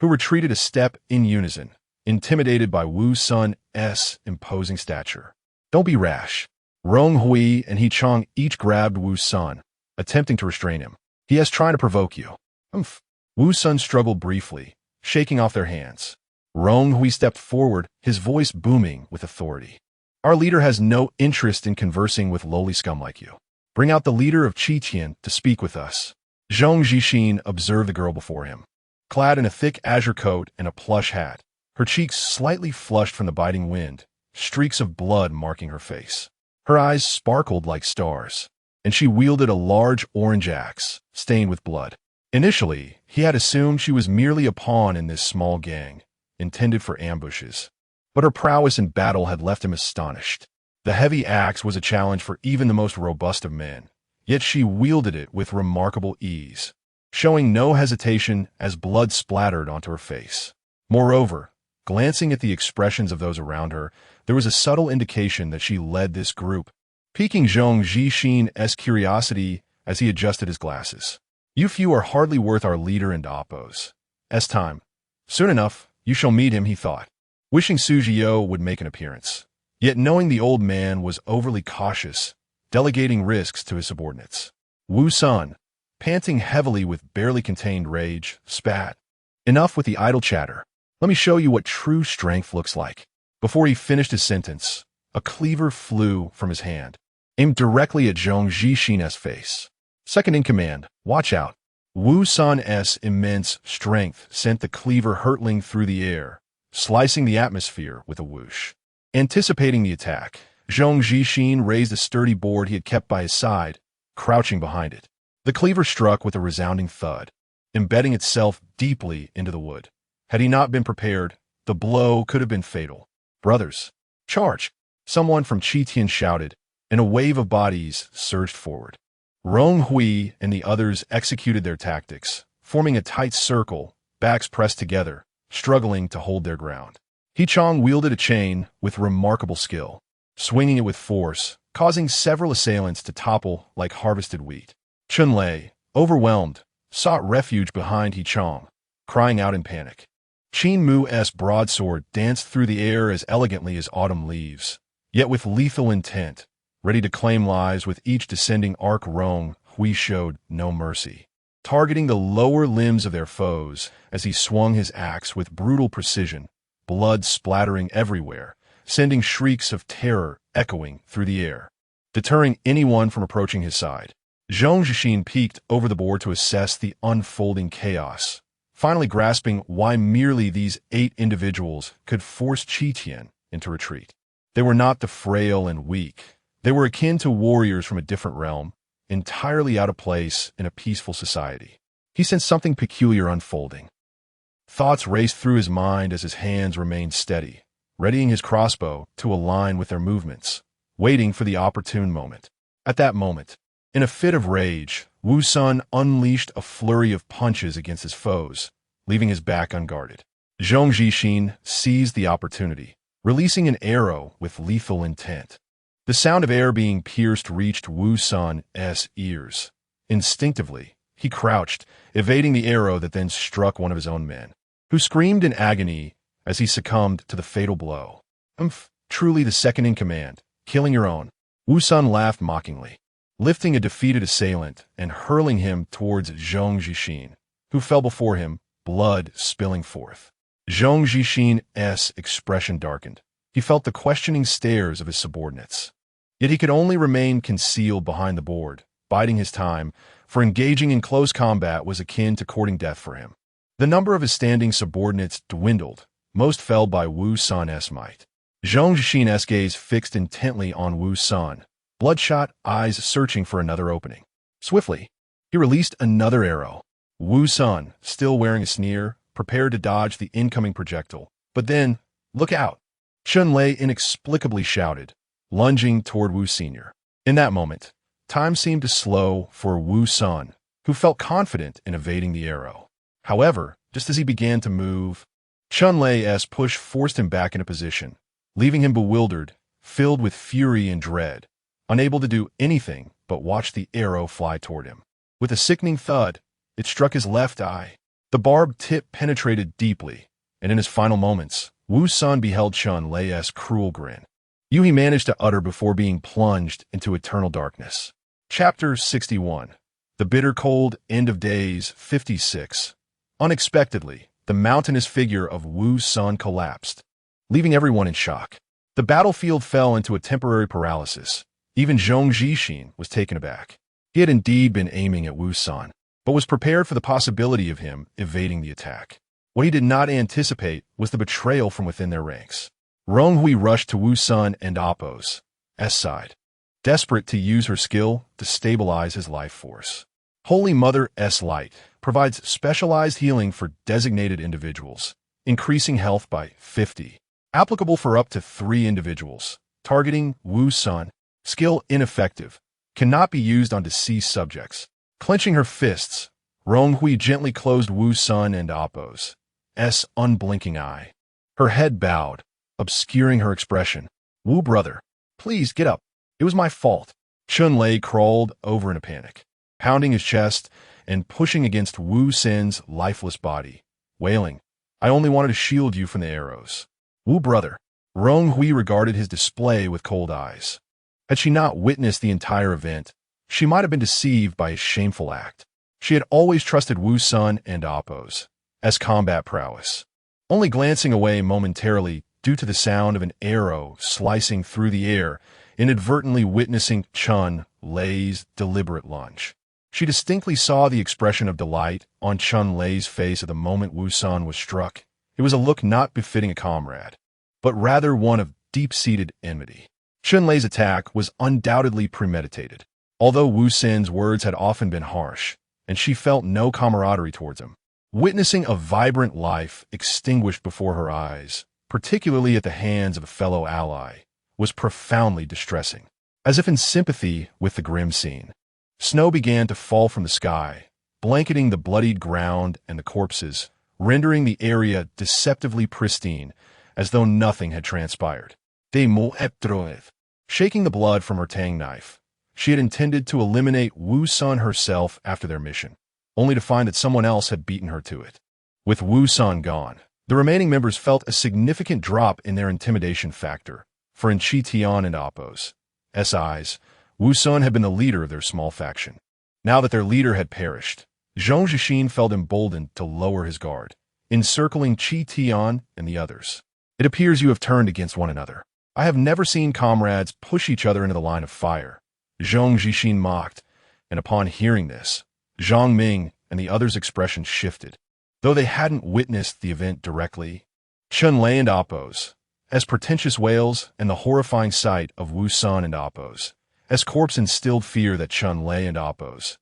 who retreated a step in unison, intimidated by Wu Sun's imposing stature. Don't be rash. Rong Hui and He Chong each grabbed Wu Sun, attempting to restrain him. He is trying to provoke you. Humph. Wu Sun struggled briefly, shaking off their hands. Rong Hui stepped forward, his voice booming with authority. Our leader has no interest in conversing with lowly scum like you. Bring out the leader of Qitian to speak with us. Zhong Zhixin observed the girl before him. Clad in a thick azure coat and a plush hat, her cheeks slightly flushed from the biting wind, streaks of blood marking her face. Her eyes sparkled like stars, and she wielded a large orange axe, stained with blood. Initially, he had assumed she was merely a pawn in this small gang, intended for ambushes. But her prowess in battle had left him astonished. The heavy axe was a challenge for even the most robust of men, yet she wielded it with remarkable ease, showing no hesitation as blood splattered onto her face. Moreover, glancing at the expressions of those around her, there was a subtle indication that she led this group, piquing Zhong Zhixin's curiosity as he adjusted his glasses. You few are hardly worth our leader and Oppos. Time. Soon enough, you shall meet him, he thought, wishing Su Jiao would make an appearance, yet knowing the old man was overly cautious, delegating risks to his subordinates. Wu Sun, panting heavily with barely contained rage, spat. Enough with the idle chatter. Let me show you what true strength looks like. Before he finished his sentence, a cleaver flew from his hand, aimed directly at Zhong Zhixin's face. Second in command, watch out. Wu Sun's immense strength sent the cleaver hurtling through the air, slicing the atmosphere with a whoosh. Anticipating the attack, Zhong Zhixin raised a sturdy board he had kept by his side, crouching behind it. The cleaver struck with a resounding thud, embedding itself deeply into the wood. Had he not been prepared, the blow could have been fatal. Brothers, charge! Someone from Qitian shouted, and a wave of bodies surged forward. Rong Hui and the others executed their tactics, forming a tight circle, backs pressed together, struggling to hold their ground. He Chong wielded a chain with remarkable skill, swinging it with force, causing several assailants to topple like harvested wheat. Chunlei, overwhelmed, sought refuge behind He Chong, crying out in panic. Qin Mu's broadsword danced through the air as elegantly as autumn leaves, yet with lethal intent, ready to claim lives with each descending arc. Rong Hui showed no mercy, targeting the lower limbs of their foes as he swung his axe with brutal precision, blood splattering everywhere, sending shrieks of terror echoing through the air, deterring anyone from approaching his side. Zhong Zhixin peeked over the board to assess the unfolding chaos, finally grasping why merely these 8 individuals could force Qitian into retreat. They were not the frail and weak. They were akin to warriors from a different realm, entirely out of place in a peaceful society. He sensed something peculiar unfolding. Thoughts raced through his mind as his hands remained steady, readying his crossbow to align with their movements, waiting for the opportune moment. At that moment, in a fit of rage, Wu Sun unleashed a flurry of punches against his foes, leaving his back unguarded. Zhong Zhixin seized the opportunity, releasing an arrow with lethal intent. The sound of air being pierced reached Wu Sun's ears. Instinctively, he crouched, evading the arrow that then struck one of his own men, who screamed in agony as he succumbed to the fatal blow. Truly the second in command, killing your own. Wu Sun laughed mockingly, lifting a defeated assailant and hurling him towards Zhong Zhixin, who fell before him, blood spilling forth. Zhong Zhixin's expression darkened. He felt the questioning stares of his subordinates. Yet he could only remain concealed behind the board, biding his time, for engaging in close combat was akin to courting death for him. The number of his standing subordinates dwindled, most fell by Wu Sun's might. Zhong Zhixin's gaze fixed intently on Wu Sun, bloodshot eyes searching for another opening. Swiftly, he released another arrow. Wu Sun, still wearing a sneer, prepared to dodge the incoming projectile. But then, look out! Chun Lei inexplicably shouted, lunging toward Wu Sr. In that moment, time seemed to slow for Wu Sun, who felt confident in evading the arrow. However, just as he began to move, Chun Lei's push forced him back into position, leaving him bewildered, filled with fury and dread, unable to do anything but watch the arrow fly toward him. With a sickening thud, it struck his left eye. The barbed tip penetrated deeply, and in his final moments, Wu Sun beheld Chun Lei's cruel grin. He managed to utter before being plunged into eternal darkness. Chapter 61. The Bitter Cold End of Days 56. Unexpectedly, the mountainous figure of Wu Sun collapsed, leaving everyone in shock. The battlefield fell into a temporary paralysis. Even Zhong Zhixin was taken aback. He had indeed been aiming at Wu Sun, but was prepared for the possibility of him evading the attack. What he did not anticipate was the betrayal from within their ranks. Rong Hui rushed to Wu Sun and Appo's side, desperate to use her skill to stabilize his life force. Holy Mother's Light provides specialized healing for designated individuals, increasing health by 50. Applicable for up to 3 individuals. Targeting Wu Sun. Skill ineffective. Cannot be used on deceased subjects. Clenching her fists, Rong Hui gently closed Wu Sun and Appo's unblinking eye. Her head bowed, obscuring her expression. Wu brother, please get up. It was my fault. Chun Lei crawled over in a panic, pounding his chest and pushing against Wu Sun's lifeless body, wailing, I only wanted to shield you from the arrows. Wu brother. Rong Hui regarded his display with cold eyes. Had she not witnessed the entire event, she might have been deceived by his shameful act. She had always trusted Wu Sun and Appo's combat prowess. Only glancing away momentarily due to the sound of an arrow slicing through the air, inadvertently witnessing Chun Lei's deliberate lunge. She distinctly saw the expression of delight on Chun Lei's face at the moment Wu Sun was struck. It was a look not befitting a comrade, but rather one of deep-seated enmity. Chun Lei's attack was undoubtedly premeditated, although Wu Sun's words had often been harsh, and she felt no camaraderie towards him. Witnessing a vibrant life extinguished before her eyes, particularly at the hands of a fellow ally, was profoundly distressing. As if in sympathy with the grim scene, snow began to fall from the sky, blanketing the bloodied ground and the corpses, rendering the area deceptively pristine, as though nothing had transpired. Shaking the blood from her tang knife, she had intended to eliminate Wu Sun herself after their mission, only to find that someone else had beaten her to it. With Wu Sun gone, the remaining members felt a significant drop in their intimidation factor, for in Chi Tian and Appo's eyes, Wu Sun had been the leader of their small faction. Now that their leader had perished, Zhong Zhixin felt emboldened to lower his guard, encircling Chi Tian and the others. It appears you have turned against one another. I have never seen comrades push each other into the line of fire. Zhong Zhixin mocked, and upon hearing this, Zhang Ming and the others' expressions shifted. Though they hadn't witnessed the event directly, Chun Lei and Appo's pretentious wails and the horrifying sight of Wu Sun and Appo's corpse instilled fear that Chun Lei and Appo's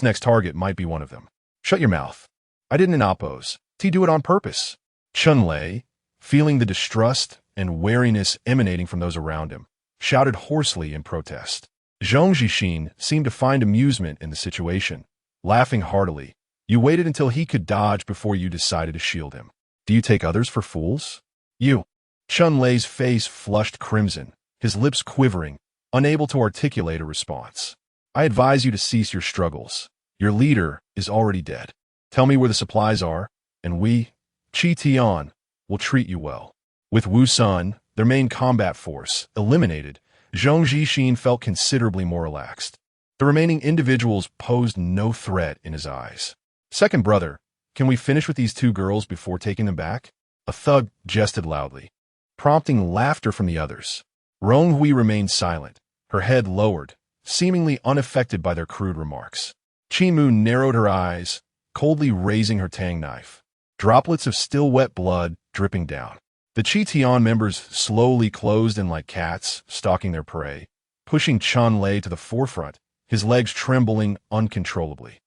next target might be one of them. Shut your mouth. I didn't in Appo's. Do it on purpose. Chun Lei, feeling the distrust and wariness emanating from those around him, shouted hoarsely in protest. Zhong Zhixin seemed to find amusement in the situation, laughing heartily. You waited until he could dodge before you decided to shield him. Do you take others for fools? You. Chun Lei's face flushed crimson, his lips quivering, unable to articulate a response. I advise you to cease your struggles. Your leader is already dead. Tell me where the supplies are, and we, Chi Tian, will treat you well. With Wu Sun, their main combat force, eliminated, Zhong Zhixin felt considerably more relaxed. The remaining individuals posed no threat in his eyes. Second brother, can we finish with these 2 girls before taking them back? A thug jested loudly, prompting laughter from the others. Rong Hui remained silent, her head lowered, seemingly unaffected by their crude remarks. Chi Mu narrowed her eyes, coldly raising her tang knife, droplets of still wet blood dripping down. The Chi Tian members slowly closed in like cats stalking their prey, pushing Chun Lei to the forefront, his legs trembling uncontrollably.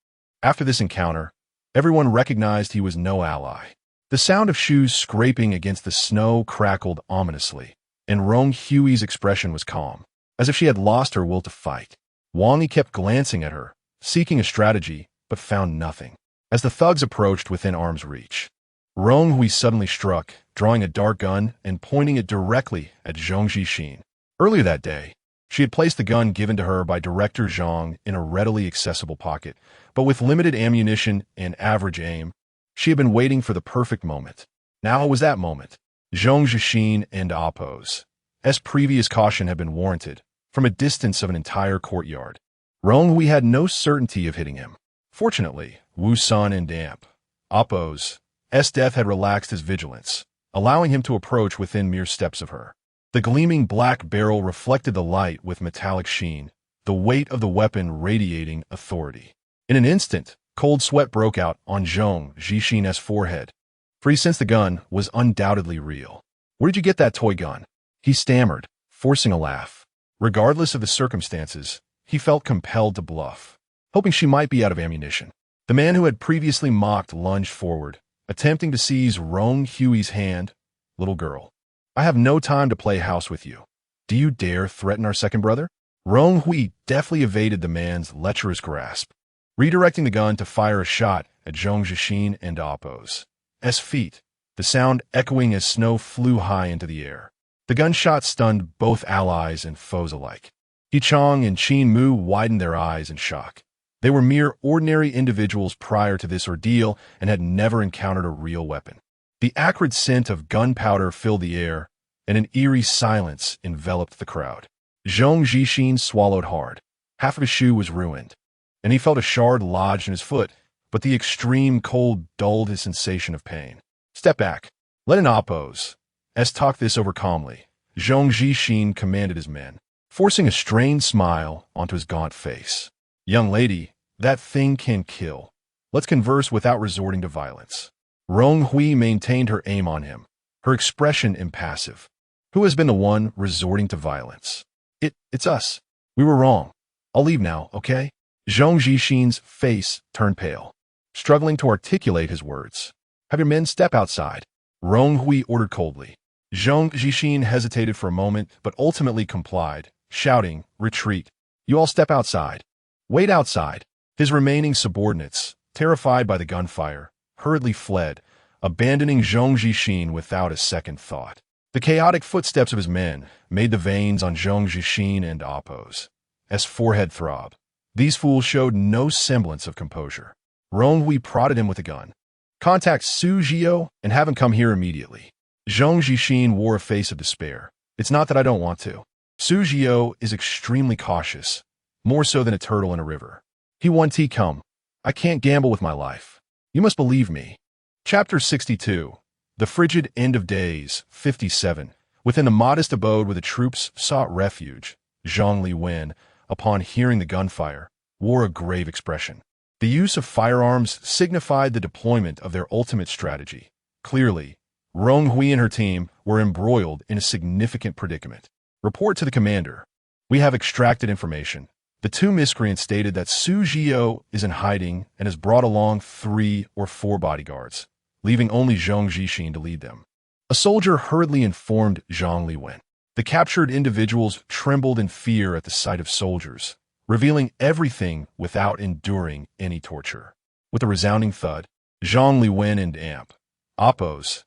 After this encounter, Everyone recognized he was no ally. The sound of shoes scraping against the snow crackled ominously, and Rong Hui's expression was calm, as if she had lost her will to fight. Wang Yi kept glancing at her, seeking a strategy, but found nothing. As the thugs approached within arm's reach, Rong Hui suddenly struck, drawing a dark gun and pointing it directly at Zhong Zhixin. Earlier that day, she had placed the gun given to her by Director Zhang in a readily accessible pocket, but with limited ammunition and average aim, she had been waiting for the perfect moment. Now it was that moment. Zhong Zhixin and Apos, as previous caution had been warranted, from a distance of an entire courtyard. Rong Hui had no certainty of hitting him. Fortunately, Wu San and Damp, Apos' death had relaxed his vigilance, allowing him to approach within mere steps of her. The gleaming black barrel reflected the light with metallic sheen, the weight of the weapon radiating authority. In an instant, cold sweat broke out on Zhong Zhixin's forehead, for he sensed the gun was undoubtedly real. "Where did you get that toy gun?" he stammered, forcing a laugh. Regardless of the circumstances, he felt compelled to bluff, hoping she might be out of ammunition. The man who had previously mocked lunged forward, attempting to seize Rong Hui's hand. "Little girl, I have no time to play house with you. Do you dare threaten our second brother?" Rong Hui deftly evaded the man's lecherous grasp, redirecting the gun to fire a shot at Zhong Zhixin and Apos' feet, the sound echoing as snow flew high into the air. The gunshot stunned both allies and foes alike. Yi Chong and Qin Mu widened their eyes in shock. They were mere ordinary individuals prior to this ordeal and had never encountered a real weapon. The acrid scent of gunpowder filled the air, and an eerie silence enveloped the crowd. Zhong Zhixin swallowed hard. Half of his shoe was ruined, and he felt a shard lodged in his foot, but the extreme cold dulled his sensation of pain. "Step back. Let an Apos' talk this over calmly," Zhong Zhixin commanded his men, forcing a strained smile onto his gaunt face. "Young lady, that thing can kill. Let's converse without resorting to violence." Rong Hui maintained her aim on him, her expression impassive. "Who has been the one resorting to violence?" It's us. We were wrong. I'll leave now, okay?" Zhong Zhixin's face turned pale, struggling to articulate his words. "Have your men step outside," Rong Hui ordered coldly. Zhong Zhixin hesitated for a moment, but ultimately complied, shouting, "Retreat. You all step outside. Wait outside." His remaining subordinates, terrified by the gunfire, hurriedly fled, abandoning Zhong Zhixin without a second thought. The chaotic footsteps of his men made the veins on Zhong Zhixin and Apos' forehead throb. These fools showed no semblance of composure. Rong Hui prodded him with a gun. "Contact Su Zhio and have him come here immediately." Zhong Zhixin wore a face of despair. "It's not that I don't want to. Su Zhio is extremely cautious, more so than a turtle in a river. He wants to come. I can't gamble with my life. You must believe me." Chapter 62. The Frigid End of Days, 57. Within the modest abode where the troops sought refuge, Zhang Liwen, upon hearing the gunfire, wore a grave expression. The use of firearms signified the deployment of their ultimate strategy. Clearly, Rong Hui and her team were embroiled in a significant predicament. "Report to the commander. We have extracted information." The two miscreants stated that Su Zhio is in hiding and has brought along 3 or 4 bodyguards, leaving only Zhong Zhixin to lead them. A soldier hurriedly informed Zhang Liwen. The captured individuals trembled in fear at the sight of soldiers, revealing everything without enduring any torture. With a resounding thud, Zhang Liwen and Apos'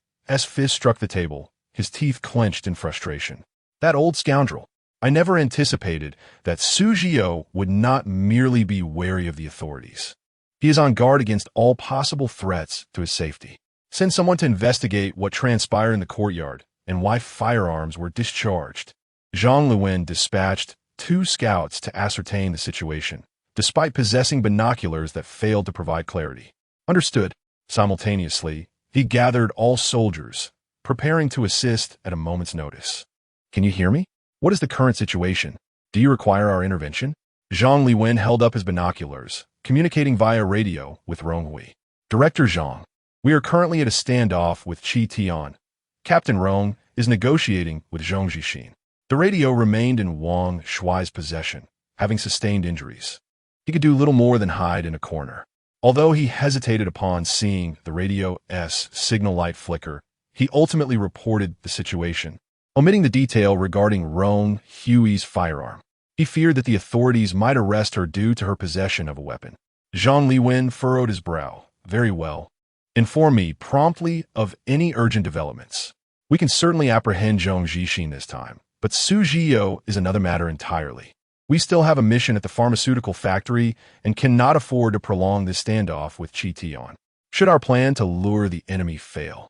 fist struck the table, his teeth clenched in frustration. "That old scoundrel! I never anticipated that Su Zhio would not merely be wary of the authorities. He is on guard against all possible threats to his safety. Send someone to investigate what transpired in the courtyard and why firearms were discharged." Zhang Liwen dispatched 2 scouts to ascertain the situation, despite possessing binoculars that failed to provide clarity. "Understood." Simultaneously, he gathered all soldiers, preparing to assist at a moment's notice. "Can you hear me? What is the current situation? Do you require our intervention?" Zhang Liwen held up his binoculars, communicating via radio with Rong Hui. "Director Zhang, we are currently at a standoff with Qi Tian. Captain Rong is negotiating with Zhong Zhixin." The radio remained in Wang Shuai's possession, having sustained injuries. He could do little more than hide in a corner. Although he hesitated upon seeing the radio's signal light flicker, he ultimately reported the situation, omitting the detail regarding Rong Hui's firearm. He feared that the authorities might arrest her due to her possession of a weapon. Zhang Liwen furrowed his brow. Very well. Inform me promptly of any urgent developments. We can certainly apprehend Zhong Zhixin this time, but Su Zhiyou is another matter entirely. We still have a mission at the pharmaceutical factory and cannot afford to prolong this standoff with Qi Tian. Should our plan to lure the enemy fail,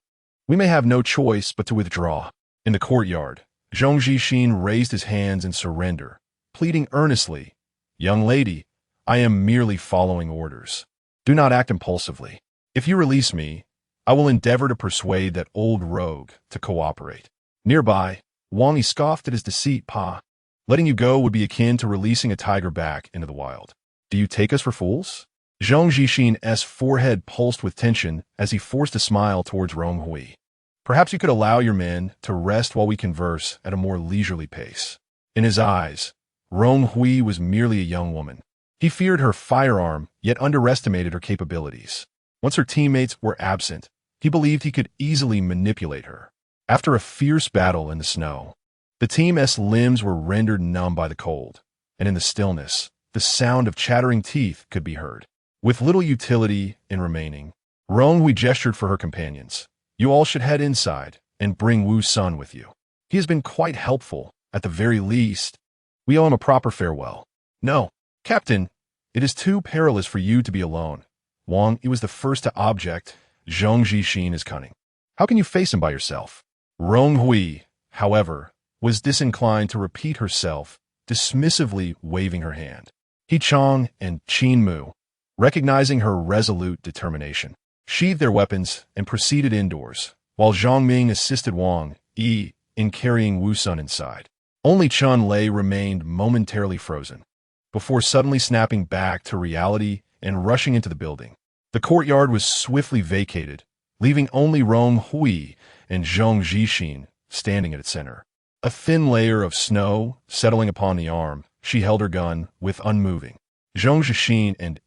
we may have no choice but to withdraw. In the courtyard, Zhong Zhixin raised his hands in surrender, pleading earnestly, "Young lady, I am merely following orders. Do not act impulsively. If you release me, I will endeavor to persuade that old rogue to cooperate." Nearby, Wang Yi scoffed at his deceit. "Pa, letting you go would be akin to releasing a tiger back into the wild. Do you take us for fools?" Zhong Zhixin's forehead pulsed with tension as he forced a smile towards Rong Hui. "Perhaps you could allow your men to rest while we converse at a more leisurely pace." In his eyes, Rong Hui was merely a young woman. He feared her firearm, yet underestimated her capabilities. Once her teammates were absent, he believed he could easily manipulate her. After a fierce battle in the snow, the team's limbs were rendered numb by the cold, and in the stillness, the sound of chattering teeth could be heard. With little utility in remaining, Rong Hui gestured for her companions. "You all should head inside and bring Wu Sun with you. He has been quite helpful, at the very least. We owe him a proper farewell." "No, Captain, it is too perilous for you to be alone." Wang Yi was the first to object. "Zhong Zhixin is cunning. How can you face him by yourself?" Rong Hui, however, was disinclined to repeat herself, dismissively waving her hand. He Chong and Qin Mu, recognizing her resolute determination, sheathed their weapons and proceeded indoors, while Zhang Ming assisted Wang Yi in carrying Wu Sun inside. Only Chun Lei remained momentarily frozen, before suddenly snapping back to reality and rushing into the building. The courtyard was swiftly vacated, leaving only Rong Hui and Zhong Zhixin standing at its center. A thin layer of snow settling upon the arm, she held her gun with unmoving. Zhong Zhixin and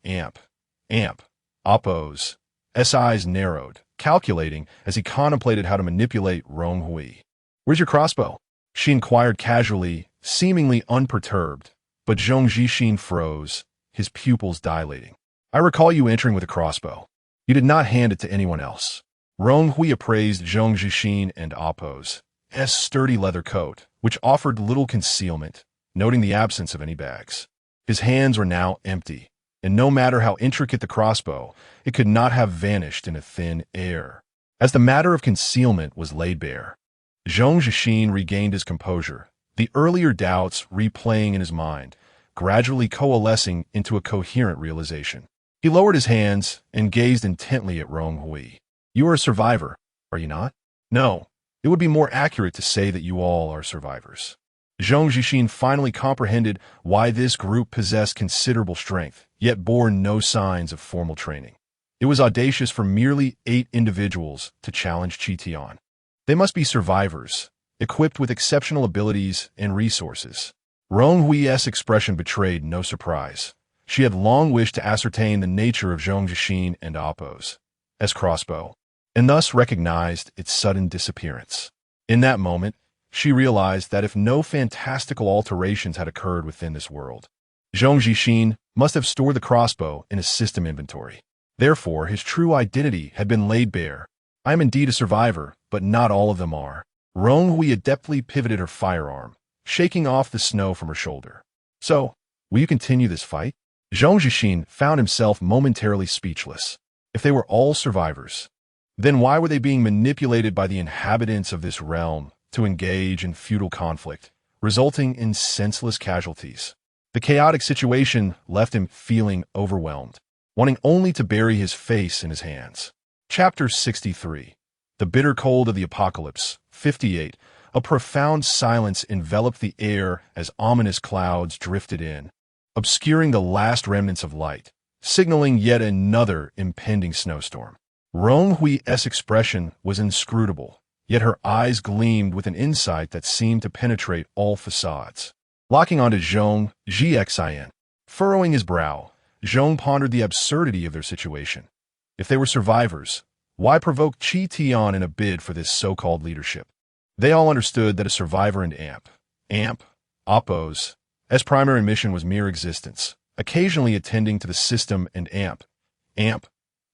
Appo's eyes narrowed, calculating as he contemplated how to manipulate Rong Hui. "Where's your crossbow?" she inquired casually, seemingly unperturbed, but Zhong Zhixin froze, his pupils dilating. "I recall you entering with a crossbow. You did not hand it to anyone else." Rong Hui appraised Zhong Zhixin and Appo's sturdy leather coat, which offered little concealment, noting the absence of any bags. His hands were now empty, and no matter how intricate the crossbow, it could not have vanished in a thin air. As the matter of concealment was laid bare, Zhong Zhixin regained his composure, the earlier doubts replaying in his mind, gradually coalescing into a coherent realization. He lowered his hands and gazed intently at Rong Hui. "You are a survivor, are you not?" "No, it would be more accurate to say that you all are survivors." Zhong Zhixin finally comprehended why this group possessed considerable strength, yet bore no signs of formal training. It was audacious for merely 8 individuals to challenge Qi Tian. They must be survivors, equipped with exceptional abilities and resources. Rong Hui's expression betrayed no surprise. She had long wished to ascertain the nature of Zhong Zhixin and Appo's crossbow, and thus recognized its sudden disappearance. In that moment, she realized that if no fantastical alterations had occurred within this world, Zhong Zhixin must have stored the crossbow in his system inventory. Therefore, his true identity had been laid bare. "I am indeed a survivor, but not all of them are." Rong Hui adeptly pivoted her firearm, shaking off the snow from her shoulder. "So, will you continue this fight?" Zhong Zhixin found himself momentarily speechless. If they were all survivors, then why were they being manipulated by the inhabitants of this realm to engage in futile conflict, resulting in senseless casualties? The chaotic situation left him feeling overwhelmed, wanting only to bury his face in his hands. Chapter 63. The Bitter Cold of the Apocalypse. 58. A profound silence enveloped the air as ominous clouds drifted in, obscuring the last remnants of light, signaling yet another impending snowstorm. Rong Hui's expression was inscrutable, yet her eyes gleamed with an insight that seemed to penetrate all facades. Locking onto Zhong Zhixin, furrowing his brow, Zhong pondered the absurdity of their situation. If they were survivors, why provoke Qi Tian in a bid for this so-called leadership? They all understood that a survivor and Oppos, as primary mission was mere existence, occasionally attending to the system and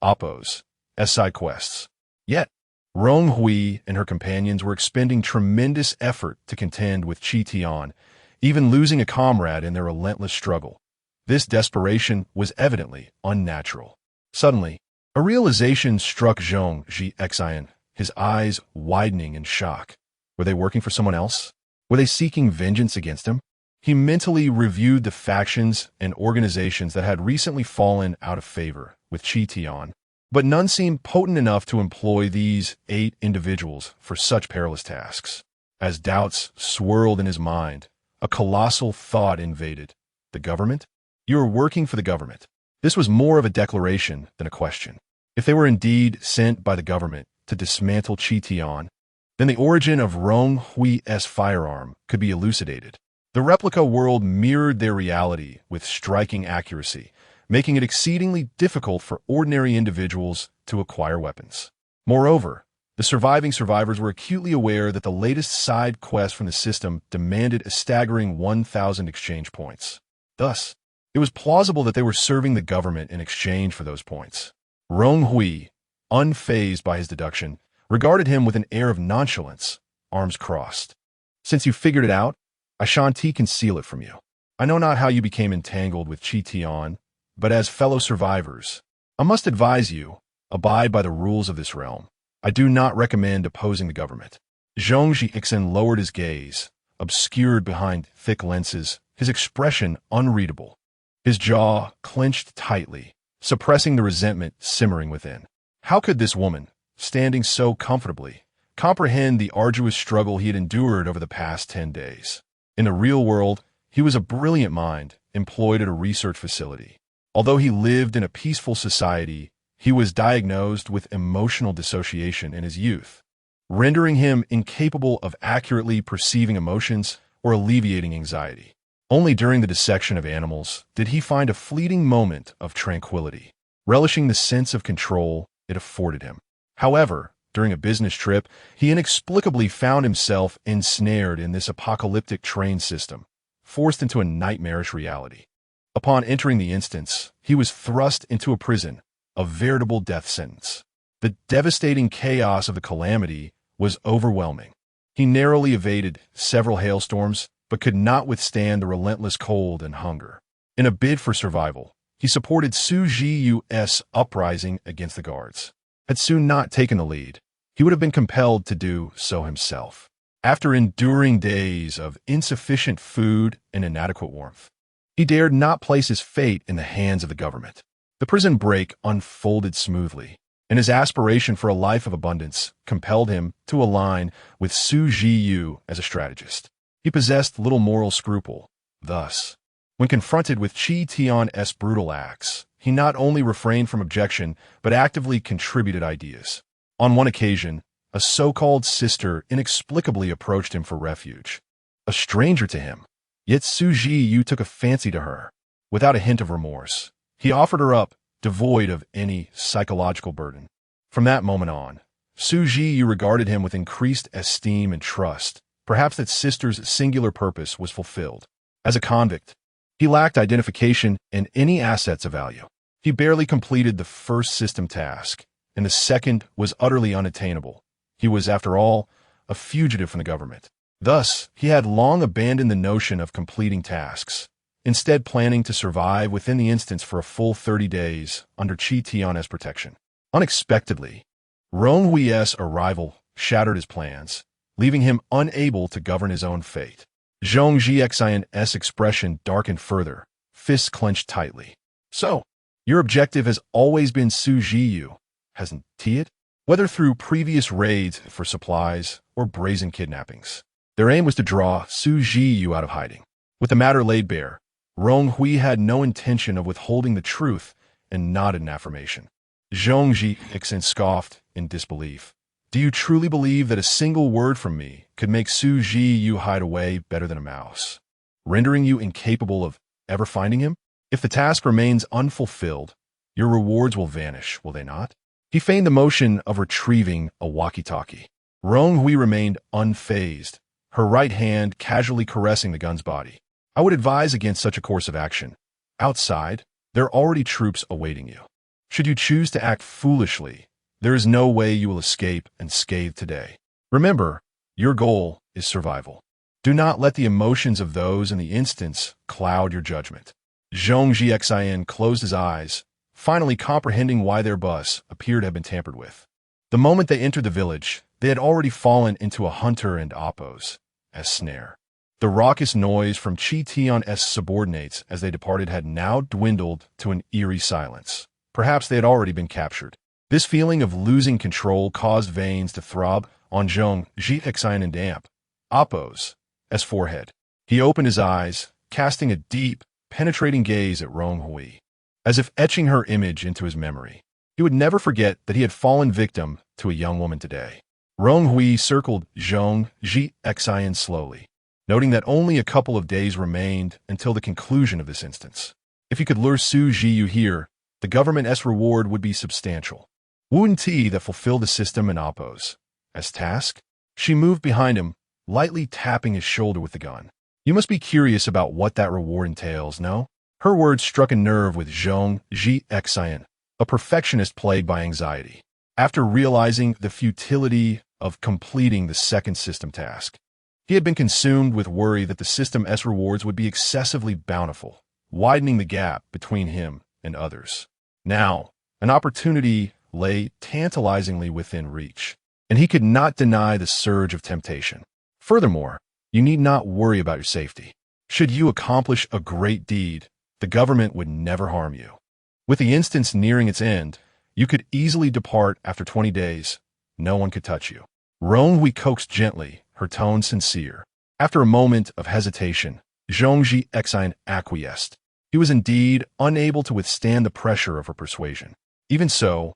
Oppos, as side quests. Yet, Rong Hui and her companions were expending tremendous effort to contend with Qi Tian, even losing a comrade in their relentless struggle. This desperation was evidently unnatural. Suddenly, a realization struck Zhong Xian, his eyes widening in shock. Were they working for someone else? Were they seeking vengeance against him? He mentally reviewed the factions and organizations that had recently fallen out of favor with Qi Tian, but none seemed potent enough to employ these 8 individuals for such perilous tasks. As doubts swirled in his mind, a colossal thought invaded. The government? You are working for the government. This was more of a declaration than a question. If they were indeed sent by the government to dismantle Qi Tian, then the origin of Rong Hui's firearm could be elucidated. The replica world mirrored their reality with striking accuracy, making it exceedingly difficult for ordinary individuals to acquire weapons. Moreover, the surviving survivors were acutely aware that the latest side quest from the system demanded a staggering 1,000 exchange points. Thus, it was plausible that they were serving the government in exchange for those points. Rong Hui, unfazed by his deduction, regarded him with an air of nonchalance, arms crossed. Since you figured it out, I shan't conceal it from you. I know not how you became entangled with Qi Tian, but as fellow survivors, I must advise you, abide by the rules of this realm. I do not recommend opposing the government. Zhong Xian lowered his gaze, obscured behind thick lenses, his expression unreadable. His jaw clenched tightly, suppressing the resentment simmering within. How could this woman, standing so comfortably, comprehend the arduous struggle he had endured over the past 10 days? In the real world, he was a brilliant mind employed at a research facility. Although he lived in a peaceful society, he was diagnosed with emotional dissociation in his youth, rendering him incapable of accurately perceiving emotions or alleviating anxiety. Only during the dissection of animals did he find a fleeting moment of tranquility, relishing the sense of control it afforded him. However, during a business trip, he inexplicably found himself ensnared in this apocalyptic train system, forced into a nightmarish reality. Upon entering the instance, he was thrust into a prison, a veritable death sentence. The devastating chaos of the calamity was overwhelming. He narrowly evaded several hailstorms, but could not withstand the relentless cold and hunger. In a bid for survival, he supported Su Zhiyu's uprising against the guards. Had Su not taken the lead, he would have been compelled to do so himself. After enduring days of insufficient food and inadequate warmth, he dared not place his fate in the hands of the government. The prison break unfolded smoothly, and his aspiration for a life of abundance compelled him to align with Su Zhiyu as a strategist. He possessed little moral scruple. Thus, when confronted with Qi Tian's brutal acts, he not only refrained from objection, but actively contributed ideas. On one occasion, a so-called sister inexplicably approached him for refuge. A stranger to him, yet Su Zhiyu took a fancy to her. Without a hint of remorse, he offered her up, devoid of any psychological burden. From that moment on, Su Zhiyu regarded him with increased esteem and trust. Perhaps that sister's singular purpose was fulfilled. As a convict, he lacked identification and any assets of value. He barely completed the first system task, and the second was utterly unattainable. He was, after all, a fugitive from the government. Thus, he had long abandoned the notion of completing tasks, instead planning to survive within the instance for a full 30 days under Qi Tian's protection. Unexpectedly, Rong Hui's arrival shattered his plans, leaving him unable to govern his own fate. Zhong Xian's expression darkened further, fists clenched tightly. So, your objective has always been Su Zhiyu, hasn't it? Whether through previous raids for supplies or brazen kidnappings, their aim was to draw Su Zhiyu out of hiding. With the matter laid bare, Rong Hui had no intention of withholding the truth and nodded in affirmation. Zhong Xian scoffed in disbelief. Do you truly believe that a single word from me could make Su Zhiyu hide away better than a mouse, rendering you incapable of ever finding him? If the task remains unfulfilled, your rewards will vanish, will they not? He feigned the motion of retrieving a walkie-talkie. Rong Hui remained unfazed, her right hand casually caressing the gun's body. I would advise against such a course of action. Outside, there are already troops awaiting you. Should you choose to act foolishly, there is no way you will escape unscathed today. Remember, your goal is survival. Do not let the emotions of those in the instance cloud your judgment. Zhong Zhixin closed his eyes, finally comprehending why their bus appeared to have been tampered with. The moment they entered the village, they had already fallen into a hunter and Appo's snare. The raucous noise from Chi Tian's subordinates as they departed had now dwindled to an eerie silence. Perhaps they had already been captured. This feeling of losing control caused veins to throb on Zhong Zhixin and damp Appo's forehead. He opened his eyes, casting a deep, penetrating gaze at Rong Hui, as if etching her image into his memory. He would never forget that he had fallen victim to a young woman today. Rong Hui circled Zhong Zhixin slowly, noting that only a couple of days remained until the conclusion of this instance. If he could lure Su Jiyu here, the government's reward would be substantial. Wu Ti that fulfilled the system and Appo's task. She moved behind him, lightly tapping his shoulder with the gun. You must be curious about what that reward entails, no? Her words struck a nerve with Zhong Zhixin, a perfectionist plagued by anxiety. After realizing the futility of completing the second system task, he had been consumed with worry that the system's rewards would be excessively bountiful, widening the gap between him and others. Now, an opportunity lay tantalizingly within reach, and he could not deny the surge of temptation. Furthermore, you need not worry about your safety. Should you accomplish a great deed, the government would never harm you. With the instance nearing its end, you could easily depart after 20 days. No one could touch you. Rong Hui coaxed gently, her tone sincere. After a moment of hesitation, Zhong Zhixin acquiesced. He was indeed unable to withstand the pressure of her persuasion. Even so,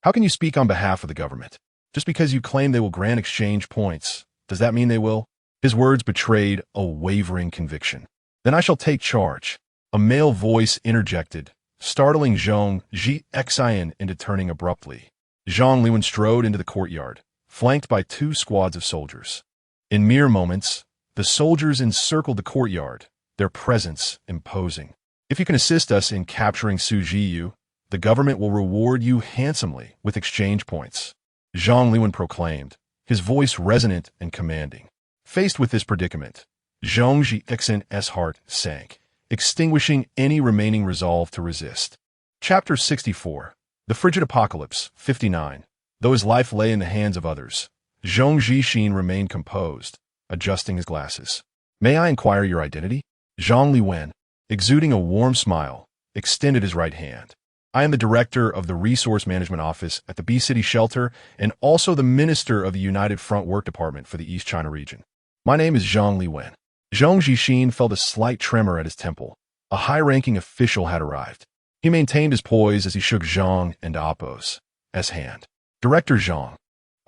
how can you speak on behalf of the government? Just because you claim they will grant exchange points, does that mean they will? His words betrayed a wavering conviction. Then I shall take charge. A male voice interjected, startling Zhong Zhixin into turning abruptly. Zhang Liwen strode into the courtyard, flanked by 2 squads of soldiers. In mere moments, the soldiers encircled the courtyard, their presence imposing. If you can assist us in capturing Su Jiyu, the government will reward you handsomely with exchange points. Zhang Liwen proclaimed, his voice resonant and commanding. Faced with this predicament, Zhong Zhixin's heart sank, extinguishing any remaining resolve to resist. Chapter 64. The Frigid Apocalypse, 59. Though his life lay in the hands of others, Zhong Zhixin remained composed, adjusting his glasses. May I inquire your identity? Zhang Liwen, exuding a warm smile, extended his right hand. I am the director of the Resource Management Office at the B-City Shelter and also the Minister of the United Front Work Department for the East China region. My name is Zhang Liwen. Zhong Zhixin felt a slight tremor at his temple. A high-ranking official had arrived. He maintained his poise as he shook Zhang and Appo's hand. Director Zhang,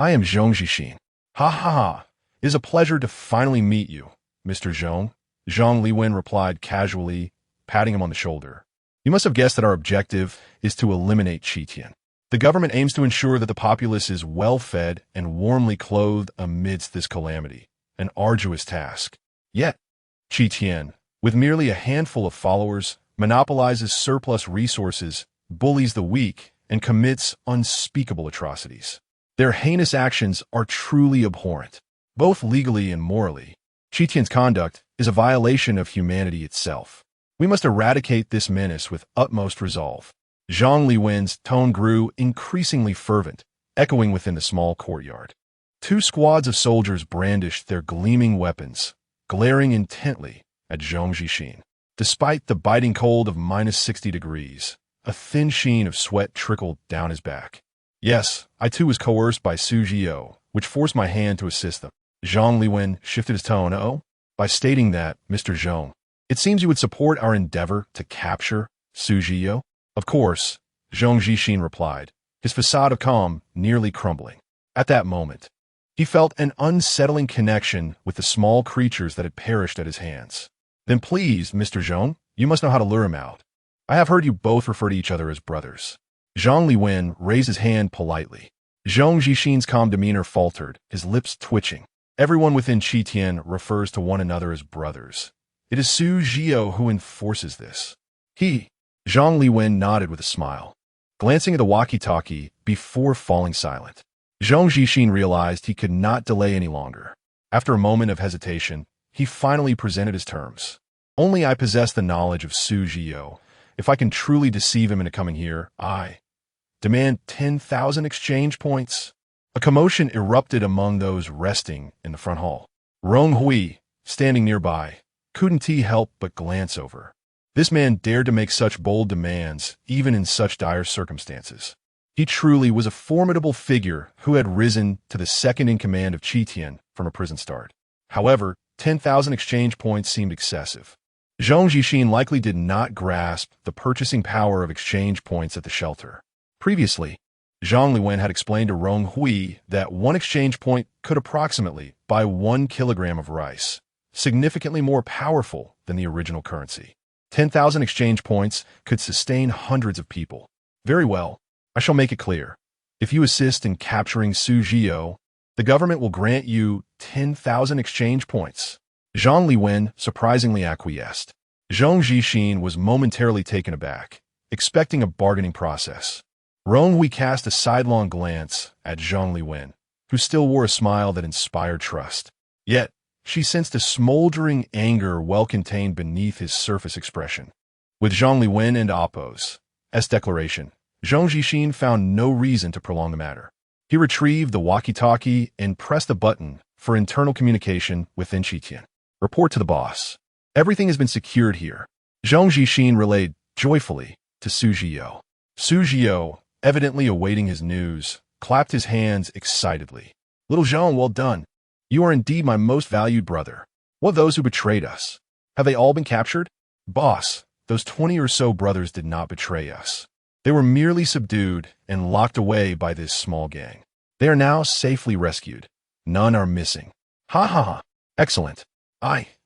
I am Zhong Zhixin. Ha ha ha. It is a pleasure to finally meet you, Mr. Zhong. Zhang Liwen replied casually, patting him on the shoulder. You must have guessed that our objective is to eliminate Chi Tian. The government aims to ensure that the populace is well-fed and warmly clothed amidst this calamity, an arduous task. Yet, Chi Tian, with merely a handful of followers, monopolizes surplus resources, bullies the weak, and commits unspeakable atrocities. Their heinous actions are truly abhorrent, both legally and morally. Chi Tian's conduct is a violation of humanity itself. We must eradicate this menace with utmost resolve. Zhang Liwen's tone grew increasingly fervent, echoing within the small courtyard. 2 squads of soldiers brandished their gleaming weapons, glaring intently at Zhong Zhixin. Despite the biting cold of -60 degrees, a thin sheen of sweat trickled down his back. Yes, I too was coerced by Su Jiyu, which forced my hand to assist them. Zhang Liwen shifted his tone. Oh, by stating that, Mr. Zhong, it seems you would support our endeavor to capture Su Jiyu? Of course, Zhong Zhixin replied, his facade of calm nearly crumbling. At that moment, he felt an unsettling connection with the small creatures that had perished at his hands. Then please, Mr. Zhong, you must know how to lure him out. I have heard you both refer to each other as brothers. Zhang Liwen raised his hand politely. Zhong Zhixin's calm demeanor faltered, his lips twitching. Everyone within Qitian refers to one another as brothers. It is Su Zhio who enforces this. He. Zhang Liwen nodded with a smile, glancing at the walkie-talkie before falling silent. Zhong Zhixin realized he could not delay any longer. After a moment of hesitation, he finally presented his terms. Only I possess the knowledge of Su Zhio. If I can truly deceive him into coming here, I demand 10,000 exchange points. A commotion erupted among those resting in the front hall. Rong Hui, standing nearby, couldn't he help but glance over. This man dared to make such bold demands, even in such dire circumstances. He truly was a formidable figure who had risen to the second-in-command of Qitian from a prison start. However, 10,000 exchange points seemed excessive. Zhong Zhixin likely did not grasp the purchasing power of exchange points at the shelter. Previously, Zhang Liwen had explained to Rong Hui that one exchange point could approximately buy 1 kilogram of rice, significantly more powerful than the original currency. 10,000 exchange points could sustain hundreds of people. Very well, I shall make it clear. If you assist in capturing Su Zhio, the government will grant you 10,000 exchange points. Zhang Liwen surprisingly acquiesced. Zhong Zhixin was momentarily taken aback, expecting a bargaining process. Rong Hui cast a sidelong glance at Zhang Liwen, who still wore a smile that inspired trust. Yet, she sensed a smoldering anger well contained beneath his surface expression. With Zhang Liwen and Appo's declaration, Zhong Zhixin found no reason to prolong the matter. He retrieved the walkie-talkie and pressed a button for internal communication within Qitian. Report to the boss. Everything has been secured here. Zhong Zhixin relayed joyfully to Su Zhio. Su Zhio, evidently awaiting his news, clapped his hands excitedly. Little Zhong, well done. You are indeed my most valued brother. What of those who betrayed us? Have they all been captured? Boss, those 20 or so brothers did not betray us. They were merely subdued and locked away by this small gang. They are now safely rescued. None are missing. Ha ha ha. Excellent.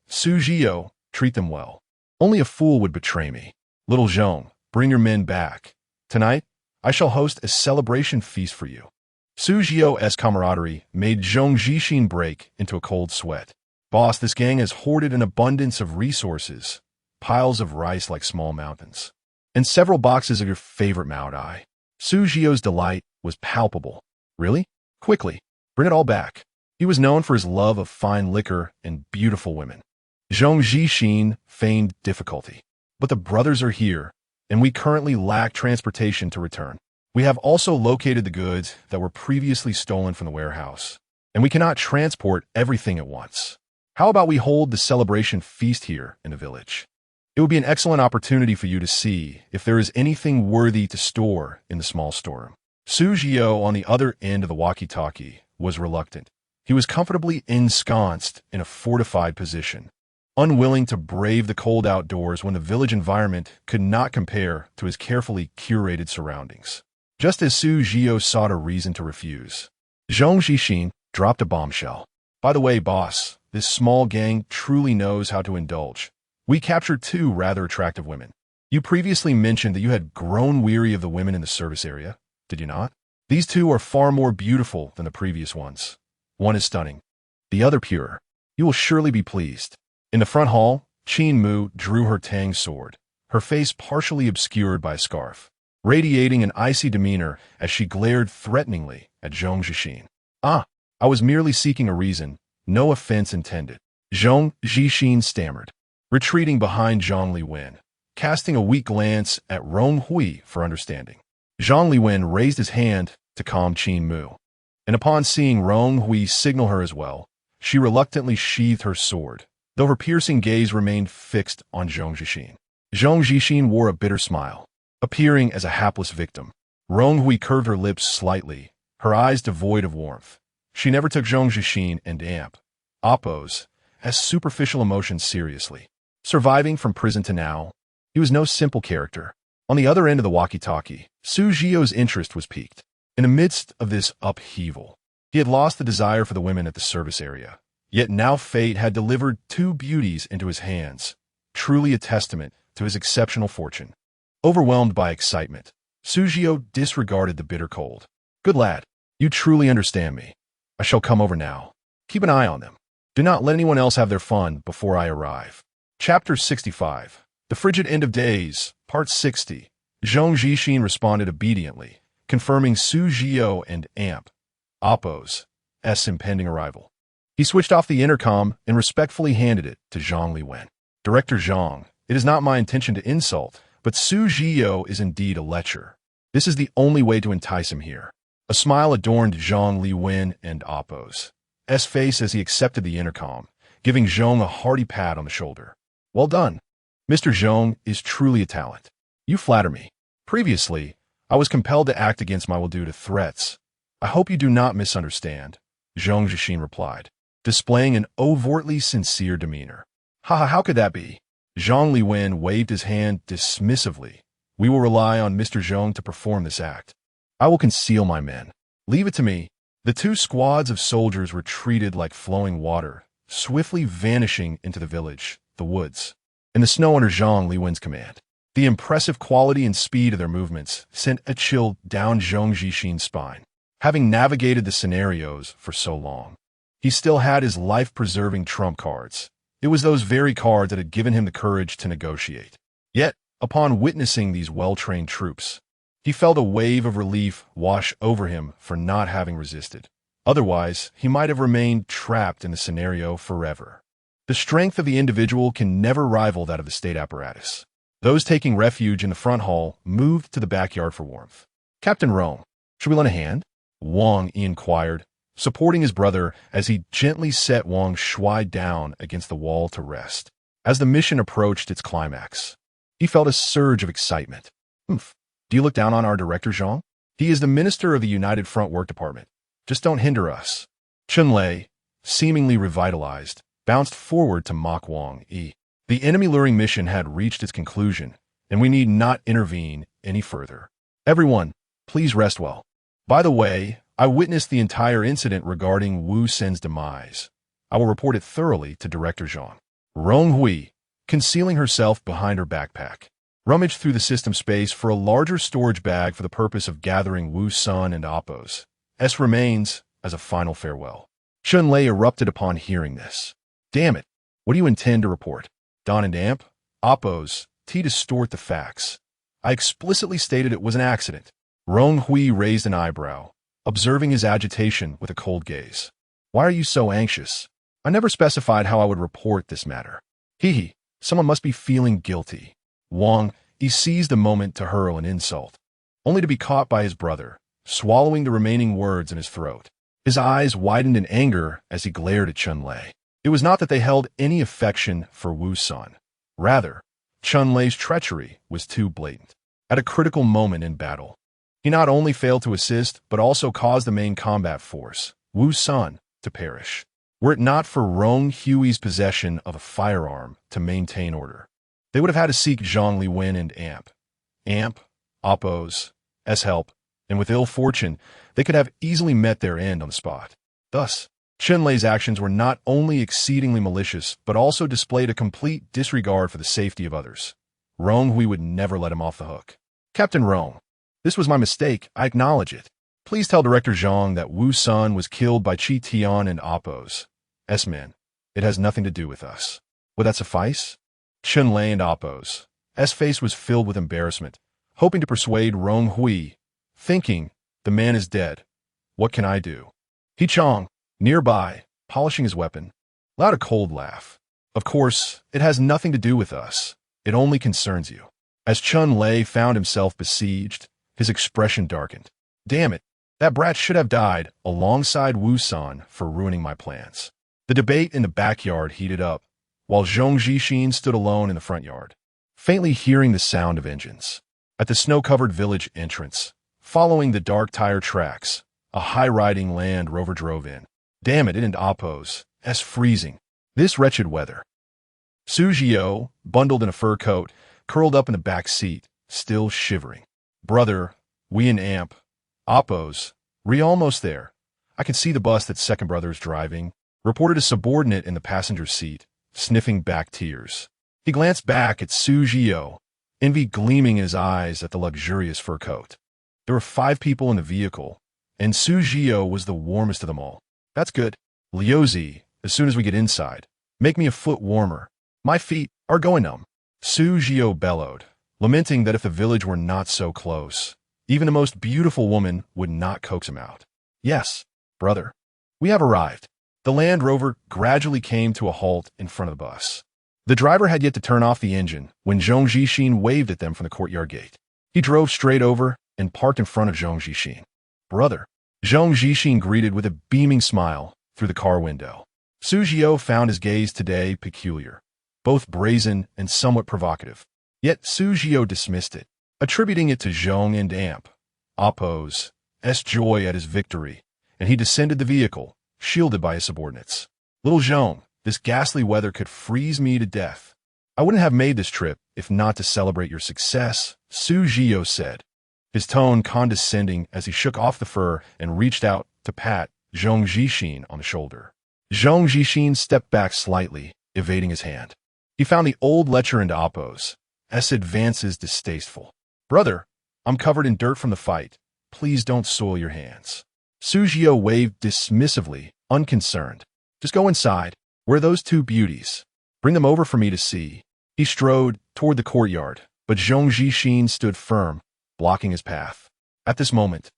Su Zhio, treat them well. Only a fool would betray me. Little Zhong, bring your men back. Tonight, I shall host a celebration feast for you. Su Zhio's camaraderie made Zhong Zhixin break into a cold sweat. Boss, this gang has hoarded an abundance of resources, piles of rice like small mountains, and several boxes of your favorite Maodai. Su Zhio's delight was palpable. Really? Quickly, bring it all back. He was known for his love of fine liquor and beautiful women. Zhong Zhixin feigned difficulty. But the brothers are here, and we currently lack transportation to return. We have also located the goods that were previously stolen from the warehouse, and we cannot transport everything at once. How about we hold the celebration feast here in the village? It would be an excellent opportunity for you to see if there is anything worthy to store in the small storeroom. Su Zhio, on the other end of the walkie-talkie, was reluctant. He was comfortably ensconced in a fortified position, unwilling to brave the cold outdoors when the village environment could not compare to his carefully curated surroundings. Just as Su Zhio sought a reason to refuse, Zhong Zhixin dropped a bombshell. By the way, boss, this small gang truly knows how to indulge. We captured 2 rather attractive women. You previously mentioned that you had grown weary of the women in the service area, did you not? These 2 are far more beautiful than the previous ones. One is stunning, the other pure. You will surely be pleased. In the front hall, Qin Mu drew her tang sword, her face partially obscured by a scarf, radiating an icy demeanor as she glared threateningly at Zhong Zhixin. I was merely seeking a reason, no offense intended. Zhong Zhixin stammered, retreating behind Zhang Liwen, casting a weak glance at Rong Hui for understanding. Zhang Liwen raised his hand to calm Qin Mu, and upon seeing Rong Hui signal her as well, she reluctantly sheathed her sword, though her piercing gaze remained fixed on Zhong Zhixin. Zhong Zhixin wore a bitter smile, appearing as a hapless victim. Rong Hui curved her lips slightly, her eyes devoid of warmth. She never took Zhong Zhixin and Appo's as superficial emotions seriously. Surviving from prison to now, he was no simple character. On the other end of the walkie-talkie, Su Zhio's interest was piqued. In the midst of this upheaval, he had lost the desire for the women at the service area. Yet now fate had delivered 2 beauties into his hands, truly a testament to his exceptional fortune. Overwhelmed by excitement, Sujio disregarded the bitter cold. Good lad, you truly understand me. I shall come over now. Keep an eye on them. Do not let anyone else have their fun before I arrive. Chapter 65. The Frigid End of Days, Part 60. Zhong Zhixin responded obediently, confirming Sujio and Appo's impending arrival. He switched off the intercom and respectfully handed it to Zhang Liwen. Director Zhang, it is not my intention to insult, but Sujio is indeed a lecher. This is the only way to entice him here. A smile adorned Zhang Liwen and Appo's face as he accepted the intercom, giving Zhong a hearty pat on the shoulder. Well done. Mr. Zhong is truly a talent. You flatter me. Previously, I was compelled to act against my will due to threats. I hope you do not misunderstand, Zhong Zhixin replied, displaying an overtly sincere demeanor. Haha, how could that be? Zhang Liwen waved his hand dismissively. We will rely on Mr. Zhong to perform this act. I will conceal my men. Leave it to me. The two squads of soldiers were treated like flowing water, swiftly vanishing into the village, the woods, and the snow under Zhang Liwen's command. The impressive quality and speed of their movements sent a chill down Zhong Zhixin's spine. Having navigated the scenarios for so long, he still had his life-preserving trump cards. It was those very cards that had given him the courage to negotiate. Yet, upon witnessing these well-trained troops, he felt a wave of relief wash over him for not having resisted. Otherwise, he might have remained trapped in the scenario forever. The strength of the individual can never rival that of the state apparatus. Those taking refuge in the front hall moved to the backyard for warmth. Captain Rong, should we lend a hand? Wang inquired, supporting his brother as he gently set Wang Shui down against the wall to rest. As the mission approached its climax, he felt a surge of excitement. Oof. Do you look down on our director, Zhang? He is the minister of the United Front Work Department. Just don't hinder us. Chunlei, seemingly revitalized, bounced forward to mock Wang Yi. The enemy-luring mission had reached its conclusion, and we need not intervene any further. Everyone, please rest well. By the way, I witnessed the entire incident regarding Wu Sen's demise. I will report it thoroughly to Director Zhang. Rong Hui, concealing herself behind her backpack, rummaged through the system space for a larger storage bag for the purpose of gathering Wu Sun and Appo's remains as a final farewell. Chunlei erupted upon hearing this. Damn it, what do you intend to report? Don and Appo's, to distort the facts. I explicitly stated it was an accident. Rong Hui raised an eyebrow, observing his agitation with a cold gaze. Why are you so anxious? I never specified how I would report this matter. Hee, someone must be feeling guilty. Wang Yi seized the moment to hurl an insult, only to be caught by his brother, swallowing the remaining words in his throat. His eyes widened in anger as he glared at Chunlei. It was not that they held any affection for Wu Sun. Rather, Chunlei's treachery was too blatant. At a critical moment in battle, he not only failed to assist, but also caused the main combat force, Wu Sun, to perish. Were it not for Rong Hui's possession of a firearm to maintain order, they would have had to seek Zhang Liwen and Appo's help, and with ill fortune, they could have easily met their end on the spot. Thus, Chunlei's actions were not only exceedingly malicious, but also displayed a complete disregard for the safety of others. Rong Hui would never let him off the hook. Captain Rong, this was my mistake, I acknowledge it. Please tell Director Zhang that Wu Sun was killed by Qi Tian and Appo's men. It has nothing to do with us. Would that suffice? Chunlei and Appo's face was filled with embarrassment, hoping to persuade Rong Hui, thinking, the man is dead. What can I do? He Chong, nearby, polishing his weapon, let out a cold laugh. Of course, it has nothing to do with us. It only concerns you. As Chunlei found himself besieged, his expression darkened. Damn it, that brat should have died alongside Wu Sun for ruining my plans. The debate in the backyard heated up, while Zhong Zhixin stood alone in the front yard, faintly hearing the sound of engines. At the snow-covered village entrance, following the dark tire tracks, a high-riding Land Rover drove in. Damn it, and Appo's freezing. This wretched weather. Sujio, bundled in a fur coat, curled up in the back seat, still shivering. Brother, we and Appo's, almost there. I can see the bus that second brother is driving, reported a subordinate in the passenger seat, sniffing back tears. He glanced back at Sujio, envy gleaming in his eyes at the luxurious fur coat. There were 5 people in the vehicle, and Su Zhio was the warmest of them all. That's good. Liuzi, as soon as we get inside, make me a foot warmer. My feet are going numb. Su Zhio bellowed, lamenting that if the village were not so close, even the most beautiful woman would not coax him out. Yes, brother. We have arrived. The Land Rover gradually came to a halt in front of the bus. The driver had yet to turn off the engine when Zhong Zhixin waved at them from the courtyard gate. He drove straight over and parked in front of Zhong Zhixin. Brother, Zhong Zhixin greeted with a beaming smile through the car window. Su Zhio found his gaze today peculiar, both brazen and somewhat provocative. Yet Su Zhio dismissed it, attributing it to Zhong and Appo's joy at his victory, and he descended the vehicle, shielded by his subordinates. Little Zhong, this ghastly weather could freeze me to death. I wouldn't have made this trip if not to celebrate your success, Su Zhio said, his tone condescending as he shook off the fur and reached out to pat Zhong Zhixin on the shoulder. Zhong Zhixin stepped back slightly, evading his hand. He found the old lecher into Appo's advances distasteful. Brother, I'm covered in dirt from the fight. Please don't soil your hands. Su Zhio waved dismissively, unconcerned. Just go inside. Where are those 2 beauties? Bring them over for me to see. He strode toward the courtyard, but Zhong Zhixin stood firm, blocking his path. At this moment,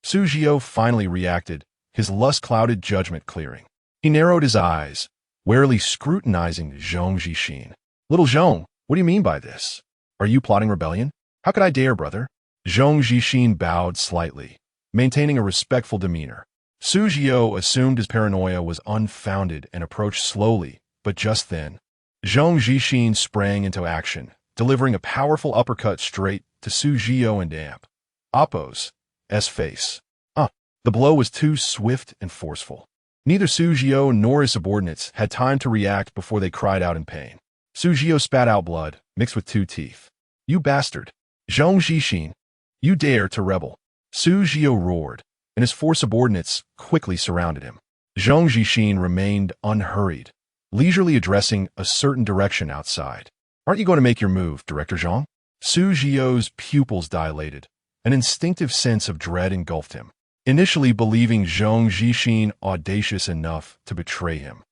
Su Zhio finally reacted, his lust-clouded judgment clearing. He narrowed his eyes, warily scrutinizing Zhong Zhixin. Little Zhong, what do you mean by this? Are you plotting rebellion? How could I dare, brother? Zhong Zhixin bowed slightly, maintaining a respectful demeanor. Su Zhio assumed his paranoia was unfounded and approached slowly, but just then, Zhong Zhixin sprang into action, delivering a powerful uppercut straight to Su Zhio and Appo's face. The blow was too swift and forceful. Neither Su Zhio nor his subordinates had time to react before they cried out in pain. Su Zhio spat out blood, mixed with 2 teeth. You bastard! Zhong Zhixin, you dare to rebel! Su Zhio roared, and his 4 subordinates quickly surrounded him. Zhong Zhixin remained unhurried, leisurely addressing a certain direction outside. Aren't you going to make your move, Director Zhong? Su Zhio's pupils dilated. An instinctive sense of dread engulfed him, initially believing Zhong Zhixin audacious enough to betray him.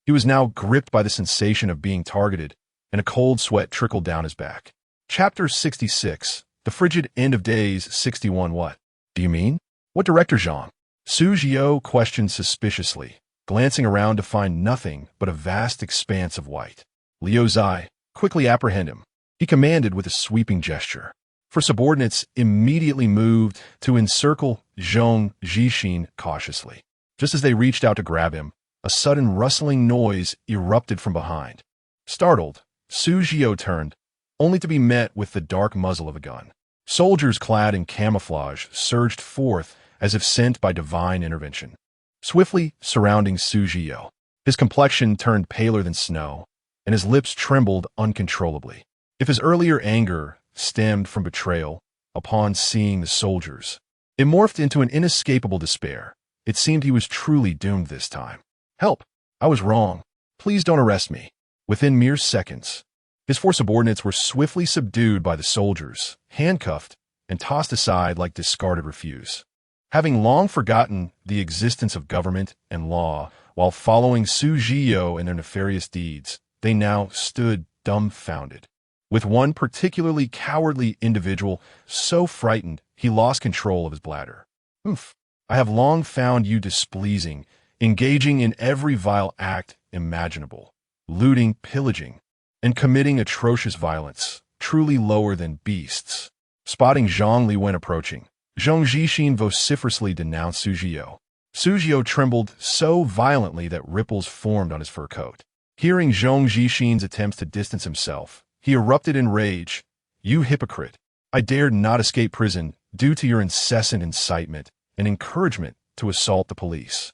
He was now gripped by the sensation of being targeted, and a cold sweat trickled down his back. Chapter 66, The Frigid End of Days 61. What do you mean? What, Director Zhong? Su Zhio questioned suspiciously, glancing around to find nothing but a vast expanse of white. Liu Zai, quickly apprehend him, he commanded with a sweeping gesture. For subordinates immediately moved to encircle Zhong Zhixin cautiously. Just as they reached out to grab him, a sudden rustling noise erupted from behind. Startled, Su Zhio turned, only to be met with the dark muzzle of a gun. Soldiers clad in camouflage surged forth as if sent by divine intervention, swiftly surrounding Su Zhio. His complexion turned paler than snow, and his lips trembled uncontrollably. If his earlier anger stemmed from betrayal upon seeing the soldiers, it morphed into an inescapable despair. It seemed he was truly doomed this time. Help! I was wrong. Please don't arrest me. Within mere seconds, his 4 subordinates were swiftly subdued by the soldiers, handcuffed, and tossed aside like discarded refuse. Having long forgotten the existence of government and law while following Su Zhio and their nefarious deeds, they now stood dumbfounded, with one particularly cowardly individual so frightened he lost control of his bladder. Oof! I have long found you displeasing, engaging in every vile act imaginable, looting, pillaging, and committing atrocious violence, truly lower than beasts. Spotting Zhang Liwen approaching, Zhong Zhixin vociferously denounced Su Zhio. Su Zhio trembled so violently that ripples formed on his fur coat. Hearing Zhong Zhixin's attempts to distance himself, he erupted in rage. You hypocrite! I dared not escape prison due to your incessant incitement and encouragement to assault the police.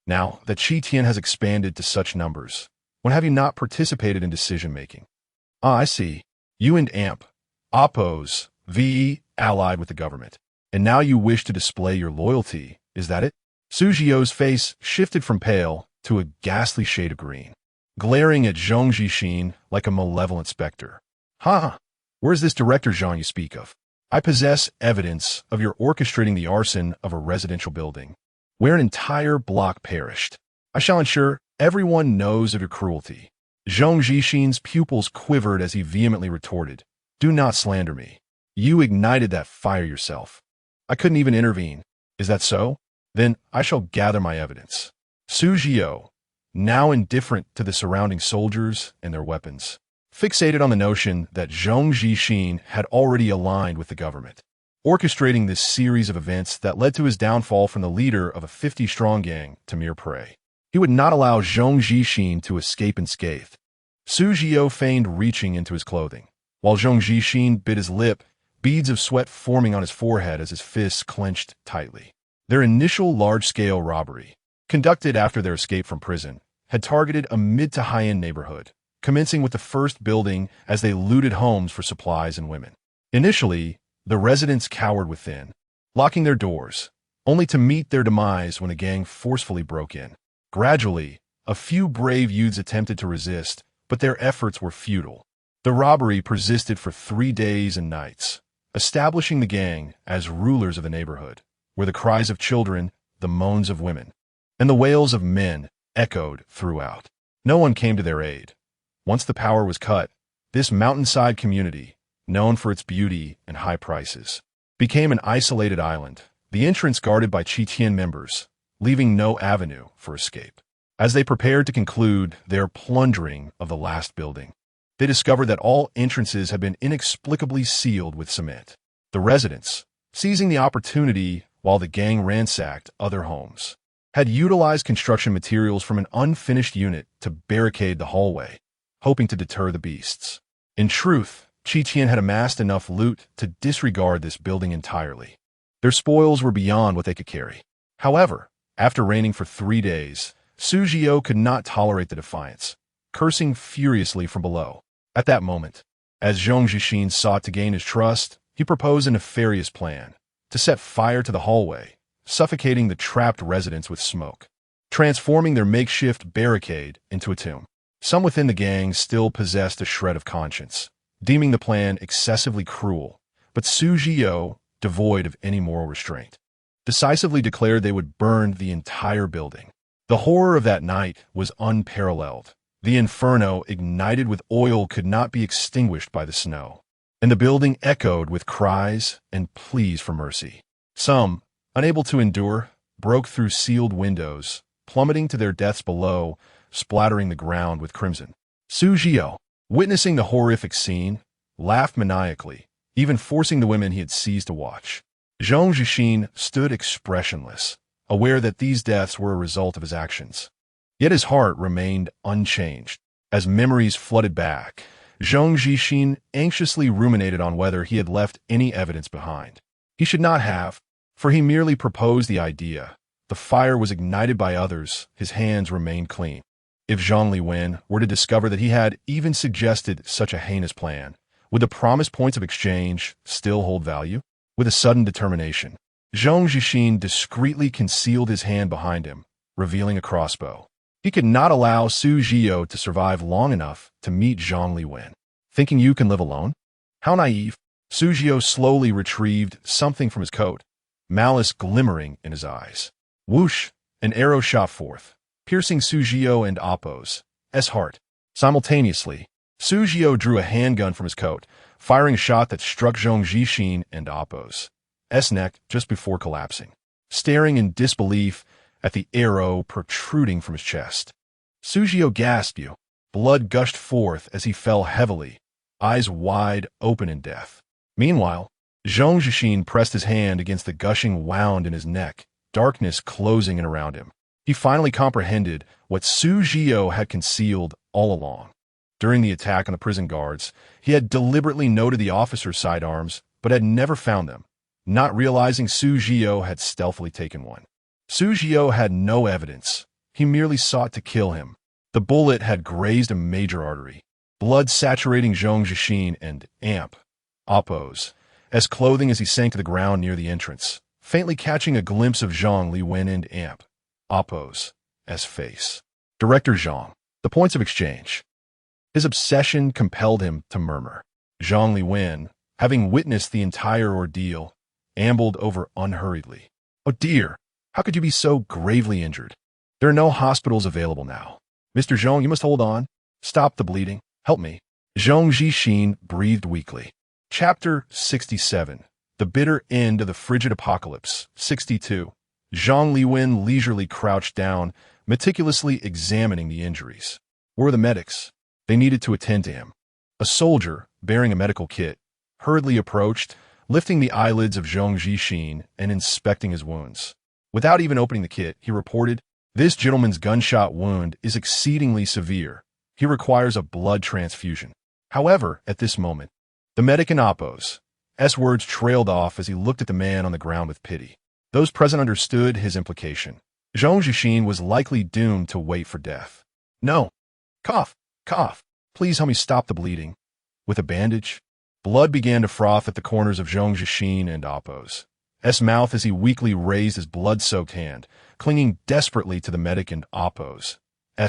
Now that Qi Tian has expanded to such numbers, when have you not participated in decision-making? I see. You and Appo's VE allied with the government, and now you wish to display your loyalty, is that it? Su Zhio's face shifted from pale to a ghastly shade of green, glaring at Zhong Zhixin like a malevolent specter. Ha! Where is this director Zhang you speak of? I possess evidence of your orchestrating the arson of a residential building, where an entire block perished. I shall ensure everyone knows of your cruelty. Zhong Zhixin's pupils quivered as he vehemently retorted, "Do not slander me. You ignited that fire yourself. I couldn't even intervene. Is that so? Then I shall gather my evidence." Su Jiao, now indifferent to the surrounding soldiers and their weapons, fixated on the notion that Zhong Zhixin had already aligned with the government, orchestrating this series of events that led to his downfall from the leader of a 50-strong gang to mere prey. He would not allow Zhong Zhixin to escape unscathed. Su Jiao feigned reaching into his clothing, while Zhong Zhixin bit his lip, beads of sweat forming on his forehead as his fists clenched tightly. Their initial large-scale robbery, conducted after their escape from prison, had targeted a mid to high-end neighborhood, commencing with the first building as they looted homes for supplies and women. Initially, the residents cowered within, locking their doors, only to meet their demise when the gang forcefully broke in. Gradually, a few brave youths attempted to resist, but their efforts were futile. The robbery persisted for 3 days and nights, establishing the gang as rulers of the neighborhood, where the cries of children, the moans of women, and the wails of men echoed throughout. No one came to their aid. Once the power was cut, this mountainside community, known for its beauty and high prices, became an isolated island, the entrance guarded by Qitian members, leaving no avenue for escape. As they prepared to conclude their plundering of the last building, they discovered that all entrances had been inexplicably sealed with cement. The residents, seizing the opportunity while the gang ransacked other homes, had utilized construction materials from an unfinished unit to barricade the hallway, hoping to deter the beasts. In truth, Qitian had amassed enough loot to disregard this building entirely. Their spoils were beyond what they could carry. However, after reigning for 3 days, Su Jiao could not tolerate the defiance, cursing furiously from below. At that moment, as Zhong Zhixin sought to gain his trust, he proposed a nefarious plan to set fire to the hallway, suffocating the trapped residents with smoke, transforming their makeshift barricade into a tomb. Some within the gang still possessed a shred of conscience, deeming the plan excessively cruel, but Su Jiao, devoid of any moral restraint, decisively declared they would burn the entire building. The horror of that night was unparalleled. The inferno, ignited with oil, could not be extinguished by the snow, and the building echoed with cries and pleas for mercy. Some, unable to endure, broke through sealed windows, plummeting to their deaths below, splattering the ground with crimson. Su Jiao, witnessing the horrific scene, laughed maniacally, even forcing the women he had seized to watch. Zhong Zhixin stood expressionless, aware that these deaths were a result of his actions. Yet his heart remained unchanged. As memories flooded back, Zhong Zhixin anxiously ruminated on whether he had left any evidence behind. He should not have, for he merely proposed the idea. The fire was ignited by others, his hands remained clean. If Zhang Liwen were to discover that he had even suggested such a heinous plan, would the promised points of exchange still hold value? With a sudden determination, Zhong Zhixin discreetly concealed his hand behind him, revealing a crossbow. He could not allow Su Jiao to survive long enough to meet Zhang Liwen. Thinking you can live alone? How naive. Su Jiao slowly retrieved something from his coat, malice glimmering in his eyes. Whoosh! An arrow shot forth, piercing Su Jiao and Appo's heart. Simultaneously, Su Jiao drew a handgun from his coat, firing a shot that struck Zhong Zhixin and Appo's neck just before collapsing, staring in disbelief at the arrow protruding from his chest. Su Jiao gasped. Blood gushed forth as he fell heavily, eyes wide open in death. Meanwhile, Zhong Zhixin pressed his hand against the gushing wound in his neck, darkness closing in around him. He finally comprehended what Su Jiao had concealed all along. During the attack on the prison guards, he had deliberately noted the officer's sidearms, but had never found them, not realizing Su Jiao had stealthily taken one. Su Jiao had no evidence. He merely sought to kill him. The bullet had grazed a major artery, blood saturating Zhong Zhixin and Appo's clothing as he sank to the ground near the entrance, faintly catching a glimpse of Zhang Liwen and Appo's face. Director Zhang. The points of exchange. His obsession compelled him to murmur. Zhang Liwen, having witnessed the entire ordeal, ambled over unhurriedly. "Oh dear, how could you be so gravely injured? There are no hospitals available now. Mr. Zhong, you must hold on. Stop the bleeding. Help me." Zhong Zhixin breathed weakly. Chapter 67. The Bitter End of the Frigid Apocalypse. 62. Zhang Liwen leisurely crouched down, meticulously examining the injuries. Where were the medics? They needed to attend to him. A soldier, bearing a medical kit, hurriedly approached, lifting the eyelids of Zhong Zhixin and inspecting his wounds. Without even opening the kit, he reported, "This gentleman's gunshot wound is exceedingly severe. He requires a blood transfusion." However, at this moment, the medic and Apos' words trailed off as he looked at the man on the ground with pity. Those present understood his implication. Zhong Zhixin was likely doomed to wait for death. "No. Cough, cough. Please help me stop the bleeding." With a bandage, blood began to froth at the corners of Zhong Zhixin and Apos' mouth as he weakly raised his blood-soaked hand, clinging desperately to the medic and Apos'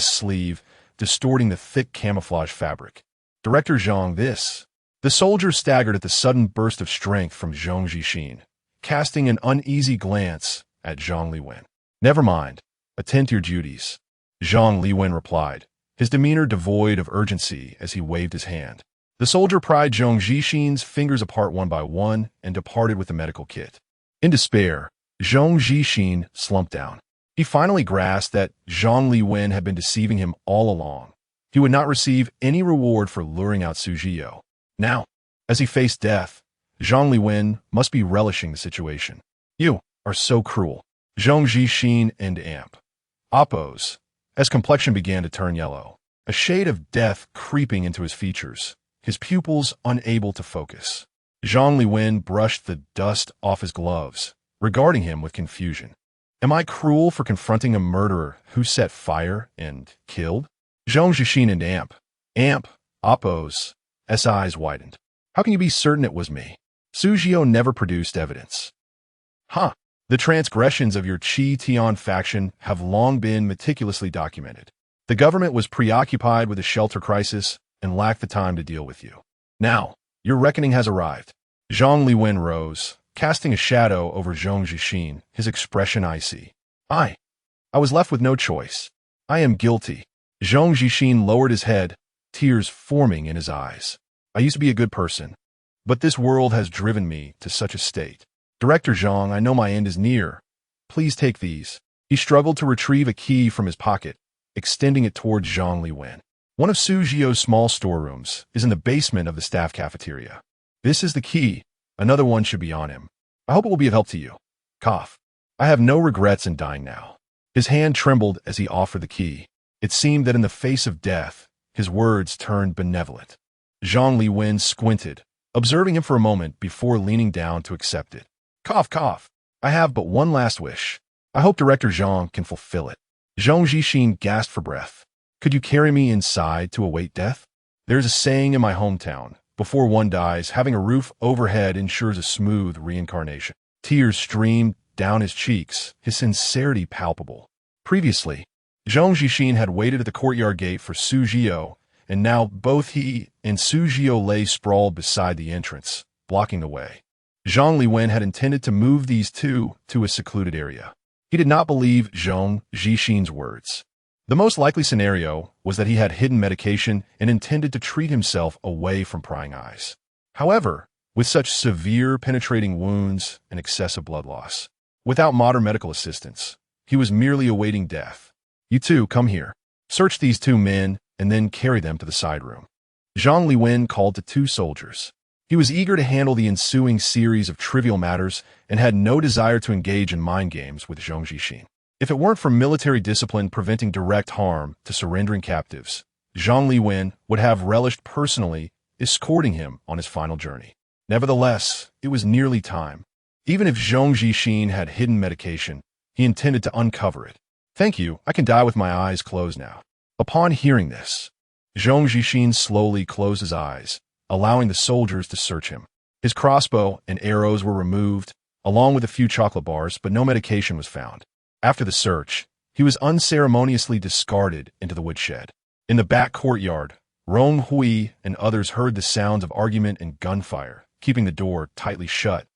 sleeve, distorting the thick camouflage fabric. "Director Zhang, this." The soldier staggered at the sudden burst of strength from Zhong Zhixin, casting an uneasy glance at Zhang Liwen. "Never mind. Attend to your duties," Zhang Liwen replied, his demeanor devoid of urgency as he waved his hand. The soldier pried Zhong Zhixin's fingers apart one by one and departed with the medical kit. In despair, Zhong Zhixin slumped down. He finally grasped that Zhang Liwen had been deceiving him all along. He would not receive any reward for luring out Su Zhiyo. Now, as he faced death, Zhang Liwen must be relishing the situation. "You are so cruel." Zhong Zhixin and Apos' complexion began to turn yellow, a shade of death creeping into his features, his pupils unable to focus. Zhang Liwen brushed the dust off his gloves, regarding him with confusion. "Am I cruel for confronting a murderer who set fire and killed?" Zhong Zhixin and Apos' eyes widened. "How can you be certain it was me? Su Zhiyo never produced evidence." "Huh. The transgressions of your Qi Tian faction have long been meticulously documented. The government was preoccupied with the shelter crisis and lacked the time to deal with you. Now, your reckoning has arrived." Zhang Liwen rose, casting a shadow over Zhong Zhixin, his expression icy. I was left with no choice. I am guilty." Zhong Zhixin lowered his head, tears forming in his eyes. "I used to be a good person, but this world has driven me to such a state. Director Zhang, I know my end is near. Please take these." He struggled to retrieve a key from his pocket, extending it towards Zhang Liwen. "One of Su Zhiyo's small storerooms is in the basement of the staff cafeteria. This is the key. Another one should be on him. I hope it will be of help to you." Cough. "I have no regrets in dying now." His hand trembled as he offered the key. It seemed that in the face of death, his words turned benevolent. Zhang Liwen squinted, observing him for a moment before leaning down to accept it. Cough, cough. "I have but one last wish. I hope Director Zhang can fulfill it." Zhong Zhixin gasped for breath. "Could you carry me inside to await death? There's a saying in my hometown, before one dies, having a roof overhead ensures a smooth reincarnation." Tears streamed down his cheeks, his sincerity palpable. Previously, Zhong Zhixin had waited at the courtyard gate for Su Zhiyo, and now both he and Su Zhiyo lay sprawled beside the entrance, blocking the way. Zhang Liwen had intended to move these two to a secluded area. He did not believe Zhong Zhixin's words. The most likely scenario was that he had hidden medication and intended to treat himself away from prying eyes. However, with such severe penetrating wounds and excessive blood loss, without modern medical assistance, he was merely awaiting death. "You two, come here. Search these two men and then carry them to the side room." Zhang Liwen called to two soldiers. He was eager to handle the ensuing series of trivial matters and had no desire to engage in mind games with Zhong Zhixin. If it weren't for military discipline preventing direct harm to surrendering captives, Zhang Liwen would have relished personally escorting him on his final journey. Nevertheless, it was nearly time. Even if Zhong Zhixin had hidden medication, he intended to uncover it. "Thank you, I can die with my eyes closed now." Upon hearing this, Zhong Zhixin slowly closed his eyes, allowing the soldiers to search him. His crossbow and arrows were removed, along with a few chocolate bars, but no medication was found. After the search, he was unceremoniously discarded into the woodshed. In the back courtyard, Rong Hui and others heard the sounds of argument and gunfire, keeping the door tightly shut,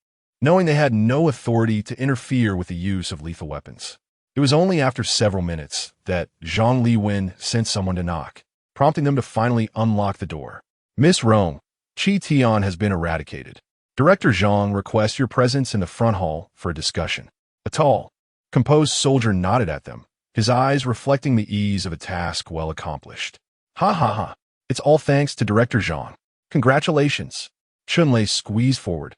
knowing they had no authority to interfere with the use of lethal weapons. It was only after several minutes that Zhang Liwen sent someone to knock, prompting them to finally unlock the door. Miss Rong, Qi Tian has been eradicated. Director Zhang requests your presence in the front hall for a discussion. A tall, composed soldier nodded at them, his eyes reflecting the ease of a task well accomplished. Ha ha ha. It's all thanks to Director Zhang. Congratulations. Chunlei squeezed forward,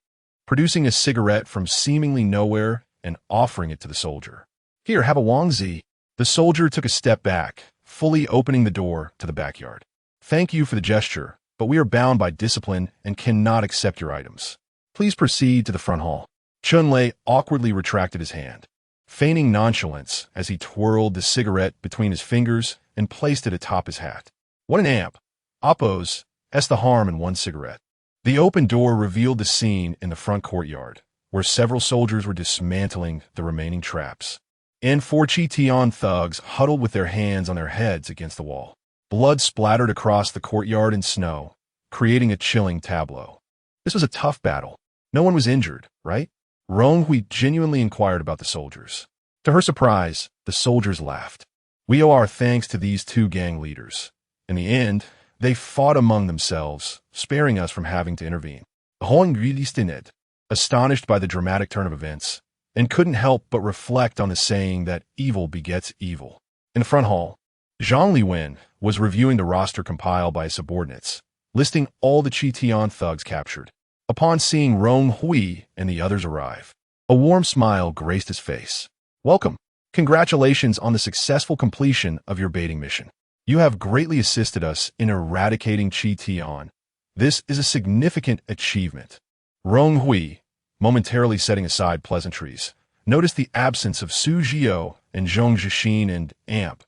producing a cigarette from seemingly nowhere and offering it to the soldier. Here, have a Wangzi. The soldier took a step back, fully opening the door to the backyard. Thank you for the gesture, but we are bound by discipline and cannot accept your items. Please proceed to the front hall. Chunlei awkwardly retracted his hand, feigning nonchalance as he twirled the cigarette between his fingers and placed it atop his hat. What an amp! Oppos, the harm in one cigarette. The open door revealed the scene in the front courtyard, where several soldiers were dismantling the remaining traps. And four Qi Tian thugs huddled with their hands on their heads against the wall. Blood splattered across the courtyard in snow, creating a chilling tableau. This was a tough battle. No one was injured, right? Rong Hui genuinely inquired about the soldiers. To her surprise, the soldiers laughed. We owe our thanks to these two gang leaders. In the end, they fought among themselves, sparing us from having to intervene. Heroine resisted, astonished by the dramatic turn of events, and couldn't help but reflect on the saying that evil begets evil. In the front hall, Zhang Liwen was reviewing the roster compiled by his subordinates, listing all the Qi Tian thugs captured. Upon seeing Rong Hui and the others arrive, a warm smile graced his face. Welcome. Congratulations on the successful completion of your baiting mission. You have greatly assisted us in eradicating Qi Tian. This is a significant achievement. Rong Hui, momentarily setting aside pleasantries, noticed the absence of Su Jiao and Zhong Zhixin and Amp,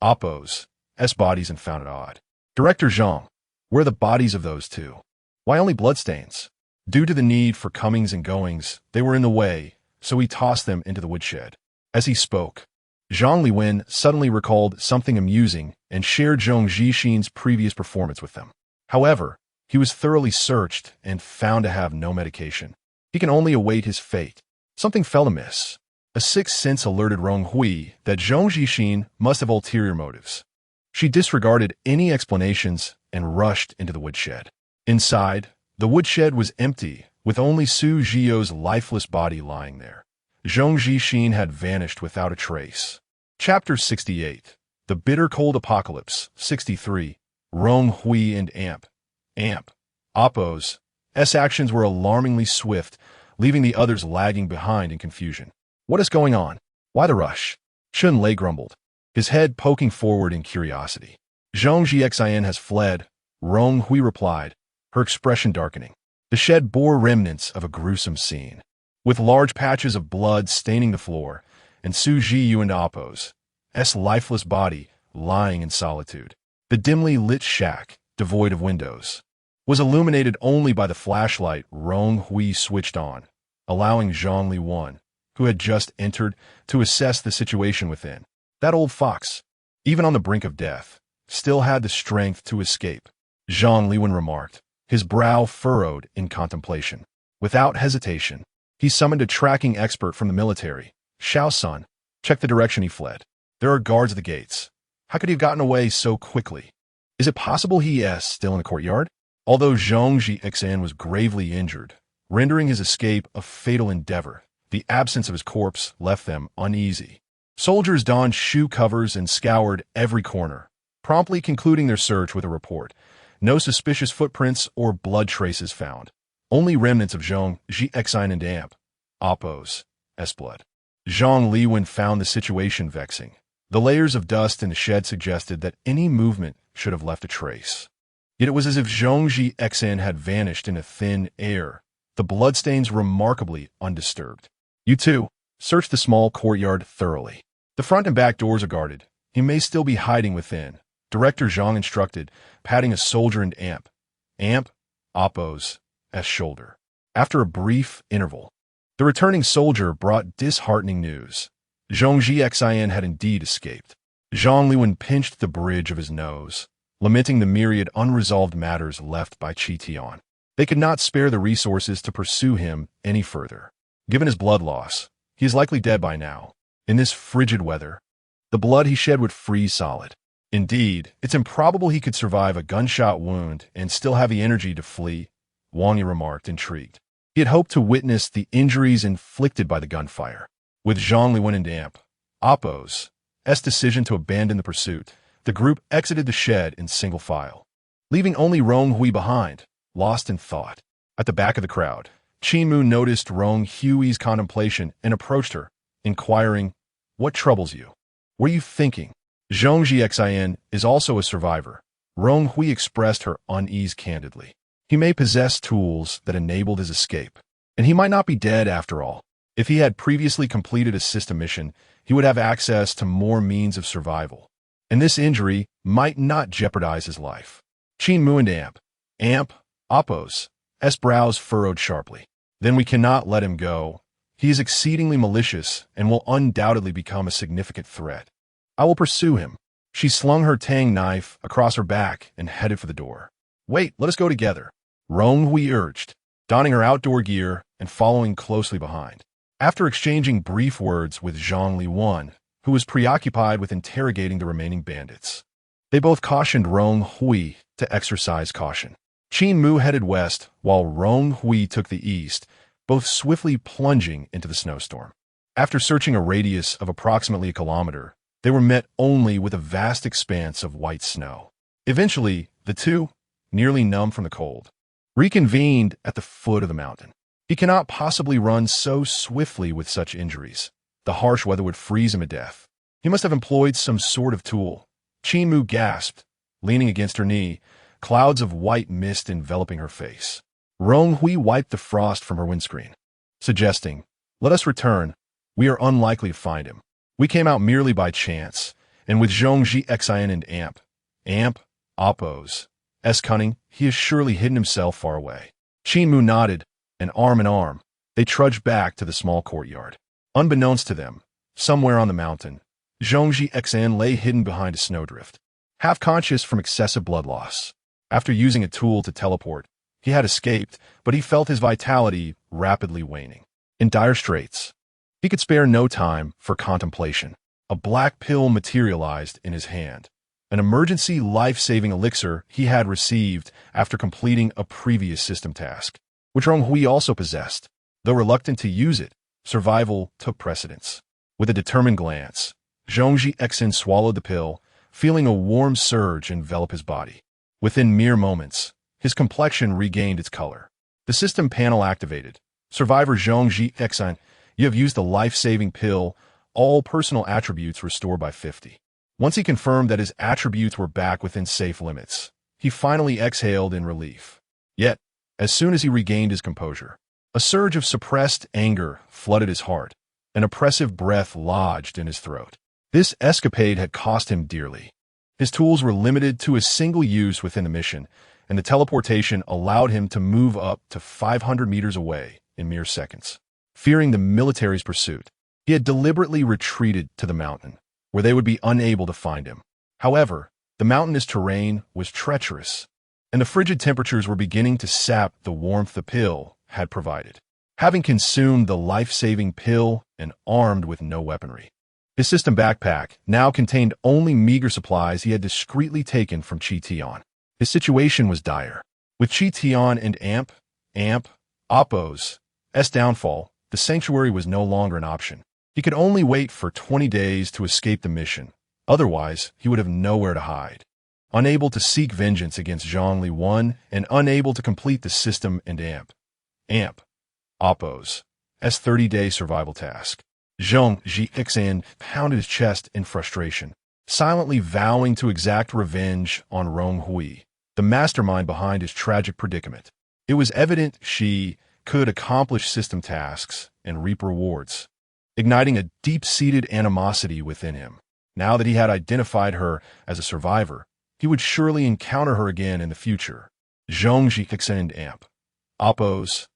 Oppos, bodies and found it odd. Director Zhang, where are the bodies of those two? Why only bloodstains? Due to the need for comings and goings, they were in the way, so he tossed them into the woodshed. As he spoke, Zhang Liwen suddenly recalled something amusing and shared Zhong Zhixin's previous performance with them. However, he was thoroughly searched and found to have no medication. He can only await his fate. Something fell amiss. A sixth sense alerted Rong Hui that Zhong Zhixin must have ulterior motives. She disregarded any explanations and rushed into the woodshed. Inside, the woodshed was empty, with only Su Jiao's lifeless body lying there. Zhong Zhixin had vanished without a trace. Chapter 68. The Bitter Cold Apocalypse. 63. Rong Hui and Amp. Oppos' actions were alarmingly swift, leaving the others lagging behind in confusion. What is going on? Why the rush? Chunlei grumbled, his head poking forward in curiosity. Zhong Zhixin has fled, Rong Hui replied, her expression darkening. The shed bore remnants of a gruesome scene, with large patches of blood staining the floor, and Su Jiao and Oppos' lifeless body lying in solitude. The dimly lit shack, devoid of windows, was illuminated only by the flashlight Rong Hui switched on, allowing Zhang Liwen, who had just entered, to assess the situation within. That old fox, even on the brink of death, still had the strength to escape, Zhang Liwen remarked, his brow furrowed in contemplation. Without hesitation, he summoned a tracking expert from the military. Xiao Sun, check the direction he fled. There are guards at the gates. How could he have gotten away so quickly? Is it possible he is still in the courtyard? Although Zhong Zhixin was gravely injured, rendering his escape a fatal endeavor, the absence of his corpse left them uneasy. Soldiers donned shoe covers and scoured every corner, promptly concluding their search with a report. No suspicious footprints or blood traces found. Only remnants of Zhong Zhixin and Amp, Oppos' blood. Zhang Liwen found the situation vexing. The layers of dust in the shed suggested that any movement should have left a trace. Yet it was as if Zhong Zhixin had vanished into thin air, the bloodstains remarkably undisturbed. You two, search the small courtyard thoroughly. The front and back doors are guarded. He may still be hiding within, Director Zhang instructed, patting a soldier and Amp, Oppos' shoulder. After a brief interval, the returning soldier brought disheartening news. Zhong Zhixin had indeed escaped. Zhang Liwen pinched the bridge of his nose, lamenting the myriad unresolved matters left by Qi Tian. They could not spare the resources to pursue him any further. Given his blood loss, he is likely dead by now. In this frigid weather, the blood he shed would freeze solid. Indeed, it's improbable he could survive a gunshot wound and still have the energy to flee, Wang Yi remarked, intrigued. He had hoped to witness the injuries inflicted by the gunfire. With Zhang Liwen and Amp, Oppo's decision to abandon the pursuit, the group exited the shed in single file, leaving only Rong Hui behind, lost in thought. At the back of the crowd, Qin Mu noticed Rong Hui's contemplation and approached her, inquiring, "What troubles you? What are you thinking?" Zhong Zhixin is also a survivor. Rong Hui expressed her unease candidly. He may possess tools that enabled his escape, and he might not be dead after all. If he had previously completed a system mission, he would have access to more means of survival, and this injury might not jeopardize his life. Qin Mu and Amp, Oppo's brows furrowed sharply. Then we cannot let him go. He is exceedingly malicious and will undoubtedly become a significant threat. I will pursue him. She slung her tang knife across her back and headed for the door. Wait, let us go together, Rong Hui urged, donning her outdoor gear and following closely behind. After exchanging brief words with Zhang Liwen, who was preoccupied with interrogating the remaining bandits, they both cautioned Rong Hui to exercise caution. Qin Mu headed west, while Rong Hui took the east, both swiftly plunging into the snowstorm. After searching a radius of approximately a kilometer, they were met only with a vast expanse of white snow. Eventually, the two, nearly numb from the cold, reconvened at the foot of the mountain. He cannot possibly run so swiftly with such injuries. The harsh weather would freeze him to death. He must have employed some sort of tool. Qin Mu gasped, leaning against her knee, clouds of white mist enveloping her face. Rong Hui wiped the frost from her windscreen, suggesting, "Let us return. We are unlikely to find him. We came out merely by chance, and with Zhong Zhixin and Amp, Oppo's cunning, he has surely hidden himself far away." Qin Mu nodded, and arm in arm, they trudged back to the small courtyard. Unbeknownst to them, somewhere on the mountain, Zhong Zhixin lay hidden behind a snowdrift, half conscious from excessive blood loss. After using a tool to teleport, he had escaped, but he felt his vitality rapidly waning. In dire straits, he could spare no time for contemplation. A black pill materialized in his hand, an emergency life-saving elixir he had received after completing a previous system task, which Rong Hui also possessed. Though reluctant to use it, survival took precedence. With a determined glance, Zhong Zhixin swallowed the pill, feeling a warm surge envelop his body. Within mere moments, his complexion regained its color. The system panel activated. Survivor Zhong Zhixin, you have used the life-saving pill. All personal attributes restored by 50. Once he confirmed that his attributes were back within safe limits, he finally exhaled in relief. Yet, as soon as he regained his composure, a surge of suppressed anger flooded his heart. An oppressive breath lodged in his throat. This escapade had cost him dearly. His tools were limited to a single use within the mission, and the teleportation allowed him to move up to 500 meters away in mere seconds. Fearing the military's pursuit, he had deliberately retreated to the mountain, where they would be unable to find him. However, the mountainous terrain was treacherous, and the frigid temperatures were beginning to sap the warmth the pill had provided. Having consumed the life-saving pill and armed with no weaponry, his system backpack now contained only meager supplies he had discreetly taken from Qi Tian. His situation was dire. With Qi Tian and Amp, Oppo's downfall, the sanctuary was no longer an option. He could only wait for 20 days to escape the mission. Otherwise, he would have nowhere to hide. Unable to seek vengeance against Zhang Liwen and unable to complete the system and Amp, Oppo's 30-day survival task, Zhong Zhixin pounded his chest in frustration, silently vowing to exact revenge on Rong Hui, the mastermind behind his tragic predicament. It was evident she could accomplish system tasks and reap rewards, igniting a deep-seated animosity within him. Now that he had identified her as a survivor, he would surely encounter her again in the future. Zhong Zhixin and Amp, Oppo's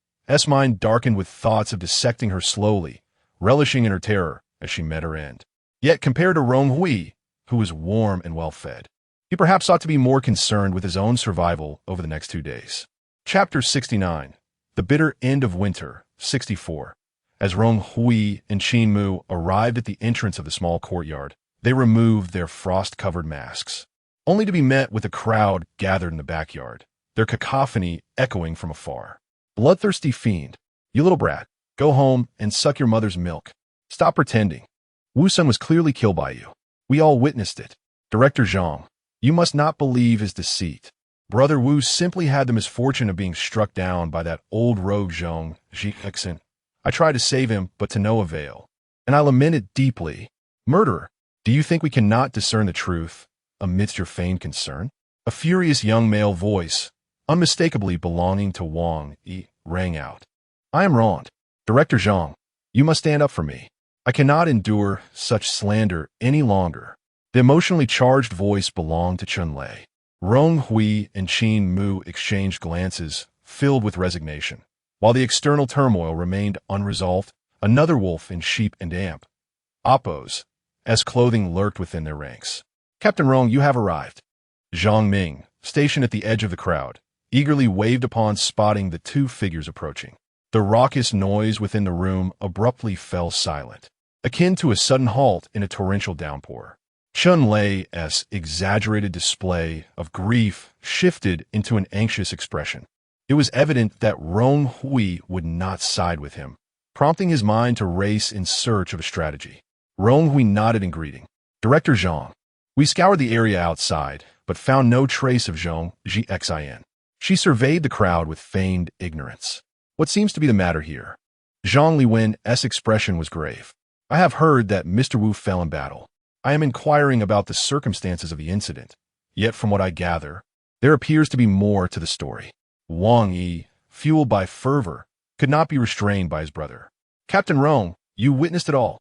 mind darkened with thoughts of dissecting her slowly, relishing in her terror as she met her end. Yet compared to Rong Hui, who was warm and well-fed, He perhaps ought to be more concerned with his own survival over the next 2 days. Chapter 69. The Bitter End of Winter, 64. As Rong Hui and Qin Mu arrived at the entrance of the small courtyard, they removed their frost-covered masks, only to be met with a crowd gathered in the backyard, their cacophony echoing from afar. Bloodthirsty fiend, you little brat, go home and suck your mother's milk. Stop pretending. Wu Sun was clearly killed by you. We all witnessed it. Director Zhang, you must not believe his deceit. Brother Wu simply had the misfortune of being struck down by that old rogue Zhong Jiexin. I tried to save him, but to no avail. And I lamented deeply. Murderer, do you think we cannot discern the truth amidst your feigned concern? A furious young male voice, unmistakably belonging to Wang Yi, rang out. I am wronged. Director Zhang, you must stand up for me. I cannot endure such slander any longer. The emotionally charged voice belonged to Chun Lei. Rong Hui and Qin Mu exchanged glances filled with resignation. While the external turmoil remained unresolved, another wolf in sheep and amp, Oppos, as clothing lurked within their ranks. Captain Rong, you have arrived. Zhang Ming, stationed at the edge of the crowd, eagerly waved upon spotting the two figures approaching. The raucous noise within the room abruptly fell silent, akin to a sudden halt in a torrential downpour. Chun Lei's exaggerated display of grief shifted into an anxious expression. It was evident that Rong Hui would not side with him, prompting his mind to race in search of a strategy. Rong Hui nodded in greeting. Director Zhang, we scoured the area outside, but found no trace of Zhong Jiexin. She surveyed the crowd with feigned ignorance. What seems to be the matter here? Zhang Liwen's expression was grave. I have heard that Mr. Wu fell in battle. I am inquiring about the circumstances of the incident. Yet from what I gather, there appears to be more to the story. Wang Yi, fueled by fervor, could not be restrained by his brother. Captain Rong, you witnessed it all.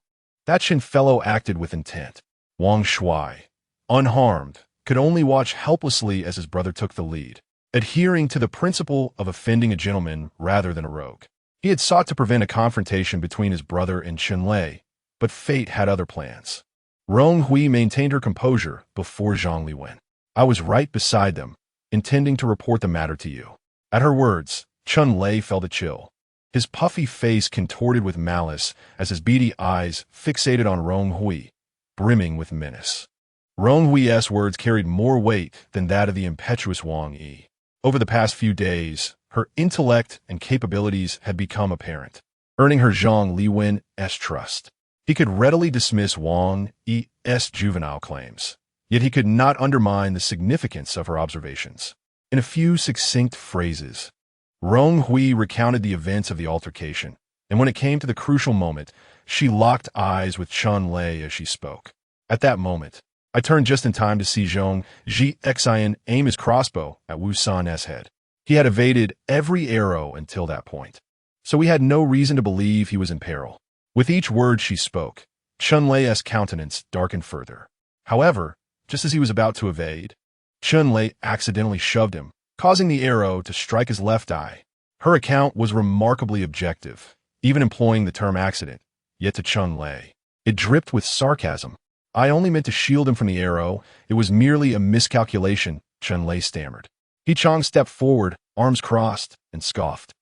That Shin fellow acted with intent. Wang Shui, unharmed, could only watch helplessly as his brother took the lead, adhering to the principle of offending a gentleman rather than a rogue. He had sought to prevent a confrontation between his brother and Chun Lei, but fate had other plans. Rong Hui maintained her composure before Zhang Liwen. I was right beside them, intending to report the matter to you. At her words, Chun Lei felt a chill. His puffy face contorted with malice as his beady eyes fixated on Rong Hui, brimming with menace. Rong Hui's words carried more weight than that of the impetuous Wang Yi. Over the past few days, her intellect and capabilities had become apparent, earning her Zhang Liwen's trust. He could readily dismiss Wang Yi's juvenile claims, yet he could not undermine the significance of her observations. In a few succinct phrases, Rong Hui recounted the events of the altercation, and when it came to the crucial moment, she locked eyes with Chun Lei as she spoke. At that moment, I turned just in time to see Zhong Jiexin aim his crossbow at Wu San's head. He had evaded every arrow until that point, so we had no reason to believe he was in peril. With each word she spoke, Chun Lei's countenance darkened further. However, just as he was about to evade, Chun Lei accidentally shoved him, causing the arrow to strike his left eye. Her account was remarkably objective, even employing the term accident, yet to Chun Lei, it dripped with sarcasm. I only meant to shield him from the arrow. It was merely a miscalculation, Chun Lei stammered. He Chong stepped forward, arms crossed, and scoffed.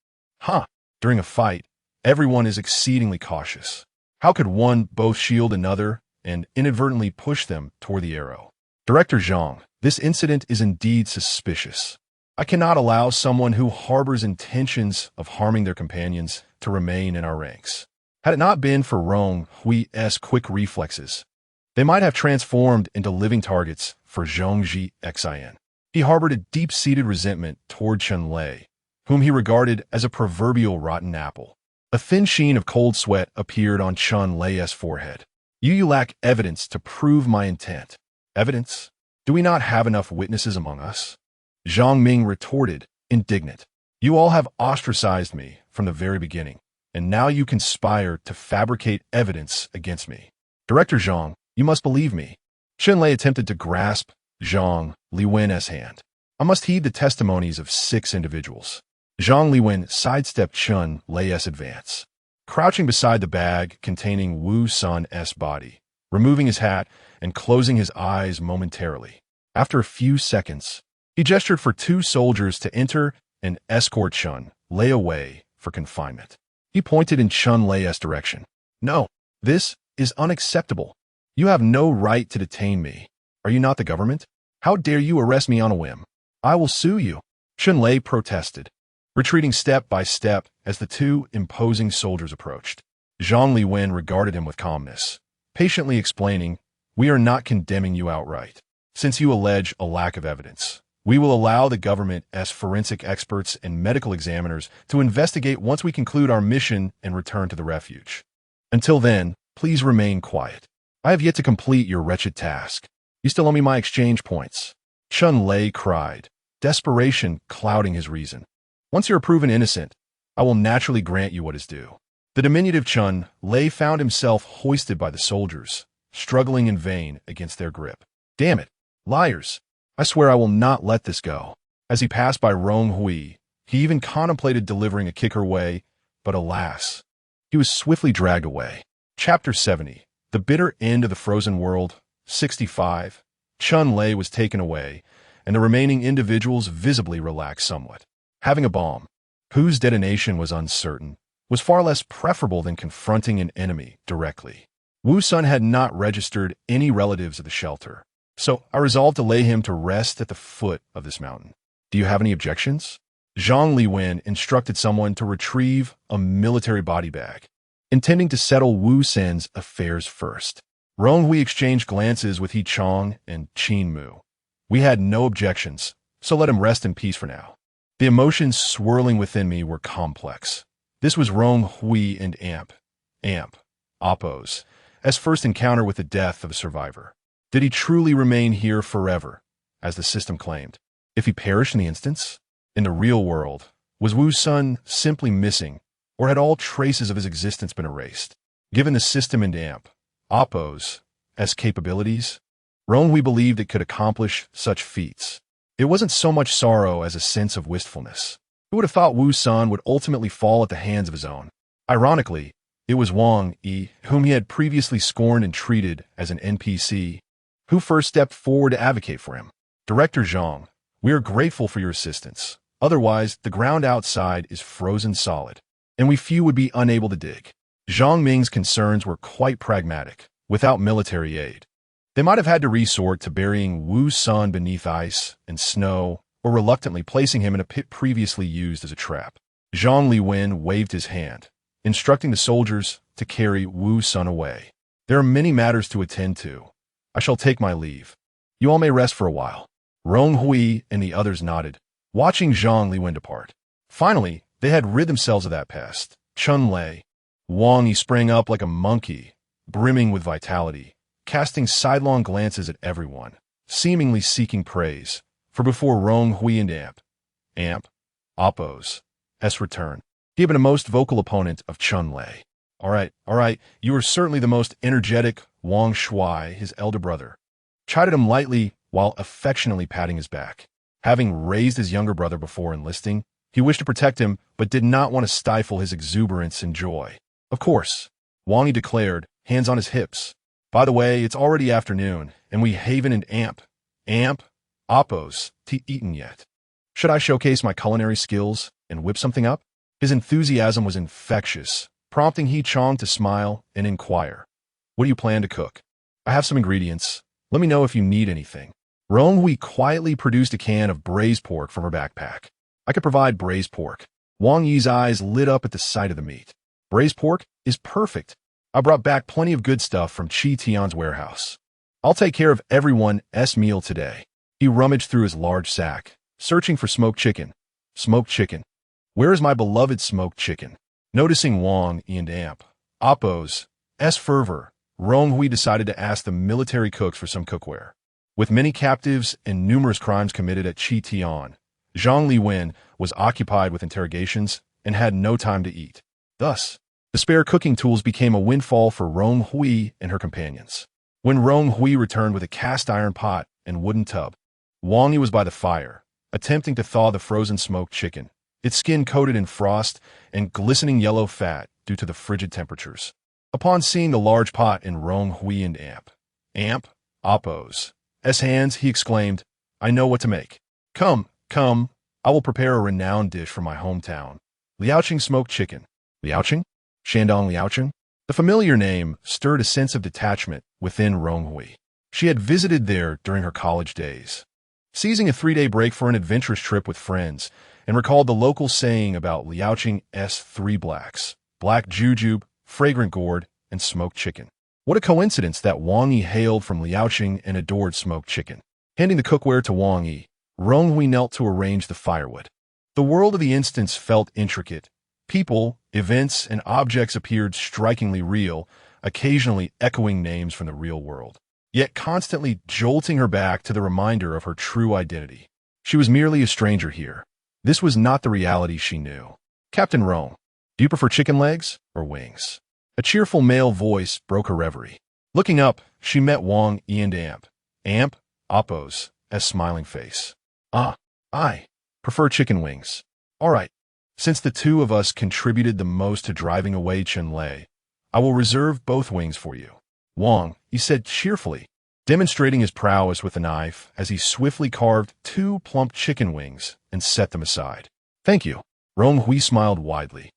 During a fight, everyone is exceedingly cautious. How could one both shield another and inadvertently push them toward the arrow? Director Zhang, this incident is indeed suspicious. I cannot allow someone who harbors intentions of harming their companions to remain in our ranks. Had it not been for Rong Hui's quick reflexes, they might have transformed into living targets for Zhong Jiexin. He harbored a deep-seated resentment toward Chun Lei, whom he regarded as a proverbial rotten apple. A thin sheen of cold sweat appeared on Chun Lei's forehead. You lack evidence to prove my intent. Evidence? Do we not have enough witnesses among us? Zhang Ming retorted, indignant. You all have ostracized me from the very beginning, and now you conspire to fabricate evidence against me. Director Zhang, you must believe me. Chun Lei attempted to grasp Zhang Liwen's hand. I must heed the testimonies of 6 individuals. Zhang Liwen sidestepped Chun Lei's advance, crouching beside the bag containing Wu San's body, removing his hat and closing his eyes momentarily. After a few seconds, he gestured for 2 soldiers to enter and escort Chun Lei away for confinement. He pointed in Chun Lei's direction. No, this is unacceptable. You have no right to detain me. Are you not the government? How dare you arrest me on a whim? I will sue you. Chun Lei protested, retreating step by step as the 2 imposing soldiers approached. Zhang Liwen regarded him with calmness, patiently explaining, "We are not condemning you outright. Since you allege a lack of evidence, we will allow the government as forensic experts and medical examiners to investigate once we conclude our mission and return to the refuge. Until then, please remain quiet. I have yet to complete your wretched task. You still owe me my exchange points." Chun Lei cried, desperation clouding his reason. "Once you're proven innocent, I will naturally grant you what is due." The diminutive Chun Lei found himself hoisted by the soldiers, struggling in vain against their grip. "Damn it, liars! I swear I will not let this go." As he passed by Rong Hui, he even contemplated delivering a kick her way, but alas, he was swiftly dragged away. Chapter 70. The Bitter End of the Frozen World. 65. Chun Lei was taken away, and the remaining individuals visibly relaxed somewhat. Having a bomb, whose detonation was uncertain, was far less preferable than confronting an enemy directly. Wu Sun had not registered any relatives at the shelter, so I resolved to lay him to rest at the foot of this mountain. "Do you have any objections?" Zhang Liwen instructed someone to retrieve a military body bag, intending to settle Wu San's affairs first. Rong Hui exchanged glances with He Chong and Qin Mu. We had no objections, so let him rest in peace for now. The emotions swirling within me were complex. This was Rong Hui and Appos, as first encounter with the death of a survivor. Did he truly remain here forever, as the system claimed? If he perished in the instance? In the real world, was Wu Sun simply missing, or had all traces of his existence been erased? Given the system and Appos as capabilities, Rong Hui believed it could accomplish such feats. It wasn't so much sorrow as a sense of wistfulness. Who would have thought Wu Sun would ultimately fall at the hands of his own? Ironically, it was Wang Yi, whom he had previously scorned and treated as an NPC, who first stepped forward to advocate for him. "Director Zhang, we are grateful for your assistance. Otherwise, the ground outside is frozen solid, and we few would be unable to dig." Zhang Ming's concerns were quite pragmatic. Without military aid, they might have had to resort to burying Wu Sun beneath ice and snow, or reluctantly placing him in a pit previously used as a trap. Zhang Liwen waved his hand, instructing the soldiers to carry Wu Sun away. "There are many matters to attend to. I shall take my leave. You all may rest for a while." Rong Hui and the others nodded, watching Zhang Liwen depart. Finally, they had rid themselves of that pest. Chun Lei. Wang Yi sprang up like a monkey, brimming with vitality, casting sidelong glances at everyone, seemingly seeking praise. For before Rong Hui and Appos' return, he had been a most vocal opponent of Chun Lei. All right, you are certainly the most energetic." Wang Shui, his elder brother, chided him lightly while affectionately patting his back. Having raised his younger brother before enlisting, he wished to protect him but did not want to stifle his exuberance and joy. "Of course," Wang Yi declared, hands on his hips. "By the way, it's already afternoon, and we haven't Appos eaten yet. Should I showcase my culinary skills and whip something up?" His enthusiasm was infectious, prompting He Chong to smile and inquire, "What do you plan to cook?" "I have some ingredients. Let me know if you need anything." Rong Hui quietly produced a can of braised pork from her backpack. "I could provide braised pork." Wang Yi's eyes lit up at the sight of the meat. "Braised pork is perfect. I brought back plenty of good stuff from Chi Tian's warehouse. I'll take care of everyone's meal today." He rummaged through his large sack, searching for smoked chicken. "Smoked chicken? Where is my beloved smoked chicken?" Noticing Wang Yi and Appos' fervor, Rong Hui decided to ask the military cooks for some cookware. With many captives and numerous crimes committed at Chi Tian, Zhang Liwen was occupied with interrogations and had no time to eat. Thus, the spare cooking tools became a windfall for Rong Hui and her companions. When Rong Hui returned with a cast iron pot and wooden tub, Wang Yi was by the fire, attempting to thaw the frozen smoked chicken, its skin coated in frost and glistening yellow fat due to the frigid temperatures. Upon seeing the large pot in Rong Hui and Appos' hands, he exclaimed, I know what to make. Come, come, I will prepare a renowned dish from my hometown. Liaoqing smoked chicken. Liaoqing? Shandong Liaoqing? The familiar name stirred a sense of detachment within Rong Hui. She had visited there during her college days, seizing a 3-day break for an adventurous trip with friends, and recalled the local saying about Liaoqing's 3 blacks: black jujube, fragrant gourd, and smoked chicken. What a coincidence that Wang Yi hailed from Liaoqing and adored smoked chicken. Handing the cookware to Wang Yi, Rong Hui knelt to arrange the firewood. The world of the instance felt intricate. People, events, and objects appeared strikingly real, occasionally echoing names from the real world, yet constantly jolting her back to the reminder of her true identity. She was merely a stranger here. This was not the reality she knew. Captain Rong, do you prefer chicken legs or wings? A cheerful male voice broke her reverie. Looking up, she met Wang Yi and Amp, Oppo's smiling face. I prefer chicken wings. All right. Since the two of us contributed the most to driving away Chen Lei, I will reserve both wings for you. Wang, he said cheerfully, demonstrating his prowess with a knife as he swiftly carved 2 plump chicken wings and set them aside. Thank you. Rong Hui smiled widely,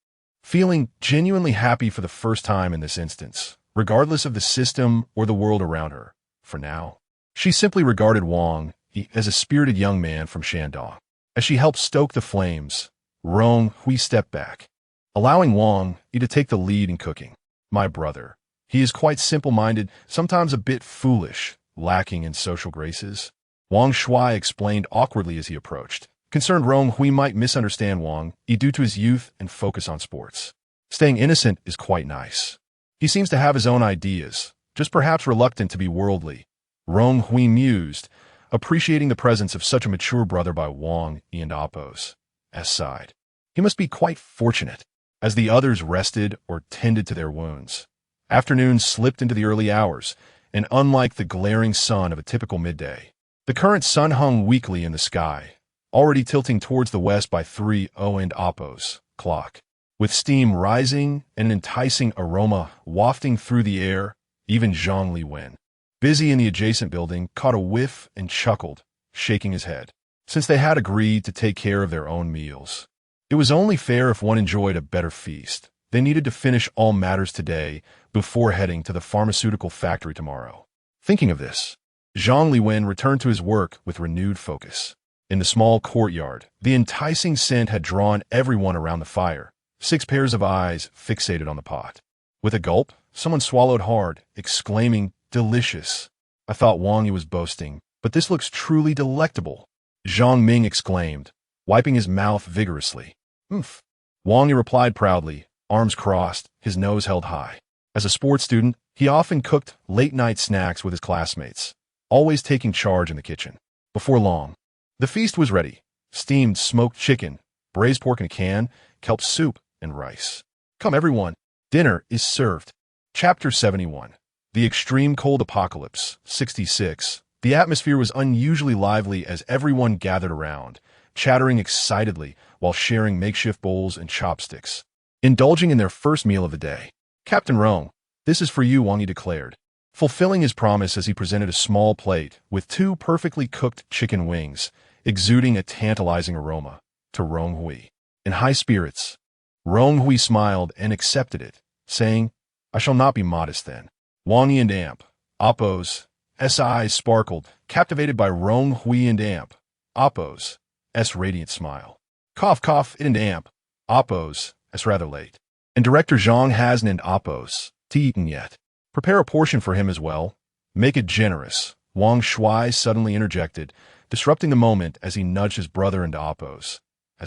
feeling genuinely happy for the first time in this instance, regardless of the system or the world around her. For now, she simply regarded Wang as a spirited young man from Shandong. As she helped stoke the flames, Rong Hui stepped back, allowing Wang Yi to take the lead in cooking. My brother. He is quite simple-minded, sometimes a bit foolish, lacking in social graces. Wang Shui explained awkwardly as he approached, concerned Rong Hui might misunderstand Wang Yi due to his youth and focus on sports. Staying innocent is quite nice. He seems to have his own ideas, just perhaps reluctant to be worldly. Rong Hui mused, appreciating the presence of such a mature brother by Wang Yi and Oppo's side. He must be quite fortunate, as the others rested or tended to their wounds. Afternoon slipped into the early hours, and unlike the glaring sun of a typical midday, the current sun hung weakly in the sky, already tilting towards the west by 3:00 and Oppo's clock. With steam rising and an enticing aroma wafting through the air, even Zhang Liwen, busy in the adjacent building, caught a whiff and chuckled, shaking his head. Since they had agreed to take care of their own meals, it was only fair if one enjoyed a better feast. They needed to finish all matters today before heading to the pharmaceutical factory tomorrow. Thinking of this, Zhang Liwen returned to his work with renewed focus. In the small courtyard, the enticing scent had drawn everyone around the fire, 6 pairs of eyes fixated on the pot. With a gulp, someone swallowed hard, exclaiming, delicious. I thought Wang Yi was boasting, but this looks truly delectable. Zhang Ming exclaimed, wiping his mouth vigorously. Oomph. Wang Yi replied proudly, arms crossed, his nose held high. As a sports student, he often cooked late-night snacks with his classmates, always taking charge in the kitchen. Before long, the feast was ready. Steamed smoked chicken, braised pork in a can, kelp soup, and rice. Come everyone, dinner is served. Chapter 71. The Extreme Cold Apocalypse, 66. The atmosphere was unusually lively as everyone gathered around, chattering excitedly while sharing makeshift bowls and chopsticks, indulging in their first meal of the day. Captain Rong, this is for you, Wang Yi declared, fulfilling his promise as he presented a small plate with 2 perfectly cooked chicken wings, exuding a tantalizing aroma, to Rong Hui. In high spirits, Rong Hui smiled and accepted it, saying, I shall not be modest then. Wang Yi and Oppo's eyes sparkled, captivated by Rong Hui and Oppo's radiant smile. Cough, cough, it and Oppo's rather late. And Director Zhang hasn't and Oppo's eaten yet. Prepare a portion for him as well. Make it generous. Wang Shui suddenly interjected, disrupting the moment as he nudged his brother into Oppo's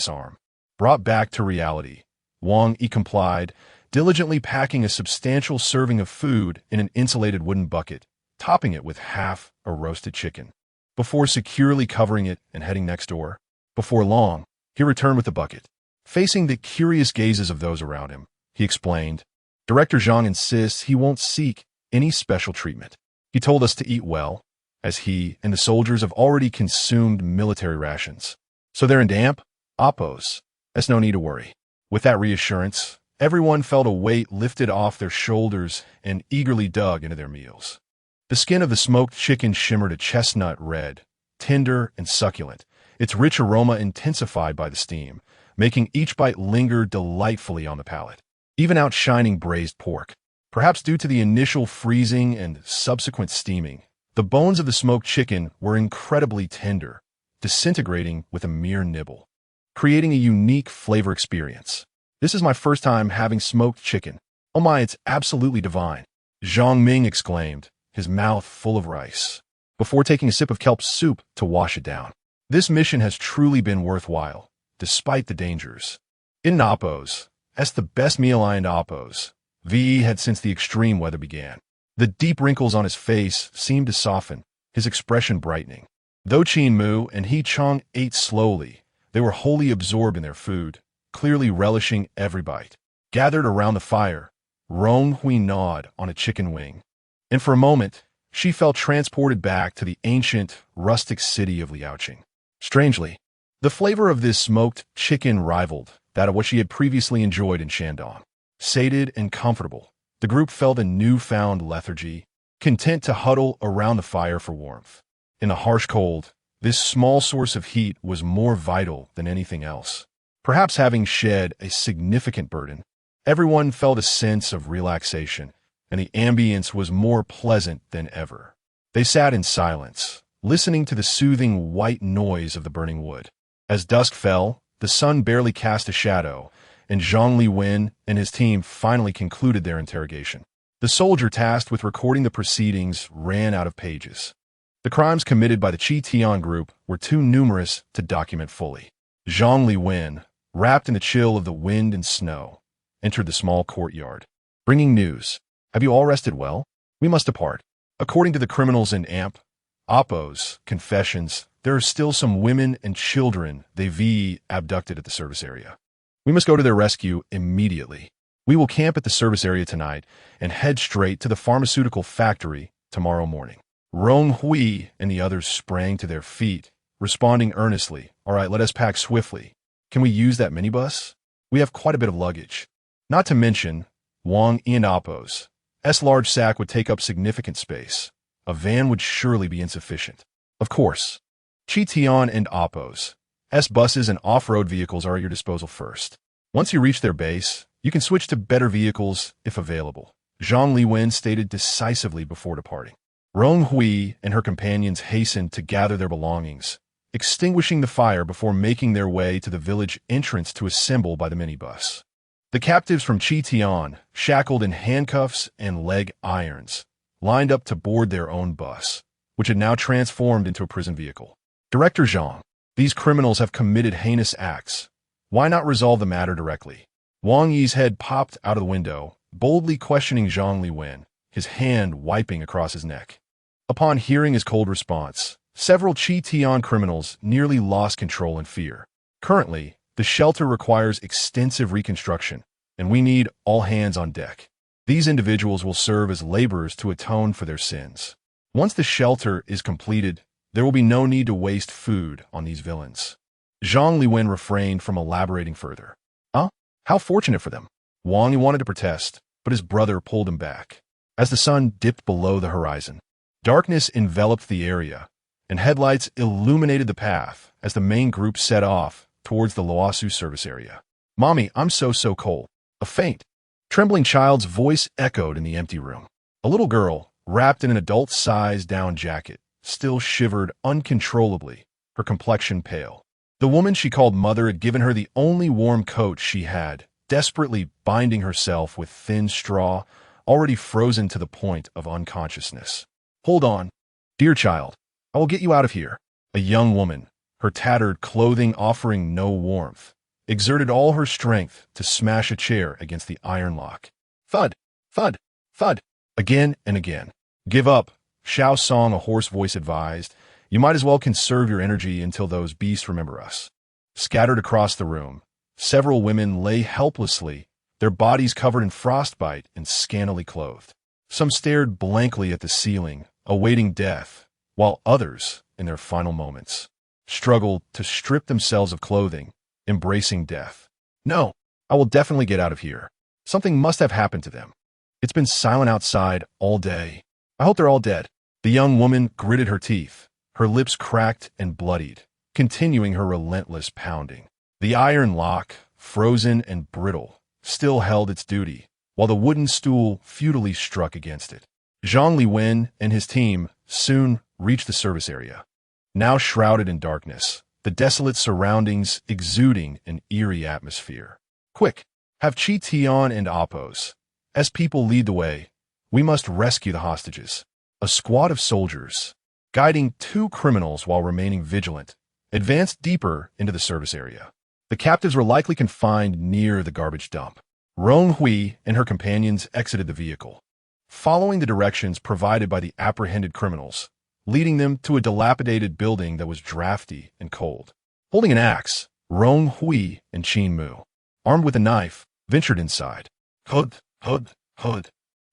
arm. Brought back to reality, Wang Yi complied, diligently packing a substantial serving of food in an insulated wooden bucket, topping it with half a roasted chicken, before securely covering it and heading next door. Before long, he returned with the bucket. Facing the curious gazes of those around him, he explained, Director Zhang insists he won't seek any special treatment. He told us to eat well, as he and the soldiers have already consumed military rations. So they're in Oppo's. There's no need to worry. With that reassurance, everyone felt a weight lifted off their shoulders and eagerly dug into their meals. The skin of the smoked chicken shimmered a chestnut red, tender and succulent, its rich aroma intensified by the steam, making each bite linger delightfully on the palate, even outshining braised pork. Perhaps due to the initial freezing and subsequent steaming, the bones of the smoked chicken were incredibly tender, disintegrating with a mere nibble, creating a unique flavor experience. This is my first time having smoked chicken. Oh my, it's absolutely divine, Zhang Ming exclaimed, his mouth full of rice, before taking a sip of kelp soup to wash it down. This mission has truly been worthwhile, despite the dangers. In Appos, that's the best meal I and Appos. VE had since the extreme weather began. The deep wrinkles on his face seemed to soften, his expression brightening. Though Qin Mu and He Chong ate slowly, they were wholly absorbed in their food, clearly relishing every bite. Gathered around the fire, Rong Hui gnawed on a chicken wing, and for a moment, she felt transported back to the ancient, rustic city of Liaoqing. Strangely, the flavor of this smoked chicken rivaled that of what she had previously enjoyed in Shandong. Sated and comfortable, the group felt a newfound lethargy, content to huddle around the fire for warmth. In the harsh cold, this small source of heat was more vital than anything else. Perhaps having shed a significant burden, everyone felt a sense of relaxation, and the ambience was more pleasant than ever. They sat in silence, listening to the soothing white noise of the burning wood. As dusk fell, the sun barely cast a shadow, and Zhang Liwen and his team finally concluded their interrogation. The soldier tasked with recording the proceedings ran out of pages. The crimes committed by the Qi Tian group were too numerous to document fully. Zhang Liwen, wrapped in the chill of the wind and snow, entered the small courtyard, bringing news. Have you all rested well? We must depart. According to the criminals in Appos confessions, there are still some women and children they've abducted at the service area. We must go to their rescue immediately. We will camp at the service area tonight and head straight to the pharmaceutical factory tomorrow morning. Rong Hui and the others sprang to their feet, responding earnestly. All right, let us pack swiftly. Can we use that minibus? We have quite a bit of luggage. Not to mention, Wang in Appos. S large sack would take up significant space. A van would surely be insufficient. Of course, Qi Tian and Appos. S buses and off-road vehicles are at your disposal first. Once you reach their base, you can switch to better vehicles if available, Zhang Liwen stated decisively before departing. Rong Hui and her companions hastened to gather their belongings, extinguishing the fire before making their way to the village entrance to assemble by the minibus. The captives from Qi Tian, shackled in handcuffs and leg irons, lined up to board their own bus, which had now transformed into a prison vehicle. Director Zhang, these criminals have committed heinous acts. Why not resolve the matter directly? Wang Yi's head popped out of the window, boldly questioning Zhang Liwen, his hand wiping across his neck. Upon hearing his cold response, several Qi Tian criminals nearly lost control in fear. Currently, the shelter requires extensive reconstruction, and we need all hands on deck. These individuals will serve as laborers to atone for their sins. Once the shelter is completed, there will be no need to waste food on these villains. Zhang Liwen refrained from elaborating further. How fortunate for them. Wang Yi wanted to protest, but his brother pulled him back. As the sun dipped below the horizon, darkness enveloped the area, and headlights illuminated the path as the main group set off towards the Loasu service area. Mommy, I'm so cold. A faint, trembling child's voice echoed in the empty room. A little girl, wrapped in an adult-sized down jacket, still shivered uncontrollably, her complexion pale. The woman she called mother had given her the only warm coat she had, desperately binding herself with thin straw, already frozen to the point of unconsciousness. Hold on, dear child, I will get you out of here. A young woman, her tattered clothing offering no warmth, exerted all her strength to smash a chair against the iron lock. Thud, thud, thud, again and again. Give up, Xiao Song, a hoarse voice advised. You might as well conserve your energy until those beasts remember us. Scattered across the room, several women lay helplessly, their bodies covered in frostbite and scantily clothed. Some stared blankly at the ceiling, awaiting death, while others, in their final moments, struggled to strip themselves of clothing, embracing death. No, I will definitely get out of here. Something must have happened to them. It's been silent outside all day. I hope they're all dead. The young woman gritted her teeth, her lips cracked and bloodied, continuing her relentless pounding. The iron lock, frozen and brittle, still held its duty, while the wooden stool futilely struck against it. Zhang Liwen and his team soon reached the service area. Now shrouded in darkness, the desolate surroundings exuding an eerie atmosphere. Quick, have Chi Tian and Appos. As people lead the way, we must rescue the hostages. A squad of soldiers, guiding 2 criminals while remaining vigilant, advanced deeper into the service area. The captives were likely confined near the garbage dump. Rong Hui and her companions exited the vehicle, following the directions provided by the apprehended criminals, leading them to a dilapidated building that was drafty and cold. Holding an axe, Rong Hui and Qin Mu, armed with a knife, ventured inside. Hud, hud, hud.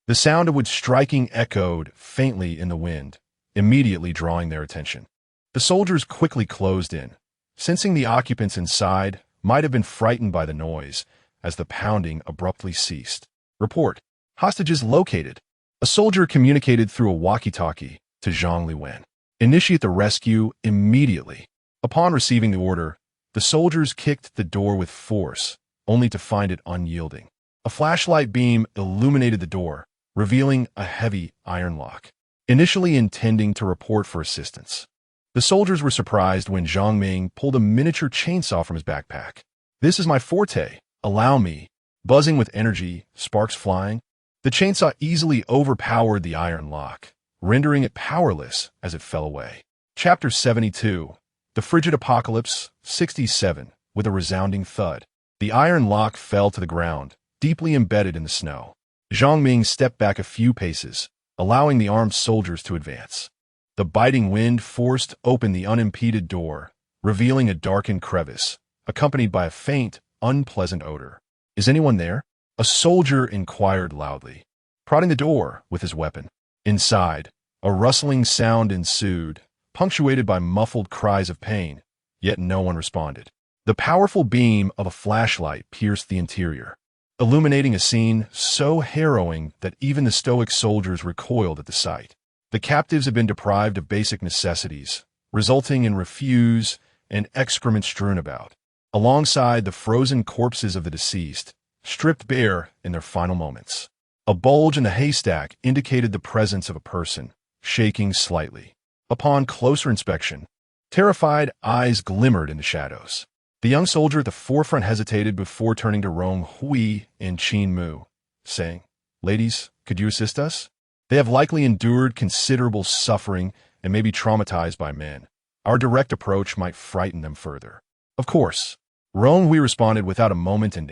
The sound of wood striking echoed faintly in the wind, immediately drawing their attention. The soldiers quickly closed in, sensing the occupants inside might have been frightened by the noise as the pounding abruptly ceased. Report. Hostages located. A soldier communicated through a walkie-talkie to Zhang Liwen. Initiate the rescue immediately. Upon receiving the order, the soldiers kicked the door with force, only to find it unyielding. A flashlight beam illuminated the door, revealing a heavy iron lock. Initially intending to report for assistance, the soldiers were surprised when Zhang Ming pulled a miniature chainsaw from his backpack. This is my forte. Allow me. Buzzing with energy, sparks flying, the chainsaw easily overpowered the iron lock, rendering it powerless as it fell away. Chapter 72. The Frigid Apocalypse, 67, with a resounding thud. The iron lock fell to the ground, deeply embedded in the snow. Zhang Ming stepped back a few paces, allowing the armed soldiers to advance. The biting wind forced open the unimpeded door, revealing a darkened crevice, accompanied by a faint, unpleasant odor. Is anyone there? A soldier inquired loudly, prodding the door with his weapon. Inside, a rustling sound ensued, punctuated by muffled cries of pain, yet no one responded. The powerful beam of a flashlight pierced the interior, illuminating a scene so harrowing that even the stoic soldiers recoiled at the sight. The captives had been deprived of basic necessities, resulting in refuse and excrement strewn about, alongside the frozen corpses of the deceased, stripped bare in their final moments. A bulge in the haystack indicated the presence of a person, shaking slightly. Upon closer inspection, terrified eyes glimmered in the shadows. The young soldier at the forefront hesitated before turning to Rong Hui and Qin Mu, saying, "Ladies, could you assist us? They have likely endured considerable suffering and may be traumatized by men. Our direct approach might frighten them further." Of course, Rong Hui responded without a moment and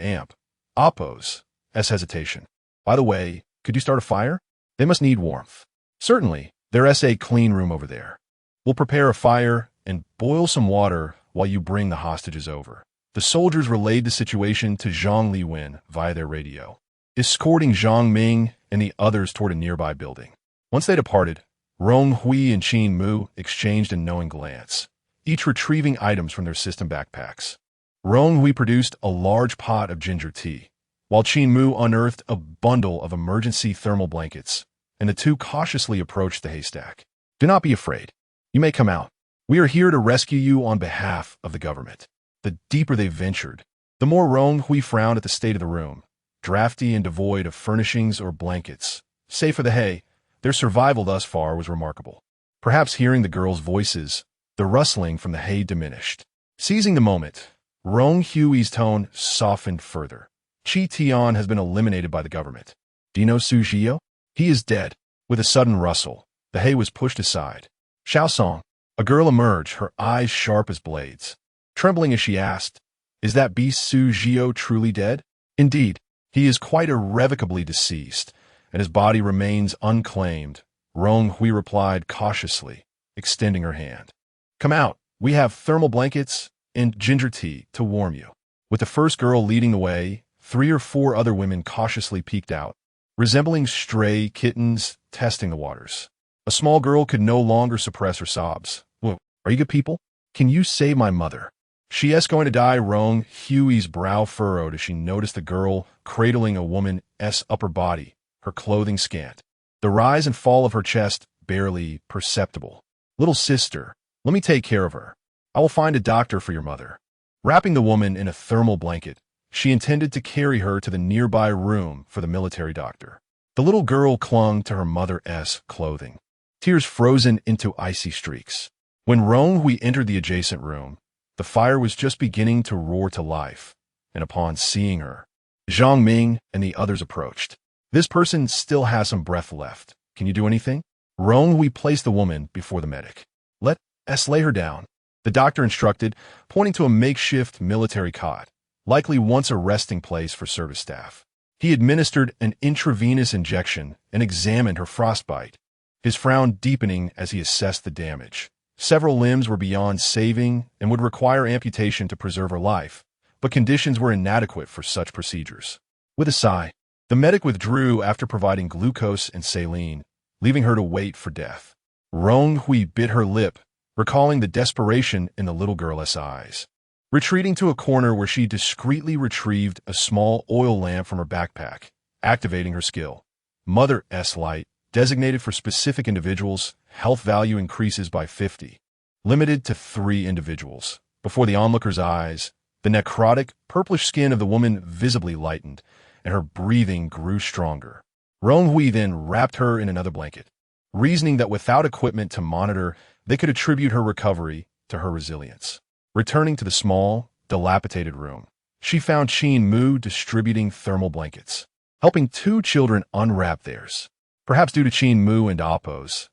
Appos, as hesitation. "By the way, could you start a fire? They must need warmth." "Certainly, there's a clean room over there. We'll prepare a fire and boil some water while you bring the hostages over." The soldiers relayed the situation to Zhang Liwen via their radio, escorting Zhang Ming and the others toward a nearby building. Once they departed, Rong Hui and Qin Mu exchanged a knowing glance, each retrieving items from their system backpacks. Rong Hui produced a large pot of ginger tea, while Qin Mu unearthed a bundle of emergency thermal blankets, and the two cautiously approached the haystack. "Do not be afraid. You may come out. We are here to rescue you on behalf of the government." The deeper they ventured, the more Rong Hui frowned at the state of the room, drafty and devoid of furnishings or blankets. Save for the hay, their survival thus far was remarkable. Perhaps hearing the girls' voices, the rustling from the hay diminished. Seizing the moment, Rong Hui's tone softened further. "Chi Tian has been eliminated by the government. Do you know Su Jio? He is dead." With a sudden rustle, the hay was pushed aside. "Xiao Song." A girl emerged, her eyes sharp as blades. Trembling as she asked, "Is that beast Su Jio truly dead?" "Indeed, he is quite irrevocably deceased, and his body remains unclaimed," Rong Hui replied cautiously, extending her hand. "Come out. We have thermal blankets and ginger tea to warm you." With the first girl leading the way, 3 or 4 other women cautiously peeked out, resembling stray kittens testing the waters. A small girl could no longer suppress her sobs. "Whoa, are you good people? Can you save my mother?" "She is going to die." Rong Hui's brow furrowed as she noticed the girl cradling a woman's upper body, her clothing scant. The rise and fall of her chest barely perceptible. "Little sister, let me take care of her. I will find a doctor for your mother." Wrapping the woman in a thermal blanket, she intended to carry her to the nearby room for the military doctor. The little girl clung to her mother's clothing, tears frozen into icy streaks. When Rong Hui entered the adjacent room, the fire was just beginning to roar to life, and upon seeing her, Zhang Ming and the others approached. "This person still has some breath left. Can you do anything?" Rong Hui placed the woman before the medic. "Let us lay her down," the doctor instructed, pointing to a makeshift military cot, likely once a resting place for service staff. He administered an intravenous injection and examined her frostbite, his frown deepening as he assessed the damage. Several limbs were beyond saving and would require amputation to preserve her life, but conditions were inadequate for such procedures. With a sigh, the medic withdrew after providing glucose and saline, leaving her to wait for death. Rong Hui bit her lip, recalling the desperation in the little girl's eyes. Retreating to a corner where she discreetly retrieved a small oil lamp from her backpack, activating her skill. Mother's Light, designated for specific individuals, health value increases by 50. Limited to 3 individuals. Before the onlooker's eyes, the necrotic, purplish skin of the woman visibly lightened, and her breathing grew stronger. Rong Hui then wrapped her in another blanket, reasoning that without equipment to monitor, they could attribute her recovery to her resilience. Returning to the small, dilapidated room, she found Qin Mu distributing thermal blankets, helping 2 children unwrap theirs. Perhaps due to Qin Mu and Appo's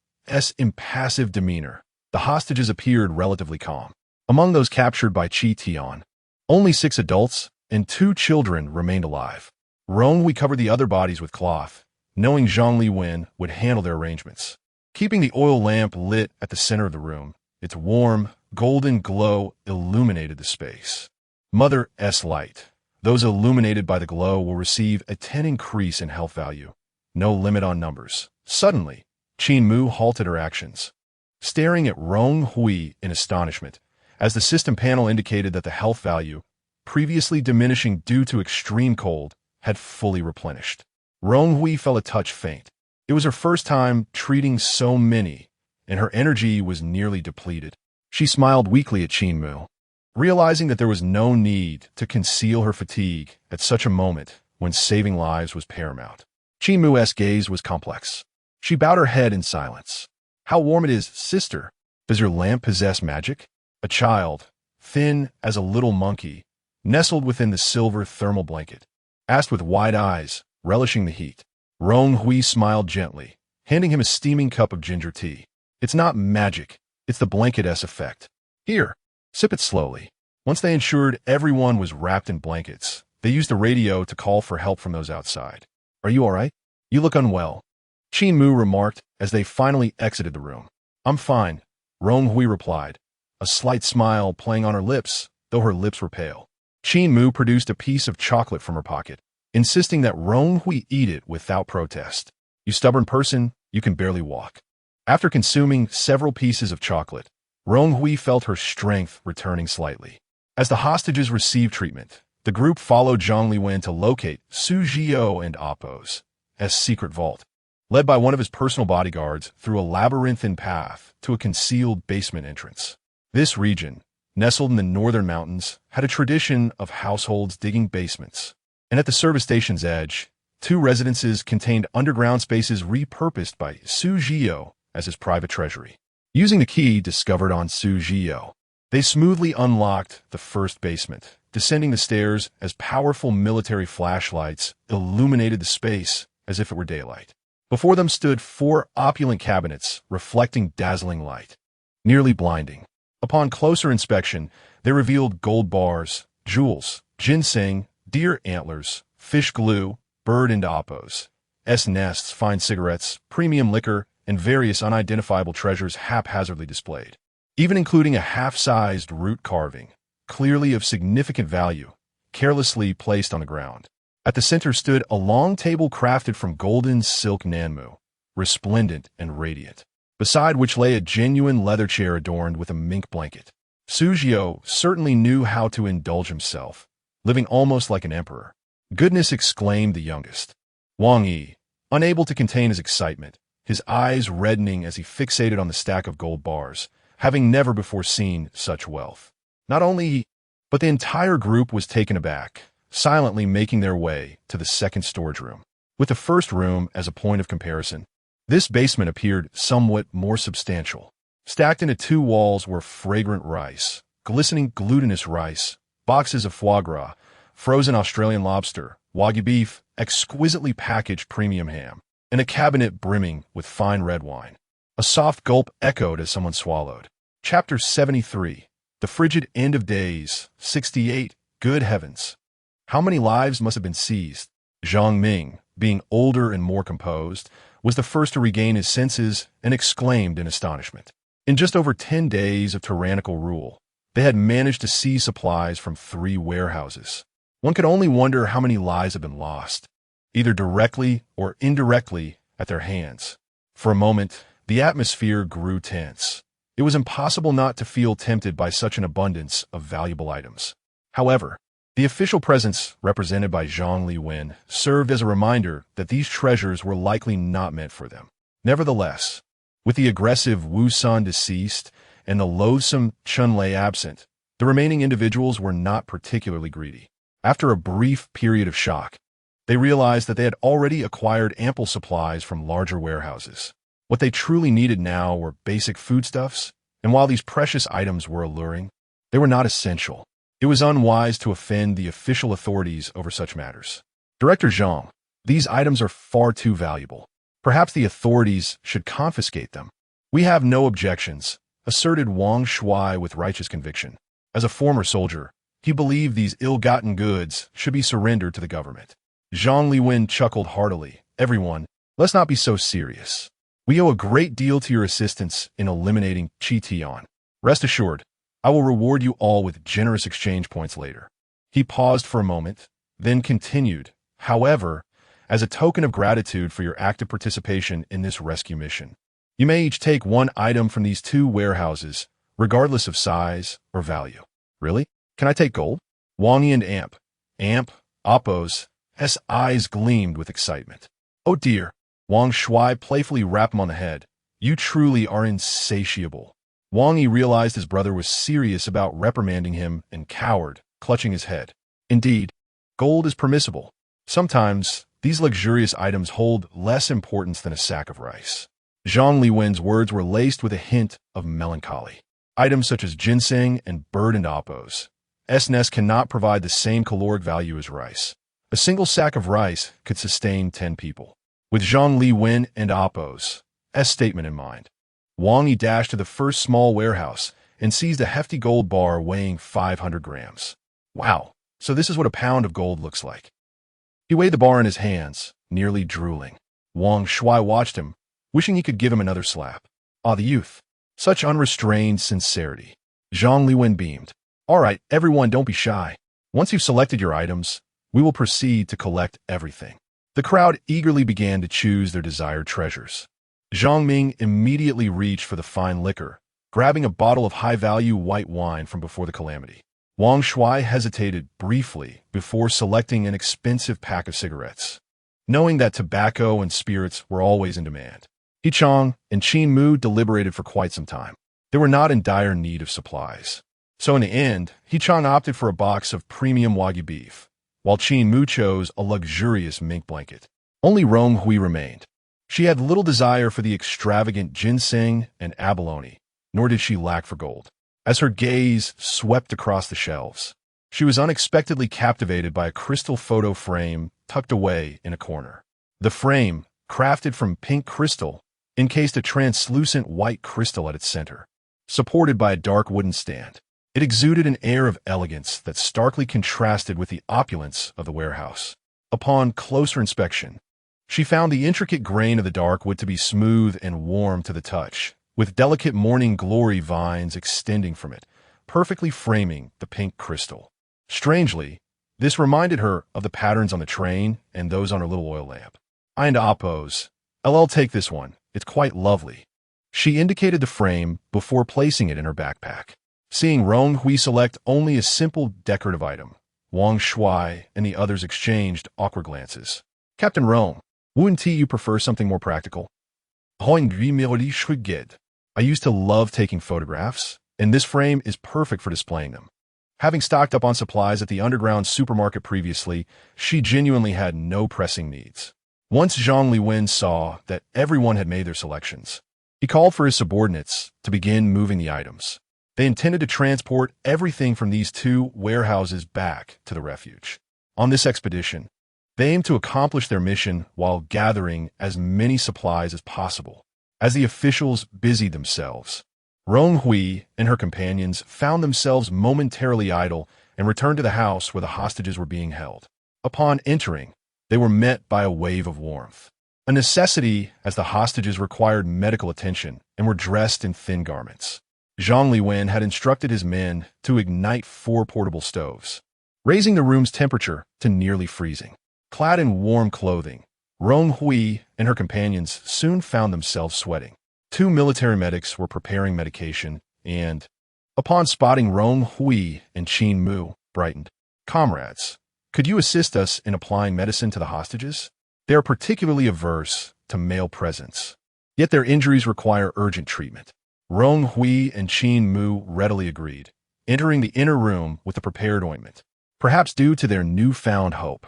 impassive demeanor, the hostages appeared relatively calm. Among those captured by Qi Tian, only 6 adults and 2 children remained alive. Rong Hui covered the other bodies with cloth, knowing Zhang Liwen would handle their arrangements. Keeping the oil lamp lit at the center of the room, its warm, golden glow illuminated the space. Mother's Light. Those illuminated by the glow will receive a 10 increase in health value. No limit on numbers. Suddenly, Qin Mu halted her actions, staring at Rong Hui in astonishment, as the system panel indicated that the health value, previously diminishing due to extreme cold, had fully replenished. Rong Hui felt a touch faint. It was her first time treating so many, and her energy was nearly depleted. She smiled weakly at Qin Mu, realizing that there was no need to conceal her fatigue at such a moment when saving lives was paramount. Qin Mu's gaze was complex. She bowed her head in silence. "How warm it is, sister. Does your lamp possess magic?" A child, thin as a little monkey, nestled within the silver thermal blanket, asked with wide eyes, relishing the heat. Rong Hui smiled gently, handing him a steaming cup of ginger tea. "It's not magic. It's the blanket's effect. Here, sip it slowly." Once they ensured everyone was wrapped in blankets, they used the radio to call for help from those outside. "Are you all right? You look unwell," Qin Mu remarked as they finally exited the room. "I'm fine," Rong Hui replied, a slight smile playing on her lips, though her lips were pale. Qin Mu produced a piece of chocolate from her pocket, insisting that Rong Hui eat it without protest. "You stubborn person, you can barely walk." After consuming several pieces of chocolate, Rong Hui felt her strength returning slightly. As the hostages received treatment, the group followed Zhang Liwen to locate Su Jiao and Appo's secret vault, led by one of his personal bodyguards through a labyrinthine path to a concealed basement entrance. This region, nestled in the northern mountains, had a tradition of households digging basements, and at the service station's edge, 2 residences contained underground spaces repurposed by Su Jiao as his private treasury. Using the key discovered on Su Jiao, they smoothly unlocked the first basement, descending the stairs as powerful military flashlights illuminated the space as if it were daylight. Before them stood 4 opulent cabinets reflecting dazzling light, nearly blinding. Upon closer inspection, they revealed gold bars, jewels, ginseng, deer antlers, fish glue, bird and Appo's nests, fine cigarettes, premium liquor, and various unidentifiable treasures haphazardly displayed, even including a half-sized root carving, clearly of significant value, carelessly placed on the ground. At the center stood a long table crafted from golden silk nanmu, resplendent and radiant, beside which lay a genuine leather chair adorned with a mink blanket. Su Jiao certainly knew how to indulge himself, living almost like an emperor. "Goodness," exclaimed the youngest. Wang Yi, unable to contain his excitement, his eyes reddening as he fixated on the stack of gold bars, having never before seen such wealth. Not only he, but the entire group was taken aback, silently making their way to the second storage room. With the first room as a point of comparison, this basement appeared somewhat more substantial. Stacked into two walls were fragrant rice, glistening glutinous rice, boxes of foie gras, frozen Australian lobster, wagyu beef, exquisitely packaged premium ham, and a cabinet brimming with fine red wine. A soft gulp echoed as someone swallowed. Chapter 73. The Frigid End of Days. 68. Good heavens. How many lives must have been seized? Zhang Ming, being older and more composed, was the first to regain his senses and exclaimed in astonishment. In just over 10 days of tyrannical rule, they had managed to seize supplies from 3 warehouses. One could only wonder how many lives had been lost, either directly or indirectly at their hands. For a moment, the atmosphere grew tense. It was impossible not to feel tempted by such an abundance of valuable items. However, the official presence, represented by Zhang Liwen, served as a reminder that these treasures were likely not meant for them. Nevertheless, with the aggressive Wu San deceased and the loathsome Chun Lei absent, the remaining individuals were not particularly greedy. After a brief period of shock, they realized that they had already acquired ample supplies from larger warehouses. What they truly needed now were basic foodstuffs, and while these precious items were alluring, they were not essential. It was unwise to offend the official authorities over such matters. Director Zhang, these items are far too valuable. Perhaps the authorities should confiscate them. We have no objections, asserted Wang Shuai with righteous conviction. As a former soldier, he believed these ill-gotten goods should be surrendered to the government. Zhang Liwen chuckled heartily. Everyone, let's not be so serious. We owe a great deal to your assistance in eliminating Qi Tian. Rest assured, I will reward you all with generous exchange points later. He paused for a moment, then continued. However, as a token of gratitude for your active participation in this rescue mission, you may each take 1 item from these 2 warehouses, regardless of size or value. Really? Can I take gold? Wang Yi and Amp, Oppo's eyes gleamed with excitement. Oh dear, Wang Shuai playfully rapped him on the head. You truly are insatiable. Wang Yi realized his brother was serious about reprimanding him and cowered, clutching his head. Indeed, gold is permissible. Sometimes, these luxurious items hold less importance than a sack of rice. Zhang Liwen's words were laced with a hint of melancholy. Items such as ginseng and bird and Oppo's nest cannot provide the same caloric value as rice. A single sack of rice could sustain 10 people. With Zhang Liwen and Oppo's statement in mind, Wang Yi dashed to the first small warehouse and seized a hefty gold bar weighing 500 grams. Wow, so this is what a pound of gold looks like. He weighed the bar in his hands, nearly drooling. Wang Shuai watched him, wishing he could give him another slap. Ah, the youth. Such unrestrained sincerity. Zhang Liwen beamed. All right, everyone, don't be shy. Once you've selected your items, we will proceed to collect everything. The crowd eagerly began to choose their desired treasures. Zhang Ming immediately reached for the fine liquor, grabbing a bottle of high-value white wine from before the calamity. Wang Shuai hesitated briefly before selecting an expensive pack of cigarettes, knowing that tobacco and spirits were always in demand. He Chong and Qin Mu deliberated for quite some time. They were not in dire need of supplies. So in the end, He Chong opted for a box of premium wagyu beef, while Qin Mu chose a luxurious mink blanket. Only Rong Hui remained. She had little desire for the extravagant ginseng and abalone, nor did she lack for gold. As her gaze swept across the shelves, she was unexpectedly captivated by a crystal photo frame tucked away in a corner. The frame, crafted from pink crystal, encased a translucent white crystal at its center, supported by a dark wooden stand. It exuded an air of elegance that starkly contrasted with the opulence of the warehouse. Upon closer inspection, she found the intricate grain of the dark wood to be smooth and warm to the touch, with delicate morning glory vines extending from it, perfectly framing the pink crystal. Strangely, this reminded her of the patterns on the train and those on her little oil lamp. And Oppo's. I'll take this one. It's quite lovely. She indicated the frame before placing it in her backpack. Seeing Rong Hui select only a simple decorative item, Wang Shuai and the others exchanged awkward glances. Captain Rong, wouldn't you prefer something more practical? I used to love taking photographs, and this frame is perfect for displaying them. Having stocked up on supplies at the underground supermarket previously, she genuinely had no pressing needs. Once Zhang Liwen saw that everyone had made their selections, he called for his subordinates to begin moving the items. They intended to transport everything from these two warehouses back to the refuge. On this expedition, they aimed to accomplish their mission while gathering as many supplies as possible. As the officials busied themselves, Rong Hui and her companions found themselves momentarily idle and returned to the house where the hostages were being held. Upon entering, they were met by a wave of warmth, a necessity as the hostages required medical attention and were dressed in thin garments. Zhang Liwen had instructed his men to ignite 4 portable stoves, raising the room's temperature to nearly freezing. Clad in warm clothing, Rong Hui and her companions soon found themselves sweating. 2 military medics were preparing medication and, upon spotting Rong Hui and Qin Mu, brightened. "Comrades, could you assist us in applying medicine to the hostages? They are particularly averse to male presence, yet their injuries require urgent treatment." Rong Hui and Qin Mu readily agreed, entering the inner room with the prepared ointment. Perhaps due to their newfound hope,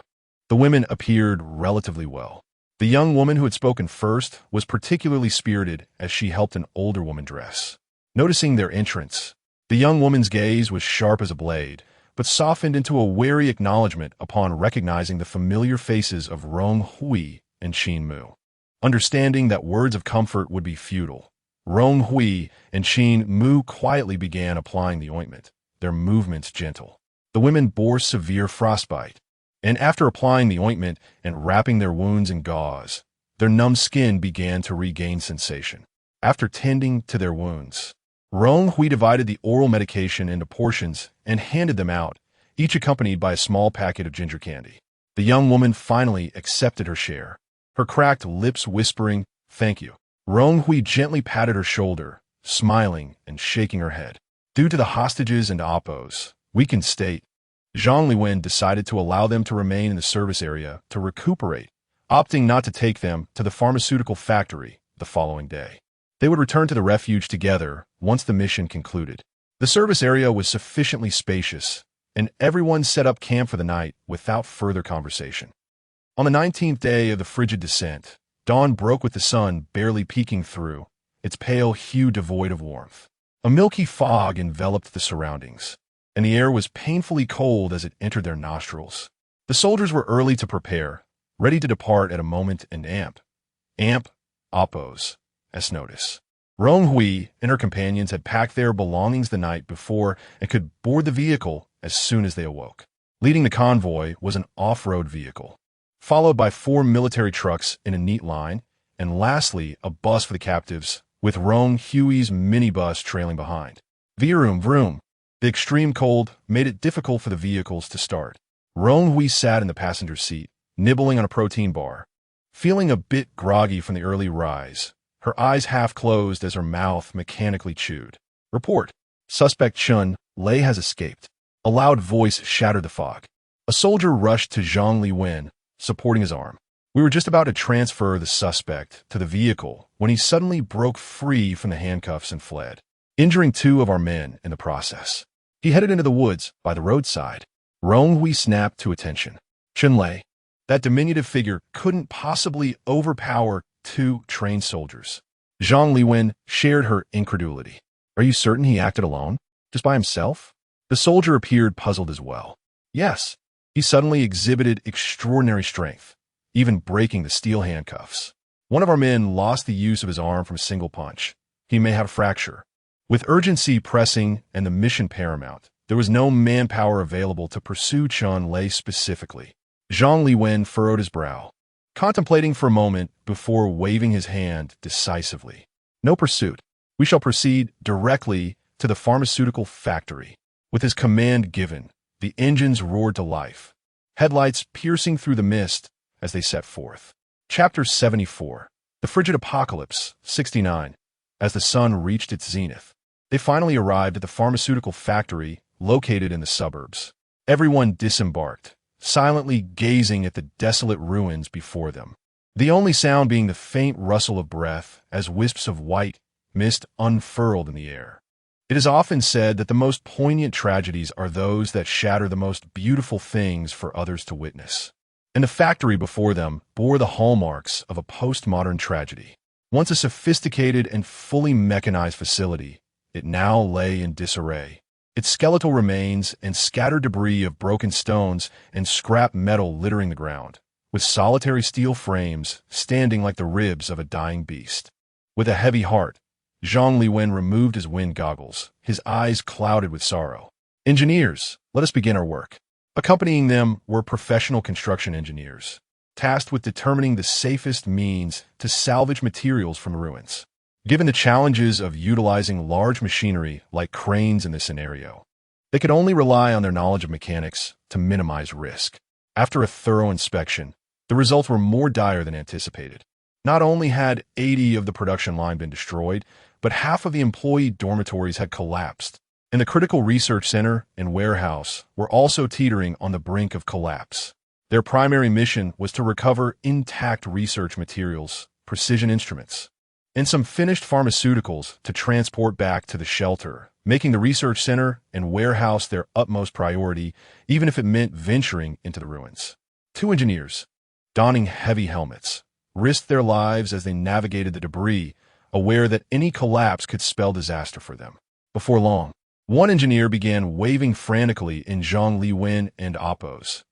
the women appeared relatively well. The young woman who had spoken first was particularly spirited as she helped an older woman dress. Noticing their entrance, the young woman's gaze was sharp as a blade, but softened into a wary acknowledgement upon recognizing the familiar faces of Rong Hui and Qin Mu. Understanding that words of comfort would be futile, Rong Hui and Qin Mu quietly began applying the ointment, their movements gentle. The women bore severe frostbite, and after applying the ointment and wrapping their wounds in gauze, their numb skin began to regain sensation. After tending to their wounds, Rong Hui divided the oral medication into portions and handed them out, each accompanied by a small packet of ginger candy. The young woman finally accepted her share, her cracked lips whispering, "Thank you." Rong Hui gently patted her shoulder, smiling and shaking her head. Due to the hostages and oppos' weakened state, Zhang Liwen decided to allow them to remain in the service area to recuperate, opting not to take them to the pharmaceutical factory the following day. They would return to the refuge together once the mission concluded. The service area was sufficiently spacious, and everyone set up camp for the night without further conversation. On the 19th day of the frigid descent, dawn broke with the sun barely peeking through, its pale hue devoid of warmth. A milky fog enveloped the surroundings, and the air was painfully cold as it entered their nostrils. The soldiers were early to prepare, ready to depart at a moment and oppos, as notice. Rong Hui and her companions had packed their belongings the night before and could board the vehicle as soon as they awoke. Leading the convoy was an off-road vehicle, followed by 4 military trucks in a neat line, and lastly, a bus for the captives, with Rong Hui's minibus trailing behind. Vroom, vroom. The extreme cold made it difficult for the vehicles to start. Rong Hui sat in the passenger seat, nibbling on a protein bar. Feeling a bit groggy from the early rise, her eyes half closed as her mouth mechanically chewed. "Report. Suspect Chun Lei has escaped." A loud voice shattered the fog. A soldier rushed to Zhang Liwen, supporting his arm. "We were just about to transfer the suspect to the vehicle when he suddenly broke free from the handcuffs and fled, injuring 2 of our men in the process. He headed into the woods by the roadside." Rong Hui snapped to attention. Chun Lei. That diminutive figure couldn't possibly overpower 2 trained soldiers. Zhang Liwen shared her incredulity. "Are you certain he acted alone? Just by himself?" The soldier appeared puzzled as well. "Yes." He suddenly exhibited extraordinary strength, even breaking the steel handcuffs. "One of our men lost the use of his arm from a single punch. He may have a fracture." With urgency pressing and the mission paramount, there was no manpower available to pursue Chun Lei specifically. Zhang Liwen furrowed his brow, contemplating for a moment before waving his hand decisively. "No pursuit. We shall proceed directly to the pharmaceutical factory." With his command given, the engines roared to life, headlights piercing through the mist as they set forth. Chapter 74. The Frigid Apocalypse, 69. As the sun reached its zenith, they finally arrived at the pharmaceutical factory located in the suburbs. Everyone disembarked, silently gazing at the desolate ruins before them. the only sound being the faint rustle of breath as wisps of white mist unfurled in the air. It is often said that the most poignant tragedies are those that shatter the most beautiful things for others to witness. And the factory before them bore the hallmarks of a postmodern tragedy. Once a sophisticated and fully mechanized facility, it now lay in disarray. Its skeletal remains and scattered debris of broken stones and scrap metal littering the ground, with solitary steel frames standing like the ribs of a dying beast. With a heavy heart, Zhang Liwen removed his wind goggles, his eyes clouded with sorrow. Engineers, let us begin our work. Accompanying them were professional construction engineers, tasked with determining the safest means to salvage materials from the ruins. Given the challenges of utilizing large machinery like cranes in this scenario, they could only rely on their knowledge of mechanics to minimize risk. After a thorough inspection, the results were more dire than anticipated. Not only had 80 of the production line been destroyed, but half of the employee dormitories had collapsed, and the critical research center and warehouse were also teetering on the brink of collapse. Their primary mission was to recover intact research materials, precision instruments, and some finished pharmaceuticals to transport back to the shelter, making the research center and warehouse their utmost priority, even if it meant venturing into the ruins. 2 engineers, donning heavy helmets, risked their lives as they navigated the debris, aware that any collapse could spell disaster for them. Before long, one engineer began waving frantically in Zhang Liwen and Appo's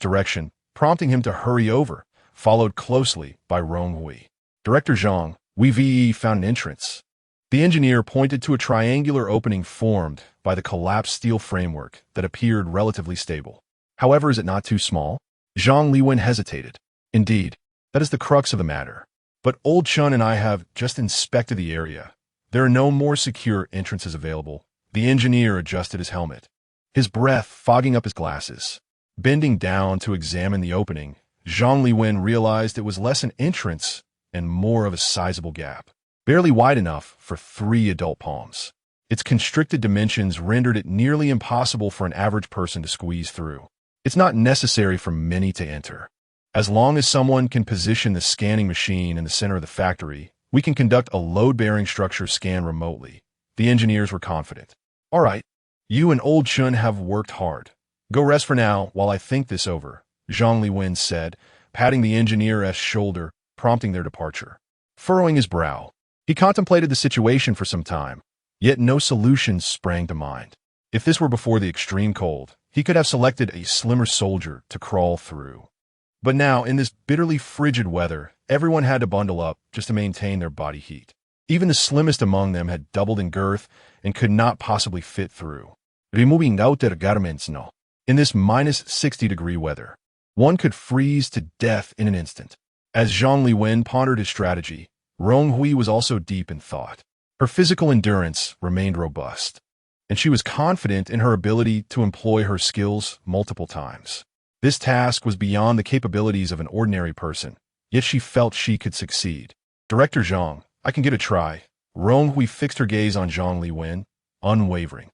direction, prompting him to hurry over, followed closely by Rong Hui. Director Zhang, we've found an entrance. The engineer pointed to a triangular opening formed by the collapsed steel framework that appeared relatively stable. However, is it not too small? Zhang Liwen hesitated. Indeed, that is the crux of the matter. But Old Chun and I have just inspected the area. There are no more secure entrances available. The engineer adjusted his helmet, his breath fogging up his glasses. Bending down to examine the opening, Zhang Liwen realized it was less an entrance and more of a sizable gap, barely wide enough for 3 adult palms. Its constricted dimensions rendered it nearly impossible for an average person to squeeze through. It's not necessary for many to enter. As long as someone can position the scanning machine in the center of the factory, we can conduct a load-bearing structure scan remotely. The engineers were confident. All right, you and Old Chun have worked hard. Go rest for now while I think this over, Zhang Liwen said, patting the engineer's shoulder, prompting their departure. Furrowing his brow, he contemplated the situation for some time, yet no solution sprang to mind. If this were before the extreme cold, he could have selected a slimmer soldier to crawl through. But now, in this bitterly frigid weather, everyone had to bundle up just to maintain their body heat. Even the slimmest among them had doubled in girth and could not possibly fit through. Removing out their garments now. In this minus 60-degree weather, one could freeze to death in an instant. As Zhang Liwen pondered his strategy, Rong Hui was also deep in thought. Her physical endurance remained robust, and she was confident in her ability to employ her skills multiple times. This task was beyond the capabilities of an ordinary person, yet she felt she could succeed. Director Zhang, I can give it a try. Rong Hui fixed her gaze on Zhang Liwen, unwavering.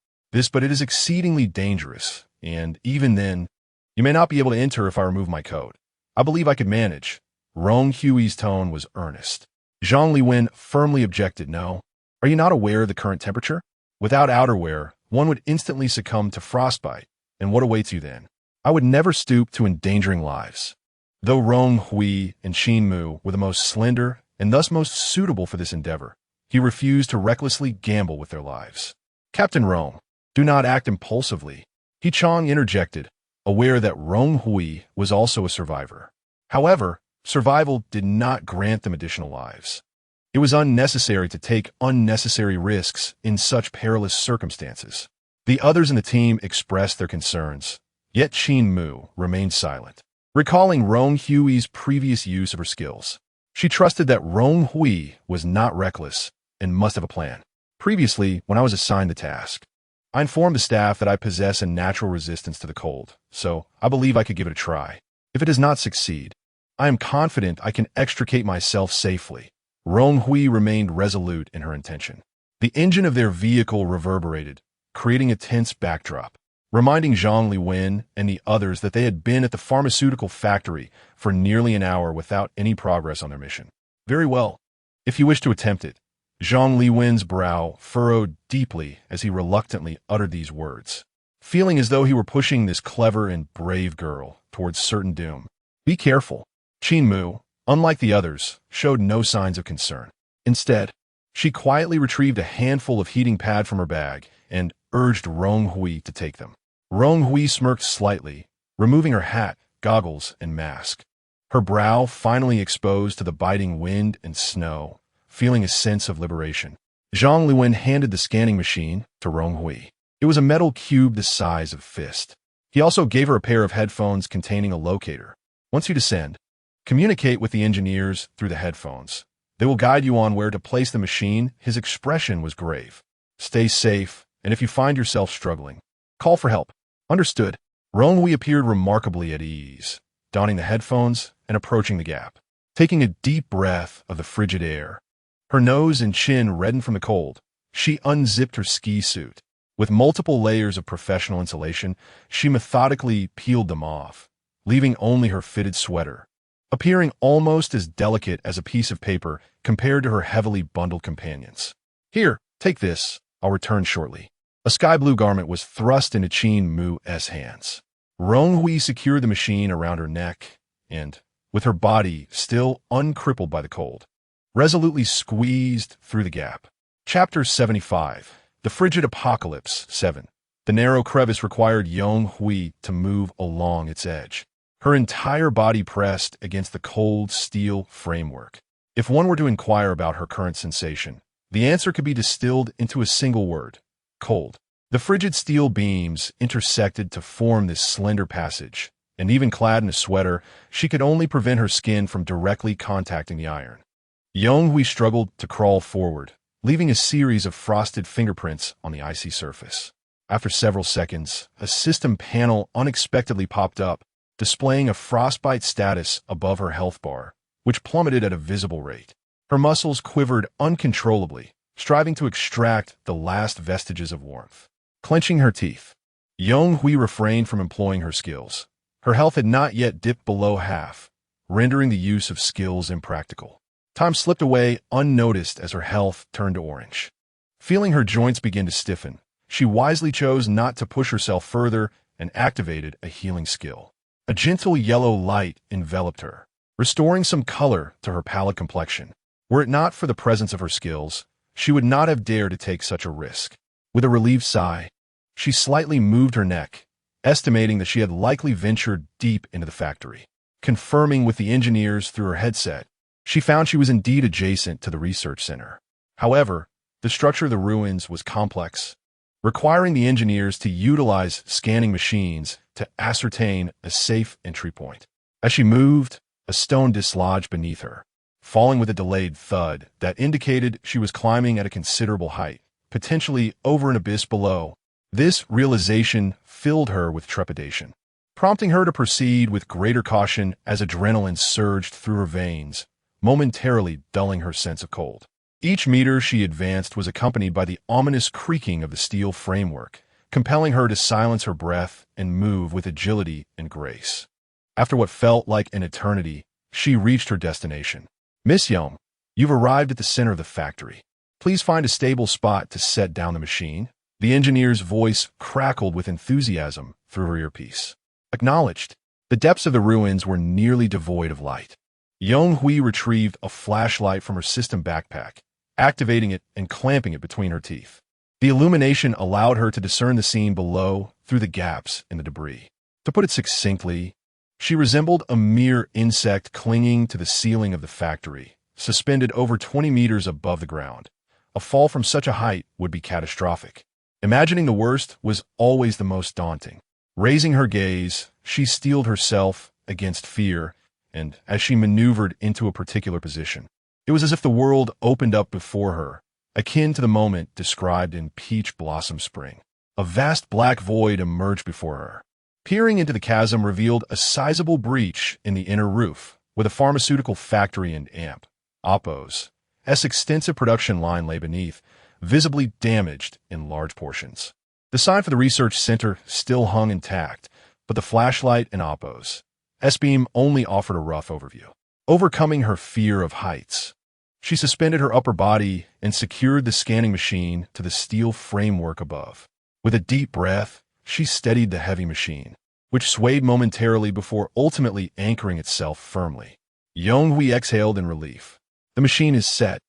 But it is exceedingly dangerous, and even then, you may not be able to enter if I remove my coat. I believe I could manage. Rong Hui's tone was earnest. Zhang Liwen firmly objected. No. Are you not aware of the current temperature? Without outerwear, one would instantly succumb to frostbite, and what awaits you then? I would never stoop to endangering lives. Though Rong Hui and Xin Mu were the most slender and thus most suitable for this endeavor, he refused to recklessly gamble with their lives. Captain Rong, do not act impulsively. He Chong interjected, aware that Rong Hui was also a survivor. However, survival did not grant them additional lives. It was unnecessary to take unnecessary risks in such perilous circumstances. The others in the team expressed their concerns, yet Xin Mu remained silent, recalling Rong Hui's previous use of her skills. She trusted that Rong Hui was not reckless and must have a plan. Previously, when I was assigned the task, I informed the staff that I possess a natural resistance to the cold, so I believe I could give it a try. If it does not succeed, I am confident I can extricate myself safely. Rong Hui remained resolute in her intention. The engine of their vehicle reverberated, creating a tense backdrop. reminding Zhang Liwen and the others that they had been at the pharmaceutical factory for nearly an hour without any progress on their mission. Very well. If you wish to attempt it. Zhang Liwen's brow furrowed deeply as he reluctantly uttered these words, feeling as though he were pushing this clever and brave girl towards certain doom. Be careful. Qin Mu, unlike the others, showed no signs of concern. Instead, she quietly retrieved a handful of heating pad from her bag and urged Rong Hui to take them. Rong Hui smirked slightly, removing her hat, goggles, and mask. Her brow finally exposed to the biting wind and snow, feeling a sense of liberation. Zhang Liwen handed the scanning machine to Rong Hui. It was a metal cube the size of a fist. He also gave her a pair of headphones containing a locator. Once you descend, communicate with the engineers through the headphones. They will guide you on where to place the machine. His expression was grave. Stay safe, and if you find yourself struggling, call for help. Understood. Rong Hui appeared remarkably at ease, donning the headphones and approaching the gap. Taking a deep breath of the frigid air, her nose and chin reddened from the cold, she unzipped her ski suit. With multiple layers of professional insulation, she methodically peeled them off, leaving only her fitted sweater, appearing almost as delicate as a piece of paper compared to her heavily bundled companions. Here, take this. I'll return shortly. A sky-blue garment was thrust into Qin Mu's hands. Rong Hui secured the machine around her neck and, with her body still uncrippled by the cold, resolutely squeezed through the gap. Chapter 75. The Frigid Apocalypse 7. The narrow crevice required Rong Hui to move along its edge, her entire body pressed against the cold steel framework. If one were to inquire about her current sensation, the answer could be distilled into a single word: cold. The frigid steel beams intersected to form this slender passage, and even clad in a sweater, she could only prevent her skin from directly contacting the iron. Rong Hui struggled to crawl forward, leaving a series of frosted fingerprints on the icy surface. After several seconds, a system panel unexpectedly popped up, displaying a frostbite status above her health bar, which plummeted at a visible rate. Her muscles quivered uncontrollably, striving to extract the last vestiges of warmth. Clenching her teeth, Rong Hui refrained from employing her skills. Her health had not yet dipped below half, rendering the use of skills impractical. Time slipped away unnoticed as her health turned to orange. Feeling her joints begin to stiffen, she wisely chose not to push herself further and activated a healing skill. A gentle yellow light enveloped her, restoring some color to her pallid complexion. Were it not for the presence of her skills, she would not have dared to take such a risk. With a relieved sigh, she slightly moved her neck, estimating that she had likely ventured deep into the factory. Confirming with the engineers through her headset, she found she was indeed adjacent to the research center. However, the structure of the ruins was complex, requiring the engineers to utilize scanning machines to ascertain a safe entry point. As she moved, a stone dislodged beneath her, falling with a delayed thud that indicated she was climbing at a considerable height, potentially over an abyss below. This realization filled her with trepidation, prompting her to proceed with greater caution as adrenaline surged through her veins, momentarily dulling her sense of cold. Each meter she advanced was accompanied by the ominous creaking of the steel framework, compelling her to silence her breath and move with agility and grace. After what felt like an eternity, she reached her destination. Miss Young, you've arrived at the center of the factory. Please find a stable spot to set down the machine. The engineer's voice crackled with enthusiasm through her earpiece. Acknowledged. The depths of the ruins were nearly devoid of light. Rong Hui retrieved a flashlight from her system backpack, activating it and clamping it between her teeth. The illumination allowed her to discern the scene below through the gaps in the debris. To put it succinctly, she resembled a mere insect clinging to the ceiling of the factory, suspended over 20 meters above the ground. A fall from such a height would be catastrophic. Imagining the worst was always the most daunting. Raising her gaze, she steeled herself against fear, and as she maneuvered into a particular position, it was as if the world opened up before her, akin to the moment described in Peach Blossom Spring. A vast black void emerged before her. Peering into the chasm revealed a sizable breach in the inner roof, with a pharmaceutical factory and Oppos. S extensive production line lay beneath, visibly damaged in large portions. The sign for the research center still hung intact, but the flashlight and Oppo's S-beam only offered a rough overview. Overcoming her fear of heights, she suspended her upper body and secured the scanning machine to the steel framework above. With a deep breath, she steadied the heavy machine, which swayed momentarily before ultimately anchoring itself firmly. Rong Hui exhaled in relief. "The machine is set.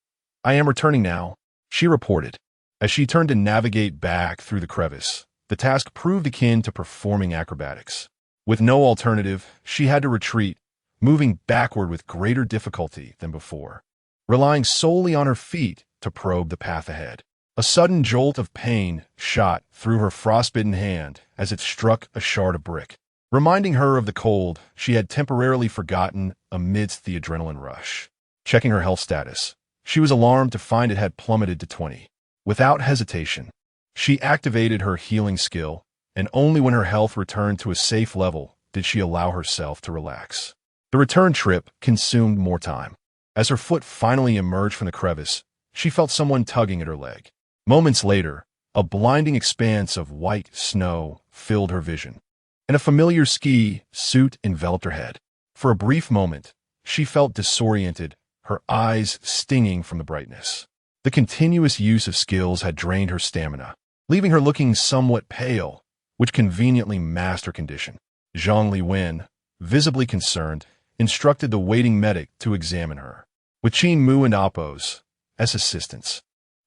I am returning now," she reported. As she turned to navigate back through the crevice, the task proved akin to performing acrobatics. With no alternative, she had to retreat, moving backward with greater difficulty than before, relying solely on her feet to probe the path ahead. A sudden jolt of pain shot through her frostbitten hand as it struck a shard of brick, reminding her of the cold she had temporarily forgotten amidst the adrenaline rush. Checking her health status, she was alarmed to find it had plummeted to 20. Without hesitation, she activated her healing skill, and only when her health returned to a safe level did she allow herself to relax. The return trip consumed more time. As her foot finally emerged from the crevice, she felt someone tugging at her leg. Moments later, a blinding expanse of white snow filled her vision, and a familiar ski suit enveloped her head. For a brief moment, she felt disoriented, her eyes stinging from the brightness. The continuous use of skills had drained her stamina, leaving her looking somewhat pale, which conveniently masked her condition. Zhang Liwen, visibly concerned, instructed the waiting medic to examine her. With Qin Mu and Appo's assistance,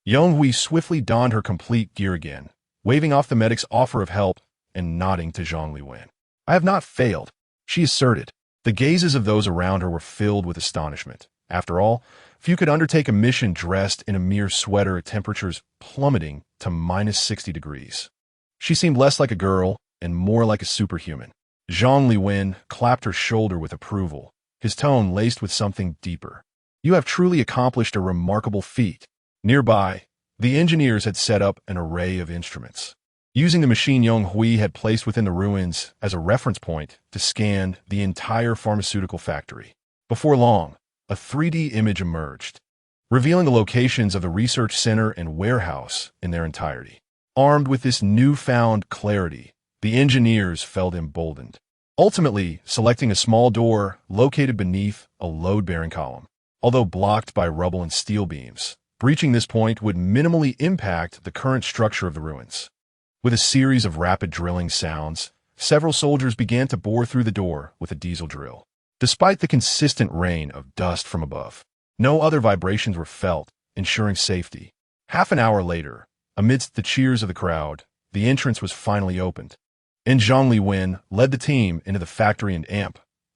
Rong Hui swiftly donned her complete gear again, waving off the medic's offer of help and nodding to Zhang Liwen. "I have not failed," she asserted. The gazes of those around her were filled with astonishment. After all, few could undertake a mission dressed in a mere sweater at temperatures plummeting to -60 degrees. She seemed less like a girl and more like a superhuman. Zhang Liwen clapped her shoulder with approval, his tone laced with something deeper. "You have truly accomplished a remarkable feat." Nearby, the engineers had set up an array of instruments, using the machine Rong Hui had placed within the ruins as a reference point to scan the entire pharmaceutical factory. Before long, a 3D image emerged, revealing the locations of the research center and warehouse in their entirety. Armed with this newfound clarity, the engineers felt emboldened, ultimately selecting a small door located beneath a load-bearing column. Although blocked by rubble and steel beams, breaching this point would minimally impact the current structure of the ruins. With a series of rapid drilling sounds, several soldiers began to bore through the door with a diesel drill. Despite the consistent rain of dust from above, no other vibrations were felt, ensuring safety. Half an hour later, amidst the cheers of the crowd, the entrance was finally opened, and Zhang Liwen led the team into the factory and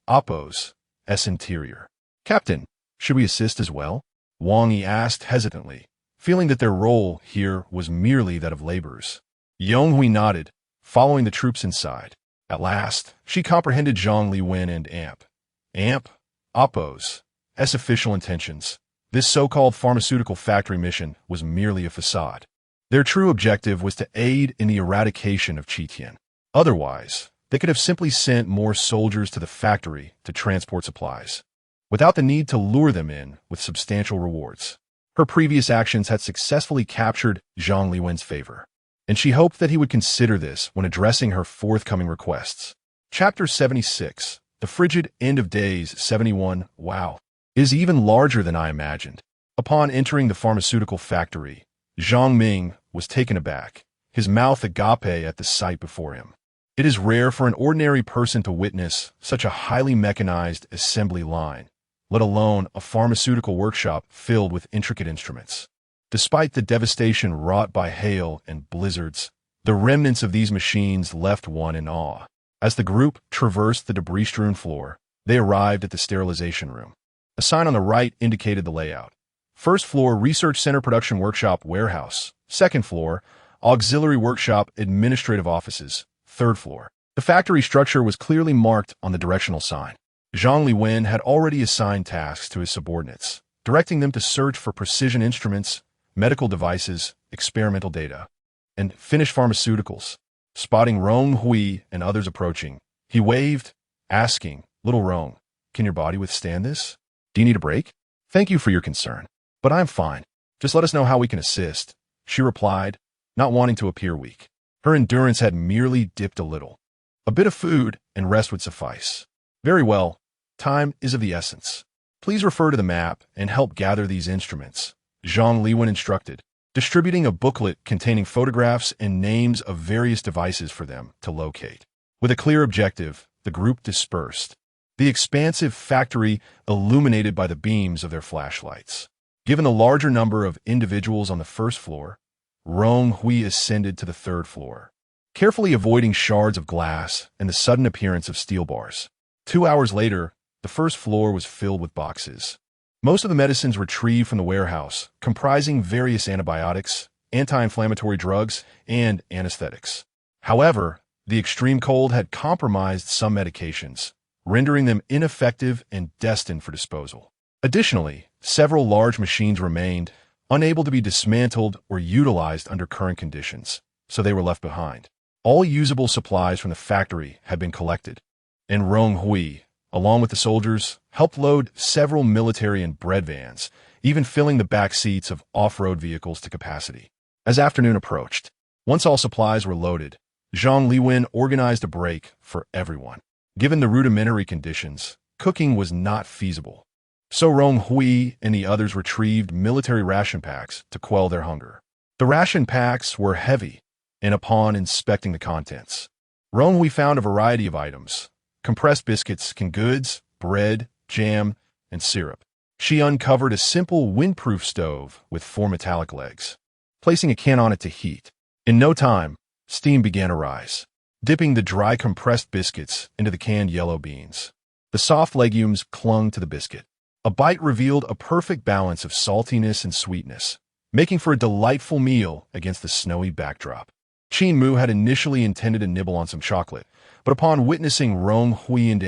Oppo's interior. "Captain, should we assist as well?" Wang Yi asked hesitantly, feeling that their role here was merely that of laborers. Rong Hui nodded, following the troops inside. At last, she comprehended Zhang Liwen and Oppo's official intentions. This so-called pharmaceutical factory mission was merely a facade. Their true objective was to aid in the eradication of Qitian. Otherwise, they could have simply sent more soldiers to the factory to transport supplies, without the need to lure them in with substantial rewards. Her previous actions had successfully captured Zhang Liwen's favor, and she hoped that he would consider this when addressing her forthcoming requests. Chapter 76. The frigid end of days 71. Wow, is even larger than I imagined. Upon entering the pharmaceutical factory, Zhang Ming was taken aback, his mouth agape at the sight before him. It is rare for an ordinary person to witness such a highly mechanized assembly line, let alone a pharmaceutical workshop filled with intricate instruments. Despite the devastation wrought by hail and blizzards, the remnants of these machines left one in awe. As the group traversed the debris-strewn floor, they arrived at the sterilization room. A sign on the right indicated the layout. First floor, Research Center Production Workshop Warehouse. Second floor, Auxiliary Workshop Administrative Offices. Third floor. The factory structure was clearly marked on the directional sign. Zhang Liwen had already assigned tasks to his subordinates, directing them to search for precision instruments, medical devices, experimental data, and finished pharmaceuticals. Spotting Rong Hui and others approaching, he waved, asking, "Little Rong, can your body withstand this? Do you need a break?" "Thank you for your concern, but I'm fine. Just let us know how we can assist," she replied, not wanting to appear weak. Her endurance had merely dipped a little. A bit of food and rest would suffice. Very well. Time is of the essence. Please refer to the map and help gather these instruments, Zhang Liwen instructed, distributing a booklet containing photographs and names of various devices for them to locate. With a clear objective, the group dispersed, the expansive factory illuminated by the beams of their flashlights. Given the larger number of individuals on the first floor, Rong Hui ascended to the third floor, carefully avoiding shards of glass and the sudden appearance of steel bars. 2 hours later, the first floor was filled with boxes. Most of the medicines retrieved from the warehouse, comprising various antibiotics, anti-inflammatory drugs, and anesthetics. However, the extreme cold had compromised some medications, rendering them ineffective and destined for disposal. Additionally, several large machines remained, unable to be dismantled or utilized under current conditions, so they were left behind. All usable supplies from the factory had been collected, and Rong Hui, along with the soldiers, helped load several military and bread vans, even filling the back seats of off-road vehicles to capacity. As afternoon approached, once all supplies were loaded, Zhang Liwen organized a break for everyone. Given the rudimentary conditions, cooking was not feasible. So Rong Hui and the others retrieved military ration packs to quell their hunger. The ration packs were heavy, and upon inspecting the contents, Rong Hui found a variety of items: compressed biscuits, canned goods, bread, jam, and syrup. She uncovered a simple windproof stove with 4 metallic legs, placing a can on it to heat. In no time, steam began to rise, dipping the dry compressed biscuits into the canned yellow beans. The soft legumes clung to the biscuit. A bite revealed a perfect balance of saltiness and sweetness, making for a delightful meal against the snowy backdrop. Qin Mu had initially intended to nibble on some chocolate, but upon witnessing Rong Hui and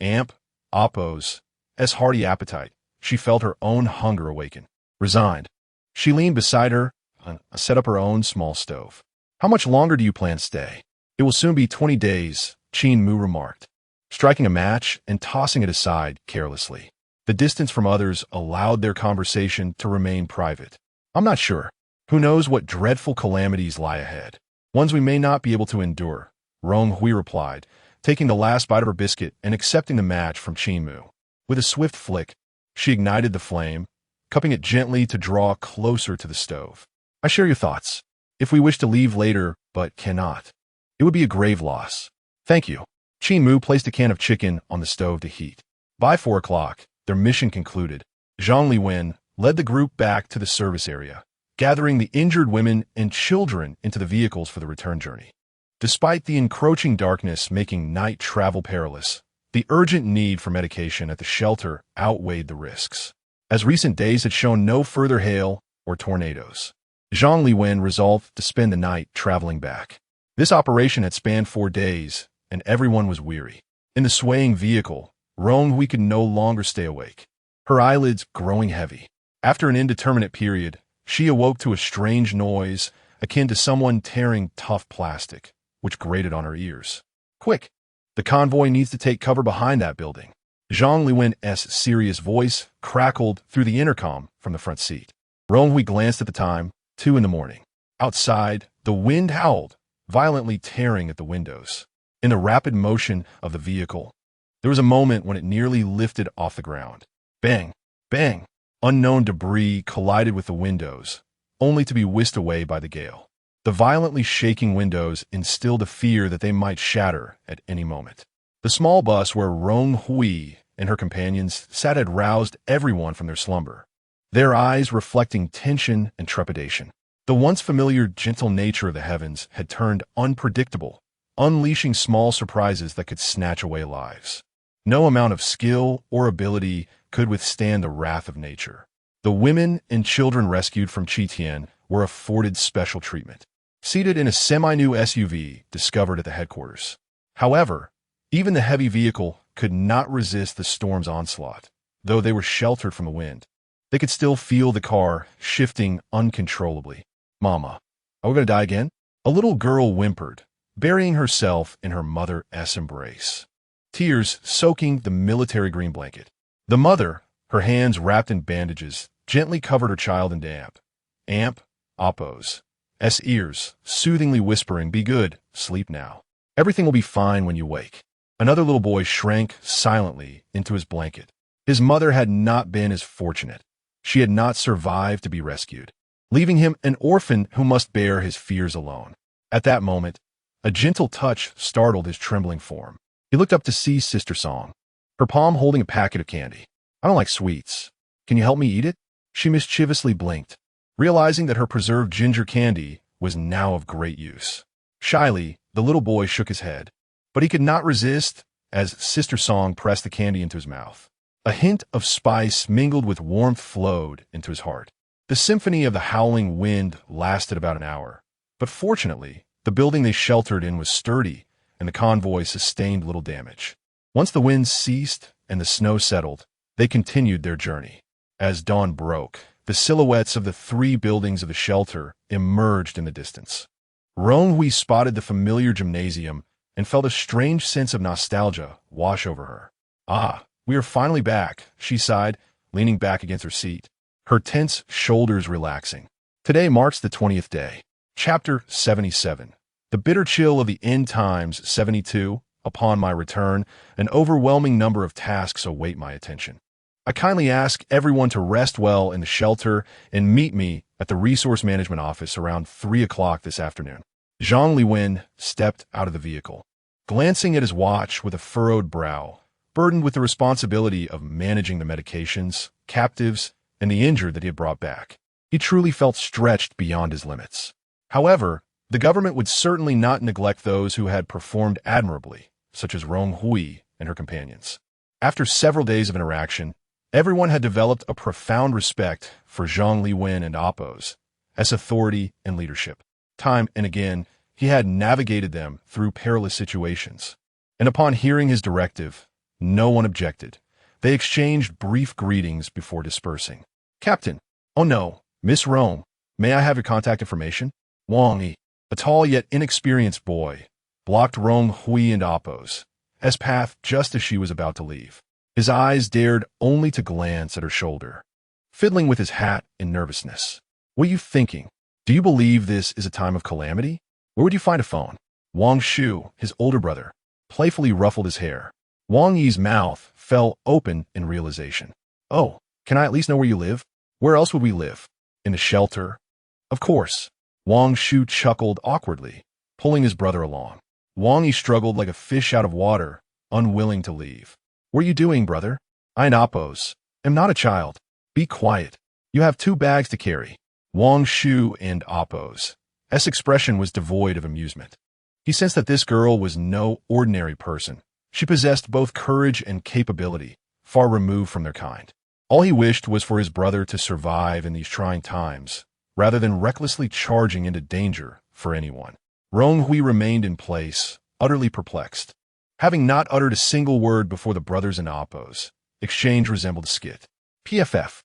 Amp, Oppo's hearty appetite, she felt her own hunger awaken. Resigned, she leaned beside her and set up her own small stove. "How much longer do you plan to stay?" "It will soon be 20 days, Qin Mu remarked, striking a match and tossing it aside carelessly. The distance from others allowed their conversation to remain private. "I'm not sure. Who knows what dreadful calamities lie ahead? Ones we may not be able to endure," Rong Hui replied, taking the last bite of her biscuit and accepting the match from Qin Mu. With a swift flick, she ignited the flame, cupping it gently to draw closer to the stove. "I share your thoughts. If we wish to leave later but cannot, it would be a grave loss." "Thank you." Qin Mu placed a can of chicken on the stove to heat. By 4 o'clock, their mission concluded. Zhang Liwen led the group back to the service area, gathering the injured women and children into the vehicles for the return journey. Despite the encroaching darkness making night travel perilous, the urgent need for medication at the shelter outweighed the risks, as recent days had shown no further hail or tornadoes. Zhang Liwen resolved to spend the night traveling back. This operation had spanned 4 days, and everyone was weary. In the swaying vehicle, Rong Hui could no longer stay awake, her eyelids growing heavy. After an indeterminate period, she awoke to a strange noise akin to someone tearing tough plastic, which grated on her ears. "Quick! The convoy needs to take cover behind that building." Zhang Liwen's serious voice crackled through the intercom from the front seat. Rong Hui glanced at the time, 2 in the morning. Outside, the wind howled, violently tearing at the windows. In the rapid motion of the vehicle, there was a moment when it nearly lifted off the ground. Bang! Bang! Unknown debris collided with the windows, only to be whisked away by the gale. The violently shaking windows instilled a fear that they might shatter at any moment. The small bus where Rong Hui and her companions sat had roused everyone from their slumber, their eyes reflecting tension and trepidation. The once familiar gentle nature of the heavens had turned unpredictable, unleashing small surprises that could snatch away lives. No amount of skill or ability could withstand the wrath of nature. The women and children rescued from Qitian were afforded special treatment, seated in a semi-new SUV discovered at the headquarters. However, even the heavy vehicle could not resist the storm's onslaught. Though they were sheltered from the wind, they could still feel the car shifting uncontrollably. "Mama, are we going to die again?" A little girl whimpered, burying herself in her mother's embrace, tears soaking the military green blanket. The mother, her hands wrapped in bandages, gently covered her child in Amp, Oppo's ears, soothingly whispering, "Be good, sleep now. Everything will be fine when you wake." Another little boy shrank silently into his blanket. His mother had not been as fortunate. She had not survived to be rescued, leaving him an orphan who must bear his fears alone. At that moment, a gentle touch startled his trembling form. He looked up to see Sister Song, her palm holding a packet of candy. "I don't like sweets. Can you help me eat it?" She mischievously blinked, realizing that her preserved ginger candy was now of great use. Shyly, the little boy shook his head, but he could not resist as Sister Song pressed the candy into his mouth. A hint of spice mingled with warmth flowed into his heart. The symphony of the howling wind lasted about an hour, but fortunately, the building they sheltered in was sturdy, and the convoy sustained little damage. Once the wind ceased and the snow settled, they continued their journey. As dawn broke, the silhouettes of the 3 buildings of the shelter emerged in the distance. Rong Hui spotted the familiar gymnasium and felt a strange sense of nostalgia wash over her. "Ah, we are finally back," she sighed, leaning back against her seat, her tense shoulders relaxing. Today marks the 20th day. Chapter 77. The bitter chill of the end times. 72. Upon my return, an overwhelming number of tasks await my attention. I kindly ask everyone to rest well in the shelter and meet me at the Resource Management Office around 3 o'clock this afternoon. Zhang Liwen stepped out of the vehicle, glancing at his watch with a furrowed brow, burdened with the responsibility of managing the medications, captives, and the injured that he had brought back. He truly felt stretched beyond his limits. However, the government would certainly not neglect those who had performed admirably, such as Rong Hui and her companions. After several days of interaction, everyone had developed a profound respect for Zhang Liwen and Appos as authority and leadership. Time and again, he had navigated them through perilous situations, and upon hearing his directive, no one objected. They exchanged brief greetings before dispersing. "Captain." "Oh no, Miss Rome, may I have your contact information?" Wang Yi, a tall yet inexperienced boy, blocked Rong Hui and Appos' path just as she was about to leave. His eyes dared only to glance at her shoulder, fiddling with his hat in nervousness. "What are you thinking? Do you believe this is a time of calamity? Where would you find a phone?" Wang Shu, his older brother, playfully ruffled his hair. Wang Yi's mouth fell open in realization. "Oh, can I at least know where you live? Where else would we live? In the shelter?" "Of course." Wang Shu chuckled awkwardly, pulling his brother along. Wang Yi struggled like a fish out of water, unwilling to leave. "What are you doing, brother?" "I and Appos am not a child." "Be quiet. You have 2 bags to carry." Wang Shu and Appos' expression was devoid of amusement. He sensed that this girl was no ordinary person. She possessed both courage and capability, far removed from their kind. All he wished was for his brother to survive in these trying times, rather than recklessly charging into danger for anyone. Rong Hui remained in place, utterly perplexed. Having not uttered a single word before the brothers and Appos, exchange resembled a skit. PFF.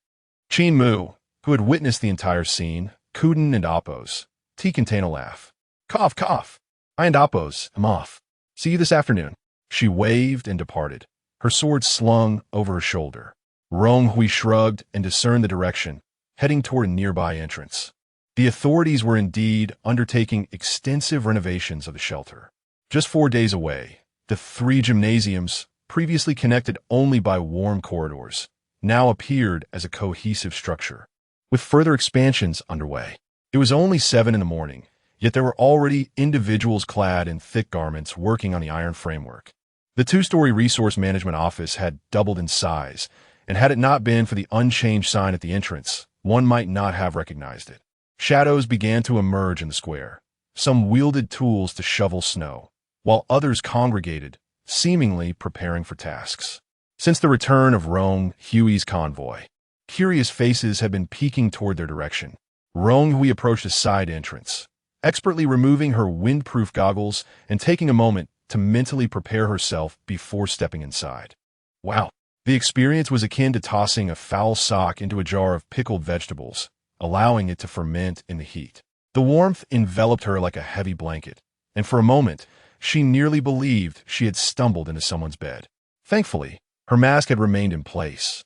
Qin Mu, who had witnessed the entire scene, Kuden and Appos, contained a laugh. "Cough, cough. I and Appos am off. See you this afternoon." She waved and departed, her sword slung over her shoulder. Rong Hui shrugged and discerned the direction, heading toward a nearby entrance. The authorities were indeed undertaking extensive renovations of the shelter. Just 4 days away, the 3 gymnasiums, previously connected only by warm corridors, now appeared as a cohesive structure, with further expansions underway. It was only 7 in the morning, yet there were already individuals clad in thick garments working on the iron framework. The 2-story resource management office had doubled in size, and had it not been for the unchanged sign at the entrance, one might not have recognized it. Shadows began to emerge in the square. Some wielded tools to shovel snow, while others congregated, seemingly preparing for tasks. Since the return of Rong Hui's convoy, curious faces had been peeking toward their direction. Rong Hui approached a side entrance, expertly removing her windproof goggles and taking a moment to mentally prepare herself before stepping inside. Wow. The experience was akin to tossing a foul sock into a jar of pickled vegetables, allowing it to ferment in the heat. The warmth enveloped her like a heavy blanket, and for a moment, she nearly believed she had stumbled into someone's bed. Thankfully, her mask had remained in place,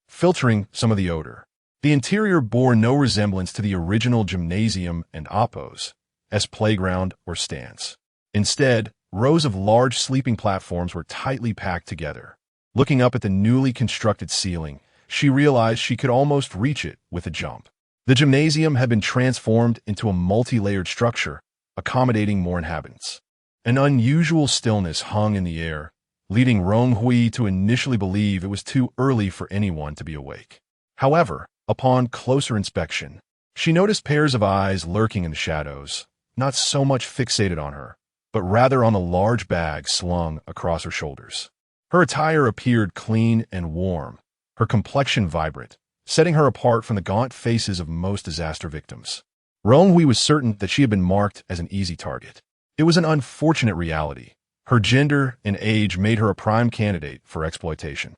filtering some of the odor. The interior bore no resemblance to the original gymnasium and oppos, as playground or stands. Instead, rows of large sleeping platforms were tightly packed together. Looking up at the newly constructed ceiling, she realized she could almost reach it with a jump. The gymnasium had been transformed into a multi-layered structure, accommodating more inhabitants. An unusual stillness hung in the air, leading Rong Hui to initially believe it was too early for anyone to be awake. However, upon closer inspection, she noticed pairs of eyes lurking in the shadows, not so much fixated on her, but rather on a large bag slung across her shoulders. Her attire appeared clean and warm, her complexion vibrant, setting her apart from the gaunt faces of most disaster victims. Rong Hui was certain that she had been marked as an easy target. It was an unfortunate reality. Her gender and age made her a prime candidate for exploitation.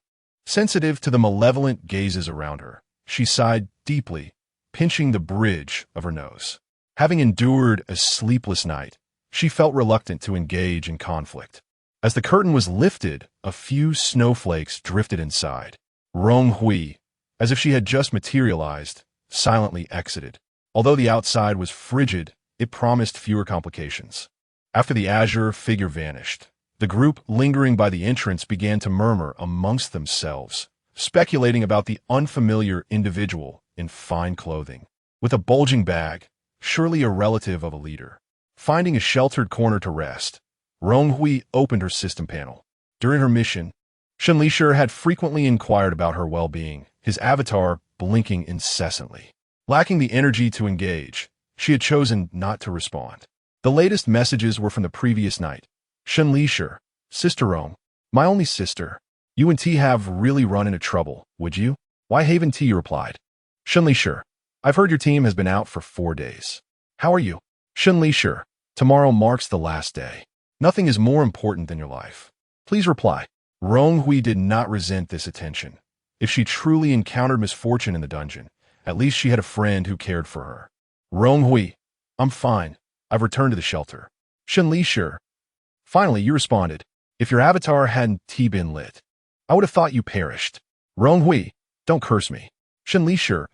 Sensitive to the malevolent gazes around her, she sighed deeply, pinching the bridge of her nose. Having endured a sleepless night, she felt reluctant to engage in conflict. As the curtain was lifted, a few snowflakes drifted inside. Rong Hui, as if she had just materialized, silently exited. Although the outside was frigid, it promised fewer complications. After the azure figure vanished, the group lingering by the entrance began to murmur amongst themselves, speculating about the unfamiliar individual in fine clothing. With a bulging bag, surely a relative of a leader. Finding a sheltered corner to rest, Rong Hui opened her system panel. During her mission, Shenlisher had frequently inquired about her well-being, his avatar blinking incessantly. Lacking the energy to engage, she had chosen not to respond. The latest messages were from the previous night. Shenlisher, Sister Rong, my only sister, you and T have really run into trouble, would you? Why Haven T replied. Shenlisher, I've heard your team has been out for 4 days. How are you? Shenlisher, tomorrow marks the last day. Nothing is more important than your life. Please reply. Rong Hui did not resent this attention. If she truly encountered misfortune in the dungeon, at least she had a friend who cared for her. Rong Hui, I'm fine. I've returned to the shelter. Shenlisher. Finally, you responded. If your avatar hadn't been lit, I would have thought you perished. Rong Hui, don't curse me. Shenlisher,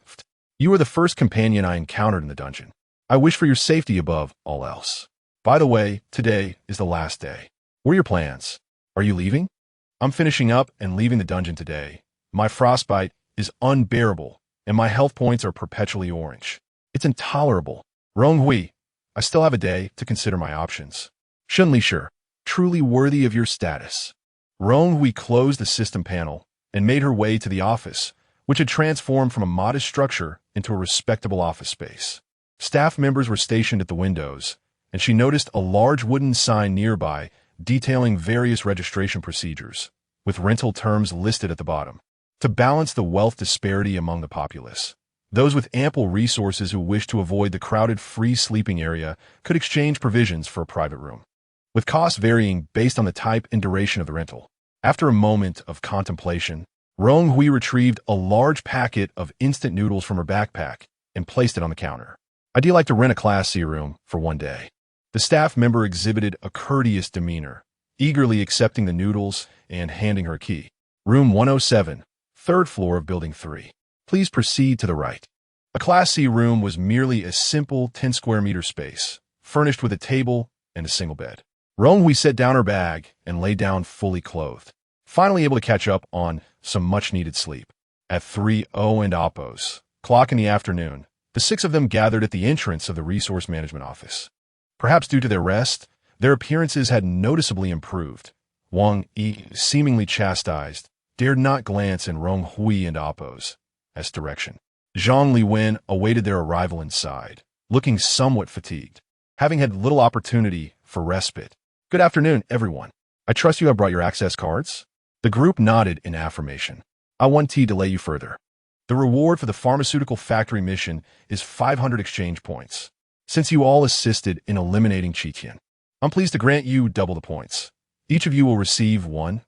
you were the first companion I encountered in the dungeon. I wish for your safety above all else. By the way, today is the last day. What are your plans? Are you leaving? I'm finishing up and leaving the dungeon today. My frostbite is unbearable, and my health points are perpetually orange. It's intolerable. Rong Hui, I still have a day to consider my options. Shenlisher, truly worthy of your status. Rong Hui closed the system panel and made her way to the office, which had transformed from a modest structure into a respectable office space. Staff members were stationed at the windows, and she noticed a large wooden sign nearby detailing various registration procedures, with rental terms listed at the bottom. To balance the wealth disparity among the populace, those with ample resources who wished to avoid the crowded free sleeping area could exchange provisions for a private room, with costs varying based on the type and duration of the rental. After a moment of contemplation, Rong Hui retrieved a large packet of instant noodles from her backpack and placed it on the counter. I'd like to rent a Class C room for 1 day. The staff member exhibited a courteous demeanor, eagerly accepting the noodles and handing her a key. Room 107, 3rd floor of Building 3. Please proceed to the right. A Class C room was merely a simple 10 square meter space, furnished with a table and a single bed. Rong Hui set down her bag and lay down fully clothed, finally able to catch up on some much-needed sleep. At 3:00 and oppos clock in the afternoon, the 6 of them gathered at the entrance of the resource management office. Perhaps due to their rest, their appearances had noticeably improved. Wang Yi, seemingly chastised, dared not glance in Rong Hui and oppos as direction. Zhang Liwen awaited their arrival inside, looking somewhat fatigued, having had little opportunity for respite. Good afternoon, everyone. I trust you have brought your access cards? The group nodded in affirmation. I want to delay you further. The reward for the pharmaceutical factory mission is 500 exchange points. Since you all assisted in eliminating Qitian, I'm pleased to grant you double the points. Each of you will receive 1,000.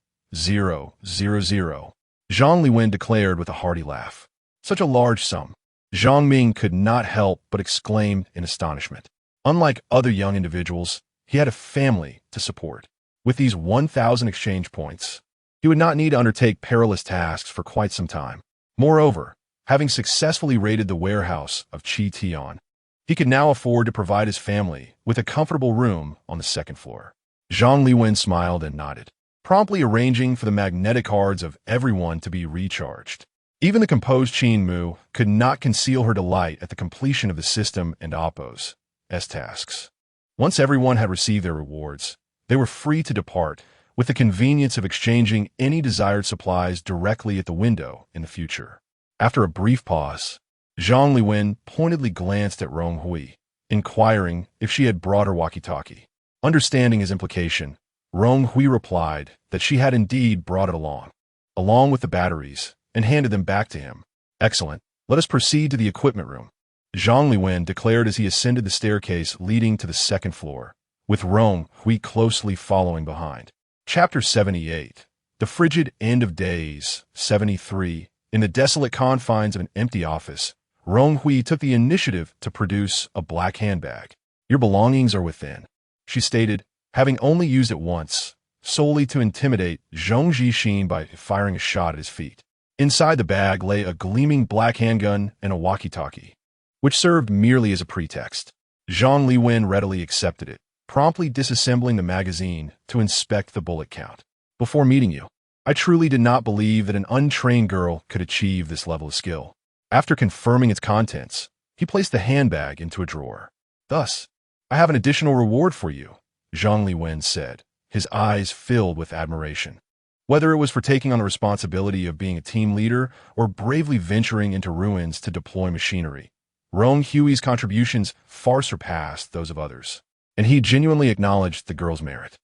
Zhang Liwen declared with a hearty laugh. Such a large sum. Zhang Ming could not help but exclaim in astonishment. Unlike other young individuals, he had a family to support. With these 1,000 exchange points, he would not need to undertake perilous tasks for quite some time. Moreover, having successfully raided the warehouse of Chi Tian. He could now afford to provide his family with a comfortable room on the second floor. Zhang Liwen smiled and nodded, promptly arranging for the magnetic cards of everyone to be recharged. Even the composed Qin Mu could not conceal her delight at the completion of the system and Oppo's tasks. Once everyone had received their rewards, they were free to depart, with the convenience of exchanging any desired supplies directly at the window in the future. After a brief pause, Zhang Liwen pointedly glanced at Rong Hui, inquiring if she had brought her walkie-talkie. Understanding his implication, Rong Hui replied that she had indeed brought it along with the batteries, and handed them back to him. Excellent. Let us proceed to the equipment room, Zhang Liwen declared as he ascended the staircase leading to the second floor, with Rong Hui closely following behind. Chapter 78. The Frigid End of Days. 73. In the desolate confines of an empty office, Rong Hui took the initiative to produce a black handbag. Your belongings are within, she stated, having only used it once, solely to intimidate Zhong Zhixin by firing a shot at his feet. Inside the bag lay a gleaming black handgun and a walkie-talkie, which served merely as a pretext. Zhang Liwen readily accepted it, promptly disassembling the magazine to inspect the bullet count. Before meeting you, I truly did not believe that an untrained girl could achieve this level of skill. After confirming its contents, he placed the handbag into a drawer. Thus, I have an additional reward for you, Zhang Liwen said, his eyes filled with admiration. Whether it was for taking on the responsibility of being a team leader or bravely venturing into ruins to deploy machinery, Rong Hui's contributions far surpassed those of others, and he genuinely acknowledged the girl's merit.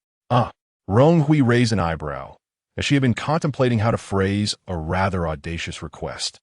Rong Hui raised an eyebrow, as she had been contemplating how to phrase a rather audacious request,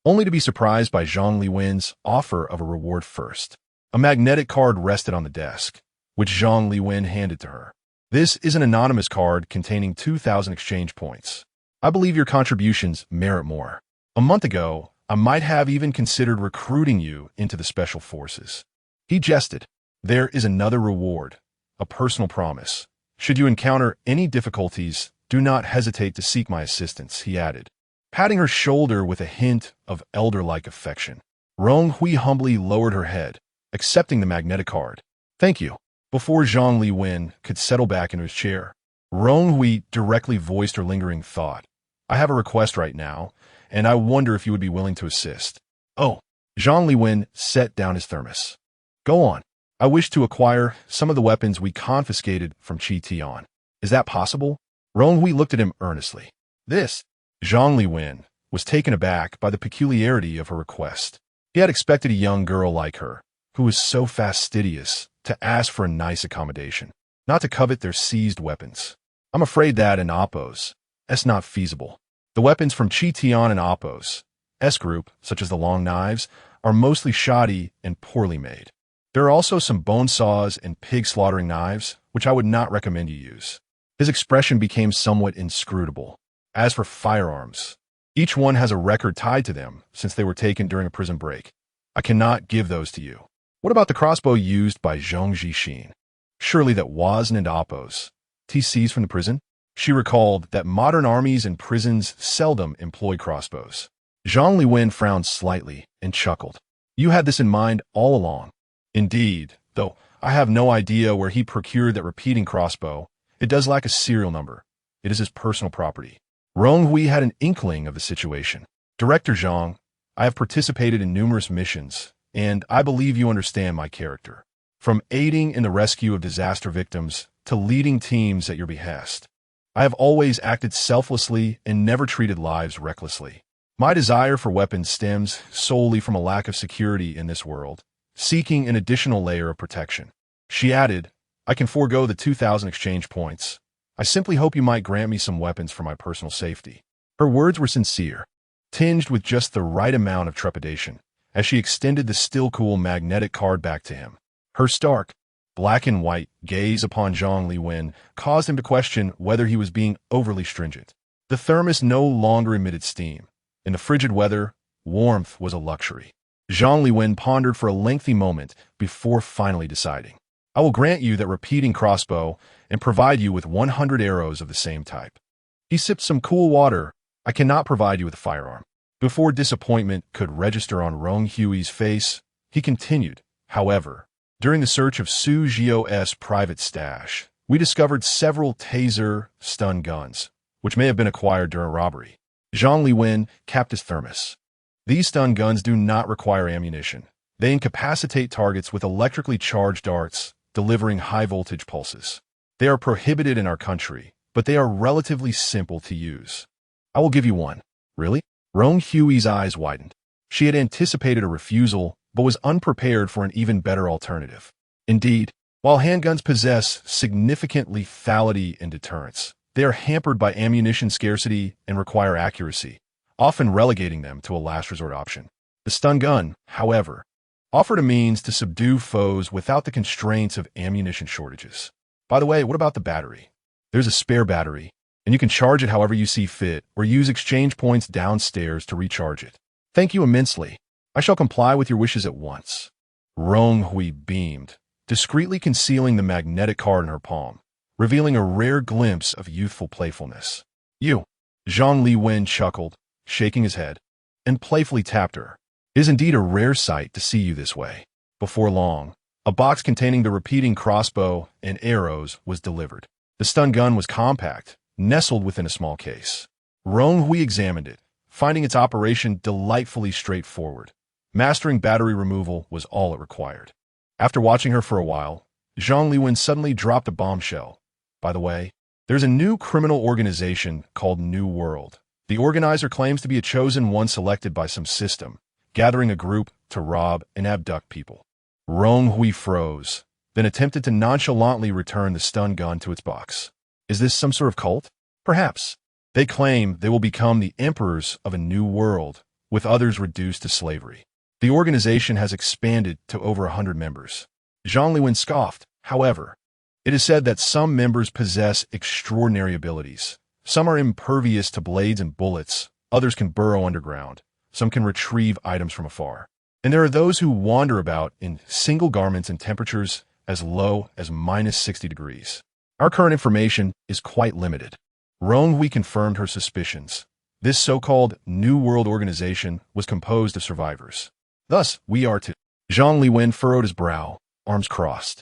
only to be surprised by Zhang Liwen's offer of a reward first. A magnetic card rested on the desk, which Zhang Liwen handed to her. This is an anonymous card containing 2,000 exchange points. I believe your contributions merit more. A month ago, I might have even considered recruiting you into the special forces. He jested. There is another reward, a personal promise. Should you encounter any difficulties, do not hesitate to seek my assistance, he added, patting her shoulder with a hint of elder-like affection. Rong Hui humbly lowered her head, accepting the magnetic card. Thank you. Before Zhang Liwen could settle back into his chair, Rong Hui directly voiced her lingering thought. I have a request right now, and I wonder if you would be willing to assist. Oh, Zhang Liwen set down his thermos. Go on. I wish to acquire some of the weapons we confiscated from Chi Tian. Is that possible? Rong Hui looked at him earnestly. This, Zhang Liwen, was taken aback by the peculiarity of her request. He had expected a young girl like her, who was so fastidious, to ask for a nice accommodation, not to covet their seized weapons. I'm afraid that in Oppo's, it's not feasible. The weapons from Chi Tian and Oppo's S group, such as the long knives, are mostly shoddy and poorly made. There are also some bone saws and pig slaughtering knives, which I would not recommend you use. His expression became somewhat inscrutable. As for firearms, each one has a record tied to them since they were taken during a prison break. I cannot give those to you. What about the crossbow used by Zhong Zhixin? Surely that wasn't in Oppo's. He seized from the prison? She recalled that modern armies and prisons seldom employ crossbows. Zhang Liwen frowned slightly and chuckled. You had this in mind all along. Indeed, though I have no idea where he procured that repeating crossbow. It does lack a serial number. It is his personal property. Rong Hui had an inkling of the situation. Director Zhang, I have participated in numerous missions, and I believe you understand my character. From aiding in the rescue of disaster victims to leading teams at your behest, I have always acted selflessly and never treated lives recklessly. My desire for weapons stems solely from a lack of security in this world, seeking an additional layer of protection. She added, I can forego the 2,000 exchange points. I simply hope you might grant me some weapons for my personal safety. Her words were sincere, tinged with just the right amount of trepidation, as she extended the still-cool magnetic card back to him. Her stark, black and white gaze upon Zhang Liwen caused him to question whether he was being overly stringent. The thermos no longer emitted steam. In the frigid weather, warmth was a luxury. Zhang Liwen pondered for a lengthy moment before finally deciding. I will grant you that repeating crossbow and provide you with 100 arrows of the same type. He sipped some cool water. I cannot provide you with a firearm. Before disappointment could register on Rong Hui's face, he continued, however, during the search of Su Zhio's private stash, we discovered several taser stun guns, which may have been acquired during a robbery. Zhang Liwen capped his thermos. These stun guns do not require ammunition. They incapacitate targets with electrically charged darts, delivering high-voltage pulses. They are prohibited in our country, but they are relatively simple to use. I will give you one. Really? Rong Hui's eyes widened. She had anticipated a refusal, but was unprepared for an even better alternative. Indeed, while handguns possess significant lethality and deterrence, they are hampered by ammunition scarcity and require accuracy, often relegating them to a last resort option. The stun gun, however, offered a means to subdue foes without the constraints of ammunition shortages. By the way, what about the battery? There's a spare battery, and you can charge it however you see fit or use exchange points downstairs to recharge it. Thank you immensely. I shall comply with your wishes at once. Rong Hui beamed, discreetly concealing the magnetic card in her palm, revealing a rare glimpse of youthful playfulness. You, Zhang Liwen chuckled, shaking his head, and playfully tapped her. It is indeed a rare sight to see you this way. Before long, a box containing the repeating crossbow and arrows was delivered. The stun gun was compact, nestled within a small case. Rong Hui examined it, finding its operation delightfully straightforward. Mastering battery removal was all it required. After watching her for a while, Zhang Liwen suddenly dropped a bombshell. By the way, there's a new criminal organization called New World. The organizer claims to be a chosen one selected by some system, gathering a group to rob and abduct people. Rong Hui froze, then attempted to nonchalantly return the stun gun to its box. Is this some sort of cult? Perhaps. They claim they will become the emperors of a new world, with others reduced to slavery. The organization has expanded to over 100 members. Zhang Liwen scoffed. However, it is said that some members possess extraordinary abilities. Some are impervious to blades and bullets, others can burrow underground, some can retrieve items from afar. And there are those who wander about in single garments in temperatures as low as -60 degrees. Our current information is quite limited. Rong Hui confirmed her suspicions. This so-called New World organization was composed of survivors. Thus, we are to... Zhang Liwen furrowed his brow, arms crossed.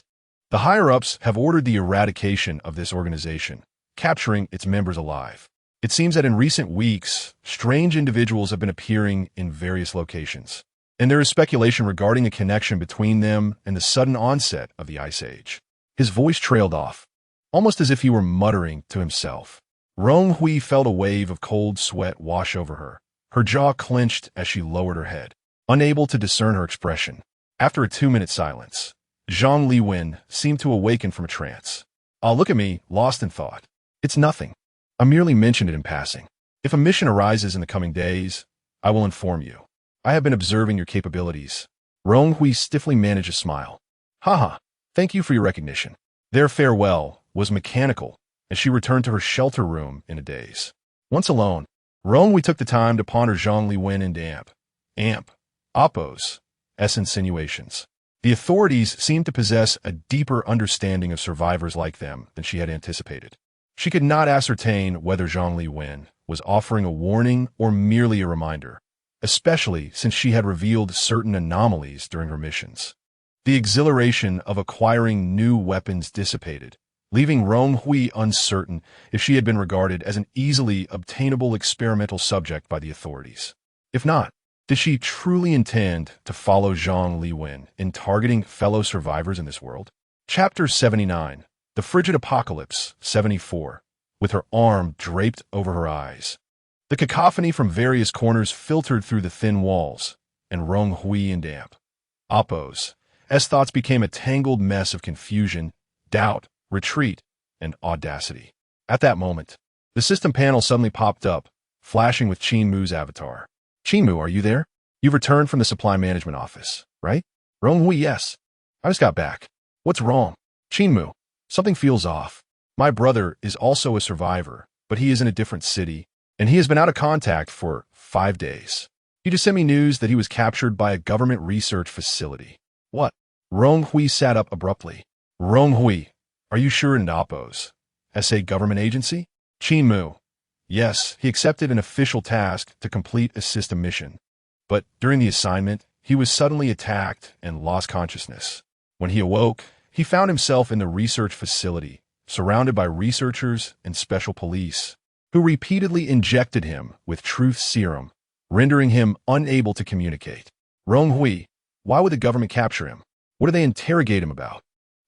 The higher-ups have ordered the eradication of this organization, capturing its members alive. It seems that in recent weeks, strange individuals have been appearing in various locations, and there is speculation regarding a connection between them and the sudden onset of the Ice Age. His voice trailed off, almost as if he were muttering to himself. Rong Hui felt a wave of cold sweat wash over her. Her jaw clenched as she lowered her head, unable to discern her expression. After a 2-minute silence, Zhang Liwen seemed to awaken from a trance. Look at me, lost in thought. It's nothing. I merely mentioned it in passing. If a mission arises in the coming days, I will inform you. I have been observing your capabilities. Rong Hui stiffly managed a smile. Haha, thank you for your recognition. Their farewell was mechanical as she returned to her shelter room in a daze. Once alone, Rong Hui took the time to ponder Zhang Liwen and Appo's insinuations. The authorities seemed to possess a deeper understanding of survivors like them than she had anticipated. She could not ascertain whether Zhang Liwen was offering a warning or merely a reminder, especially since she had revealed certain anomalies during her missions. The exhilaration of acquiring new weapons dissipated, leaving Rong Hui uncertain if she had been regarded as an easily obtainable experimental subject by the authorities. If not, did she truly intend to follow Zhang Liwen in targeting fellow survivors in this world? Chapter 79, The Frigid Apocalypse, 74, with her arm draped over her eyes. The cacophony from various corners filtered through the thin walls, and Rong Hui and Appo's thoughts became a tangled mess of confusion, doubt, retreat, and audacity. At that moment, the system panel suddenly popped up, flashing with Qin Mu's avatar. Qin Mu, are you there? You've returned from the supply management office, right? Rong Hui, yes. I just got back. What's wrong? Qin Mu, something feels off. My brother is also a survivor, but he is in a different city, and he has been out of contact for 5 days. He just sent me news that he was captured by a government research facility. What? Rong Hui sat up abruptly. Rong Hui, are you sure in Appo's government agency? Qin Mu, Yes, he accepted an official task to complete a system mission. But during the assignment, he was suddenly attacked and lost consciousness. When he awoke, he found himself in the research facility, surrounded by researchers and special police, who repeatedly injected him with truth serum, rendering him unable to communicate. Rong Hui, why would the government capture him? What did they interrogate him about?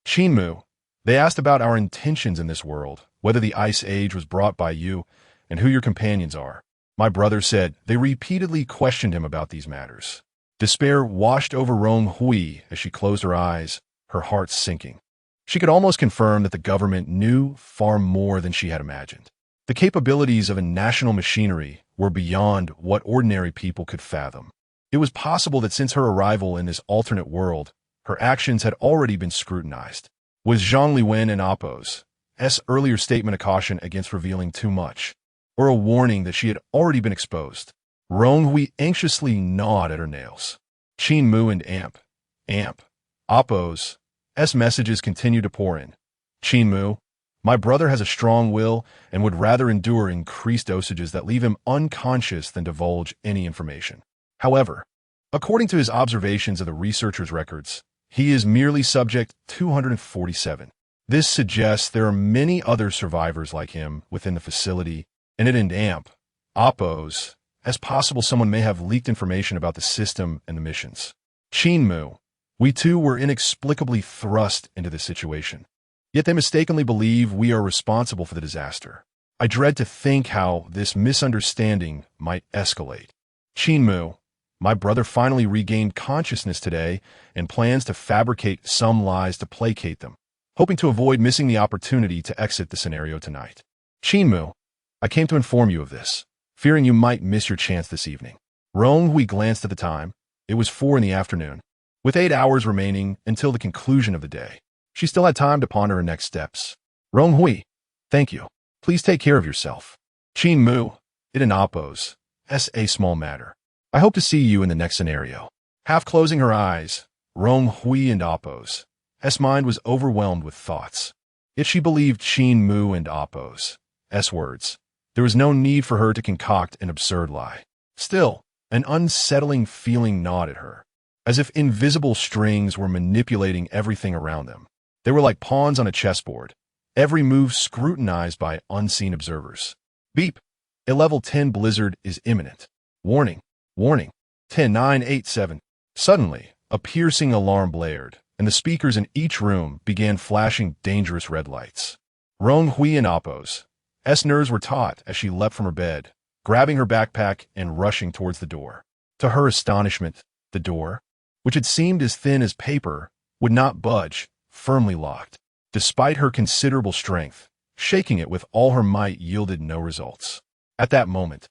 Qinmu, they asked about our intentions in this world, whether the Ice Age was brought by you, and who your companions are. My brother said they repeatedly questioned him about these matters. Despair washed over Rong Hui as she closed her eyes, her heart sinking. She could almost confirm that the government knew far more than she had imagined. The capabilities of a national machinery were beyond what ordinary people could fathom. It was possible that since her arrival in this alternate world, her actions had already been scrutinized. Was Zhang Liwen and Appo's earlier statement a caution against revealing too much, or a warning that she had already been exposed? Rong Hui anxiously gnawed at her nails. Qinmu and Appo's messages continued to pour in. Qinmu, my brother has a strong will and would rather endure increased dosages that leave him unconscious than divulge any information. However, according to his observations of the researcher's records, he is merely subject 247. This suggests there are many other survivors like him within the facility, and it and Appo's as possible someone may have leaked information about the system and the missions. Qinmu, we too were inexplicably thrust into this situation. Yet they mistakenly believe we are responsible for the disaster. I dread to think how this misunderstanding might escalate. Qinmu, my brother finally regained consciousness today and plans to fabricate some lies to placate them, hoping to avoid missing the opportunity to exit the scenario tonight. Qinmu, I came to inform you of this, fearing you might miss your chance this evening. Rong Hui glanced at the time. It was 4 in the afternoon. With 8 hours remaining until the conclusion of the day, she still had time to ponder her next steps. Rong Hui, thank you. Please take care of yourself. Qinmu, it and Appo's a small matter. I hope to see you in the next scenario. Half closing her eyes, Rong Hui and Appo's mind was overwhelmed with thoughts. Yet she believed Qinmu and Appo's words. There was no need for her to concoct an absurd lie. Still, an unsettling feeling gnawed at her, as if invisible strings were manipulating everything around them. They were like pawns on a chessboard, every move scrutinized by unseen observers. Beep! A level 10 blizzard is imminent. Warning! Warning! 10987. Suddenly, a piercing alarm blared, and the speakers in each room began flashing dangerous red lights. Rong Hui and Appo's nerves were taut as she leapt from her bed, grabbing her backpack and rushing towards the door. To her astonishment, the door, which had seemed as thin as paper, would not budge, firmly locked. Despite her considerable strength, shaking it with all her might yielded no results. At that moment,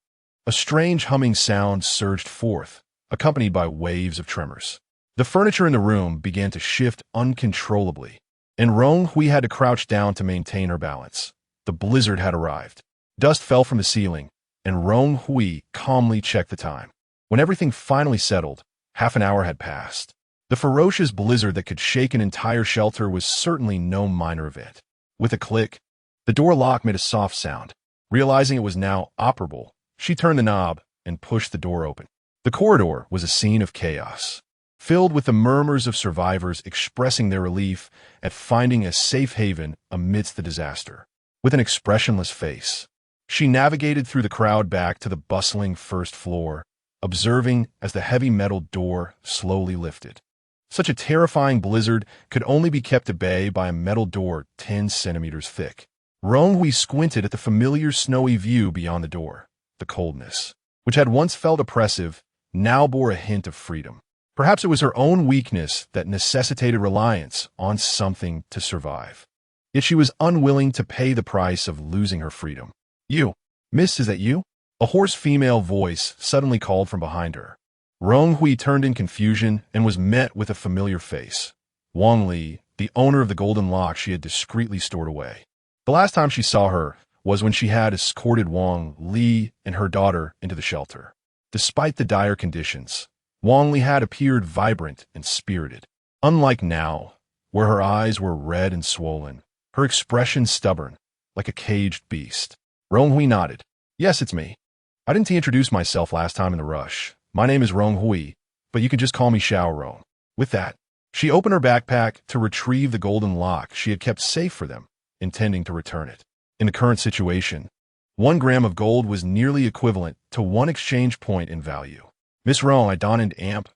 a strange humming sound surged forth, accompanied by waves of tremors. The furniture in the room began to shift uncontrollably, and Rong Hui had to crouch down to maintain her balance. The blizzard had arrived. Dust fell from the ceiling, and Rong Hui calmly checked the time. When everything finally settled, half an hour had passed. The ferocious blizzard that could shake an entire shelter was certainly no minor event. With a click, the door lock made a soft sound. Realizing it was now operable, she turned the knob and pushed the door open. The corridor was a scene of chaos, filled with the murmurs of survivors expressing their relief at finding a safe haven amidst the disaster. With an expressionless face, she navigated through the crowd back to the bustling first floor, observing as the heavy metal door slowly lifted. Such a terrifying blizzard could only be kept at bay by a metal door 10 centimeters thick. Rong Hui squinted at the familiar snowy view beyond the door. The coldness, which had once felt oppressive, now bore a hint of freedom. Perhaps it was her own weakness that necessitated reliance on something to survive. Yet she was unwilling to pay the price of losing her freedom. You, miss, is that you? A hoarse female voice suddenly called from behind her. Rong Hui turned in confusion and was met with a familiar face. Wang Li, the owner of the golden lock she had discreetly stored away. The last time she saw her was when she had escorted Wang Li and her daughter into the shelter. Despite the dire conditions, Wang Li had appeared vibrant and spirited. Unlike now, where her eyes were red and swollen, her expression stubborn, like a caged beast. Rong Hui nodded. Yes, it's me. I didn't introduce myself last time in the rush. My name is Rong Hui, but you can just call me Xiao Rong. With that, she opened her backpack to retrieve the golden lock she had kept safe for them, intending to return it. In the current situation, 1 gram of gold was nearly equivalent to 1 exchange point in value. Miss Rong, I donned amp,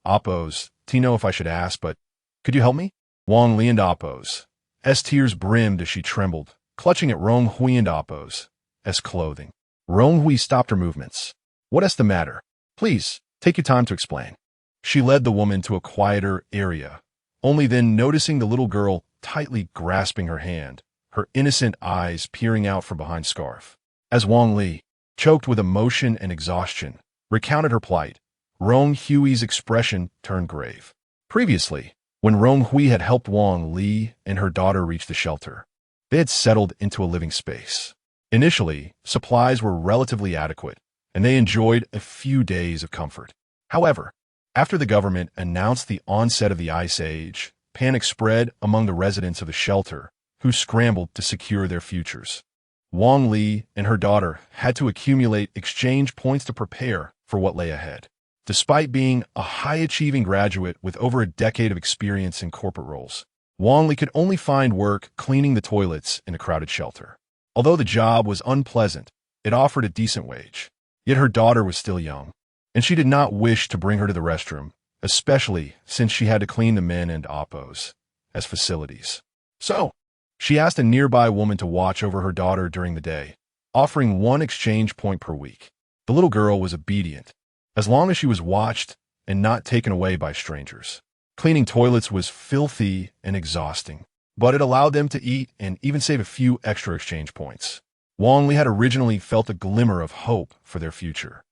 oppos, Tino if I should ask, but could you help me? Wang Li and oppos. S tears brimmed as she trembled, clutching at Rong Hui and oppos. S clothing. Rong Hui stopped her movements. What's the matter? Please, take your time to explain. She led the woman to a quieter area, only then noticing the little girl tightly grasping her hand, her innocent eyes peering out from behind scarf. As Wang Li, choked with emotion and exhaustion, recounted her plight, Rong Hui's expression turned grave. Previously, when Rong Hui had helped Wang Li and her daughter reach the shelter, they had settled into a living space. Initially, supplies were relatively adequate, and they enjoyed a few days of comfort. However, after the government announced the onset of the Ice Age, panic spread among the residents of the shelter, who scrambled to secure their futures. Wang Li and her daughter had to accumulate exchange points to prepare for what lay ahead. Despite being a high-achieving graduate with over a decade of experience in corporate roles, Wang Li could only find work cleaning the toilets in a crowded shelter. Although the job was unpleasant, it offered a decent wage. Yet her daughter was still young, and she did not wish to bring her to the restroom, especially since she had to clean the men and oppos as facilities. So, she asked a nearby woman to watch over her daughter during the day, offering 1 exchange point per week. The little girl was obedient, as long as she was watched and not taken away by strangers. Cleaning toilets was filthy and exhausting, but it allowed them to eat and even save a few extra exchange points. Wang Li had originally felt a glimmer of hope for their future.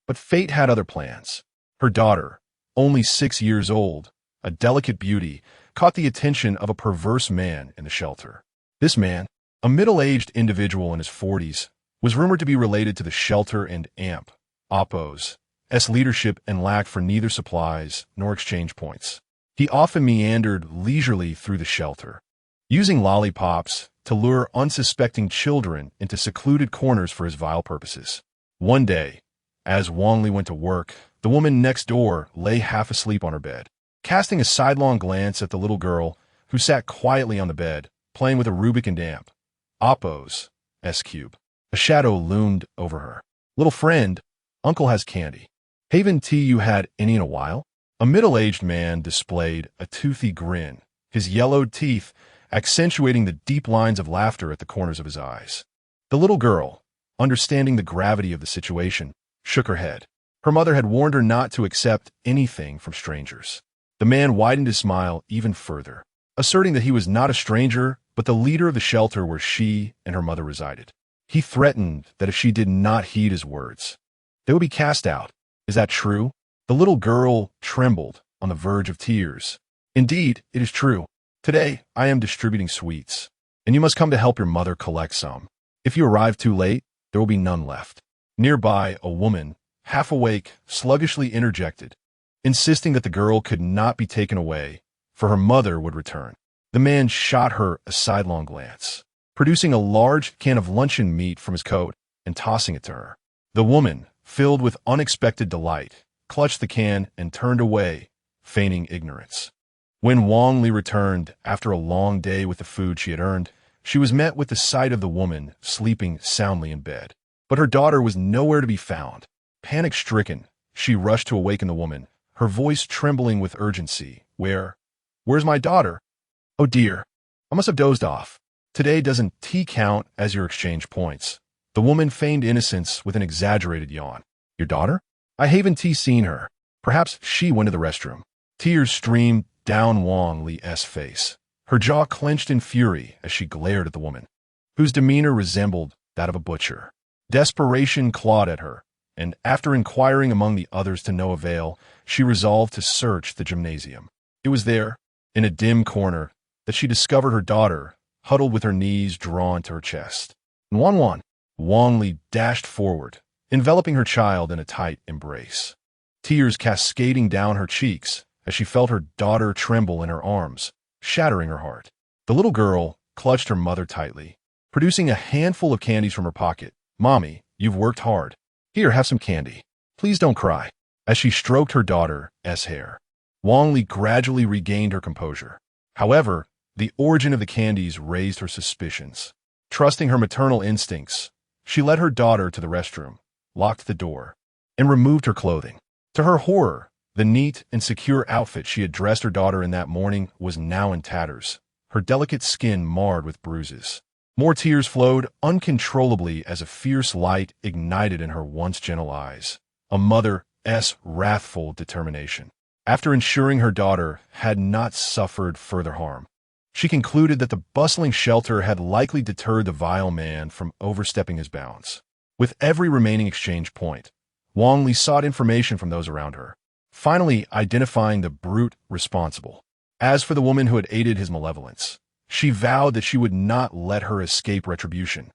But fate had other plans. Her daughter, only 6 years old, a delicate beauty, caught the attention of a perverse man in the shelter. This man, a middle-aged individual in his 40s, was rumored to be related to the shelter and amp, oppos, S leadership and lack for neither supplies nor exchange points. He often meandered leisurely through the shelter, using lollipops to lure unsuspecting children into secluded corners for his vile purposes. One day, as Wang Li went to work, the woman next door lay half asleep on her bed. Casting a sidelong glance at the little girl, who sat quietly on the bed, playing with a Rubik and amp, oppos, S-cube, a shadow loomed over her. Little friend, Uncle has candy. Haven't tea you had any in a while? A middle-aged man displayed a toothy grin, his yellowed teeth accentuating the deep lines of laughter at the corners of his eyes. The little girl, understanding the gravity of the situation, shook her head. Her mother had warned her not to accept anything from strangers. The man widened his smile even further, asserting that he was not a stranger, but the leader of the shelter where she and her mother resided. He threatened that if she did not heed his words, they would be cast out. Is that true? The little girl trembled on the verge of tears. Indeed, it is true. Today, I am distributing sweets, and you must come to help your mother collect some. If you arrive too late, there will be none left. Nearby, a woman, half awake, sluggishly interjected, insisting that the girl could not be taken away, for her mother would return. The man shot her a sidelong glance, producing a large can of luncheon meat from his coat and tossing it to her. The woman, filled with unexpected delight, clutched the can and turned away, feigning ignorance. When Wang Li returned after a long day with the food she had earned, she was met with the sight of the woman sleeping soundly in bed. But her daughter was nowhere to be found. Panic-stricken, she rushed to awaken the woman, her voice trembling with urgency. Where's my daughter? Oh dear, I must have dozed off. Today doesn't tea count as your exchange points. The woman feigned innocence with an exaggerated yawn. Your daughter? I haven't seen her. Perhaps she went to the restroom. Tears streamed down Wang Li's face. Her jaw clenched in fury as she glared at the woman, whose demeanor resembled that of a butcher. Desperation clawed at her, and after inquiring among the others to no avail, she resolved to search the gymnasium. It was there, in a dim corner, that she discovered her daughter, huddled with her knees drawn to her chest. Wan. Wang Li dashed forward, enveloping her child in a tight embrace. Tears cascading down her cheeks as she felt her daughter tremble in her arms, shattering her heart. The little girl clutched her mother tightly, producing a handful of candies from her pocket. Mommy, You've worked hard. Here, have some candy. Please don't cry. As she stroked her daughter's hair, Wang Li gradually regained her composure. However, the origin of the candies raised her suspicions. Trusting her maternal instincts, she led her daughter to the restroom, locked the door, and removed her clothing. To her horror, the neat and secure outfit she had dressed her daughter in that morning was now in tatters, her delicate skin marred with bruises. More tears flowed uncontrollably as a fierce light ignited in her once gentle eyes, a mother's wrathful determination. After ensuring her daughter had not suffered further harm, she concluded that the bustling shelter had likely deterred the vile man from overstepping his bounds. With every remaining exchange point, Wang Li sought information from those around her, finally identifying the brute responsible. As for the woman who had aided his malevolence, she vowed that she would not let her escape retribution.